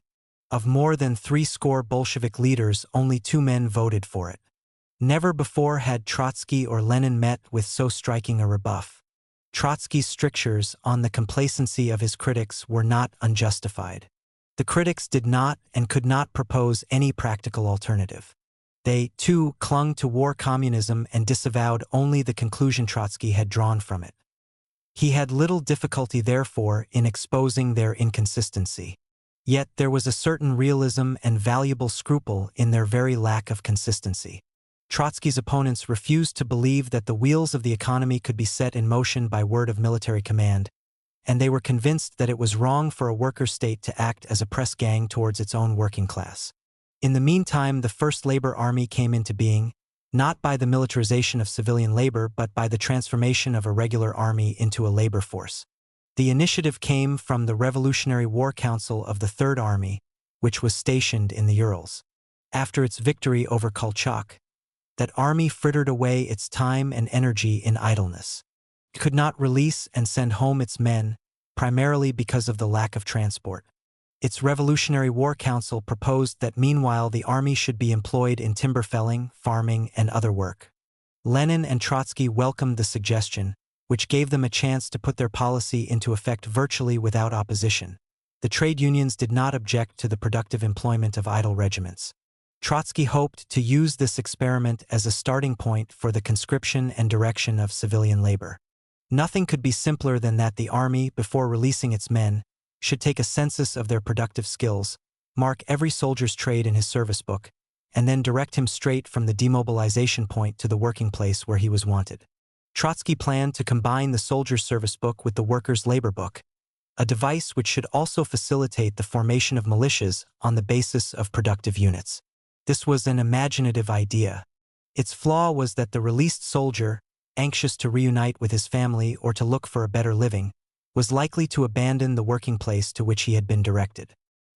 Of more than 70 Bolshevik leaders, only 2 men voted for it. Never before had Trotsky or Lenin met with so striking a rebuff. Trotsky's strictures on the complacency of his critics were not unjustified. The critics did not and could not propose any practical alternative. They, too, clung to war communism and disavowed only the conclusion Trotsky had drawn from it. He had little difficulty, therefore, in exposing their inconsistency. Yet there was a certain realism and valuable scruple in their very lack of consistency. Trotsky's opponents refused to believe that the wheels of the economy could be set in motion by word of military command, and they were convinced that it was wrong for a worker state to act as a press gang towards its own working class. In the meantime, the First Labor Army came into being, not by the militarization of civilian labor but by the transformation of a regular army into a labor force. The initiative came from the Revolutionary War Council of the Third Army, which was stationed in the Urals. After its victory over Kolchak, that army frittered away its time and energy in idleness. It could not release and send home its men, primarily because of the lack of transport. Its Revolutionary War Council proposed that meanwhile the army should be employed in timber felling, farming, and other work. Lenin and Trotsky welcomed the suggestion, which gave them a chance to put their policy into effect virtually without opposition. The trade unions did not object to the productive employment of idle regiments. Trotsky hoped to use this experiment as a starting point for the conscription and direction of civilian labor. Nothing could be simpler than that the army, before releasing its men, should take a census of their productive skills, mark every soldier's trade in his service book, and then direct him straight from the demobilization point to the working place where he was wanted. Trotsky planned to combine the soldier's service book with the worker's labor book, a device which should also facilitate the formation of militias on the basis of productive units. This was an imaginative idea. Its flaw was that the released soldier, anxious to reunite with his family or to look for a better living, was likely to abandon the working place to which he had been directed.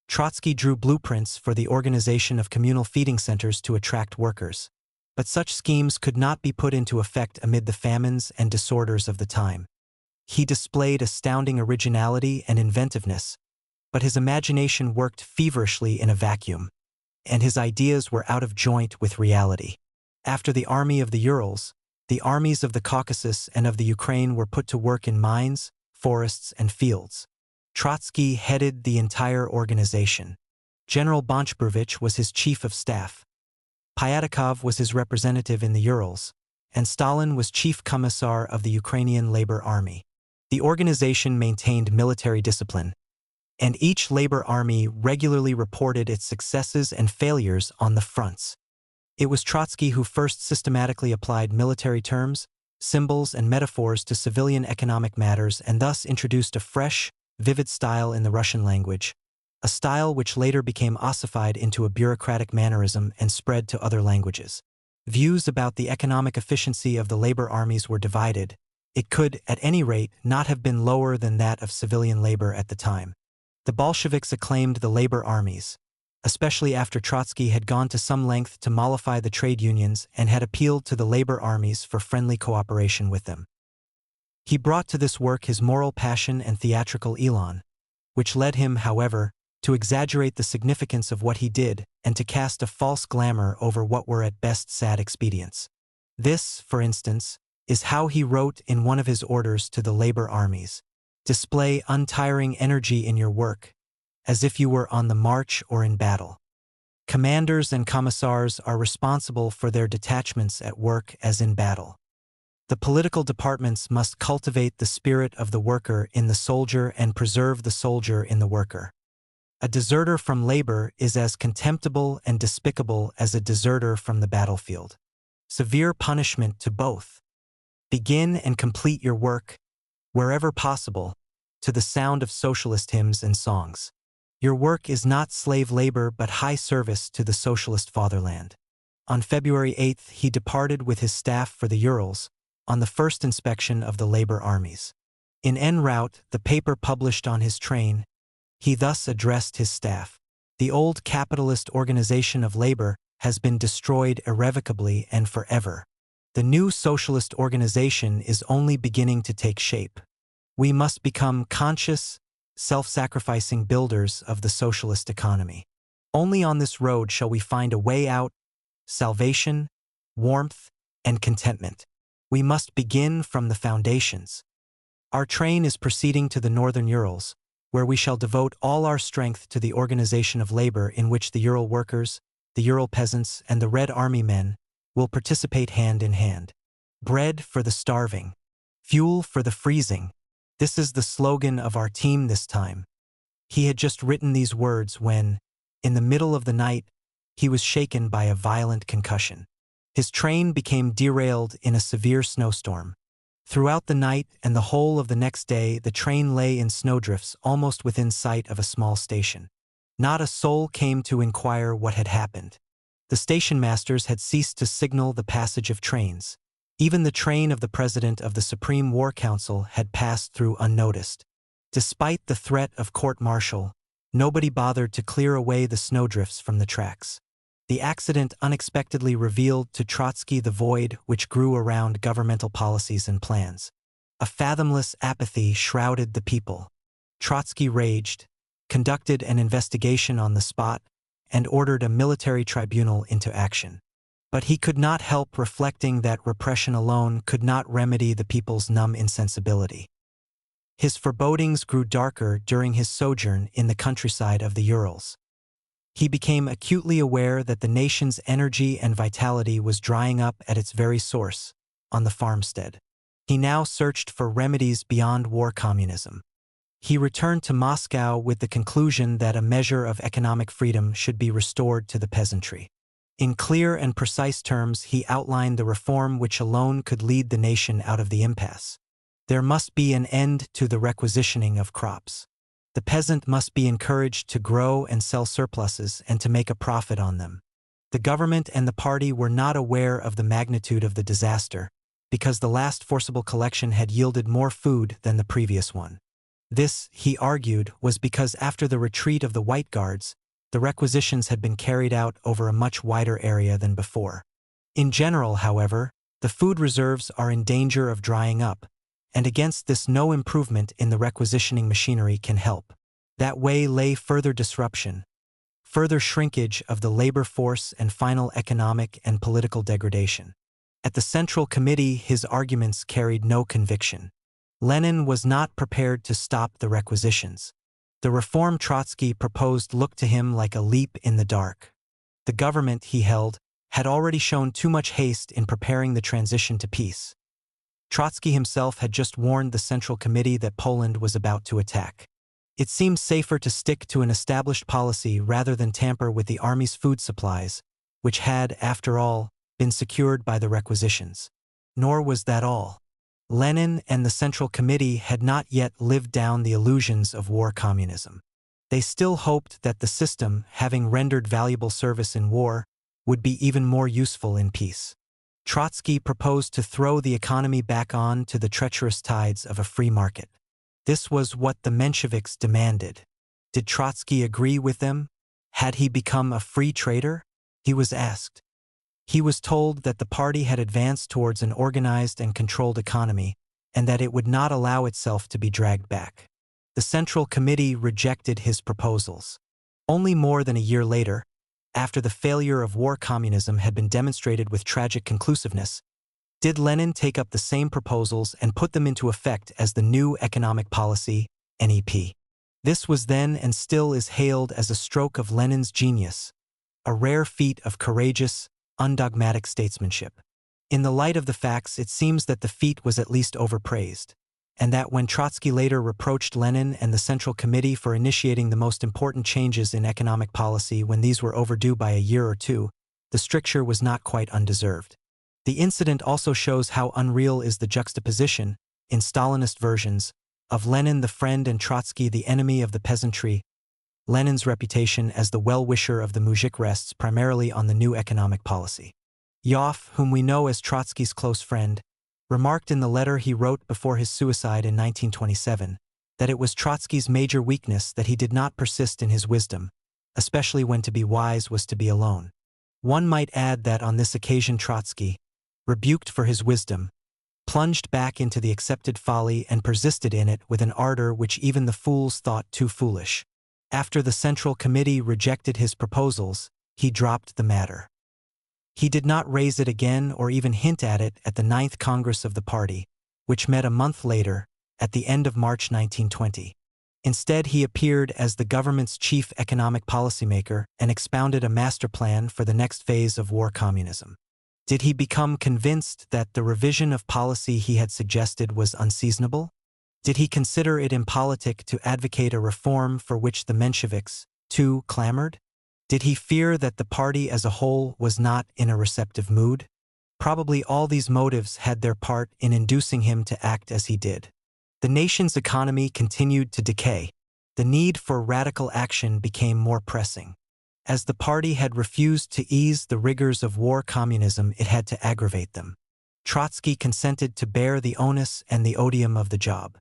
Trotsky drew blueprints for the organization of communal feeding centers to attract workers. But such schemes could not be put into effect amid the famines and disorders of the time. He displayed astounding originality and inventiveness, but his imagination worked feverishly in a vacuum, and his ideas were out of joint with reality. After the army of the Urals, the armies of the Caucasus and of the Ukraine were put to work in mines, forests, and fields. Trotsky headed the entire organization. General Bonchbrevich was his chief of staff. Pyatakov was his representative in the Urals, and Stalin was chief commissar of the Ukrainian Labor Army. The organization maintained military discipline, and each labor army regularly reported its successes and failures on the fronts. It was Trotsky who first systematically applied military terms, symbols, and metaphors to civilian economic matters and thus introduced a fresh, vivid style in the Russian language, a style which later became ossified into a bureaucratic mannerism and spread to other languages. Views about the economic efficiency of the labor armies were divided. It could, at any rate, not have been lower than that of civilian labor at the time. The Bolsheviks acclaimed the labor armies, especially after Trotsky had gone to some length to mollify the trade unions and had appealed to the labor armies for friendly cooperation with them. He brought to this work his moral passion and theatrical elan, which led him, however, to exaggerate the significance of what he did and to cast a false glamour over what were at best sad expedients. This, for instance, is how he wrote in one of his orders to the labor armies: "Display untiring energy in your work, as if you were on the march or in battle. Commanders and commissars are responsible for their detachments at work as in battle. The political departments must cultivate the spirit of the worker in the soldier and preserve the soldier in the worker. A deserter from labor is as contemptible and despicable as a deserter from the battlefield. Severe punishment to both. Begin and complete your work, wherever possible, to the sound of socialist hymns and songs. Your work is not slave labor but high service to the socialist fatherland." On February 8th, he departed with his staff for the Urals, on the first inspection of the labor armies. In en route, the paper published on his train, he thus addressed his staff: "The old capitalist organization of labor has been destroyed irrevocably and forever. The new socialist organization is only beginning to take shape. We must become conscious, self-sacrificing builders of the socialist economy. Only on this road shall we find a way out, salvation, warmth, and contentment. We must begin from the foundations. Our train is proceeding to the northern Urals, where we shall devote all our strength to the organization of labor in which the Ural workers, the Ural peasants, and the Red Army men will participate hand in hand. Bread for the starving. Fuel for the freezing. This is the slogan of our team this time." He had just written these words when, in the middle of the night, he was shaken by a violent concussion. His train became derailed in a severe snowstorm. Throughout the night and the whole of the next day, the train lay in snowdrifts almost within sight of a small station. Not a soul came to inquire what had happened. The station masters had ceased to signal the passage of trains. Even the train of the president of the Supreme War Council had passed through unnoticed. Despite the threat of court-martial, nobody bothered to clear away the snowdrifts from the tracks. The accident unexpectedly revealed to Trotsky the void which grew around governmental policies and plans. A fathomless apathy shrouded the people. Trotsky raged, conducted an investigation on the spot, and ordered a military tribunal into action. But he could not help reflecting that repression alone could not remedy the people's numb insensibility. His forebodings grew darker during his sojourn in the countryside of the Urals. He became acutely aware that the nation's energy and vitality was drying up at its very source, on the farmstead. He now searched for remedies beyond war communism. He returned to Moscow with the conclusion that a measure of economic freedom should be restored to the peasantry. In clear and precise terms, he outlined the reform which alone could lead the nation out of the impasse. There must be an end to the requisitioning of crops. The peasant must be encouraged to grow and sell surpluses and to make a profit on them. The government and the party were not aware of the magnitude of the disaster, because the last forcible collection had yielded more food than the previous one. This, he argued, was because after the retreat of the White Guards, the requisitions had been carried out over a much wider area than before. In general, however, the food reserves are in danger of drying up, and against this no improvement in the requisitioning machinery can help. That way lay further disruption, further shrinkage of the labor force, and final economic and political degradation. At the Central Committee, his arguments carried no conviction. Lenin was not prepared to stop the requisitions. The reform Trotsky proposed looked to him like a leap in the dark. The government, he held, had already shown too much haste in preparing the transition to peace. Trotsky himself had just warned the Central Committee that Poland was about to attack. It seemed safer to stick to an established policy rather than tamper with the army's food supplies, which had, after all, been secured by the requisitions. Nor was that all. Lenin and the Central Committee had not yet lived down the illusions of war communism. They still hoped that the system, having rendered valuable service in war, would be even more useful in peace. Trotsky proposed to throw the economy back on to the treacherous tides of a free market. This was what the Mensheviks demanded. Did Trotsky agree with them? Had he become a free trader? He was asked. He was told that the party had advanced towards an organized and controlled economy, and that it would not allow itself to be dragged back. The Central Committee rejected his proposals. Only more than a year later, after the failure of war communism had been demonstrated with tragic conclusiveness, did Lenin take up the same proposals and put them into effect as the new economic policy, NEP. This was then and still is hailed as a stroke of Lenin's genius, a rare feat of courageous, undogmatic statesmanship. In the light of the facts, it seems that the feat was at least overpraised, and that when Trotsky later reproached Lenin and the Central Committee for initiating the most important changes in economic policy when these were overdue by a year or two, the stricture was not quite undeserved. The incident also shows how unreal is the juxtaposition, in Stalinist versions, of Lenin the friend and Trotsky the enemy of the peasantry. Lenin's reputation as the well-wisher of the muzhik rests primarily on the new economic policy. Yoff, whom we know as Trotsky's close friend, remarked in the letter he wrote before his suicide in 1927 that it was Trotsky's major weakness that he did not persist in his wisdom, especially when to be wise was to be alone. One might add that on this occasion Trotsky, rebuked for his wisdom, plunged back into the accepted folly and persisted in it with an ardor which even the fools thought too foolish. After the Central Committee rejected his proposals, he dropped the matter. He did not raise it again or even hint at it at the 9th Congress of the party, which met a month later, at the end of March 1920. Instead, he appeared as the government's chief economic policymaker and expounded a master plan for the next phase of war communism. Did he become convinced that the revision of policy he had suggested was unseasonable? Did he consider it impolitic to advocate a reform for which the Mensheviks, too, clamored? Did he fear that the party as a whole was not in a receptive mood? Probably all these motives had their part in inducing him to act as he did. The nation's economy continued to decay. The need for radical action became more pressing. As the party had refused to ease the rigors of war communism, it had to aggravate them. Trotsky consented to bear the onus and the odium of the job.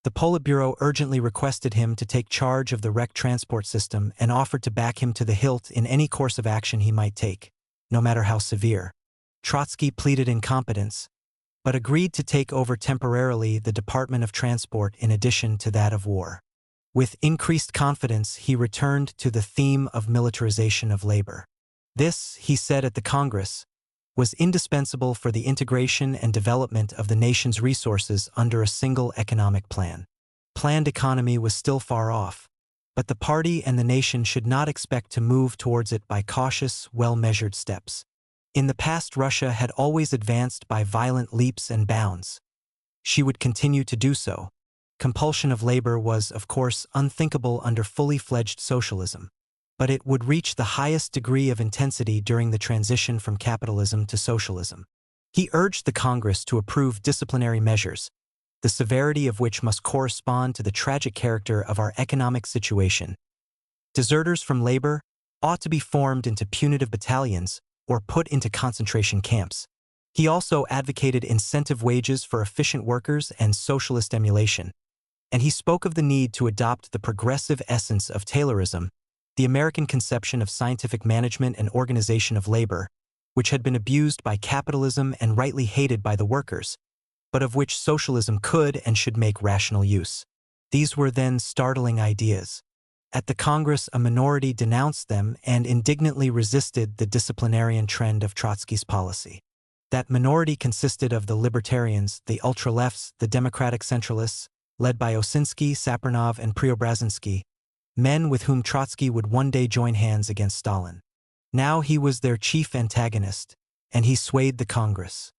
The Politburo urgently requested him to take charge of the wrecked transport system and offered to back him to the hilt in any course of action he might take, no matter how severe. Trotsky pleaded incompetence, but agreed to take over temporarily the Department of Transport in addition to that of war. With increased confidence, he returned to the theme of militarization of labor. This, he said at the Congress, was indispensable for the integration and development of the nation's resources under a single economic plan. Planned economy was still far off, but the party and the nation should not expect to move towards it by cautious, well-measured steps. In the past, Russia had always advanced by violent leaps and bounds. She would continue to do so. Compulsion of labor was, of course, unthinkable under fully fledged socialism, but it would reach the highest degree of intensity during the transition from capitalism to socialism. He urged the Congress to approve disciplinary measures, the severity of which must correspond to the tragic character of our economic situation. Deserters from labor ought to be formed into punitive battalions or put into concentration camps. He also advocated incentive wages for efficient workers and socialist emulation. And he spoke of the need to adopt the progressive essence of Taylorism, the American conception of scientific management and organization of labor, which had been abused by capitalism and rightly hated by the workers, but of which socialism could and should make rational use. These were then startling ideas. At the Congress, a minority denounced them and indignantly resisted the disciplinarian trend of Trotsky's policy. That minority consisted of the libertarians, the ultra-lefts, the democratic centralists, led by Osinski, Sapernov, and Preobrazhensky, men with whom Trotsky would one day join hands against Stalin. Now he was their chief antagonist, and he swayed the Congress.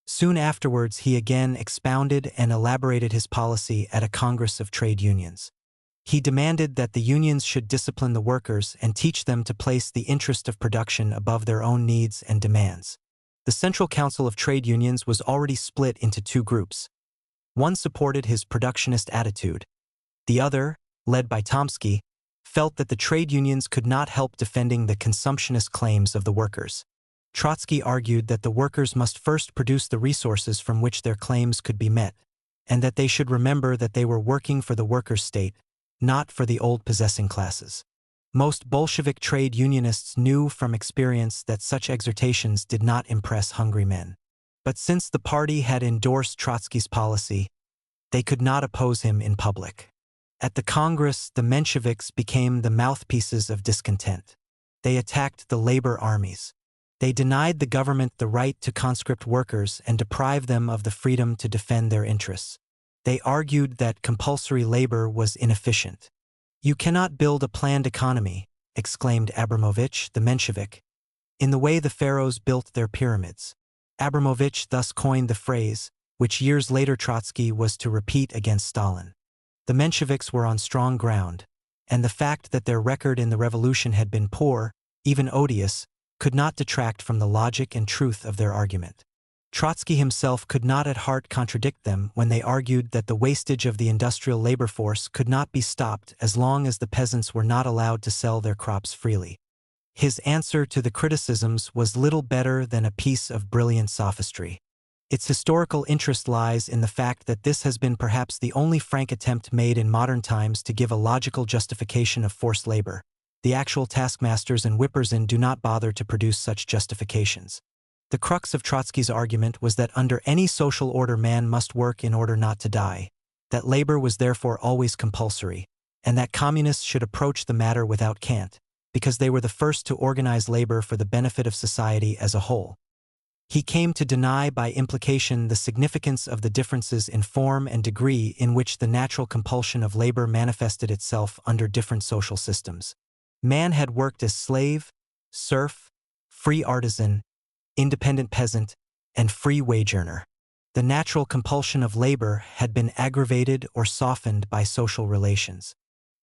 Soon afterwards, he again expounded and elaborated his policy at a Congress of Trade Unions. He demanded that the unions should discipline the workers and teach them to place the interest of production above their own needs and demands. The Central Council of Trade Unions was already split into two groups. One supported his productionist attitude. The other, led by Tomsky, felt that the trade unions could not help defending the consumptionist claims of the workers. Trotsky argued that the workers must first produce the resources from which their claims could be met, and that they should remember that they were working for the workers' state, not for the old possessing classes. Most Bolshevik trade unionists knew from experience that such exhortations did not impress hungry men. But since the party had endorsed Trotsky's policy, They could not oppose him in public. At the Congress, the Mensheviks became the mouthpieces of discontent. They attacked the labor armies. They denied the government the right to conscript workers and deprived them of the freedom to defend their interests. They argued that compulsory labor was inefficient. "You cannot build a planned economy," exclaimed Abramovich, the Menshevik, "in the way the pharaohs built their pyramids." Abramovich thus coined the phrase, which years later Trotsky was to repeat against Stalin. The Mensheviks were on strong ground, and the fact that their record in the revolution had been poor, even odious, could not detract from the logic and truth of their argument. Trotsky himself could not at heart contradict them when they argued that the wastage of the industrial labor force could not be stopped as long as the peasants were not allowed to sell their crops freely. His answer to the criticisms was little better than a piece of brilliant sophistry. Its historical interest lies in the fact that this has been perhaps the only frank attempt made in modern times to give a logical justification of forced labor. The actual taskmasters and whippersmen do not bother to produce such justifications. The crux of Trotsky's argument was that under any social order man must work in order not to die, that labor was therefore always compulsory, and that communists should approach the matter without cant, because they were the first to organize labor for the benefit of society as a whole. He came to deny by implication the significance of the differences in form and degree in which the natural compulsion of labor manifested itself under different social systems. Man had worked as slave, serf, free artisan, independent peasant, and free wage earner. The natural compulsion of labor had been aggravated or softened by social relations.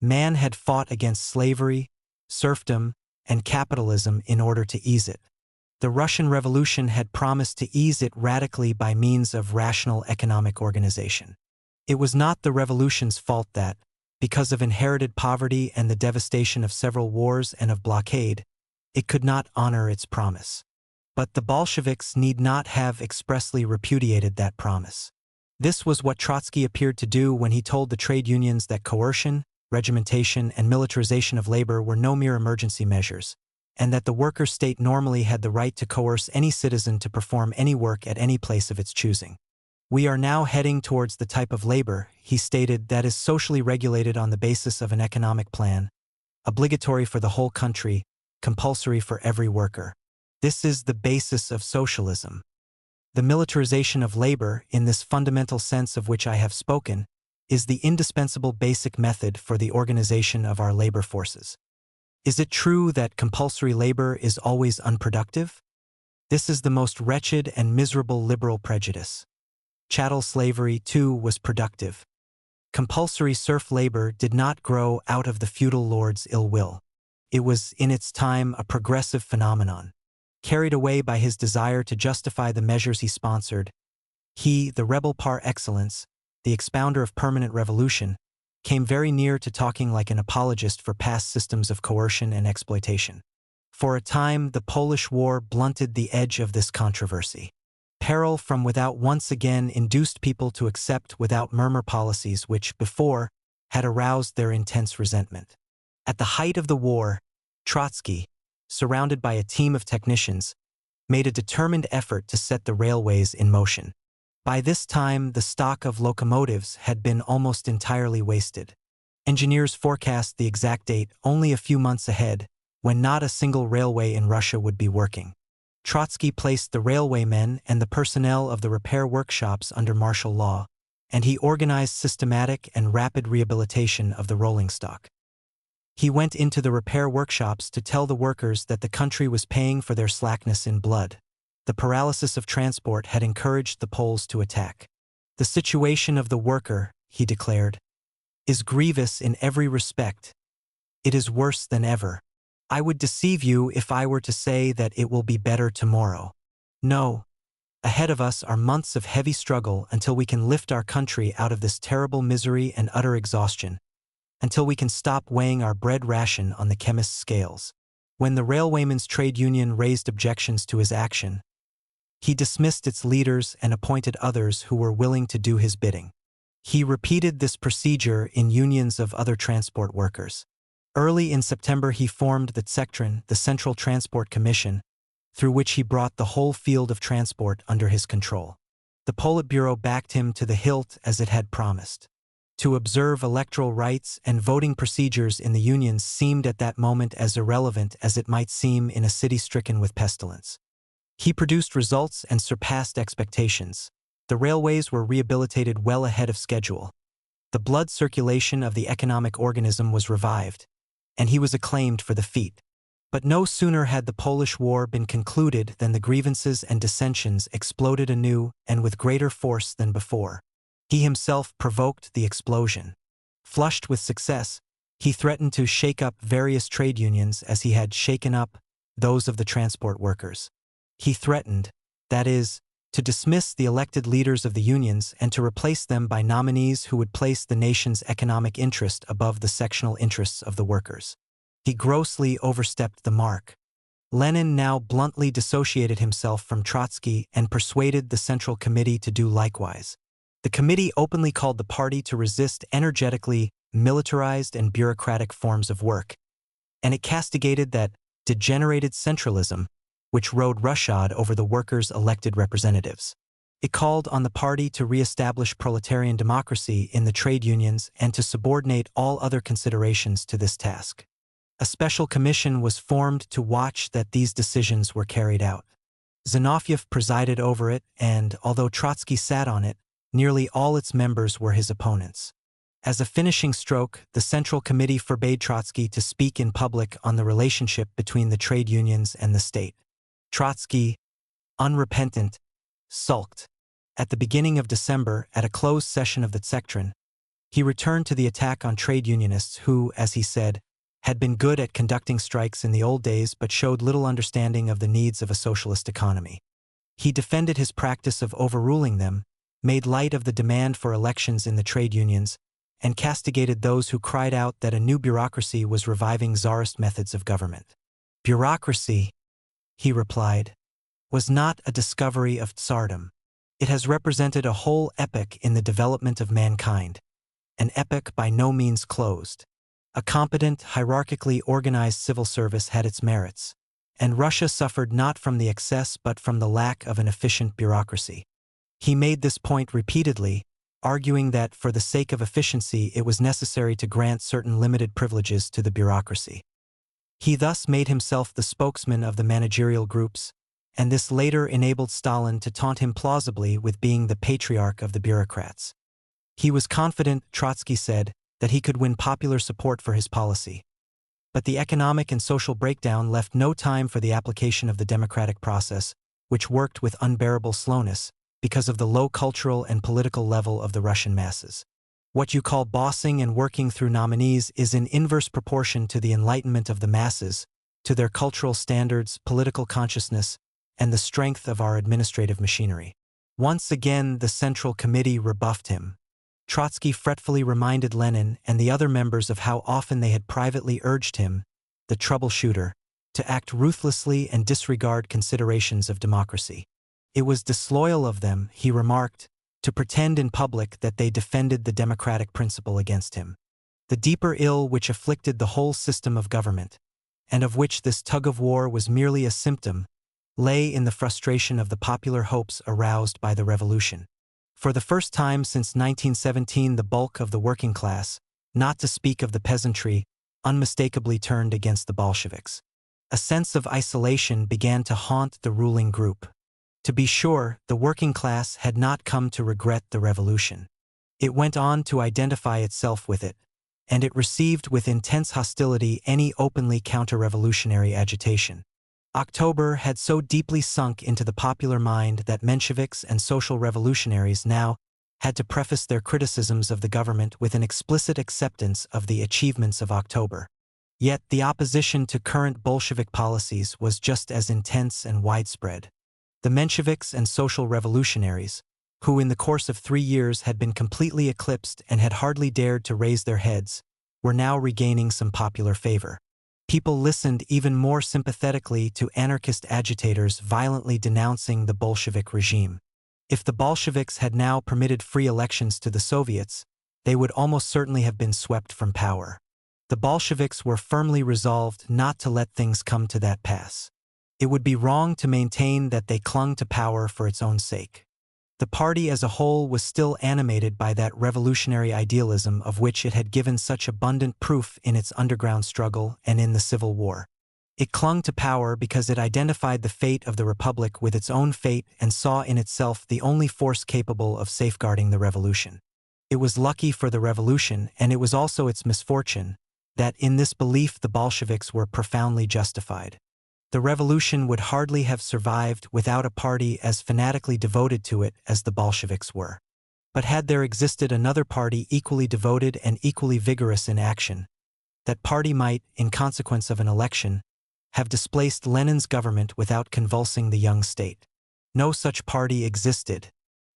Man had fought against slavery, serfdom, and capitalism in order to ease it. The Russian Revolution had promised to ease it radically by means of rational economic organization. It was not the revolution's fault that, because of inherited poverty and the devastation of several wars and of blockade, it could not honor its promise. But the Bolsheviks need not have expressly repudiated that promise. This was what Trotsky appeared to do when he told the trade unions that coercion, regimentation, and militarization of labor were no mere emergency measures, and that the worker state normally had the right to coerce any citizen to perform any work at any place of its choosing. "We are now heading towards the type of labor," he stated, "that is socially regulated on the basis of an economic plan, obligatory for the whole country, compulsory for every worker. This is the basis of socialism. The militarization of labor, in this fundamental sense of which I have spoken, is the indispensable basic method for the organization of our labor forces. Is it true that compulsory labor is always unproductive? This is the most wretched and miserable liberal prejudice. Chattel slavery, too, was productive. Compulsory serf labor did not grow out of the feudal lord's ill will. It was, in its time, a progressive phenomenon. Carried away by his desire to justify the measures he sponsored, he, the rebel par excellence, the expounder of permanent revolution, came very near to talking like an apologist for past systems of coercion and exploitation. For a time, the Polish War blunted the edge of this controversy. Peril from without once again induced people to accept without murmur policies which, before, had aroused their intense resentment. At the height of the war, Trotsky, surrounded by a team of technicians, made a determined effort to set the railways in motion. By this time, the stock of locomotives had been almost entirely wasted. Engineers forecast the exact date only a few months ahead, when not a single railway in Russia would be working. Trotsky placed the railwaymen and the personnel of the repair workshops under martial law, and he organized systematic and rapid rehabilitation of the rolling stock. He went into the repair workshops to tell the workers that the country was paying for their slackness in blood. The paralysis of transport had encouraged the Poles to attack. "The situation of the worker," he declared, "is grievous in every respect. It is worse than ever. I would deceive you if I were to say that it will be better tomorrow. No. Ahead of us are months of heavy struggle until we can lift our country out of this terrible misery and utter exhaustion, until we can stop weighing our bread ration on the chemist's scales." When the railwaymen's trade union raised objections to his action, he dismissed its leaders and appointed others who were willing to do his bidding. He repeated this procedure in unions of other transport workers. Early in September he formed the Sektron, the Central Transport Commission, through which he brought the whole field of transport under his control. The Politburo backed him to the hilt as it had promised. To observe electoral rights and voting procedures in the unions seemed at that moment as irrelevant as it might seem in a city stricken with pestilence. He produced results and surpassed expectations. The railways were rehabilitated well ahead of schedule. The blood circulation of the economic organism was revived, and he was acclaimed for the feat. But no sooner had the Polish War been concluded than the grievances and dissensions exploded anew and with greater force than before. He himself provoked the explosion. Flushed with success, he threatened to shake up various trade unions as he had shaken up those of the transport workers. He threatened, that is, to dismiss the elected leaders of the unions and to replace them by nominees who would place the nation's economic interest above the sectional interests of the workers. He grossly overstepped the mark. Lenin now bluntly dissociated himself from Trotsky and persuaded the Central Committee to do likewise. The committee openly called the party to resist energetically militarized and bureaucratic forms of work, and it castigated that degenerated centralism which rode roughshod over the workers' elected representatives. It called on the party to re-establish proletarian democracy in the trade unions and to subordinate all other considerations to this task. A special commission was formed to watch that these decisions were carried out. Zinoviev presided over it, and, although Trotsky sat on it, nearly all its members were his opponents. As a finishing stroke, the Central Committee forbade Trotsky to speak in public on the relationship between the trade unions and the state. Trotsky, unrepentant, sulked. At the beginning of December, at a closed session of the Section, he returned to the attack on trade unionists who, as he said, had been good at conducting strikes in the old days but showed little understanding of the needs of a socialist economy. He defended his practice of overruling them, made light of the demand for elections in the trade unions, and castigated those who cried out that a new bureaucracy was reviving czarist methods of government. Bureaucracy, he replied, was not a discovery of tsardom. It has represented a whole epoch in the development of mankind, an epoch by no means closed. A competent, hierarchically organized civil service had its merits, and Russia suffered not from the excess but from the lack of an efficient bureaucracy. He made this point repeatedly, arguing that for the sake of efficiency it was necessary to grant certain limited privileges to the bureaucracy. He thus made himself the spokesman of the managerial groups, and this later enabled Stalin to taunt him plausibly with being the patriarch of the bureaucrats. He was confident, Trotsky said, that he could win popular support for his policy. But the economic and social breakdown left no time for the application of the democratic process, which worked with unbearable slowness because of the low cultural and political level of the Russian masses. What you call bossing and working through nominees is in inverse proportion to the enlightenment of the masses, to their cultural standards, political consciousness, and the strength of our administrative machinery. Once again, the Central Committee rebuffed him. Trotsky fretfully reminded Lenin and the other members of how often they had privately urged him, the troubleshooter, to act ruthlessly and disregard considerations of democracy. It was disloyal of them, he remarked, to pretend in public that they defended the democratic principle against him. The deeper ill which afflicted the whole system of government, and of which this tug-of-war was merely a symptom, lay in the frustration of the popular hopes aroused by the revolution. For the first time since 1917, the bulk of the working class, not to speak of the peasantry, unmistakably turned against the Bolsheviks. A sense of isolation began to haunt the ruling group. To be sure, the working class had not come to regret the revolution. It went on to identify itself with it, and it received with intense hostility any openly counter-revolutionary agitation. October had so deeply sunk into the popular mind that Mensheviks and social revolutionaries now had to preface their criticisms of the government with an explicit acceptance of the achievements of October. Yet the opposition to current Bolshevik policies was just as intense and widespread. The Mensheviks and social revolutionaries, who in the course of 3 years had been completely eclipsed and had hardly dared to raise their heads, were now regaining some popular favor. People listened even more sympathetically to anarchist agitators violently denouncing the Bolshevik regime. If the Bolsheviks had now permitted free elections to the Soviets, they would almost certainly have been swept from power. The Bolsheviks were firmly resolved not to let things come to that pass. It would be wrong to maintain that they clung to power for its own sake. The party as a whole was still animated by that revolutionary idealism of which it had given such abundant proof in its underground struggle and in the Civil War. It clung to power because it identified the fate of the Republic with its own fate and saw in itself the only force capable of safeguarding the revolution. It was lucky for the revolution, and it was also its misfortune, that in this belief the Bolsheviks were profoundly justified. The revolution would hardly have survived without a party as fanatically devoted to it as the Bolsheviks were. But had there existed another party equally devoted and equally vigorous in action, that party might, in consequence of an election, have displaced Lenin's government without convulsing the young state. No such party existed.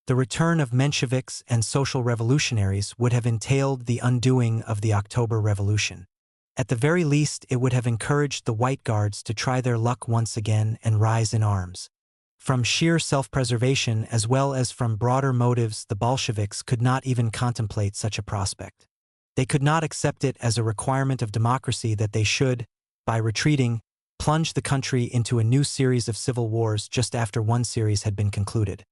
The return of Mensheviks and social revolutionaries would have entailed the undoing of the October Revolution. At the very least, it would have encouraged the White Guards to try their luck once again and rise in arms. From sheer self-preservation as well as from broader motives, the Bolsheviks could not even contemplate such a prospect. They could not accept it as a requirement of democracy that they should, by retreating, plunge the country into a new series of civil wars just after one series had been concluded.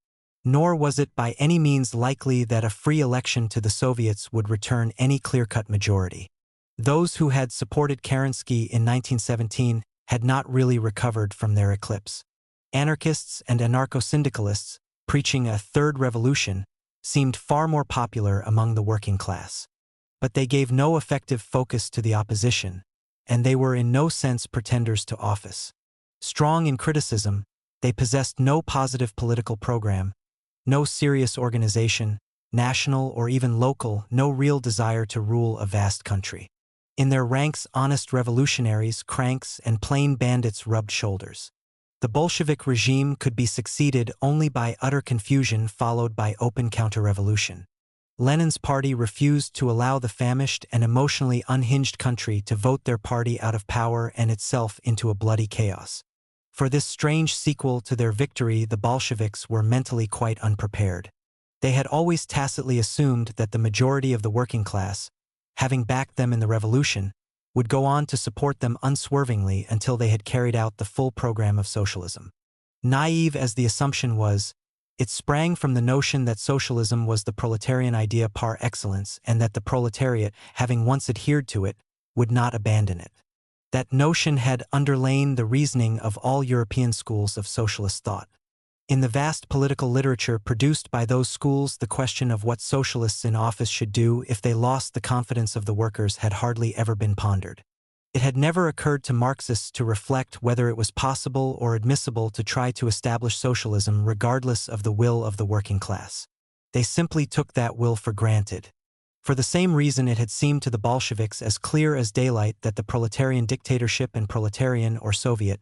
Nor was it by any means likely that a free election to the Soviets would return any clear-cut majority. Those who had supported Kerensky in 1917 had not really recovered from their eclipse. Anarchists and anarcho-syndicalists, preaching a third revolution, seemed far more popular among the working class. But they gave no effective focus to the opposition, and they were in no sense pretenders to office. Strong in criticism, they possessed no positive political program, no serious organization, national or even local, no real desire to rule a vast country. In their ranks, honest revolutionaries, cranks, and plain bandits rubbed shoulders. The Bolshevik regime could be succeeded only by utter confusion followed by open counter-revolution. Lenin's party refused to allow the famished and emotionally unhinged country to vote their party out of power and itself into a bloody chaos. For this strange sequel to their victory, the Bolsheviks were mentally quite unprepared. They had always tacitly assumed that the majority of the working class, having backed them in the revolution, would go on to support them unswervingly until they had carried out the full program of socialism. Naive as the assumption was, it sprang from the notion that socialism was the proletarian idea par excellence and that the proletariat, having once adhered to it, would not abandon it. That notion had underlain the reasoning of all European schools of socialist thought. In the vast political literature produced by those schools, the question of what socialists in office should do if they lost the confidence of the workers had hardly ever been pondered. It had never occurred to Marxists to reflect whether it was possible or admissible to try to establish socialism regardless of the will of the working class. They simply took that will for granted. For the same reason, it had seemed to the Bolsheviks as clear as daylight that the proletarian dictatorship and proletarian or Soviet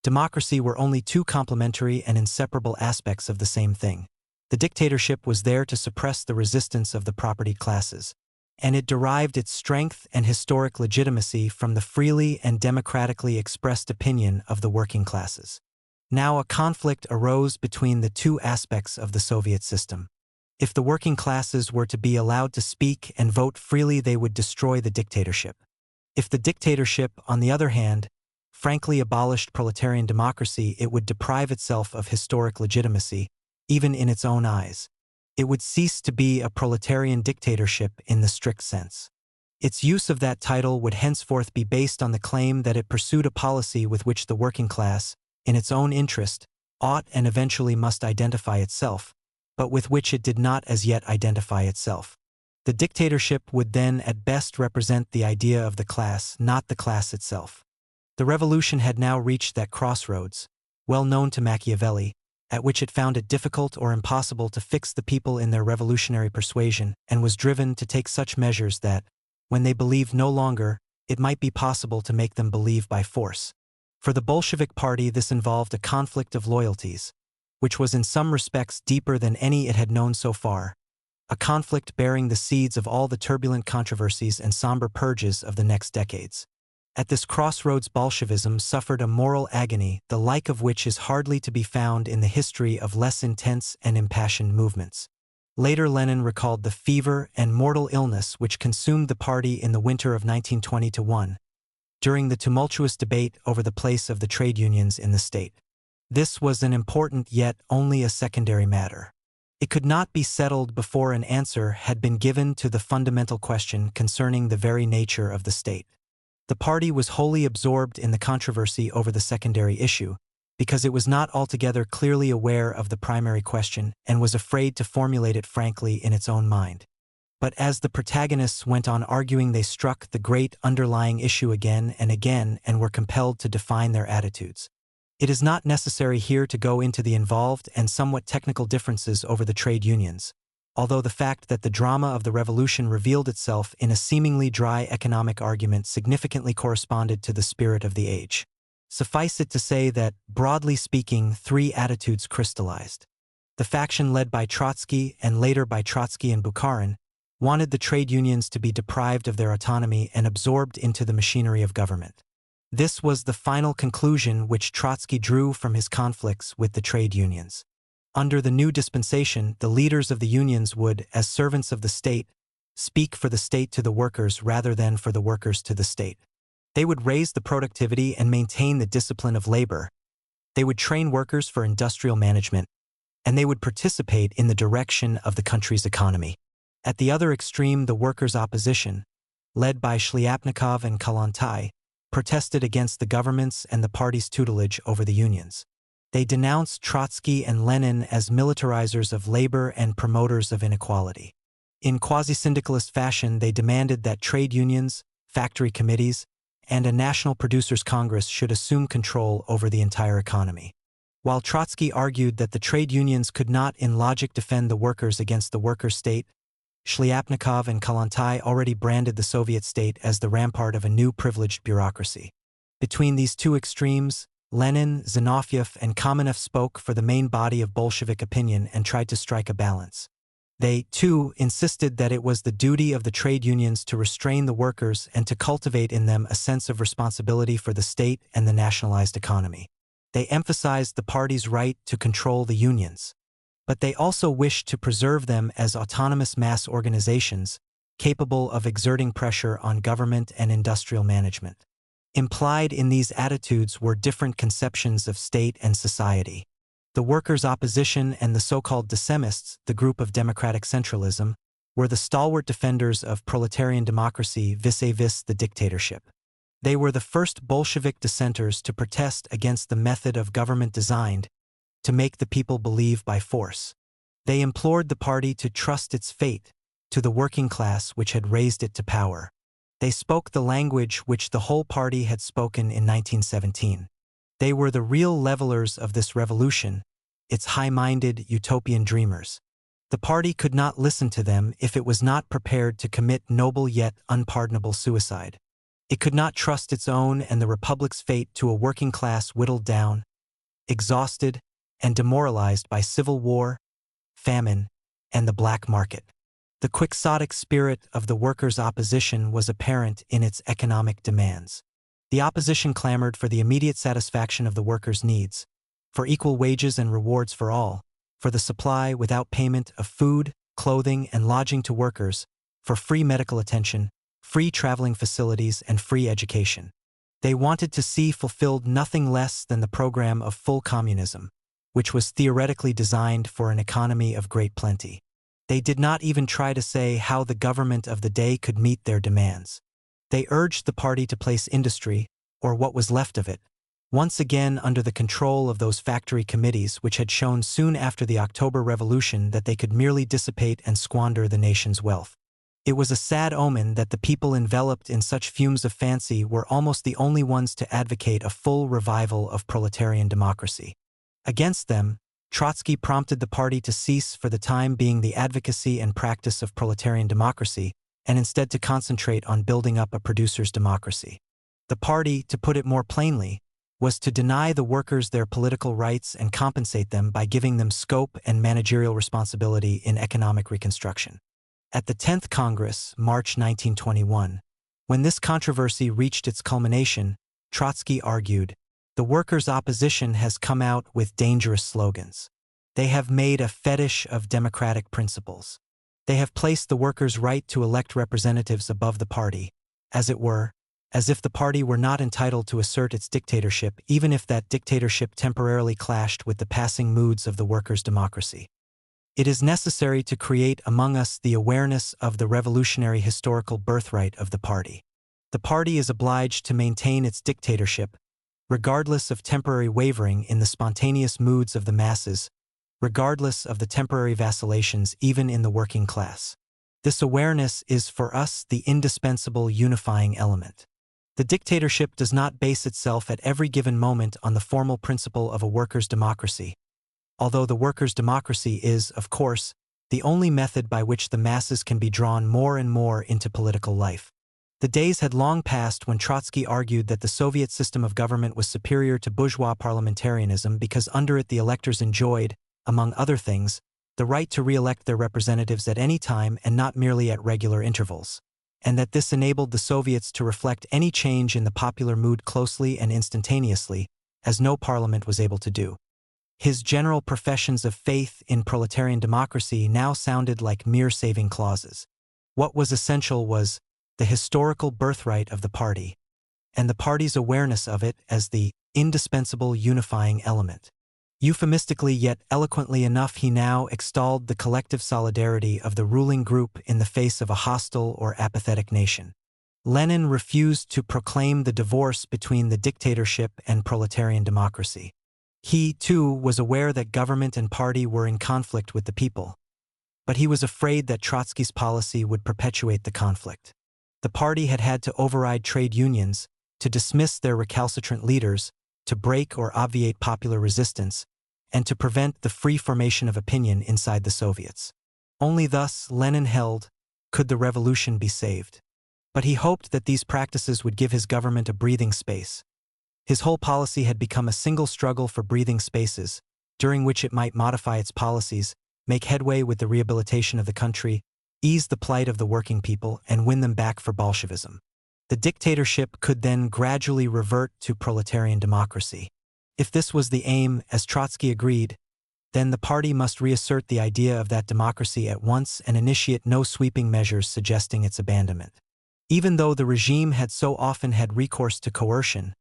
democracy were only two complementary and inseparable aspects of the same thing. The dictatorship was there to suppress the resistance of the propertied classes, and it derived its strength and historic legitimacy from the freely and democratically expressed opinion of the working classes. Now a conflict arose between the two aspects of the Soviet system. If the working classes were to be allowed to speak and vote freely, they would destroy the dictatorship. If the dictatorship, on the other hand, frankly abolished proletarian democracy, it would deprive itself of historic legitimacy, even in its own eyes. It would cease to be a proletarian dictatorship in the strict sense. Its use of that title would henceforth be based on the claim that it pursued a policy with which the working class, in its own interest, ought and eventually must identify itself, but with which it did not as yet identify itself. The dictatorship would then at best represent the idea of the class, not the class itself. The revolution had now reached that crossroads, well known to Machiavelli, at which it found it difficult or impossible to fix the people in their revolutionary persuasion and was driven to take such measures that, when they believed no longer, it might be possible to make them believe by force. For the Bolshevik party, this involved a conflict of loyalties, which was in some respects deeper than any it had known so far, a conflict bearing the seeds of all the turbulent controversies and somber purges of the next decades. At this crossroads, Bolshevism suffered a moral agony, the like of which is hardly to be found in the history of less intense and impassioned movements. Later, Lenin recalled the fever and mortal illness which consumed the party in the winter of 1920-1, during the tumultuous debate over the place of the trade unions in the state. This was an important yet only a secondary matter. It could not be settled before an answer had been given to the fundamental question concerning the very nature of the state. The party was wholly absorbed in the controversy over the secondary issue, because it was not altogether clearly aware of the primary question and was afraid to formulate it frankly in its own mind. But as the protagonists went on arguing, they struck the great underlying issue again and were compelled to define their attitudes. It is not necessary here to go into the involved and somewhat technical differences over the trade unions, although the fact that the drama of the revolution revealed itself in a seemingly dry economic argument significantly corresponded to the spirit of the age. Suffice it to say that, broadly speaking, three attitudes crystallized. The faction led by Trotsky and later by Trotsky and Bukharin wanted the trade unions to be deprived of their autonomy and absorbed into the machinery of government. This was the final conclusion which Trotsky drew from his conflicts with the trade unions. Under the new dispensation, the leaders of the unions would, as servants of the state, speak for the state to the workers rather than for the workers to the state. They would raise the productivity and maintain the discipline of labor. They would train workers for industrial management, and they would participate in the direction of the country's economy. At the other extreme, the workers' opposition, led by Shliapnikov and Kalantai, protested against the government's and the party's tutelage over the unions. They denounced Trotsky and Lenin as militarizers of labor and promoters of inequality. In quasi-syndicalist fashion, they demanded that trade unions, factory committees, and a National Producers' Congress should assume control over the entire economy. While Trotsky argued that the trade unions could not in logic defend the workers against the worker state, Shliapnikov and Kalantai already branded the Soviet state as the rampart of a new privileged bureaucracy. Between these two extremes, Lenin, Zinoviev, and Kamenev spoke for the main body of Bolshevik opinion and tried to strike a balance. They, too, insisted that it was the duty of the trade unions to restrain the workers and to cultivate in them a sense of responsibility for the state and the nationalized economy. They emphasized the party's right to control the unions, but they also wished to preserve them as autonomous mass organizations capable of exerting pressure on government and industrial management. Implied in these attitudes were different conceptions of state and society. The workers' opposition and the so-called dissemists, the group of democratic centralism, were the stalwart defenders of proletarian democracy vis-a-vis the dictatorship. They were the first Bolshevik dissenters to protest against the method of government designed to make the people believe by force. They implored the party to trust its fate to the working class which had raised it to power. They spoke the language which the whole party had spoken in 1917. They were the real levelers of this revolution, its high-minded utopian dreamers. The party could not listen to them if it was not prepared to commit noble yet unpardonable suicide. It could not trust its own and the Republic's fate to a working class whittled down, exhausted, and demoralized by civil war, famine, and the black market. The quixotic spirit of the workers' opposition was apparent in its economic demands. The opposition clamored for the immediate satisfaction of the workers' needs, for equal wages and rewards for all, for the supply without payment of food, clothing, and lodging to workers, for free medical attention, free traveling facilities, and free education. They wanted to see fulfilled nothing less than the program of full communism, which was theoretically designed for an economy of great plenty. They did not even try to say how the government of the day could meet their demands. They urged the party to place industry, or what was left of it, once again under the control of those factory committees which had shown soon after the October Revolution that they could merely dissipate and squander the nation's wealth. It was a sad omen that the people enveloped in such fumes of fancy were almost the only ones to advocate a full revival of proletarian democracy. Against them, Trotsky prompted the party to cease for the time being the advocacy and practice of proletarian democracy and instead to concentrate on building up a producer's democracy. The party, to put it more plainly, was to deny the workers their political rights and compensate them by giving them scope and managerial responsibility in economic reconstruction. At the 10th Congress, March 1921, when this controversy reached its culmination, Trotsky argued, "The workers' opposition has come out with dangerous slogans. They have made a fetish of democratic principles. They have placed the workers' right to elect representatives above the party, as it were, as if the party were not entitled to assert its dictatorship even if that dictatorship temporarily clashed with the passing moods of the workers' democracy. It is necessary to create among us the awareness of the revolutionary historical birthright of the party. The party is obliged to maintain its dictatorship, regardless of temporary wavering in the spontaneous moods of the masses, regardless of the temporary vacillations even in the working class. This awareness is for us the indispensable unifying element. The dictatorship does not base itself at every given moment on the formal principle of a workers' democracy, although the workers' democracy is, of course, the only method by which the masses can be drawn more and more into political life. The days had long passed when Trotsky argued that the Soviet system of government was superior to bourgeois parliamentarism because under it the electors enjoyed, among other things, the right to re-elect their representatives at any time and not merely at regular intervals, and that this enabled the Soviets to reflect any change in the popular mood closely and instantaneously, as no parliament was able to do. His general professions of faith in proletarian democracy now sounded like mere saving clauses. What was essential was the historical birthright of the party, and the party's awareness of it as the indispensable unifying element. Euphemistically yet eloquently enough, he now extolled the collective solidarity of the ruling group in the face of a hostile or apathetic nation. Lenin refused to proclaim the divorce between the dictatorship and proletarian democracy. He, too, was aware that government and party were in conflict with the people, but he was afraid that Trotsky's policy would perpetuate the conflict. The party had had to override trade unions, to dismiss their recalcitrant leaders, to break or obviate popular resistance, and to prevent the free formation of opinion inside the Soviets. Only thus, Lenin held, could the revolution be saved. But he hoped that these practices would give his government a breathing space. His whole policy had become a single struggle for breathing spaces, during which it might modify its policies, make headway with the rehabilitation of the country, ease the plight of the working people, and win them back for Bolshevism. The dictatorship could then gradually revert to proletarian democracy. If this was the aim, as Trotsky agreed, then the party must reassert the idea of that democracy at once and initiate no sweeping measures suggesting its abandonment. Even though the regime had so often had recourse to coercion,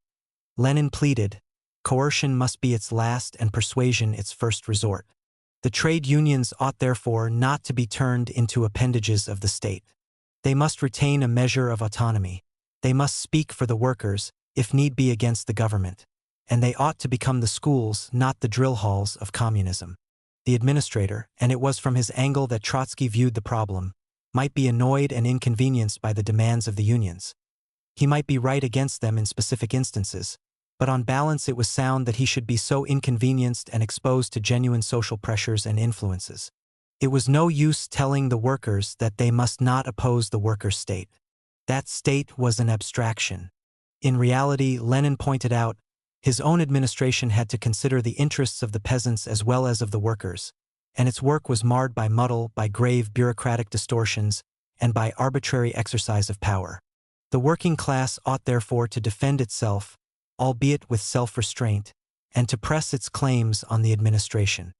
Lenin pleaded, coercion must be its last and persuasion its first resort. The trade unions ought therefore not to be turned into appendages of the state. They must retain a measure of autonomy. They must speak for the workers, if need be against the government. And they ought to become the schools, not the drill halls, of communism. The administrator, and it was from his angle that Trotsky viewed the problem, might be annoyed and inconvenienced by the demands of the unions. He might be right against them in specific instances, but on balance it was sound that he should be so inconvenienced and exposed to genuine social pressures and influences. It was no use telling the workers that they must not oppose the workers' state. That state was an abstraction. In reality, Lenin pointed out, his own administration had to consider the interests of the peasants as well as of the workers, and its work was marred by muddle, by grave bureaucratic distortions, and by arbitrary exercise of power. The working class ought therefore to defend itself, albeit with self-restraint, and to press its claims on the administration.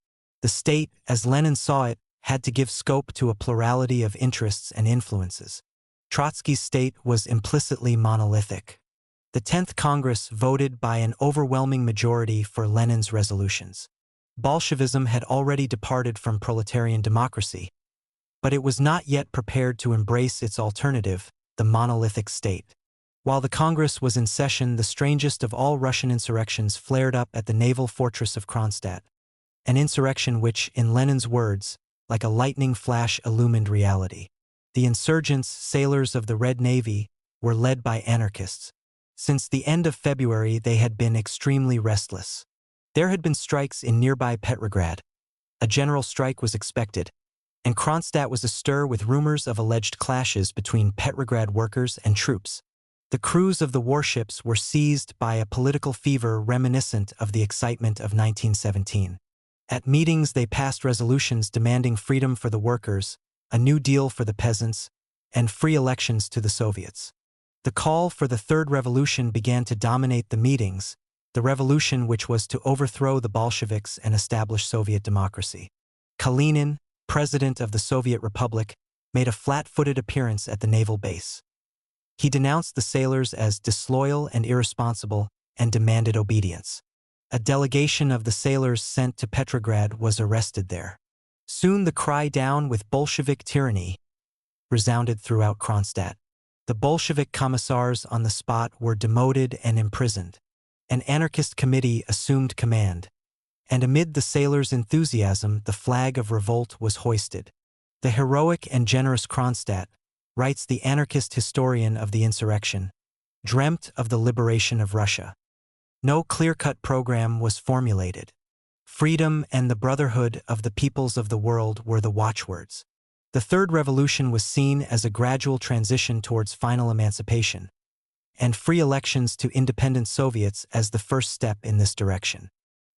The state, as Lenin saw it, had to give scope to a plurality of interests and influences. Trotsky's state was implicitly monolithic. The 10th Congress voted by an overwhelming majority for Lenin's resolutions. Bolshevism had already departed from proletarian democracy, but it was not yet prepared to embrace its alternative, the monolithic state. While the Congress was in session, the strangest of all Russian insurrections flared up at the naval fortress of Kronstadt, an insurrection which, in Lenin's words, like a lightning flash illumined reality. The insurgents, sailors of the Red Navy, were led by anarchists. Since the end of February they had been extremely restless. There had been strikes in nearby Petrograd. A general strike was expected, and Kronstadt was astir with rumors of alleged clashes between Petrograd workers and troops. The crews of the warships were seized by a political fever reminiscent of the excitement of 1917. At meetings they passed resolutions demanding freedom for the workers, a new deal for the peasants, and free elections to the Soviets. The call for the Third Revolution began to dominate the meetings, the revolution which was to overthrow the Bolsheviks and establish Soviet democracy. Kalinin, president of the Soviet Republic, made a flat-footed appearance at the naval base. He denounced the sailors as disloyal and irresponsible and demanded obedience. A delegation of the sailors sent to Petrograd was arrested there. Soon the cry "Down with Bolshevik tyranny" resounded throughout Kronstadt. The Bolshevik commissars on the spot were demoted and imprisoned. An anarchist committee assumed command. And amid the sailors' enthusiasm, the flag of revolt was hoisted. The heroic and generous Kronstadt, writes the anarchist historian of the insurrection, dreamt of the liberation of Russia. No clear-cut program was formulated. Freedom and the brotherhood of the peoples of the world were the watchwords. The Third Revolution was seen as a gradual transition towards final emancipation, and free elections to independent Soviets as the first step in this direction.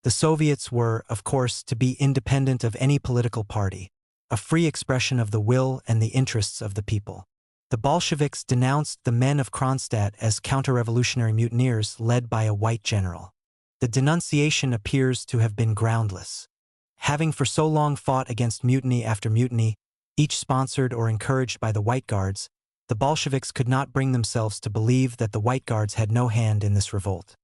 The Soviets were, of course, to be independent of any political party, a free expression of the will and the interests of the people. The Bolsheviks denounced the men of Kronstadt as counter-revolutionary mutineers led by a white general. The denunciation appears to have been groundless. Having for so long fought against mutiny after mutiny, each sponsored or encouraged by the White Guards, the Bolsheviks could not bring themselves to believe that the White Guards had no hand in this revolt.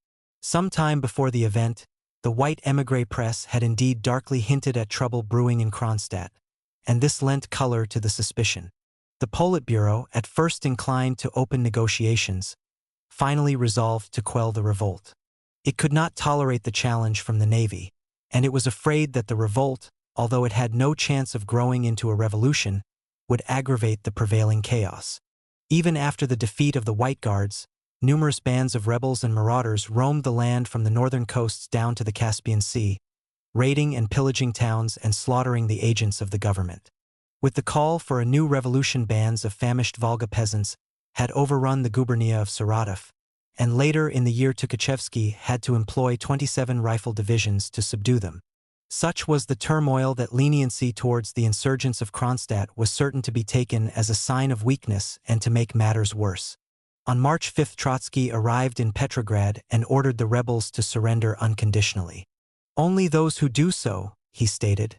Some time before the event, the white émigré press had indeed darkly hinted at trouble brewing in Kronstadt, and this lent color to the suspicion. The Politburo, at first inclined to open negotiations, finally resolved to quell the revolt. It could not tolerate the challenge from the Navy, and it was afraid that the revolt, although it had no chance of growing into a revolution, would aggravate the prevailing chaos. Even after the defeat of the White Guards, numerous bands of rebels and marauders roamed the land from the northern coasts down to the Caspian Sea, raiding and pillaging towns and slaughtering the agents of the government. With the call for a new revolution, bands of famished Volga peasants had overrun the gubernia of Saratov, and later in the year Tukhachevsky had to employ 27 rifle divisions to subdue them. Such was the turmoil that leniency towards the insurgents of Kronstadt was certain to be taken as a sign of weakness and to make matters worse. On March 5, Trotsky arrived in Petrograd and ordered the rebels to surrender unconditionally. "Only those who do so," he stated,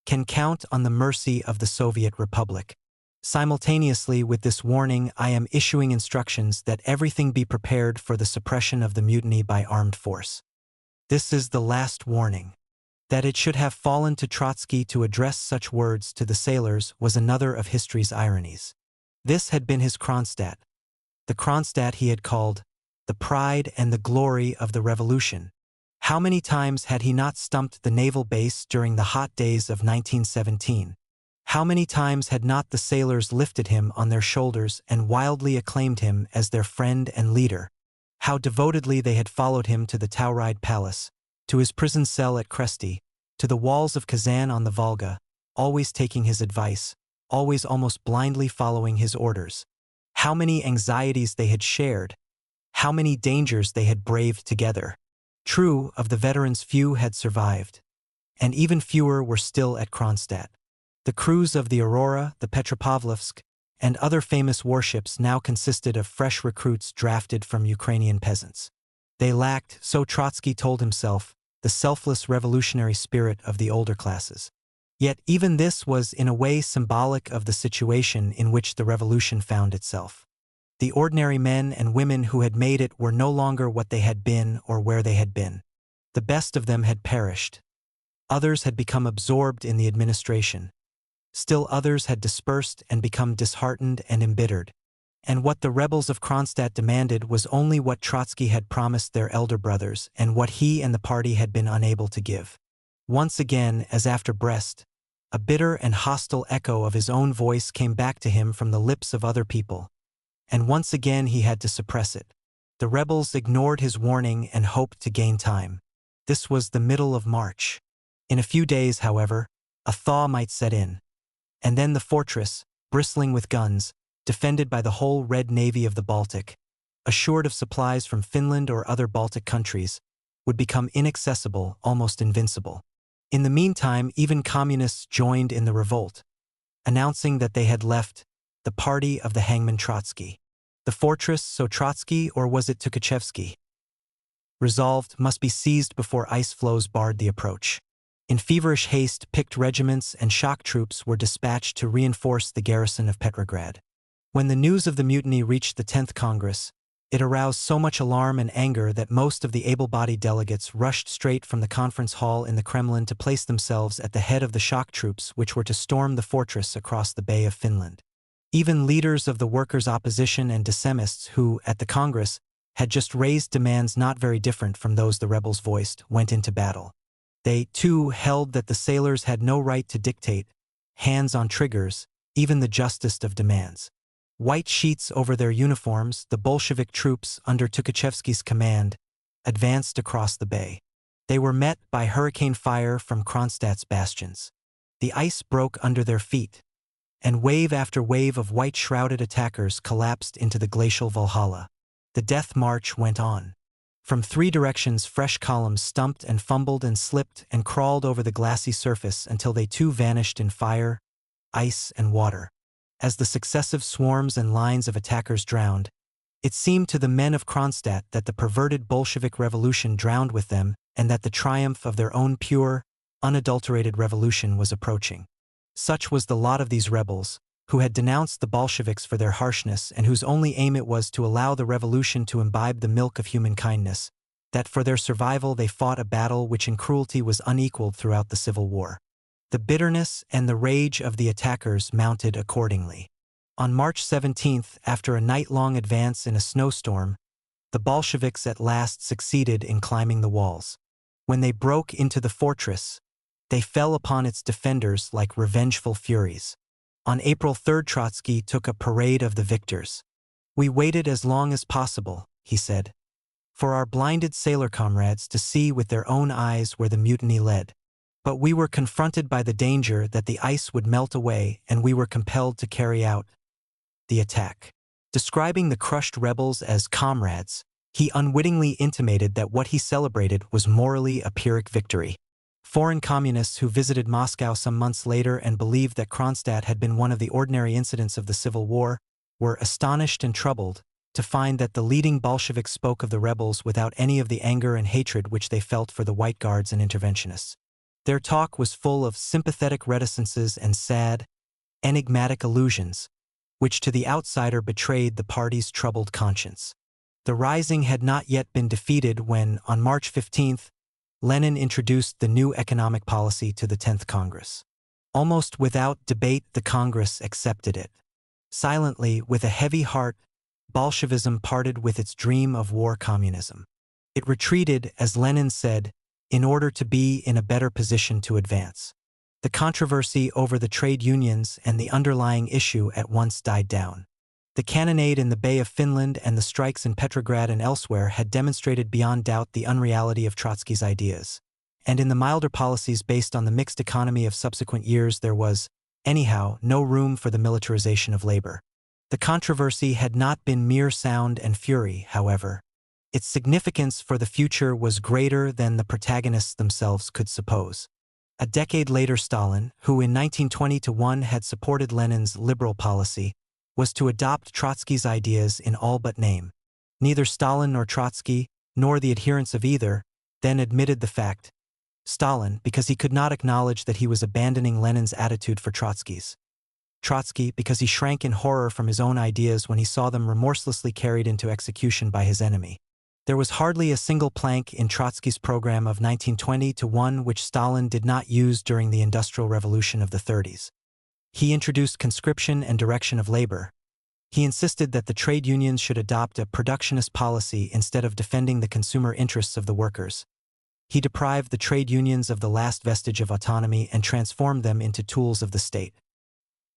"can count on the mercy of the Soviet Republic. Simultaneously with this warning, I am issuing instructions that everything be prepared for the suppression of the mutiny by armed force." This is the last warning. That it should have fallen to Trotsky to address such words to the sailors was another of history's ironies. This had been his Kronstadt, the Kronstadt he had called the pride and the glory of the revolution. How many times had he not stumped the naval base during the hot days of 1917? How many times had not the sailors lifted him on their shoulders and wildly acclaimed him as their friend and leader? How devotedly they had followed him to the Tauride Palace, to his prison cell at Kresty, to the walls of Kazan on the Volga, always taking his advice, always almost blindly following his orders. How many anxieties they had shared, how many dangers they had braved together. True, of the veterans few had survived, and even fewer were still at Kronstadt. The crews of the Aurora, the Petropavlovsk, and other famous warships now consisted of fresh recruits drafted from Ukrainian peasants. They lacked, so Trotsky told himself, the selfless revolutionary spirit of the older classes. Yet even this was in a way symbolic of the situation in which the revolution found itself. The ordinary men and women who had made it were no longer what they had been or where they had been. The best of them had perished. Others had become absorbed in the administration. Still others had dispersed and become disheartened and embittered. And what the rebels of Kronstadt demanded was only what Trotsky had promised their elder brothers and what he and the party had been unable to give. Once again, as after Brest, a bitter and hostile echo of his own voice came back to him from the lips of other people. And once again he had to suppress it. The rebels ignored his warning and hoped to gain time. This was the middle of March. In a few days, however, a thaw might set in. And then the fortress, bristling with guns, defended by the whole Red Navy of the Baltic, assured of supplies from Finland or other Baltic countries, would become inaccessible, almost invincible. In the meantime, even communists joined in the revolt, announcing that they had left the party of the hangman Trotsky. The fortress, so Trotsky, or was it Tukhachevsky, resolved, must be seized before ice floes barred the approach. In feverish haste, picked regiments and shock troops were dispatched to reinforce the garrison of Petrograd. When the news of the mutiny reached the 10th Congress, It aroused so much alarm and anger that most of the able-bodied delegates rushed straight from the conference hall in the Kremlin to place themselves at the head of the shock troops which were to storm the fortress across the Bay of Finland. Even leaders of the workers' opposition and dissemists who, at the Congress, had just raised demands not very different from those the rebels voiced, went into battle. They, too, held that the sailors had no right to dictate, hands on triggers, even the justest of demands. White sheets over their uniforms, the Bolshevik troops, under Tukhachevsky's command, advanced across the bay. They were met by hurricane fire from Kronstadt's bastions. The ice broke under their feet, and wave after wave of white-shrouded attackers collapsed into the glacial Valhalla. The death march went on. From three directions fresh columns stumped and fumbled and slipped and crawled over the glassy surface until they too vanished in fire, ice, and water. As the successive swarms and lines of attackers drowned, it seemed to the men of Kronstadt that the perverted Bolshevik revolution drowned with them and that the triumph of their own pure, unadulterated revolution was approaching. Such was the lot of these rebels, who had denounced the Bolsheviks for their harshness and whose only aim it was to allow the revolution to imbibe the milk of human kindness, that for their survival they fought a battle which in cruelty was unequaled throughout the Civil War. The bitterness and the rage of the attackers mounted accordingly. On March 17th, after a night-long advance in a snowstorm, the Bolsheviks at last succeeded in climbing the walls. When they broke into the fortress, they fell upon its defenders like revengeful furies. On April 3rd, Trotsky took a parade of the victors. "We waited as long as possible," he said, "for our blinded sailor comrades to see with their own eyes where the mutiny led. But we were confronted by the danger that the ice would melt away, and we were compelled to carry out the attack." Describing the crushed rebels as comrades, he unwittingly intimated that what he celebrated was morally a Pyrrhic victory. Foreign communists who visited Moscow some months later and believed that Kronstadt had been one of the ordinary incidents of the Civil War were astonished and troubled to find that the leading Bolsheviks spoke of the rebels without any of the anger and hatred which they felt for the White Guards and interventionists. Their talk was full of sympathetic reticences and sad, enigmatic allusions, which to the outsider betrayed the party's troubled conscience. The rising had not yet been defeated when, on March 15th, Lenin introduced the new economic policy to the 10th Congress. Almost without debate, the Congress accepted it. Silently, with a heavy heart, Bolshevism parted with its dream of war communism. It retreated, as Lenin said, in order to be in a better position to advance. The controversy over the trade unions and the underlying issue at once died down. The cannonade in the Bay of Finland and the strikes in Petrograd and elsewhere had demonstrated beyond doubt the unreality of Trotsky's ideas. And in the milder policies based on the mixed economy of subsequent years there was, anyhow, no room for the militarization of labor. The controversy had not been mere sound and fury, however. Its significance for the future was greater than the protagonists themselves could suppose. A decade later, Stalin, who in 1920-1 had supported Lenin's liberal policy, was to adopt Trotsky's ideas in all but name. Neither Stalin nor Trotsky, nor the adherents of either, then admitted the fact. Stalin, because he could not acknowledge that he was abandoning Lenin's attitude for Trotsky's. Trotsky, because he shrank in horror from his own ideas when he saw them remorselessly carried into execution by his enemy. There was hardly a single plank in Trotsky's program of 1920-1 which Stalin did not use during the Industrial Revolution of the 30s. He introduced conscription and direction of labor. He insisted that the trade unions should adopt a productionist policy instead of defending the consumer interests of the workers. He deprived the trade unions of the last vestige of autonomy and transformed them into tools of the state.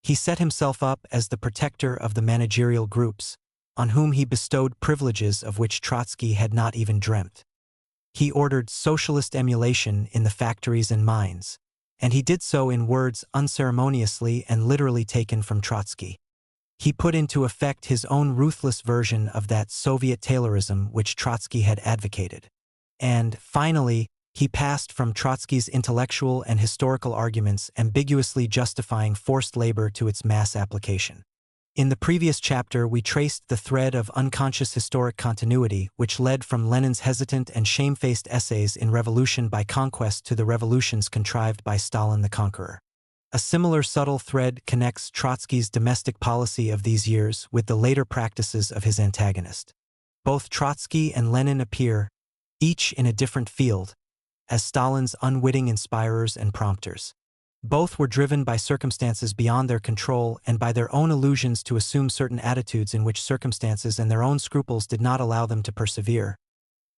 He set himself up as the protector of the managerial groups, on whom he bestowed privileges of which Trotsky had not even dreamt. He ordered socialist emulation in the factories and mines, and he did so in words unceremoniously and literally taken from Trotsky. He put into effect his own ruthless version of that Soviet Taylorism which Trotsky had advocated. And, finally, he passed from Trotsky's intellectual and historical arguments ambiguously justifying forced labor to its mass application. In the previous chapter, we traced the thread of unconscious historic continuity which led from Lenin's hesitant and shamefaced essays in Revolution by Conquest to the revolutions contrived by Stalin the Conqueror. A similar subtle thread connects Trotsky's domestic policy of these years with the later practices of his antagonist. Both Trotsky and Lenin appear, each in a different field, as Stalin's unwitting inspirers and prompters. Both were driven by circumstances beyond their control and by their own illusions to assume certain attitudes in which circumstances and their own scruples did not allow them to persevere.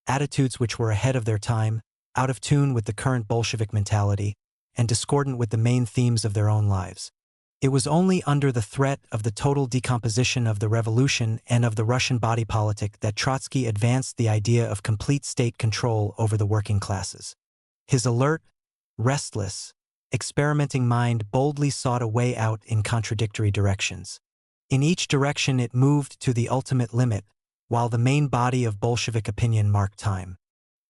Attitudes which were ahead of their time, out of tune with the current Bolshevik mentality, and discordant with the main themes of their own lives. It was only under the threat of the total decomposition of the revolution and of the Russian body politic that Trotsky advanced the idea of complete state control over the working classes. His alert, restless, experimenting mind boldly sought a way out in contradictory directions. In each direction it moved to the ultimate limit, while the main body of Bolshevik opinion marked time.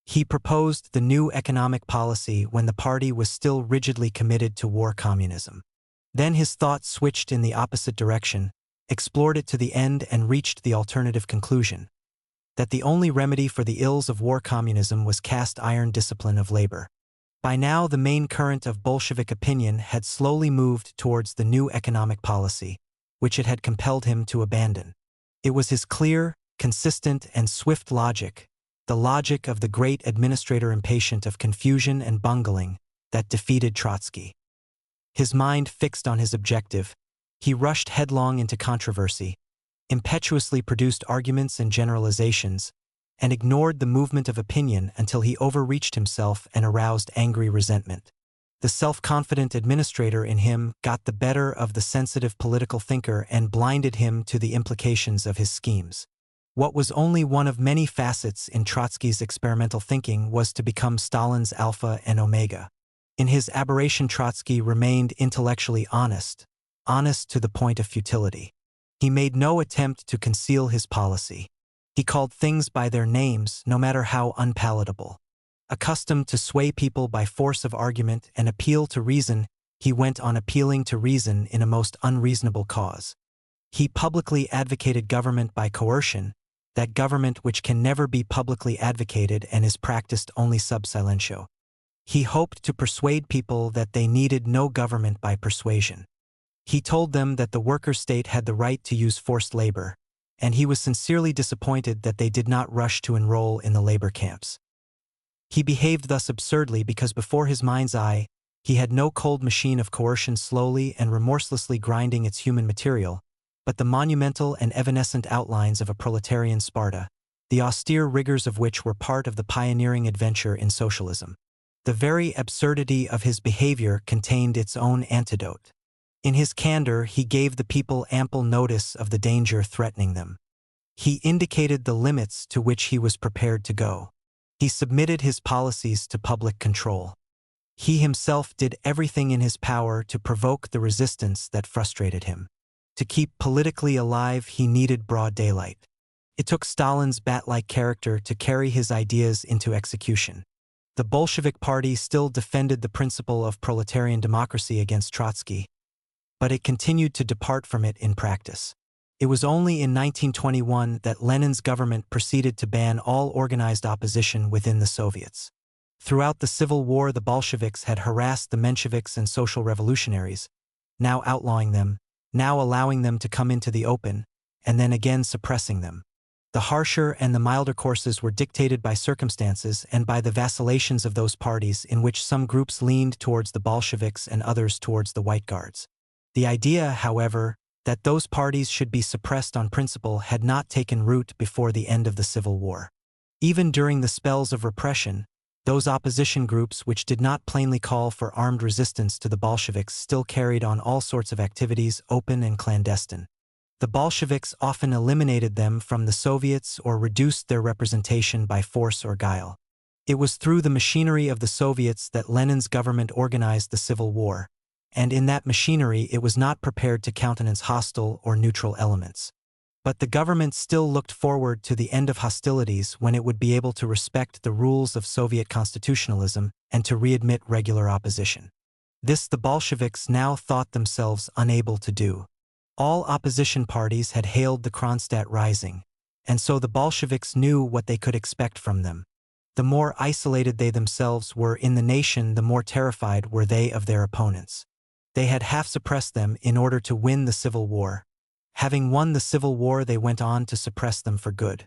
He proposed the new economic policy when the party was still rigidly committed to war communism. Then his thought switched in the opposite direction, explored it to the end and reached the alternative conclusion, that the only remedy for the ills of war communism was cast iron discipline of labor. By now the main current of Bolshevik opinion had slowly moved towards the new economic policy, which it had compelled him to abandon. It was his clear, consistent, and swift logic, the logic of the great administrator impatient of confusion and bungling, that defeated Trotsky. His mind fixed on his objective, he rushed headlong into controversy, impetuously produced arguments and generalizations, and ignored the movement of opinion until he overreached himself and aroused angry resentment. The self-confident administrator in him got the better of the sensitive political thinker and blinded him to the implications of his schemes. What was only one of many facets in Trotsky's experimental thinking was to become Stalin's alpha and omega. In his aberration, Trotsky remained intellectually honest to the point of futility. He made no attempt to conceal his policy. He called things by their names, no matter how unpalatable. Accustomed to sway people by force of argument and appeal to reason, he went on appealing to reason in a most unreasonable cause. He publicly advocated government by coercion, that government which can never be publicly advocated and is practiced only sub silentio. He hoped to persuade people that they needed no government by persuasion. He told them that the worker state had the right to use forced labor, and he was sincerely disappointed that they did not rush to enroll in the labor camps. He behaved thus absurdly because before his mind's eye, he had no cold machine of coercion slowly and remorselessly grinding its human material, but the monumental and evanescent outlines of a proletarian Sparta, the austere rigors of which were part of the pioneering adventure in socialism. The very absurdity of his behavior contained its own antidote. In his candor, he gave the people ample notice of the danger threatening them. He indicated the limits to which he was prepared to go. He submitted his policies to public control. He himself did everything in his power to provoke the resistance that frustrated him. To keep politically alive, he needed broad daylight. It took Stalin's bat-like character to carry his ideas into execution. The Bolshevik Party still defended the principle of proletarian democracy against Trotsky, but it continued to depart from it in practice. It was only in 1921 that Lenin's government proceeded to ban all organized opposition within the Soviets. Throughout the Civil War, the Bolsheviks had harassed the Mensheviks and social revolutionaries, now outlawing them, now allowing them to come into the open, and then again suppressing them. The harsher and the milder courses were dictated by circumstances and by the vacillations of those parties in which some groups leaned towards the Bolsheviks and others towards the White Guards. The idea, however, that those parties should be suppressed on principle had not taken root before the end of the Civil War. Even during the spells of repression, those opposition groups which did not plainly call for armed resistance to the Bolsheviks still carried on all sorts of activities, open and clandestine. The Bolsheviks often eliminated them from the Soviets or reduced their representation by force or guile. It was through the machinery of the Soviets that Lenin's government organized the Civil War, and in that machinery it was not prepared to countenance hostile or neutral elements. But the government still looked forward to the end of hostilities when it would be able to respect the rules of Soviet constitutionalism and to readmit regular opposition. This the Bolsheviks now thought themselves unable to do. All opposition parties had hailed the Kronstadt Rising, and so the Bolsheviks knew what they could expect from them. The more isolated they themselves were in the nation, the more terrified were they of their opponents. They had half suppressed them in order to win the Civil War. Having won the Civil War, they went on to suppress them for good.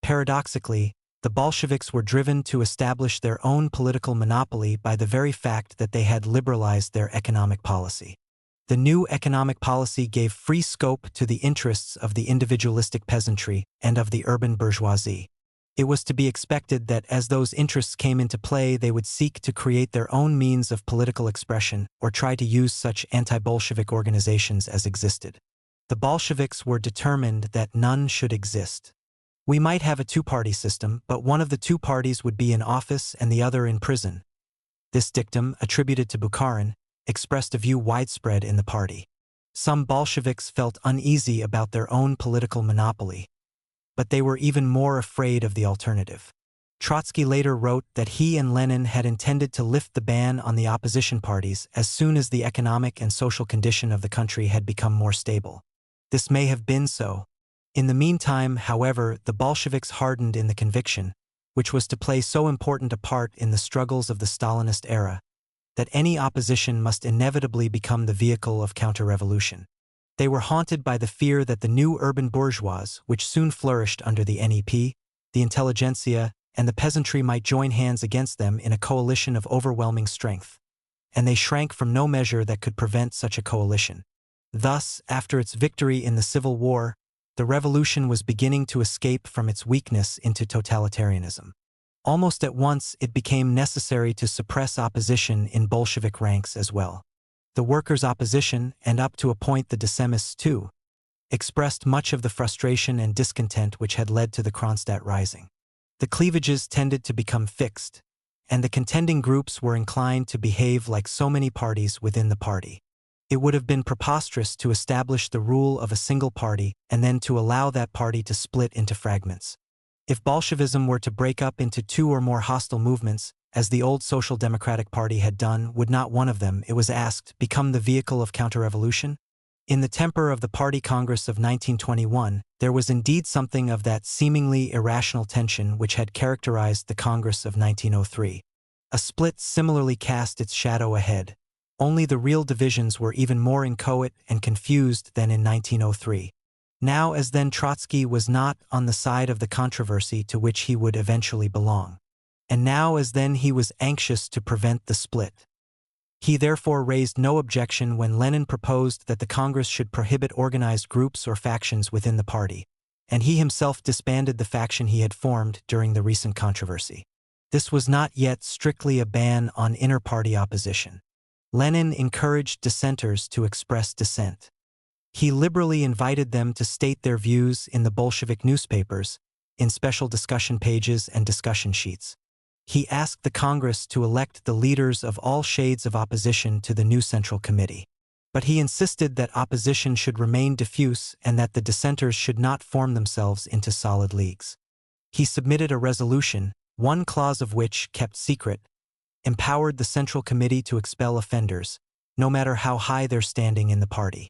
paradoxically, the Bolsheviks were driven to establish their own political monopoly by the very fact that they had liberalized their economic policy. The new economic policy gave free scope to the interests of the individualistic peasantry and of the urban bourgeoisie. It was to be expected that as those interests came into play, they would seek to create their own means of political expression or try to use such anti-Bolshevik organizations as existed. The Bolsheviks were determined that none should exist. We might have a two-party system, but one of the two parties would be in office and the other in prison. This dictum, attributed to Bukharin, expressed a view widespread in the party. Some Bolsheviks felt uneasy about their own political monopoly, but they were even more afraid of the alternative. Trotsky later wrote that he and Lenin had intended to lift the ban on the opposition parties as soon as the economic and social condition of the country had become more stable. This may have been so. In the meantime, however, the Bolsheviks hardened in the conviction, which was to play so important a part in the struggles of the Stalinist era, that any opposition must inevitably become the vehicle of counter-revolution. They were haunted by the fear that the new urban bourgeois, which soon flourished under the NEP, the intelligentsia, and the peasantry might join hands against them in a coalition of overwhelming strength. And they shrank from no measure that could prevent such a coalition. Thus, after its victory in the Civil War, the revolution was beginning to escape from its weakness into totalitarianism. Almost at once, it became necessary to suppress opposition in Bolshevik ranks as well. The workers' opposition, and up to a point the dissemists too, expressed much of the frustration and discontent which had led to the Kronstadt Rising. The cleavages tended to become fixed, and the contending groups were inclined to behave like so many parties within the party. It would have been preposterous to establish the rule of a single party and then to allow that party to split into fragments. If Bolshevism were to break up into two or more hostile movements, as the old Social Democratic Party had done, would not one of them, it was asked, become the vehicle of counter-revolution? In the temper of the Party Congress of 1921, there was indeed something of that seemingly irrational tension which had characterized the Congress of 1903. A split similarly cast its shadow ahead. Only the real divisions were even more inchoate and confused than in 1903. Now as then, Trotsky was not on the side of the controversy to which he would eventually belong. And now as then, he was anxious to prevent the split. He therefore raised no objection when Lenin proposed that the Congress should prohibit organized groups or factions within the party, and he himself disbanded the faction he had formed during the recent controversy. This was not yet strictly a ban on inter-party opposition. Lenin encouraged dissenters to express dissent. He liberally invited them to state their views in the Bolshevik newspapers, in special discussion pages and discussion sheets. He asked the Congress to elect the leaders of all shades of opposition to the new Central Committee. But he insisted that opposition should remain diffuse and that the dissenters should not form themselves into solid leagues. He submitted a resolution, one clause of which, kept secret, empowered the Central Committee to expel offenders, no matter how high their standing in the party.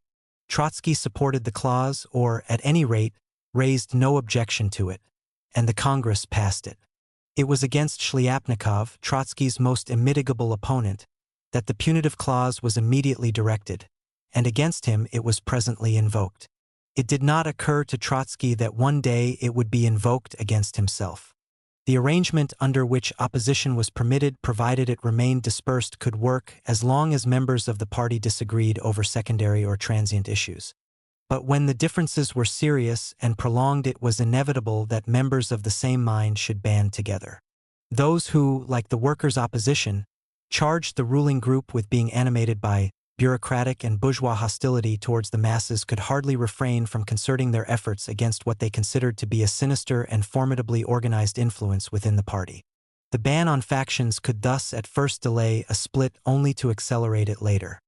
Trotsky supported the clause, or, at any rate, raised no objection to it, and the Congress passed it. It was against Shliapnikov, Trotsky's most immitigable opponent, that the punitive clause was immediately directed, and against him it was presently invoked. It did not occur to Trotsky that one day it would be invoked against himself. The arrangement under which opposition was permitted, provided it remained dispersed, could work as long as members of the party disagreed over secondary or transient issues. But when the differences were serious and prolonged, it was inevitable that members of the same mind should band together. Those who, like the workers' opposition, charged the ruling group with being animated by bureaucratic and bourgeois hostility towards the masses could hardly refrain from concerting their efforts against what they considered to be a sinister and formidably organized influence within the party. The ban on factions could thus at first delay a split only to accelerate it later.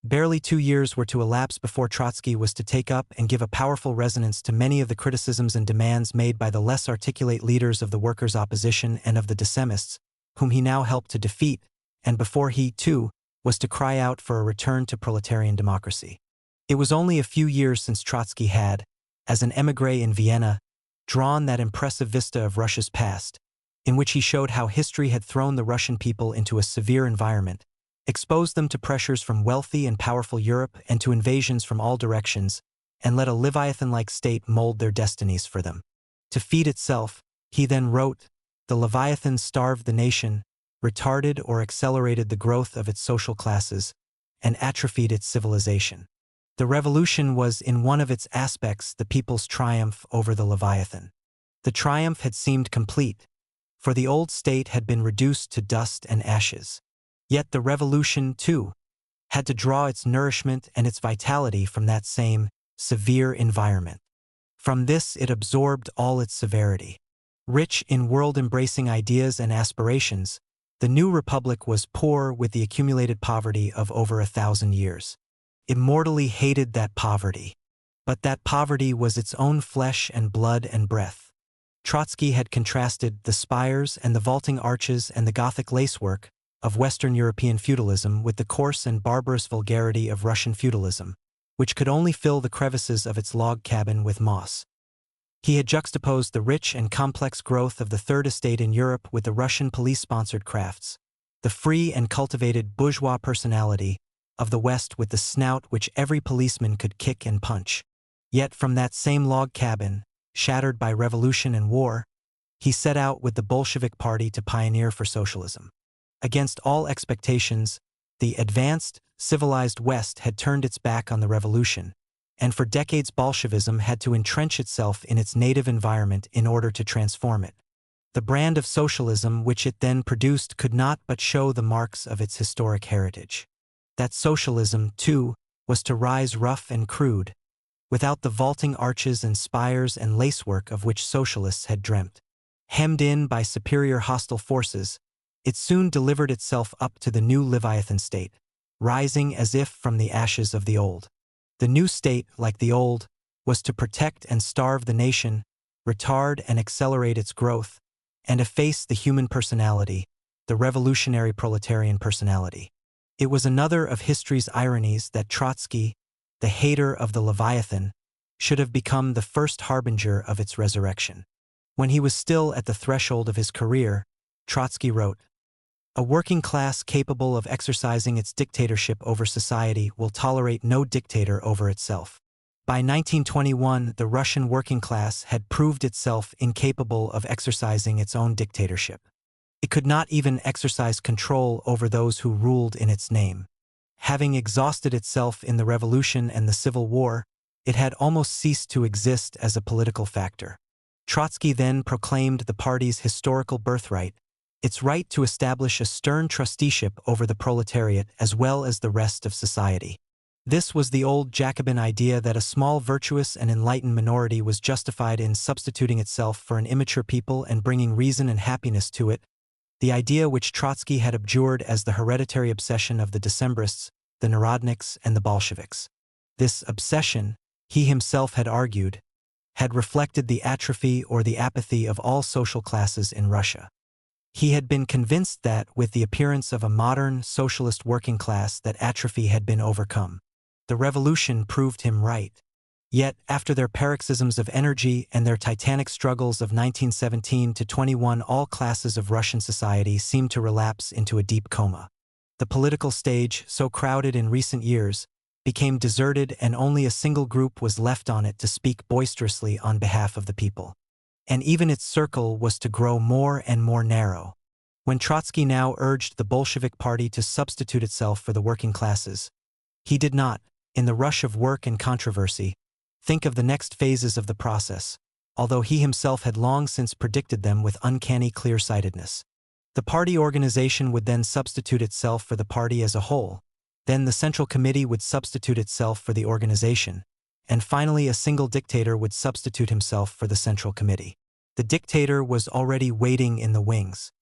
Barely 2 years were to elapse before Trotsky was to take up and give a powerful resonance to many of the criticisms and demands made by the less articulate leaders of the workers' opposition and of the dissemists, whom he now helped to defeat, and before he, too, was to cry out for a return to proletarian democracy. It was only a few years since Trotsky had, as an émigré in Vienna, drawn that impressive vista of Russia's past, in which he showed how history had thrown the Russian people into a severe environment, exposed them to pressures from wealthy and powerful Europe and to invasions from all directions, and let a Leviathan-like state mold their destinies for them. To feed itself, He then wrote, "The Leviathan starved the nation, retarded or accelerated the growth of its social classes, and atrophied its civilization." The revolution was, in one of its aspects, the people's triumph over the Leviathan. The triumph had seemed complete, for the old state had been reduced to dust and ashes. Yet the revolution, too, had to draw its nourishment and its vitality from that same severe environment. From this it absorbed all its severity. Rich in world-embracing ideas and aspirations, the new republic was poor with the accumulated poverty of over 1,000 years. It mortally hated that poverty. But that poverty was its own flesh and blood and breath. Trotsky had contrasted the spires and the vaulting arches and the Gothic lacework of Western European feudalism with the coarse and barbarous vulgarity of Russian feudalism, which could only fill the crevices of its log cabin with moss. He had juxtaposed the rich and complex growth of the Third Estate in Europe with the Russian police-sponsored crafts, the free and cultivated bourgeois personality of the West with the snout which every policeman could kick and punch. Yet from that same log cabin, shattered by revolution and war, he set out with the Bolshevik Party to pioneer for socialism. Against all expectations, the advanced, civilized West had turned its back on the revolution, and for decades Bolshevism had to entrench itself in its native environment in order to transform it. The brand of socialism which it then produced could not but show the marks of its historic heritage. That socialism, too, was to rise rough and crude, without the vaulting arches and spires and lacework of which socialists had dreamt. Hemmed in by superior hostile forces, it soon delivered itself up to the new Leviathan state, rising as if from the ashes of the old. The new state, like the old, was to protect and starve the nation, retard and accelerate its growth, and efface the human personality, the revolutionary proletarian personality. It was another of history's ironies that Trotsky, the hater of the Leviathan, should have become the first harbinger of its resurrection. When he was still at the threshold of his career, Trotsky wrote, "A working class capable of exercising its dictatorship over society will tolerate no dictator over itself." By 1921, the Russian working class had proved itself incapable of exercising its own dictatorship. It could not even exercise control over those who ruled in its name. Having exhausted itself in the Revolution and the Civil War, it had almost ceased to exist as a political factor. Trotsky then proclaimed the party's historical birthright, its right to establish a stern trusteeship over the proletariat as well as the rest of society. This was the old Jacobin idea that a small virtuous and enlightened minority was justified in substituting itself for an immature people and bringing reason and happiness to it, the idea which Trotsky had abjured as the hereditary obsession of the Decembrists, the Narodniks, and the Bolsheviks. This obsession, he himself had argued, had reflected the atrophy or the apathy of all social classes in Russia. He had been convinced that, with the appearance of a modern, socialist working class, that atrophy had been overcome. The revolution proved him right. Yet, after their paroxysms of energy and their titanic struggles of 1917 to 21, all classes of Russian society seemed to relapse into a deep coma. The political stage, so crowded in recent years, became deserted and only a single group was left on it to speak boisterously on behalf of the people. And even its circle was to grow more and more narrow. When Trotsky now urged the Bolshevik Party to substitute itself for the working classes, he did not, in the rush of work and controversy, think of the next phases of the process, although he himself had long since predicted them with uncanny clear-sightedness. The party organization would then substitute itself for the party as a whole, then the Central Committee would substitute itself for the organization, and finally a single dictator would substitute himself for the Central Committee. The dictator was already waiting in the wings.